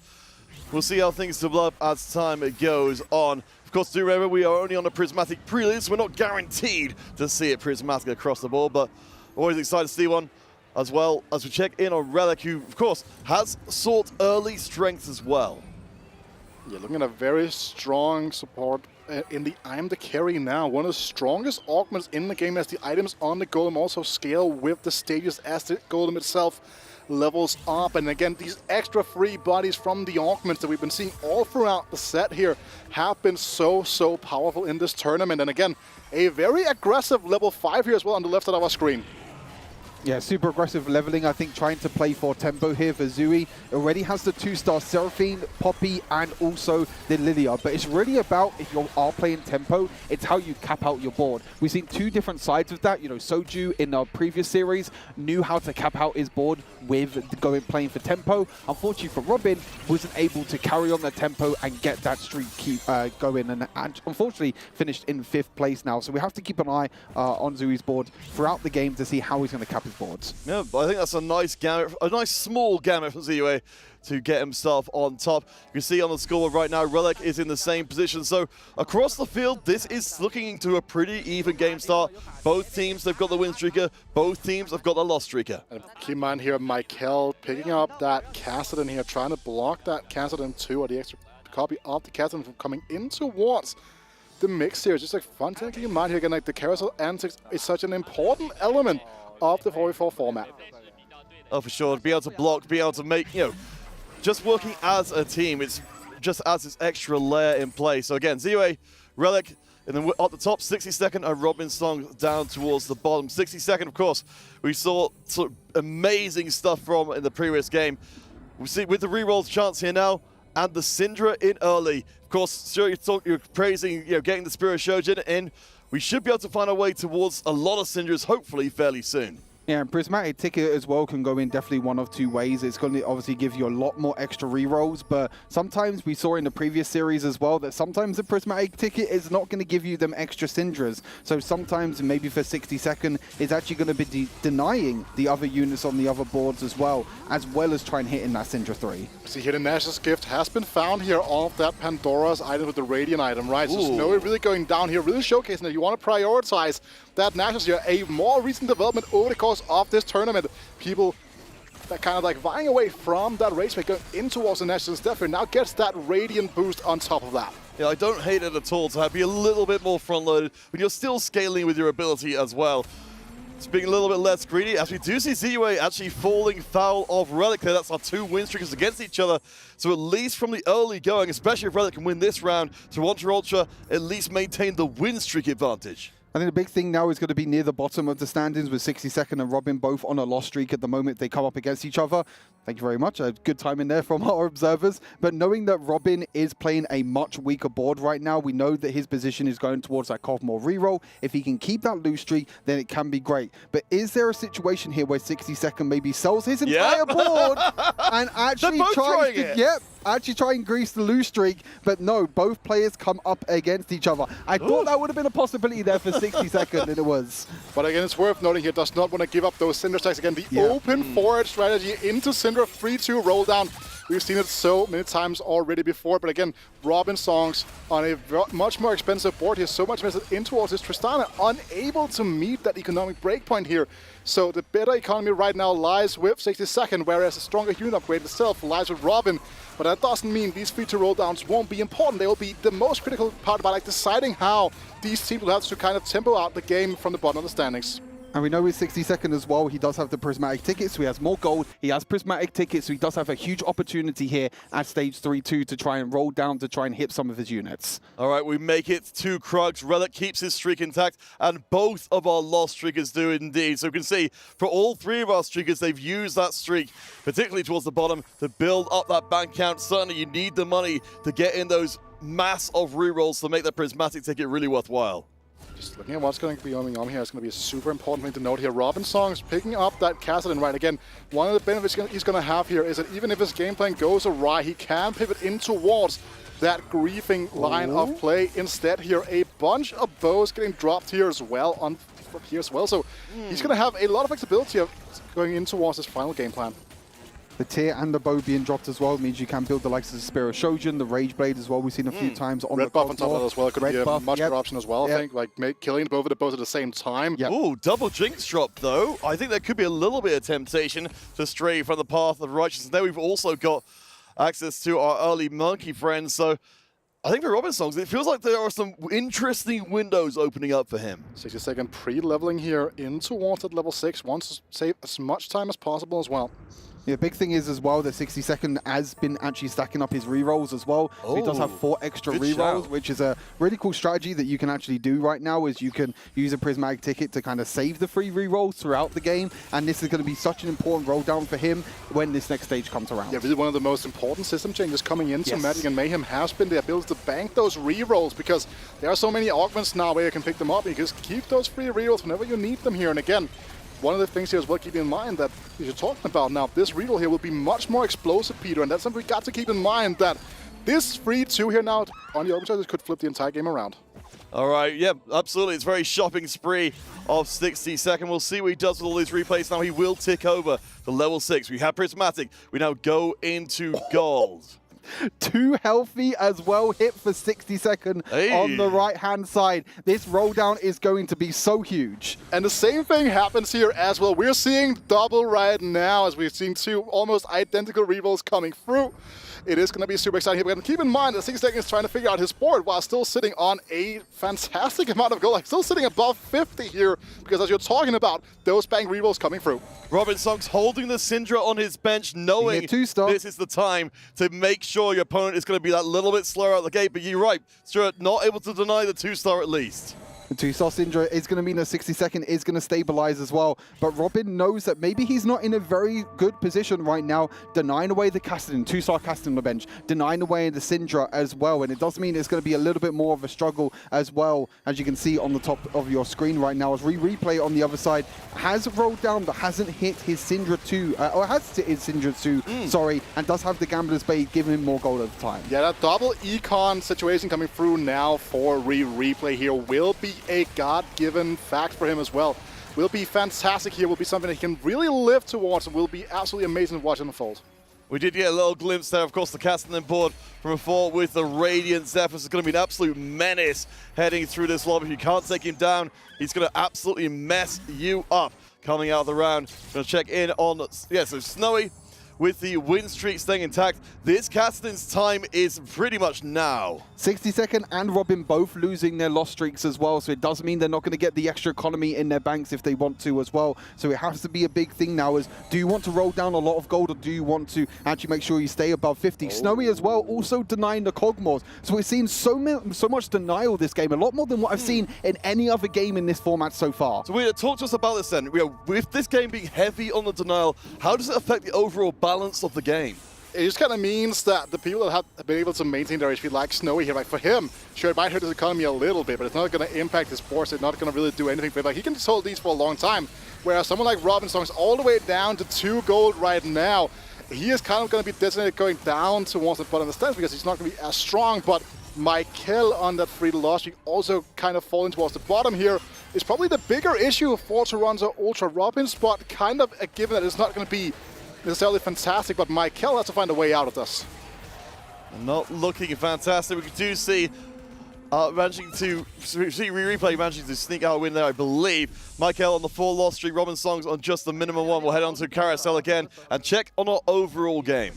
we'll see how things develop as time goes on. Of course, do remember, we are only on a Prismatic prelude, so we're not guaranteed to see it Prismatic across the board, but always excited to see one, as well as we check in on Relic, who, of course, has sought early strength as well. Yeah, looking at a very strong support in the I'm the Carry now. One of the strongest augments in the game, as the items on the Golem also scale with the stages as the Golem itself levels up. And again, these extra free bodies from the augments that we've been seeing all throughout the set here have been so powerful in this tournament. And again, a very aggressive level 5 here as well on the left side of our screen. Yeah, super aggressive leveling, I think, trying to play for tempo here for Zui. Already has the 2-star Seraphine, Poppy, and also the Lilia. But it's really about, if you are playing tempo, it's how you cap out your board. We've seen two different sides of that. You know, Soju in our previous series knew how to cap out his board with playing for tempo. Unfortunately for Robin, wasn't able to carry on the tempo and get that streak going, and unfortunately finished in 5th place now. So we have to keep an eye on Zui's board throughout the game to see how he's going to cap his boards. Yeah, but I think that's a nice gamut, a nice small gamut from ZUA to get himself on top. You can see on the scoreboard right now, Relic is in the same position. So across the field, this is looking into a pretty even game start. Both teams, they've got the win streaker. Both teams have got the loss streaker. And keep in mind here, Michael picking up that Kassadin here, trying to block that Kassadin 2, or the extra copy of the Kassadin from coming in towards the mix here. Just like fun to keep in mind here, again, like the carousel antics is such an important element of the 4v4 format. Oh, for sure. Be able to block, be able to make, just working as a team. It's just adds this extra layer in play. So again, ZUA, Relic, and then at the top, 60-second, and Robin Song down towards the bottom. 60-second, of course, we saw sort of amazing stuff from in the previous game. We see with the rerolls chance here now, and the Syndra in early. Of course, sure, you're praising, getting the Spirit Shojin in. We should be able to find our way towards a lot of Syndras, hopefully, fairly soon. Yeah, and Prismatic Ticket as well can go in definitely one of two ways. It's going to obviously give you a lot more extra rerolls, but sometimes we saw in the previous series as well that sometimes the Prismatic Ticket is not going to give you them extra Syndras. So sometimes, maybe for 60-second, it's actually going to be denying the other units on the other boards as well as trying hitting that Syndra 3. See here, the Nash's gift has been found here off that Pandora's item with the Radiant item, right? So Snowy really going down here, really showcasing that you want to prioritize that Nash's here, a more recent development over the course of this tournament. People that kind of like vying away from that race going in towards the National Stepper now gets that Radiant boost on top of that. Yeah, I don't hate it at all to be a little bit more front-loaded, but you're still scaling with your ability as well. It's being a little bit less greedy, as we do see ZUA actually falling foul of Relic there. That's our two win streakers against each other. So at least from the early going, especially if Relic can win this round, Toronto Ultra at least maintain the win streak advantage. I think the big thing now is going to be near the bottom of the standings with 60-second and Robin both on a loss streak at the moment. They come up against each other. Thank you very much. A good time in there from our observers. But knowing that Robin is playing a much weaker board right now, we know that his position is going towards that Kovmore reroll. If he can keep that loose streak, then it can be great. But is there a situation here where 60-second maybe sells his entire board and actually tries to... actually try and grease the lose streak, but no, both players come up against each other. I thought that would have been a possibility there for 60-second, and it was. But again, it's worth noting here, does not want to give up those Syndra stacks again. The open forward strategy into Syndra, 3-2 roll down. We've seen it so many times already before, but again, Robin Songs on a much more expensive board here, so much invested in towards his Tristana, unable to meet that economic breakpoint here. So the better economy right now lies with 60-second, whereas a stronger unit upgrade itself lies with Robin. But that doesn't mean these 3-2 roll downs won't be important. They will be the most critical part about deciding how these teams will have to kind of tempo out the game from the bottom of the standings. And we know with 60-second as well, he does have the Prismatic tickets, so he has more gold. He has Prismatic tickets, so he does have a huge opportunity here at stage 3-2 to try and roll down, to try and hit some of his units. All right, we make it to Krugs. Relic keeps his streak intact, and both of our lost streakers do indeed. So we can see, for all three of our streakers, they've used that streak, particularly towards the bottom, to build up that bank count. Certainly, you need the money to get in those mass of rerolls to make that Prismatic ticket really worthwhile. Just looking at what's going to be going on here, it's going to be a super important thing to note here. Robin Songs picking up that Kassadin right. Again, one of the benefits he's going to have here is that even if his game plan goes awry, he can pivot in towards that griefing line of play. Instead here, a bunch of bows getting dropped here as well. So he's going to have a lot of flexibility of going in towards his final game plan. The tier and the bow being dropped as well means you can build the likes of the Spirit Shojin, the Rage Blade as well. We've seen a few times on Red the buff on top of that as well. It could be a much better option as well, I Yep. think. Like killing both of the bows at the same time. Ooh, double Jinx drop though. I think there could be a little bit of temptation to stray from the path of righteousness. There we've also got access to our early monkey friends. So I think for Robin Songs, it feels like there are some interesting windows opening up for him. 60-second pre-leveling here in towards at level 6. Wants to save as much time as possible as well. The big thing is as well that 60-second has been actually stacking up his rerolls as well. So he does have 4 extra rerolls, which is a really cool strategy that you can actually do right now, is you can use a Prismatic ticket to kind of save the free rerolls throughout the game. And this is going to be such an important roll down for him when this next stage comes around. Yeah, really one of the most important system changes coming into Magic and Mayhem has been the ability to bank those rerolls, because there are so many augments now where you can pick them up. You just keep those free rerolls whenever you need them here. And again, one of the things here as well, keep in mind that you're talking about now, this reroll here will be much more explosive, Peter, and that's something we got to keep in mind, that this 3-2 here now on the open side could flip the entire game around. All right, yeah, absolutely. It's a very shopping spree of 60-second. We'll see what he does with all these replays. Now he will tick over to level 6. We have Prismatic. We now go into gold. Too healthy as well, hit for 60-second on the right-hand side. This roll down is going to be so huge. And the same thing happens here as well. We're seeing double right now, as we've seen 2 almost identical rerolls coming through. It is going to be super exciting here. But keep in mind that 60 Seconds is trying to figure out his board while still sitting on a fantastic amount of gold. Like, still sitting above 50 here, because as you're talking about, those bank rerolls coming through. Robin Song's holding the Syndra on his bench, knowing this is the time to make sure your opponent is going to be that little bit slower out the gate. But you're right, Stuart, not able to deny the 2-star at least. The 2-star Syndra is going to mean that 60 Second is going to stabilize as well. But Robin knows that maybe he's not in a very good position right now, denying away the Cassidy, 2-star Cassidy on the bench, denying away the Syndra as well. And it does mean it's going to be a little bit more of a struggle as well, as you can see on the top of your screen right now. As replay on the other side has rolled down but hasn't hit his Syndra 2, or has hit his Syndra 2, sorry, and does have the Gambler's Bait giving him more gold at the time. Yeah, that double econ situation coming through now for replay here will be a God-given fact for him as well. Will be fantastic here, will be something that he can really live towards, and will be absolutely amazing to watch unfold. We did get a little glimpse there, of course, the Castellan board from before with the Radiant Zephyr. It's going to be an absolute menace heading through this lobby. If you can't take him down, he's going to absolutely mess you up coming out of the round. Going to check in on, so Snowy with the win streak staying intact. This Castellan's time is pretty much now. 60 Second and Robin both losing their loss streaks as well, so it does mean they're not going to get the extra economy in their banks if they want to as well. So it has to be a big thing now, is do you want to roll down a lot of gold, or do you want to actually make sure you stay above 50? Snowy as well, also denying the Cogmores. So we're seeing so much denial this game, a lot more than what I've seen in any other game in this format so far. So talk to us about this then. With this game being heavy on the denial, how does it affect the overall balance of the game? It just kind of means that the people that have been able to maintain their HP, like Snowy here, like for him, sure, it might hurt his economy a little bit, but it's not going to impact his boards. It's not going to really do anything for him. Like, he can just hold these for a long time, whereas someone like Robin Song's all the way down to 2 gold right now. He is kind of going to be designated going down towards the bottom of the stands because he's not going to be as strong, but Michael on that free loss streak also kind of falling towards the bottom here is probably the bigger issue for Toronto Ultra. Robin's spot kind of a given that it's not going to be necessarily fantastic, but Michael has to find a way out of this. Not looking fantastic. We do see managing to replay, managing to sneak out a win there, I believe. Michael on the 4 loss streak, Robin Songs on just the minimum 1. We'll head on to Carousel again and check on our overall game.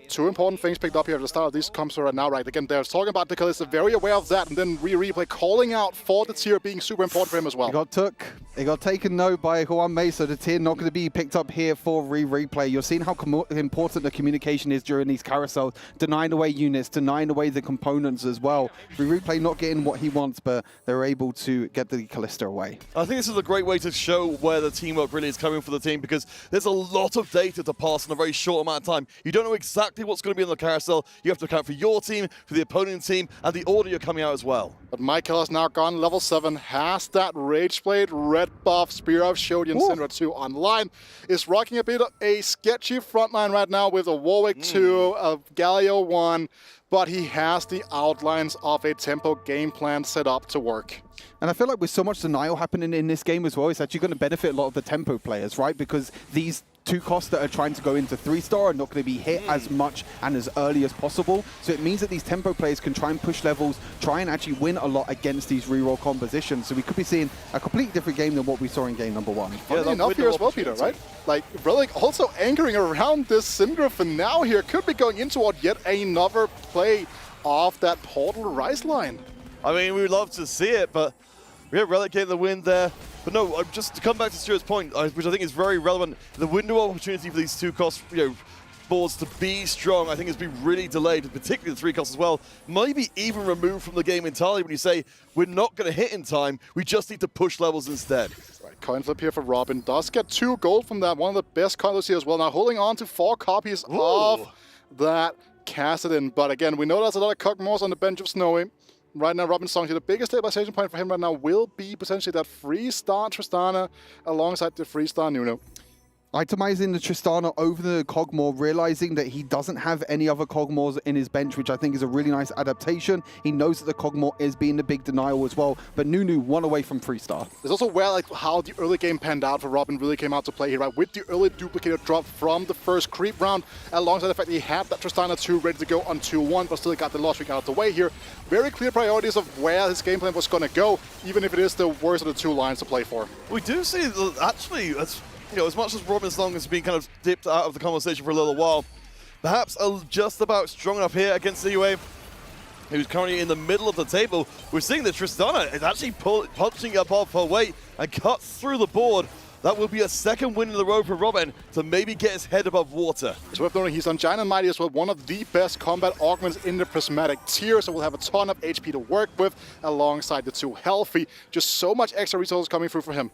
Two important things picked up here at the start of these comps right now, right? Again, they're talking about the Kalista, very aware of that, and then replay calling out for the tier being super important for him as well. It got taken no by Juan Mesa. The tier not going to be picked up here for replay. You're seeing how important the communication is during these carousels, denying away units, denying away the components as well. Replay not getting what he wants, but they're able to get the Kalista away. I think this is a great way to show where the teamwork really is coming for the team, because there's a lot of data to pass in a very short amount of time. You don't know exactly what's going to be on the carousel. You have to account for your team, for the opponent team, and the order you're coming out as well. But Michael has now gone level 7, has that Rage Blade, Red Buff, Spear of Shodian, Syndra 2 online, is rocking a bit of a sketchy frontline right now with a Warwick 2, a Galio 1, but he has the outlines of a tempo game plan set up to work. And I feel like with so much denial happening in this game as well, it's actually going to benefit a lot of the tempo players, right? Because these 2 costs that are trying to go into 3-star are not going to be hit as much and as early as possible. So it means that these tempo players can try and push levels, try and actually win a lot against these reroll compositions. So we could be seeing a completely different game than what we saw in game number 1. Funny enough here as well, Peter, right? Like, Relic also anchoring around this Syndra for now here, could be going into yet another play of that Portal Rise line. I mean, we would love to see it, but we have Relic getting the win there. But no, just to come back to Stuart's point, which I think is very relevant, the window of opportunity for these 2 cost boards to be strong, I think has been really delayed, particularly the 3 costs as well. Maybe even removed from the game entirely when you say, we're not going to hit in time, we just need to push levels instead. Right, coin flip here for Robin. Does get 2 gold from that, one of the best coin flips here as well. Now holding on to 4 copies of that Cassidy. But again, we know there's a lot of Cogmores on the bench of Snowy. Right now, Robin Song here, the biggest stabilization point for him right now will be potentially that 3-star Tristana alongside the 3-star Nuno. Itemizing the Tristana over the Kog'Maw, realizing that he doesn't have any other Kog'Maws in his bench, which I think is a really nice adaptation. He knows that the Kog'Maw is being the big denial as well, but Nunu 1 away from 3-star. There's also where like how the early game panned out for Robin really came out to play here, right? With the early duplicator drop from the first creep round, alongside the fact that he had that Tristana 2 ready to go on 2-1, but still got the loss streak out of the way here. Very clear priorities of where his game plan was going to go, even if it is the worst of the 2 lines to play for. We do see, actually, as much as Robin Song has been kind of dipped out of the conversation for a little while, perhaps just about strong enough here against ZUA, who's currently in the middle of the table. We're seeing that Tristana is actually punching above her weight and cuts through the board. That will be a second win in a row for Robin to maybe get his head above water. It's worth noting he's on Giant Mighty as well, one of the best combat augments in the prismatic tier, so we'll have a ton of HP to work with alongside the 2 healthy. Just so much extra resources coming through for him.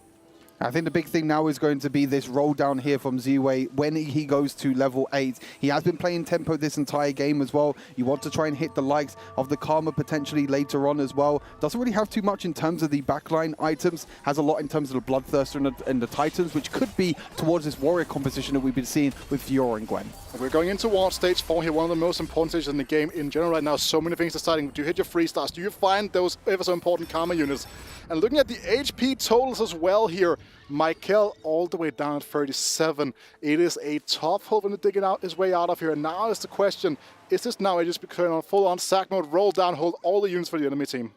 I think the big thing now is going to be this roll down here from ZUA when he goes to level 8. He has been playing tempo this entire game as well. You want to try and hit the likes of the Karma potentially later on as well. Doesn't really have too much in terms of the backline items. Has a lot in terms of the Bloodthirster and the Titans, which could be towards this warrior composition that we've been seeing with Fiora and Gwen. We're going into stage 4 here, one of the most important stages in the game in general right now. So many things deciding. Do you hit your 3-stars? Do you find those ever so important Karma units? And looking at the HP totals as well here, Michael all the way down at 37. It is a tough hope to digging out his way out of here. And now is the question, is this now just becoming on full-on sack mode, roll down, hold all the units for the enemy team?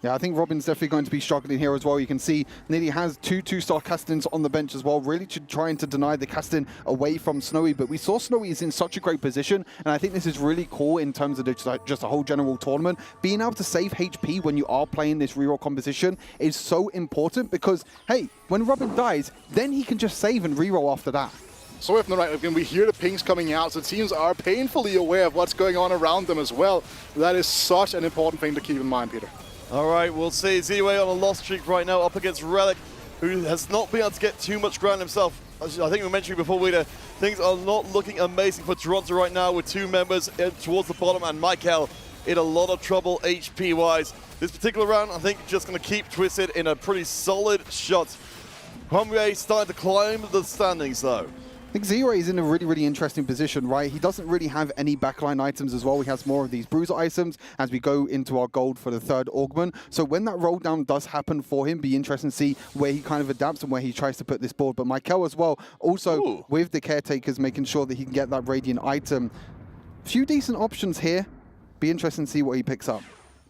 Yeah, I think Robin's definitely going to be struggling here as well. You can see nearly has 2 2-star Castins on the bench as well, really trying to deny the Castin away from Snowy. But we saw Snowy is in such a great position, and I think this is really cool in terms of just a whole general tournament. Being able to save HP when you are playing this reroll composition is so important because, hey, when Robin dies, then he can just save and reroll after that. So if not right, again, we hear the pings coming out, so teams are painfully aware of what's going on around them as well. That is such an important thing to keep in mind, Peter. All right, we'll see. ZUA on a loss streak right now up against Relic, who has not been able to get too much ground himself. As I think we mentioned before, Wida, things are not looking amazing for Toronto right now with 2 members towards the bottom and Michael in a lot of trouble HP-wise. This particular round, I think, just going to keep Twisted in a pretty solid shot. Humway starting to climb the standings, though. I think ZUA is in a really, really interesting position, right? He doesn't really have any backline items as well. He has more of these bruiser items as we go into our gold for the 3rd augment. So when that roll down does happen for him, be interesting to see where he kind of adapts and where he tries to put this board. But Michael as well, also with the caretakers, making sure that he can get that Radiant item. Few decent options here. Be interesting to see what he picks up.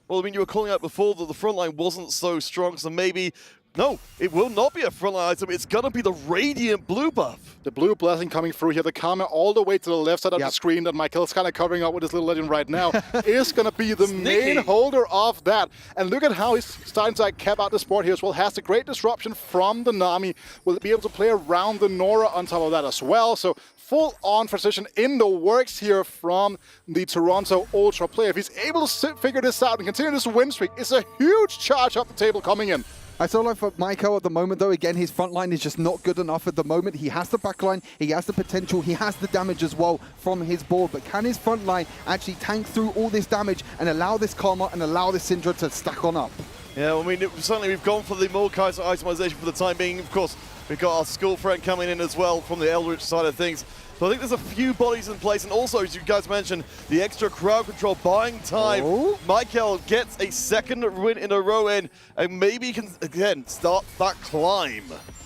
Well, I mean, you were calling out before that the front line wasn't so strong, so maybe... No, it will not be a frontline item. It's going to be the Radiant blue buff. The blue blessing coming through here. The Karma all the way to the left side of the screen that Michael's kind of covering up with his little legend right now is going to be the main holder of that. And look at how he's starting to cap out the sport here as well. Has the great disruption from the Nami. Will be able to play around the Nora on top of that as well. So full-on precision in the works here from the Toronto Ultra player. If he's able to figure this out and continue this win streak, it's a huge charge up the table coming in. I feel like for Michael at the moment, though, again, his front line is just not good enough at the moment. He has the back line, he has the potential, he has the damage as well from his board. But can his front line actually tank through all this damage and allow this Karma and allow this Syndra to stack on up? Yeah, I mean, certainly we've gone for the Mordekaiser itemization for the time being. Of course, we've got our school friend coming in as well from the Eldritch side of things. So I think there's a few bodies in place, and also, as you guys mentioned, the extra crowd control buying time. Michael gets a 2nd win in a row in, and maybe he can, again, start that climb.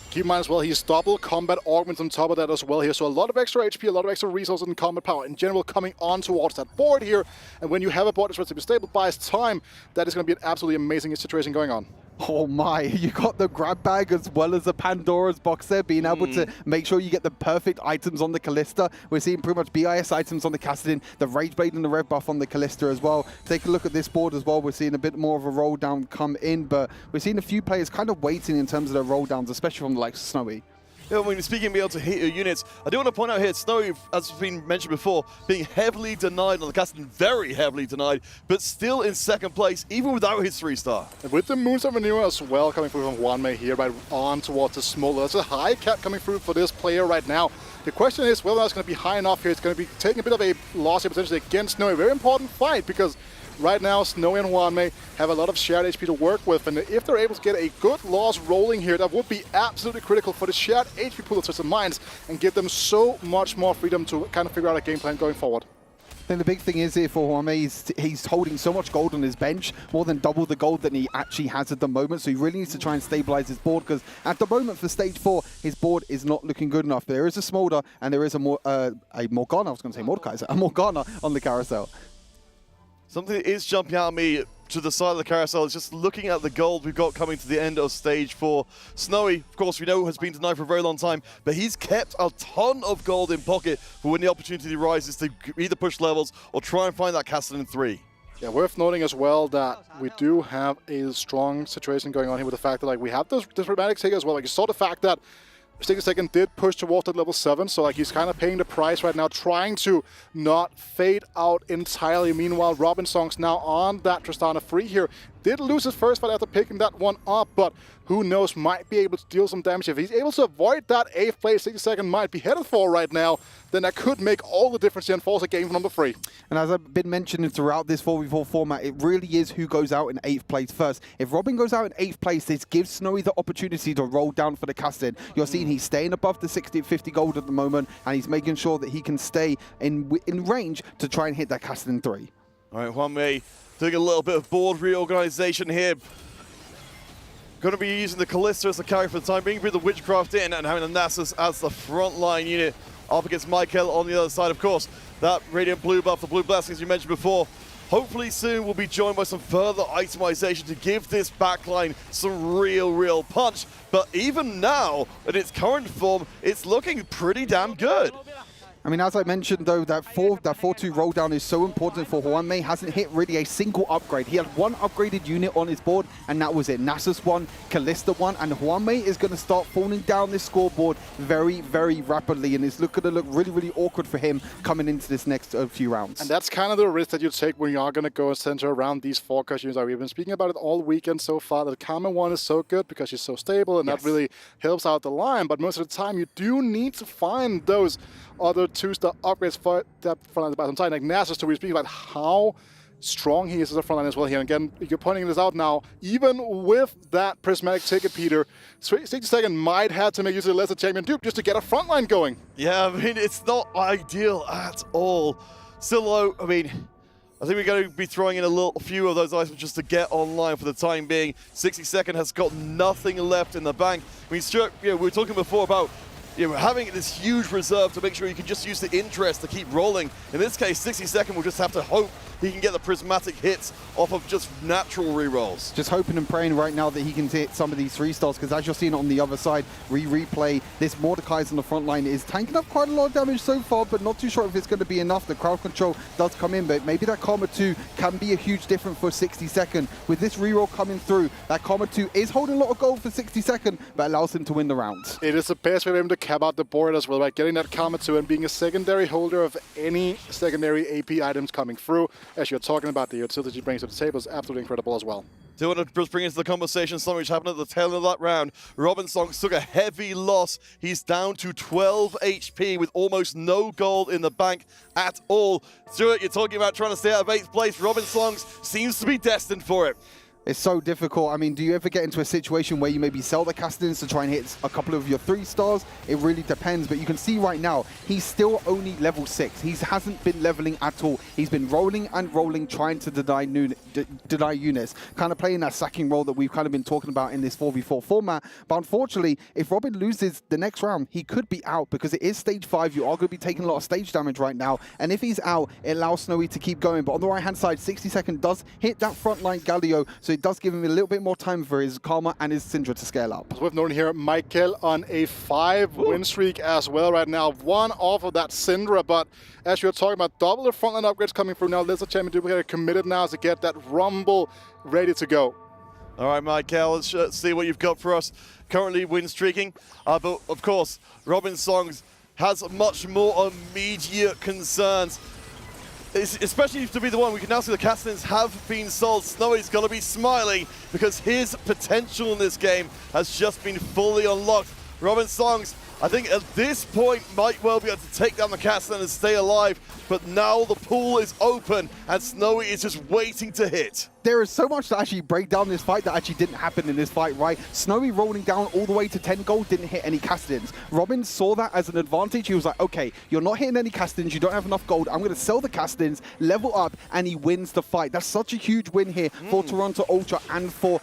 Keep in mind as well, he's double combat augments on top of that as well here. So a lot of extra HP, a lot of extra resources and combat power in general coming on towards that board here. And when you have a board that's relatively stable, buys time, that is going to be an absolutely amazing situation going on. Oh my, you got the grab bag as well as the Pandora's box there, being able to make sure you get the perfect items on the Callista. We're seeing pretty much BIS items on the Kassadin, the Rage Blade and the Rev buff on the Callista as well. Take a look at this board as well. We're seeing a bit more of a roll down come in, but we're seeing a few players kind of waiting in terms of their roll downs, especially from the likes of Snowy. Yeah, when speaking of being able to hit your units, I do want to point out here, Snowy, as has been mentioned before, being heavily denied on the casting, very heavily denied, but still in 2nd place, even without his 3-star. With the Moonstone Manure as well coming through from Wanmei here, right on towards the smaller. There's a high cap coming through for this player right now. The question is whether that's going to be high enough here. It's going to be taking a bit of a loss here potentially against Snowy. Very important fight because right now Snowy and Hwanmei have a lot of shared HP to work with, and if they're able to get a good loss rolling here, that would be absolutely critical for the shared HP pool of Twisted Minds and give them so much more freedom to kind of figure out a game plan going forward. Then the big thing is here for Hwanmei, he's holding so much gold on his bench, more than double the gold that he actually has at the moment. So he really needs to try and stabilize his board, because at the moment for stage 4, his board is not looking good enough. There is a Smolder and there is a Morgana, I was going to say Mordekaiser, a Morgana on the carousel. Something that is jumping out at me to the side of the carousel is just looking at the gold we've got coming to the end of stage 4. Snowy, of course, we know has been denied for a very long time, but he's kept a ton of gold in pocket for when the opportunity arises to either push levels or try and find that castle in 3. Yeah, worth noting as well that we do have a strong situation going on here with the fact that like we have this dramatic take as well. Like you saw the fact that 60 did push towards that level 7, so like he's kind of paying the price right now, trying to not fade out entirely. Meanwhile, Robinson's now on that Tristana free here. Did lose his first fight after picking that one up, but who knows, might be able to deal some damage. If he's able to avoid that 8th place 60 might be headed for right now, then that could make all the difference here and force a game for number 3. And as I've been mentioning throughout this 4v4 format, it really is who goes out in 8th place first. If Robin goes out in 8th place, this gives Snowy the opportunity to roll down for the casting. You're seeing he's staying above the 50 gold at the moment, and he's making sure that he can stay in range to try and hit that casting in 3. All right, Hwanmei doing a little bit of board reorganization here. Going to be using the Callista as the carry for the time being, bring the Witchcraft in and having the Nasus as the frontline unit up against Michael on the other side. Of course, that Radiant Blue buff, the Blue Blessings you mentioned before, hopefully soon we'll be joined by some further itemization to give this backline some real punch. But even now, in its current form, it's looking pretty damn good. I mean, as I mentioned, though, that 4-2 roll down is so important for Hwanmei. Hasn't hit really a single upgrade. He had one upgraded unit on his board, and that was it. Nasus 1, Callista 1, and Hwanmei is going to start falling down this scoreboard very rapidly, and it's going to look really awkward for him coming into this next few rounds. And that's kind of the risk that you take when you are going to go center around these 4 units. We've been speaking about it all weekend so far. The common one is so good because she's so stable, and that really helps out the line. But most of the time, you do need to find those other 2-star upgrades for that frontline at the bottom side. Like Nasus, to be speaking about how strong he is as a frontline as well here. And again, you're pointing this out now. Even with that prismatic ticket, Peter, 60 might have to make use of the lesser champion dupe just to get a frontline going. Yeah, I mean, it's not ideal at all. Still though, I mean, I think we're going to be throwing in a few of those items just to get online for the time being. 60 has got nothing left in the bank. I mean, Stuart, we were talking before about having this huge reserve to make sure you can just use the interest to keep rolling. In this case, 60 will just have to hope he can get the prismatic hits off of just natural rerolls. Just hoping and praying right now that he can hit some of these 3-stars, because as you're seeing on the other side, replay, this Mordekaiser on the front line is tanking up quite a lot of damage so far, but not too sure if it's going to be enough. The crowd control does come in, but maybe that Karma 2 can be a huge difference for 60. With this reroll coming through, that Karma 2 is holding a lot of gold for 60, but allows him to win the round. It is the best way for him to cap out the board as well, right? Getting that Karma 2 and being a secondary holder of any secondary AP items coming through. As you're talking about, the utility brings to the table is absolutely incredible as well. Do want to just bring into the conversation something which happened at the tail end of that round. Robinson took a heavy loss. He's down to 12 HP with almost no gold in the bank at all. Stuart, you're talking about trying to stay out of 8th place. Robinson seems to be destined for it. It's so difficult. I mean, do you ever get into a situation where you maybe sell the castings to try and hit a couple of your 3-stars? It really depends, but you can see right now, he's still only level 6. He hasn't been leveling at all. He's been rolling and rolling, trying to deny units, kind of playing that sacking role that we've kind of been talking about in this 4v4 format. But unfortunately, if Robin loses the next round, he could be out, because it is stage 5. You are going to be taking a lot of stage damage right now, and if he's out, it allows Snowy to keep going. But on the right-hand side, 60 does hit that frontline Galio, so it does give him a little bit more time for his Karma and his Syndra to scale up. As we've known here, Michael on a 5-win streak as well right now. 1 off of that Syndra, but as you're talking about, double the frontline upgrades coming through now. Lesser Champion Duplicator committed now to get that Rumble ready to go. All right, Michael, let's see what you've got for us. Currently win streaking, but of course, Robinson has much more immediate concerns. Especially to be the one, we can now see the castings have been sold. Snowy's going to be smiling because his potential in this game has just been fully unlocked. Robinson I think at this point might well be able to take down the Castle and stay alive, but now the pool is open and Snowy is just waiting to hit. There is so much to actually break down this fight that actually didn't happen in this fight, right? Snowy rolling down all the way to 10 gold, didn't hit any castings. Robin saw that as an advantage. He was like, okay, you're not hitting any castings, you don't have enough gold, I'm going to sell the castings, level up, and he wins the fight. That's such a huge win here for Toronto Ultra and for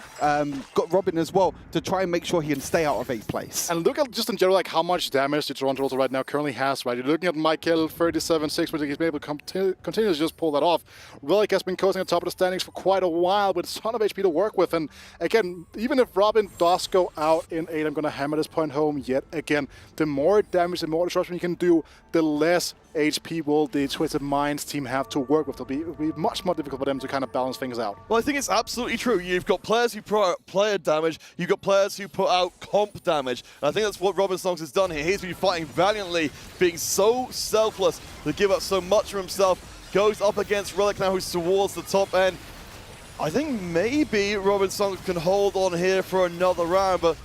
Robin as well, to try and make sure he can stay out of 8th place. And look at just in general, like how much damage the Toronto Ultra right now currently has, right? You're looking at Michael, 37-6, but he's been able to continue to just pull that off. Relic has been coasting at the top of the standings for quite a while with a ton of HP to work with. And again, even if Robin does go out in 8, I'm going to hammer this point home yet again. The more damage, the more disruption you can do, the less HP will the Twisted Minds team have to work with. It'll be much more difficult for them to kind of balance things out. Well, I think it's absolutely true. You've got players who put out player damage, you've got players who put out comp damage. And I think that's what Robin Songs has done here. He's been fighting valiantly, being so selfless to give up so much for himself. Goes up against Relic now, who's towards the top end. I think maybe Robin Songs can hold on here for another round, but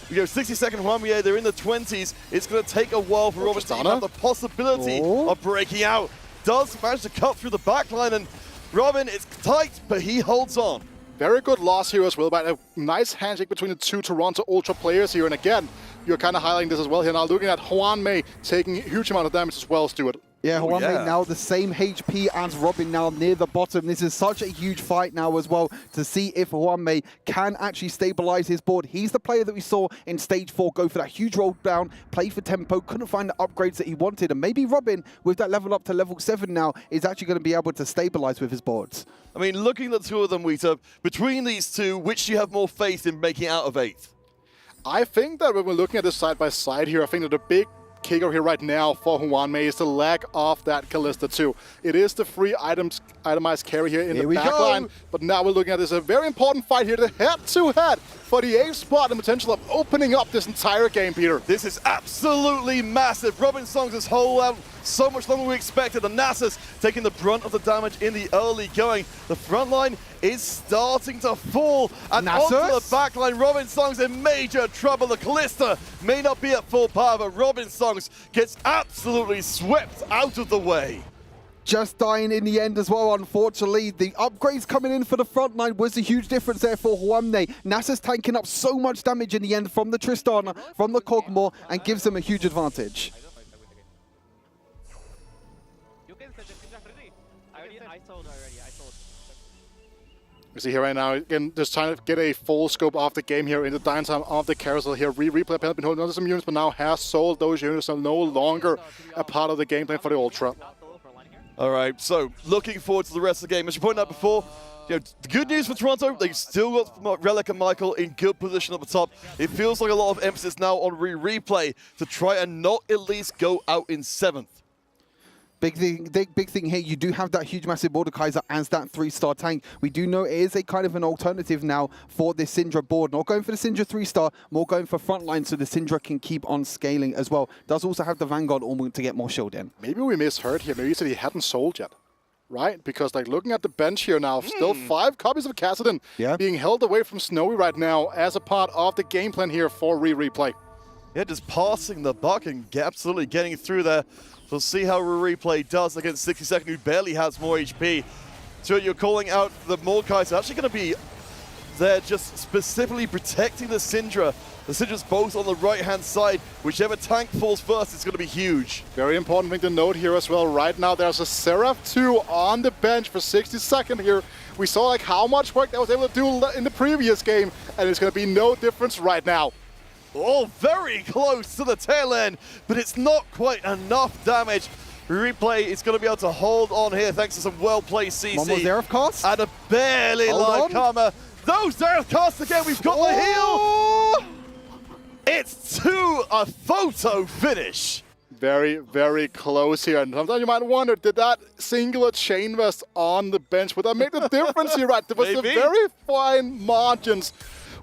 60-second Huamier, they're in the 20s. It's going to take a while for Robin to have the possibility of breaking out. Does manage to cut through the backline, and Robin, it's tight, but he holds on. Very good loss here as well, but a nice handshake between the two Toronto Ultra players here. And again, you're kind of highlighting this as well here. Now looking at Huamier taking a huge amount of damage as well, Stuart. Yeah, Huamier now the same HP as Robin now near the bottom. This is such a huge fight now as well to see if Huamier can actually stabilize his board. He's the player that we saw in Stage 4 go for that huge roll down, play for tempo, couldn't find the upgrades that he wanted. And maybe Robin, with that level up to level 7 now, is actually going to be able to stabilize with his boards. I mean, looking at the two of them, Wheater, between these two, which do you have more faith in making out of 8th? I think that when we're looking at this side by side here, I think that the big kicker here right now for Huamier is the lack of that Kalista 2. It is the free itemized carry here in the backline, but now we're looking at this a very important fight here, the head-to-head for the 8th spot and the potential of opening up this entire game, Peter. This is absolutely massive. Robin Songs has held out so much longer than we expected. The Nasus taking the brunt of the damage in the early going. The front line is starting to fall, and onto the back line, Robin Songs in major trouble. The Kalista may not be at full power, but Robin Songs gets absolutely swept out of the way. Just dying in the end as well, unfortunately. The upgrades coming in for the front line was a huge difference there for Huamier. Nasus tanking up so much damage in the end from the Tristana, from the Kog'Maw, and gives them a huge advantage. You see here right now, again, just trying to get a full scope of the game here in the downtime of the carousel here. Replay has been holding on to some units, but now has sold those units, so no longer a part of the game plan for the Ultra. All right, so looking forward to the rest of the game. As you pointed out before, the good news for Toronto, they've still got Relic and Michael in good position at the top. It feels like a lot of emphasis now on replay to try and not at least go out in 7th. Big thing here, you do have that huge massive Mordekaiser as that 3-star tank. We do know it is a kind of an alternative now for this Syndra board. Not going for the Syndra 3-star, more going for frontline so the Syndra can keep on scaling as well. Does also have the Vanguard almost to get more shield in. Maybe we misheard here. Maybe he said he hadn't sold yet. Right? Because like looking at the bench here now, still 5 copies of Kassadin being held away from Snowy right now as a part of the game plan here for replay. Yeah, just passing the buck and absolutely getting through there. We'll see how replay does against 60-second, who barely has more HP. So you're calling out the Mordekaiser actually going to be there just specifically protecting the Syndra. The Syndra's both on the right-hand side. Whichever tank falls first is going to be huge. Very important thing to note here as well. Right now, there's a Seraph 2 on the bench for 60-second here. We saw like how much work that was able to do in the previous game, and it's going to be no difference right now. Oh, very close to the tail end, but it's not quite enough damage. Replay is going to be able to hold on here thanks to some well-played CC. One more Zeref cast. And a barely live karma. Those Zeref casts again, we've got the heal. It's to a photo finish. Very, very close here. And sometimes you might wonder, did that singular chain vest on the bench, would that make the difference here? Right, there was some very fine margins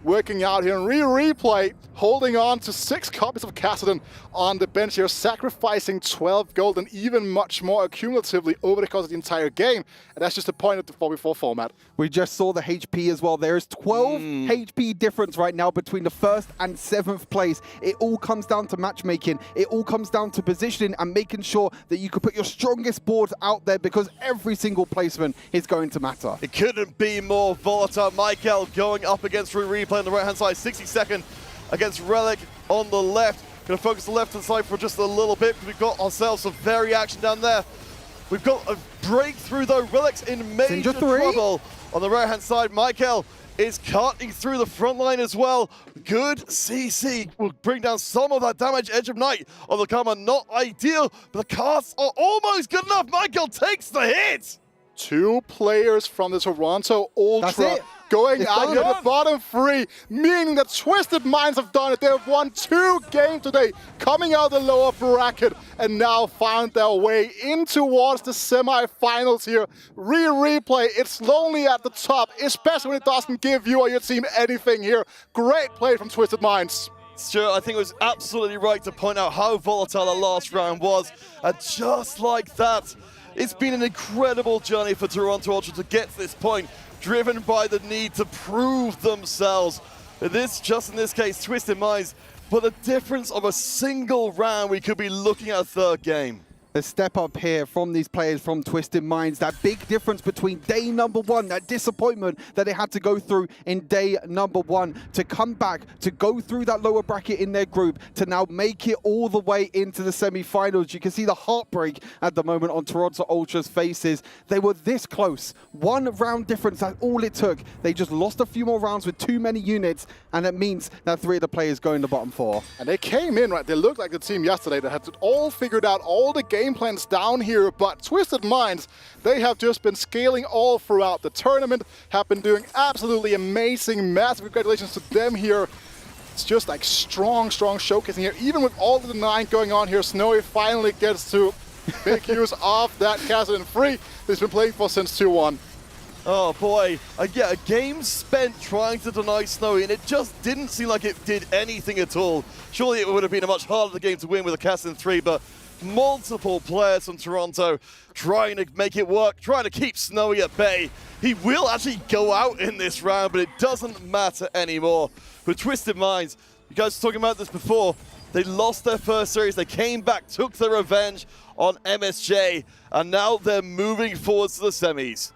working out here. And replay, holding on to 6 copies of Kassadin on the bench here, sacrificing 12 gold and even much more accumulatively over the course of the entire game. And that's just the point of the 4v4 format. We just saw the HP as well. There is 12 HP difference right now between the 1st and 7th place. It all comes down to matchmaking. It all comes down to positioning and making sure that you can put your strongest boards out there, because every single placement is going to matter. It couldn't be more volatile. Michael going up against replay on the right-hand side, 62nd against Relic on the left. Going to focus the left-hand side for just a little bit, because we've got ourselves some very action down there. We've got a breakthrough though. Relic's in major trouble on the right-hand side. Michael is cutting through the front line as well. Good CC will bring down some of that damage. Edge of Night on the Karma, not ideal, but the casts are almost good enough. Michael takes the hit. 2 players from the Toronto Ultra going out here, the bottom 3, meaning that Twisted Minds have done it. They have won 2 games today, coming out of the lower bracket, and now found their way in towards the semi-finals here. Replay, it's lonely at the top, especially when it doesn't give you or your team anything here. Great play from Twisted Minds. Stuart, I think it was absolutely right to point out how volatile the last round was, and just like that, it's been an incredible journey for Toronto Ultra to get to this point, driven by the need to prove themselves. In this case, Twisted Minds, but the difference of a single round, we could be looking at a 3rd game. The step up here from these players from Twisted Minds, that big difference between day number 1, that disappointment that they had to go through in day number 1, to come back, to go through that lower bracket in their group, to now make it all the way into the semi-finals. You can see the heartbreak at the moment on Toronto Ultra's faces. They were this close. 1 round difference, that's all it took. They just lost a few more rounds with too many units, and it means that 3 of the players go in the bottom 4. And they came in, right? They looked like the team yesterday that had it all figured out, all the game plans down here, but Twisted Minds, they have just been scaling all throughout the tournament, have been doing absolutely amazing. Massive congratulations to them here. It's just like strong showcasing here. Even with all of the 9 going on here, Snowy finally gets to make use of that Kassadin free he's been playing for since 2-1. Oh boy, yeah, a game spent trying to deny Snowy, and it just didn't seem like it did anything at all. Surely it would have been a much harder game to win with a Kassadin 3, but multiple players from Toronto trying to make it work, trying to keep Snowy at bay. He will actually go out in this round, but it doesn't matter anymore. With Twisted Minds, you guys were talking about this before, they lost their first series, they came back, took their revenge on MSJ, and now they're moving forwards to the semis.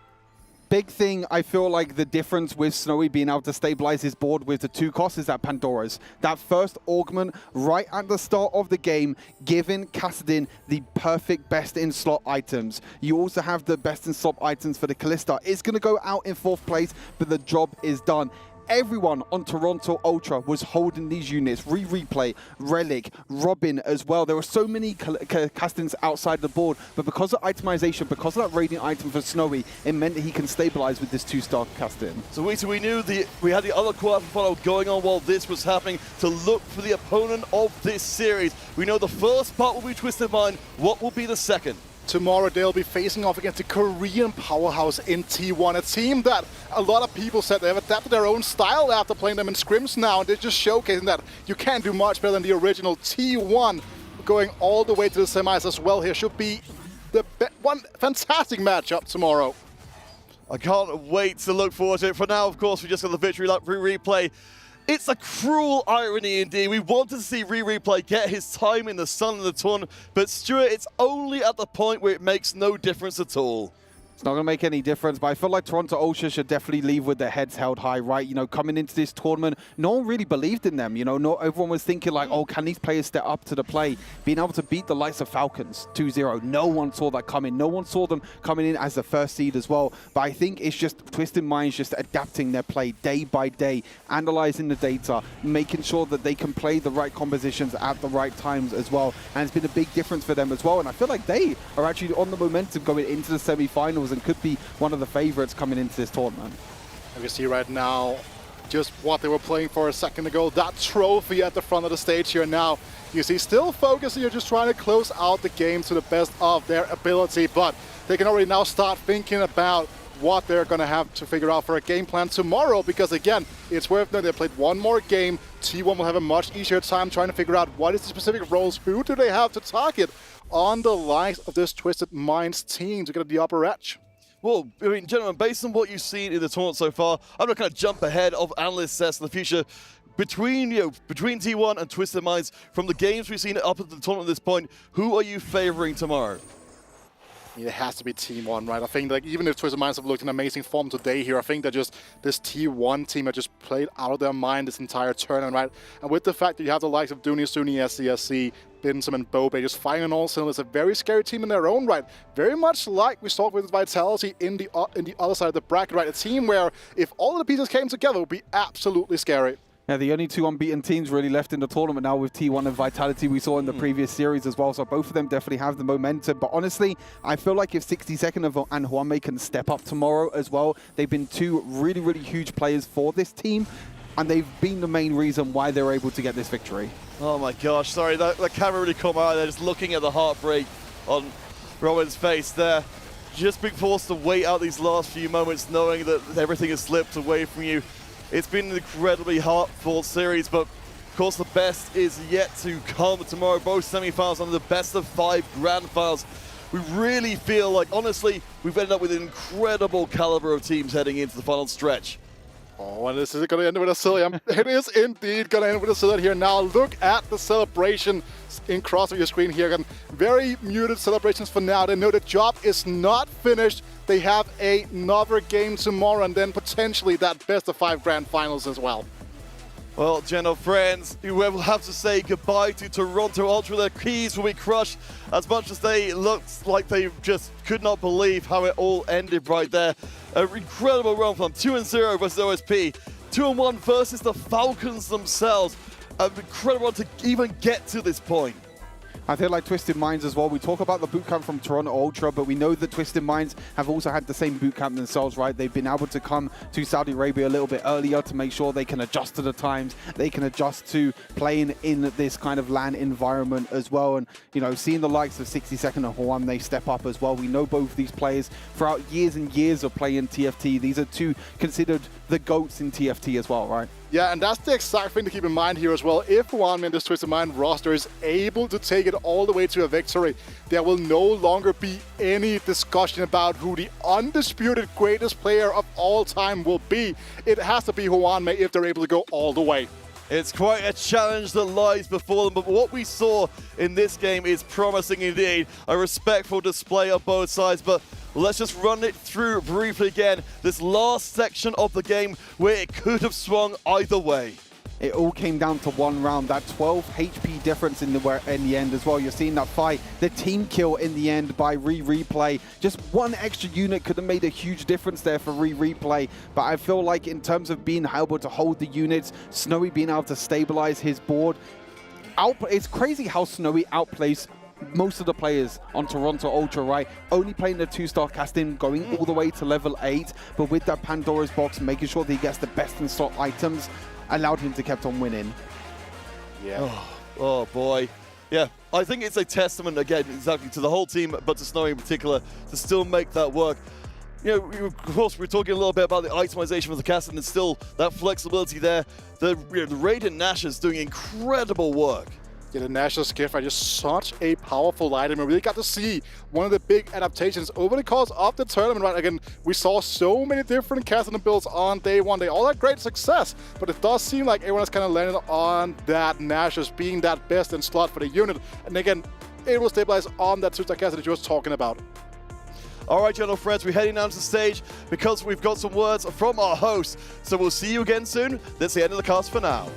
Big thing, I feel like the difference with Snowy being able to stabilize his board with the 2 costs is that Pandora's. That first augment right at the start of the game, giving Kassadin the perfect best in slot items. You also have the best in slot items for the Callista. It's going to go out in 4th place, but the job is done. Everyone on Toronto Ultra was holding these units. Replay, Relic, Robin as well. There were so many castings outside the board, but because of itemization, because of that radiant item for Snowy, it meant that he can stabilize with this 2-star casting. So we knew we had the other quarterfinal going on while this was happening to look for the opponent of this series. We know the first part will be Twisted Mind. What will be the second? Tomorrow they'll be facing off against the Korean powerhouse in T1, a team that a lot of people said they've adapted their own style after playing them in scrims now, and they're just showcasing that you can't do much better than the original T1. Going all the way to the semis as well here. Should be the one fantastic matchup tomorrow. I can't wait to look forward to it. For now, of course, we just got the victory lap replay. It's a cruel irony indeed. We wanted to see Replay get his time in the sun and the ton, but Stuart, it's only at the point where it makes no difference at all. It's not going to make any difference, but I feel like Toronto Ultra should definitely leave with their heads held high, right? You know, coming into this tournament, no one really believed in them. You know, not everyone was thinking like, oh, can these players step up to the plate? Being able to beat the likes of Falcons 2-0, no one saw that coming. No one saw them coming in as the first seed as well. But I think it's just Twisted Minds just adapting their play day by day, analyzing the data, making sure that they can play the right compositions at the right times as well. And it's been a big difference for them as well. And I feel like they are actually on the momentum going into the semi-finals and could be one of the favorites coming into this tournament. You can see right now just what they were playing for a second ago, that trophy at the front of the stage here now. You see still focusing, you're just trying to close out the game to the best of their ability, but they can already now start thinking about what they're going to have to figure out for a game plan tomorrow, because again, it's worth noting they played one more game. T1 will have a much easier time trying to figure out what is the specific roles, who do they have to target on the likes of this Twisted Minds team to get the upper edge. Well, I mean, gentlemen, based on what you've seen in the tournament so far, I'm going to kind of jump ahead of analyst sets in the future. Between T1 and Twisted Minds, from the games we've seen up at the tournament at this point, who are you favoring tomorrow? It has to be T1, right? I think like even if Twisted Minds have looked in amazing form today here, I think that just this T1 team have just played out of their mind this entire tournament, right? And with the fact that you have the likes of Dooney, Suni, SCSC, Binsum, and Bobe just firing on all cylinders, a very scary team in their own right. Very much like we saw with Vitality in the other side of the bracket, right? A team where if all of the pieces came together, it would be absolutely scary. Yeah, the only two unbeaten teams really left in the tournament now with T1 and Vitality we saw in the previous series as well. So both of them definitely have the momentum. But honestly, I feel like if 60 Second and Hwanmei can step up tomorrow as well, they've been two really, really huge players for this team. And they've been the main reason why they're able to get this victory. Oh my gosh, sorry, that camera really caught my eye there, just looking at the heartbreak on Robin's face there. Just being forced to wait out these last few moments knowing that everything has slipped away from you. It's been an incredibly hard-fought series, but of course the best is yet to come tomorrow. Both semi-finals and the best of 5 grand finals. We really feel like, honestly, we've ended up with an incredible caliber of teams heading into the final stretch. Oh, and this is going to end with a silly. It is indeed going to end with a silly here. Now look at the celebration in cross of your screen here. Again, very muted celebrations for now. They know the job is not finished. They have another game tomorrow and then potentially that best of 5 grand finals as well. Well, gentle friends, we will have to say goodbye to Toronto Ultra. Their keys will be crushed as much as they looked like they just could not believe how it all ended right there. An incredible run from 2-0 versus OSP, 2-1 versus the Falcons themselves. An incredible run to even get to this point. I feel like Twisted Minds as well. We talk about the bootcamp from Toronto Ultra, but we know that Twisted Minds have also had the same bootcamp themselves, right? They've been able to come to Saudi Arabia a little bit earlier to make sure they can adjust to the times. They can adjust to playing in this kind of LAN environment as well. And, you know, seeing the likes of 60 Second and Hwan, they step up as well. We know both these players throughout years and years of playing TFT. These are two considered the GOATs in TFT as well, right? Yeah, and that's the exact thing to keep in mind here as well. If Hwanmei and this Twisted Mind roster is able to take it all the way to a victory, there will no longer be any discussion about who the undisputed greatest player of all time will be. It has to be Hwanmei if they're able to go all the way. It's quite a challenge that lies before them, but what we saw in this game is promising indeed. A respectful display on both sides, but let's just run it through briefly again. This last section of the game where it could have swung either way. It all came down to one round, that 12 HP difference in the end as well. You're seeing that fight, the team kill in the end by Replay. Just one extra unit could have made a huge difference there for Replay. But I feel like in terms of being able to hold the units, Snowy being able to stabilize his board, it's crazy how Snowy outplays most of the players on Toronto Ultra, right? Only playing the 2-star casting, going all the way to level 8, but with that Pandora's box, making sure that he gets the best in slot items, allowed him to kept on winning. Yeah. Oh boy. Yeah, I think it's a testament, again, exactly to the whole team, but to Snowy in particular, to still make that work. You know, of course, we're talking a little bit about the itemization of the casting and still that flexibility there. The Raiden Nash is doing incredible work. Yeah, the National Skiff are just such a powerful item. We really got to see one of the big adaptations over the course of the tournament, right? Again, we saw so many different casting builds on day one. They all had great success, but it does seem like everyone has kind of landed on that Nash as being that best in slot for the unit. And again, it will stabilize on that 2-star casting that you were talking about. All right, gentle friends, we're heading down to the stage because we've got some words from our host. So we'll see you again soon. That's the end of the cast for now.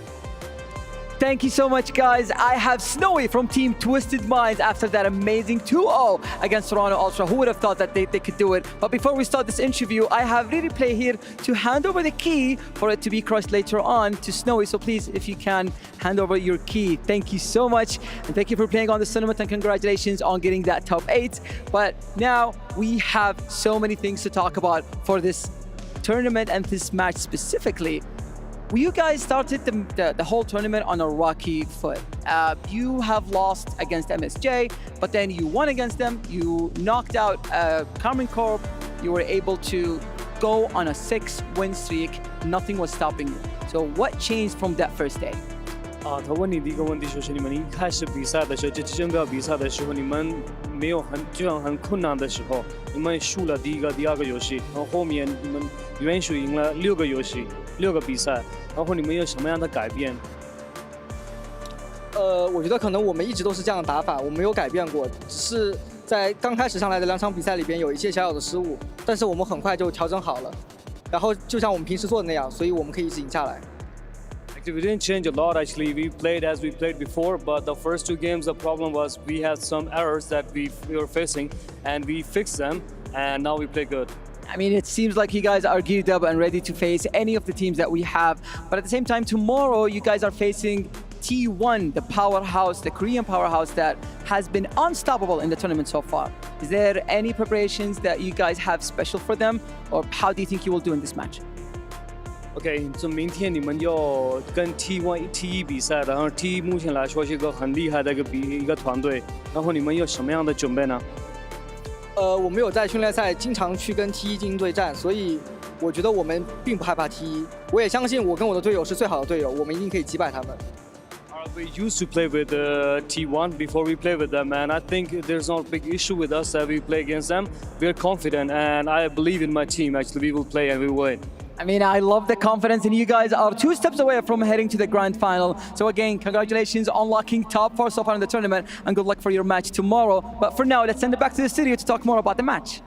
Thank you so much, guys. I have Snowy from Team Twisted Minds after that amazing 2-0 against Toronto Ultra. Who would have thought that they could do it? But before we start this interview, I have Replay here to hand over the key for it to be crushed later on to Snowy. So please, if you can, hand over your key. Thank you so much. And thank you for playing on the tournament and congratulations on getting that top 8. But now we have so many things to talk about for this tournament and this match specifically. You guys started the whole tournament on a rocky foot. You have lost against MSJ, but then you won against them. You knocked out Carmen Corp. You were able to go on a 6-win streak. Nothing was stopping you. So what changed from that first day? 他问你第一个问题就是你们一开始比赛的时候，就即将要比赛的时候，你们没有就像很困难的时候，你们输了第一个、第二个游戏，然后后面你们连续赢了6个游戏、6个比赛，然后你们有什么样的改变？我觉得可能我们一直都是这样的打法，我没有改变过，只是在刚开始上来的2场比赛里边有一些小小的失误，但是我们很快就调整好了，然后就像我们平时做的那样，所以我们可以一直赢下来。We didn't change a lot actually. We played as we played before, but the first 2 games the problem was we had some errors that we were facing, and we fixed them, and now we play good. I mean, it seems like you guys are geared up and ready to face any of the teams that we have, but at the same time, tomorrow you guys are facing T1, the powerhouse, the Korean powerhouse that has been unstoppable in the tournament so far. Is there any preparations that you guys have special for them, or how do you think you will do in this match? OK， 就明天你们要跟 T1、T1 比赛的，然后 T 目前来说是一个很厉害的一个团队，然后你们有什么样的准备呢？我们有在训练赛经常去跟 T1 进行对战，所以我觉得我们并不害怕 T1。我也相信我跟我的队友是最好的队友，我们一定可以击败他们。We used to play with T1 before we play with them, and I think there's no big issue with us that we play against them. We're confident, and I believe in my team. Actually, we will play and we will win. I mean, I love the confidence, and you guys are 2 steps away from heading to the grand final. So again, congratulations on unlocking top 4 so far in the tournament, and good luck for your match tomorrow. But for now, let's send it back to the studio to talk more about the match.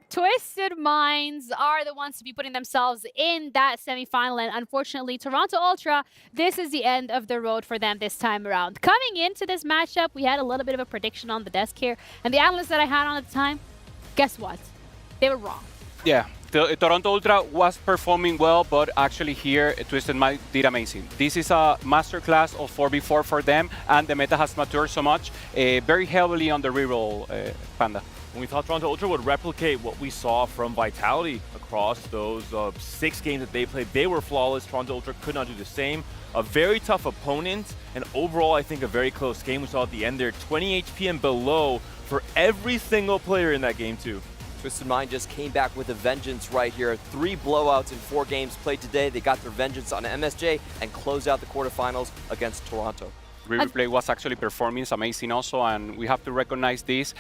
Twisted Minds are the ones to be putting themselves in that semifinal, and unfortunately, Toronto Ultra, this is the end of the road for them this time around. Coming into this matchup, we had a little bit of a prediction on the desk here, and the analysts that I had on at the time, guess what? They were wrong. Yeah, Toronto Ultra was performing well, but actually here, Twisted Mind did amazing. This is a masterclass of 4v4 for them, and the meta has matured so much, very heavily on the reroll, Panda. We thought Toronto Ultra would replicate what we saw from Vitality across those 6 games that they played. They were flawless. Toronto Ultra could not do the same. A very tough opponent, and overall, I think a very close game. We saw at the end there, 20 HP and below for every single player in that game too. Twisted Mind just came back with a vengeance right here. 3 blowouts in 4 games played today. They got their vengeance on MSJ and closed out the quarterfinals against Toronto. Replay was actually performing amazing also, and we have to recognize this.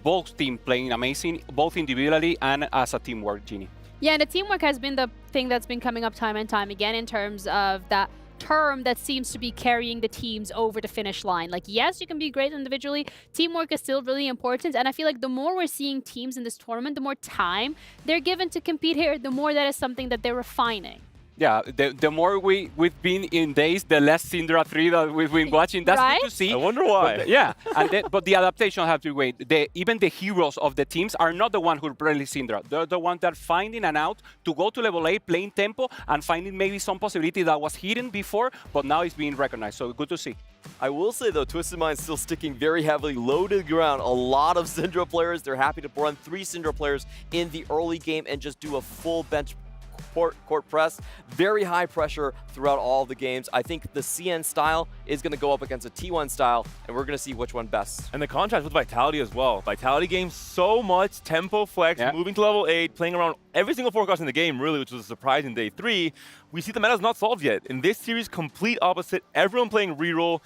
Both teams playing amazing, both individually and as a teamwork, Ginny. Yeah, and the teamwork has been the thing that's been coming up time and time again in terms of that term that seems to be carrying the teams over the finish line. Like, yes, you can be great individually. Teamwork is still really important, and I feel like the more we're seeing teams in this tournament, the more time they're given to compete here, the more that is something that they're refining. Yeah, the more we've been in days, the less Syndra 3 that we've been watching. That's right? good to see. I wonder why. But, yeah, but the adaptation have to wait. Even the heroes of the teams are not the one who play Syndra. They're the ones that are finding an out to go to level 8, playing tempo, and finding maybe some possibility that was hidden before, but now it's being recognized. So good to see. I will say, though, Twisted Mind's still sticking very heavily low to the ground. A lot of Syndra players, they're happy to run 3 Syndra players in the early game and just do a full bench court press. Very high pressure throughout all the games. I think the CN style is going to go up against a T1 style, and we're going to see which one best. And the contrast with Vitality as well. Vitality games so much tempo flex, moving to level 8, playing around every single forecast in the game, really, which was a surprise in day 3. We see the meta's not solved yet. In this series, complete opposite. Everyone playing reroll,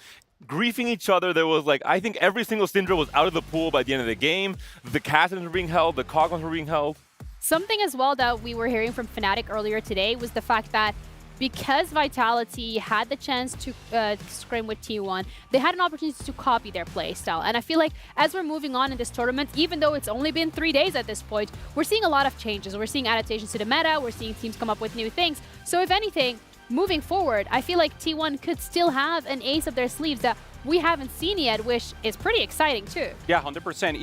griefing each other. There was I think every single Syndra was out of the pool by the end of the game. The Castons were being held, the Coglins were being held. Something as well that we were hearing from Fnatic earlier today was the fact that because Vitality had the chance to scrim with T1, they had an opportunity to copy their playstyle. And I feel like as we're moving on in this tournament, even though it's only been 3 days at this point, we're seeing a lot of changes. We're seeing adaptations to the meta, we're seeing teams come up with new things. So if anything, moving forward, I feel like T1 could still have an ace of their sleeves that we haven't seen yet, which is pretty exciting too. Yeah, 100%.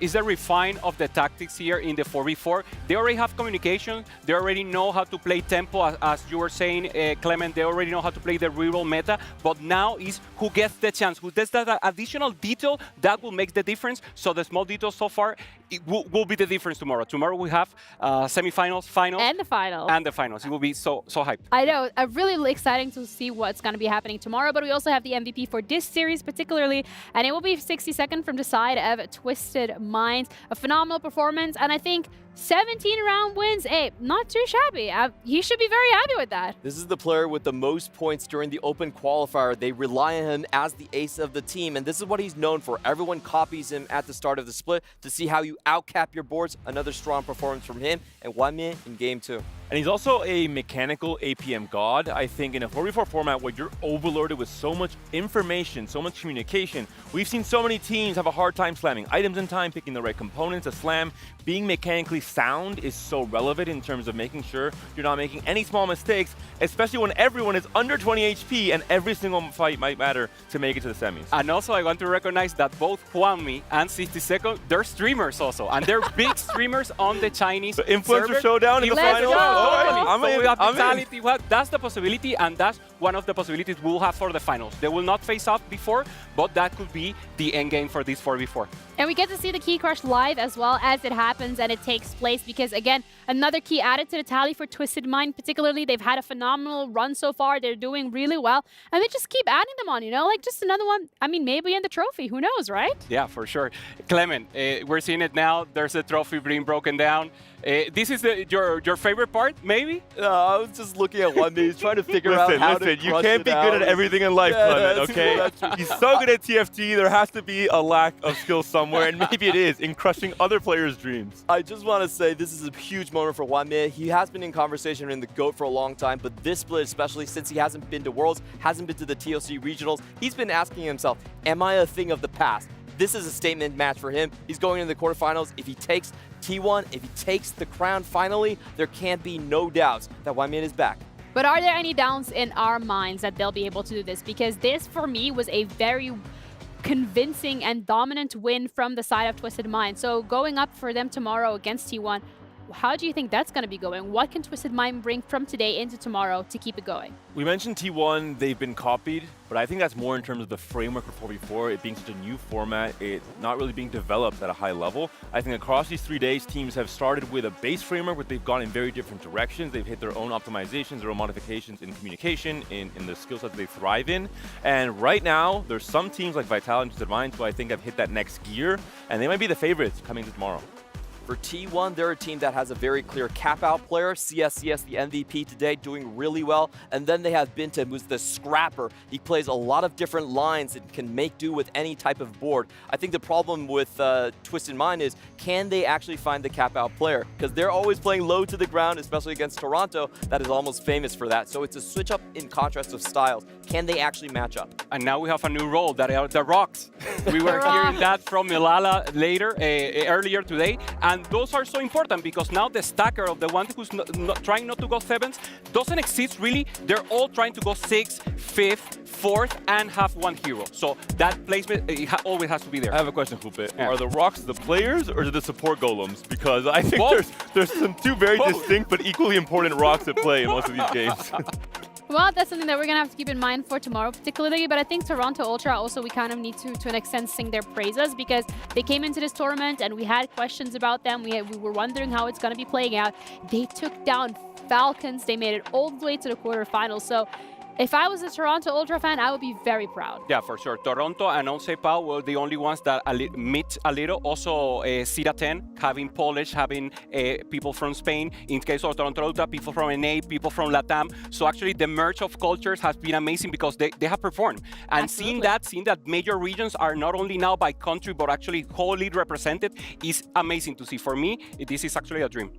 Is the refine of the tactics here in the 4v4. They already have communication. They already know how to play tempo, as you were saying, Clement. They already know how to play the reroll meta. But now is who gets the chance, who does that additional detail that will make the difference. So the small details so far it will be the difference tomorrow. Tomorrow we have semifinals, finals, and the finals. And the finals. It will be so hyped. I know. Really exciting to see what's going to be happening tomorrow. But we also have the MVP for this series particularly, and it will be 62nd from the side of Twisted Minds. A phenomenal performance, and I think 17 round wins, hey, not too shabby. He should be very happy with that. This is the player with the most points during the open qualifier. They rely on him as the ace of the team, and this is what he's known for. Everyone copies him at the start of the split to see how you outcap your boards. Another strong performance from him and Wanmie in game 2. And he's also a mechanical APM god. I think in a 4v4 format where you're overloaded with so much information, so much communication, we've seen so many teams have a hard time slamming items in time, picking the right components to slam. Being mechanically sound is so relevant in terms of making sure you're not making any small mistakes, especially when everyone is under 20 HP and every single fight might matter to make it to the semis. And also I want to recognize that both Wanmie and 60 they're streamers also, and they're big streamers on the Chinese influencer server. showdown in the final. That's the possibility, and that's one of the possibilities we'll have for the finals. They will not face off before, but that could be the end game for this 4v4. And we get to see the Key Crush live as well as it happens and it takes place, because again, another key added to the tally for Twisted Mind particularly. They've had a phenomenal run so far. They're doing really well, and they just keep adding them on, you know, like just another one. I mean, maybe in the trophy, who knows, right? Yeah, for sure. Clement, we're seeing it now. There's a trophy being broken down. This is your favorite part, maybe? I was just looking at Wanmie, trying to figure out how to you can't be good at everything in life, Clement, okay? He's so good at TFT, there has to be a lack of skill somewhere, and maybe it is in crushing other players' dreams. I just want to say this is a huge moment for Wanmie. He has been in conversation in the GOAT for a long time, but this split, especially since he hasn't been to Worlds, hasn't been to the TLC Regionals, he's been asking himself, am I a thing of the past? This is a statement match for him. He's going into the quarterfinals. If he takes T1, if he takes the crown finally, there can't be no doubts that Wanmie is back. But are there any doubts in our minds that they'll be able to do this? Because this, for me, was a very convincing and dominant win from the side of Twisted Mind. So going up for them tomorrow against T1, how do you think that's going to be going? What can Twisted Mind bring from today into tomorrow to keep it going? We mentioned T1, they've been copied, but I think that's more in terms of the framework for 4v4, it being such a new format, it not really being developed at a high level. I think across these 3 days, teams have started with a base framework, but they've gone in very different directions. They've hit their own optimizations, their own modifications in communication, in the skill sets they thrive in. And right now, there's some teams like Vitality and Twisted Minds who I think have hit that next gear, and they might be the favorites coming to tomorrow. For T1, they're a team that has a very clear cap-out player. CSCS, the MVP today, doing really well. And then they have Bintim, who's the scrapper. He plays a lot of different lines and can make do with any type of board. I think the problem with Twisted Mind is, can they actually find the cap-out player? Because they're always playing low to the ground, especially against Toronto. That is almost famous for that. So it's a switch up in contrast of styles. Can they actually match up? And now we have a new role, that are the rocks. We were hearing that from Milala earlier today. And those are so important because now the stacker of the one who's trying not to go 7s doesn't exist really. They're all trying to go 6th, 5th, 4th, and have one hero. So that placement always has to be there. I have a question, Hupe. Yeah. Are the rocks the players or the support golems? Because I think there's some two very distinct but equally important rocks at play in most of these games. Well, that's something that we're going to have to keep in mind for tomorrow particularly, but I think Toronto Ultra also, we kind of need to an extent sing their praises because they came into this tournament and we had questions about them. We were wondering how it's going to be playing out. They took down Falcons. They made it all the way to the quarterfinals. So if I was a Toronto Ultra fan, I would be very proud. Yeah, for sure. Toronto and Oncepao were the only ones that meet a little. Also, Sira 10, having Polish, having people from Spain. In case of Toronto Ultra, people from NA, people from LATAM. So actually, the merge of cultures has been amazing because they have performed. And seeing that major regions are not only now by country, but actually wholly represented is amazing to see. For me, this is actually a dream.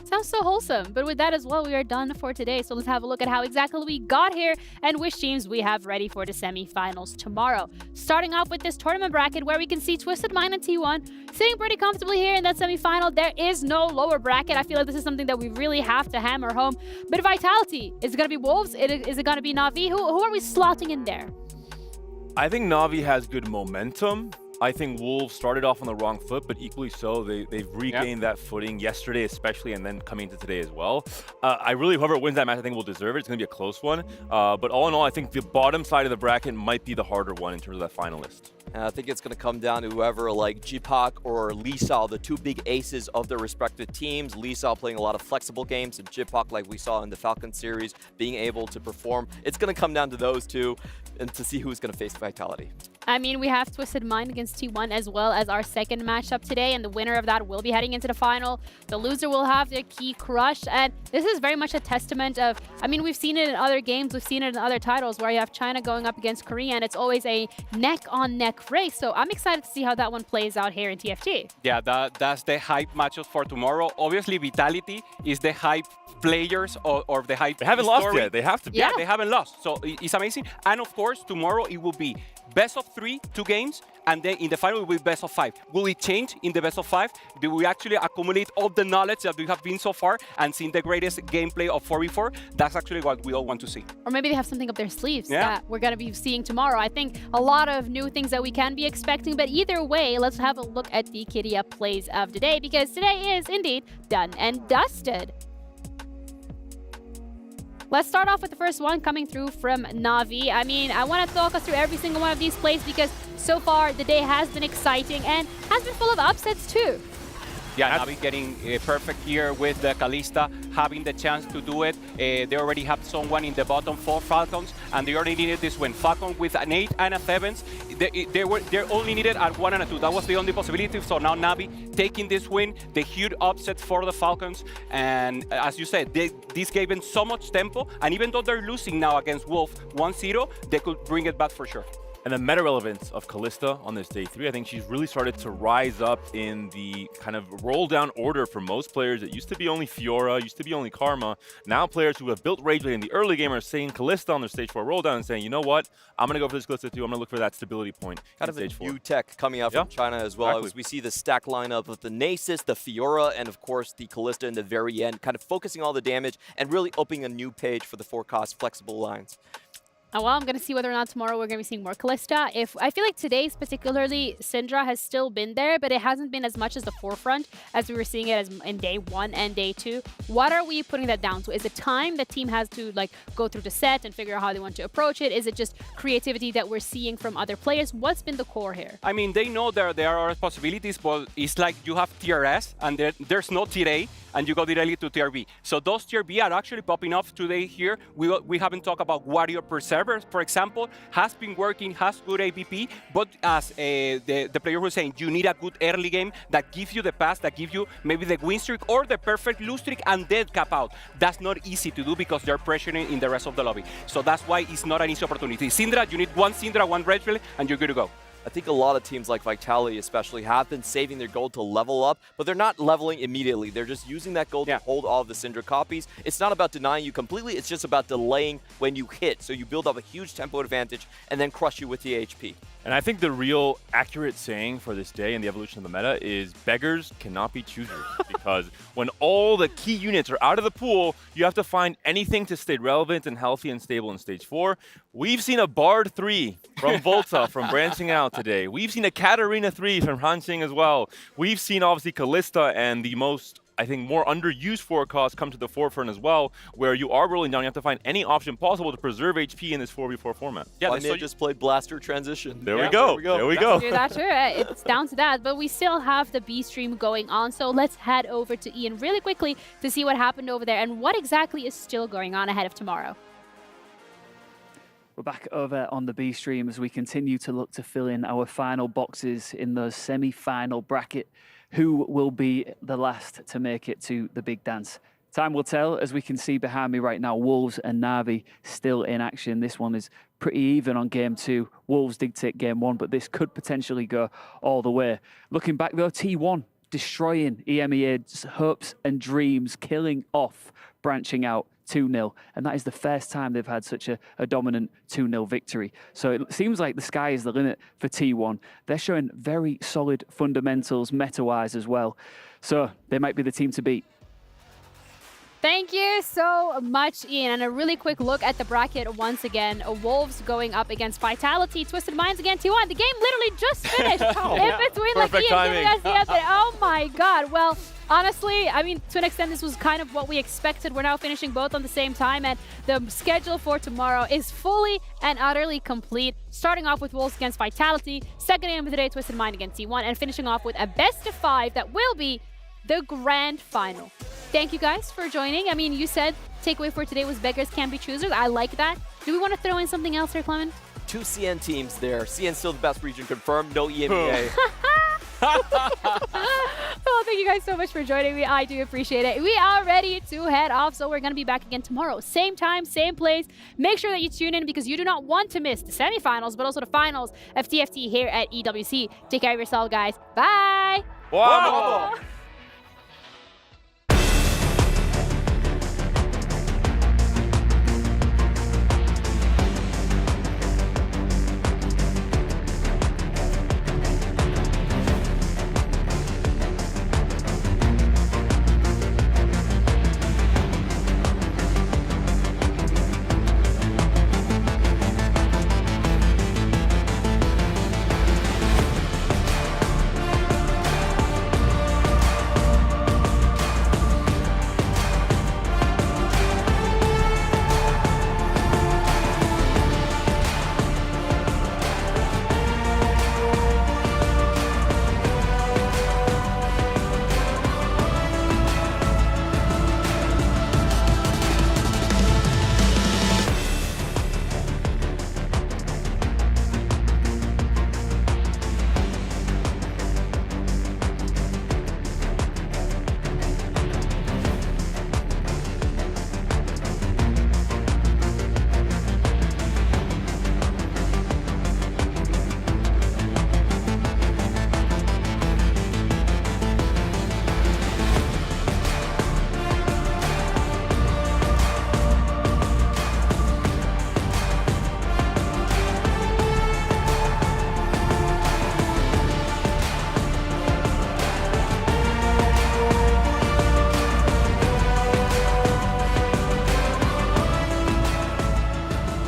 Sounds so wholesome. But with that as well, we are done for today. So let's have a look at how exactly we got here and which teams we have ready for the semifinals tomorrow. Starting off with this tournament bracket where we can see Twisted Mind and T1 sitting pretty comfortably here in that semifinal. There is no lower bracket. I feel like this is something that we really have to hammer home. But Vitality, is it going to be Wolves? Is it going to be Na'Vi? Who are we slotting in there? I think Na'Vi has good momentum. I think Wolves started off on the wrong foot, but equally so, they've regained that footing yesterday especially, and then coming into today as well. I really, whoever wins that match, I think will deserve it. It's going to be a close one. But all in all, I think the bottom side of the bracket might be the harder one in terms of that finalist. And I think it's going to come down to whoever like Jipak or Lisao, the two big aces of their respective teams. Lisao playing a lot of flexible games, and Jipak, like we saw in the Falcon series, being able to perform. It's going to come down to those two. and to see who's going to face Vitality. I mean, we have Twisted Mind against T1 as well as our second matchup today, and the winner of that will be heading into the final. The loser will have their key crushed, and this is very much a testament of, I mean, we've seen it in other games, we've seen it in other titles where you have China going up against Korea, and it's always a neck-on-neck race, so I'm excited to see how that one plays out here in TFT. Yeah, that's the hype matchups for tomorrow. Obviously, Vitality is the hype players or the hype. They haven't lost yet. They have to. Yeah, they haven't lost. So it's amazing. And of course, tomorrow it will be best of 3, 2 games, and then in the final it will be best of 5. Will it change in the best of 5? Do we actually accumulate all the knowledge that we have been so far and seen the greatest gameplay of 4v4? That's actually what we all want to see. Or maybe they have something up their sleeves that we're going to be seeing tomorrow. I think a lot of new things that we can be expecting, but either way, let's have a look at the Kiria plays of today, because today is indeed done and dusted. Let's start off with the first one coming through from Na'Vi. I mean, I want to talk us through every single one of these plays because so far the day has been exciting and has been full of upsets too. Yeah, Na'Vi getting perfect here with the Kalista, having the chance to do it. They already have someone in the bottom 4 Falcons, and they already needed this win. Falcon with an 8 and a 7. They're only needed at 1 and a 2. That was the only possibility. So now Na'Vi taking this win, the huge upset for the Falcons. And as you said, this gave them so much tempo. And even though they're losing now against Wolf 1-0, they could bring it back for sure. And the meta relevance of Kalista on this day 3, I think she's really started to rise up in the kind of roll down order for most players. It used to be only Fiora, used to be only Karma. Now players who have built Rage Blade in the early game are seeing Kalista on their stage 4 roll down and saying, you know what, I'm going to go for this Kalista too. I'm going to look for that stability point Kind in of a stage 4. new tech coming out from China as well. Exactly. As we see the stack lineup of the Nasus, the Fiora, and of course the Kalista in the very end, kind of focusing all the damage and really opening a new page for the 4-cost flexible lines. Well, I'm going to see whether or not tomorrow we're going to be seeing more Kalista. I feel like today's particularly, Syndra has still been there, but it hasn't been as much as the forefront as we were seeing it as in day 1 and day 2. What are we putting that down to? Is it time the team has to like go through the set and figure out how they want to approach it? Is it just creativity that we're seeing from other players? What's been the core here? I mean, they know there are possibilities, but it's like you have TRS and there's no tier A, and you go directly to tier B. So those tier B are actually popping up today here. We haven't talked about Warrior Preserver, for example, has been working, has good APP, but as the player was saying, you need a good early game that gives you the pass, that gives you maybe the win streak or the perfect lose streak and then cap out. That's not easy to do because they're pressuring in the rest of the lobby. So that's why it's not an easy opportunity. Syndra, you need 1 Syndra, 1 Red Pill, and you're good to go. I think a lot of teams like Vitality especially have been saving their gold to level up, but they're not leveling immediately. They're just using that gold to hold all of the Syndra copies. It's not about denying you completely, it's just about delaying when you hit. So you build up a huge tempo advantage and then crush you with the HP. And I think the real accurate saying for this day and the evolution of the meta is beggars cannot be choosers. Because when all the key units are out of the pool, you have to find anything to stay relevant and healthy and stable in stage 4. We've seen a Bard 3 from Volta from branching out today. We've seen a Katarina 3 from Hansing as well. We've seen obviously Kalista and the most, I think, more underused 4-cost come to the forefront as well, where you are rolling down, you have to find any option possible to preserve HP in this 4v4 format. Yeah, they just played Blaster Transition. There we go. There we go. Do that too. It's down to that, but we still have the B stream going on, so let's head over to Ian really quickly to see what happened over there and what exactly is still going on ahead of tomorrow. We're back over on the B stream as we continue to look to fill in our final boxes in the semi-final bracket. Who will be the last to make it to the big dance? Time will tell. As we can see behind me right now, Wolves and Na'Vi still in action. This one is pretty even on game 2. Wolves did take game 1, but this could potentially go all the way. Looking back though, T1 destroying EMEA's hopes and dreams, killing off branching out 2-0, and that is the first time they've had such a dominant 2-0 victory. So it seems like the sky is the limit for T1. They're showing very solid fundamentals meta-wise as well. So they might be the team to beat. Thank you so much, Ian. And a really quick look at the bracket once again. Wolves going up against Vitality, Twisted Minds against T1. The game literally just finished. In between, like Ian giving us the update. Oh my God. Well, honestly, I mean, to an extent, this was kind of what we expected. We're now finishing both on the same time, and the schedule for tomorrow is fully and utterly complete. Starting off with Wolves against Vitality, second game of the day, Twisted Mind against T1, and finishing off with a best of 5 that will be the grand final. Thank you guys for joining. I mean, you said takeaway for today was beggars can't be choosers. I like that. Do we want to throw in something else here, Clement? 2 CN teams there. CN still the best region confirmed, no EMEA. Well, thank you guys so much for joining me. I do appreciate it. We are ready to head off, so we're going to be back again tomorrow. Same time, same place. Make sure that you tune in because you do not want to miss the semifinals, but also the finals of TFT here at EWC. Take care of yourself, guys. Bye! Wow.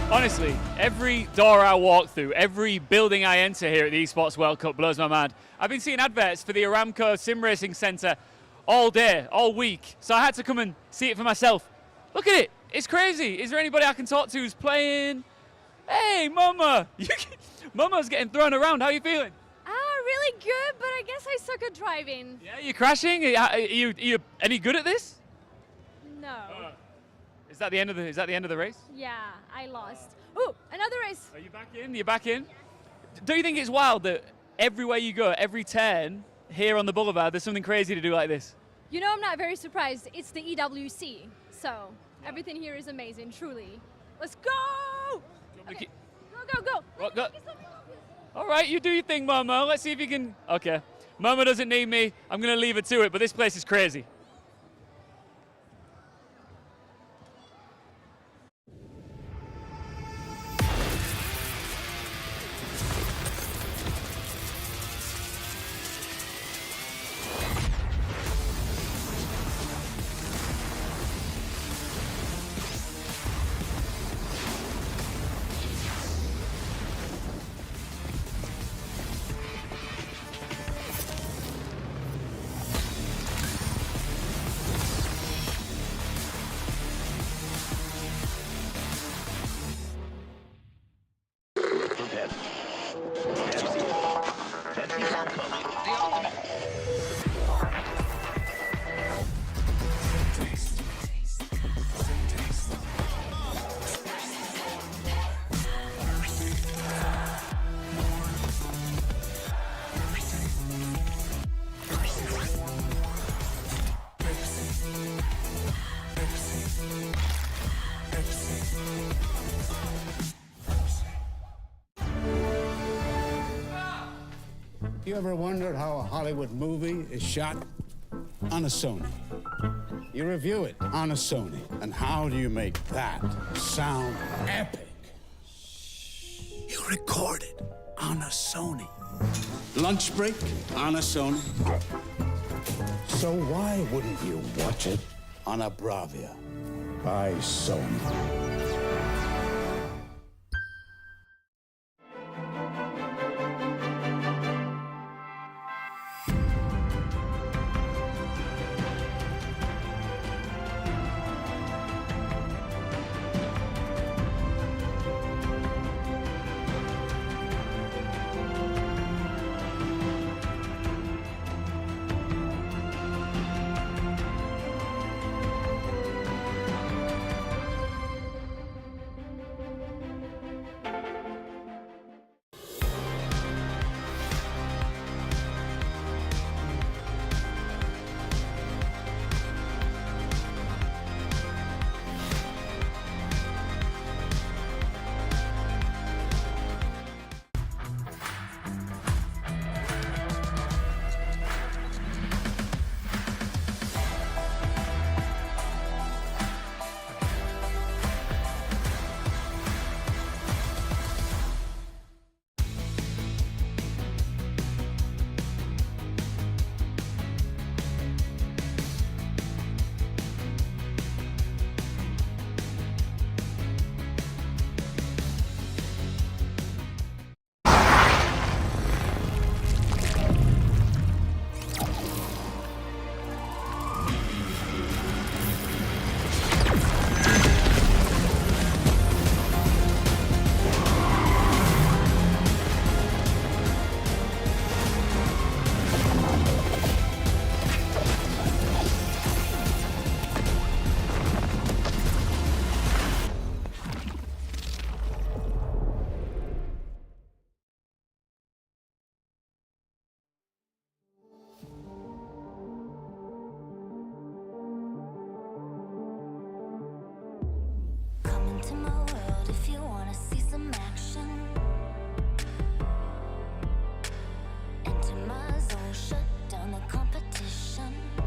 Honestly, every door I walk through, every building I enter here at the Esports World Cup blows my mind. I've been seeing adverts for the Aramco Sim Racing Centre all day, all week, so I had to come and see it for myself. Look at it, it's crazy. Is there anybody I can talk to who's playing? Hey, Mama! Mama's getting thrown around, how are you feeling? Really good, but I guess I suck at driving. Yeah, you crashing? Are you any good at this? No. Is that the end of the race? Yeah, I lost. Ooh, another race. Are you back in? You're back in? Do you think it's wild that everywhere you go, every turn here on the boulevard, there's something crazy to do like this? You know, I'm not very surprised. It's the EWC, so everything here is amazing, truly. Let's go! Okay. Go. What, go? All right, you do your thing, Momo. Let's see if you can... Okay. Momo doesn't need me. I'm going to leave her to it, but this place is crazy. You ever wondered how a Hollywood movie is shot? On a Sony. You review it on a Sony. And how do you make that sound epic? You record it on a Sony. Lunch break on a Sony. So why wouldn't you watch it on a Bravia by Sony? shut down the competition.